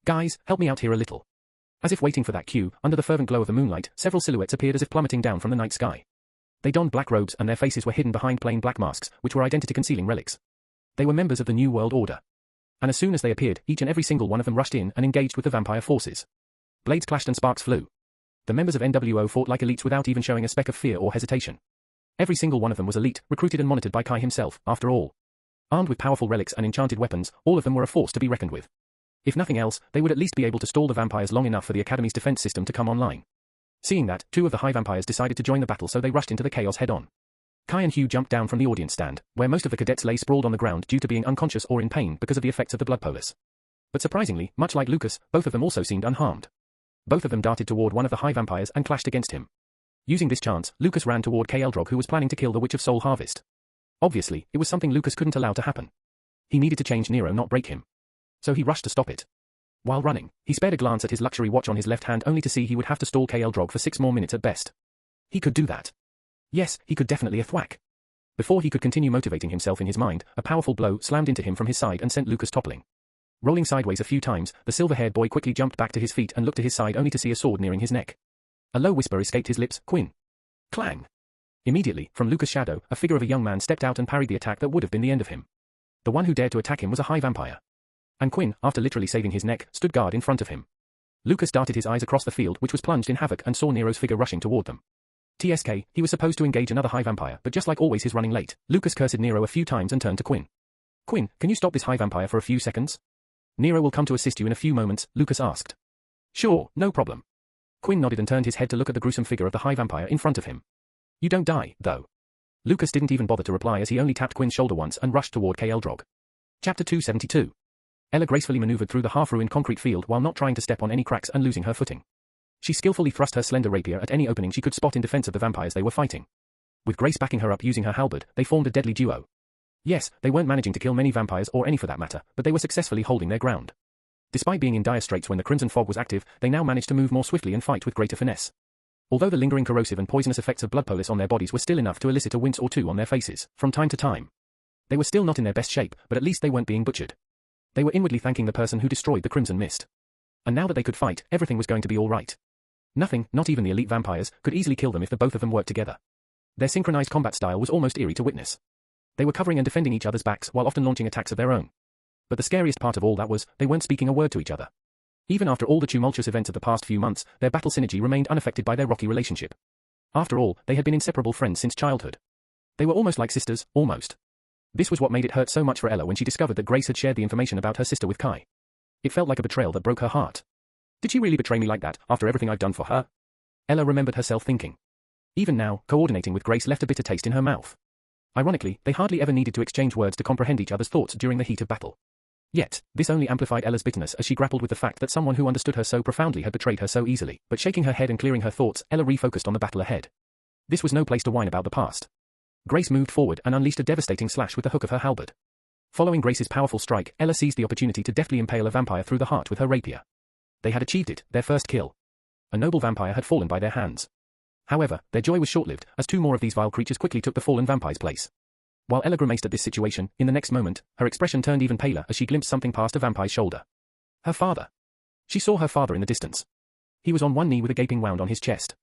Guys, help me out here a little. As if waiting for that cue, under the fervent glow of the moonlight, several silhouettes appeared as if plummeting down from the night sky. They donned black robes and their faces were hidden behind plain black masks, which were identity-concealing relics. They were members of the New World Order. And as soon as they appeared, each and every single one of them rushed in and engaged with the vampire forces. Blades clashed and sparks flew. The members of NWO fought like elites without even showing a speck of fear or hesitation. Every single one of them was elite, recruited and monitored by Kai himself, after all. Armed with powerful relics and enchanted weapons, all of them were a force to be reckoned with. If nothing else, they would at least be able to stall the vampires long enough for the Academy's defense system to come online. Seeing that, 2 of the high vampires decided to join the battle, so they rushed into the chaos head-on. Kai and Hugh jumped down from the audience stand, where most of the cadets lay sprawled on the ground due to being unconscious or in pain because of the effects of the blood polis. But surprisingly, much like Lucas, both of them also seemed unharmed. Both of them darted toward one of the high vampires and clashed against him. Using this chance, Lucas ran toward Eldrog, who was planning to kill the Witch of Soul Harvest. Obviously, it was something Lucas couldn't allow to happen. He needed to change Nero, not break him. So he rushed to stop it. While running, he spared a glance at his luxury watch on his left hand only to see he would have to stall Eldrog for 6 more minutes at best. He could do that. Yes, he could definitely a thwack. Before he could continue motivating himself in his mind, a powerful blow slammed into him from his side and sent Lucas toppling. Rolling sideways a few times, the silver-haired boy quickly jumped back to his feet and looked to his side only to see a sword nearing his neck. A low whisper escaped his lips, "Quinn." Clang! Immediately, from Lucas' shadow, a figure of a young man stepped out and parried the attack that would have been the end of him. The one who dared to attack him was a high vampire. And Quinn, after literally saving his neck, stood guard in front of him. Lucas darted his eyes across the field, which was plunged in havoc, and saw Nero's figure rushing toward them. TSK, he was supposed to engage another high vampire, but just like always he's running late. Lucas cursed Nero a few times and turned to Quinn. "Quinn, can you stop this high vampire for a few seconds?" "Nero will come to assist you in a few moments," Lucas asked. "Sure, no problem." Quinn nodded and turned his head to look at the gruesome figure of the high vampire in front of him. "You don't die, though." Lucas didn't even bother to reply as he only tapped Quinn's shoulder once and rushed toward Eldrog. Chapter 272. Ella gracefully maneuvered through the half-ruined concrete field while not trying to step on any cracks and losing her footing. She skillfully thrust her slender rapier at any opening she could spot in defense of the vampires they were fighting. With Grace backing her up using her halberd, they formed a deadly duo. Yes, they weren't managing to kill many vampires or any for that matter, but they were successfully holding their ground. Despite being in dire straits when the Crimson Fog was active, they now managed to move more swiftly and fight with greater finesse. Although the lingering corrosive and poisonous effects of blood polis on their bodies were still enough to elicit a wince or two on their faces, from time to time. They were still not in their best shape, but at least they weren't being butchered. They were inwardly thanking the person who destroyed the Crimson Mist. And now that they could fight, everything was going to be all right. Nothing, not even the elite vampires, could easily kill them if the both of them worked together. Their synchronized combat style was almost eerie to witness. They were covering and defending each other's backs while often launching attacks of their own. But the scariest part of all that was, they weren't speaking a word to each other. Even after all the tumultuous events of the past few months, their battle synergy remained unaffected by their rocky relationship. After all, they had been inseparable friends since childhood. They were almost like sisters, almost. This was what made it hurt so much for Ella when she discovered that Grace had shared the information about her sister with Kai. It felt like a betrayal that broke her heart. Did she really betray me like that, after everything I've done for her? Ella remembered herself thinking. Even now, coordinating with Grace left a bitter taste in her mouth. Ironically, they hardly ever needed to exchange words to comprehend each other's thoughts during the heat of battle. Yet, this only amplified Ella's bitterness as she grappled with the fact that someone who understood her so profoundly had betrayed her so easily. But shaking her head and clearing her thoughts, Ella refocused on the battle ahead. This was no place to whine about the past. Grace moved forward and unleashed a devastating slash with the hook of her halberd. Following Grace's powerful strike, Ella seized the opportunity to deftly impale a vampire through the heart with her rapier. They had achieved it, their first kill. A noble vampire had fallen by their hands. However, their joy was short-lived, as 2 more of these vile creatures quickly took the fallen vampire's place. While Ella grimaced at this situation, in the next moment, her expression turned even paler as she glimpsed something past a vampire's shoulder. Her father. She saw her father in the distance. He was on one knee with a gaping wound on his chest.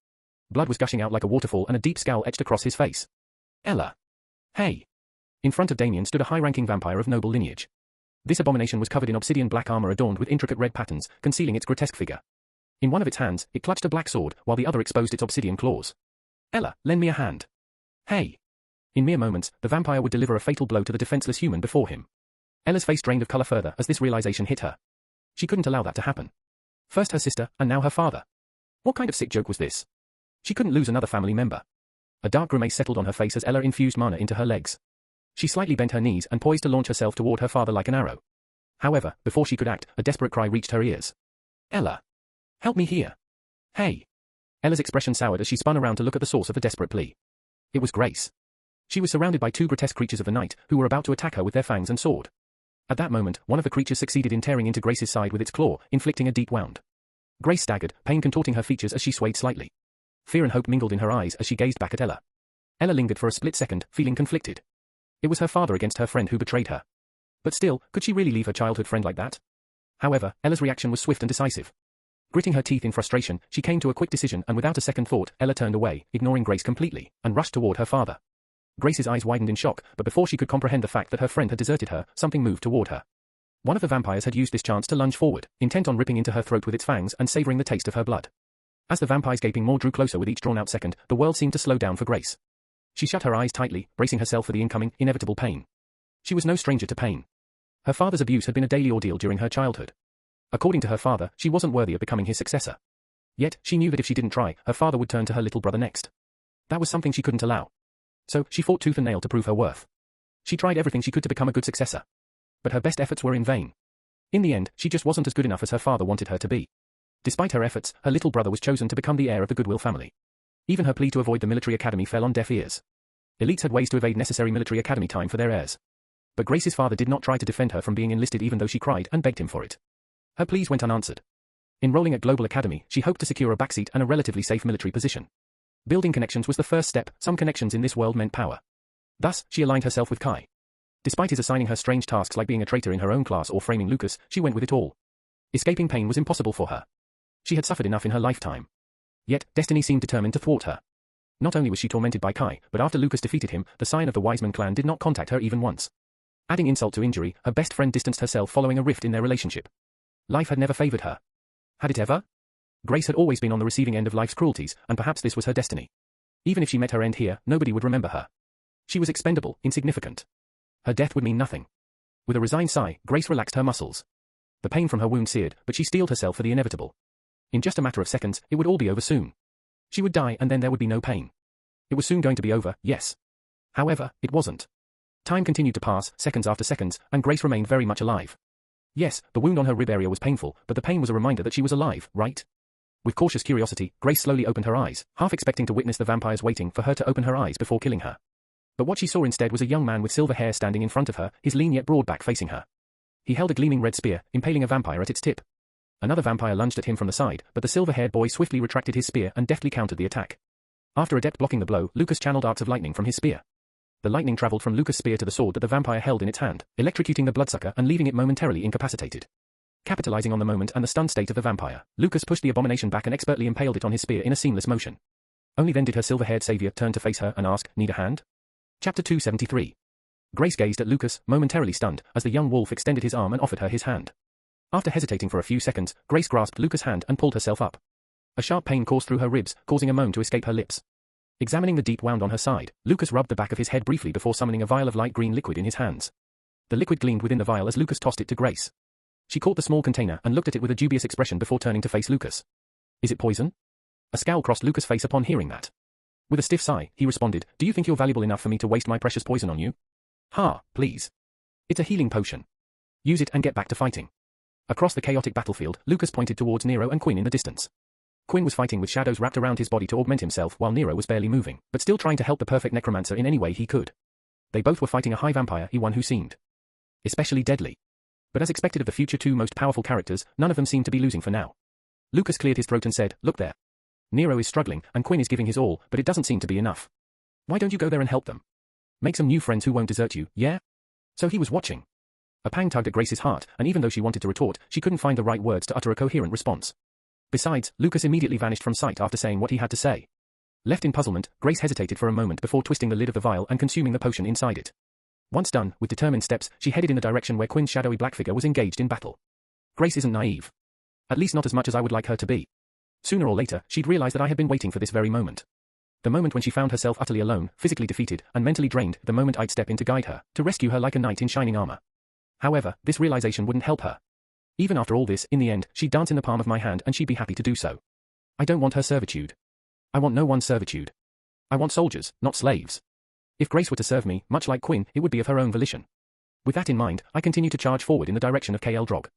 Blood was gushing out like a waterfall and a deep scowl etched across his face. Ella. Hey. In front of Damien stood a high-ranking vampire of noble lineage. This abomination was covered in obsidian black armor adorned with intricate red patterns, concealing its grotesque figure. In one of its hands, it clutched a black sword, while the other exposed its obsidian claws. Ella, lend me a hand. Hey. In mere moments, the vampire would deliver a fatal blow to the defenseless human before him. Ella's face drained of color further as this realization hit her. She couldn't allow that to happen. First her sister, and now her father. What kind of sick joke was this? She couldn't lose another family member. A dark grimace settled on her face as Ella infused mana into her legs. She slightly bent her knees and poised to launch herself toward her father like an arrow. However, before she could act, a desperate cry reached her ears. Ella. Help me here. Hey. Ella's expression soured as she spun around to look at the source of the desperate plea. It was Grace. She was surrounded by 2 grotesque creatures of the night, who were about to attack her with their fangs and sword. At that moment, one of the creatures succeeded in tearing into Grace's side with its claw, inflicting a deep wound. Grace staggered, pain contorting her features as she swayed slightly. Fear and hope mingled in her eyes as she gazed back at Ella. Ella lingered for a split second, feeling conflicted. It was her father against her friend who betrayed her. But still, could she really leave her childhood friend like that? However, Ella's reaction was swift and decisive. Gritting her teeth in frustration, she came to a quick decision and without a second thought, Ella turned away, ignoring Grace completely, and rushed toward her father. Grace's eyes widened in shock, but before she could comprehend the fact that her friend had deserted her, something moved toward her. One of the vampires had used this chance to lunge forward, intent on ripping into her throat with its fangs and savoring the taste of her blood. As the vampire's gaping maw drew closer with each drawn-out second, the world seemed to slow down for Grace. She shut her eyes tightly, bracing herself for the incoming, inevitable pain. She was no stranger to pain. Her father's abuse had been a daily ordeal during her childhood. According to her father, she wasn't worthy of becoming his successor. Yet, she knew that if she didn't try, her father would turn to her little brother next. That was something she couldn't allow. So, she fought tooth and nail to prove her worth. She tried everything she could to become a good successor. But her best efforts were in vain. In the end, she just wasn't as good enough as her father wanted her to be. Despite her efforts, her little brother was chosen to become the heir of the Goodwill family. Even her plea to avoid the military academy fell on deaf ears. Elites had ways to evade necessary military academy time for their heirs. But Grace's father did not try to defend her from being enlisted even though she cried and begged him for it. Her pleas went unanswered. Enrolling at Global Academy, she hoped to secure a backseat and a relatively safe military position. Building connections was the first step. Some connections in this world meant power. Thus, she aligned herself with Kai. Despite his assigning her strange tasks like being a traitor in her own class or framing Lucas, she went with it all. Escaping pain was impossible for her. She had suffered enough in her lifetime. Yet, destiny seemed determined to thwart her. Not only was she tormented by Kai, but after Lucas defeated him, the Scion of the Wiseman clan did not contact her even once. Adding insult to injury, her best friend distanced herself following a rift in their relationship. Life had never favored her. Had it ever? Grace had always been on the receiving end of life's cruelties, and perhaps this was her destiny. Even if she met her end here, nobody would remember her. She was expendable, insignificant. Her death would mean nothing. With a resigned sigh, Grace relaxed her muscles. The pain from her wound seared, but she steeled herself for the inevitable. In just a matter of seconds, it would all be over soon. She would die and then there would be no pain. It was soon going to be over, yes. However, it wasn't. Time continued to pass, seconds after seconds, and Grace remained very much alive. Yes, the wound on her rib area was painful, but the pain was a reminder that she was alive, right? With cautious curiosity, Grace slowly opened her eyes, half expecting to witness the vampires waiting for her to open her eyes before killing her. But what she saw instead was a young man with silver hair standing in front of her, his lean yet broad back facing her. He held a gleaming red spear, impaling a vampire at its tip. Another vampire lunged at him from the side, but the silver-haired boy swiftly retracted his spear and deftly countered the attack. After adept blocking the blow, Lucas channeled arcs of lightning from his spear. The lightning traveled from Lucas' spear to the sword that the vampire held in its hand, electrocuting the bloodsucker and leaving it momentarily incapacitated. Capitalizing on the moment and the stunned state of the vampire, Lucas pushed the abomination back and expertly impaled it on his spear in a seamless motion. Only then did her silver-haired savior turn to face her and ask, "Need a hand?" Chapter 273. Grace gazed at Lucas, momentarily stunned, as the young wolf extended his arm and offered her his hand. After hesitating for a few seconds, Grace grasped Lucas' hand and pulled herself up. A sharp pain coursed through her ribs, causing a moan to escape her lips. Examining the deep wound on her side, Lucas rubbed the back of his head briefly before summoning a vial of light green liquid in his hands. The liquid gleamed within the vial as Lucas tossed it to Grace. She caught the small container and looked at it with a dubious expression before turning to face Lucas. "Is it poison?" A scowl crossed Lucas' face upon hearing that. With a stiff sigh, he responded, "Do you think you're valuable enough for me to waste my precious poison on you?" "Ha, please. It's a healing potion. Use it and get back to fighting." Across the chaotic battlefield, Lucas pointed towards Nero and Quinn in the distance. Quinn was fighting with shadows wrapped around his body to augment himself while Nero was barely moving, but still trying to help the perfect necromancer in any way he could. They both were fighting a high vampire, one who seemed especially deadly. But as expected of the future two most powerful characters, none of them seemed to be losing for now. Lucas cleared his throat and said, "Look there. Nero is struggling, and Quinn is giving his all, but it doesn't seem to be enough. Why don't you go there and help them? Make some new friends who won't desert you, yeah?" So he was watching. A pang tugged at Grace's heart, and even though she wanted to retort, she couldn't find the right words to utter a coherent response. Besides, Lucas immediately vanished from sight after saying what he had to say. Left in puzzlement, Grace hesitated for a moment before twisting the lid of the vial and consuming the potion inside it. Once done, with determined steps, she headed in the direction where Quinn's shadowy black figure was engaged in battle. Grace isn't naive. At least not as much as I would like her to be. Sooner or later, she'd realize that I had been waiting for this very moment. The moment when she found herself utterly alone, physically defeated, and mentally drained, the moment I'd step in to guide her, to rescue her like a knight in shining armor. However, this realization wouldn't help her. Even after all this, in the end, she'd dance in the palm of my hand and she'd be happy to do so. I don't want her servitude. I want no one's servitude. I want soldiers, not slaves. If Grace were to serve me, much like Quinn, it would be of her own volition. With that in mind, I continued to charge forward in the direction of KL Drog.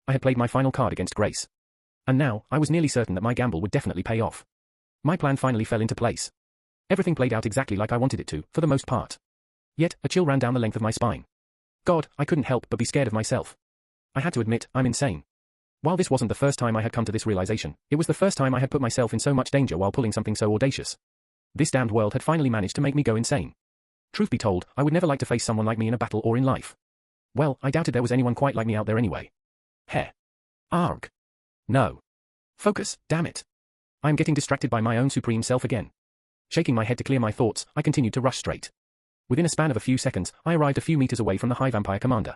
I had played my final card against Grace. And now, I was nearly certain that my gamble would definitely pay off. My plan finally fell into place. Everything played out exactly like I wanted it to, for the most part. Yet, a chill ran down the length of my spine. God, I couldn't help but be scared of myself. I had to admit, I'm insane. While this wasn't the first time I had come to this realization, it was the first time I had put myself in so much danger while pulling something so audacious. This damned world had finally managed to make me go insane. Truth be told, I would never like to face someone like me in a battle or in life. Well, I doubted there was anyone quite like me out there anyway. Heh. Arg. No. Focus, damn it. I am getting distracted by my own supreme self again. Shaking my head to clear my thoughts, I continued to rush straight. Within a span of a few seconds, I arrived a few meters away from the High Vampire Commander.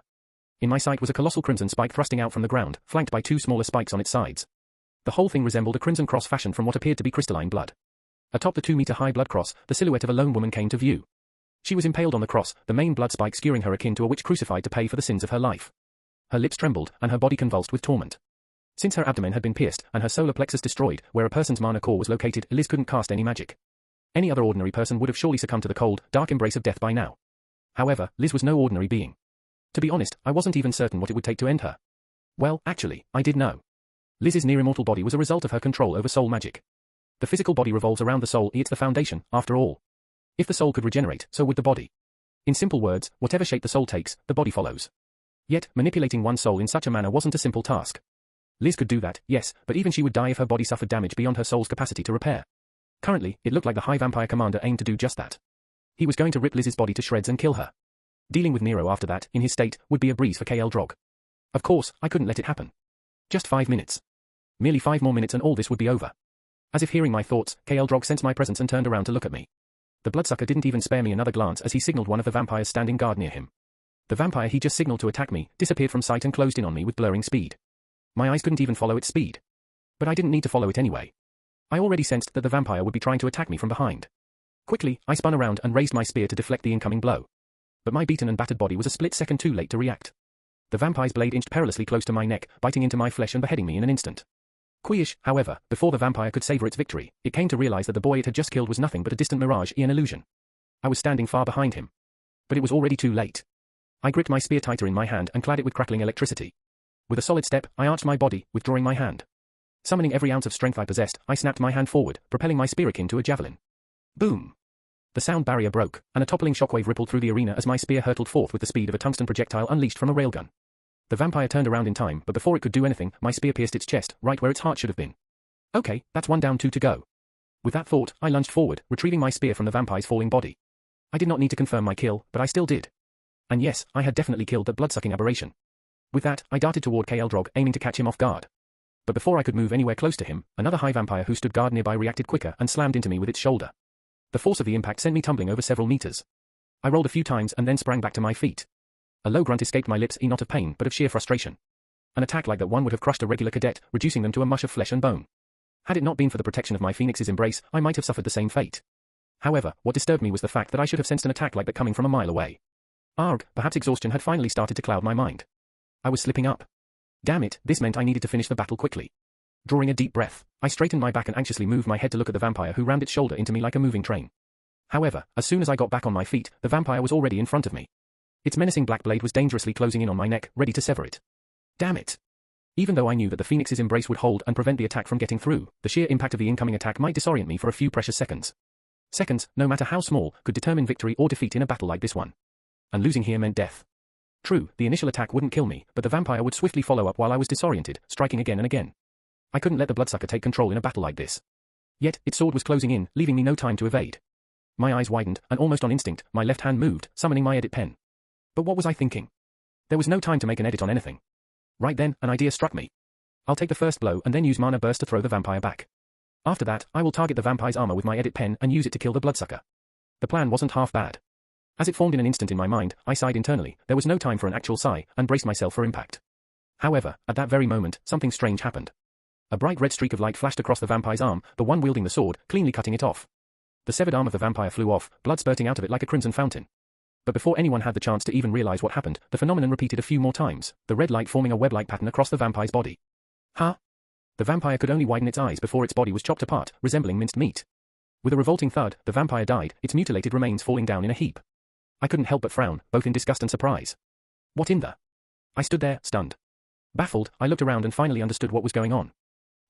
In my sight was a colossal crimson spike thrusting out from the ground, flanked by two smaller spikes on its sides. The whole thing resembled a crimson cross fashioned from what appeared to be crystalline blood. Atop the 2-meter-high blood cross, the silhouette of a lone woman came to view. She was impaled on the cross, the main blood spike skewering her akin to a witch crucified to pay for the sins of her life. Her lips trembled, and her body convulsed with torment. Since her abdomen had been pierced, and her solar plexus destroyed, where a person's mana core was located, Liz couldn't cast any magic. Any other ordinary person would have surely succumbed to the cold, dark embrace of death by now. However, Liz was no ordinary being. To be honest, I wasn't even certain what it would take to end her. Well, actually, I did know. Liz's near-immortal body was a result of her control over soul magic. The physical body revolves around the soul, it's the foundation, after all. If the soul could regenerate, so would the body. In simple words, whatever shape the soul takes, the body follows. Yet, manipulating one's soul in such a manner wasn't a simple task. Liz could do that, yes, but even she would die if her body suffered damage beyond her soul's capacity to repair. Currently, it looked like the High Vampire Commander aimed to do just that. He was going to rip Liz's body to shreds and kill her. Dealing with Nero after that, in his state, would be a breeze for KL Drog. Of course, I couldn't let it happen. Just 5 minutes. Merely 5 more minutes and all this would be over. As if hearing my thoughts, KL Drog sensed my presence and turned around to look at me. The bloodsucker didn't even spare me another glance as he signaled one of the vampires standing guard near him. The vampire he just signaled to attack me, disappeared from sight and closed in on me with blurring speed. My eyes couldn't even follow its speed. But I didn't need to follow it anyway. I already sensed that the vampire would be trying to attack me from behind. Quickly, I spun around and raised my spear to deflect the incoming blow. But my beaten and battered body was a split second too late to react. The vampire's blade inched perilously close to my neck, biting into my flesh and beheading me in an instant. Quiish, however, before the vampire could savor its victory, it came to realize that the boy it had just killed was nothing but a distant mirage, an illusion. I was standing far behind him. But it was already too late. I gripped my spear tighter in my hand and clad it with crackling electricity. With a solid step, I arched my body, withdrawing my hand. Summoning every ounce of strength I possessed, I snapped my hand forward, propelling my spear akin to a javelin. Boom! The sound barrier broke, and a toppling shockwave rippled through the arena as my spear hurtled forth with the speed of a tungsten projectile unleashed from a railgun. The vampire turned around in time, but before it could do anything, my spear pierced its chest, right where its heart should have been. Okay, that's 1 down 2 to go. With that thought, I lunged forward, retrieving my spear from the vampire's falling body. I did not need to confirm my kill, but I still did. And yes, I had definitely killed that blood-sucking aberration. With that, I darted toward KL Drog, aiming to catch him off guard. But before I could move anywhere close to him, another high vampire who stood guard nearby reacted quicker and slammed into me with its shoulder. The force of the impact sent me tumbling over several meters. I rolled a few times and then sprang back to my feet. A low grunt escaped my lips, not of pain, but of sheer frustration. An attack like that one would have crushed a regular cadet, reducing them to a mush of flesh and bone. Had it not been for the protection of my phoenix's embrace, I might have suffered the same fate. However, what disturbed me was the fact that I should have sensed an attack like that coming from a mile away. Arg, perhaps exhaustion had finally started to cloud my mind. I was slipping up. Damn it, this meant I needed to finish the battle quickly. Drawing a deep breath, I straightened my back and anxiously moved my head to look at the vampire who rammed its shoulder into me like a moving train. However, as soon as I got back on my feet, the vampire was already in front of me. Its menacing black blade was dangerously closing in on my neck, ready to sever it. Damn it! Even though I knew that the phoenix's embrace would hold and prevent the attack from getting through, the sheer impact of the incoming attack might disorient me for a few precious seconds. Seconds, no matter how small, could determine victory or defeat in a battle like this one. And losing here meant death. True, the initial attack wouldn't kill me, but the vampire would swiftly follow up while I was disoriented, striking again and again. I couldn't let the bloodsucker take control in a battle like this. Yet, its sword was closing in, leaving me no time to evade. My eyes widened, and almost on instinct, my left hand moved, summoning my edit pen. But what was I thinking? There was no time to make an edit on anything. Right then, an idea struck me. I'll take the first blow and then use Mana Burst to throw the vampire back. After that, I will target the vampire's armor with my edit pen and use it to kill the bloodsucker. The plan wasn't half bad. As it formed in an instant in my mind, I sighed internally. There was no time for an actual sigh, and braced myself for impact. However, at that very moment, something strange happened. A bright red streak of light flashed across the vampire's arm, the one wielding the sword, cleanly cutting it off. The severed arm of the vampire flew off, blood spurting out of it like a crimson fountain. But before anyone had the chance to even realize what happened, the phenomenon repeated a few more times, the red light forming a web-like pattern across the vampire's body. Huh? The vampire could only widen its eyes before its body was chopped apart, resembling minced meat. With a revolting thud, the vampire died, its mutilated remains falling down in a heap. I couldn't help but frown, both in disgust and surprise. What in the? I stood there, stunned. Baffled, I looked around and finally understood what was going on.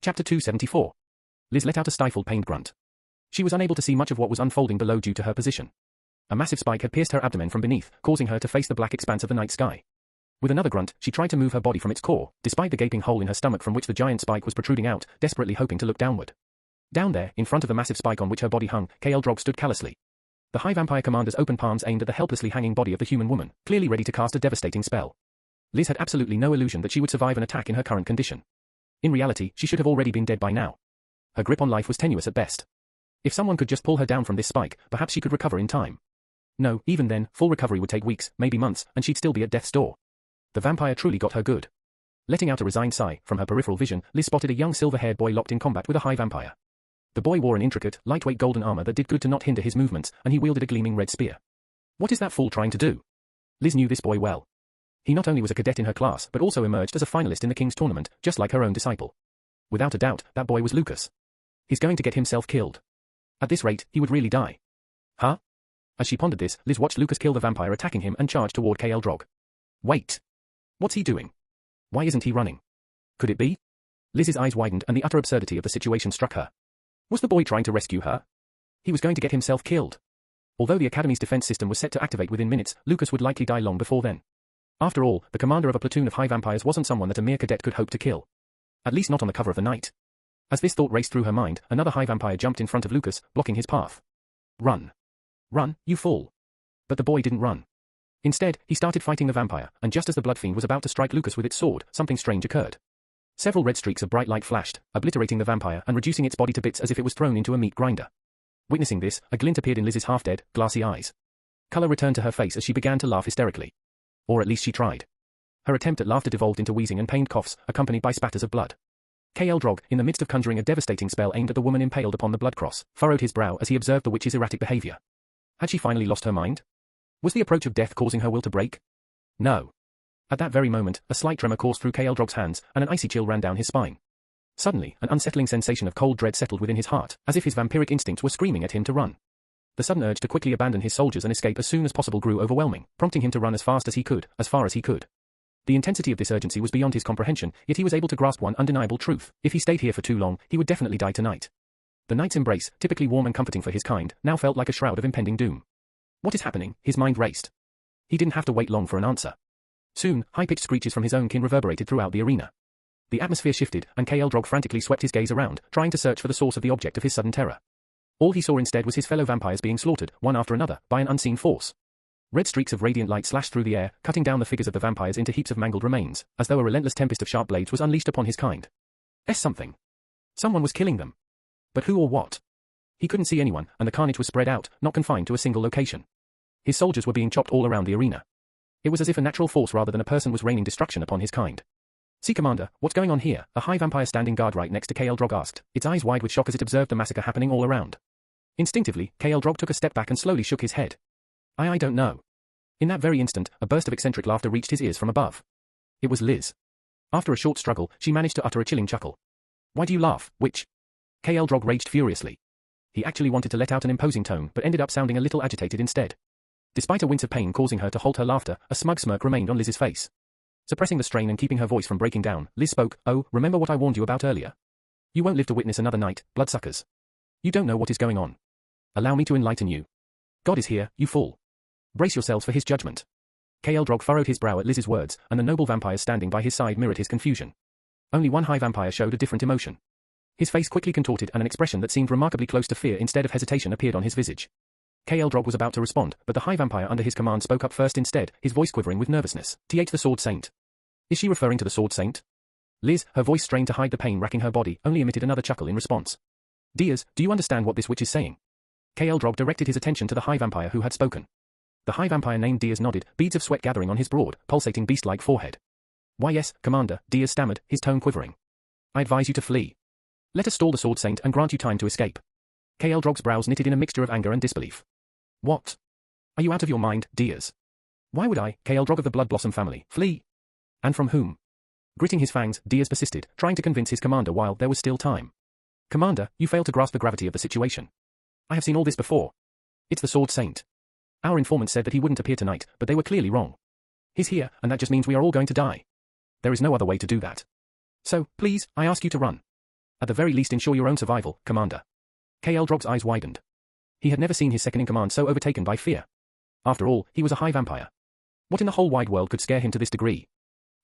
Chapter 274. Liz let out a stifled, pained grunt. She was unable to see much of what was unfolding below due to her position. A massive spike had pierced her abdomen from beneath, causing her to face the black expanse of the night sky. With another grunt, she tried to move her body from its core, despite the gaping hole in her stomach from which the giant spike was protruding out, desperately hoping to look downward. Down there, in front of the massive spike on which her body hung, KL Drog stood callously. The High Vampire Commander's open palms aimed at the helplessly hanging body of the human woman, clearly ready to cast a devastating spell. Liz had absolutely no illusion that she would survive an attack in her current condition. In reality, she should have already been dead by now. Her grip on life was tenuous at best. If someone could just pull her down from this spike, perhaps she could recover in time. No, even then, full recovery would take weeks, maybe months, and she'd still be at death's door. The vampire truly got her good. Letting out a resigned sigh, from her peripheral vision, Liz spotted a young silver-haired boy locked in combat with a high vampire. The boy wore an intricate, lightweight golden armor that did good to not hinder his movements, and he wielded a gleaming red spear. What is that fool trying to do? Liz knew this boy well. He not only was a cadet in her class, but also emerged as a finalist in the King's tournament, just like her own disciple. Without a doubt, that boy was Lucas. He's going to get himself killed. At this rate, he would really die. Huh? As she pondered this, Liz watched Lucas kill the vampire attacking him and charge toward K.L. Drog. Wait. What's he doing? Why isn't he running? Could it be? Liz's eyes widened and the utter absurdity of the situation struck her. Was the boy trying to rescue her? He was going to get himself killed. Although the Academy's defense system was set to activate within minutes, Lucas would likely die long before then. After all, the commander of a platoon of high vampires wasn't someone that a mere cadet could hope to kill. At least not on the cover of the night. As this thought raced through her mind, another high vampire jumped in front of Lucas, blocking his path. Run. Run, you fool. But the boy didn't run. Instead, he started fighting the vampire, and just as the blood fiend was about to strike Lucas with its sword, something strange occurred. Several red streaks of bright light flashed, obliterating the vampire and reducing its body to bits as if it was thrown into a meat grinder. Witnessing this, a glint appeared in Liz's half-dead, glassy eyes. Color returned to her face as she began to laugh hysterically. Or at least she tried. Her attempt at laughter devolved into wheezing and pained coughs, accompanied by spatters of blood. K.L. Drog, in the midst of conjuring a devastating spell aimed at the woman impaled upon the blood cross, furrowed his brow as he observed the witch's erratic behavior. Had she finally lost her mind? Was the approach of death causing her will to break? No. At that very moment, a slight tremor coursed through K.L. Drog's hands, and an icy chill ran down his spine. Suddenly, an unsettling sensation of cold dread settled within his heart, as if his vampiric instincts were screaming at him to run. The sudden urge to quickly abandon his soldiers and escape as soon as possible grew overwhelming, prompting him to run as fast as he could, as far as he could. The intensity of this urgency was beyond his comprehension, yet he was able to grasp one undeniable truth: if he stayed here for too long, he would definitely die tonight. The night's embrace, typically warm and comforting for his kind, now felt like a shroud of impending doom. What is happening? His mind raced. He didn't have to wait long for an answer. Soon, high-pitched screeches from his own kin reverberated throughout the arena. The atmosphere shifted, and K.L. Drog frantically swept his gaze around, trying to search for the source of the object of his sudden terror. All he saw instead was his fellow vampires being slaughtered, one after another, by an unseen force. Red streaks of radiant light slashed through the air, cutting down the figures of the vampires into heaps of mangled remains, as though a relentless tempest of sharp blades was unleashed upon his kind. Something. Someone was killing them. But who or what? He couldn't see anyone, and the carnage was spread out, not confined to a single location. His soldiers were being chopped all around the arena. It was as if a natural force rather than a person was raining destruction upon his kind. "See, Commander, what's going on here?" a high vampire standing guard right next to K.L. Drog asked, its eyes wide with shock as it observed the massacre happening all around. Instinctively, K.L. Drog took a step back and slowly shook his head. I don't know. In that very instant, a burst of eccentric laughter reached his ears from above. It was Liz. After a short struggle, she managed to utter a chilling chuckle. "Why do you laugh, witch?" K.L. Drog raged furiously. He actually wanted to let out an imposing tone but ended up sounding a little agitated instead. Despite a wince of pain causing her to halt her laughter, a smug smirk remained on Liz's face. Suppressing the strain and keeping her voice from breaking down, Liz spoke. "Oh, remember what I warned you about earlier? You won't live to witness another night, bloodsuckers. You don't know what is going on. Allow me to enlighten you. God is here, you fool. Brace yourselves for his judgment." K.L. Drog furrowed his brow at Liz's words, and the noble vampires standing by his side mirrored his confusion. Only one high vampire showed a different emotion. His face quickly contorted and an expression that seemed remarkably close to fear instead of hesitation appeared on his visage. K.L. Drog was about to respond, but the high vampire under his command spoke up first instead, his voice quivering with nervousness. "The Sword Saint." Is she referring to the Sword Saint? Liz, her voice strained to hide the pain racking her body, only emitted another chuckle in response. "Diaz, do you understand what this witch is saying?" K.L. Drog directed his attention to the high vampire who had spoken. The high vampire named Diaz nodded, beads of sweat gathering on his broad, pulsating beast-like forehead. "Why yes, Commander," Diaz stammered, his tone quivering. "I advise you to flee. Let us stall the Sword Saint and grant you time to escape." K.L. Drog's brows knitted in a mixture of anger and disbelief. "What? Are you out of your mind, Diaz? Why would I, K.L. Drog of the Blood Blossom family, flee? And from whom?" Gritting his fangs, Diaz persisted, trying to convince his commander while there was still time. "Commander, you fail to grasp the gravity of the situation. I have seen all this before. It's the Sword Saint. Our informant said that he wouldn't appear tonight, but they were clearly wrong. He's here, and that just means we are all going to die. There is no other way to do that. So, please, I ask you to run. At the very least ensure your own survival, Commander." K.L. Drog's eyes widened. He had never seen his second-in-command so overtaken by fear. After all, he was a high vampire. What in the whole wide world could scare him to this degree?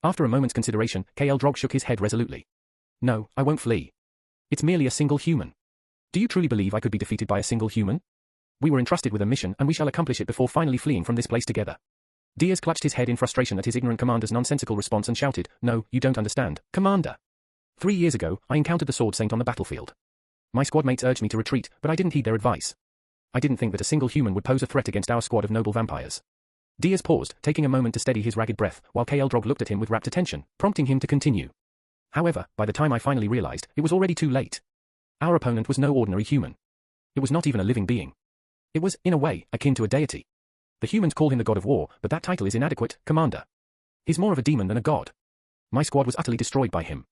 After a moment's consideration, K.L. Drog shook his head resolutely. "No, I won't flee. It's merely a single human. Do you truly believe I could be defeated by a single human? We were entrusted with a mission and we shall accomplish it before finally fleeing from this place together." Diaz clutched his head in frustration at his ignorant commander's nonsensical response and shouted, "No, you don't understand, Commander. 3 years ago, I encountered the Sword Saint on the battlefield. My squad mates urged me to retreat, but I didn't heed their advice. I didn't think that a single human would pose a threat against our squad of noble vampires. Diaz paused, taking a moment to steady his ragged breath, while Kaeldrog looked at him with rapt attention, prompting him to continue. However, by the time I finally realized, it was already too late. Our opponent was no ordinary human. It was not even a living being. It was, in a way, akin to a deity. The humans call him the god of war, but that title is inadequate, Commander. He's more of a demon than a god. My squad was utterly destroyed by him.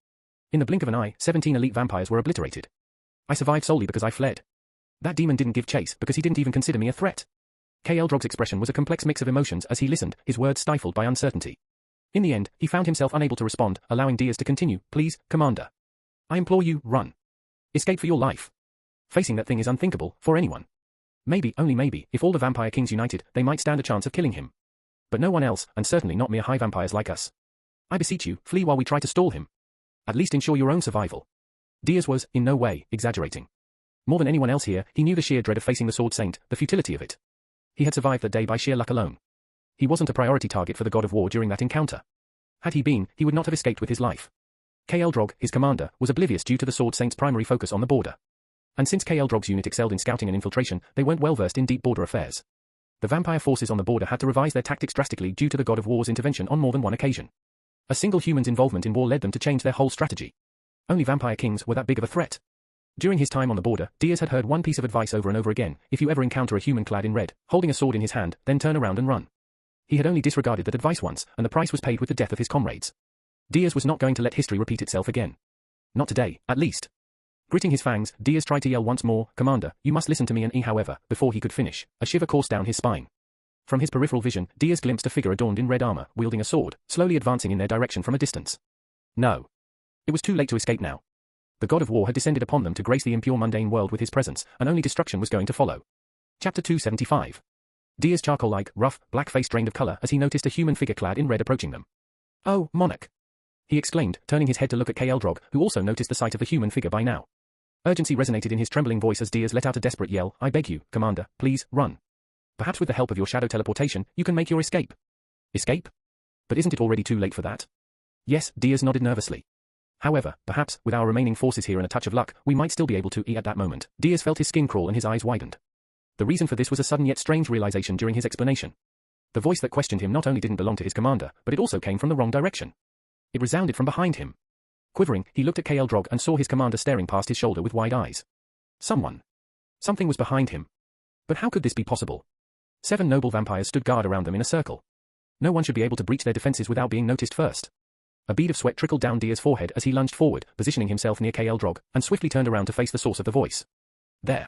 In the blink of an eye, 17 elite vampires were obliterated. I survived solely because I fled. That demon didn't give chase because he didn't even consider me a threat. Kaeldrog's expression was a complex mix of emotions as he listened, his words stifled by uncertainty. In the end, he found himself unable to respond, allowing Diaz to continue. Please, Commander. I implore you, run. Escape for your life. Facing that thing is unthinkable, for anyone. Maybe, only maybe, if all the vampire kings united, they might stand a chance of killing him. But no one else, and certainly not mere high vampires like us. I beseech you, flee while we try to stall him. At least ensure your own survival. Diaz was, in no way, exaggerating. More than anyone else here, he knew the sheer dread of facing the Sword Saint, the futility of it. He had survived that day by sheer luck alone. He wasn't a priority target for the god of war during that encounter. Had he been, he would not have escaped with his life. Kaeldrog, his commander, was oblivious due to the Sword Saint's primary focus on the border. And since Kaeldrog's unit excelled in scouting and infiltration, they weren't well versed in deep border affairs. The vampire forces on the border had to revise their tactics drastically due to the god of war's intervention on more than one occasion. A single human's involvement in war led them to change their whole strategy. Only vampire kings were that big of a threat. During his time on the border, Diaz had heard one piece of advice over and over again: if you ever encounter a human clad in red, holding a sword in his hand, then turn around and run. He had only disregarded that advice once, and the price was paid with the death of his comrades. Diaz was not going to let history repeat itself again. Not today, at least. Gritting his fangs, Diaz tried to yell once more, Commander, you must listen to me, and however, before he could finish, a shiver coursed down his spine. From his peripheral vision, Diaz glimpsed a figure adorned in red armor, wielding a sword, slowly advancing in their direction from a distance. No. It was too late to escape now. The god of war had descended upon them to grace the impure mundane world with his presence, and only destruction was going to follow. Chapter 275. Diaz charcoal-like, rough, black face drained of color as he noticed a human figure clad in red approaching them. Oh, Monarch! He exclaimed, turning his head to look at Kaeldrog, who also noticed the sight of the human figure by now. Urgency resonated in his trembling voice as Diaz let out a desperate yell. I beg you, Commander, please, run. Perhaps with the help of your shadow teleportation, you can make your escape. Escape? But isn't it already too late for that? Yes, Diaz nodded nervously. However, perhaps, with our remaining forces here and a touch of luck, we might still be able to. At that moment, Diaz felt his skin crawl and his eyes widened. The reason for this was a sudden yet strange realization during his explanation. The voice that questioned him not only didn't belong to his commander, but it also came from the wrong direction. It resounded from behind him. Quivering, he looked at Kaeldrog and saw his commander staring past his shoulder with wide eyes. Something was behind him. But how could this be possible? 7 noble vampires stood guard around them in a circle. No one should be able to breach their defenses without being noticed first. A bead of sweat trickled down Diaz's forehead as he lunged forward, positioning himself near Kaeldrog, and swiftly turned around to face the source of the voice. There.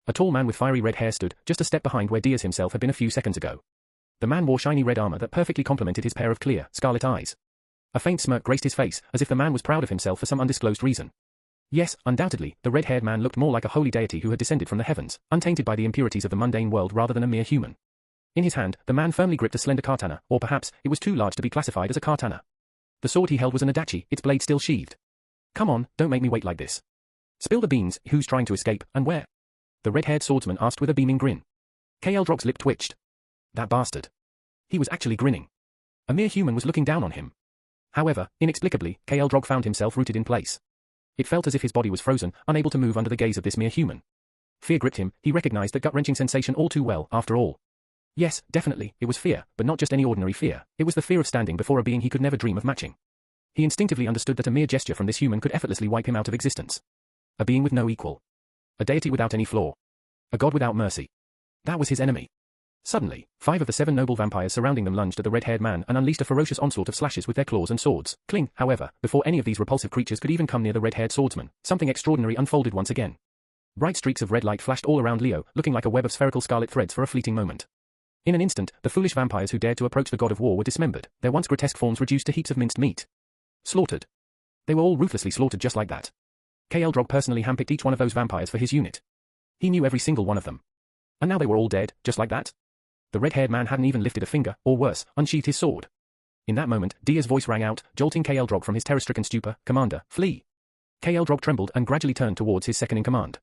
A tall man with fiery red hair stood, just a step behind where Diaz himself had been a few seconds ago. The man wore shiny red armor that perfectly complemented his pair of clear, scarlet eyes. A faint smirk graced his face, as if the man was proud of himself for some undisclosed reason. Yes, undoubtedly, the red-haired man looked more like a holy deity who had descended from the heavens, untainted by the impurities of the mundane world rather than a mere human. In his hand, the man firmly gripped a slender katana, or perhaps, it was too large to be classified as a katana. The sword he held was an adachi, its blade still sheathed. Come on, don't make me wait like this. Spill the beans, who's trying to escape, and where? The red-haired swordsman asked with a beaming grin. Kaeldrog's lip twitched. That bastard. He was actually grinning. A mere human was looking down on him. However, inexplicably, Kaeldrog found himself rooted in place. It felt as if his body was frozen, unable to move under the gaze of this mere human. Fear gripped him, he recognized that gut-wrenching sensation all too well, after all. Yes, definitely, it was fear, but not just any ordinary fear, it was the fear of standing before a being he could never dream of matching. He instinctively understood that a mere gesture from this human could effortlessly wipe him out of existence. A being with no equal. A deity without any flaw. A god without mercy. That was his enemy. Suddenly, 5 of the 7 noble vampires surrounding them lunged at the red-haired man and unleashed a ferocious onslaught of slashes with their claws and swords. Cling, however, before any of these repulsive creatures could even come near the red-haired swordsman, something extraordinary unfolded once again. Bright streaks of red light flashed all around Leo, looking like a web of spherical scarlet threads for a fleeting moment. In an instant, the foolish vampires who dared to approach the god of war were dismembered, their once grotesque forms reduced to heaps of minced meat. Slaughtered. They were all ruthlessly slaughtered just like that. Kaeldrog personally handpicked each one of those vampires for his unit. He knew every single one of them. And now they were all dead, just like that. The red-haired man hadn't even lifted a finger, or worse, unsheathed his sword. In that moment, Diaz's voice rang out, jolting Kaeldrog from his terror-stricken stupor. Commander, flee! Kaeldrog trembled and gradually turned towards his second-in-command.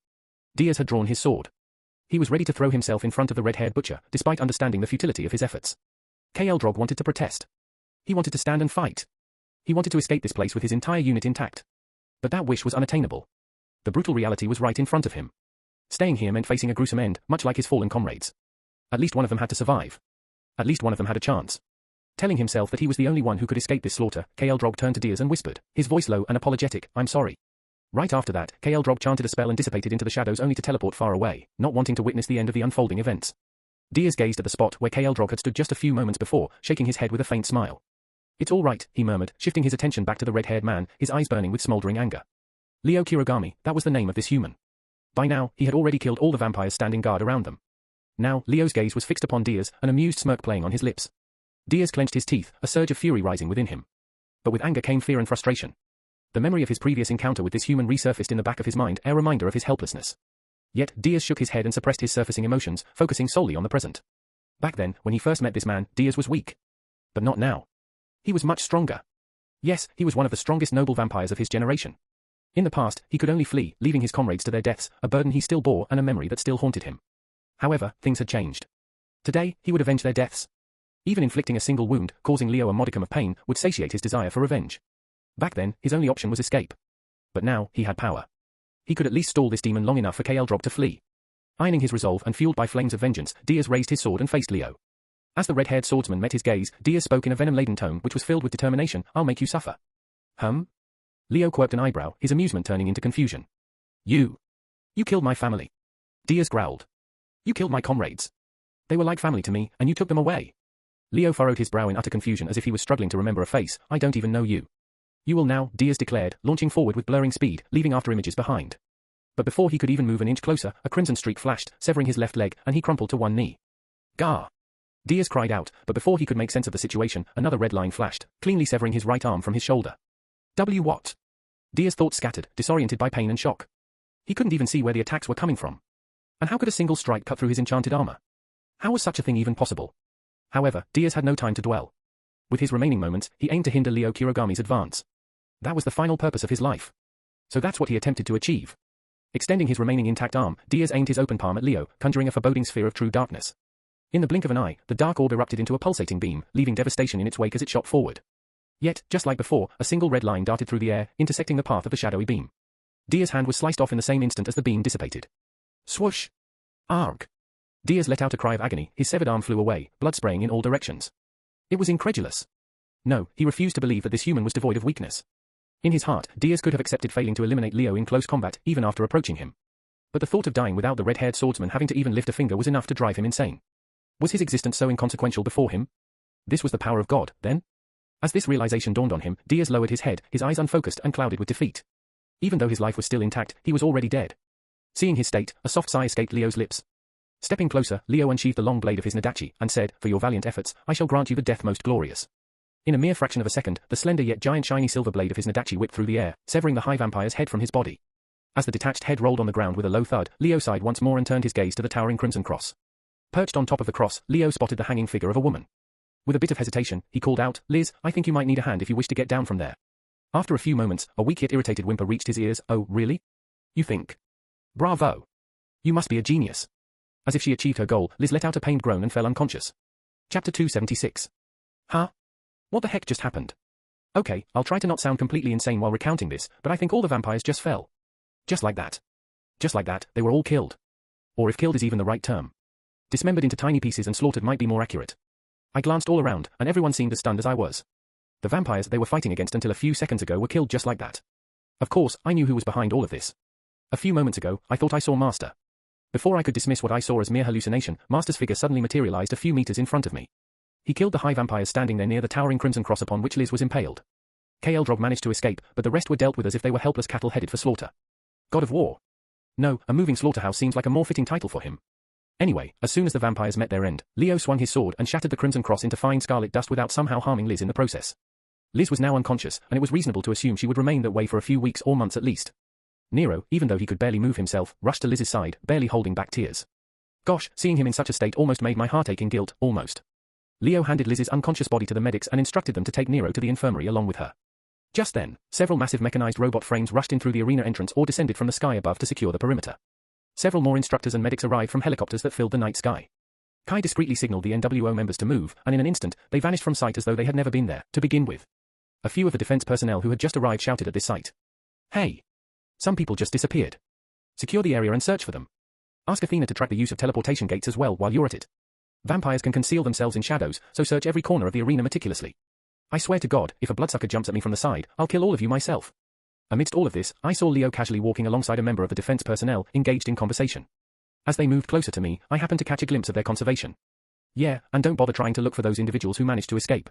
Diaz had drawn his sword. He was ready to throw himself in front of the red-haired butcher, despite understanding the futility of his efforts. Kaeldrog wanted to protest. He wanted to stand and fight. He wanted to escape this place with his entire unit intact. But that wish was unattainable. The brutal reality was right in front of him. Staying here meant facing a gruesome end, much like his fallen comrades. At least one of them had to survive. At least one of them had a chance. Telling himself that he was the only one who could escape this slaughter, Khaldrog turned to Diaz and whispered, his voice low and apologetic, "I'm sorry." Right after that, Khaldrog chanted a spell and dissipated into the shadows only to teleport far away, not wanting to witness the end of the unfolding events. Diaz gazed at the spot where Khaldrog had stood just a few moments before, shaking his head with a faint smile. "It's all right," he murmured, shifting his attention back to the red-haired man, his eyes burning with smoldering anger. Leo Kirogami, that was the name of this human. By now, he had already killed all the vampires standing guard around them. Now, Leo's gaze was fixed upon Diaz, an amused smirk playing on his lips. Diaz clenched his teeth, a surge of fury rising within him. But with anger came fear and frustration. The memory of his previous encounter with this human resurfaced in the back of his mind, a reminder of his helplessness. Yet, Diaz shook his head and suppressed his surfacing emotions, focusing solely on the present. Back then, when he first met this man, Diaz was weak. But not now. He was much stronger. Yes, he was one of the strongest noble vampires of his generation. In the past, he could only flee, leaving his comrades to their deaths, a burden he still bore and a memory that still haunted him. However, things had changed. Today, he would avenge their deaths. Even inflicting a single wound, causing Leo a modicum of pain, would satiate his desire for revenge. Back then, his only option was escape. But now, he had power. He could at least stall this demon long enough for Khaldrog to flee. Ironing his resolve and fueled by flames of vengeance, Diaz raised his sword and faced Leo. As the red-haired swordsman met his gaze, Diaz spoke in a venom-laden tone which was filled with determination, "I'll make you suffer." Leo quirked an eyebrow, his amusement turning into confusion. You killed my family." Diaz growled. "You killed my comrades. They were like family to me, and you took them away." Leo furrowed his brow in utter confusion as if he was struggling to remember a face. "I don't even know you." "You will now," Diaz declared, launching forward with blurring speed, leaving after images behind. But before he could even move an inch closer, a crimson streak flashed, severing his left leg, and he crumpled to one knee. "Gah!" Diaz cried out, but before he could make sense of the situation, another red line flashed, cleanly severing his right arm from his shoulder. What? Diaz's thoughts scattered, disoriented by pain and shock. He couldn't even see where the attacks were coming from. And how could a single strike cut through his enchanted armor? How was such a thing even possible? However, Diaz had no time to dwell. With his remaining moments, he aimed to hinder Leo Kirogami's advance. That was the final purpose of his life. So that's what he attempted to achieve. Extending his remaining intact arm, Diaz aimed his open palm at Leo, conjuring a foreboding sphere of true darkness. In the blink of an eye, the dark orb erupted into a pulsating beam, leaving devastation in its wake as it shot forward. Yet, just like before, a single red line darted through the air, intersecting the path of the shadowy beam. Diaz's hand was sliced off in the same instant as the beam dissipated. Swoosh! Arg! Diaz let out a cry of agony, his severed arm flew away, blood spraying in all directions. It was incredulous. No, he refused to believe that this human was devoid of weakness. In his heart, Diaz could have accepted failing to eliminate Leo in close combat, even after approaching him. But the thought of dying without the red-haired swordsman having to even lift a finger was enough to drive him insane. Was his existence so inconsequential before him? This was the power of God, then? As this realization dawned on him, Diaz lowered his head, his eyes unfocused and clouded with defeat. Even though his life was still intact, he was already dead. Seeing his state, a soft sigh escaped Leo's lips. Stepping closer, Leo unsheathed the long blade of his Nadachi, and said, "For your valiant efforts, I shall grant you the death most glorious." In a mere fraction of a second, the slender yet giant shiny silver blade of his Nadachi whipped through the air, severing the high vampire's head from his body. As the detached head rolled on the ground with a low thud, Leo sighed once more and turned his gaze to the towering crimson cross. Perched on top of the cross, Leo spotted the hanging figure of a woman. With a bit of hesitation, he called out, "Liz, I think you might need a hand if you wish to get down from there." After a few moments, a weak yet irritated whimper reached his ears. "Oh, really? You think? Bravo! You must be a genius." As if she achieved her goal, Liz let out a pained groan and fell unconscious. Chapter 276. Huh? What the heck just happened? Okay, I'll try to not sound completely insane while recounting this, but I think all the vampires just fell. Just like that. Just like that, they were all killed. Or if killed is even the right term. Dismembered into tiny pieces and slaughtered might be more accurate. I glanced all around, and everyone seemed as stunned as I was. The vampires they were fighting against until a few seconds ago were killed just like that. Of course, I knew who was behind all of this. A few moments ago, I thought I saw Master. Before I could dismiss what I saw as mere hallucination, Master's figure suddenly materialized a few meters in front of me. He killed the high vampires standing there near the towering crimson cross upon which Liz was impaled. Khaldrog managed to escape, but the rest were dealt with as if they were helpless cattle headed for slaughter. God of War. No, a moving slaughterhouse seems like a more fitting title for him. Anyway, as soon as the vampires met their end, Leo swung his sword and shattered the crimson cross into fine scarlet dust without somehow harming Liz in the process. Liz was now unconscious, and it was reasonable to assume she would remain that way for a few weeks or months at least. Nero, even though he could barely move himself, rushed to Liz's side, barely holding back tears. Gosh, seeing him in such a state almost made my heart ache in guilt, almost. Leo handed Liz's unconscious body to the medics and instructed them to take Nero to the infirmary along with her. Just then, several massive mechanized robot frames rushed in through the arena entrance or descended from the sky above to secure the perimeter. Several more instructors and medics arrived from helicopters that filled the night sky. Kai discreetly signaled the NWO members to move, and in an instant, they vanished from sight as though they had never been there, to begin with. A few of the defense personnel who had just arrived shouted at this sight. Hey. Some people just disappeared. Secure the area and search for them. Ask Athena to track the use of teleportation gates as well while you're at it. Vampires can conceal themselves in shadows, so search every corner of the arena meticulously. I swear to God, if a bloodsucker jumps at me from the side, I'll kill all of you myself. Amidst all of this, I saw Leo casually walking alongside a member of the defense personnel, engaged in conversation. As they moved closer to me, I happened to catch a glimpse of their conservation. Yeah, and don't bother trying to look for those individuals who managed to escape.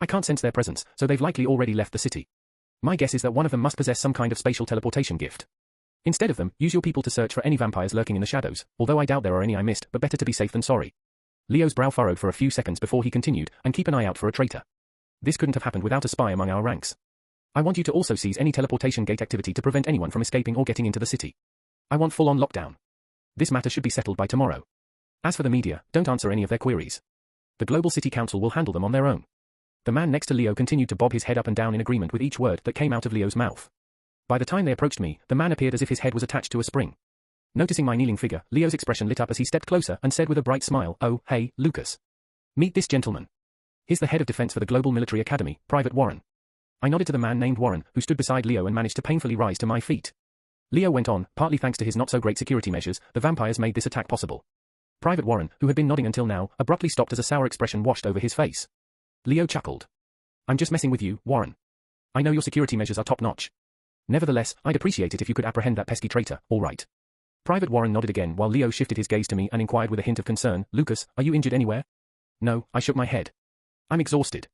I can't sense their presence, so they've likely already left the city. My guess is that one of them must possess some kind of spatial teleportation gift. Instead of them, use your people to search for any vampires lurking in the shadows, although I doubt there are any I missed, but better to be safe than sorry. Leo's brow furrowed for a few seconds before he continued, and keep an eye out for a traitor. This couldn't have happened without a spy among our ranks. I want you to also seize any teleportation gate activity to prevent anyone from escaping or getting into the city. I want full-on lockdown. This matter should be settled by tomorrow. As for the media, don't answer any of their queries. The Global City Council will handle them on their own. The man next to Leo continued to bob his head up and down in agreement with each word that came out of Leo's mouth. By the time they approached me, the man appeared as if his head was attached to a spring. Noticing my kneeling figure, Leo's expression lit up as he stepped closer and said with a bright smile, "Oh, hey, Lucas. Meet this gentleman. He's the head of defense for the Global Military Academy, Private Warren." I nodded to the man named Warren, who stood beside Leo and managed to painfully rise to my feet. Leo went on, "Partly thanks to his not-so-great security measures, the vampires made this attack possible." Private Warren, who had been nodding until now, abruptly stopped as a sour expression washed over his face. Leo chuckled. "I'm just messing with you, Warren. I know your security measures are top-notch. Nevertheless, I'd appreciate it if you could apprehend that pesky traitor, all right." Private Warren nodded again while Leo shifted his gaze to me and inquired with a hint of concern, "Lucas, are you injured anywhere?" "No," I shook my head. "I'm exhausted.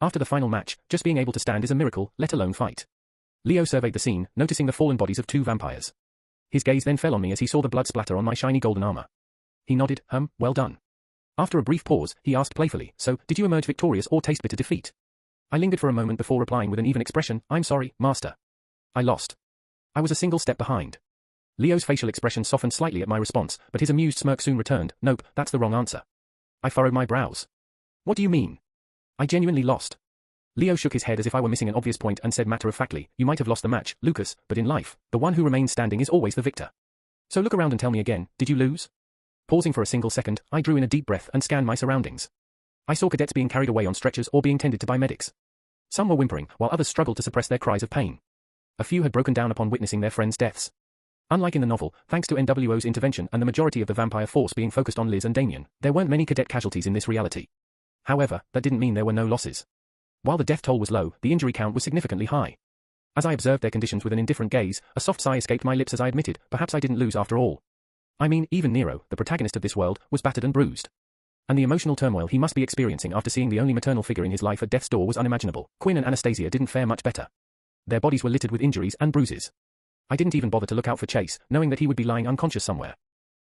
After the final match, just being able to stand is a miracle, let alone fight." Leo surveyed the scene, noticing the fallen bodies of two vampires. His gaze then fell on me as he saw the blood splatter on my shiny golden armor. He nodded, well done. After a brief pause, he asked playfully, "So, did you emerge victorious or taste bitter defeat?" I lingered for a moment before replying with an even expression, "I'm sorry, master. I lost. I was a single step behind." Leo's facial expression softened slightly at my response, but his amused smirk soon returned, "Nope, that's the wrong answer." I furrowed my brows. "What do you mean?" "I genuinely lost." Leo shook his head as if I were missing an obvious point and said matter-of-factly, "You might have lost the match, Lucas, but in life, the one who remains standing is always the victor. So look around and tell me again, did you lose?" Pausing for a single second, I drew in a deep breath and scanned my surroundings. I saw cadets being carried away on stretchers or being tended to by medics. Some were whimpering, while others struggled to suppress their cries of pain. A few had broken down upon witnessing their friends' deaths. Unlike in the novel, thanks to NWO's intervention and the majority of the vampire force being focused on Liz and Damien, there weren't many cadet casualties in this reality. However, that didn't mean there were no losses. While the death toll was low, the injury count was significantly high. As I observed their conditions with an indifferent gaze, a soft sigh escaped my lips as I admitted, perhaps I didn't lose after all. I mean, even Nero, the protagonist of this world, was battered and bruised. And the emotional turmoil he must be experiencing after seeing the only maternal figure in his life at death's door was unimaginable. Quinn and Anastasia didn't fare much better. Their bodies were littered with injuries and bruises. I didn't even bother to look out for Chase, knowing that he would be lying unconscious somewhere.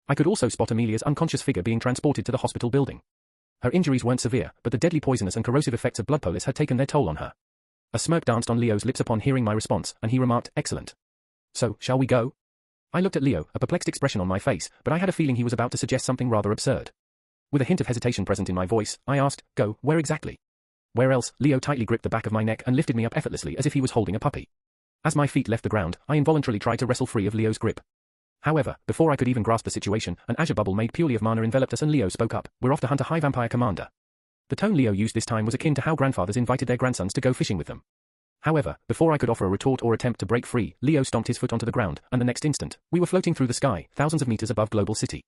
I could also spot Amelia's unconscious figure being transported to the hospital building. Her injuries weren't severe, but the deadly poisonous and corrosive effects of blood polis had taken their toll on her. A smirk danced on Leo's lips upon hearing my response, and he remarked, "Excellent. So, shall we go?" I looked at Leo, a perplexed expression on my face, but I had a feeling he was about to suggest something rather absurd. With a hint of hesitation present in my voice, I asked, "Go, where exactly?" "Where else?" Leo tightly gripped the back of my neck and lifted me up effortlessly as if he was holding a puppy. As my feet left the ground, I involuntarily tried to wrestle free of Leo's grip. However, before I could even grasp the situation, an azure bubble made purely of mana enveloped us and Leo spoke up, "We're off to hunt a high vampire commander." The tone Leo used this time was akin to how grandfathers invited their grandsons to go fishing with them. However, before I could offer a retort or attempt to break free, Leo stomped his foot onto the ground, and the next instant, we were floating through the sky, thousands of meters above Global City.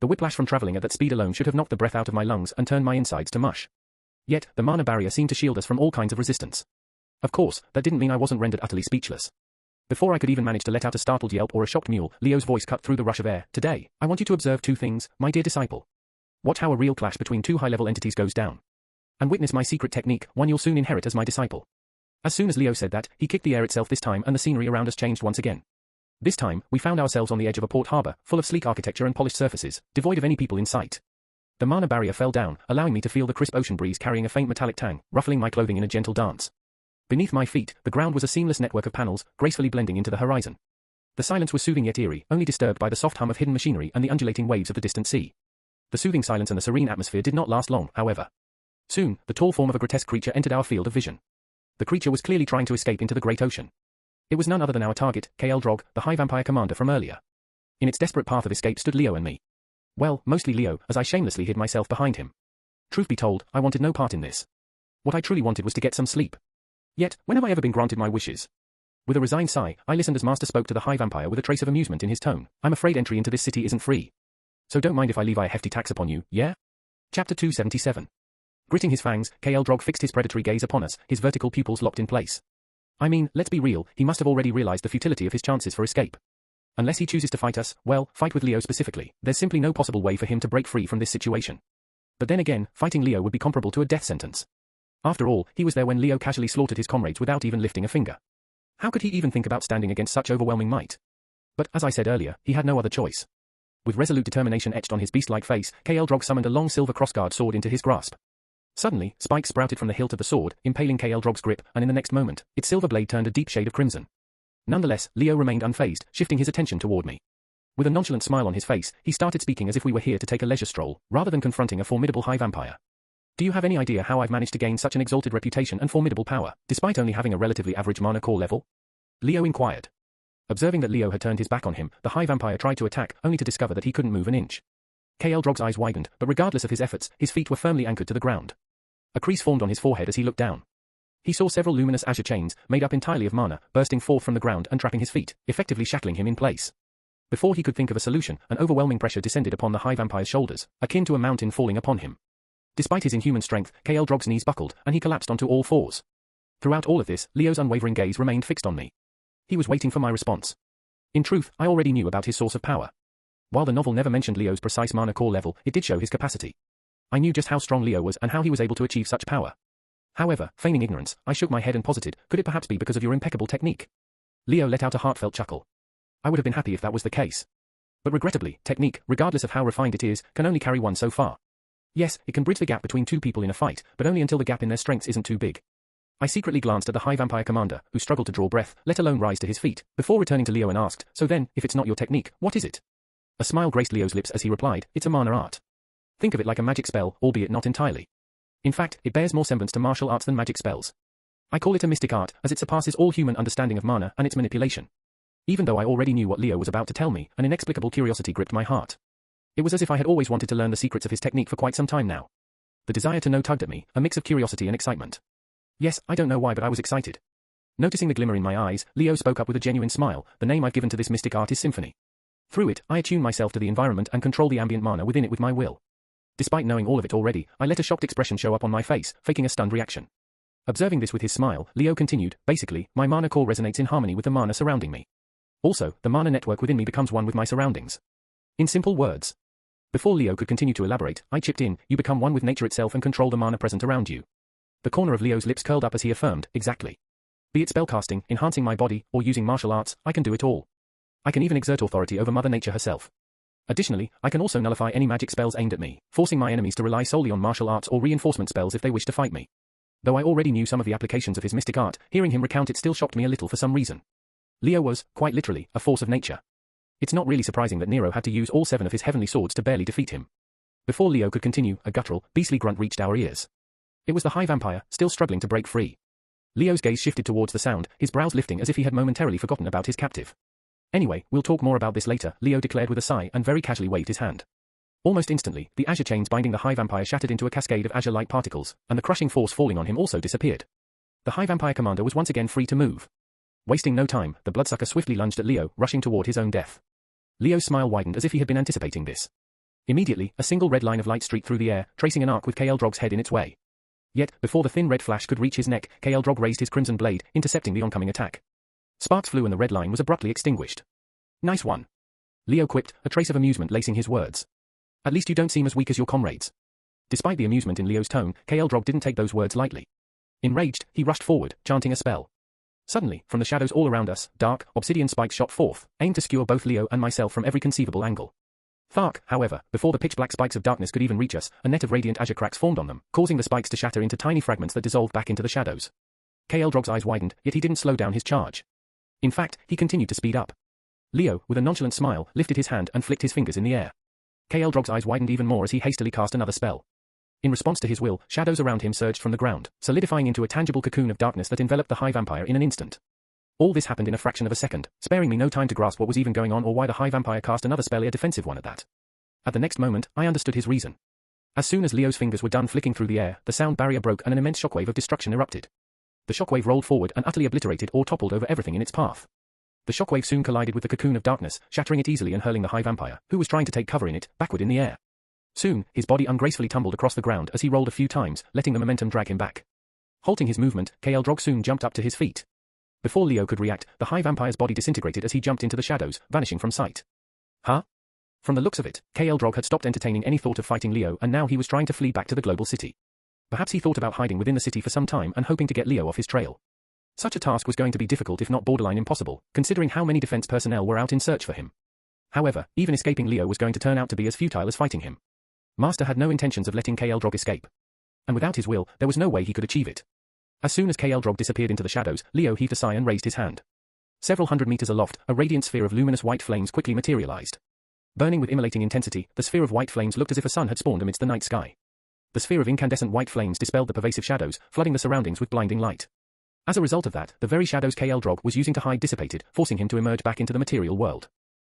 The whiplash from traveling at that speed alone should have knocked the breath out of my lungs and turned my insides to mush. Yet, the mana barrier seemed to shield us from all kinds of resistance. Of course, that didn't mean I wasn't rendered utterly speechless. Before I could even manage to let out a startled yelp or a shocked mewl, Leo's voice cut through the rush of air. "Today, I want you to observe two things, my dear disciple. Watch how a real clash between two high-level entities goes down. And witness my secret technique, one you'll soon inherit as my disciple." As soon as Leo said that, he kicked the air itself this time and the scenery around us changed once again. This time, we found ourselves on the edge of a port harbor, full of sleek architecture and polished surfaces, devoid of any people in sight. The mana barrier fell down, allowing me to feel the crisp ocean breeze carrying a faint metallic tang, ruffling my clothing in a gentle dance. Beneath my feet, the ground was a seamless network of panels, gracefully blending into the horizon. The silence was soothing yet eerie, only disturbed by the soft hum of hidden machinery and the undulating waves of the distant sea. The soothing silence and the serene atmosphere did not last long, however. Soon, the tall form of a grotesque creature entered our field of vision. The creature was clearly trying to escape into the great ocean. It was none other than our target, KL Drog, the high vampire commander from earlier. In its desperate path of escape stood Leo and me. Well, mostly Leo, as I shamelessly hid myself behind him. Truth be told, I wanted no part in this. What I truly wanted was to get some sleep. Yet, when have I ever been granted my wishes? With a resigned sigh, I listened as Master spoke to the High Vampire with a trace of amusement in his tone. I'm afraid entry into this city isn't free. So don't mind if I leave a hefty tax upon you, yeah? Chapter 277. Gritting his fangs, Khal Drogo fixed his predatory gaze upon us, his vertical pupils locked in place. I mean, let's be real, he must have already realized the futility of his chances for escape. Unless he chooses to fight us, well, fight with Leo specifically, there's simply no possible way for him to break free from this situation. But then again, fighting Leo would be comparable to a death sentence. After all, he was there when Leo casually slaughtered his comrades without even lifting a finger. How could he even think about standing against such overwhelming might? But, as I said earlier, he had no other choice. With resolute determination etched on his beast-like face, Khal Drogo summoned a long silver crossguard sword into his grasp. Suddenly, spikes sprouted from the hilt of the sword, impaling Khal Drogo's grip, and in the next moment, its silver blade turned a deep shade of crimson. Nonetheless, Leo remained unfazed, shifting his attention toward me. With a nonchalant smile on his face, he started speaking as if we were here to take a leisure stroll, rather than confronting a formidable high vampire. Do you have any idea how I've managed to gain such an exalted reputation and formidable power, despite only having a relatively average mana core level? Leo inquired. Observing that Leo had turned his back on him, the high vampire tried to attack, only to discover that he couldn't move an inch. Khal Drogo's eyes widened, but regardless of his efforts, his feet were firmly anchored to the ground. A crease formed on his forehead as he looked down. He saw several luminous azure chains, made up entirely of mana, bursting forth from the ground and trapping his feet, effectively shackling him in place. Before he could think of a solution, an overwhelming pressure descended upon the high vampire's shoulders, akin to a mountain falling upon him. Despite his inhuman strength, Khal Drogo's knees buckled, and he collapsed onto all fours. Throughout all of this, Leo's unwavering gaze remained fixed on me. He was waiting for my response. In truth, I already knew about his source of power. While the novel never mentioned Leo's precise mana core level, it did show his capacity. I knew just how strong Leo was and how he was able to achieve such power. However, feigning ignorance, I shook my head and posited, could it perhaps be because of your impeccable technique? Leo let out a heartfelt chuckle. I would have been happy if that was the case. But regrettably, technique, regardless of how refined it is, can only carry one so far. Yes, it can bridge the gap between two people in a fight, but only until the gap in their strengths isn't too big. I secretly glanced at the High Vampire commander, who struggled to draw breath, let alone rise to his feet, before returning to Leo and asked, so then, if it's not your technique, what is it? A smile graced Leo's lips as he replied, it's a mana art. Think of it like a magic spell, albeit not entirely. In fact, it bears more semblance to martial arts than magic spells. I call it a mystic art, as it surpasses all human understanding of mana and its manipulation. Even though I already knew what Leo was about to tell me, an inexplicable curiosity gripped my heart. It was as if I had always wanted to learn the secrets of his technique for quite some time now. The desire to know tugged at me, a mix of curiosity and excitement. Yes, I don't know why, but I was excited. Noticing the glimmer in my eyes, Leo spoke up with a genuine smile. The name I've given to this mystic art is Symphony. Through it, I attune myself to the environment and control the ambient mana within it with my will. Despite knowing all of it already, I let a shocked expression show up on my face, faking a stunned reaction. Observing this with his smile, Leo continued, basically, my mana core resonates in harmony with the mana surrounding me. Also, the mana network within me becomes one with my surroundings. In simple words. Before Leo could continue to elaborate, I chipped in, you become one with nature itself and control the mana present around you. The corner of Leo's lips curled up as he affirmed, exactly. Be it spellcasting, enhancing my body, or using martial arts, I can do it all. I can even exert authority over Mother Nature herself. Additionally, I can also nullify any magic spells aimed at me, forcing my enemies to rely solely on martial arts or reinforcement spells if they wish to fight me. Though I already knew some of the applications of his mystic art, hearing him recount it still shocked me a little for some reason. Leo was, quite literally, a force of nature. It's not really surprising that Nero had to use all 7 of his heavenly swords to barely defeat him. Before Leo could continue, a guttural, beastly grunt reached our ears. It was the High Vampire, still struggling to break free. Leo's gaze shifted towards the sound, his brows lifting as if he had momentarily forgotten about his captive. Anyway, we'll talk more about this later, Leo declared with a sigh and very casually waved his hand. Almost instantly, the azure chains binding the High Vampire shattered into a cascade of azure-like particles, and the crushing force falling on him also disappeared. The High Vampire commander was once again free to move. Wasting no time, the bloodsucker swiftly lunged at Leo, rushing toward his own death. Leo's smile widened as if he had been anticipating this. Immediately, a single red line of light streaked through the air, tracing an arc with Khal Drogo's head in its way. Yet, before the thin red flash could reach his neck, Khal Drogo raised his crimson blade, intercepting the oncoming attack. Sparks flew and the red line was abruptly extinguished. Nice one. Leo quipped, a trace of amusement lacing his words. At least you don't seem as weak as your comrades. Despite the amusement in Leo's tone, Khal Drogo didn't take those words lightly. Enraged, he rushed forward, chanting a spell. Suddenly, from the shadows all around us, dark, obsidian spikes shot forth, aimed to skewer both Leo and myself from every conceivable angle. Thark, however, before the pitch-black spikes of darkness could even reach us, a net of radiant azure cracks formed on them, causing the spikes to shatter into tiny fragments that dissolved back into the shadows. Khal Drogo's eyes widened, yet he didn't slow down his charge. In fact, he continued to speed up. Leo, with a nonchalant smile, lifted his hand and flicked his fingers in the air. Khal Drogo's eyes widened even more as he hastily cast another spell. In response to his will, shadows around him surged from the ground, solidifying into a tangible cocoon of darkness that enveloped the High Vampire in an instant. All this happened in a fraction of a second, sparing me no time to grasp what was even going on or why the High Vampire cast another spell, a defensive one at that. At the next moment, I understood his reason. As soon as Leo's fingers were done flicking through the air, the sound barrier broke and an immense shockwave of destruction erupted. The shockwave rolled forward and utterly obliterated or toppled over everything in its path. The shockwave soon collided with the cocoon of darkness, shattering it easily and hurling the high vampire, who was trying to take cover in it, backward in the air. Soon, his body ungracefully tumbled across the ground as he rolled a few times, letting the momentum drag him back. Halting his movement, Drog soon jumped up to his feet. Before Leo could react, the high vampire's body disintegrated as he jumped into the shadows, vanishing from sight. Huh? From the looks of it, Drog had stopped entertaining any thought of fighting Leo and now he was trying to flee back to the global city. Perhaps he thought about hiding within the city for some time and hoping to get Leo off his trail. Such a task was going to be difficult if not borderline impossible, considering how many defense personnel were out in search for him. However, even escaping Leo was going to turn out to be as futile as fighting him. Master had no intentions of letting Drog escape. And without his will, there was no way he could achieve it. As soon as Drog disappeared into the shadows, Leo heaved a sigh and raised his hand. Several hundred meters aloft, a radiant sphere of luminous white flames quickly materialized. Burning with immolating intensity, the sphere of white flames looked as if a sun had spawned amidst the night sky. The sphere of incandescent white flames dispelled the pervasive shadows, flooding the surroundings with blinding light. As a result of that, the very shadows Drog was using to hide dissipated, forcing him to emerge back into the material world.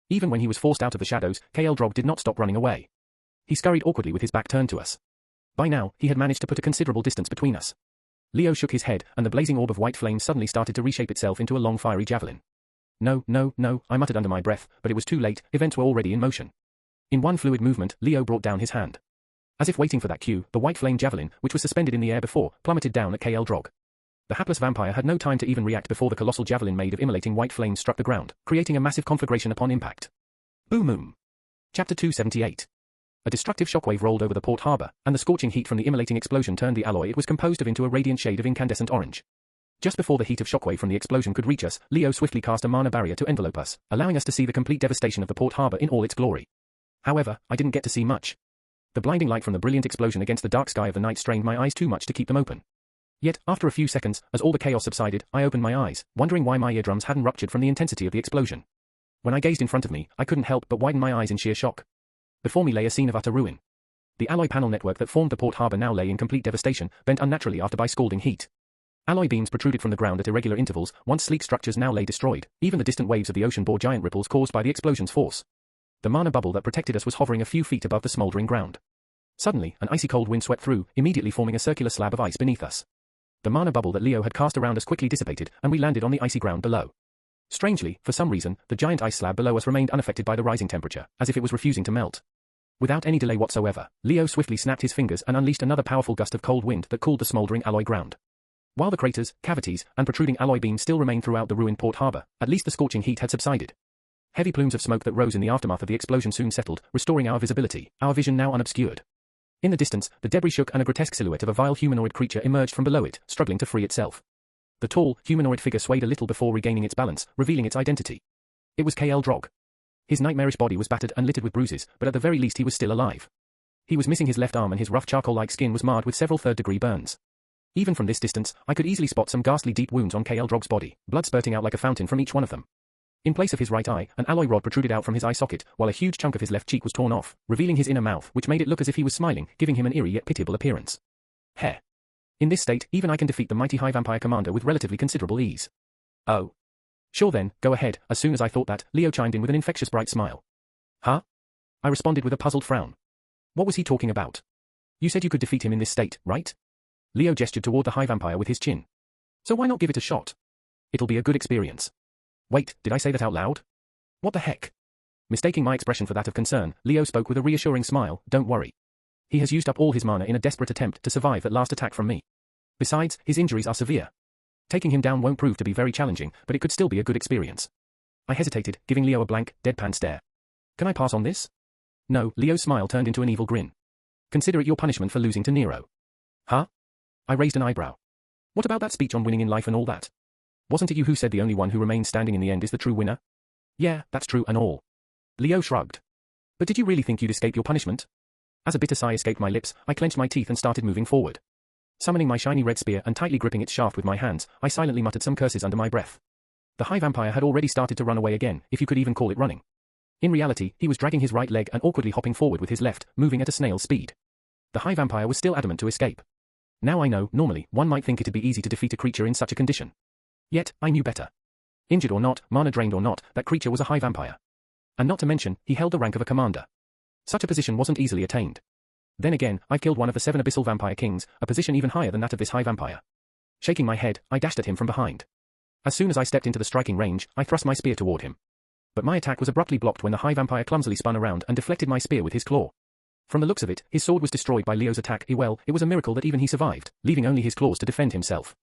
Even when he was forced out of the shadows, Drog did not stop running away. He scurried awkwardly with his back turned to us. By now, he had managed to put a considerable distance between us. Leo shook his head, and the blazing orb of white flame suddenly started to reshape itself into a long fiery javelin. No, I muttered under my breath, but it was too late, events were already in motion. In one fluid movement, Leo brought down his hand. As if waiting for that cue, the white flame javelin, which was suspended in the air before, plummeted down at Drog. The hapless vampire had no time to even react before the colossal javelin made of immolating white flames struck the ground, creating a massive conflagration upon impact. Boom. Chapter 278. A destructive shockwave rolled over the port harbor, and the scorching heat from the immolating explosion turned the alloy it was composed of into a radiant shade of incandescent orange. Just before the heat of shockwave from the explosion could reach us, Leo swiftly cast a mana barrier to envelope us, allowing us to see the complete devastation of the port harbor in all its glory. However, I didn't get to see much. The blinding light from the brilliant explosion against the dark sky of the night strained my eyes too much to keep them open. Yet, after a few seconds, as all the chaos subsided, I opened my eyes, wondering why my eardrums hadn't ruptured from the intensity of the explosion. When I gazed in front of me, I couldn't help but widen my eyes in sheer shock. Before me lay a scene of utter ruin. The alloy panel network that formed the port harbor now lay in complete devastation, bent unnaturally after by scalding heat. Alloy beams protruded from the ground at irregular intervals, once sleek structures now lay destroyed, even the distant waves of the ocean bore giant ripples caused by the explosion's force. The mana bubble that protected us was hovering a few feet above the smoldering ground. Suddenly, an icy cold wind swept through, immediately forming a circular slab of ice beneath us. The mana bubble that Leo had cast around us quickly dissipated, and we landed on the icy ground below. Strangely, for some reason, the giant ice slab below us remained unaffected by the rising temperature, as if it was refusing to melt. Without any delay whatsoever, Leo swiftly snapped his fingers and unleashed another powerful gust of cold wind that cooled the smoldering alloy ground. While the craters, cavities, and protruding alloy beams still remained throughout the ruined port harbor, at least the scorching heat had subsided. Heavy plumes of smoke that rose in the aftermath of the explosion soon settled, restoring our visibility, our vision now unobscured. In the distance, the debris shook and a grotesque silhouette of a vile humanoid creature emerged from below it, struggling to free itself. The tall, humanoid figure swayed a little before regaining its balance, revealing its identity. It was Drog. His nightmarish body was battered and littered with bruises, but at the very least he was still alive. He was missing his left arm and his rough charcoal-like skin was marred with several third-degree burns. Even from this distance, I could easily spot some ghastly deep wounds on Drog's body, blood spurting out like a fountain from each one of them. In place of his right eye, an alloy rod protruded out from his eye socket, while a huge chunk of his left cheek was torn off, revealing his inner mouth, which made it look as if he was smiling, giving him an eerie yet pitiable appearance. Heh. In this state, even I can defeat the mighty high vampire commander with relatively considerable ease. Oh. Sure then, go ahead. As soon as I thought that, Leo chimed in with an infectious bright smile. Huh? I responded with a puzzled frown. What was he talking about? You said you could defeat him in this state, right? Leo gestured toward the high vampire with his chin. So why not give it a shot? It'll be a good experience. Wait, did I say that out loud? What the heck? Mistaking my expression for that of concern, Leo spoke with a reassuring smile, don't worry. He has used up all his mana in a desperate attempt to survive that last attack from me. Besides, his injuries are severe. Taking him down won't prove to be very challenging, but it could still be a good experience. I hesitated, giving Leo a blank, deadpan stare. Can I pass on this? No, Leo's smile turned into an evil grin. Consider it your punishment for losing to Nero. Huh? I raised an eyebrow. What about that speech on winning in life and all that? Wasn't it you who said the only one who remains standing in the end is the true winner? Yeah, that's true and all. Leo shrugged. But did you really think you'd escape your punishment? As a bitter sigh escaped my lips, I clenched my teeth and started moving forward. Summoning my shiny red spear and tightly gripping its shaft with my hands, I silently muttered some curses under my breath. The high vampire had already started to run away again, if you could even call it running. In reality, he was dragging his right leg and awkwardly hopping forward with his left, moving at a snail's speed. The high vampire was still adamant to escape. Now I know, normally, one might think it'd be easy to defeat a creature in such a condition. Yet, I knew better. Injured or not, mana drained or not, that creature was a high vampire. And not to mention, he held the rank of a commander. Such a position wasn't easily attained. Then again, I've killed one of the 7 abyssal vampire kings, a position even higher than that of this high vampire. Shaking my head, I dashed at him from behind. As soon as I stepped into the striking range, I thrust my spear toward him. But my attack was abruptly blocked when the high vampire clumsily spun around and deflected my spear with his claw. From the looks of it, his sword was destroyed by Leo's attack. Well, it was a miracle that even he survived, leaving only his claws to defend himself.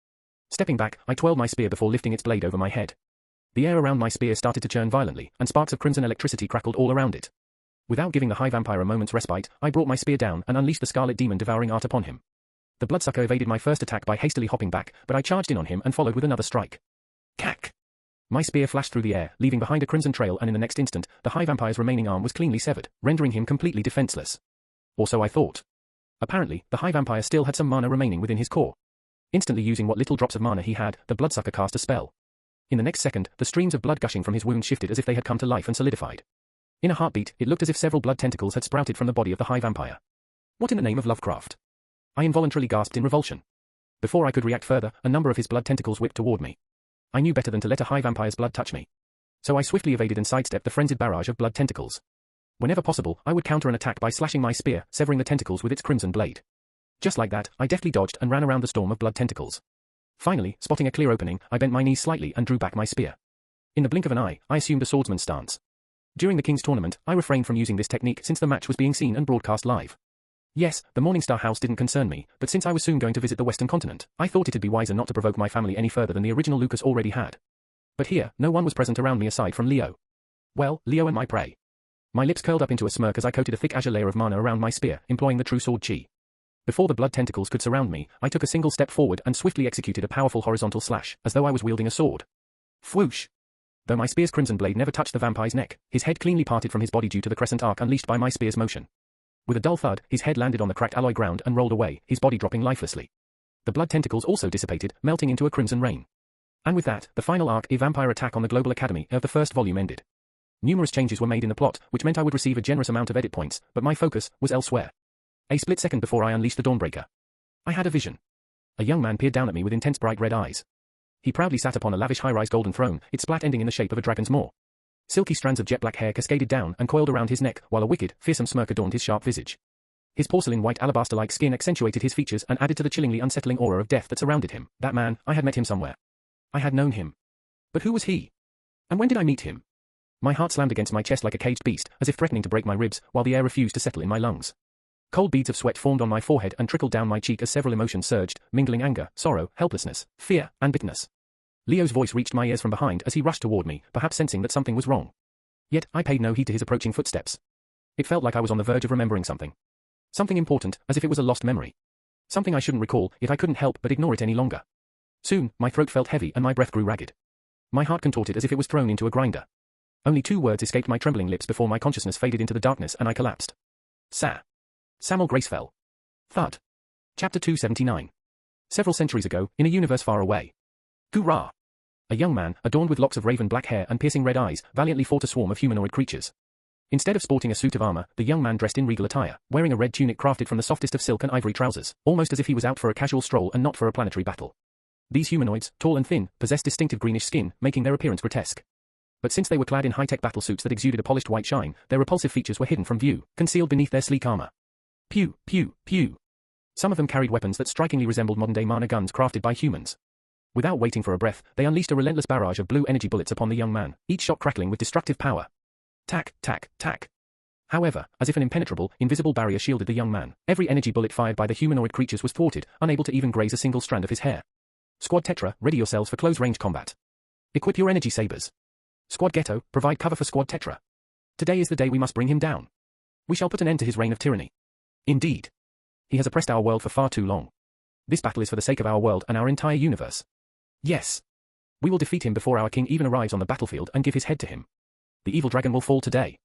Stepping back, I twirled my spear before lifting its blade over my head. The air around my spear started to churn violently, and sparks of crimson electricity crackled all around it. Without giving the high vampire a moment's respite, I brought my spear down and unleashed the scarlet demon devouring art upon him. The bloodsucker evaded my first attack by hastily hopping back, but I charged in on him and followed with another strike. Cack! My spear flashed through the air, leaving behind a crimson trail, and in the next instant, the high vampire's remaining arm was cleanly severed, rendering him completely defenseless. Or so I thought. Apparently, the high vampire still had some mana remaining within his core. Instantly using what little drops of mana he had, the bloodsucker cast a spell. In the next second, the streams of blood gushing from his wound shifted as if they had come to life and solidified. In a heartbeat, it looked as if several blood tentacles had sprouted from the body of the high vampire. What in the name of Lovecraft? I involuntarily gasped in revulsion. Before I could react further, a number of his blood tentacles whipped toward me. I knew better than to let a high vampire's blood touch me. So I swiftly evaded and sidestepped the frenzied barrage of blood tentacles. Whenever possible, I would counter an attack by slashing my spear, severing the tentacles with its crimson blade. Just like that, I deftly dodged and ran around the storm of blood tentacles. Finally, spotting a clear opening, I bent my knees slightly and drew back my spear. In the blink of an eye, I assumed a swordsman's stance. During the King's tournament, I refrained from using this technique since the match was being seen and broadcast live. Yes, the Morningstar house didn't concern me, but since I was soon going to visit the Western continent, I thought it'd be wiser not to provoke my family any further than the original Lucas already had. But here, no one was present around me aside from Leo. Well, Leo and my prey. My lips curled up into a smirk as I coated a thick azure layer of mana around my spear, employing the true sword chi. Before the blood tentacles could surround me, I took a single step forward and swiftly executed a powerful horizontal slash, as though I was wielding a sword. Fwoosh! Though my spear's crimson blade never touched the vampire's neck, his head cleanly parted from his body due to the crescent arc unleashed by my spear's motion. With a dull thud, his head landed on the cracked alloy ground and rolled away, his body dropping lifelessly. The blood tentacles also dissipated, melting into a crimson rain. And with that, the final arc, a vampire attack on the Global Academy, of the first volume ended. Numerous changes were made in the plot, which meant I would receive a generous amount of edit points, but my focus was elsewhere. A split second before I unleashed the Dawnbreaker, I had a vision. A young man peered down at me with intense bright red eyes. He proudly sat upon a lavish high-rise golden throne, its splat ending in the shape of a dragon's maw. Silky strands of jet-black hair cascaded down and coiled around his neck, while a wicked, fearsome smirk adorned his sharp visage. His porcelain-white alabaster-like skin accentuated his features and added to the chillingly unsettling aura of death that surrounded him. That man, I had met him somewhere. I had known him. But who was he? And when did I meet him? My heart slammed against my chest like a caged beast, as if threatening to break my ribs, while the air refused to settle in my lungs. Cold beads of sweat formed on my forehead and trickled down my cheek as several emotions surged, mingling anger, sorrow, helplessness, fear, and bitterness. Leo's voice reached my ears from behind as he rushed toward me, perhaps sensing that something was wrong. Yet, I paid no heed to his approaching footsteps. It felt like I was on the verge of remembering something. Something important, as if it was a lost memory. Something I shouldn't recall, yet I couldn't help but ignore it any longer. Soon, my throat felt heavy and my breath grew ragged. My heart contorted as if it was thrown into a grinder. Only 2 words escaped my trembling lips before my consciousness faded into the darkness and I collapsed. Samuel Gracefell. Thud. Chapter 279. Several centuries ago, in a universe far away. Hoorah! A young man, adorned with locks of raven black hair and piercing red eyes, valiantly fought a swarm of humanoid creatures. Instead of sporting a suit of armor, the young man dressed in regal attire, wearing a red tunic crafted from the softest of silk and ivory trousers, almost as if he was out for a casual stroll and not for a planetary battle. These humanoids, tall and thin, possessed distinctive greenish skin, making their appearance grotesque. But since they were clad in high-tech battle suits that exuded a polished white shine, their repulsive features were hidden from view, concealed beneath their sleek armor. Pew, pew, pew. Some of them carried weapons that strikingly resembled modern-day mana guns crafted by humans. Without waiting for a breath, they unleashed a relentless barrage of blue energy bullets upon the young man, each shot crackling with destructive power. Tack, tack, tack. However, as if an impenetrable, invisible barrier shielded the young man, every energy bullet fired by the humanoid creatures was thwarted, unable to even graze a single strand of his hair. Squad Tetra, ready yourselves for close-range combat. Equip your energy sabers. Squad Ghetto, provide cover for Squad Tetra. Today is the day we must bring him down. We shall put an end to his reign of tyranny. Indeed. He has oppressed our world for far too long. This battle is for the sake of our world and our entire universe. Yes. We will defeat him before our king even arrives on the battlefield and give his head to him. The evil dragon will fall today.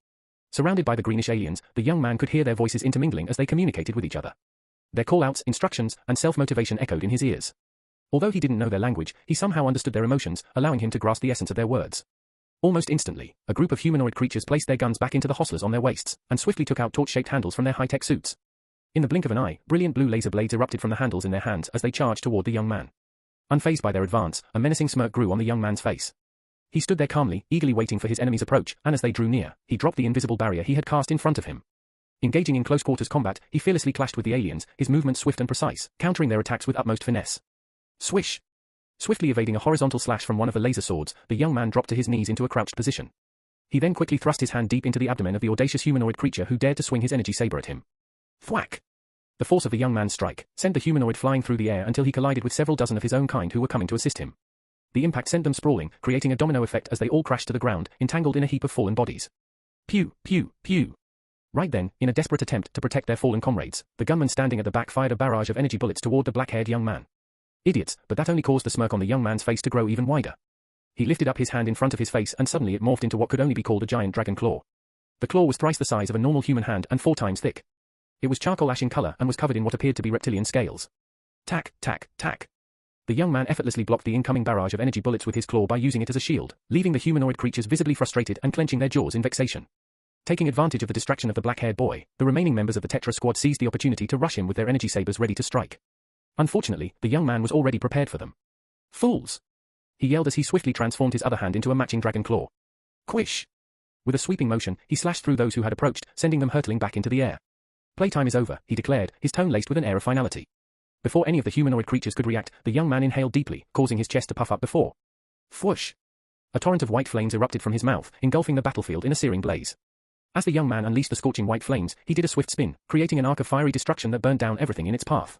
Surrounded by the greenish aliens, the young man could hear their voices intermingling as they communicated with each other. Their call-outs, instructions, and self-motivation echoed in his ears. Although he didn't know their language, he somehow understood their emotions, allowing him to grasp the essence of their words. Almost instantly, a group of humanoid creatures placed their guns back into the hostlers on their waists, and swiftly took out torch-shaped handles from their high-tech suits. In the blink of an eye, brilliant blue laser blades erupted from the handles in their hands as they charged toward the young man. Unfazed by their advance, a menacing smirk grew on the young man's face. He stood there calmly, eagerly waiting for his enemy's approach, and as they drew near, he dropped the invisible barrier he had cast in front of him. Engaging in close-quarters combat, he fearlessly clashed with the aliens, his movements swift and precise, countering their attacks with utmost finesse. Swish! Swiftly evading a horizontal slash from one of the laser swords, the young man dropped to his knees into a crouched position. He then quickly thrust his hand deep into the abdomen of the audacious humanoid creature who dared to swing his energy saber at him. Thwack! The force of the young man's strike sent the humanoid flying through the air until he collided with several dozen of his own kind who were coming to assist him. The impact sent them sprawling, creating a domino effect as they all crashed to the ground, entangled in a heap of fallen bodies. Pew, pew, pew. Right then, in a desperate attempt to protect their fallen comrades, the gunman standing at the back fired a barrage of energy bullets toward the black-haired young man. Idiots, but that only caused the smirk on the young man's face to grow even wider. He lifted up his hand in front of his face and suddenly it morphed into what could only be called a giant dragon claw. The claw was thrice the size of a normal human hand and 4 times thick. It was charcoal ash in color and was covered in what appeared to be reptilian scales. Tack, tack, tack. The young man effortlessly blocked the incoming barrage of energy bullets with his claw by using it as a shield, leaving the humanoid creatures visibly frustrated and clenching their jaws in vexation. Taking advantage of the distraction of the black-haired boy, the remaining members of the Tetra squad seized the opportunity to rush him with their energy sabers ready to strike. Unfortunately, the young man was already prepared for them. Fools! He yelled as he swiftly transformed his other hand into a matching dragon claw. Quish! With a sweeping motion, he slashed through those who had approached, sending them hurtling back into the air. Playtime is over, he declared, his tone laced with an air of finality. Before any of the humanoid creatures could react, the young man inhaled deeply, causing his chest to puff up before. Whoosh! A torrent of white flames erupted from his mouth, engulfing the battlefield in a searing blaze. As the young man unleashed the scorching white flames, he did a swift spin, creating an arc of fiery destruction that burned down everything in its path.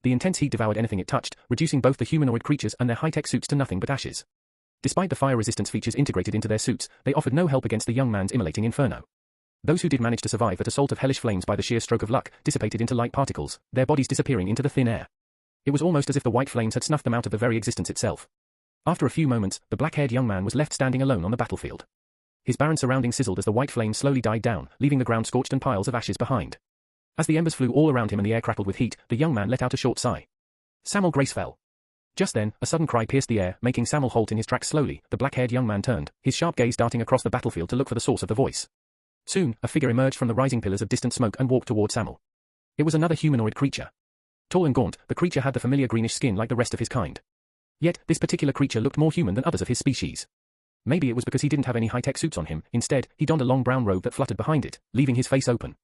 The intense heat devoured anything it touched, reducing both the humanoid creatures and their high-tech suits to nothing but ashes. Despite the fire resistance features integrated into their suits, they offered no help against the young man's immolating inferno. Those who did manage to survive that assault of hellish flames by the sheer stroke of luck dissipated into light particles, their bodies disappearing into the thin air. It was almost as if the white flames had snuffed them out of the very existence itself. After a few moments, the black-haired young man was left standing alone on the battlefield. His barren surroundings sizzled as the white flames slowly died down, leaving the ground scorched and piles of ashes behind. As the embers flew all around him and the air crackled with heat, the young man let out a short sigh. Samuel Grace fell. Just then, a sudden cry pierced the air, making Samuel halt in his tracks slowly. The black-haired young man turned, his sharp gaze darting across the battlefield to look for the source of the voice. Soon, a figure emerged from the rising pillars of distant smoke and walked toward Samuel. It was another humanoid creature. Tall and gaunt, the creature had the familiar greenish skin like the rest of his kind. Yet, this particular creature looked more human than others of his species. Maybe it was because he didn't have any high-tech suits on him. Instead, he donned a long brown robe that fluttered behind it, leaving his face open.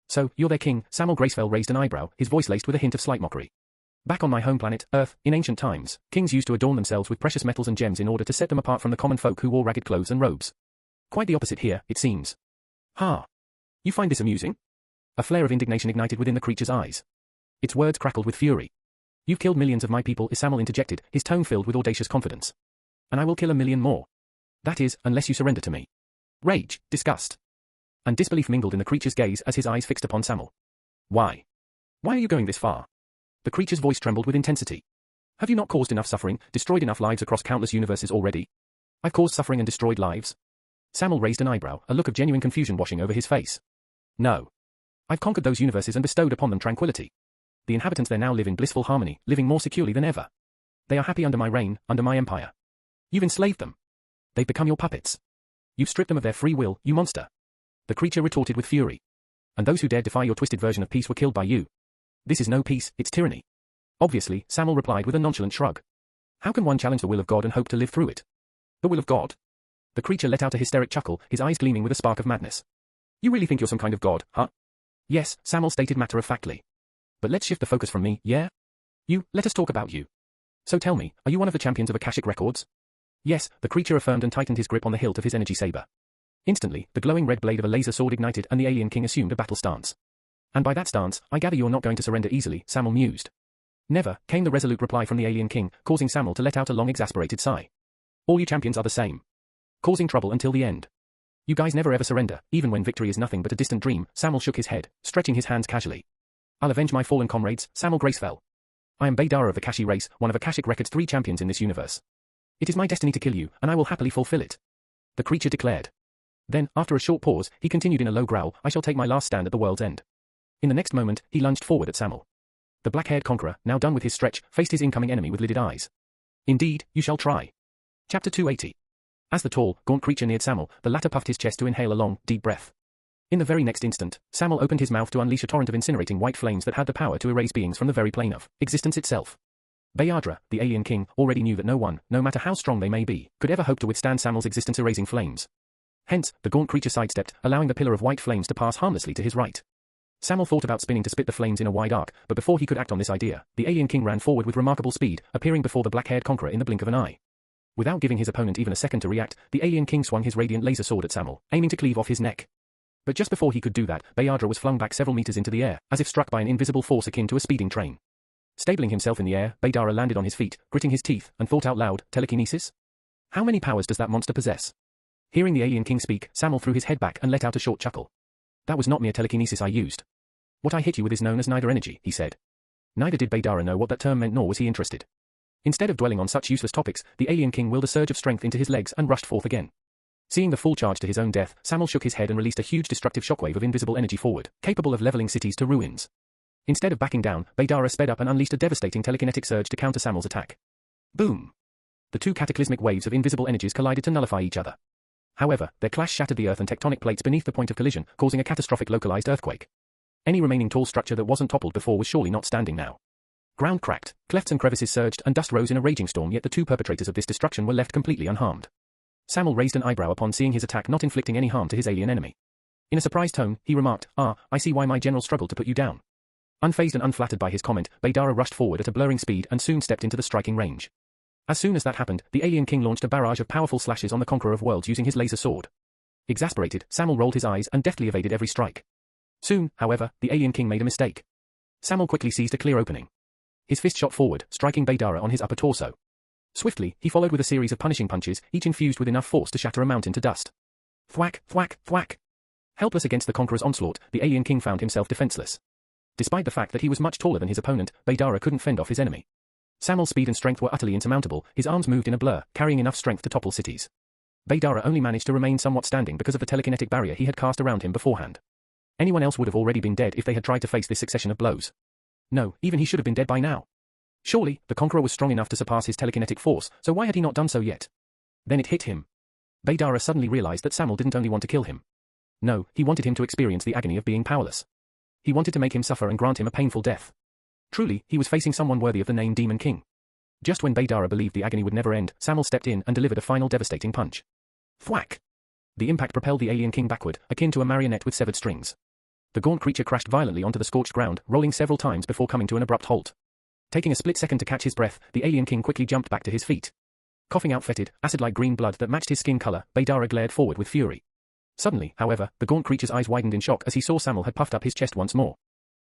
So, you're their king? Samuel Gracefell raised an eyebrow, his voice laced with a hint of slight mockery. Back on my home planet, Earth, in ancient times, kings used to adorn themselves with precious metals and gems in order to set them apart from the common folk who wore ragged clothes and robes. Quite the opposite here, it seems. Ha! You find this amusing? A flare of indignation ignited within the creature's eyes. Its words crackled with fury. You've killed millions of my people, Samuel interjected, his tone filled with audacious confidence. And I will kill 1,000,000 more. That is, unless you surrender to me. Rage, disgust, and disbelief mingled in the creature's gaze as his eyes fixed upon Samuel. Why? Why are you going this far? The creature's voice trembled with intensity. Have you not caused enough suffering, destroyed enough lives across countless universes already? I've caused suffering and destroyed lives? Samuel raised an eyebrow, a look of genuine confusion washing over his face. No. I've conquered those universes and bestowed upon them tranquility. The inhabitants there now live in blissful harmony, living more securely than ever. They are happy under my reign, under my empire. You've enslaved them. They've become your puppets. You've stripped them of their free will, you monster. The creature retorted with fury. And those who dared defy your twisted version of peace were killed by you. This is no peace, it's tyranny. Obviously, Samuel replied with a nonchalant shrug. How can one challenge the will of God and hope to live through it? The will of God? The creature let out a hysteric chuckle, his eyes gleaming with a spark of madness. You really think you're some kind of god, huh? Yes, Samuel stated matter-of-factly. But let's shift the focus from me, yeah? Let us talk about you. So tell me, are you one of the champions of Akashic records? Yes, the creature affirmed and tightened his grip on the hilt of his energy saber. Instantly, the glowing red blade of a laser sword ignited and the alien king assumed a battle stance. And by that stance, I gather you're not going to surrender easily, Samuel mused. Never, came the resolute reply from the alien king, causing Samuel to let out a long exasperated sigh. All you champions are the same. Causing trouble until the end. You guys never ever surrender, even when victory is nothing but a distant dream. Samuel shook his head, stretching his hands casually. I'll avenge my fallen comrades, Samuel Gracefell. I am Baydara of the Kashi race, one of Akashic Record's 3 champions in this universe. It is my destiny to kill you, and I will happily fulfill it. The creature declared. Then, after a short pause, he continued in a low growl, I shall take my last stand at the world's end. In the next moment, he lunged forward at Samuel. The black-haired conqueror, now done with his stretch, faced his incoming enemy with lidded eyes. Indeed, you shall try. Chapter 280. As the tall, gaunt creature neared Samuel, the latter puffed his chest to inhale a long, deep breath. In the very next instant, Samuel opened his mouth to unleash a torrent of incinerating white flames that had the power to erase beings from the very plane of existence itself. Bayadra, the alien king, already knew that no one, no matter how strong they may be, could ever hope to withstand Samuel's existence-erasing flames. Hence, the gaunt creature sidestepped, allowing the pillar of white flames to pass harmlessly to his right. Samuel thought about spinning to spit the flames in a wide arc, but before he could act on this idea, the alien king ran forward with remarkable speed, appearing before the black-haired conqueror in the blink of an eye. Without giving his opponent even a second to react, the alien king swung his radiant laser sword at Samuel, aiming to cleave off his neck. But just before he could do that, Bayadra was flung back several meters into the air, as if struck by an invisible force akin to a speeding train. Stabling himself in the air, Baydara landed on his feet, gritting his teeth, and thought out loud, telekinesis? How many powers does that monster possess? Hearing the alien king speak, Samuel threw his head back and let out a short chuckle. That was not mere telekinesis I used. What I hit you with is known as neither energy, he said. Neither did Baydara know what that term meant, nor was he interested. Instead of dwelling on such useless topics, the alien king willed a surge of strength into his legs and rushed forth again. Seeing the full charge to his own death, Samuel shook his head and released a huge destructive shockwave of invisible energy forward, capable of leveling cities to ruins. Instead of backing down, Baydara sped up and unleashed a devastating telekinetic surge to counter Samuel's attack. Boom! The two cataclysmic waves of invisible energies collided to nullify each other. However, their clash shattered the earth and tectonic plates beneath the point of collision, causing a catastrophic localized earthquake. Any remaining tall structure that wasn't toppled before was surely not standing now. Ground cracked, clefts and crevices surged, and dust rose in a raging storm, yet the two perpetrators of this destruction were left completely unharmed. Samuel raised an eyebrow upon seeing his attack not inflicting any harm to his alien enemy. In a surprised tone, he remarked, I see why my general struggled to put you down. Unfazed and unflattered by his comment, Baydara rushed forward at a blurring speed and soon stepped into the striking range. As soon as that happened, the alien king launched a barrage of powerful slashes on the conqueror of worlds using his laser sword. Exasperated, Samuel rolled his eyes and deftly evaded every strike. Soon, however, the alien king made a mistake. Samuel quickly seized a clear opening. His fist shot forward, striking Baydara on his upper torso. Swiftly, he followed with a series of punishing punches, each infused with enough force to shatter a mountain to dust. Thwack, thwack, thwack. Helpless against the conqueror's onslaught, the alien king found himself defenseless. Despite the fact that he was much taller than his opponent, Baydara couldn't fend off his enemy. Samuel's speed and strength were utterly insurmountable, his arms moved in a blur, carrying enough strength to topple cities. Baydara only managed to remain somewhat standing because of the telekinetic barrier he had cast around him beforehand. Anyone else would have already been dead if they had tried to face this succession of blows. No, even he should have been dead by now. Surely, the conqueror was strong enough to surpass his telekinetic force, so why had he not done so yet? Then it hit him. Baydara suddenly realized that Samuel didn't only want to kill him. No, he wanted him to experience the agony of being powerless. He wanted to make him suffer and grant him a painful death. Truly, he was facing someone worthy of the name Demon King. Just when Baydara believed the agony would never end, Samuel stepped in and delivered a final devastating punch. Thwack! The impact propelled the alien king backward, akin to a marionette with severed strings. The gaunt creature crashed violently onto the scorched ground, rolling several times before coming to an abrupt halt. Taking a split second to catch his breath, the alien king quickly jumped back to his feet. Coughing out fetid, acid-like green blood that matched his skin color, Baydara glared forward with fury. Suddenly, however, the gaunt creature's eyes widened in shock as he saw Samuel had puffed up his chest once more.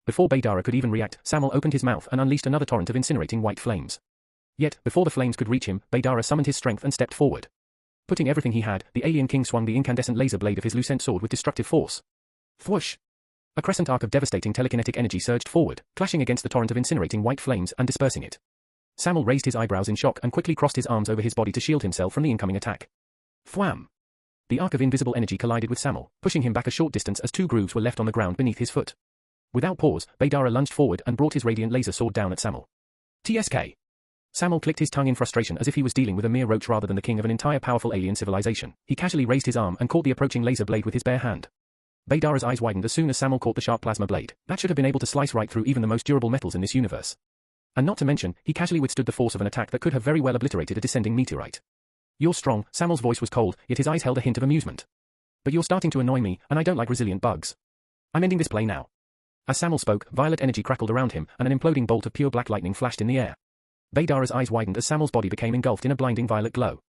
Before Baydara could even react, Samuel opened his mouth and unleashed another torrent of incinerating white flames. Yet, before the flames could reach him, Baydara summoned his strength and stepped forward. Putting everything he had, the alien king swung the incandescent laser blade of his lucent sword with destructive force. Thwoosh! A crescent arc of devastating telekinetic energy surged forward, clashing against the torrent of incinerating white flames and dispersing it. Samuel raised his eyebrows in shock and quickly crossed his arms over his body to shield himself from the incoming attack. Thwam! The arc of invisible energy collided with Samuel, pushing him back a short distance as two grooves were left on the ground beneath his foot. Without pause, Baydara lunged forward and brought his radiant laser sword down at Samuel. TSK! Samuel clicked his tongue in frustration as if he was dealing with a mere roach rather than the king of an entire powerful alien civilization. He casually raised his arm and caught the approaching laser blade with his bare hand. Baydara's eyes widened as soon as Samuel caught the sharp plasma blade. That should have been able to slice right through even the most durable metals in this universe. And not to mention, he casually withstood the force of an attack that could have very well obliterated a descending meteorite. You're strong, Samuel's voice was cold, yet his eyes held a hint of amusement. But you're starting to annoy me, and I don't like resilient bugs. I'm ending this play now. As Samuel spoke, violet energy crackled around him, and an imploding bolt of pure black lightning flashed in the air. Baydara's eyes widened as Samuel's body became engulfed in a blinding violet glow.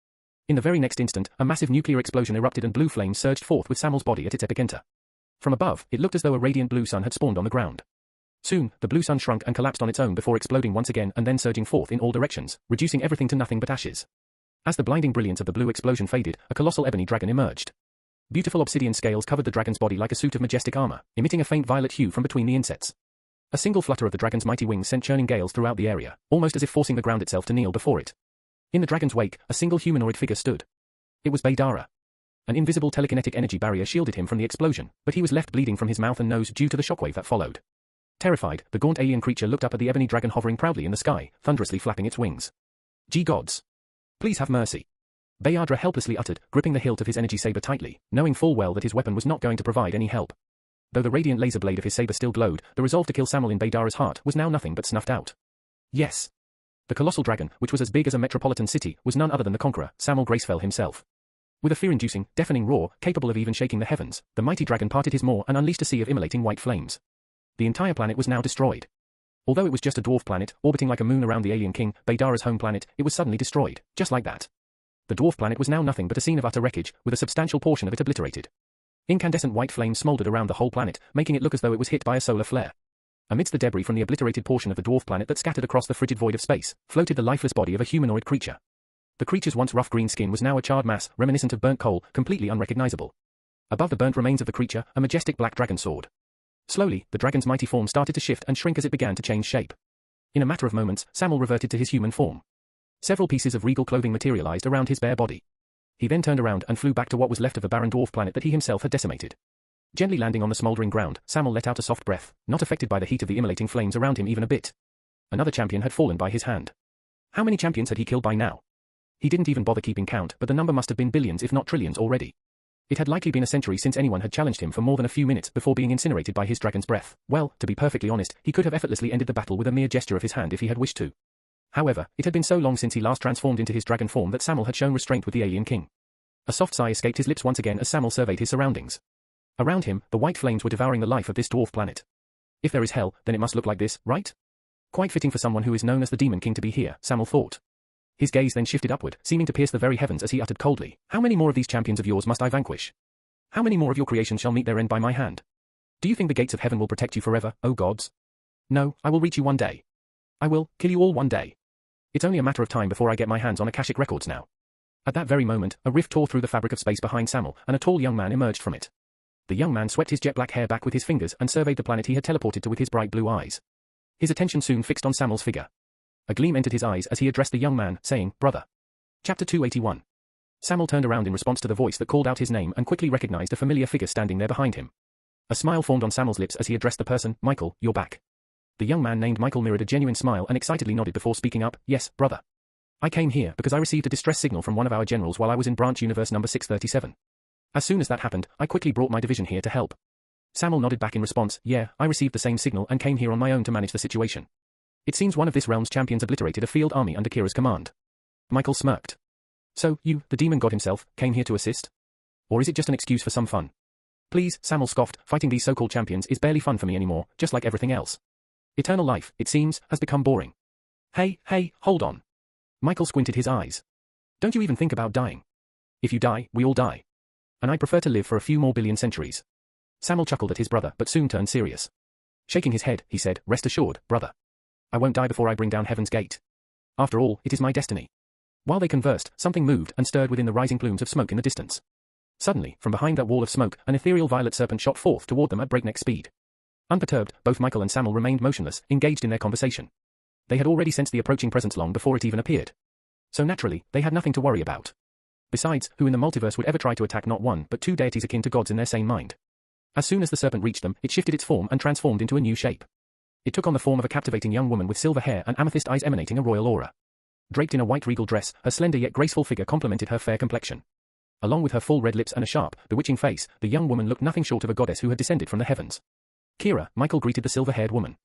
In the very next instant, a massive nuclear explosion erupted and blue flames surged forth with Samuel's body at its epicenter. From above, it looked as though a radiant blue sun had spawned on the ground. Soon, the blue sun shrunk and collapsed on its own before exploding once again and then surging forth in all directions, reducing everything to nothing but ashes. As the blinding brilliance of the blue explosion faded, a colossal ebony dragon emerged. Beautiful obsidian scales covered the dragon's body like a suit of majestic armor, emitting a faint violet hue from between the insets. A single flutter of the dragon's mighty wings sent churning gales throughout the area, almost as if forcing the ground itself to kneel before it. In the dragon's wake, a single humanoid figure stood. It was Baydara. An invisible telekinetic energy barrier shielded him from the explosion, but he was left bleeding from his mouth and nose due to the shockwave that followed. Terrified, the gaunt alien creature looked up at the ebony dragon hovering proudly in the sky, thunderously flapping its wings. Gee gods! Please have mercy. Baydara helplessly uttered, gripping the hilt of his energy saber tightly, knowing full well that his weapon was not going to provide any help. Though the radiant laser blade of his saber still glowed, the resolve to kill Samuel in Baydara's heart was now nothing but snuffed out. Yes. The colossal dragon, which was as big as a metropolitan city, was none other than the conqueror, Samuel Gracefell himself. With a fear-inducing, deafening roar, capable of even shaking the heavens, the mighty dragon parted his maw and unleashed a sea of immolating white flames. The entire planet was now destroyed. Although it was just a dwarf planet, orbiting like a moon around the alien king, Baydara's home planet, it was suddenly destroyed, just like that. The dwarf planet was now nothing but a scene of utter wreckage, with a substantial portion of it obliterated. Incandescent white flames smoldered around the whole planet, making it look as though it was hit by a solar flare. Amidst the debris from the obliterated portion of the dwarf planet that scattered across the frigid void of space, floated the lifeless body of a humanoid creature. The creature's once rough green skin was now a charred mass, reminiscent of burnt coal, completely unrecognizable. Above the burnt remains of the creature, a majestic black dragon soared. Slowly, the dragon's mighty form started to shift and shrink as it began to change shape. In a matter of moments, Samuel reverted to his human form. Several pieces of regal clothing materialized around his bare body. He then turned around and flew back to what was left of the barren dwarf planet that he himself had decimated. Gently landing on the smoldering ground, Samuel let out a soft breath, not affected by the heat of the immolating flames around him even a bit. Another champion had fallen by his hand. How many champions had he killed by now? He didn't even bother keeping count, but the number must have been billions if not trillions already. It had likely been a century since anyone had challenged him for more than a few minutes before being incinerated by his dragon's breath. Well, to be perfectly honest, he could have effortlessly ended the battle with a mere gesture of his hand if he had wished to. However, it had been so long since he last transformed into his dragon form that Samuel had shown restraint with the alien king. A soft sigh escaped his lips once again as Samuel surveyed his surroundings. Around him, the white flames were devouring the life of this dwarf planet. If there is hell, then it must look like this, right? Quite fitting for someone who is known as the Demon King to be here, Samuel thought. His gaze then shifted upward, seeming to pierce the very heavens as he uttered coldly, "How many more of these champions of yours must I vanquish? How many more of your creations shall meet their end by my hand? Do you think the gates of heaven will protect you forever, O gods? No, I will reach you one day. I will kill you all one day. It's only a matter of time before I get my hands on Akashic records now." At that very moment, a rift tore through the fabric of space behind Samuel, and a tall young man emerged from it. The young man swept his jet-black hair back with his fingers and surveyed the planet he had teleported to with his bright blue eyes. His attention soon fixed on Samuel's figure. A gleam entered his eyes as he addressed the young man, saying, "Brother." Chapter 281. Samuel turned around in response to the voice that called out his name and quickly recognized a familiar figure standing there behind him. A smile formed on Samuel's lips as he addressed the person, "Michael, you're back." The young man named Michael mirrored a genuine smile and excitedly nodded before speaking up, "Yes, brother. I came here because I received a distress signal from one of our generals while I was in branch universe number 637. As soon as that happened, I quickly brought my division here to help." Samuel nodded back in response, "Yeah, I received the same signal and came here on my own to manage the situation. It seems one of this realm's champions obliterated a field army under Kira's command." Michael smirked. "So, you, the demon god himself, came here to assist? Or is it just an excuse for some fun?" "Please," Samuel scoffed, "fighting these so-called champions is barely fun for me anymore, just like everything else. Eternal life, it seems, has become boring." Hey, hold on." Michael squinted his eyes. "Don't you even think about dying? If you die, we all die. And I prefer to live for a few more billion centuries." Samuel chuckled at his brother but soon turned serious. Shaking his head, he said, "Rest assured, brother. I won't die before I bring down Heaven's Gate. After all, it is my destiny." While they conversed, something moved and stirred within the rising plumes of smoke in the distance. Suddenly, from behind that wall of smoke, an ethereal violet serpent shot forth toward them at breakneck speed. Unperturbed, both Michael and Samuel remained motionless, engaged in their conversation. They had already sensed the approaching presence long before it even appeared. So naturally, they had nothing to worry about. Besides, who in the multiverse would ever try to attack not one but two deities akin to gods in their sane mind? As soon as the serpent reached them, it shifted its form and transformed into a new shape. It took on the form of a captivating young woman with silver hair and amethyst eyes emanating a royal aura. Draped in a white regal dress, her slender yet graceful figure complemented her fair complexion. Along with her full red lips and a sharp, bewitching face, the young woman looked nothing short of a goddess who had descended from the heavens. "Kira," Michael greeted the silver-haired woman.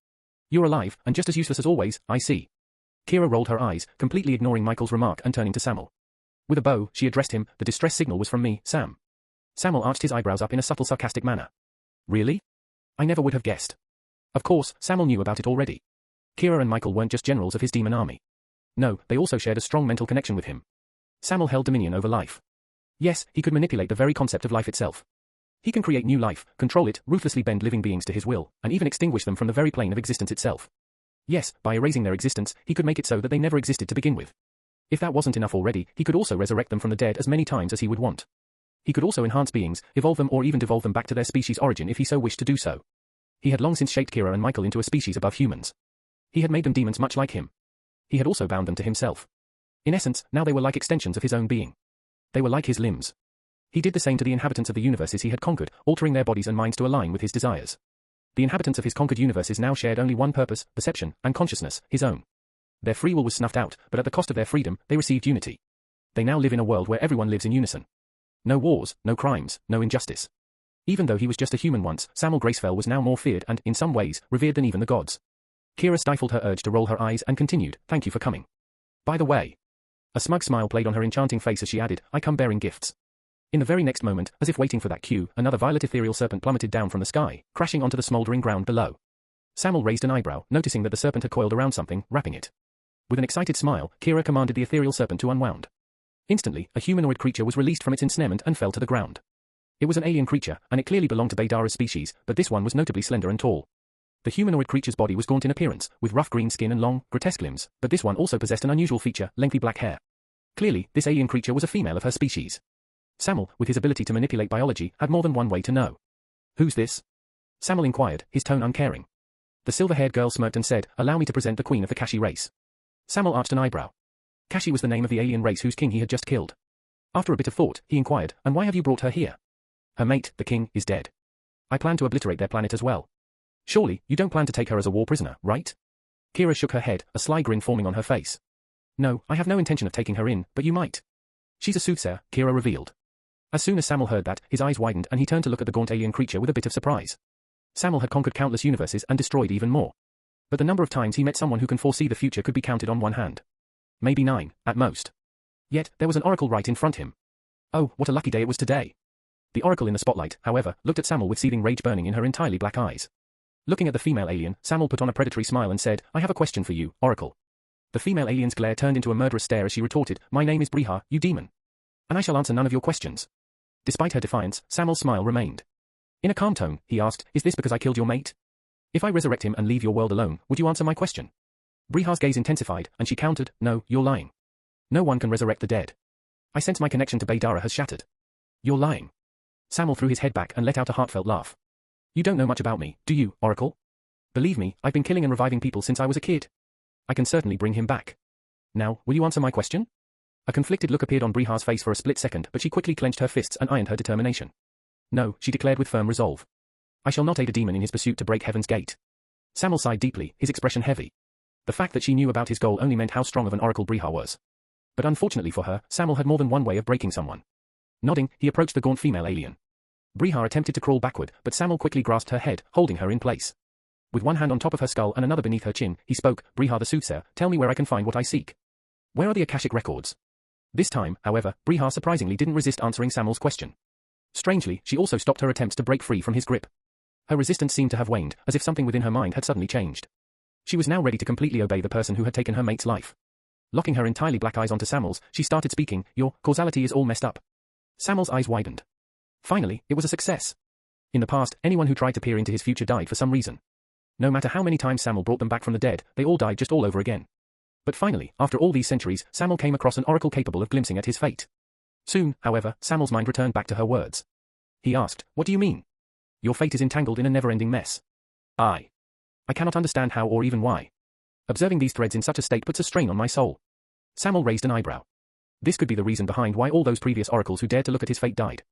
"You're alive, and just as useless as always, I see." Kira rolled her eyes, completely ignoring Michael's remark and turning to Samuel. With a bow, she addressed him, "The distress signal was from me, Sam." Samuel arched his eyebrows up in a subtle sarcastic manner. "Really? I never would have guessed." Of course, Samuel knew about it already. Kira and Michael weren't just generals of his demon army. No, they also shared a strong mental connection with him. Samuel held dominion over life. Yes, he could manipulate the very concept of life itself. He can create new life, control it, ruthlessly bend living beings to his will, and even extinguish them from the very plane of existence itself. Yes, by erasing their existence, he could make it so that they never existed to begin with. If that wasn't enough already, he could also resurrect them from the dead as many times as he would want. He could also enhance beings, evolve them or even devolve them back to their species origin if he so wished to do so. He had long since shaped Kira and Michael into a species above humans. He had made them demons much like him. He had also bound them to himself. In essence, now they were like extensions of his own being. They were like his limbs. He did the same to the inhabitants of the universes he had conquered, altering their bodies and minds to align with his desires. The inhabitants of his conquered universes now shared only one purpose, perception, and consciousness, his own. Their free will was snuffed out, but at the cost of their freedom, they received unity. They now live in a world where everyone lives in unison. No wars, no crimes, no injustice. Even though he was just a human once, Samuel Gracefell was now more feared and, in some ways, revered than even the gods. Kira stifled her urge to roll her eyes and continued, "Thank you for coming. By the way." A smug smile played on her enchanting face as she added, "I come bearing gifts." In the very next moment, as if waiting for that cue, another violet ethereal serpent plummeted down from the sky, crashing onto the smoldering ground below. Samuel raised an eyebrow, noticing that the serpent had coiled around something, wrapping it. With an excited smile, Kira commanded the ethereal serpent to unwound. Instantly, a humanoid creature was released from its ensnarement and fell to the ground. It was an alien creature, and it clearly belonged to Baydara's species, but this one was notably slender and tall. The humanoid creature's body was gaunt in appearance, with rough green skin and long, grotesque limbs, but this one also possessed an unusual feature, lengthy black hair. Clearly, this alien creature was a female of her species. Samuel, with his ability to manipulate biology, had more than one way to know. Who's this? Samuel inquired, his tone uncaring. The silver-haired girl smirked and said, allow me to present the queen of the Kashi race. Samuel arched an eyebrow. Kashi was the name of the alien race whose king he had just killed. After a bit of thought, he inquired, and why have you brought her here? Her mate, the king, is dead. I plan to obliterate their planet as well. Surely, you don't plan to take her as a war prisoner, right? Kira shook her head, a sly grin forming on her face. No, I have no intention of taking her in, but you might. She's a soothsayer, Kira revealed. As soon as Samuel heard that, his eyes widened and he turned to look at the gaunt alien creature with a bit of surprise. Samuel had conquered countless universes and destroyed even more. But the number of times he met someone who can foresee the future could be counted on one hand. Maybe 9, at most. Yet, there was an oracle right in front him. Oh, what a lucky day it was today. The oracle in the spotlight, however, looked at Samuel with seething rage burning in her entirely black eyes. Looking at the female alien, Samuel put on a predatory smile and said, I have a question for you, oracle. The female alien's glare turned into a murderous stare as she retorted, my name is Briha, you demon. And I shall answer none of your questions. Despite her defiance, Samuel's smile remained. In a calm tone, he asked, is this because I killed your mate? If I resurrect him and leave your world alone, would you answer my question? Briha's gaze intensified, and she countered, no, you're lying. No one can resurrect the dead. I sense my connection to Baydara has shattered. You're lying. Samuel threw his head back and let out a heartfelt laugh. You don't know much about me, do you, oracle? Believe me, I've been killing and reviving people since I was a kid. I can certainly bring him back. Now, will you answer my question? A conflicted look appeared on Briha's face for a split second, but she quickly clenched her fists and ironed her determination. No, she declared with firm resolve. I shall not aid a demon in his pursuit to break heaven's gate. Samuel sighed deeply, his expression heavy. The fact that she knew about his goal only meant how strong of an oracle Briha was. But unfortunately for her, Samuel had more than one way of breaking someone. Nodding, he approached the gaunt female alien. Briha attempted to crawl backward, but Samuel quickly grasped her head, holding her in place. With one hand on top of her skull and another beneath her chin, he spoke, Briha the soothsayer, tell me where I can find what I seek. Where are the Akashic records? This time, however, Briha surprisingly didn't resist answering Samuel's question. Strangely, she also stopped her attempts to break free from his grip. Her resistance seemed to have waned, as if something within her mind had suddenly changed. She was now ready to completely obey the person who had taken her mate's life. Locking her entirely black eyes onto Samuel's, she started speaking, your causality is all messed up. Samuel's eyes widened. Finally, it was a success. In the past, anyone who tried to peer into his future died for some reason. No matter how many times Samuel brought them back from the dead, they all died just all over again. But finally, after all these centuries, Samuel came across an oracle capable of glimpsing at his fate. Soon, however, Samuel's mind returned back to her words. He asked, what do you mean? Your fate is entangled in a never-ending mess. I cannot understand how or even why. Observing these threads in such a state puts a strain on my soul. Samuel raised an eyebrow. This could be the reason behind why all those previous oracles who dared to look at his fate died.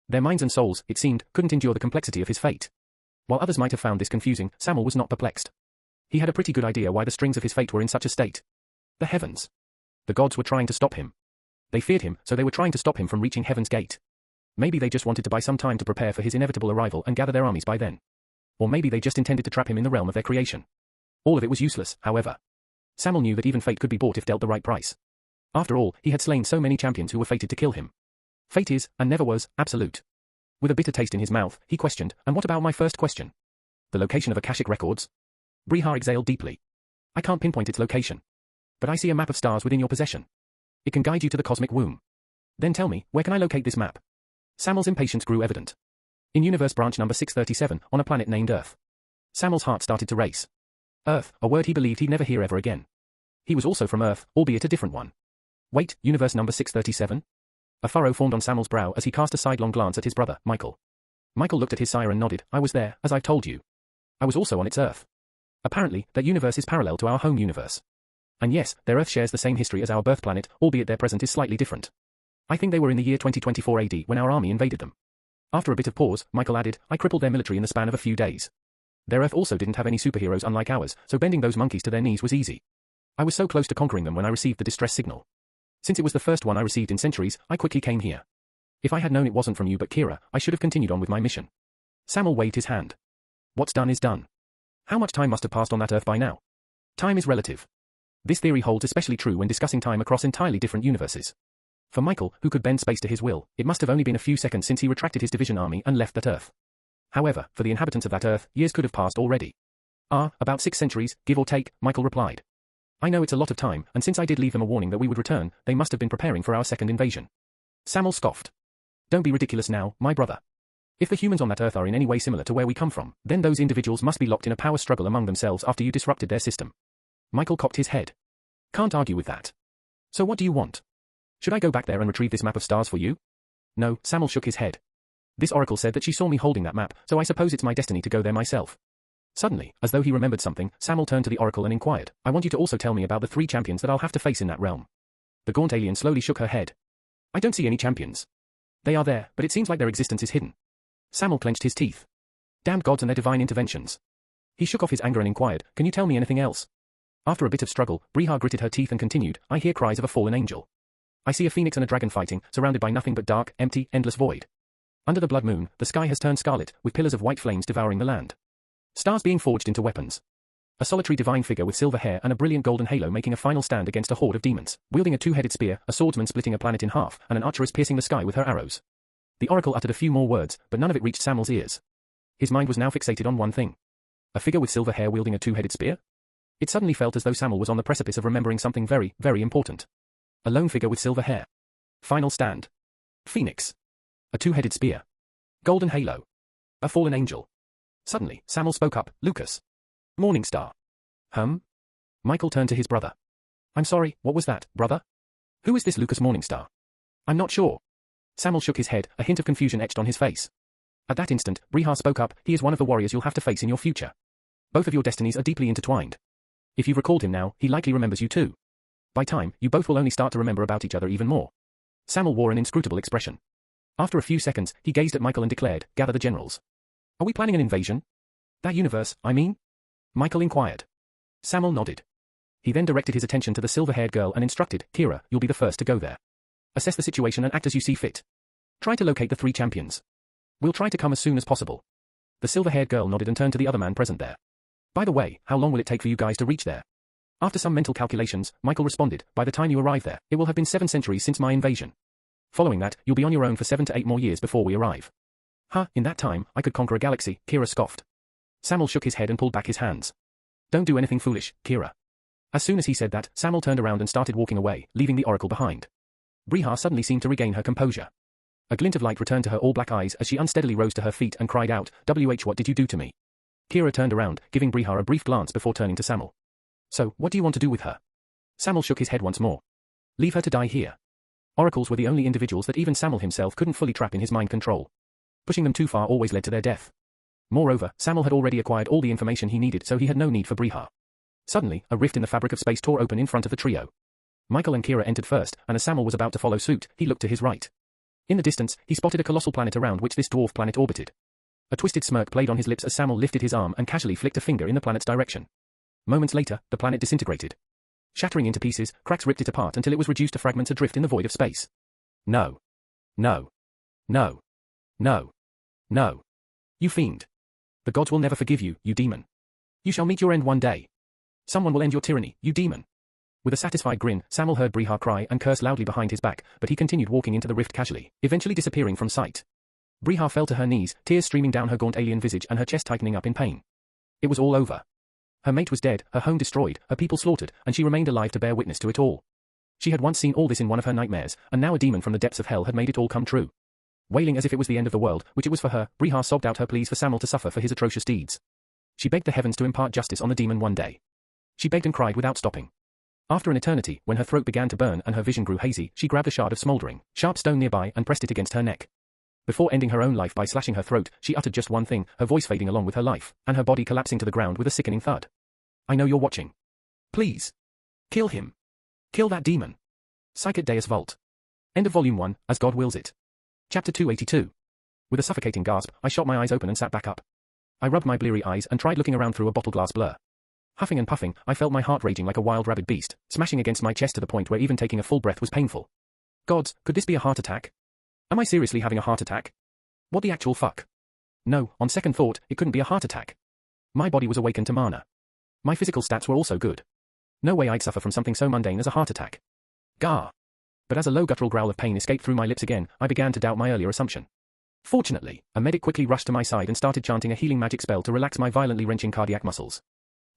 Their minds and souls, it seemed, couldn't endure the complexity of his fate. While others might have found this confusing, Samuel was not perplexed. He had a pretty good idea why the strings of his fate were in such a state. The heavens. The gods were trying to stop him. They feared him, so they were trying to stop him from reaching heaven's gate. Maybe they just wanted to buy some time to prepare for his inevitable arrival and gather their armies by then. Or maybe they just intended to trap him in the realm of their creation. All of it was useless, however. Samuel knew that even fate could be bought if dealt the right price. After all, he had slain so many champions who were fated to kill him. Fate is, and never was, absolute. With a bitter taste in his mouth, he questioned, and what about my first question? The location of Akashic records? Briha exhaled deeply. I can't pinpoint its location. But I see a map of stars within your possession. It can guide you to the cosmic womb. Then tell me, where can I locate this map? Samuel's impatience grew evident. In universe branch number 637, on a planet named Earth. Samuel's heart started to race. Earth, a word he believed he'd never hear ever again. He was also from Earth, albeit a different one. Wait, universe number 637? A furrow formed on Samuel's brow as he cast a sidelong glance at his brother, Michael. Michael looked at his sire and nodded, I was there, as I've told you. I was also on its Earth. Apparently, that universe is parallel to our home universe. And yes, their Earth shares the same history as our birth planet, albeit their present is slightly different. I think they were in the year 2024 AD when our army invaded them. After a bit of pause, Michael added, I crippled their military in the span of a few days. Their Earth also didn't have any superheroes unlike ours, so bending those monkeys to their knees was easy. I was so close to conquering them when I received the distress signal. Since it was the first one I received in centuries, I quickly came here. If I had known it wasn't from you but Kira, I should have continued on with my mission. Samuel waved his hand. What's done is done. How much time must have passed on that Earth by now? Time is relative. This theory holds especially true when discussing time across entirely different universes. For Michael, who could bend space to his will, it must have only been a few seconds since he retracted his division army and left that Earth. However, for the inhabitants of that Earth, years could have passed already. About 6 centuries, give or take, Michael replied. I know it's a lot of time, and since I did leave them a warning that we would return, they must have been preparing for our second invasion. Samuel scoffed. Don't be ridiculous now, my brother. If the humans on that Earth are in any way similar to where we come from, then those individuals must be locked in a power struggle among themselves after you disrupted their system. Michael cocked his head. Can't argue with that. So what do you want? Should I go back there and retrieve this map of stars for you? No, Samuel shook his head. This oracle said that she saw me holding that map, so I suppose it's my destiny to go there myself. Suddenly, as though he remembered something, Samuel turned to the oracle and inquired, I want you to also tell me about the 3 champions that I'll have to face in that realm. The gaunt alien slowly shook her head. I don't see any champions. They are there, but it seems like their existence is hidden. Samuel clenched his teeth. Damned gods and their divine interventions. He shook off his anger and inquired, can you tell me anything else? After a bit of struggle, Briha gritted her teeth and continued, I hear cries of a fallen angel. I see a phoenix and a dragon fighting, surrounded by nothing but dark, empty, endless void. Under the blood moon, the sky has turned scarlet, with pillars of white flames devouring the land. Stars being forged into weapons. A solitary divine figure with silver hair and a brilliant golden halo making a final stand against a horde of demons, wielding a 2-headed spear, a swordsman splitting a planet in half, and an archeress piercing the sky with her arrows. The oracle uttered a few more words, but none of it reached Samuel's ears. His mind was now fixated on one thing. A figure with silver hair wielding a 2-headed spear? It suddenly felt as though Samuel was on the precipice of remembering something very, very important. A lone figure with silver hair. Final stand. Phoenix. A 2-headed spear. Golden halo. A fallen angel. Suddenly, Samuel spoke up, Lucas. Morningstar. Michael turned to his brother. I'm sorry, what was that, brother? Who is this Lucas Morningstar? I'm not sure. Samuel shook his head, a hint of confusion etched on his face. At that instant, Briha spoke up, he is one of the warriors you'll have to face in your future. Both of your destinies are deeply intertwined. If you've recalled him now, he likely remembers you too. By time, you both will only start to remember about each other even more. Samuel wore an inscrutable expression. After a few seconds, he gazed at Michael and declared, gather the generals. Are we planning an invasion? That universe, I mean? Michael inquired. Samuel nodded. He then directed his attention to the silver-haired girl and instructed, Kira, you'll be the first to go there. Assess the situation and act as you see fit. Try to locate the 3 champions. We'll try to come as soon as possible. The silver-haired girl nodded and turned to the other man present there. By the way, how long will it take for you guys to reach there? After some mental calculations, Michael responded, by the time you arrive there, it will have been 7 centuries since my invasion. Following that, you'll be on your own for 7 to 8 more years before we arrive. In that time, I could conquer a galaxy, Kira scoffed. Samuel shook his head and pulled back his hands. Don't do anything foolish, Kira. As soon as he said that, Samuel turned around and started walking away, leaving the oracle behind. Briha suddenly seemed to regain her composure. A glint of light returned to her all black eyes as she unsteadily rose to her feet and cried out, what did you do to me? Kira turned around, giving Briha a brief glance before turning to Samuel. So, what do you want to do with her? Samuel shook his head once more. Leave her to die here. Oracles were the only individuals that even Samuel himself couldn't fully trap in his mind control. Pushing them too far always led to their death. Moreover, Samuel had already acquired all the information he needed, so he had no need for Briha. Suddenly, a rift in the fabric of space tore open in front of the trio. Michael and Kira entered first, and as Samuel was about to follow suit, he looked to his right. In the distance, he spotted a colossal planet around which this dwarf planet orbited. A twisted smirk played on his lips as Samuel lifted his arm and casually flicked a finger in the planet's direction. Moments later, the planet disintegrated. Shattering into pieces, cracks ripped it apart until it was reduced to fragments adrift in the void of space. No. No. No. No. No. You fiend. The gods will never forgive you, you demon. You shall meet your end one day. Someone will end your tyranny, you demon. With a satisfied grin, Samuel heard Briha cry and curse loudly behind his back, but he continued walking into the rift casually, eventually disappearing from sight. Briha fell to her knees, tears streaming down her gaunt alien visage and her chest tightening up in pain. It was all over. Her mate was dead, her home destroyed, her people slaughtered, and she remained alive to bear witness to it all. She had once seen all this in one of her nightmares, and now a demon from the depths of hell had made it all come true. Wailing as if it was the end of the world, which it was for her, Briha sobbed out her pleas for Samuel to suffer for his atrocious deeds. She begged the heavens to impart justice on the demon one day. She begged and cried without stopping. After an eternity, when her throat began to burn and her vision grew hazy, she grabbed a shard of smoldering, sharp stone nearby and pressed it against her neck. Before ending her own life by slashing her throat, she uttered just one thing, her voice fading along with her life, and her body collapsing to the ground with a sickening thud. I know you're watching. Please. Kill him. Kill that demon. Psychic Deus Vult. End of Volume 1, As God Wills It. Chapter 282. With a suffocating gasp, I shot my eyes open and sat back up. I rubbed my bleary eyes and tried looking around through a bottle glass blur. Huffing and puffing, I felt my heart raging like a wild rabid beast, smashing against my chest to the point where even taking a full breath was painful. Gods, could this be a heart attack? Am I seriously having a heart attack? What the actual fuck? No, on second thought, it couldn't be a heart attack. My body was awakened to mana. My physical stats were also good. No way I'd suffer from something so mundane as a heart attack. Gah! But as a low guttural growl of pain escaped through my lips again, I began to doubt my earlier assumption. Fortunately, a medic quickly rushed to my side and started chanting a healing magic spell to relax my violently wrenching cardiac muscles.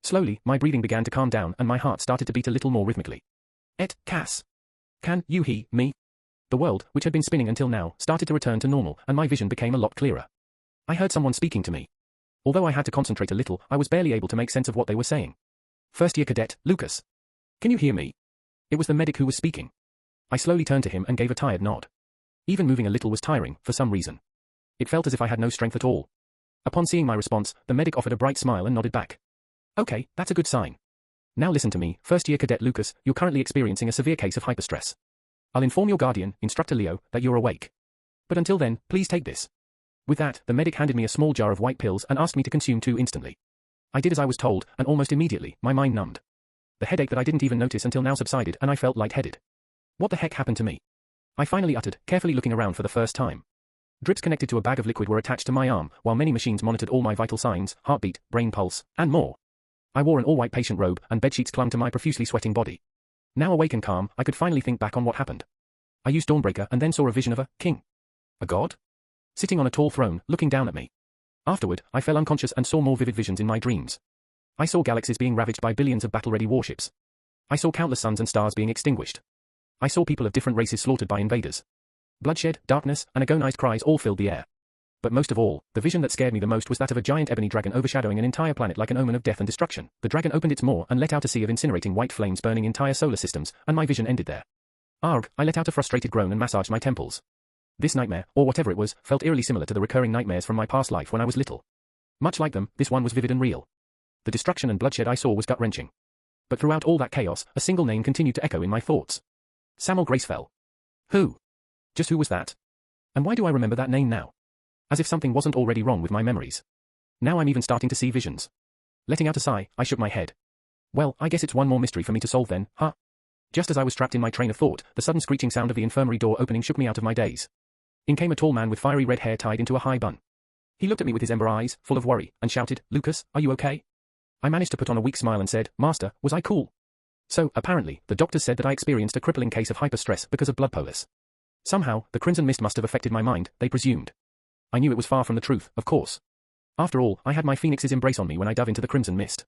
Slowly, my breathing began to calm down and my heart started to beat a little more rhythmically. Cass. Can you hear me? The world, which had been spinning until now, started to return to normal and my vision became a lot clearer. I heard someone speaking to me. Although I had to concentrate a little, I was barely able to make sense of what they were saying. First year cadet, Lucas. Can you hear me? It was the medic who was speaking. I slowly turned to him and gave a tired nod. Even moving a little was tiring, for some reason. It felt as if I had no strength at all. Upon seeing my response, the medic offered a bright smile and nodded back. Okay, that's a good sign. Now listen to me, first year cadet Lucas, you're currently experiencing a severe case of hyperstress. I'll inform your guardian, Instructor Leo, that you're awake. But until then, please take this. With that, the medic handed me a small jar of white pills and asked me to consume 2 instantly. I did as I was told, and almost immediately, my mind numbed. The headache that I didn't even notice until now subsided and I felt lightheaded. What the heck happened to me? I finally uttered, carefully looking around for the first time. Drips connected to a bag of liquid were attached to my arm, while many machines monitored all my vital signs, heartbeat, brain pulse, and more. I wore an all-white patient robe, and bedsheets clung to my profusely sweating body. Now awake and calm, I could finally think back on what happened. I used Dawnbreaker and then saw a vision of a king. A god? Sitting on a tall throne, looking down at me. Afterward, I fell unconscious and saw more vivid visions in my dreams. I saw galaxies being ravaged by billions of battle-ready warships. I saw countless suns and stars being extinguished. I saw people of different races slaughtered by invaders. Bloodshed, darkness, and agonized cries all filled the air. But most of all, the vision that scared me the most was that of a giant ebony dragon overshadowing an entire planet like an omen of death and destruction. The dragon opened its maw and let out a sea of incinerating white flames burning entire solar systems, and my vision ended there. Arg, I let out a frustrated groan and massaged my temples. This nightmare, or whatever it was, felt eerily similar to the recurring nightmares from my past life when I was little. Much like them, this one was vivid and real. The destruction and bloodshed I saw was gut-wrenching. But throughout all that chaos, a single name continued to echo in my thoughts. Samuel Gracefell. Who? Just who was that? And why do I remember that name now? As if something wasn't already wrong with my memories. Now I'm even starting to see visions. Letting out a sigh, I shook my head. Well, I guess it's one more mystery for me to solve then, huh? Just as I was trapped in my train of thought, the sudden screeching sound of the infirmary door opening shook me out of my daze. In came a tall man with fiery red hair tied into a high bun. He looked at me with his ember eyes, full of worry, and shouted, Lucas, are you okay? I managed to put on a weak smile and said, Master, was I cool? So, apparently, the doctors said that I experienced a crippling case of hyperstress because of blood polis. Somehow, the crimson mist must have affected my mind, they presumed. I knew it was far from the truth, of course. After all, I had my Phoenix's embrace on me when I dove into the crimson mist.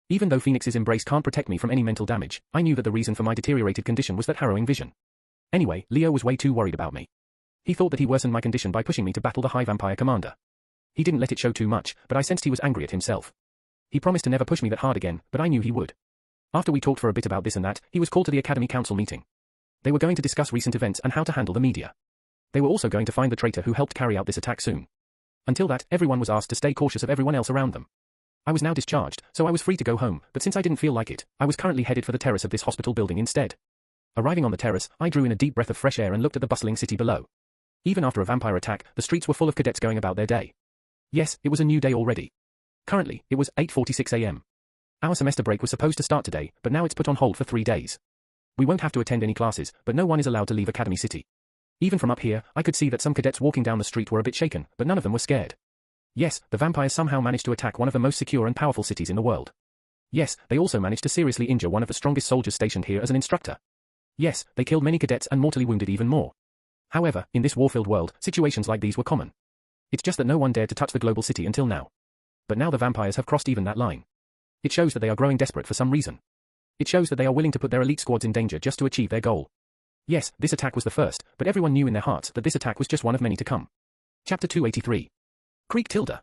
Even though Phoenix's embrace can't protect me from any mental damage, I knew that the reason for my deteriorated condition was that harrowing vision. Anyway, Leo was way too worried about me. He thought that he worsened my condition by pushing me to battle the High Vampire Commander. He didn't let it show too much, but I sensed he was angry at himself. He promised to never push me that hard again, but I knew he would. After we talked for a bit about this and that, he was called to the Academy Council meeting. They were going to discuss recent events and how to handle the media. They were also going to find the traitor who helped carry out this attack soon. Until that, everyone was asked to stay cautious of everyone else around them. I was now discharged, so I was free to go home, but since I didn't feel like it, I was currently headed for the terrace of this hospital building instead. Arriving on the terrace, I drew in a deep breath of fresh air and looked at the bustling city below. Even after a vampire attack, the streets were full of cadets going about their day. Yes, it was a new day already. Currently, it was 8:46 a.m. Our semester break was supposed to start today, but now it's put on hold for 3 days. We won't have to attend any classes, but no one is allowed to leave Academy City. Even from up here, I could see that some cadets walking down the street were a bit shaken, but none of them were scared. Yes, the vampires somehow managed to attack one of the most secure and powerful cities in the world. Yes, they also managed to seriously injure one of the strongest soldiers stationed here as an instructor. Yes, they killed many cadets and mortally wounded even more. However, in this war-filled world, situations like these were common. It's just that no one dared to touch the global city until now. But now the vampires have crossed even that line. It shows that they are growing desperate for some reason. It shows that they are willing to put their elite squads in danger just to achieve their goal. Yes, this attack was the first, but everyone knew in their hearts that this attack was just one of many to come. Chapter 283. Creek Tilda.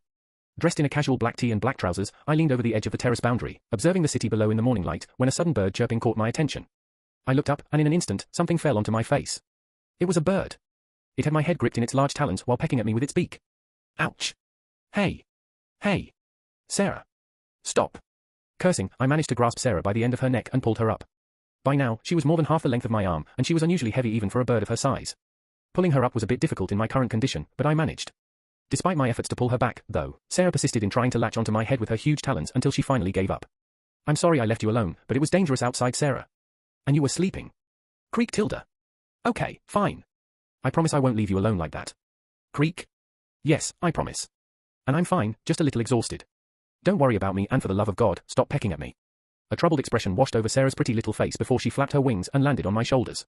Dressed in a casual black tee and black trousers, I leaned over the edge of the terrace boundary, observing the city below in the morning light, when a sudden bird chirping caught my attention. I looked up, and in an instant, something fell onto my face. It was a bird. It had my head gripped in its large talons while pecking at me with its beak. Ouch. Hey. Hey. Sarah. Stop. Cursing, I managed to grasp Sarah by the end of her neck and pulled her up. By now, she was more than half the length of my arm, and she was unusually heavy even for a bird of her size. Pulling her up was a bit difficult in my current condition, but I managed. Despite my efforts to pull her back, though, Sarah persisted in trying to latch onto my head with her huge talons until she finally gave up. I'm sorry I left you alone, but it was dangerous outside, Sarah. And you were sleeping. Creek Tilda. Okay, fine. I promise I won't leave you alone like that. Creek? Yes, I promise. And I'm fine, just a little exhausted. Don't worry about me, and for the love of God, stop pecking at me. A troubled expression washed over Sarah's pretty little face before she flapped her wings and landed on my shoulders.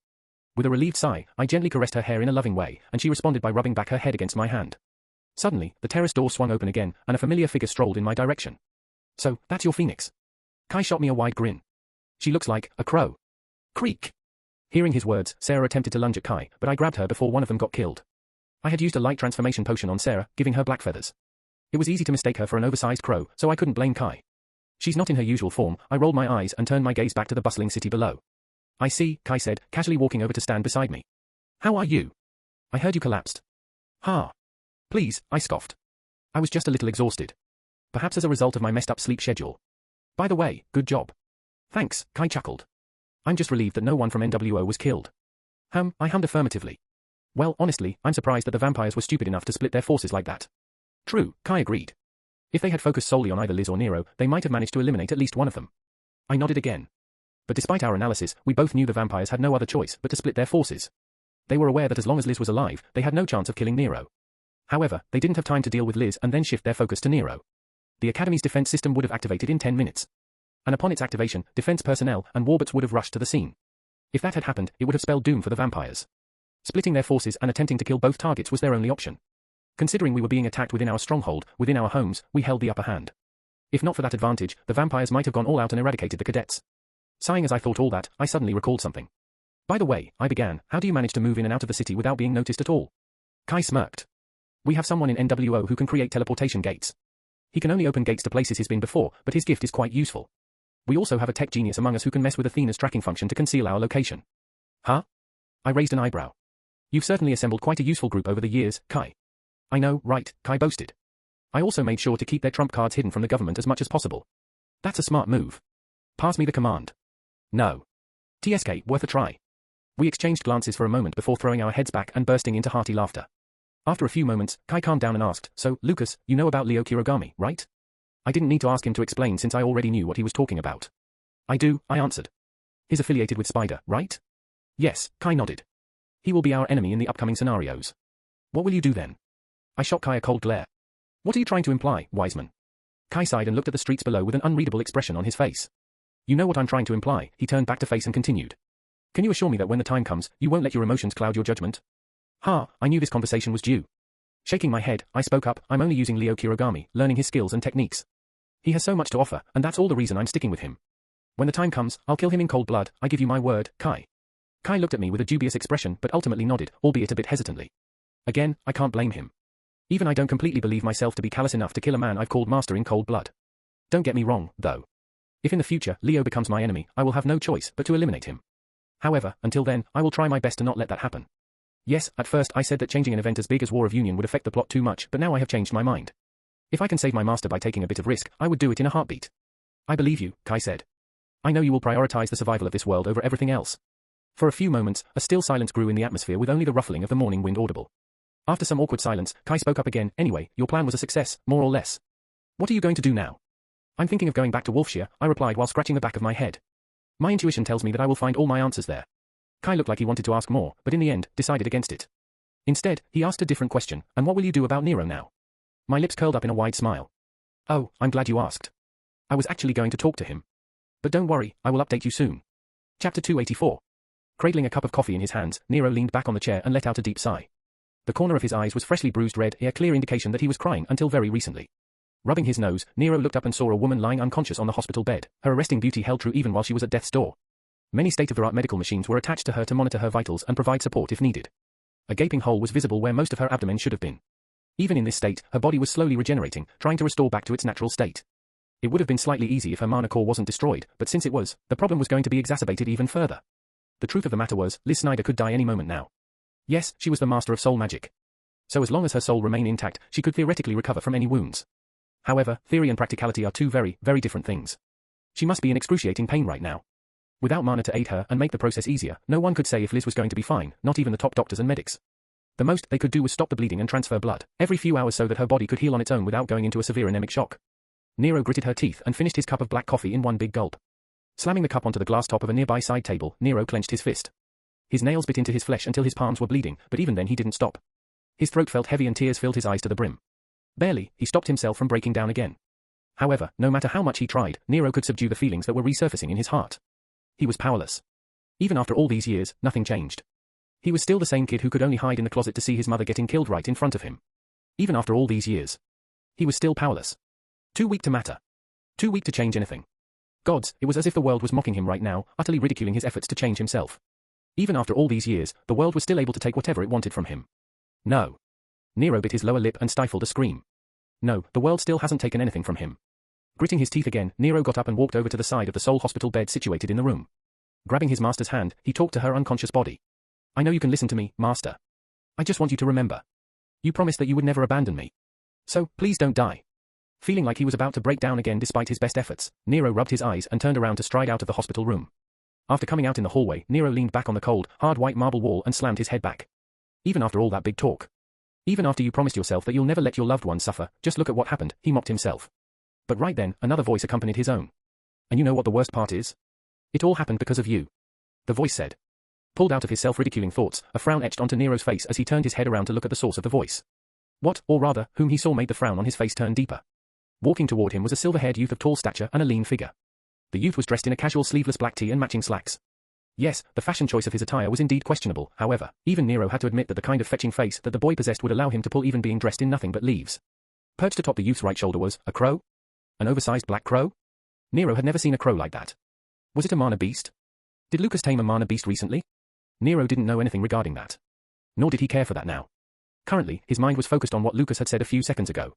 With a relieved sigh, I gently caressed her hair in a loving way, and she responded by rubbing back her head against my hand. Suddenly, the terrace door swung open again, and a familiar figure strolled in my direction. So, that's your Phoenix. Kai shot me a wide grin. She looks like a crow. Creak. Hearing his words, Sarah attempted to lunge at Kai, but I grabbed her before one of them got killed. I had used a light transformation potion on Sarah, giving her black feathers. It was easy to mistake her for an oversized crow, so I couldn't blame Kai. She's not in her usual form. I rolled my eyes and turned my gaze back to the bustling city below. I see, Kai said, casually walking over to stand beside me. How are you? I heard you collapsed. Ha. Please, I scoffed. I was just a little exhausted. Perhaps as a result of my messed up sleep schedule. By the way, good job. Thanks, Kai chuckled. I'm just relieved that no one from NWO was killed. I hummed affirmatively. Well, honestly, I'm surprised that the vampires were stupid enough to split their forces like that. True, Kai agreed. If they had focused solely on either Liz or Nero, they might have managed to eliminate at least one of them. I nodded again. But despite our analysis, we both knew the vampires had no other choice but to split their forces. They were aware that as long as Liz was alive, they had no chance of killing Nero. However, they didn't have time to deal with Liz and then shift their focus to Nero. The Academy's defense system would have activated in 10 minutes. And upon its activation, defense personnel and warbots would have rushed to the scene. If that had happened, it would have spelled doom for the vampires. Splitting their forces and attempting to kill both targets was their only option. Considering we were being attacked within our stronghold, within our homes, we held the upper hand. If not for that advantage, the vampires might have gone all out and eradicated the cadets. Sighing as I thought all that, I suddenly recalled something. By the way, I began, how do you manage to move in and out of the city without being noticed at all? Kai smirked. We have someone in NWO who can create teleportation gates. He can only open gates to places he's been before, but his gift is quite useful. We also have a tech genius among us who can mess with Athena's tracking function to conceal our location. Huh? I raised an eyebrow. You've certainly assembled quite a useful group over the years, Kai. I know, right, Kai boasted. I also made sure to keep their trump cards hidden from the government as much as possible. That's a smart move. Pass me the command. No. TSK, worth a try. We exchanged glances for a moment before throwing our heads back and bursting into hearty laughter. After a few moments, Kai calmed down and asked, so, Lucas, you know about Leo Kirogami, right? I didn't need to ask him to explain since I already knew what he was talking about. I do, I answered. He's affiliated with Spider, right? Yes, Kai nodded. He will be our enemy in the upcoming scenarios. What will you do then? I shot Kai a cold glare. What are you trying to imply, Wiseman? Kai sighed and looked at the streets below with an unreadable expression on his face. You know what I'm trying to imply, he turned back to face and continued. Can you assure me that when the time comes, you won't let your emotions cloud your judgment? I knew this conversation was due. Shaking my head, I spoke up, I'm only using Leo Kirogami, learning his skills and techniques. He has so much to offer, and that's all the reason I'm sticking with him. When the time comes, I'll kill him in cold blood, I give you my word, Kai. Kai looked at me with a dubious expression but ultimately nodded, albeit a bit hesitantly. Again, I can't blame him. Even I don't completely believe myself to be callous enough to kill a man I've called master in cold blood. Don't get me wrong, though. If in the future, Leo becomes my enemy, I will have no choice but to eliminate him. However, until then, I will try my best to not let that happen. Yes, at first I said that changing an event as big as War of Union would affect the plot too much, but now I have changed my mind. If I can save my master by taking a bit of risk, I would do it in a heartbeat. I believe you, Kai said. I know you will prioritize the survival of this world over everything else. For a few moments, a still silence grew in the atmosphere with only the ruffling of the morning wind audible. After some awkward silence, Kai spoke up again, anyway, your plan was a success, more or less. What are you going to do now? I'm thinking of going back to Wolfshire, I replied while scratching the back of my head. My intuition tells me that I will find all my answers there. Kai looked like he wanted to ask more, but in the end, decided against it. Instead, he asked a different question, and what will you do about Nero now? My lips curled up in a wide smile. Oh, I'm glad you asked. I was actually going to talk to him. But don't worry, I will update you soon. Chapter 284. Cradling a cup of coffee in his hands, Nero leaned back on the chair and let out a deep sigh. The corner of his eyes was freshly bruised red, a clear indication that he was crying until very recently. Rubbing his nose, Nero looked up and saw a woman lying unconscious on the hospital bed. Her arresting beauty held true even while she was at death's door. Many state-of-the-art medical machines were attached to her to monitor her vitals and provide support if needed. A gaping hole was visible where most of her abdomen should have been. Even in this state, her body was slowly regenerating, trying to restore back to its natural state. It would have been slightly easy if her mana core wasn't destroyed, but since it was, the problem was going to be exacerbated even further. The truth of the matter was, Liz Snyder could die any moment now. Yes, she was the master of soul magic. So as long as her soul remained intact, she could theoretically recover from any wounds. However, theory and practicality are two very, very different things. She must be in excruciating pain right now. Without mana to aid her and make the process easier, no one could say if Liz was going to be fine, not even the top doctors and medics. The most they could do was stop the bleeding and transfer blood every few hours so that her body could heal on its own without going into a severe anemic shock. Nero gritted her teeth and finished his cup of black coffee in one big gulp. Slamming the cup onto the glass top of a nearby side table, Nero clenched his fist. His nails bit into his flesh until his palms were bleeding, but even then he didn't stop. His throat felt heavy and tears filled his eyes to the brim. Barely, he stopped himself from breaking down again. However, no matter how much he tried, Nero could subdue the feelings that were resurfacing in his heart. He was powerless. Even after all these years, nothing changed. He was still the same kid who could only hide in the closet to see his mother getting killed right in front of him. Even after all these years. He was still powerless. Too weak to matter. Too weak to change anything. Gods, it was as if the world was mocking him right now, utterly ridiculing his efforts to change himself. Even after all these years, the world was still able to take whatever it wanted from him. No. Nero bit his lower lip and stifled a scream. No, the world still hasn't taken anything from him. Gritting his teeth again, Nero got up and walked over to the side of the sole hospital bed situated in the room. Grabbing his master's hand, he talked to her unconscious body. I know you can listen to me, master. I just want you to remember. You promised that you would never abandon me. So, please don't die. Feeling like he was about to break down again despite his best efforts, Nero rubbed his eyes and turned around to stride out of the hospital room. After coming out in the hallway, Nero leaned back on the cold, hard white marble wall and slammed his head back. Even after all that big talk. Even after you promised yourself that you'll never let your loved one suffer, just look at what happened, he mocked himself. But right then, another voice accompanied his own. And you know what the worst part is? It all happened because of you. The voice said. Pulled out of his self-ridiculing thoughts, a frown etched onto Nero's face as he turned his head around to look at the source of the voice. What, or rather, whom he saw made the frown on his face turn deeper. Walking toward him was a silver-haired youth of tall stature and a lean figure. The youth was dressed in a casual sleeveless black tee and matching slacks. Yes, the fashion choice of his attire was indeed questionable, however, even Nero had to admit that the kind of fetching face that the boy possessed would allow him to pull even being dressed in nothing but leaves. Perched atop the youth's right shoulder was a crow? An oversized black crow? Nero had never seen a crow like that. Was it a mana beast? Did Lucas tame a mana beast recently? Nero didn't know anything regarding that. Nor did he care for that now. Currently, his mind was focused on what Lucas had said a few seconds ago.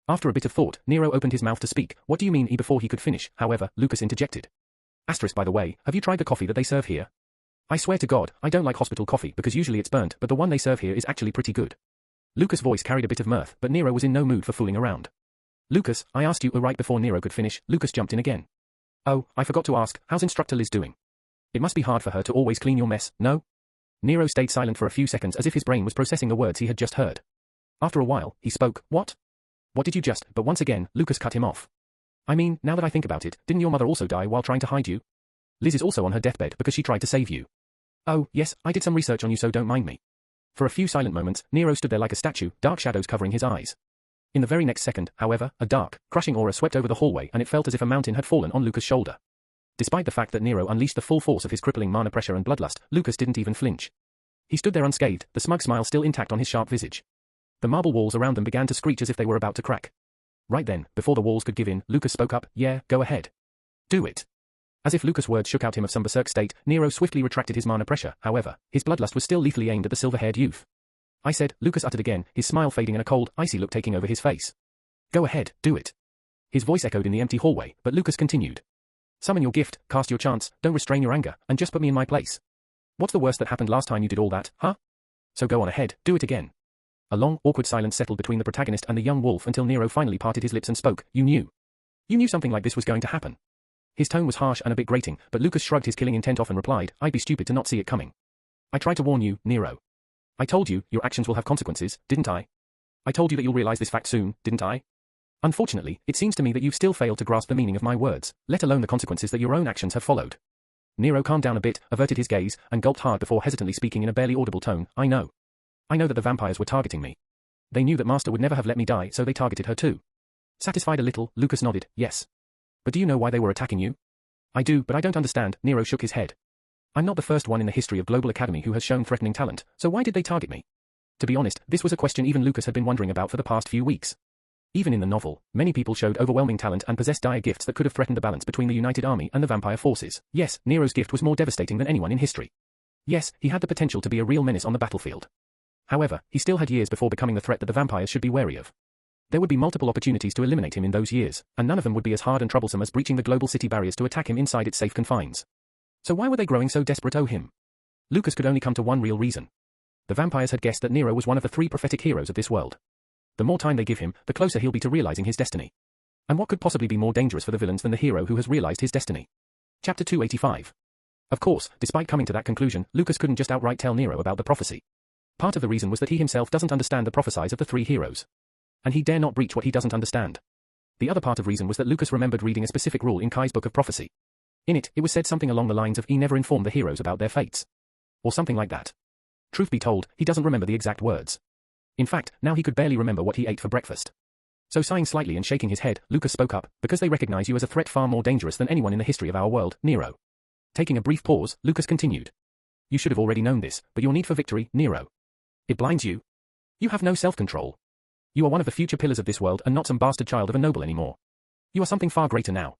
After a bit of thought, Nero opened his mouth to speak. What do you mean? Before he could finish, however, Lucas interjected. Asterisk, by the way, have you tried the coffee that they serve here? I swear to God, I don't like hospital coffee because usually it's burnt, but the one they serve here is actually pretty good. Lucas' voice carried a bit of mirth, but Nero was in no mood for fooling around. Lucas, I asked you. Right before Nero could finish, Lucas jumped in again. Oh, I forgot to ask, how's Instructor Liz doing? It must be hard for her to always clean your mess, no? Nero stayed silent for a few seconds as if his brain was processing the words he had just heard. After a while, he spoke. What? What did you just? But once again, Lucas cut him off. I mean, now that I think about it, didn't your mother also die while trying to hide you? Liz is also on her deathbed because she tried to save you. Oh, yes, I did some research on you, so don't mind me. For a few silent moments, Nero stood there like a statue, dark shadows covering his eyes. In the very next second, however, a dark, crushing aura swept over the hallway and it felt as if a mountain had fallen on Lucas' shoulder. Despite the fact that Nero unleashed the full force of his crippling mana pressure and bloodlust, Lucas didn't even flinch. He stood there unscathed, the smug smile still intact on his sharp visage. The marble walls around them began to screech as if they were about to crack. Right then, before the walls could give in, Lucas spoke up. Yeah, go ahead. Do it. As if Lucas' words shook out him of some berserk state, Nero swiftly retracted his mana pressure. However, his bloodlust was still lethally aimed at the silver-haired youth. I said, Lucas uttered again, his smile fading and a cold, icy look taking over his face. Go ahead, do it. His voice echoed in the empty hallway, but Lucas continued. Summon your gift, cast your chance, don't restrain your anger, and just put me in my place. What's the worst that happened last time you did all that, huh? So go on ahead, do it again. A long, awkward silence settled between the protagonist and the young wolf until Nero finally parted his lips and spoke. You knew. You knew something like this was going to happen. His tone was harsh and a bit grating, but Lucas shrugged his killing intent off and replied, I'd be stupid to not see it coming. I tried to warn you, Nero. I told you, your actions will have consequences, didn't I? I told you that you'll realize this fact soon, didn't I? Unfortunately, it seems to me that you've still failed to grasp the meaning of my words, let alone the consequences that your own actions have followed. Nero calmed down a bit, averted his gaze, and gulped hard before hesitantly speaking in a barely audible tone. I know. I know that the vampires were targeting me. They knew that Master would never have let me die, so they targeted her too. Satisfied a little, Lucas nodded, yes. But do you know why they were attacking you? I do, but I don't understand, Nero shook his head. I'm not the first one in the history of Global Academy who has shown threatening talent, so why did they target me? To be honest, this was a question even Lucas had been wondering about for the past few weeks. Even in the novel, many people showed overwhelming talent and possessed dire gifts that could have threatened the balance between the united army and the vampire forces. Yes, Nero's gift was more devastating than anyone in history. Yes, he had the potential to be a real menace on the battlefield. However, he still had years before becoming the threat that the vampires should be wary of. There would be multiple opportunities to eliminate him in those years, and none of them would be as hard and troublesome as breaching the global city barriers to attack him inside its safe confines. So why were they growing so desperate? Oh him. Lucas could only come to one real reason. The vampires had guessed that Nero was one of the 3 prophetic heroes of this world. The more time they give him, the closer he'll be to realizing his destiny. And what could possibly be more dangerous for the villains than the hero who has realized his destiny? Chapter 285. Of course, despite coming to that conclusion, Lucas couldn't just outright tell Nero about the prophecy. Part of the reason was that he himself doesn't understand the prophecies of the 3 heroes. And he dare not breach what he doesn't understand. The other part of reason was that Lucas remembered reading a specific rule in Kai's Book of Prophecy. In it, it was said something along the lines of he never informed the heroes about their fates. Or something like that. Truth be told, he doesn't remember the exact words. In fact, now he could barely remember what he ate for breakfast. So sighing slightly and shaking his head, Lucas spoke up, because they recognize you as a threat far more dangerous than anyone in the history of our world, Nero. Taking a brief pause, Lucas continued. You should have already known this, but your need for victory, Nero. It blinds you. You have no self-control. You are one of the future pillars of this world and not some bastard child of a noble anymore. You are something far greater now.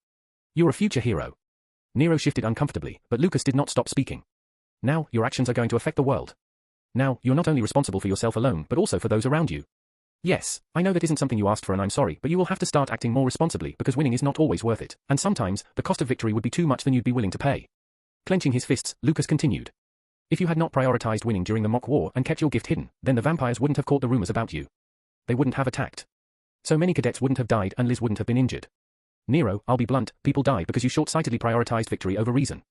You're a future hero. Nero shifted uncomfortably, but Lucas did not stop speaking. Now, your actions are going to affect the world. Now, you're not only responsible for yourself alone, but also for those around you. Yes, I know that isn't something you asked for and I'm sorry, but you will have to start acting more responsibly because winning is not always worth it, and sometimes, the cost of victory would be too much than you'd be willing to pay. Clenching his fists, Lucas continued. If you had not prioritized winning during the mock war and kept your gift hidden, then the vampires wouldn't have caught the rumors about you. They wouldn't have attacked. So many cadets wouldn't have died and Liz wouldn't have been injured. Nero, I'll be blunt, people die because you short-sightedly prioritized victory over reason.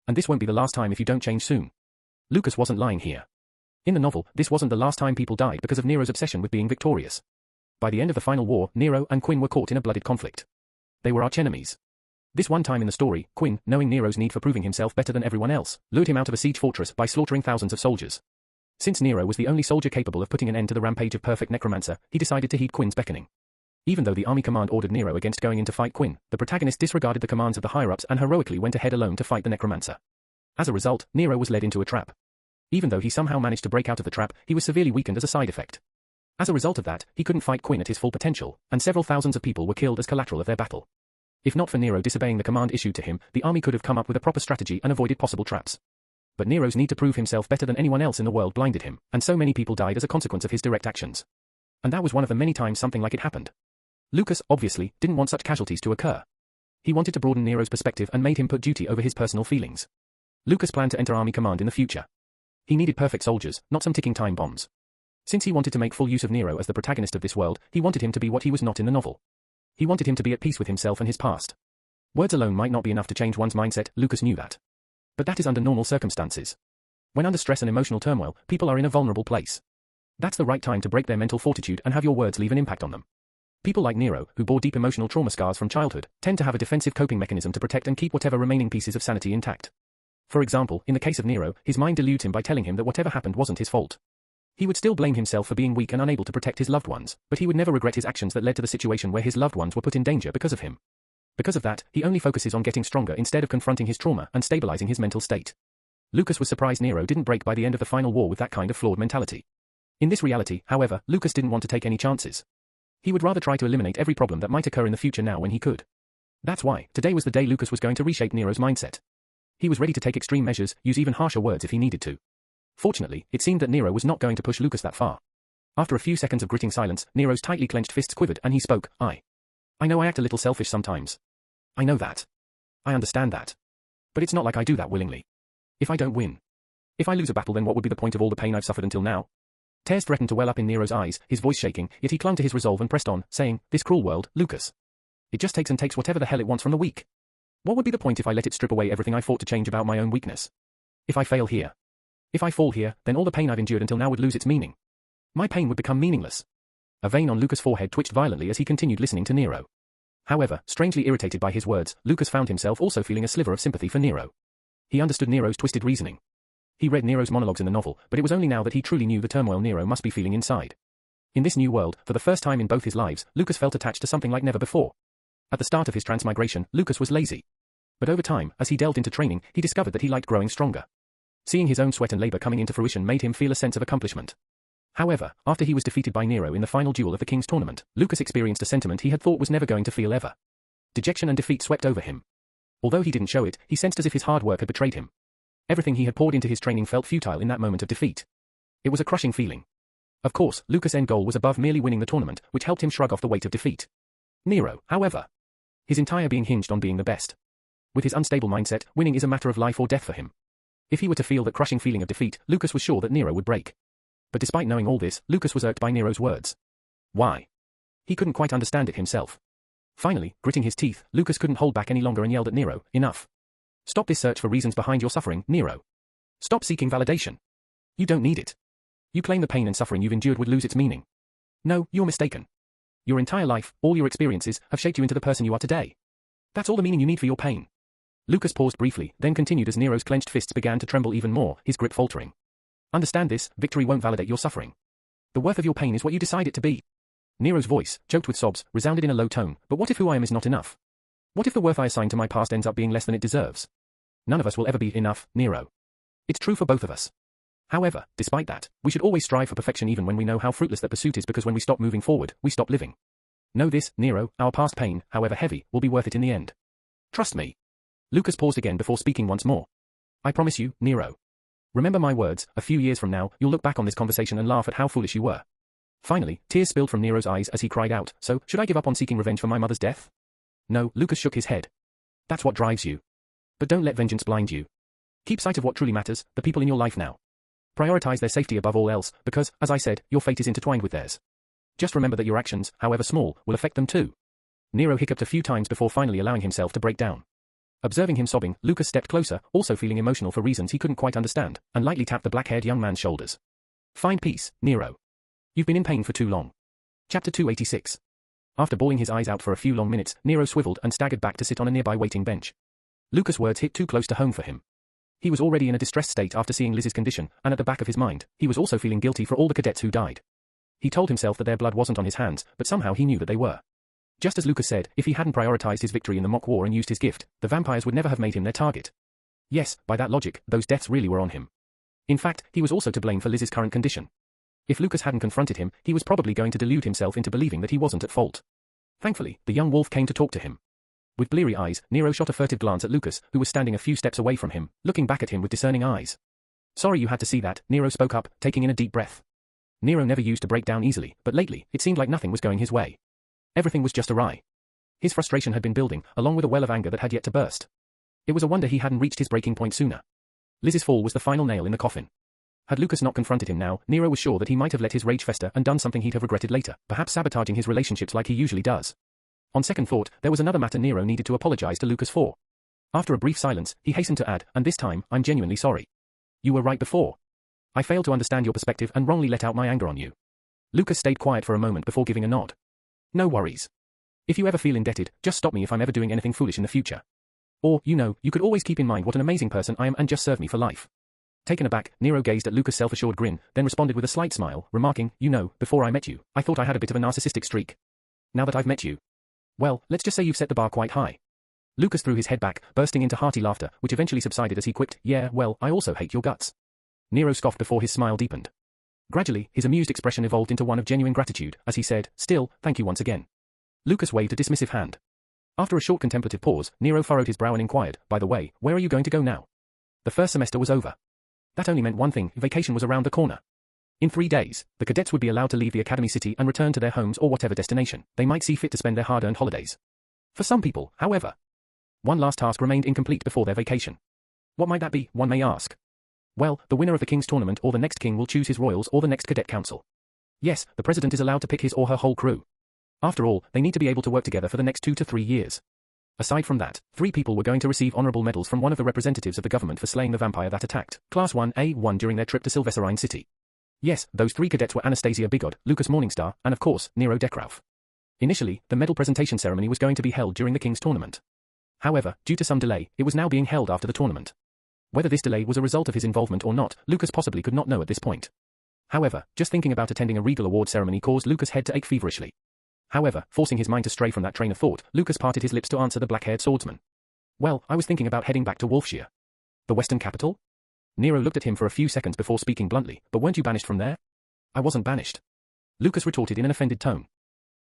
And this won't be the last time if you don't change soon. Lucas wasn't lying here. In the novel, this wasn't the last time people died because of Nero's obsession with being victorious. By the end of the final war, Nero and Quinn were caught in a blooded conflict. They were archenemies. This one time in the story, Quinn, knowing Nero's need for proving himself better than everyone else, lured him out of a siege fortress by slaughtering thousands of soldiers. Since Nero was the only soldier capable of putting an end to the rampage of perfect necromancer, he decided to heed Quinn's beckoning. Even though the army command ordered Nero against going in to fight Quinn, the protagonist disregarded the commands of the higher-ups and heroically went ahead alone to fight the necromancer. As a result, Nero was led into a trap. Even though he somehow managed to break out of the trap, he was severely weakened as a side effect. As a result of that, he couldn't fight Quinn at his full potential, and several thousands of people were killed as collateral of their battle. If not for Nero disobeying the command issued to him, the army could have come up with a proper strategy and avoided possible traps. But Nero's need to prove himself better than anyone else in the world blinded him, and so many people died as a consequence of his direct actions. And that was one of the many times something like it happened. Lucas, obviously, didn't want such casualties to occur. He wanted to broaden Nero's perspective and made him put duty over his personal feelings. Lucas planned to enter army command in the future. He needed perfect soldiers, not some ticking time bombs. Since he wanted to make full use of Nero as the protagonist of this world, he wanted him to be what he was not in the novel. He wanted him to be at peace with himself and his past. Words alone might not be enough to change one's mindset, Lucas knew that. But that is under normal circumstances. When under stress and emotional turmoil, people are in a vulnerable place. That's the right time to break their mental fortitude and have your words leave an impact on them. People like Nero, who bore deep emotional trauma scars from childhood, tend to have a defensive coping mechanism to protect and keep whatever remaining pieces of sanity intact. For example, in the case of Nero, his mind deludes him by telling him that whatever happened wasn't his fault. He would still blame himself for being weak and unable to protect his loved ones, but he would never regret his actions that led to the situation where his loved ones were put in danger because of him. Because of that, he only focuses on getting stronger instead of confronting his trauma and stabilizing his mental state. Lucas was surprised Nero didn't break by the end of the final war with that kind of flawed mentality. In this reality, however, Lucas didn't want to take any chances. He would rather try to eliminate every problem that might occur in the future now when he could. That's why, today was the day Lucas was going to reshape Nero's mindset. He was ready to take extreme measures, use even harsher words if he needed to. Fortunately, it seemed that Nero was not going to push Lucas that far. After a few seconds of gritting silence, Nero's tightly clenched fists quivered and he spoke, I know I act a little selfish sometimes. I know that. I understand that. But it's not like I do that willingly. If I don't win. If I lose a battle, then what would be the point of all the pain I've suffered until now? Tears threatened to well up in Nero's eyes, his voice shaking, yet he clung to his resolve and pressed on, saying, this cruel world, Lucas. It just takes and takes whatever the hell it wants from the weak. What would be the point if I let it strip away everything I fought to change about my own weakness? If I fail here. If I fall here, then all the pain I've endured until now would lose its meaning. My pain would become meaningless. A vein on Lucas' forehead twitched violently as he continued listening to Nero. However, strangely irritated by his words, Lucas found himself also feeling a sliver of sympathy for Nero. He understood Nero's twisted reasoning. He read Nero's monologues in the novel, but it was only now that he truly knew the turmoil Nero must be feeling inside. In this new world, for the first time in both his lives, Lucas felt attached to something like never before. At the start of his transmigration, Lucas was lazy. But over time, as he delved into training, he discovered that he liked growing stronger. Seeing his own sweat and labor coming into fruition made him feel a sense of accomplishment. However, after he was defeated by Nero in the final duel of the King's Tournament, Lucas experienced a sentiment he had thought was never going to feel ever. Dejection and defeat swept over him. Although he didn't show it, he sensed as if his hard work had betrayed him. Everything he had poured into his training felt futile in that moment of defeat. It was a crushing feeling. Of course, Lucas' end goal was above merely winning the tournament, which helped him shrug off the weight of defeat. Nero, however, his entire being hinged on being the best. With his unstable mindset, winning is a matter of life or death for him. If he were to feel that crushing feeling of defeat, Lucas was sure that Nero would break. But despite knowing all this, Lucas was irked by Nero's words. Why? He couldn't quite understand it himself. Finally, gritting his teeth, Lucas couldn't hold back any longer and yelled at Nero, enough. Stop this search for reasons behind your suffering, Nero. Stop seeking validation. You don't need it. You claim the pain and suffering you've endured would lose its meaning. No, you're mistaken. Your entire life, all your experiences, have shaped you into the person you are today. That's all the meaning you need for your pain. Lucas paused briefly, then continued as Nero's clenched fists began to tremble even more, his grip faltering. Understand this, victory won't validate your suffering. The worth of your pain is what you decide it to be. Nero's voice, choked with sobs, resounded in a low tone, but what if who I am is not enough? What if the worth I assign to my past ends up being less than it deserves? None of us will ever be enough, Nero. It's true for both of us. However, despite that, we should always strive for perfection even when we know how fruitless that pursuit is, because when we stop moving forward, we stop living. Know this, Nero, our past pain, however heavy, will be worth it in the end. Trust me. Lucas paused again before speaking once more. I promise you, Nero. Remember my words, a few years from now, you'll look back on this conversation and laugh at how foolish you were. Finally, tears spilled from Nero's eyes as he cried out, so, should I give up on seeking revenge for my mother's death? No, Lucas shook his head. That's what drives you. But don't let vengeance blind you. Keep sight of what truly matters, the people in your life now. Prioritize their safety above all else, because, as I said, your fate is intertwined with theirs. Just remember that your actions, however small, will affect them too. Nero hiccuped a few times before finally allowing himself to break down. Observing him sobbing, Lucas stepped closer, also feeling emotional for reasons he couldn't quite understand, and lightly tapped the black-haired young man's shoulders. Find peace, Nero. You've been in pain for too long. Chapter 286. After bawling his eyes out for a few long minutes, Nero swiveled and staggered back to sit on a nearby waiting bench. Lucas' words hit too close to home for him. He was already in a distressed state after seeing Liz's condition, and at the back of his mind, he was also feeling guilty for all the cadets who died. He told himself that their blood wasn't on his hands, but somehow he knew that they were. Just as Lucas said, if he hadn't prioritized his victory in the mock war and used his gift, the vampires would never have made him their target. Yes, by that logic, those deaths really were on him. In fact, he was also to blame for Liz's current condition. If Lucas hadn't confronted him, he was probably going to delude himself into believing that he wasn't at fault. Thankfully, the young wolf came to talk to him. With bleary eyes, Nero shot a furtive glance at Lucas, who was standing a few steps away from him, looking back at him with discerning eyes. Sorry you had to see that, Nero spoke up, taking in a deep breath. Nero never used to break down easily, but lately, it seemed like nothing was going his way. Everything was just awry. His frustration had been building, along with a well of anger that had yet to burst. It was a wonder he hadn't reached his breaking point sooner. Liz's fall was the final nail in the coffin. Had Lucas not confronted him now, Nero was sure that he might have let his rage fester and done something he'd have regretted later, perhaps sabotaging his relationships like he usually does. On second thought, there was another matter Nero needed to apologize to Lucas for. After a brief silence, he hastened to add, and this time, I'm genuinely sorry. You were right before. I failed to understand your perspective and wrongly let out my anger on you. Lucas stayed quiet for a moment before giving a nod. No worries. If you ever feel indebted, just stop me if I'm ever doing anything foolish in the future. Or, you could always keep in mind what an amazing person I am and just serve me for life. Taken aback, Nero gazed at Lucas' self-assured grin, then responded with a slight smile, remarking, before I met you, I thought I had a bit of a narcissistic streak. Now that I've met you. Well, let's just say you've set the bar quite high. Lucas threw his head back, bursting into hearty laughter, which eventually subsided as he quipped, yeah, well, I also hate your guts. Nero scoffed before his smile deepened. Gradually, his amused expression evolved into one of genuine gratitude, as he said, still, thank you once again. Lucas waved a dismissive hand. After a short contemplative pause, Nero furrowed his brow and inquired, by the way, where are you going to go now? The first semester was over. That only meant one thing, vacation was around the corner. In 3 days, the cadets would be allowed to leave the academy city and return to their homes or whatever destination they might see fit to spend their hard-earned holidays. For some people, however, one last task remained incomplete before their vacation. What might that be, one may ask? Well, the winner of the King's tournament or the next king will choose his royals or the next cadet council. Yes, the president is allowed to pick his or her whole crew. After all, they need to be able to work together for the next 2 to 3 years. Aside from that, 3 people were going to receive honorable medals from one of the representatives of the government for slaying the vampire that attacked Class 1A1 during their trip to Sylvesterine City. Yes, those 3 cadets were Anastasia Bigod, Lucas Morningstar, and of course, Nero Deckrauf. Initially, the medal presentation ceremony was going to be held during the King's tournament. However, due to some delay, it was now being held after the tournament. Whether this delay was a result of his involvement or not, Lucas possibly could not know at this point. However, just thinking about attending a regal award ceremony caused Lucas' head to ache feverishly. However, forcing his mind to stray from that train of thought, Lucas parted his lips to answer the black-haired swordsman. Well, I was thinking about heading back to Wolfshire. The Western capital? Nero looked at him for a few seconds before speaking bluntly, but weren't you banished from there? I wasn't banished. Lucas retorted in an offended tone.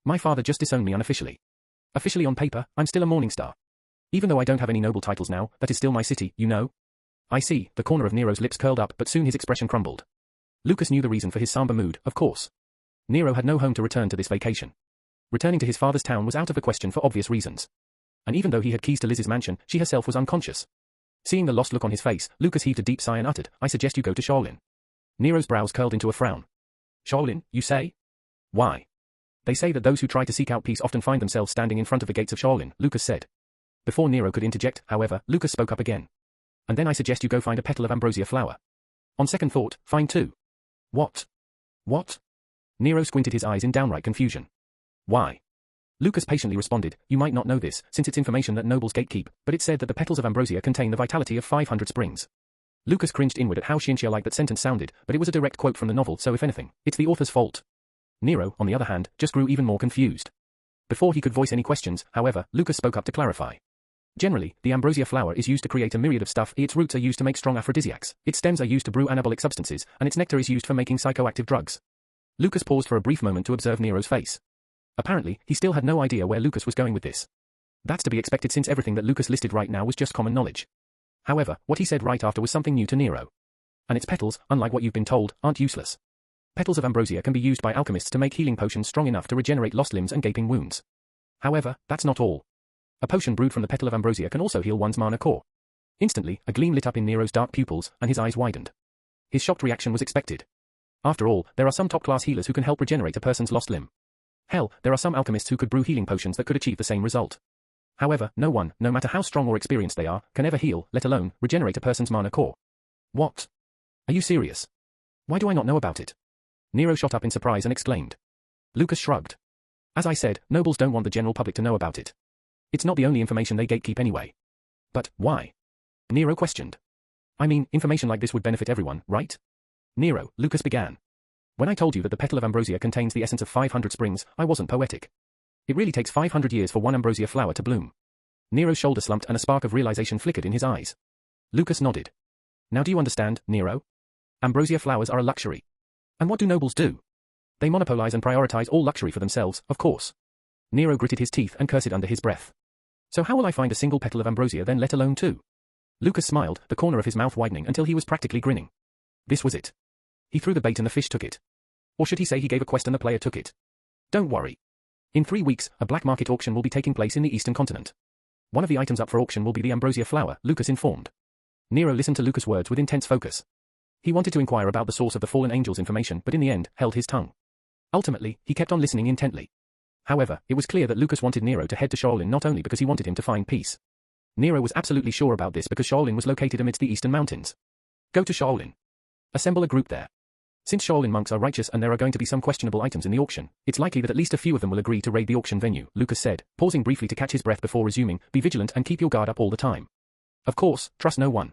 My father just disowned me unofficially. Officially on paper, I'm still a Morningstar. Even though I don't have any noble titles now, that is still my city, I see, the corner of Nero's lips curled up, but soon his expression crumbled. Lucas knew the reason for his somber mood, of course. Nero had no home to return to this vacation. Returning to his father's town was out of the question for obvious reasons. And even though he had keys to Liz's mansion, she herself was unconscious. Seeing the lost look on his face, Lucas heaved a deep sigh and uttered, I suggest you go to Shaolin. Nero's brows curled into a frown. Shaolin, you say? Why? They say that those who try to seek out peace often find themselves standing in front of the gates of Shaolin, Lucas said. Before Nero could interject, however, Lucas spoke up again. And then I suggest you go find a petal of ambrosia flower. On second thought, find 2. What? What? Nero squinted his eyes in downright confusion. Why? Lucas patiently responded, you might not know this, since it's information that nobles gatekeep, but it said that the petals of ambrosia contain the vitality of 500 springs. Lucas cringed inward at how Shinshia-like that sentence sounded, but it was a direct quote from the novel, so if anything, it's the author's fault. Nero, on the other hand, just grew even more confused. Before he could voice any questions, however, Lucas spoke up to clarify. Generally, the ambrosia flower is used to create a myriad of stuff. Its roots are used to make strong aphrodisiacs, its stems are used to brew anabolic substances, and its nectar is used for making psychoactive drugs. Lucas paused for a brief moment to observe Nero's face. Apparently, he still had no idea where Lucas was going with this. That's to be expected since everything that Lucas listed right now was just common knowledge. However, what he said right after was something new to Nero. And its petals, unlike what you've been told, aren't useless. Petals of ambrosia can be used by alchemists to make healing potions strong enough to regenerate lost limbs and gaping wounds. However, that's not all. A potion brewed from the petal of ambrosia can also heal one's mana core. Instantly, a gleam lit up in Nero's dark pupils, and his eyes widened. His shocked reaction was expected. After all, there are some top-class healers who can help regenerate a person's lost limb. Hell, there are some alchemists who could brew healing potions that could achieve the same result. However, no one, no matter how strong or experienced they are, can ever heal, let alone regenerate a person's mana core. What? Are you serious? Why do I not know about it? Nero shot up in surprise and exclaimed. Lucas shrugged. As I said, nobles don't want the general public to know about it. It's not the only information they gatekeep anyway. But, why? Nero questioned. I mean, information like this would benefit everyone, right? Nero, Lucas began. When I told you that the petal of ambrosia contains the essence of 500 springs, I wasn't poetic. It really takes 500 years for one ambrosia flower to bloom. Nero's shoulder slumped and a spark of realization flickered in his eyes. Lucas nodded. Now do you understand, Nero? Ambrosia flowers are a luxury. And what do nobles do? They monopolize and prioritize all luxury for themselves, of course. Nero gritted his teeth and cursed under his breath. So how will I find a single petal of ambrosia then, let alone two? Lucas smiled, the corner of his mouth widening until he was practically grinning. This was it. He threw the bait and the fish took it. Or should he say he gave a quest and the player took it? Don't worry. In 3 weeks, a black market auction will be taking place in the eastern continent. One of the items up for auction will be the ambrosia flower, Lucas informed. Nero listened to Lucas' words with intense focus. He wanted to inquire about the source of the fallen angel's information, but in the end, held his tongue. Ultimately, he kept on listening intently. However, it was clear that Lucas wanted Nero to head to Shaolin not only because he wanted him to find peace. Nero was absolutely sure about this because Shaolin was located amidst the eastern mountains. Go to Shaolin. Assemble a group there. Since Shaolin monks are righteous and there are going to be some questionable items in the auction, it's likely that at least a few of them will agree to raid the auction venue, Lucas said, pausing briefly to catch his breath before resuming, be vigilant and keep your guard up all the time. Of course, trust no one.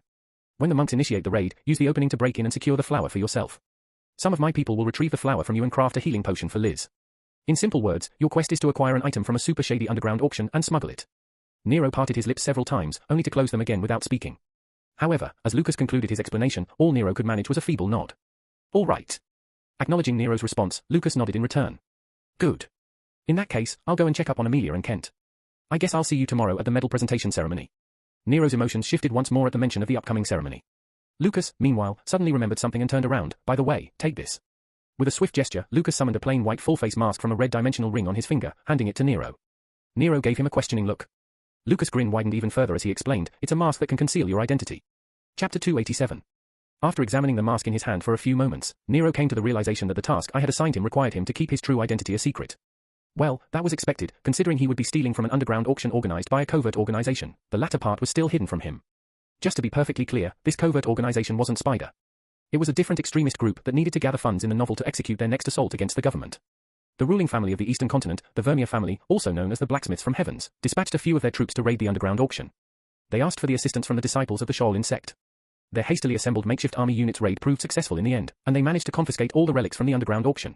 When the monks initiate the raid, use the opening to break in and secure the flower for yourself. Some of my people will retrieve the flower from you and craft a healing potion for Liz. In simple words, your quest is to acquire an item from a super shady underground auction and smuggle it. Nero parted his lips several times, only to close them again without speaking. However, as Lucas concluded his explanation, all Nero could manage was a feeble nod. All right. Acknowledging Nero's response, Lucas nodded in return. Good. In that case, I'll go and check up on Amelia and Kent. I guess I'll see you tomorrow at the medal presentation ceremony. Nero's emotions shifted once more at the mention of the upcoming ceremony. Lucas, meanwhile, suddenly remembered something and turned around. By the way, take this. With a swift gesture, Lucas summoned a plain white full-face mask from a red dimensional ring on his finger, handing it to Nero. Nero gave him a questioning look. Lucas' grin widened even further as he explained, it's a mask that can conceal your identity. Chapter 287. After examining the mask in his hand for a few moments, Nero came to the realization that the task I had assigned him required him to keep his true identity a secret. Well, that was expected, considering he would be stealing from an underground auction organized by a covert organization. The latter part was still hidden from him. Just to be perfectly clear, this covert organization wasn't Spider. It was a different extremist group that needed to gather funds in the novel to execute their next assault against the government. The ruling family of the Eastern Continent, the Vermeer family, also known as the Blacksmiths from Heavens, dispatched a few of their troops to raid the underground auction. They asked for the assistance from the disciples of the Shaolin sect. Their hastily assembled makeshift army unit's raid proved successful in the end, and they managed to confiscate all the relics from the underground auction.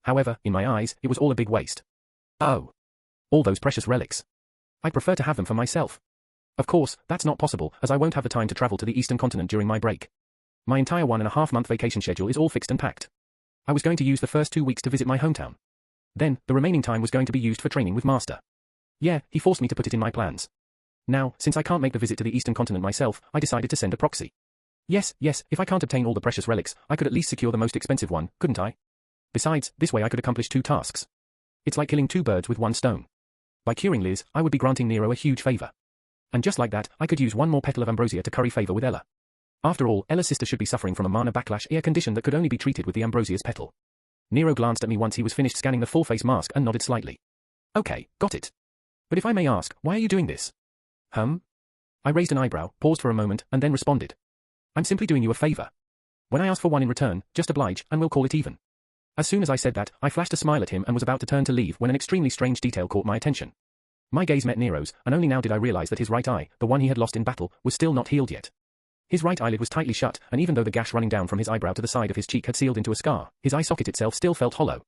However, in my eyes, it was all a big waste. Oh. All those precious relics. I'd prefer to have them for myself. Of course, that's not possible, as I won't have the time to travel to the Eastern Continent during my break. My entire 1.5-month vacation schedule is all fixed and packed. I was going to use the first 2 weeks to visit my hometown. Then, the remaining time was going to be used for training with Master. Yeah, he forced me to put it in my plans. Now, since I can't make the visit to the Eastern Continent myself, I decided to send a proxy. Yes, if I can't obtain all the precious relics, I could at least secure the most expensive one, couldn't I? Besides, this way I could accomplish 2 tasks. It's like killing 2 birds with 1 stone. By curing Liz, I would be granting Nero a huge favor. And just like that, I could use 1 more petal of ambrosia to curry favor with Ella. After all, Ella's sister should be suffering from a mana backlash, a condition that could only be treated with the ambrosia's petal. Nero glanced at me once he was finished scanning the full-face mask and nodded slightly. Okay, got it. But if I may ask, why are you doing this? I raised an eyebrow, paused for a moment, and then responded. I'm simply doing you a favor. When I ask for one in return, just oblige, and we'll call it even. As soon as I said that, I flashed a smile at him and was about to turn to leave when an extremely strange detail caught my attention. My gaze met Nero's, and only now did I realize that his right eye, the one he had lost in battle, was still not healed yet. His right eyelid was tightly shut, and even though the gash running down from his eyebrow to the side of his cheek had sealed into a scar, his eye socket itself still felt hollow.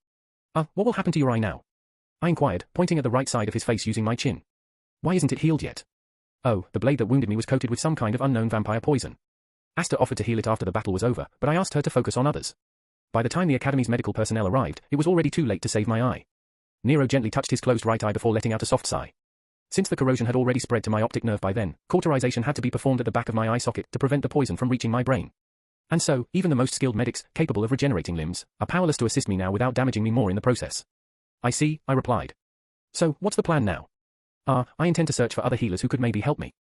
What will happen to your eye now? I inquired, pointing at the right side of his face using my chin. Why isn't it healed yet? Oh, the blade that wounded me was coated with some kind of unknown vampire poison. Asta offered to heal it after the battle was over, but I asked her to focus on others. By the time the Academy's medical personnel arrived, it was already too late to save my eye. Nero gently touched his closed right eye before letting out a soft sigh. Since the corrosion had already spread to my optic nerve by then, cauterization had to be performed at the back of my eye socket to prevent the poison from reaching my brain. And so, even the most skilled medics, capable of regenerating limbs, are powerless to assist me now without damaging me more in the process. I see, I replied. So, what's the plan now? I intend to search for other healers who could maybe help me.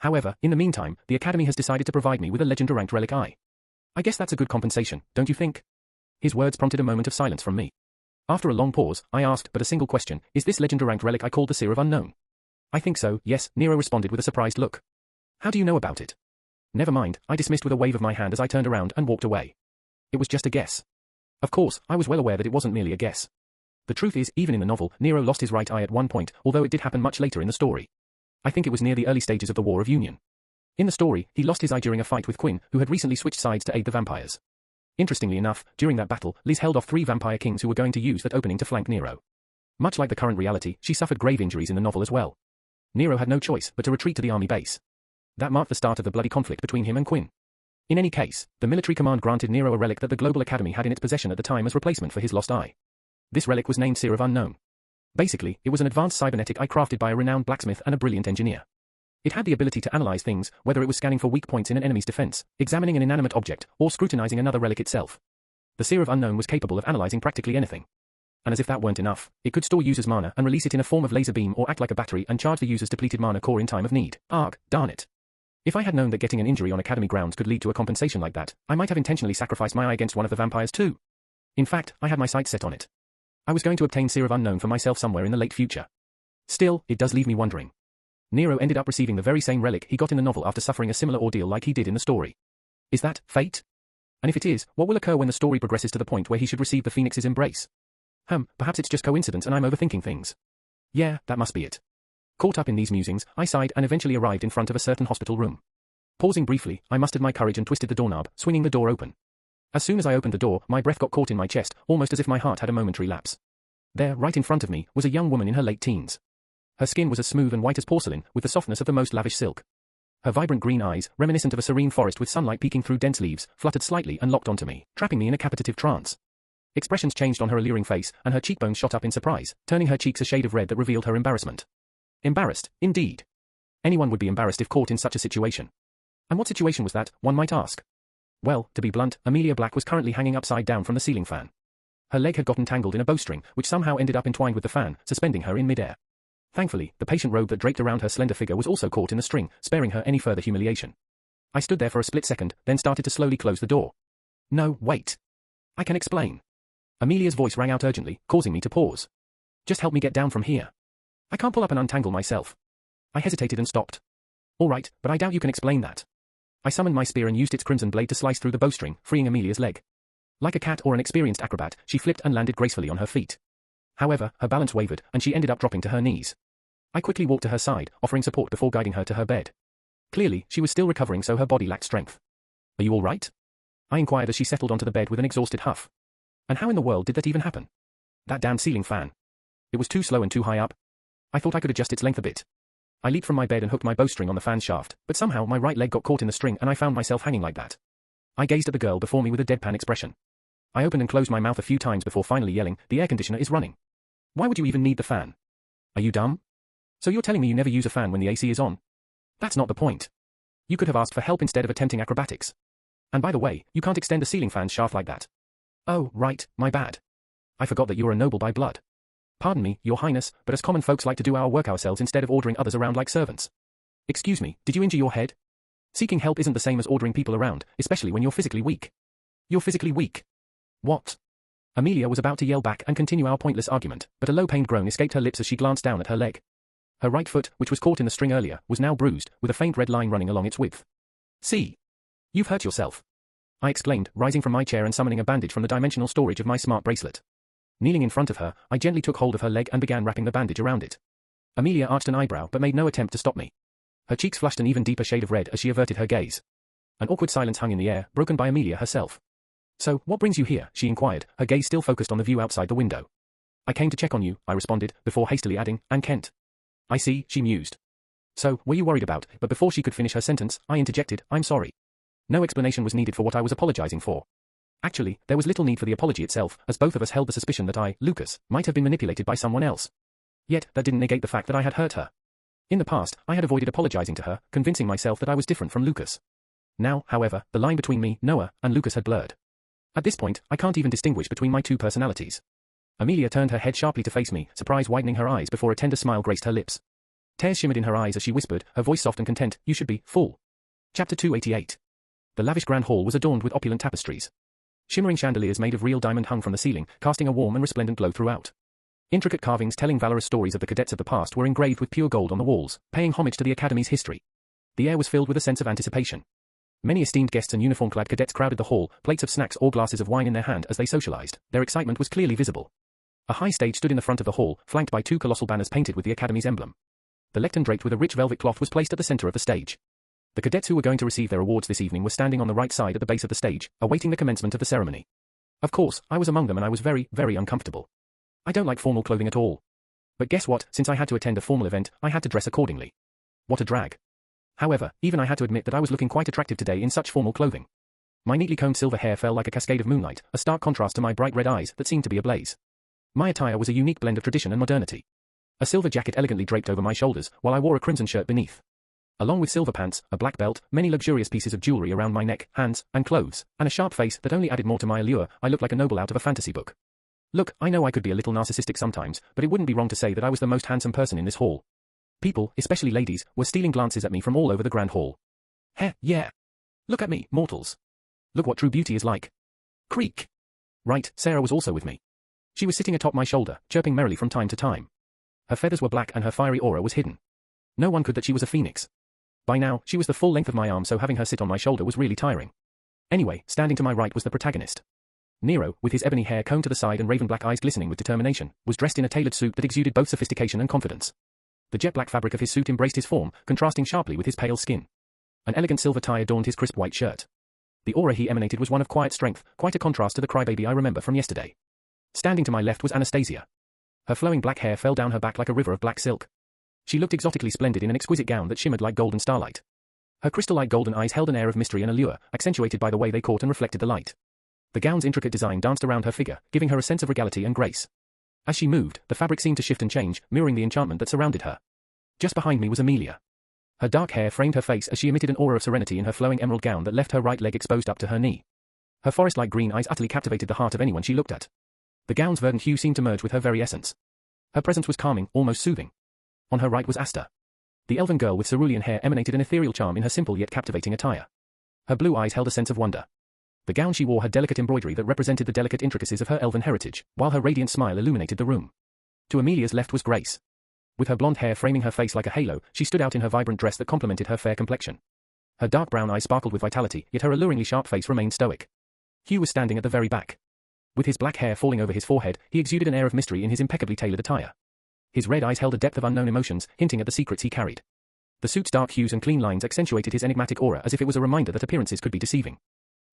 However, in the meantime, the Academy has decided to provide me with a legendary-ranked relic eye. I guess that's a good compensation, don't you think? His words prompted a moment of silence from me. After a long pause, I asked but a single question, is this legendary-ranked relic I called the Seer of Unknown? I think so, yes, Nero responded with a surprised look. How do you know about it? Never mind, I dismissed with a wave of my hand as I turned around and walked away. It was just a guess. Of course, I was well aware that it wasn't merely a guess. The truth is, even in the novel, Nero lost his right eye at one point, although it did happen much later in the story. I think it was near the early stages of the War of Union. In the story, he lost his eye during a fight with Quinn, who had recently switched sides to aid the vampires. Interestingly enough, during that battle, Liz held off 3 vampire kings who were going to use that opening to flank Nero. Much like the current reality, she suffered grave injuries in the novel as well. Nero had no choice but to retreat to the army base. That marked the start of the bloody conflict between him and Quinn. In any case, the military command granted Nero a relic that the Global Academy had in its possession at the time as replacement for his lost eye. This relic was named Seer of Unknown. Basically, it was an advanced cybernetic eye crafted by a renowned blacksmith and a brilliant engineer. It had the ability to analyze things, whether it was scanning for weak points in an enemy's defense, examining an inanimate object, or scrutinizing another relic itself. The Seer of Unknown was capable of analyzing practically anything. And as if that weren't enough, it could store users' mana and release it in a form of laser beam or act like a battery and charge the user's depleted mana core in time of need. Arg, darn it. If I had known that getting an injury on Academy grounds could lead to a compensation like that, I might have intentionally sacrificed my eye against one of the vampires too. In fact, I had my sights set on it. I was going to obtain Seer of Unknown for myself somewhere in the late future. Still, it does leave me wondering. Nero ended up receiving the very same relic he got in the novel after suffering a similar ordeal like he did in the story. Is that fate? And if it is, what will occur when the story progresses to the point where he should receive the Phoenix's embrace? Perhaps it's just coincidence and I'm overthinking things. Yeah, that must be it. Caught up in these musings, I sighed and eventually arrived in front of a certain hospital room. Pausing briefly, I mustered my courage and twisted the doorknob, swinging the door open. As soon as I opened the door, my breath got caught in my chest, almost as if my heart had a momentary lapse. There, right in front of me, was a young woman in her late teens. Her skin was as smooth and white as porcelain, with the softness of the most lavish silk. Her vibrant green eyes, reminiscent of a serene forest with sunlight peeking through dense leaves, fluttered slightly and locked onto me, trapping me in a capitative trance. Expressions changed on her alluring face, and her cheekbones shot up in surprise, turning her cheeks a shade of red that revealed her embarrassment. Embarrassed, indeed. Anyone would be embarrassed if caught in such a situation. And what situation was that, one might ask? Well, to be blunt, Amelia Black was currently hanging upside down from the ceiling fan. Her leg had gotten tangled in a bowstring, which somehow ended up entwined with the fan, suspending her in midair. Thankfully, the patient robe that draped around her slender figure was also caught in the string, sparing her any further humiliation. I stood there for a split second, then started to slowly close the door. No, wait. I can explain. Amelia's voice rang out urgently, causing me to pause. Just help me get down from here. I can't pull up and untangle myself. I hesitated and stopped. All right, but I doubt you can explain that. I summoned my spear and used its crimson blade to slice through the bowstring, freeing Amelia's leg. Like a cat or an experienced acrobat, she flipped and landed gracefully on her feet. However, her balance wavered, and she ended up dropping to her knees. I quickly walked to her side, offering support before guiding her to her bed. Clearly, she was still recovering, so her body lacked strength. Are you all right? I inquired as she settled onto the bed with an exhausted huff. And how in the world did that even happen? That damn ceiling fan. It was too slow and too high up. I thought I could adjust its length a bit. I leaped from my bed and hooked my bowstring on the fan shaft, but somehow my right leg got caught in the string and I found myself hanging like that. I gazed at the girl before me with a deadpan expression. I opened and closed my mouth a few times before finally yelling, "The air conditioner is running. Why would you even need the fan? Are you dumb? So you're telling me you never use a fan when the AC is on? That's not the point. You could have asked for help instead of attempting acrobatics. And by the way, you can't extend a ceiling fan shaft like that." "Oh, right, my bad. I forgot that you're a noble by blood. Pardon me, your highness, but as common folks like to do our work ourselves instead of ordering others around like servants. Excuse me, did you injure your head? Seeking help isn't the same as ordering people around, especially when you're physically weak." "You're physically weak? What?" Amelia was about to yell back and continue our pointless argument, but a low-pained groan escaped her lips as she glanced down at her leg. Her right foot, which was caught in the string earlier, was now bruised, with a faint red line running along its width. "See? You've hurt yourself," I exclaimed, rising from my chair and summoning a bandage from the dimensional storage of my smart bracelet. Kneeling in front of her, I gently took hold of her leg and began wrapping the bandage around it. Amelia arched an eyebrow but made no attempt to stop me. Her cheeks flushed an even deeper shade of red as she averted her gaze. An awkward silence hung in the air, broken by Amelia herself. "So, what brings you here?" she inquired, her gaze still focused on the view outside the window. "I came to check on you," I responded, before hastily adding, "and Kent." "I see," she mused. "So, were you worried about?" But before she could finish her sentence, I interjected, "I'm sorry." No explanation was needed for what I was apologizing for. Actually, there was little need for the apology itself, as both of us held the suspicion that I, Lucas, might have been manipulated by someone else. Yet, that didn't negate the fact that I had hurt her. In the past, I had avoided apologizing to her, convincing myself that I was different from Lucas. Now, however, the line between me, Noah, and Lucas had blurred. At this point, I can't even distinguish between my two personalities. Amelia turned her head sharply to face me, surprise widening her eyes before a tender smile graced her lips. Tears shimmered in her eyes as she whispered, her voice soft and content, "You should be, fool." Chapter 288. The lavish grand hall was adorned with opulent tapestries. Shimmering chandeliers made of real diamond hung from the ceiling, casting a warm and resplendent glow throughout. Intricate carvings telling valorous stories of the cadets of the past were engraved with pure gold on the walls, paying homage to the Academy's history. The air was filled with a sense of anticipation. Many esteemed guests and uniform-clad cadets crowded the hall, plates of snacks or glasses of wine in their hand as they socialized. Their excitement was clearly visible. A high stage stood in the front of the hall, flanked by two colossal banners painted with the Academy's emblem. The lectern draped with a rich velvet cloth was placed at the center of the stage. The cadets who were going to receive their awards this evening were standing on the right side at the base of the stage, awaiting the commencement of the ceremony. Of course, I was among them and I was very, very uncomfortable. I don't like formal clothing at all. But guess what, since I had to attend a formal event, I had to dress accordingly. What a drag. However, even I had to admit that I was looking quite attractive today in such formal clothing. My neatly combed silver hair fell like a cascade of moonlight, a stark contrast to my bright red eyes that seemed to be ablaze. My attire was a unique blend of tradition and modernity. A silver jacket elegantly draped over my shoulders, while I wore a crimson shirt beneath. Along with silver pants, a black belt, many luxurious pieces of jewelry around my neck, hands, and clothes, and a sharp face that only added more to my allure, I looked like a noble out of a fantasy book. Look, I know I could be a little narcissistic sometimes, but it wouldn't be wrong to say that I was the most handsome person in this hall. People, especially ladies, were stealing glances at me from all over the grand hall. Heh, yeah. Look at me, mortals. Look what true beauty is like. Creak. Right, Sarah was also with me. She was sitting atop my shoulder, chirping merrily from time to time. Her feathers were black and her fiery aura was hidden. No one could that she was a phoenix. By now, she was the full length of my arm, so having her sit on my shoulder was really tiring. Anyway, standing to my right was the protagonist. Nero, with his ebony hair combed to the side and raven black eyes glistening with determination, was dressed in a tailored suit that exuded both sophistication and confidence. The jet black fabric of his suit embraced his form, contrasting sharply with his pale skin. An elegant silver tie adorned his crisp white shirt. The aura he emanated was one of quiet strength, quite a contrast to the crybaby I remember from yesterday. Standing to my left was Anastasia. Her flowing black hair fell down her back like a river of black silk. She looked exotically splendid in an exquisite gown that shimmered like golden starlight. Her crystal-like golden eyes held an air of mystery and allure, accentuated by the way they caught and reflected the light. The gown's intricate design danced around her figure, giving her a sense of regality and grace. As she moved, the fabric seemed to shift and change, mirroring the enchantment that surrounded her. Just behind me was Amelia. Her dark hair framed her face as she emitted an aura of serenity in her flowing emerald gown that left her right leg exposed up to her knee. Her forest-like green eyes utterly captivated the heart of anyone she looked at. The gown's verdant hue seemed to merge with her very essence. Her presence was calming, almost soothing. On her right was Asta. The elven girl with cerulean hair emanated an ethereal charm in her simple yet captivating attire. Her blue eyes held a sense of wonder. The gown she wore had delicate embroidery that represented the delicate intricacies of her elven heritage, while her radiant smile illuminated the room. To Amelia's left was Grace. With her blonde hair framing her face like a halo, she stood out in her vibrant dress that complemented her fair complexion. Her dark brown eyes sparkled with vitality, yet her alluringly sharp face remained stoic. Hugh was standing at the very back. With his black hair falling over his forehead, he exuded an air of mystery in his impeccably tailored attire. His red eyes held a depth of unknown emotions, hinting at the secrets he carried. The suit's dark hues and clean lines accentuated his enigmatic aura as if it was a reminder that appearances could be deceiving.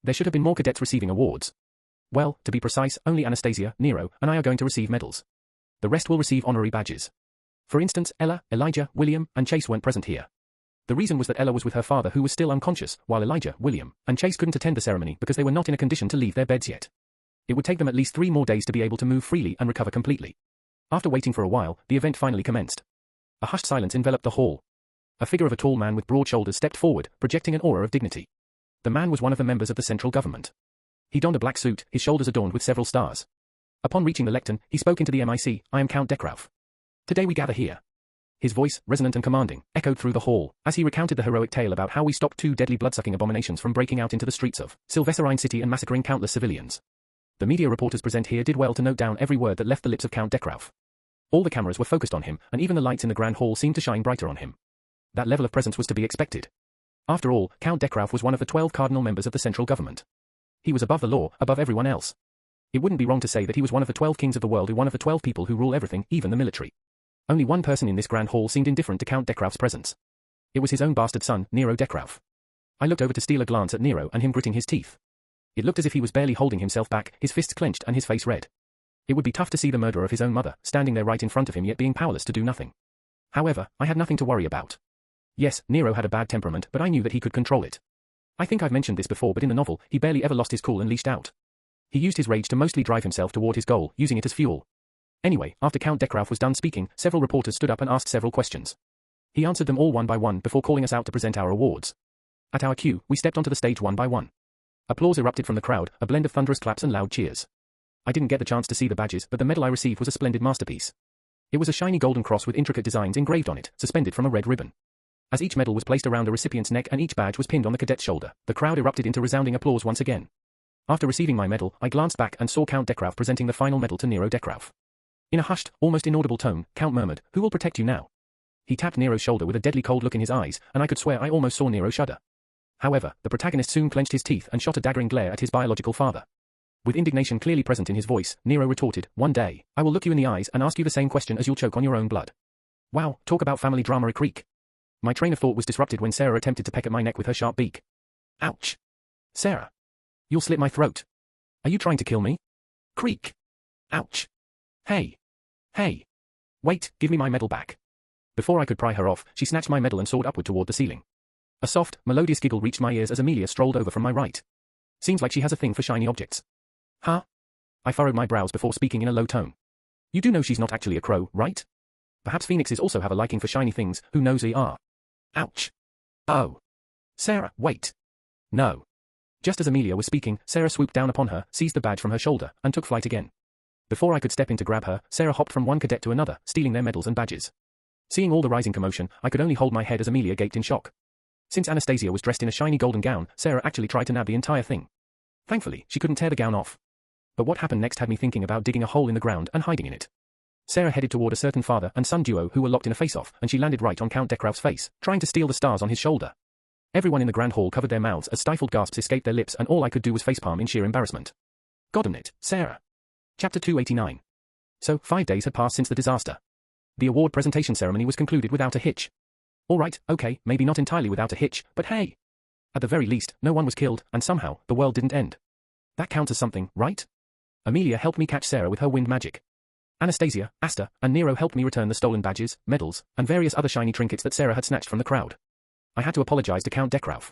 There should have been more cadets receiving awards. Well, to be precise, only Anastasia, Nero, and I are going to receive medals. The rest will receive honorary badges. For instance, Ella, Elijah, William, and Chase weren't present here. The reason was that Ella was with her father who was still unconscious, while Elijah, William, and Chase couldn't attend the ceremony because they were not in a condition to leave their beds yet. It would take them at least 3 more days to be able to move freely and recover completely. After waiting for a while, the event finally commenced. A hushed silence enveloped the hall. A figure of a tall man with broad shoulders stepped forward, projecting an aura of dignity. The man was one of the members of the central government. He donned a black suit, his shoulders adorned with several stars. Upon reaching the lectern, he spoke into the mic, "I am Count Dekrauf. Today we gather here." His voice, resonant and commanding, echoed through the hall, as he recounted the heroic tale about how we stopped 2 deadly blood-sucking abominations from breaking out into the streets of Sylvesterine City and massacring countless civilians. The media reporters present here did well to note down every word that left the lips of Count Dekrauf. All the cameras were focused on him, and even the lights in the grand hall seemed to shine brighter on him. That level of presence was to be expected. After all, Count Dekrauf was one of the 12 cardinal members of the central government. He was above the law, above everyone else. It wouldn't be wrong to say that he was one of the 12 kings of the world, one of the 12 people who rule everything, even the military. Only one person in this grand hall seemed indifferent to Count Dekrauf's presence. It was his own bastard son, Nero Dekrauf. I looked over to steal a glance at Nero and him gritting his teeth. It looked as if he was barely holding himself back, his fists clenched and his face red. It would be tough to see the murderer of his own mother, standing there right in front of him yet being powerless to do nothing. However, I had nothing to worry about. Yes, Nero had a bad temperament, but I knew that he could control it. I think I've mentioned this before, but in the novel, he barely ever lost his cool and leashed out. He used his rage to mostly drive himself toward his goal, using it as fuel. Anyway, after Count Dekrauf was done speaking, several reporters stood up and asked several questions. He answered them all one by one before calling us out to present our awards. At our cue, we stepped onto the stage one by one. Applause erupted from the crowd, a blend of thunderous claps and loud cheers. I didn't get the chance to see the badges, but the medal I received was a splendid masterpiece. It was a shiny golden cross with intricate designs engraved on it, suspended from a red ribbon. As each medal was placed around the recipient's neck and each badge was pinned on the cadet's shoulder, the crowd erupted into resounding applause once again. After receiving my medal, I glanced back and saw Count Dekrauf presenting the final medal to Nero Dekrauf. In a hushed, almost inaudible tone, Count murmured, "Who will protect you now?" He tapped Nero's shoulder with a deadly cold look in his eyes, and I could swear I almost saw Nero shudder. However, the protagonist soon clenched his teeth and shot a daggering glare at his biological father. With indignation clearly present in his voice, Nero retorted, "One day, I will look you in the eyes and ask you the same question as you'll choke on your own blood." Wow, talk about family drama a creak. My train of thought was disrupted when Sarah attempted to peck at my neck with her sharp beak. Ouch. Sarah. You'll slit my throat. Are you trying to kill me? Creak. Ouch. Hey. Hey. Wait, give me my medal back. Before I could pry her off, she snatched my medal and soared upward toward the ceiling. A soft, melodious giggle reached my ears as Amelia strolled over from my right. Seems like she has a thing for shiny objects. Huh? I furrowed my brows before speaking in a low tone. You do know she's not actually a crow, right? Perhaps phoenixes also have a liking for shiny things, who knows they are. Ouch. Oh. Sarah, wait. No. Just as Amelia was speaking, Sarah swooped down upon her, seized the badge from her shoulder, and took flight again. Before I could step in to grab her, Sarah hopped from one cadet to another, stealing their medals and badges. Seeing all the rising commotion, I could only hold my head as Amelia gaped in shock. Since Anastasia was dressed in a shiny golden gown, Sarah actually tried to nab the entire thing. Thankfully, she couldn't tear the gown off. But what happened next had me thinking about digging a hole in the ground and hiding in it. Sarah headed toward a certain father and son duo who were locked in a face-off, and she landed right on Count Dekrauf's face, trying to steal the stars on his shoulder. Everyone in the grand hall covered their mouths as stifled gasps escaped their lips, and all I could do was facepalm in sheer embarrassment. Goddamn, Sarah. Chapter 289. So, 5 days had passed since the disaster. The award presentation ceremony was concluded without a hitch. Alright, okay, maybe not entirely without a hitch, but hey! At the very least, no one was killed, and somehow, the world didn't end. That counts as something, right? Amelia helped me catch Sarah with her wind magic. Anastasia, Asta, and Nero helped me return the stolen badges, medals, and various other shiny trinkets that Sarah had snatched from the crowd. I had to apologize to Count Dekrauf.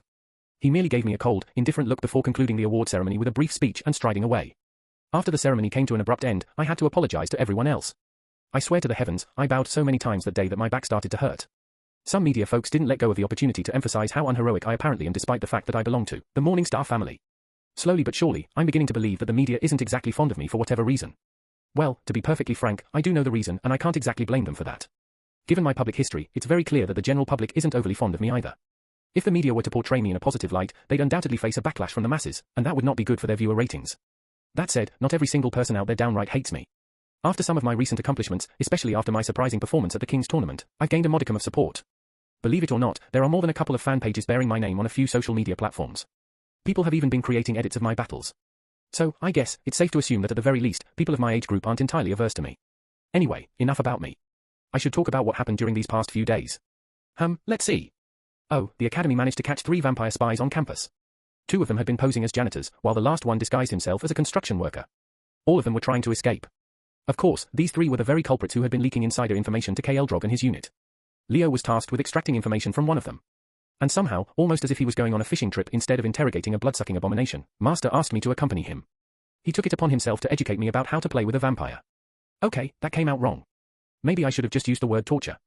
He merely gave me a cold, indifferent look before concluding the award ceremony with a brief speech and striding away. After the ceremony came to an abrupt end, I had to apologize to everyone else. I swear to the heavens, I bowed so many times that day that my back started to hurt. Some media folks didn't let go of the opportunity to emphasize how unheroic I apparently am despite the fact that I belong to the Morning Star family. Slowly but surely, I'm beginning to believe that the media isn't exactly fond of me for whatever reason. Well, to be perfectly frank, I do know the reason and I can't exactly blame them for that. Given my public history, it's very clear that the general public isn't overly fond of me either. If the media were to portray me in a positive light, they'd undoubtedly face a backlash from the masses, and that would not be good for their viewer ratings. That said, not every single person out there downright hates me. After some of my recent accomplishments, especially after my surprising performance at the King's Tournament, I've gained a modicum of support. Believe it or not, there are more than a couple of fan pages bearing my name on a few social media platforms. People have even been creating edits of my battles. So, I guess, it's safe to assume that at the very least, people of my age group aren't entirely averse to me. Anyway, enough about me. I should talk about what happened during these past few days. Let's see. Oh, the Academy managed to catch 3 vampire spies on campus. 2 of them had been posing as janitors, while the last one disguised himself as a construction worker. All of them were trying to escape. Of course, these 3 were the very culprits who had been leaking insider information to Drog and his unit. Leo was tasked with extracting information from one of them. And somehow, almost as if he was going on a fishing trip instead of interrogating a blood-sucking abomination, Master asked me to accompany him. He took it upon himself to educate me about how to play with a vampire. Okay, that came out wrong. Maybe I should have just used the word torture.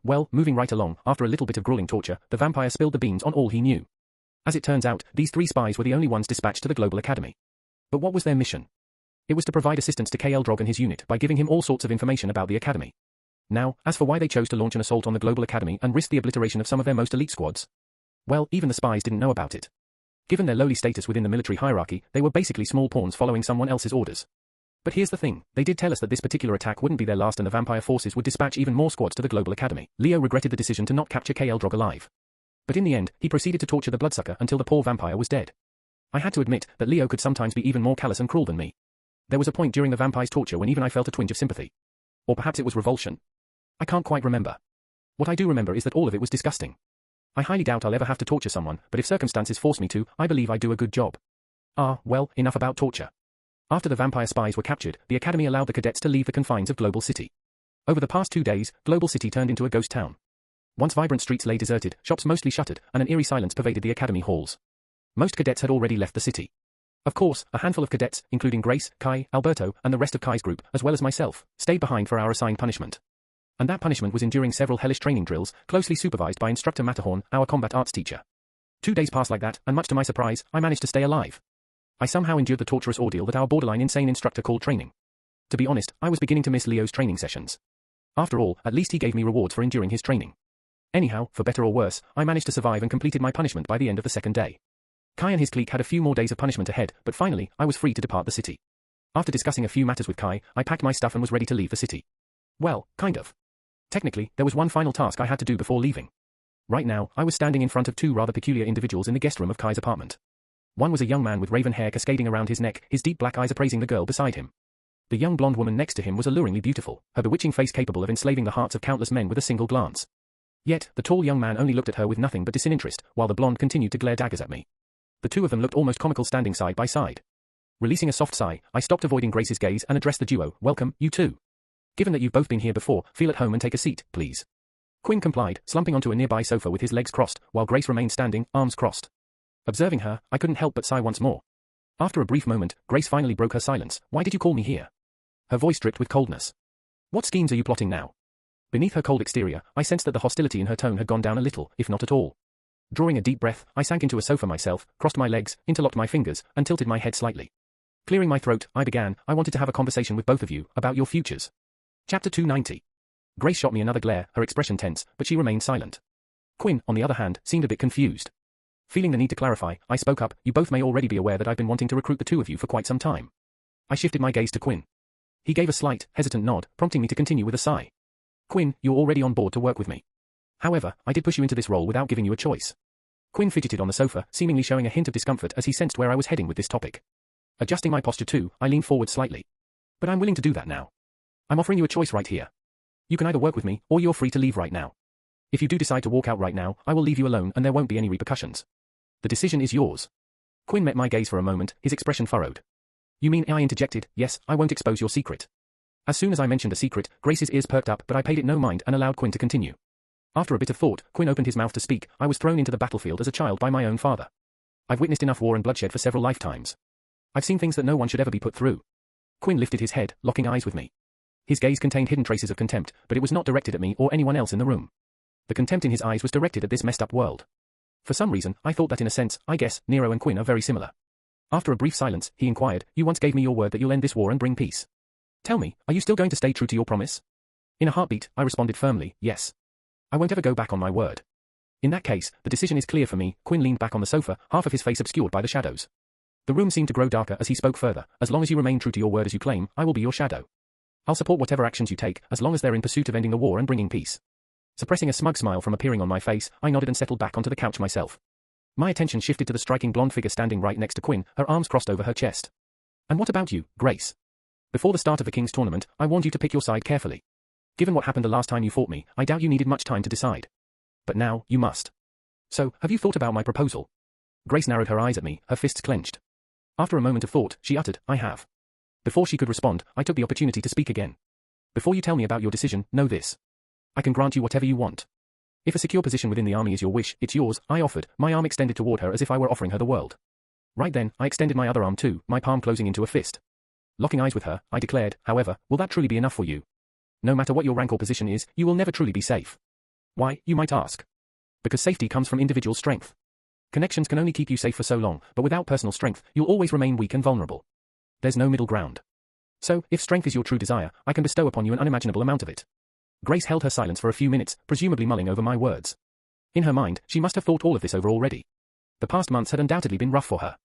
Well, moving right along, after a little bit of grueling torture, the vampire spilled the beans on all he knew. As it turns out, these 3 spies were the only ones dispatched to the Global Academy. But what was their mission? It was to provide assistance to Drog and his unit by giving him all sorts of information about the Academy. Now, as for why they chose to launch an assault on the Global Academy and risk the obliteration of some of their most elite squads, well, even the spies didn't know about it. Given their lowly status within the military hierarchy, they were basically small pawns following someone else's orders. But here's the thing, they did tell us that this particular attack wouldn't be their last and the vampire forces would dispatch even more squads to the Global Academy. Leo regretted the decision to not capture Drog alive. But in the end, he proceeded to torture the bloodsucker until the poor vampire was dead. I had to admit that Leo could sometimes be even more callous and cruel than me. There was a point during the vampire's torture when even I felt a twinge of sympathy. Or perhaps it was revulsion. I can't quite remember. What I do remember is that all of it was disgusting. I highly doubt I'll ever have to torture someone, but if circumstances force me to, I believe I do a good job. Well, enough about torture. After the vampire spies were captured, the Academy allowed the cadets to leave the confines of Global City. Over the past 2 days, Global City turned into a ghost town. Once vibrant streets lay deserted, shops mostly shuttered, and an eerie silence pervaded the Academy halls. Most cadets had already left the city. Of course, a handful of cadets, including Grace, Kai, Alberto, and the rest of Kai's group, as well as myself, stayed behind for our assigned punishment. And that punishment was enduring several hellish training drills, closely supervised by instructor Matterhorn, our combat arts teacher. 2 days passed like that, and much to my surprise, I managed to stay alive. I somehow endured the torturous ordeal that our borderline insane instructor called training. To be honest, I was beginning to miss Leo's training sessions. After all, at least he gave me rewards for enduring his training. Anyhow, for better or worse, I managed to survive and completed my punishment by the end of the 2nd day. Kai and his clique had a few more days of punishment ahead, but finally, I was free to depart the city. After discussing a few matters with Kai, I packed my stuff and was ready to leave the city. Well, kind of. Technically, there was one final task I had to do before leaving. Right now, I was standing in front of 2 rather peculiar individuals in the guest room of Kai's apartment. One was a young man with raven hair cascading around his neck, his deep black eyes appraising the girl beside him. The young blonde woman next to him was alluringly beautiful, her bewitching face capable of enslaving the hearts of countless men with a single glance. Yet, the tall young man only looked at her with nothing but disinterest, while the blonde continued to glare daggers at me. The 2 of them looked almost comical standing side by side. Releasing a soft sigh, I stopped avoiding Grace's gaze and addressed the duo. Welcome, you two. Given that you've both been here before, feel at home and take a seat, please. Quinn complied, slumping onto a nearby sofa with his legs crossed, while Grace remained standing, arms crossed. Observing her, I couldn't help but sigh once more. After a brief moment, Grace finally broke her silence. Why did you call me here? Her voice dripped with coldness. What schemes are you plotting now? Beneath her cold exterior, I sensed that the hostility in her tone had gone down a little, if not at all. Drawing a deep breath, I sank into a sofa myself, crossed my legs, interlocked my fingers, and tilted my head slightly. Clearing my throat, I began. I wanted to have a conversation with both of you, about your futures. Chapter 290. Grace shot me another glare, her expression tense, but she remained silent. Quinn, on the other hand, seemed a bit confused. Feeling the need to clarify, I spoke up. You both may already be aware that I've been wanting to recruit the 2 of you for quite some time. I shifted my gaze to Quinn. He gave a slight, hesitant nod, prompting me to continue with a sigh. Quinn, you're already on board to work with me. However, I did push you into this role without giving you a choice. Quinn fidgeted on the sofa, seemingly showing a hint of discomfort as he sensed where I was heading with this topic. Adjusting my posture too, I leaned forward slightly. But I'm willing to do that now. I'm offering you a choice right here. You can either work with me, or you're free to leave right now. If you do decide to walk out right now, I will leave you alone and there won't be any repercussions. The decision is yours. Quinn met my gaze for a moment, his expression furrowed. You mean, I interjected, yes, I won't expose your secret. As soon as I mentioned a secret, Grace's ears perked up, but I paid it no mind and allowed Quinn to continue. After a bit of thought, Quinn opened his mouth to speak. I was thrown into the battlefield as a child by my own father. I've witnessed enough war and bloodshed for several lifetimes. I've seen things that no one should ever be put through. Quinn lifted his head, locking eyes with me. His gaze contained hidden traces of contempt, but it was not directed at me or anyone else in the room. The contempt in his eyes was directed at this messed up world. For some reason, I thought that in a sense, I guess, Nero and Quinn are very similar. After a brief silence, he inquired, you once gave me your word that you'll end this war and bring peace. Tell me, are you still going to stay true to your promise? In a heartbeat, I responded firmly, yes. I won't ever go back on my word. In that case, the decision is clear for me. Quinn leaned back on the sofa, half of his face obscured by the shadows. The room seemed to grow darker as he spoke further. As long as you remain true to your word as you claim, I will be your shadow. I'll support whatever actions you take, as long as they're in pursuit of ending the war and bringing peace. Suppressing a smug smile from appearing on my face, I nodded and settled back onto the couch myself. My attention shifted to the striking blonde figure standing right next to Quinn, her arms crossed over her chest. And what about you, Grace? Before the start of the King's tournament, I warned you to pick your side carefully. Given what happened the last time you fought me, I doubt you needed much time to decide. But now, you must. So, have you thought about my proposal? Grace narrowed her eyes at me, her fists clenched. After a moment of thought, she uttered, I have. Before she could respond, I took the opportunity to speak again. Before you tell me about your decision, know this. I can grant you whatever you want. If a secure position within the army is your wish, it's yours, I offered, my arm extended toward her as if I were offering her the world. Right then, I extended my other arm too, my palm closing into a fist. Locking eyes with her, I declared, however, will that truly be enough for you? No matter what your rank or position is, you will never truly be safe. Why, you might ask. Because safety comes from individual strength. Connections can only keep you safe for so long, but without personal strength, you'll always remain weak and vulnerable. There's no middle ground. So, if strength is your true desire, I can bestow upon you an unimaginable amount of it. Grace held her silence for a few minutes, presumably mulling over my words. In her mind, she must have thought all of this over already. The past months had undoubtedly been rough for her.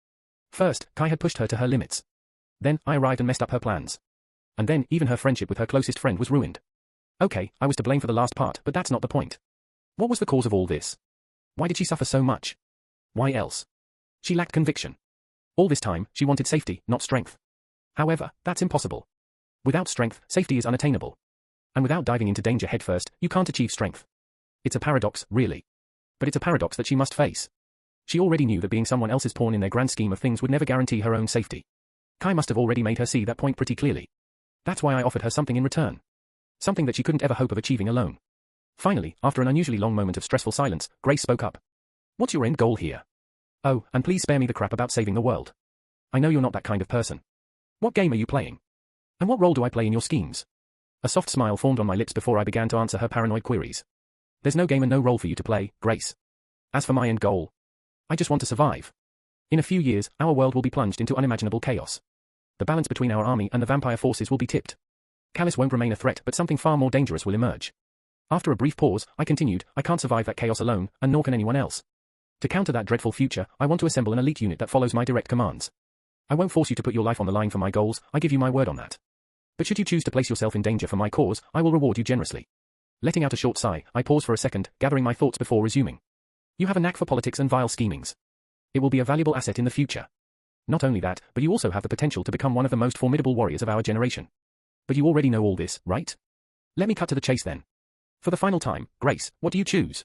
First, Kai had pushed her to her limits. Then, I arrived and messed up her plans. And then, even her friendship with her closest friend was ruined. Okay, I was to blame for the last part, but that's not the point. What was the cause of all this? Why did she suffer so much? Why else? She lacked conviction. All this time, she wanted safety, not strength. However, that's impossible. Without strength, safety is unattainable. And without diving into danger headfirst, you can't achieve strength. It's a paradox, really. But it's a paradox that she must face. She already knew that being someone else's pawn in their grand scheme of things would never guarantee her own safety. Kai must have already made her see that point pretty clearly. That's why I offered her something in return. Something that she couldn't ever hope of achieving alone. Finally, after an unusually long moment of stressful silence, Grace spoke up. What's your end goal here? Oh, and please spare me the crap about saving the world. I know you're not that kind of person. What game are you playing? And what role do I play in your schemes? A soft smile formed on my lips before I began to answer her paranoid queries. There's no game and no role for you to play, Grace. As for my end goal, I just want to survive. In a few years, our world will be plunged into unimaginable chaos. The balance between our army and the vampire forces will be tipped. Callus won't remain a threat, but something far more dangerous will emerge. After a brief pause, I continued, I can't survive that chaos alone, and nor can anyone else. To counter that dreadful future, I want to assemble an elite unit that follows my direct commands. I won't force you to put your life on the line for my goals, I give you my word on that. But should you choose to place yourself in danger for my cause, I will reward you generously. Letting out a short sigh, I paused for a second, gathering my thoughts before resuming. You have a knack for politics and vile schemings. It will be a valuable asset in the future. Not only that, but you also have the potential to become one of the most formidable warriors of our generation. But you already know all this, right? Let me cut to the chase then. For the final time, Grace, what do you choose?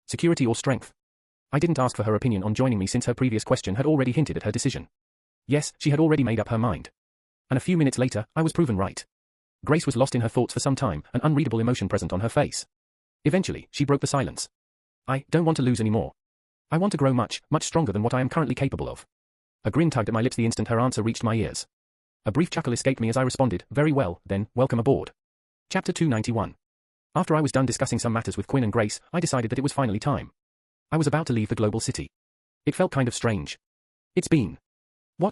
Security or strength? I didn't ask for her opinion on joining me since her previous question had already hinted at her decision. Yes, she had already made up her mind. And a few minutes later, I was proven right. Grace was lost in her thoughts for some time, an unreadable emotion present on her face. Eventually, she broke the silence. I don't want to lose anymore. I want to grow much, much stronger than what I am currently capable of. A grin tugged at my lips the instant her answer reached my ears. A brief chuckle escaped me as I responded, very well, then, welcome aboard. Chapter 291. After I was done discussing some matters with Quinn and Grace, I decided that it was finally time. I was about to leave the global city. It felt kind of strange. It's been,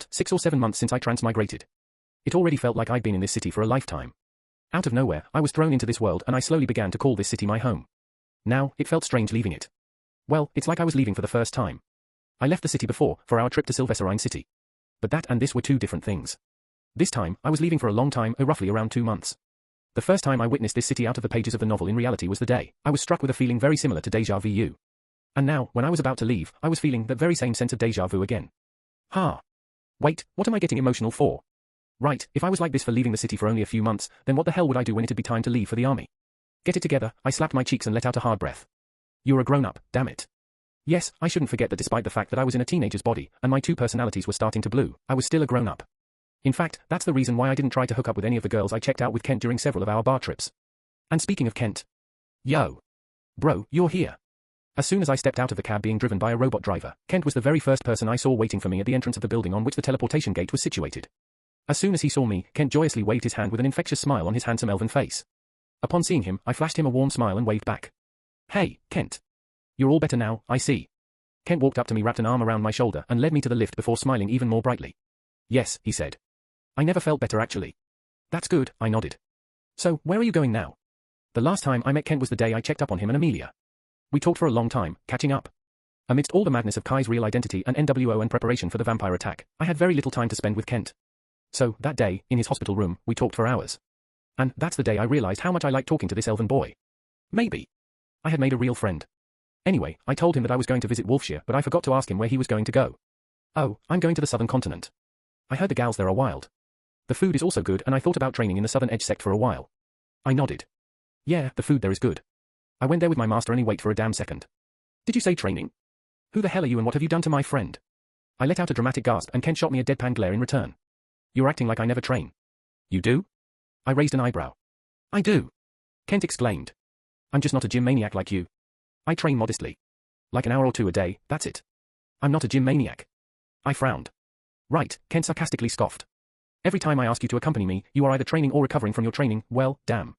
6 or 7 months since I transmigrated. It already felt like I'd been in this city for a lifetime. Out of nowhere, I was thrown into this world and I slowly began to call this city my home. Now, it felt strange leaving it. Well, it's like I was leaving for the first time. I left the city before, for our trip to Sylvesterine City. But that and this were two different things. This time, I was leaving for a long time, roughly around 2 months. The first time I witnessed this city out of the pages of the novel in reality was the day I was struck with a feeling very similar to déjà vu. And now, when I was about to leave, I was feeling that very same sense of déjà vu again. Wait, what am I getting emotional for? Right, if I was like this for leaving the city for only a few months, then what the hell would I do when it'd be time to leave for the army? Get it together, I slapped my cheeks and let out a hard breath. You're a grown-up, damn it. Yes, I shouldn't forget that despite the fact that I was in a teenager's body, and my two personalities were starting to blue, I was still a grown-up. In fact, that's the reason why I didn't try to hook up with any of the girls I checked out with Kent during several of our bar trips. And speaking of Kent. Yo. Bro, you're here. As soon as I stepped out of the cab being driven by a robot driver, Kent was the very first person I saw waiting for me at the entrance of the building on which the teleportation gate was situated. As soon as he saw me, Kent joyously waved his hand with an infectious smile on his handsome elven face. Upon seeing him, I flashed him a warm smile and waved back. Hey, Kent. You're all better now, I see. Kent walked up to me, wrapped an arm around my shoulder, and led me to the lift before smiling even more brightly. Yes, he said. I never felt better actually. That's good, I nodded. So, where are you going now? The last time I met Kent was the day I checked up on him and Amelia. We talked for a long time, catching up. Amidst all the madness of Kai's real identity and NWO and preparation for the vampire attack, I had very little time to spend with Kent. So, that day, in his hospital room, we talked for hours. And that's the day I realized how much I liked talking to this elven boy. Maybe I had made a real friend. Anyway, I told him that I was going to visit Wolfshire, but I forgot to ask him where he was going to go. Oh, I'm going to the southern continent. I heard the gals there are wild. The food is also good, and I thought about training in the Southern Edge sect for a while. I nodded. Yeah, the food there is good. I went there with my master and he wait for a damn second. Did you say training? Who the hell are you and what have you done to my friend? I let out a dramatic gasp and Kent shot me a deadpan glare in return. You're acting like I never train. You do? I raised an eyebrow. I do. Kent exclaimed. I'm just not a gym maniac like you. I train modestly. Like an hour or two a day, that's it. I'm not a gym maniac. I frowned. Right, Kent sarcastically scoffed. Every time I ask you to accompany me, you are either training or recovering from your training, well, damn.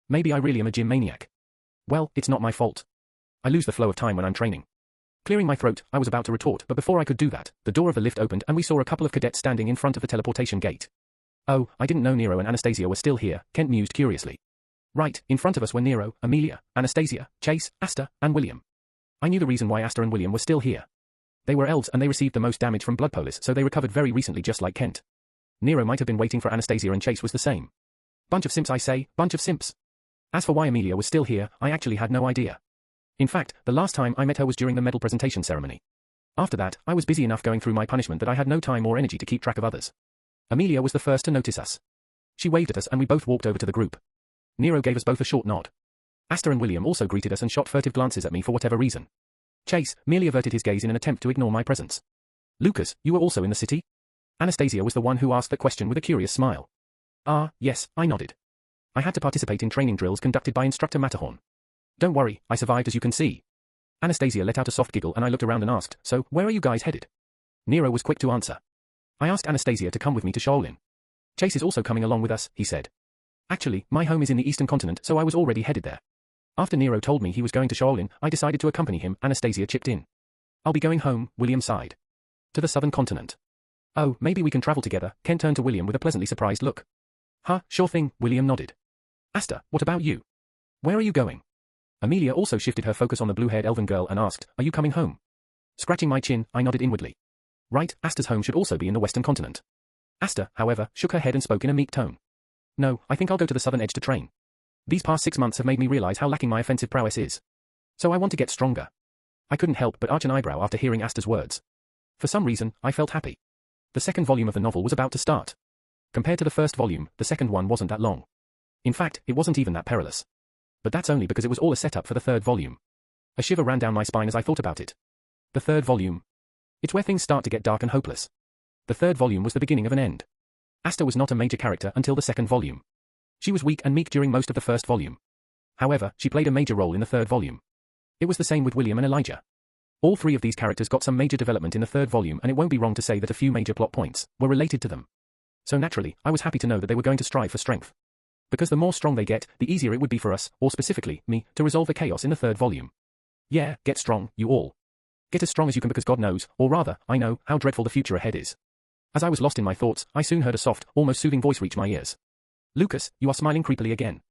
Maybe I really am a gym maniac. Well, it's not my fault. I lose the flow of time when I'm training. Clearing my throat, I was about to retort, but before I could do that, the door of the lift opened and we saw a couple of cadets standing in front of the teleportation gate. Oh, I didn't know Nero and Anastasia were still here, Kent mused curiously. Right, in front of us were Nero, Amelia, Anastasia, Chase, Asta, and William. I knew the reason why Asta and William were still here. They were elves and they received the most damage from blood police, so they recovered very recently just like Kent. Nero might have been waiting for Anastasia and Chase was the same. Bunch of simps I say, bunch of simps. As for why Amelia was still here, I actually had no idea. In fact, the last time I met her was during the medal presentation ceremony. After that, I was busy enough going through my punishment that I had no time or energy to keep track of others. Amelia was the first to notice us. She waved at us and we both walked over to the group. Nero gave us both a short nod. Asta and William also greeted us and shot furtive glances at me for whatever reason. Chase merely averted his gaze in an attempt to ignore my presence. Lucas, you were also in the city? Anastasia was the one who asked that question with a curious smile. Yes, I nodded. I had to participate in training drills conducted by Instructor Matterhorn. Don't worry, I survived as you can see. Anastasia let out a soft giggle and I looked around and asked, so, where are you guys headed? Nero was quick to answer. I asked Anastasia to come with me to Shaolin. Chase is also coming along with us, he said. Actually, my home is in the eastern continent, so I was already headed there. After Nero told me he was going to Shaolin, I decided to accompany him. Anastasia chipped in. I'll be going home, William sighed. To the southern continent. Oh, maybe we can travel together, Ken turned to William with a pleasantly surprised look. Huh, sure thing, William nodded. Asta, what about you? Where are you going? Amelia also shifted her focus on the blue-haired elven girl and asked, are you coming home? Scratching my chin, I nodded inwardly. Right, Asta's home should also be in the western continent. Asta, however, shook her head and spoke in a meek tone. No, I think I'll go to the southern edge to train. These past 6 months have made me realize how lacking my offensive prowess is. So I want to get stronger. I couldn't help but arch an eyebrow after hearing Asta's words. For some reason, I felt happy. The second volume of the novel was about to start. Compared to the first volume, the second one wasn't that long. In fact, it wasn't even that perilous. But that's only because it was all a setup for the third volume. A shiver ran down my spine as I thought about it. The third volume. It's where things start to get dark and hopeless. The third volume was the beginning of an end. Asta was not a major character until the second volume. She was weak and meek during most of the first volume. However, she played a major role in the third volume. It was the same with William and Elijah. All three of these characters got some major development in the third volume, and it won't be wrong to say that a few major plot points were related to them. So naturally, I was happy to know that they were going to strive for strength. Because the more strong they get, the easier it would be for us, or specifically, me, to resolve the chaos in the third volume. Yeah, get strong, you all. Get as strong as you can because God knows, or rather, I know, how dreadful the future ahead is. As I was lost in my thoughts, I soon heard a soft, almost soothing voice reach my ears. Lucas, you are smiling creepily again.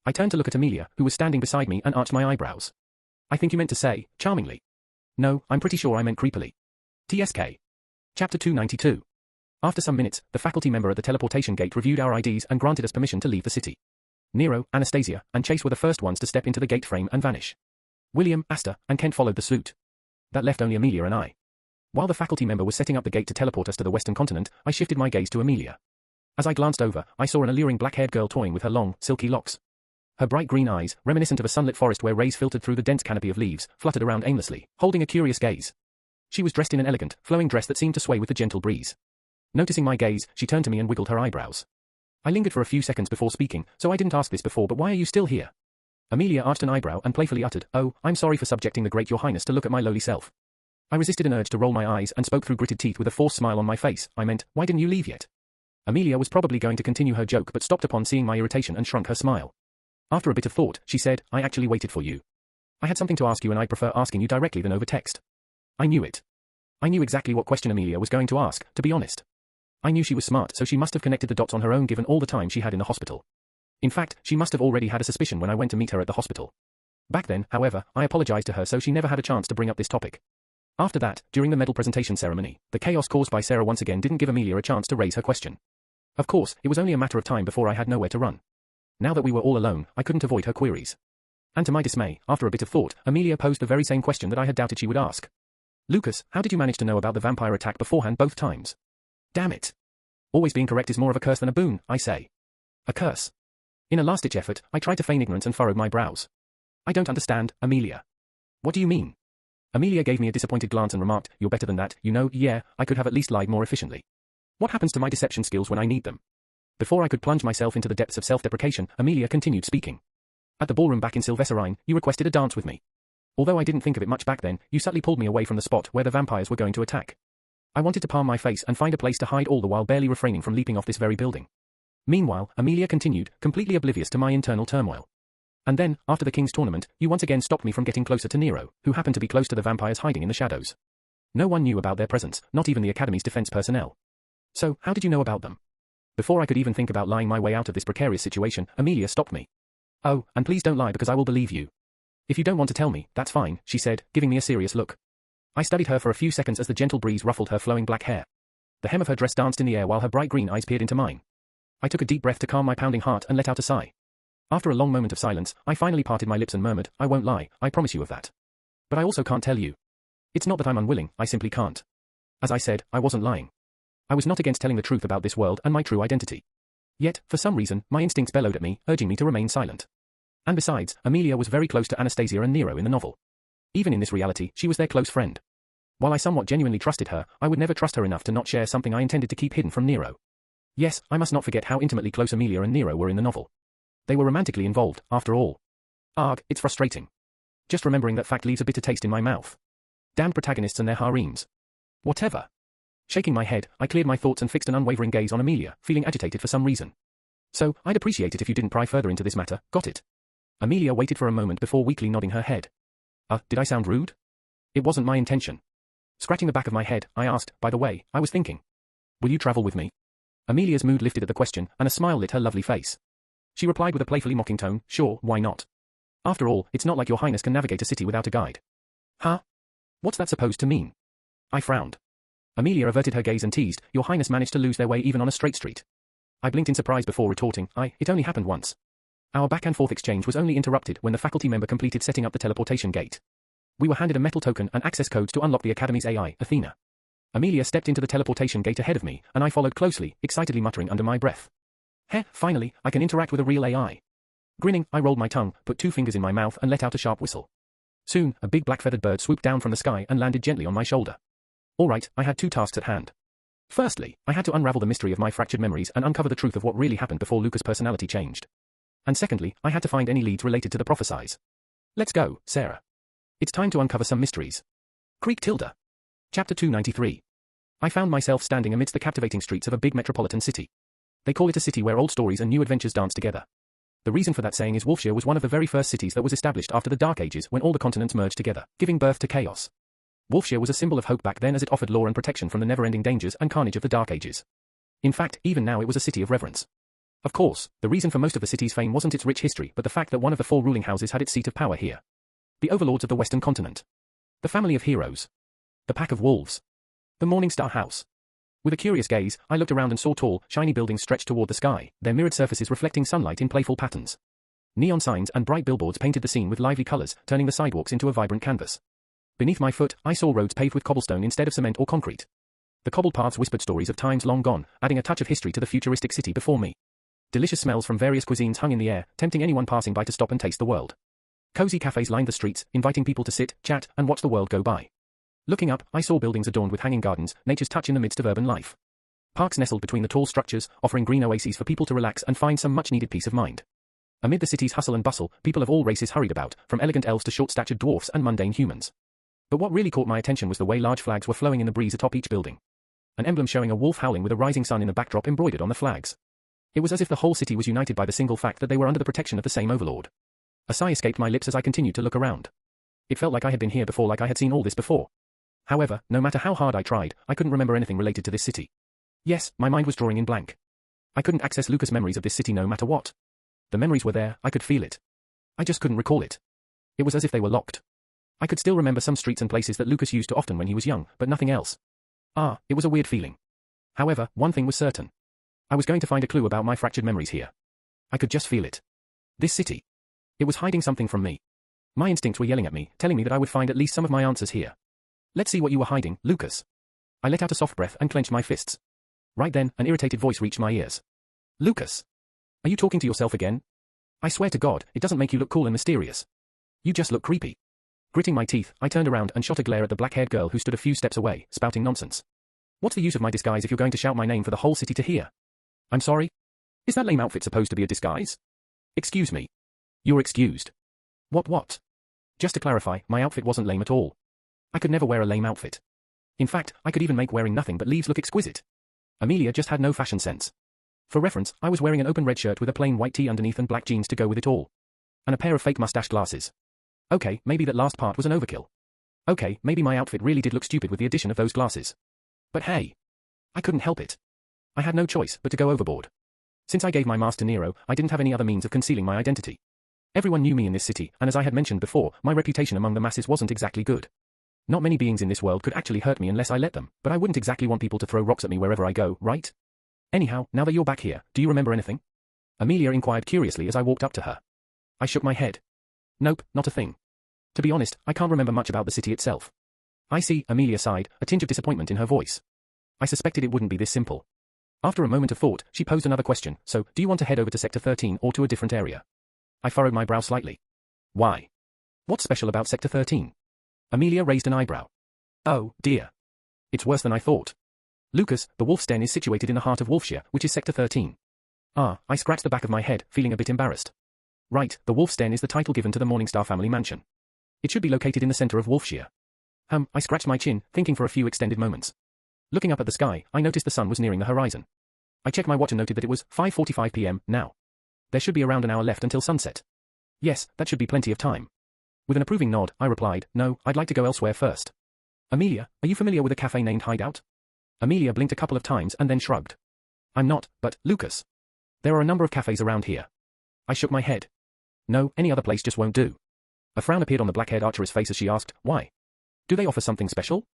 I turned to look at Amelia, who was standing beside me, and arched my eyebrows. I think you meant to say, charmingly. No, I'm pretty sure I meant creepily. TSK. Chapter 292. After some minutes, the faculty member at the teleportation gate reviewed our IDs and granted us permission to leave the city. Nero, Anastasia, and Chase were the first ones to step into the gate frame and vanish. William, Asta, and Kent followed the suit. That left only Amelia and I. While the faculty member was setting up the gate to teleport us to the western continent, I shifted my gaze to Amelia. As I glanced over, I saw an alluring black-haired girl toying with her long, silky locks. Her bright green eyes, reminiscent of a sunlit forest where rays filtered through the dense canopy of leaves, fluttered around aimlessly, holding a curious gaze. She was dressed in an elegant, flowing dress that seemed to sway with the gentle breeze. Noticing my gaze, she turned to me and wiggled her eyebrows. I lingered for a few seconds before speaking, so I didn't ask this before, but why are you still here? Amelia arched an eyebrow and playfully uttered, oh, I'm sorry for subjecting the great Your Highness to look at my lowly self. I resisted an urge to roll my eyes and spoke through gritted teeth with a forced smile on my face. I meant, why didn't you leave yet? Amelia was probably going to continue her joke but stopped upon seeing my irritation and shrunk her smile. After a bit of thought, she said, I actually waited for you. I had something to ask you and I'd prefer asking you directly than over text. I knew it. I knew exactly what question Amelia was going to ask, to be honest. I knew she was smart, so she must have connected the dots on her own given all the time she had in the hospital. In fact, she must have already had a suspicion when I went to meet her at the hospital. Back then, however, I apologized to her so she never had a chance to bring up this topic. After that, during the medal presentation ceremony, the chaos caused by Sarah once again didn't give Amelia a chance to raise her question. Of course, it was only a matter of time before I had nowhere to run. Now that we were all alone, I couldn't avoid her queries. And to my dismay, after a bit of thought, Amelia posed the very same question that I had doubted she would ask. Lucas, how did you manage to know about the vampire attack beforehand both times? Damn it. Always being correct is more of a curse than a boon, I say. A curse. In a last-ditch effort, I tried to feign ignorance and furrowed my brows. I don't understand, Amelia. What do you mean? Amelia gave me a disappointed glance and remarked, you're better than that, you know, yeah, I could have at least lied more efficiently. What happens to my deception skills when I need them? Before I could plunge myself into the depths of self-deprecation, Amelia continued speaking. At the ballroom back in Sylvesterine, you requested a dance with me. Although I didn't think of it much back then, you subtly pulled me away from the spot where the vampires were going to attack. I wanted to palm my face and find a place to hide all the while barely refraining from leaping off this very building. Meanwhile, Amelia continued, completely oblivious to my internal turmoil. And then, after the King's tournament, you once again stopped me from getting closer to Nero, who happened to be close to the vampires hiding in the shadows. No one knew about their presence, not even the Academy's defense personnel. So, how did you know about them? Before I could even think about lying my way out of this precarious situation, Amelia stopped me. Oh, and please don't lie because I will believe you. If you don't want to tell me, that's fine, she said, giving me a serious look. I studied her for a few seconds as the gentle breeze ruffled her flowing black hair. The hem of her dress danced in the air while her bright green eyes peered into mine. I took a deep breath to calm my pounding heart and let out a sigh. After a long moment of silence, I finally parted my lips and murmured, I won't lie, I promise you of that. But I also can't tell you. It's not that I'm unwilling, I simply can't. As I said, I wasn't lying. I was not against telling the truth about this world and my true identity. Yet, for some reason, my instincts bellowed at me, urging me to remain silent. And besides, Amelia was very close to Anastasia and Nero in the novel. Even in this reality, she was their close friend. While I somewhat genuinely trusted her, I would never trust her enough to not share something I intended to keep hidden from Nero. Yes, I must not forget how intimately close Amelia and Nero were in the novel. They were romantically involved, after all. Arg, it's frustrating. Just remembering that fact leaves a bitter taste in my mouth. Damned protagonists and their harems. Whatever. Shaking my head, I cleared my thoughts and fixed an unwavering gaze on Amelia, feeling agitated for some reason. So, I'd appreciate it if you didn't pry further into this matter, got it? Amelia waited for a moment before weakly nodding her head. Did I sound rude? It wasn't my intention. Scratching the back of my head, I asked, by the way, I was thinking. Will you travel with me? Amelia's mood lifted at the question, and a smile lit her lovely face. She replied with a playfully mocking tone, sure, why not? After all, it's not like your highness can navigate a city without a guide. Huh? What's that supposed to mean? I frowned. Amelia averted her gaze and teased, your highness managed to lose their way even on a straight street. I blinked in surprise before retorting, it only happened once. Our back and forth exchange was only interrupted when the faculty member completed setting up the teleportation gate. We were handed a metal token and access codes to unlock the Academy's AI, Athena. Amelia stepped into the teleportation gate ahead of me, and I followed closely, excitedly muttering under my breath. Finally, I can interact with a real AI. Grinning, I rolled my tongue, put 2 fingers in my mouth and let out a sharp whistle. Soon, a big black-feathered bird swooped down from the sky and landed gently on my shoulder. All right, I had 2 tasks at hand. Firstly, I had to unravel the mystery of my fractured memories and uncover the truth of what really happened before Luca's personality changed. And secondly, I had to find any leads related to the prophesies. Let's go, Sarah. It's time to uncover some mysteries. Creek Tilda. Chapter 293. I found myself standing amidst the captivating streets of a big metropolitan city. They call it a city where old stories and new adventures dance together. The reason for that saying is Wolfshire was one of the very first cities that was established after the Dark Ages when all the continents merged together, giving birth to chaos. Wolfshire was a symbol of hope back then as it offered law and protection from the never-ending dangers and carnage of the Dark Ages. In fact, even now it was a city of reverence. Of course, the reason for most of the city's fame wasn't its rich history but the fact that one of the 4 ruling houses had its seat of power here. The overlords of the Western continent. The family of heroes. The pack of wolves. The Morningstar House. With a curious gaze, I looked around and saw tall, shiny buildings stretched toward the sky, their mirrored surfaces reflecting sunlight in playful patterns. Neon signs and bright billboards painted the scene with lively colors, turning the sidewalks into a vibrant canvas. Beneath my foot, I saw roads paved with cobblestone instead of cement or concrete. The cobbled paths whispered stories of times long gone, adding a touch of history to the futuristic city before me. Delicious smells from various cuisines hung in the air, tempting anyone passing by to stop and taste the world. Cozy cafes lined the streets, inviting people to sit, chat, and watch the world go by. Looking up, I saw buildings adorned with hanging gardens, nature's touch in the midst of urban life. Parks nestled between the tall structures, offering green oases for people to relax and find some much-needed peace of mind. Amid the city's hustle and bustle, people of all races hurried about, from elegant elves to short-statured dwarfs and mundane humans. But what really caught my attention was the way large flags were flowing in the breeze atop each building. An emblem showing a wolf howling with a rising sun in the backdrop embroidered on the flags. It was as if the whole city was united by the single fact that they were under the protection of the same overlord. A sigh escaped my lips as I continued to look around. It felt like I had been here before, like I had seen all this before. However, no matter how hard I tried, I couldn't remember anything related to this city. Yes, my mind was drawing in blank. I couldn't access Lucas' memories of this city no matter what. The memories were there, I could feel it. I just couldn't recall it. It was as if they were locked. I could still remember some streets and places that Lucas used too often when he was young, but nothing else. It was a weird feeling. However, one thing was certain. I was going to find a clue about my fractured memories here. I could just feel it. This city. It was hiding something from me. My instincts were yelling at me, telling me that I would find at least some of my answers here. Let's see what you were hiding, Lucas. I let out a soft breath and clenched my fists. Right then, an irritated voice reached my ears. Lucas. Are you talking to yourself again? I swear to God, it doesn't make you look cool and mysterious. You just look creepy. Gritting my teeth, I turned around and shot a glare at the black-haired girl who stood a few steps away, spouting nonsense. What's the use of my disguise if you're going to shout my name for the whole city to hear? I'm sorry? Is that lame outfit supposed to be a disguise? Excuse me. You're excused. What? Just to clarify, my outfit wasn't lame at all. I could never wear a lame outfit. In fact, I could even make wearing nothing but leaves look exquisite. Amelia just had no fashion sense. For reference, I was wearing an open red shirt with a plain white tee underneath and black jeans to go with it all. And a pair of fake mustache glasses. Okay, maybe that last part was an overkill. Okay, maybe my outfit really did look stupid with the addition of those glasses. But hey, I couldn't help it. I had no choice but to go overboard. Since I gave my mask to Nero, I didn't have any other means of concealing my identity. Everyone knew me in this city, and as I had mentioned before, my reputation among the masses wasn't exactly good. Not many beings in this world could actually hurt me unless I let them, but I wouldn't exactly want people to throw rocks at me wherever I go, right? Anyhow, now that you're back here, do you remember anything? Amelia inquired curiously as I walked up to her. I shook my head. Nope, not a thing. To be honest, I can't remember much about the city itself. I see, Amelia sighed, a tinge of disappointment in her voice. I suspected it wouldn't be this simple. After a moment of thought, she posed another question, so, do you want to head over to Sector 13 or to a different area? I furrowed my brow slightly. Why? What's special about Sector 13? Amelia raised an eyebrow. Oh, dear. It's worse than I thought. Lucas, the Wolf's Den is situated in the heart of Wolfshire, which is Sector 13. I scratched the back of my head, feeling a bit embarrassed. Right, the Wolf's Den is the title given to the Morningstar family mansion. It should be located in the center of Wolfshire. I scratched my chin, thinking for a few extended moments. Looking up at the sky, I noticed the sun was nearing the horizon. I checked my watch and noted that it was 5:45 p.m. now. There should be around an hour left until sunset. Yes, that should be plenty of time. With an approving nod, I replied, no, I'd like to go elsewhere first. Amelia, are you familiar with a cafe named Hideout? Amelia blinked a couple of times and then shrugged. I'm not, but, Lucas. There are a number of cafes around here. I shook my head. No, any other place just won't do. A frown appeared on the black-haired archeress face as she asked, why? Do they offer something special?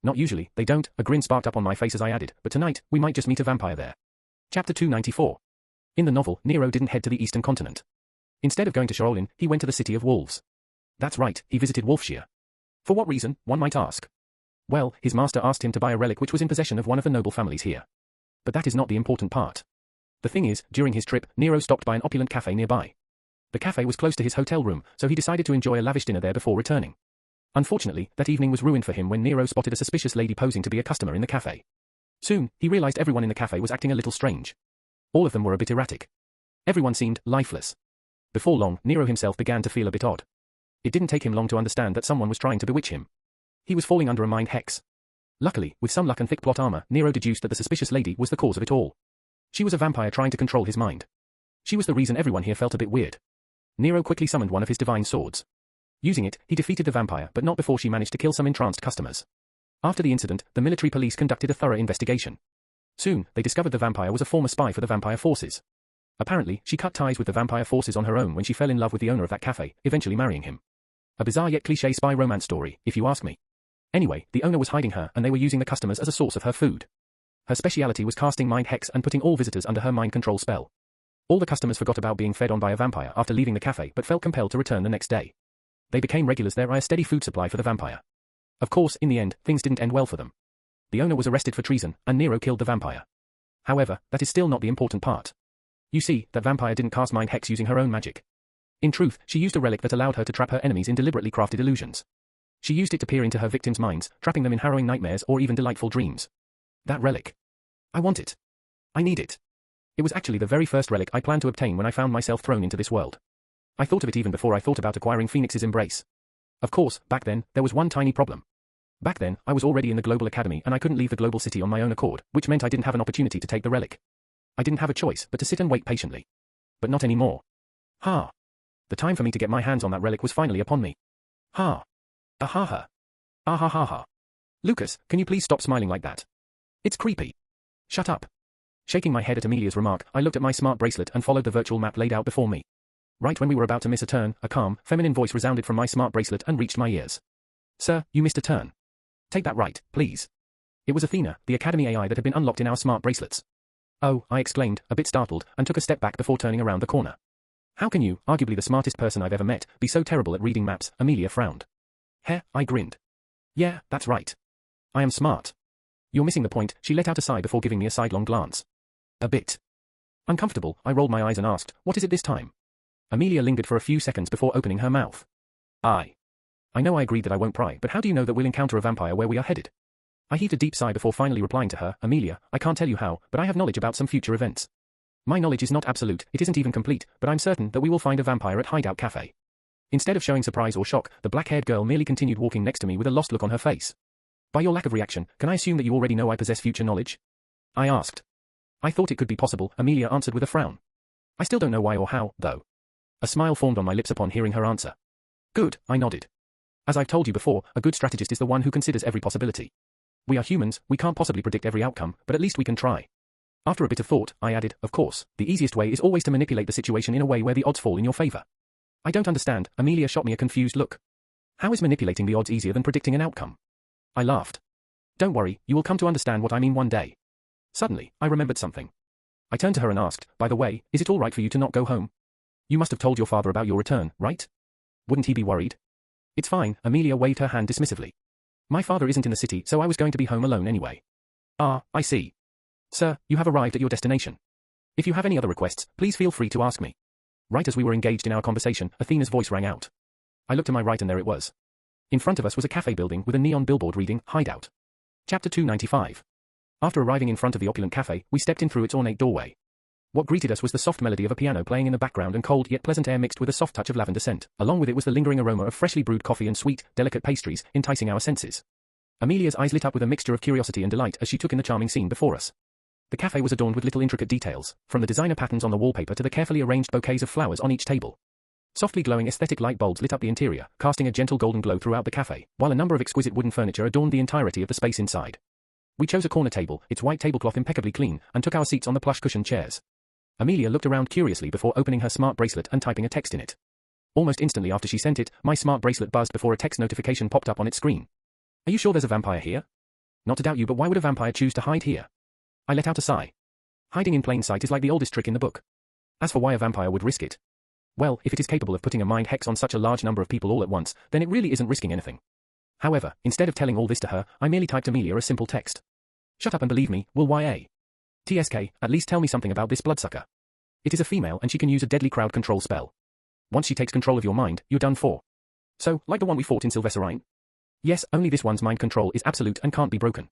Not usually, they don't, a grin sparked up on my face as I added, but tonight, we might just meet a vampire there. Chapter 294. In the novel, Nero didn't head to the eastern continent. Instead of going to Shaolin, he went to the city of wolves. That's right, he visited Wolfshire. For what reason, one might ask? Well, his master asked him to buy a relic which was in possession of one of the noble families here. But that is not the important part. The thing is, during his trip, Nero stopped by an opulent cafe nearby. The cafe was close to his hotel room, so he decided to enjoy a lavish dinner there before returning. Unfortunately, that evening was ruined for him when Nero spotted a suspicious lady posing to be a customer in the cafe. Soon, he realized everyone in the cafe was acting a little strange. All of them were a bit erratic. Everyone seemed lifeless. Before long, Nero himself began to feel a bit odd. It didn't take him long to understand that someone was trying to bewitch him. He was falling under a mind hex. Luckily, with some luck and thick plot armor, Nero deduced that the suspicious lady was the cause of it all. She was a vampire trying to control his mind. She was the reason everyone here felt a bit weird. Nero quickly summoned one of his divine swords. Using it, he defeated the vampire, but not before she managed to kill some entranced customers. After the incident, the military police conducted a thorough investigation. Soon, they discovered the vampire was a former spy for the vampire forces. Apparently, she cut ties with the vampire forces on her own when she fell in love with the owner of that cafe, eventually marrying him. A bizarre yet cliché spy romance story, if you ask me. Anyway, the owner was hiding her and they were using the customers as a source of her food. Her speciality was casting mind hex and putting all visitors under her mind control spell. All the customers forgot about being fed on by a vampire after leaving the cafe but felt compelled to return the next day. They became regulars there, a steady food supply for the vampire. Of course, in the end, things didn't end well for them. The owner was arrested for treason, and Nero killed the vampire. However, that is still not the important part. You see, that vampire didn't cast mind hex using her own magic. In truth, she used a relic that allowed her to trap her enemies in deliberately crafted illusions. She used it to peer into her victims' minds, trapping them in harrowing nightmares or even delightful dreams. That relic. I want it. I need it. It was actually the very first relic I planned to obtain when I found myself thrown into this world. I thought of it even before I thought about acquiring Phoenix's embrace. Of course, back then, there was one tiny problem. Back then, I was already in the Global Academy and I couldn't leave the global city on my own accord, which meant I didn't have an opportunity to take the relic. I didn't have a choice but to sit and wait patiently. But not anymore. Ha! The time for me to get my hands on that relic was finally upon me. Ha! Ah-ha-ha. Ah-ha-ha-ha. Lucas, can you please stop smiling like that? It's creepy. Shut up. Shaking my head at Amelia's remark, I looked at my smart bracelet and followed the virtual map laid out before me. Right when we were about to miss a turn, a calm, feminine voice resounded from my smart bracelet and reached my ears. Sir, you missed a turn. Take that right, please. It was Athena, the Academy AI that had been unlocked in our smart bracelets. Oh, I exclaimed, a bit startled, and took a step back before turning around the corner. How can you, arguably the smartest person I've ever met, be so terrible at reading maps? Amelia frowned. Heh, I grinned. Yeah, that's right. I am smart. You're missing the point, she let out a sigh before giving me a sidelong glance. A bit. Uncomfortable, I rolled my eyes and asked, what is it this time? Amelia lingered for a few seconds before opening her mouth. I know I agreed that I won't pry, but how do you know that we'll encounter a vampire where we are headed? I heaved a deep sigh before finally replying to her, Amelia, I can't tell you how, but I have knowledge about some future events. My knowledge is not absolute, it isn't even complete, but I'm certain that we will find a vampire at Hideout Cafe. Instead of showing surprise or shock, the black-haired girl merely continued walking next to me with a lost look on her face. By your lack of reaction, can I assume that you already know I possess future knowledge? I asked. I thought it could be possible, Amelia answered with a frown. I still don't know why or how, though. A smile formed on my lips upon hearing her answer. Good, I nodded. As I've told you before, a good strategist is the one who considers every possibility. We are humans, we can't possibly predict every outcome, but at least we can try. After a bit of thought, I added, of course, the easiest way is always to manipulate the situation in a way where the odds fall in your favor. I don't understand, Amelia shot me a confused look. How is manipulating the odds easier than predicting an outcome? I laughed. Don't worry, you will come to understand what I mean one day. Suddenly, I remembered something. I turned to her and asked, by the way, is it all right for you to not go home? You must have told your father about your return, right? Wouldn't he be worried? It's fine, Amelia waved her hand dismissively. My father isn't in the city, so I was going to be home alone anyway. Ah, I see. Sir, you have arrived at your destination. If you have any other requests, please feel free to ask me. Right as we were engaged in our conversation, Athena's voice rang out. I looked to my right and there it was. In front of us was a cafe building with a neon billboard reading, Hideout. Chapter 295. After arriving in front of the opulent cafe, we stepped in through its ornate doorway. What greeted us was the soft melody of a piano playing in the background and cold yet pleasant air mixed with a soft touch of lavender scent. Along with it was the lingering aroma of freshly brewed coffee and sweet, delicate pastries, enticing our senses. Amelia's eyes lit up with a mixture of curiosity and delight as she took in the charming scene before us. The cafe was adorned with little intricate details, from the designer patterns on the wallpaper to the carefully arranged bouquets of flowers on each table. Softly glowing aesthetic light bulbs lit up the interior, casting a gentle golden glow throughout the cafe, while a number of exquisite wooden furniture adorned the entirety of the space inside. We chose a corner table, its white tablecloth impeccably clean, and took our seats on the plush cushioned chairs. Amelia looked around curiously before opening her smart bracelet and typing a text in it. Almost instantly after she sent it, my smart bracelet buzzed before a text notification popped up on its screen. Are you sure there's a vampire here? Not to doubt you, but why would a vampire choose to hide here? I let out a sigh. Hiding in plain sight is like the oldest trick in the book. As for why a vampire would risk it, well, if it is capable of putting a mind hex on such a large number of people all at once, then it really isn't risking anything. However, instead of telling all this to her, I merely typed Amelia a simple text. Shut up and believe me, will YA. TSK, at least tell me something about this bloodsucker. It is a female and she can use a deadly crowd control spell. Once she takes control of your mind, you're done for. So, like the one we fought in Sylvesterine? Yes, only this one's mind control is absolute and can't be broken.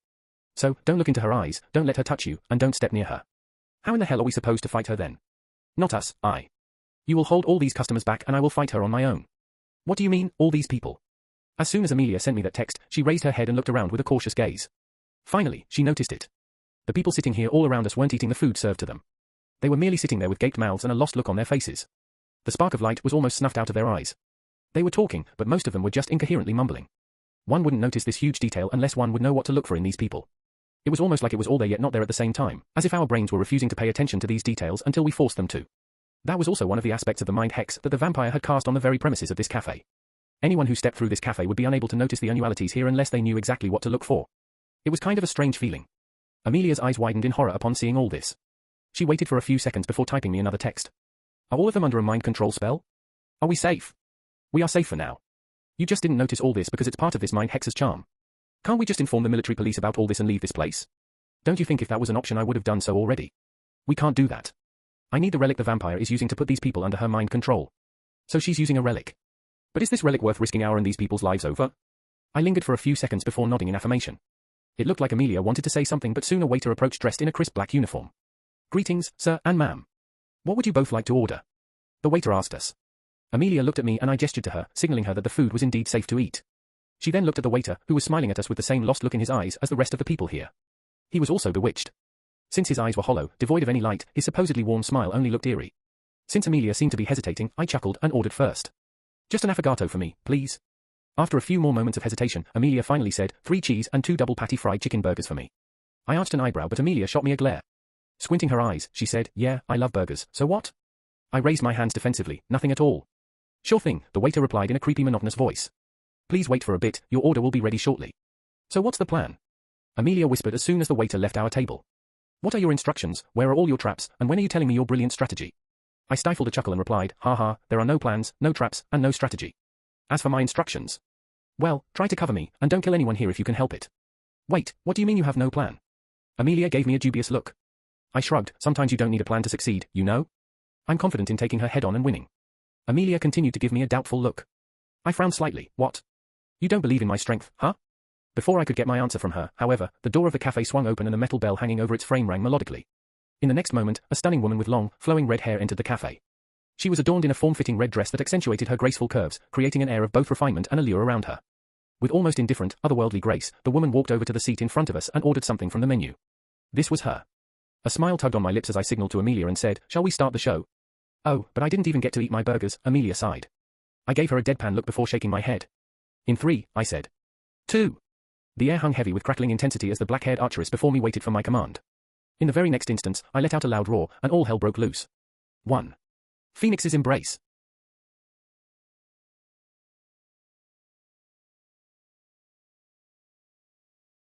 So, don't look into her eyes, don't let her touch you, and don't step near her. How in the hell are we supposed to fight her then? Not us, I. You will hold all these customers back and I will fight her on my own. What do you mean, all these people? As soon as Amelia sent me that text, she raised her head and looked around with a cautious gaze. Finally, she noticed it. The people sitting here all around us weren't eating the food served to them. They were merely sitting there with gaped mouths and a lost look on their faces. The spark of light was almost snuffed out of their eyes. They were talking, but most of them were just incoherently mumbling. One wouldn't notice this huge detail unless one would know what to look for in these people. It was almost like it was all there yet not there at the same time, as if our brains were refusing to pay attention to these details until we forced them to. That was also one of the aspects of the mind hex that the vampire had cast on the very premises of this cafe. Anyone who stepped through this cafe would be unable to notice the unrealities here unless they knew exactly what to look for. It was kind of a strange feeling. Amelia's eyes widened in horror upon seeing all this. She waited for a few seconds before typing me another text. Are all of them under a mind control spell? Are we safe? We are safe for now. You just didn't notice all this because it's part of this mind hex's charm. Can't we just inform the military police about all this and leave this place? Don't you think if that was an option I would have done so already? We can't do that. I need the relic the vampire is using to put these people under her mind control. So she's using a relic. But is this relic worth risking our and these people's lives over? I lingered for a few seconds before nodding in affirmation. It looked like Amelia wanted to say something, but soon a waiter approached dressed in a crisp black uniform. Greetings, sir and ma'am. What would you both like to order? The waiter asked us. Amelia looked at me and I gestured to her, signaling her that the food was indeed safe to eat. She then looked at the waiter, who was smiling at us with the same lost look in his eyes as the rest of the people here. He was also bewitched. Since his eyes were hollow, devoid of any light, his supposedly warm smile only looked eerie. Since Amelia seemed to be hesitating, I chuckled and ordered first. Just an affogato for me, please. After a few more moments of hesitation, Amelia finally said, 3 cheese and 2 double patty fried chicken burgers for me. I arched an eyebrow, but Amelia shot me a glare. Squinting her eyes, she said, yeah, I love burgers, so what? I raised my hands defensively, nothing at all. Sure thing, the waiter replied in a creepy monotonous voice. Please wait for a bit, your order will be ready shortly. So what's the plan? Amelia whispered as soon as the waiter left our table. What are your instructions, where are all your traps, and when are you telling me your brilliant strategy? I stifled a chuckle and replied, ha, there are no plans, no traps, and no strategy. As for my instructions, well, try to cover me, and don't kill anyone here if you can help it. Wait, what do you mean you have no plan? Amelia gave me a dubious look. I shrugged, sometimes you don't need a plan to succeed, you know? I'm confident in taking her head on and winning. Amelia continued to give me a doubtful look. I frowned slightly, what? You don't believe in my strength, huh? Before I could get my answer from her, however, the door of the cafe swung open and a metal bell hanging over its frame rang melodically. In the next moment, a stunning woman with long, flowing red hair entered the cafe. She was adorned in a form-fitting red dress that accentuated her graceful curves, creating an air of both refinement and allure around her. With almost indifferent, otherworldly grace, the woman walked over to the seat in front of us and ordered something from the menu. This was her. A smile tugged on my lips as I signaled to Amelia and said, shall we start the show? Oh, but I didn't even get to eat my burgers, Amelia sighed. I gave her a deadpan look before shaking my head. In 3, I said. 2. The air hung heavy with crackling intensity as the black-haired archeress before me waited for my command. In the very next instance, I let out a loud roar, and all hell broke loose. 1. Phoenix's embrace.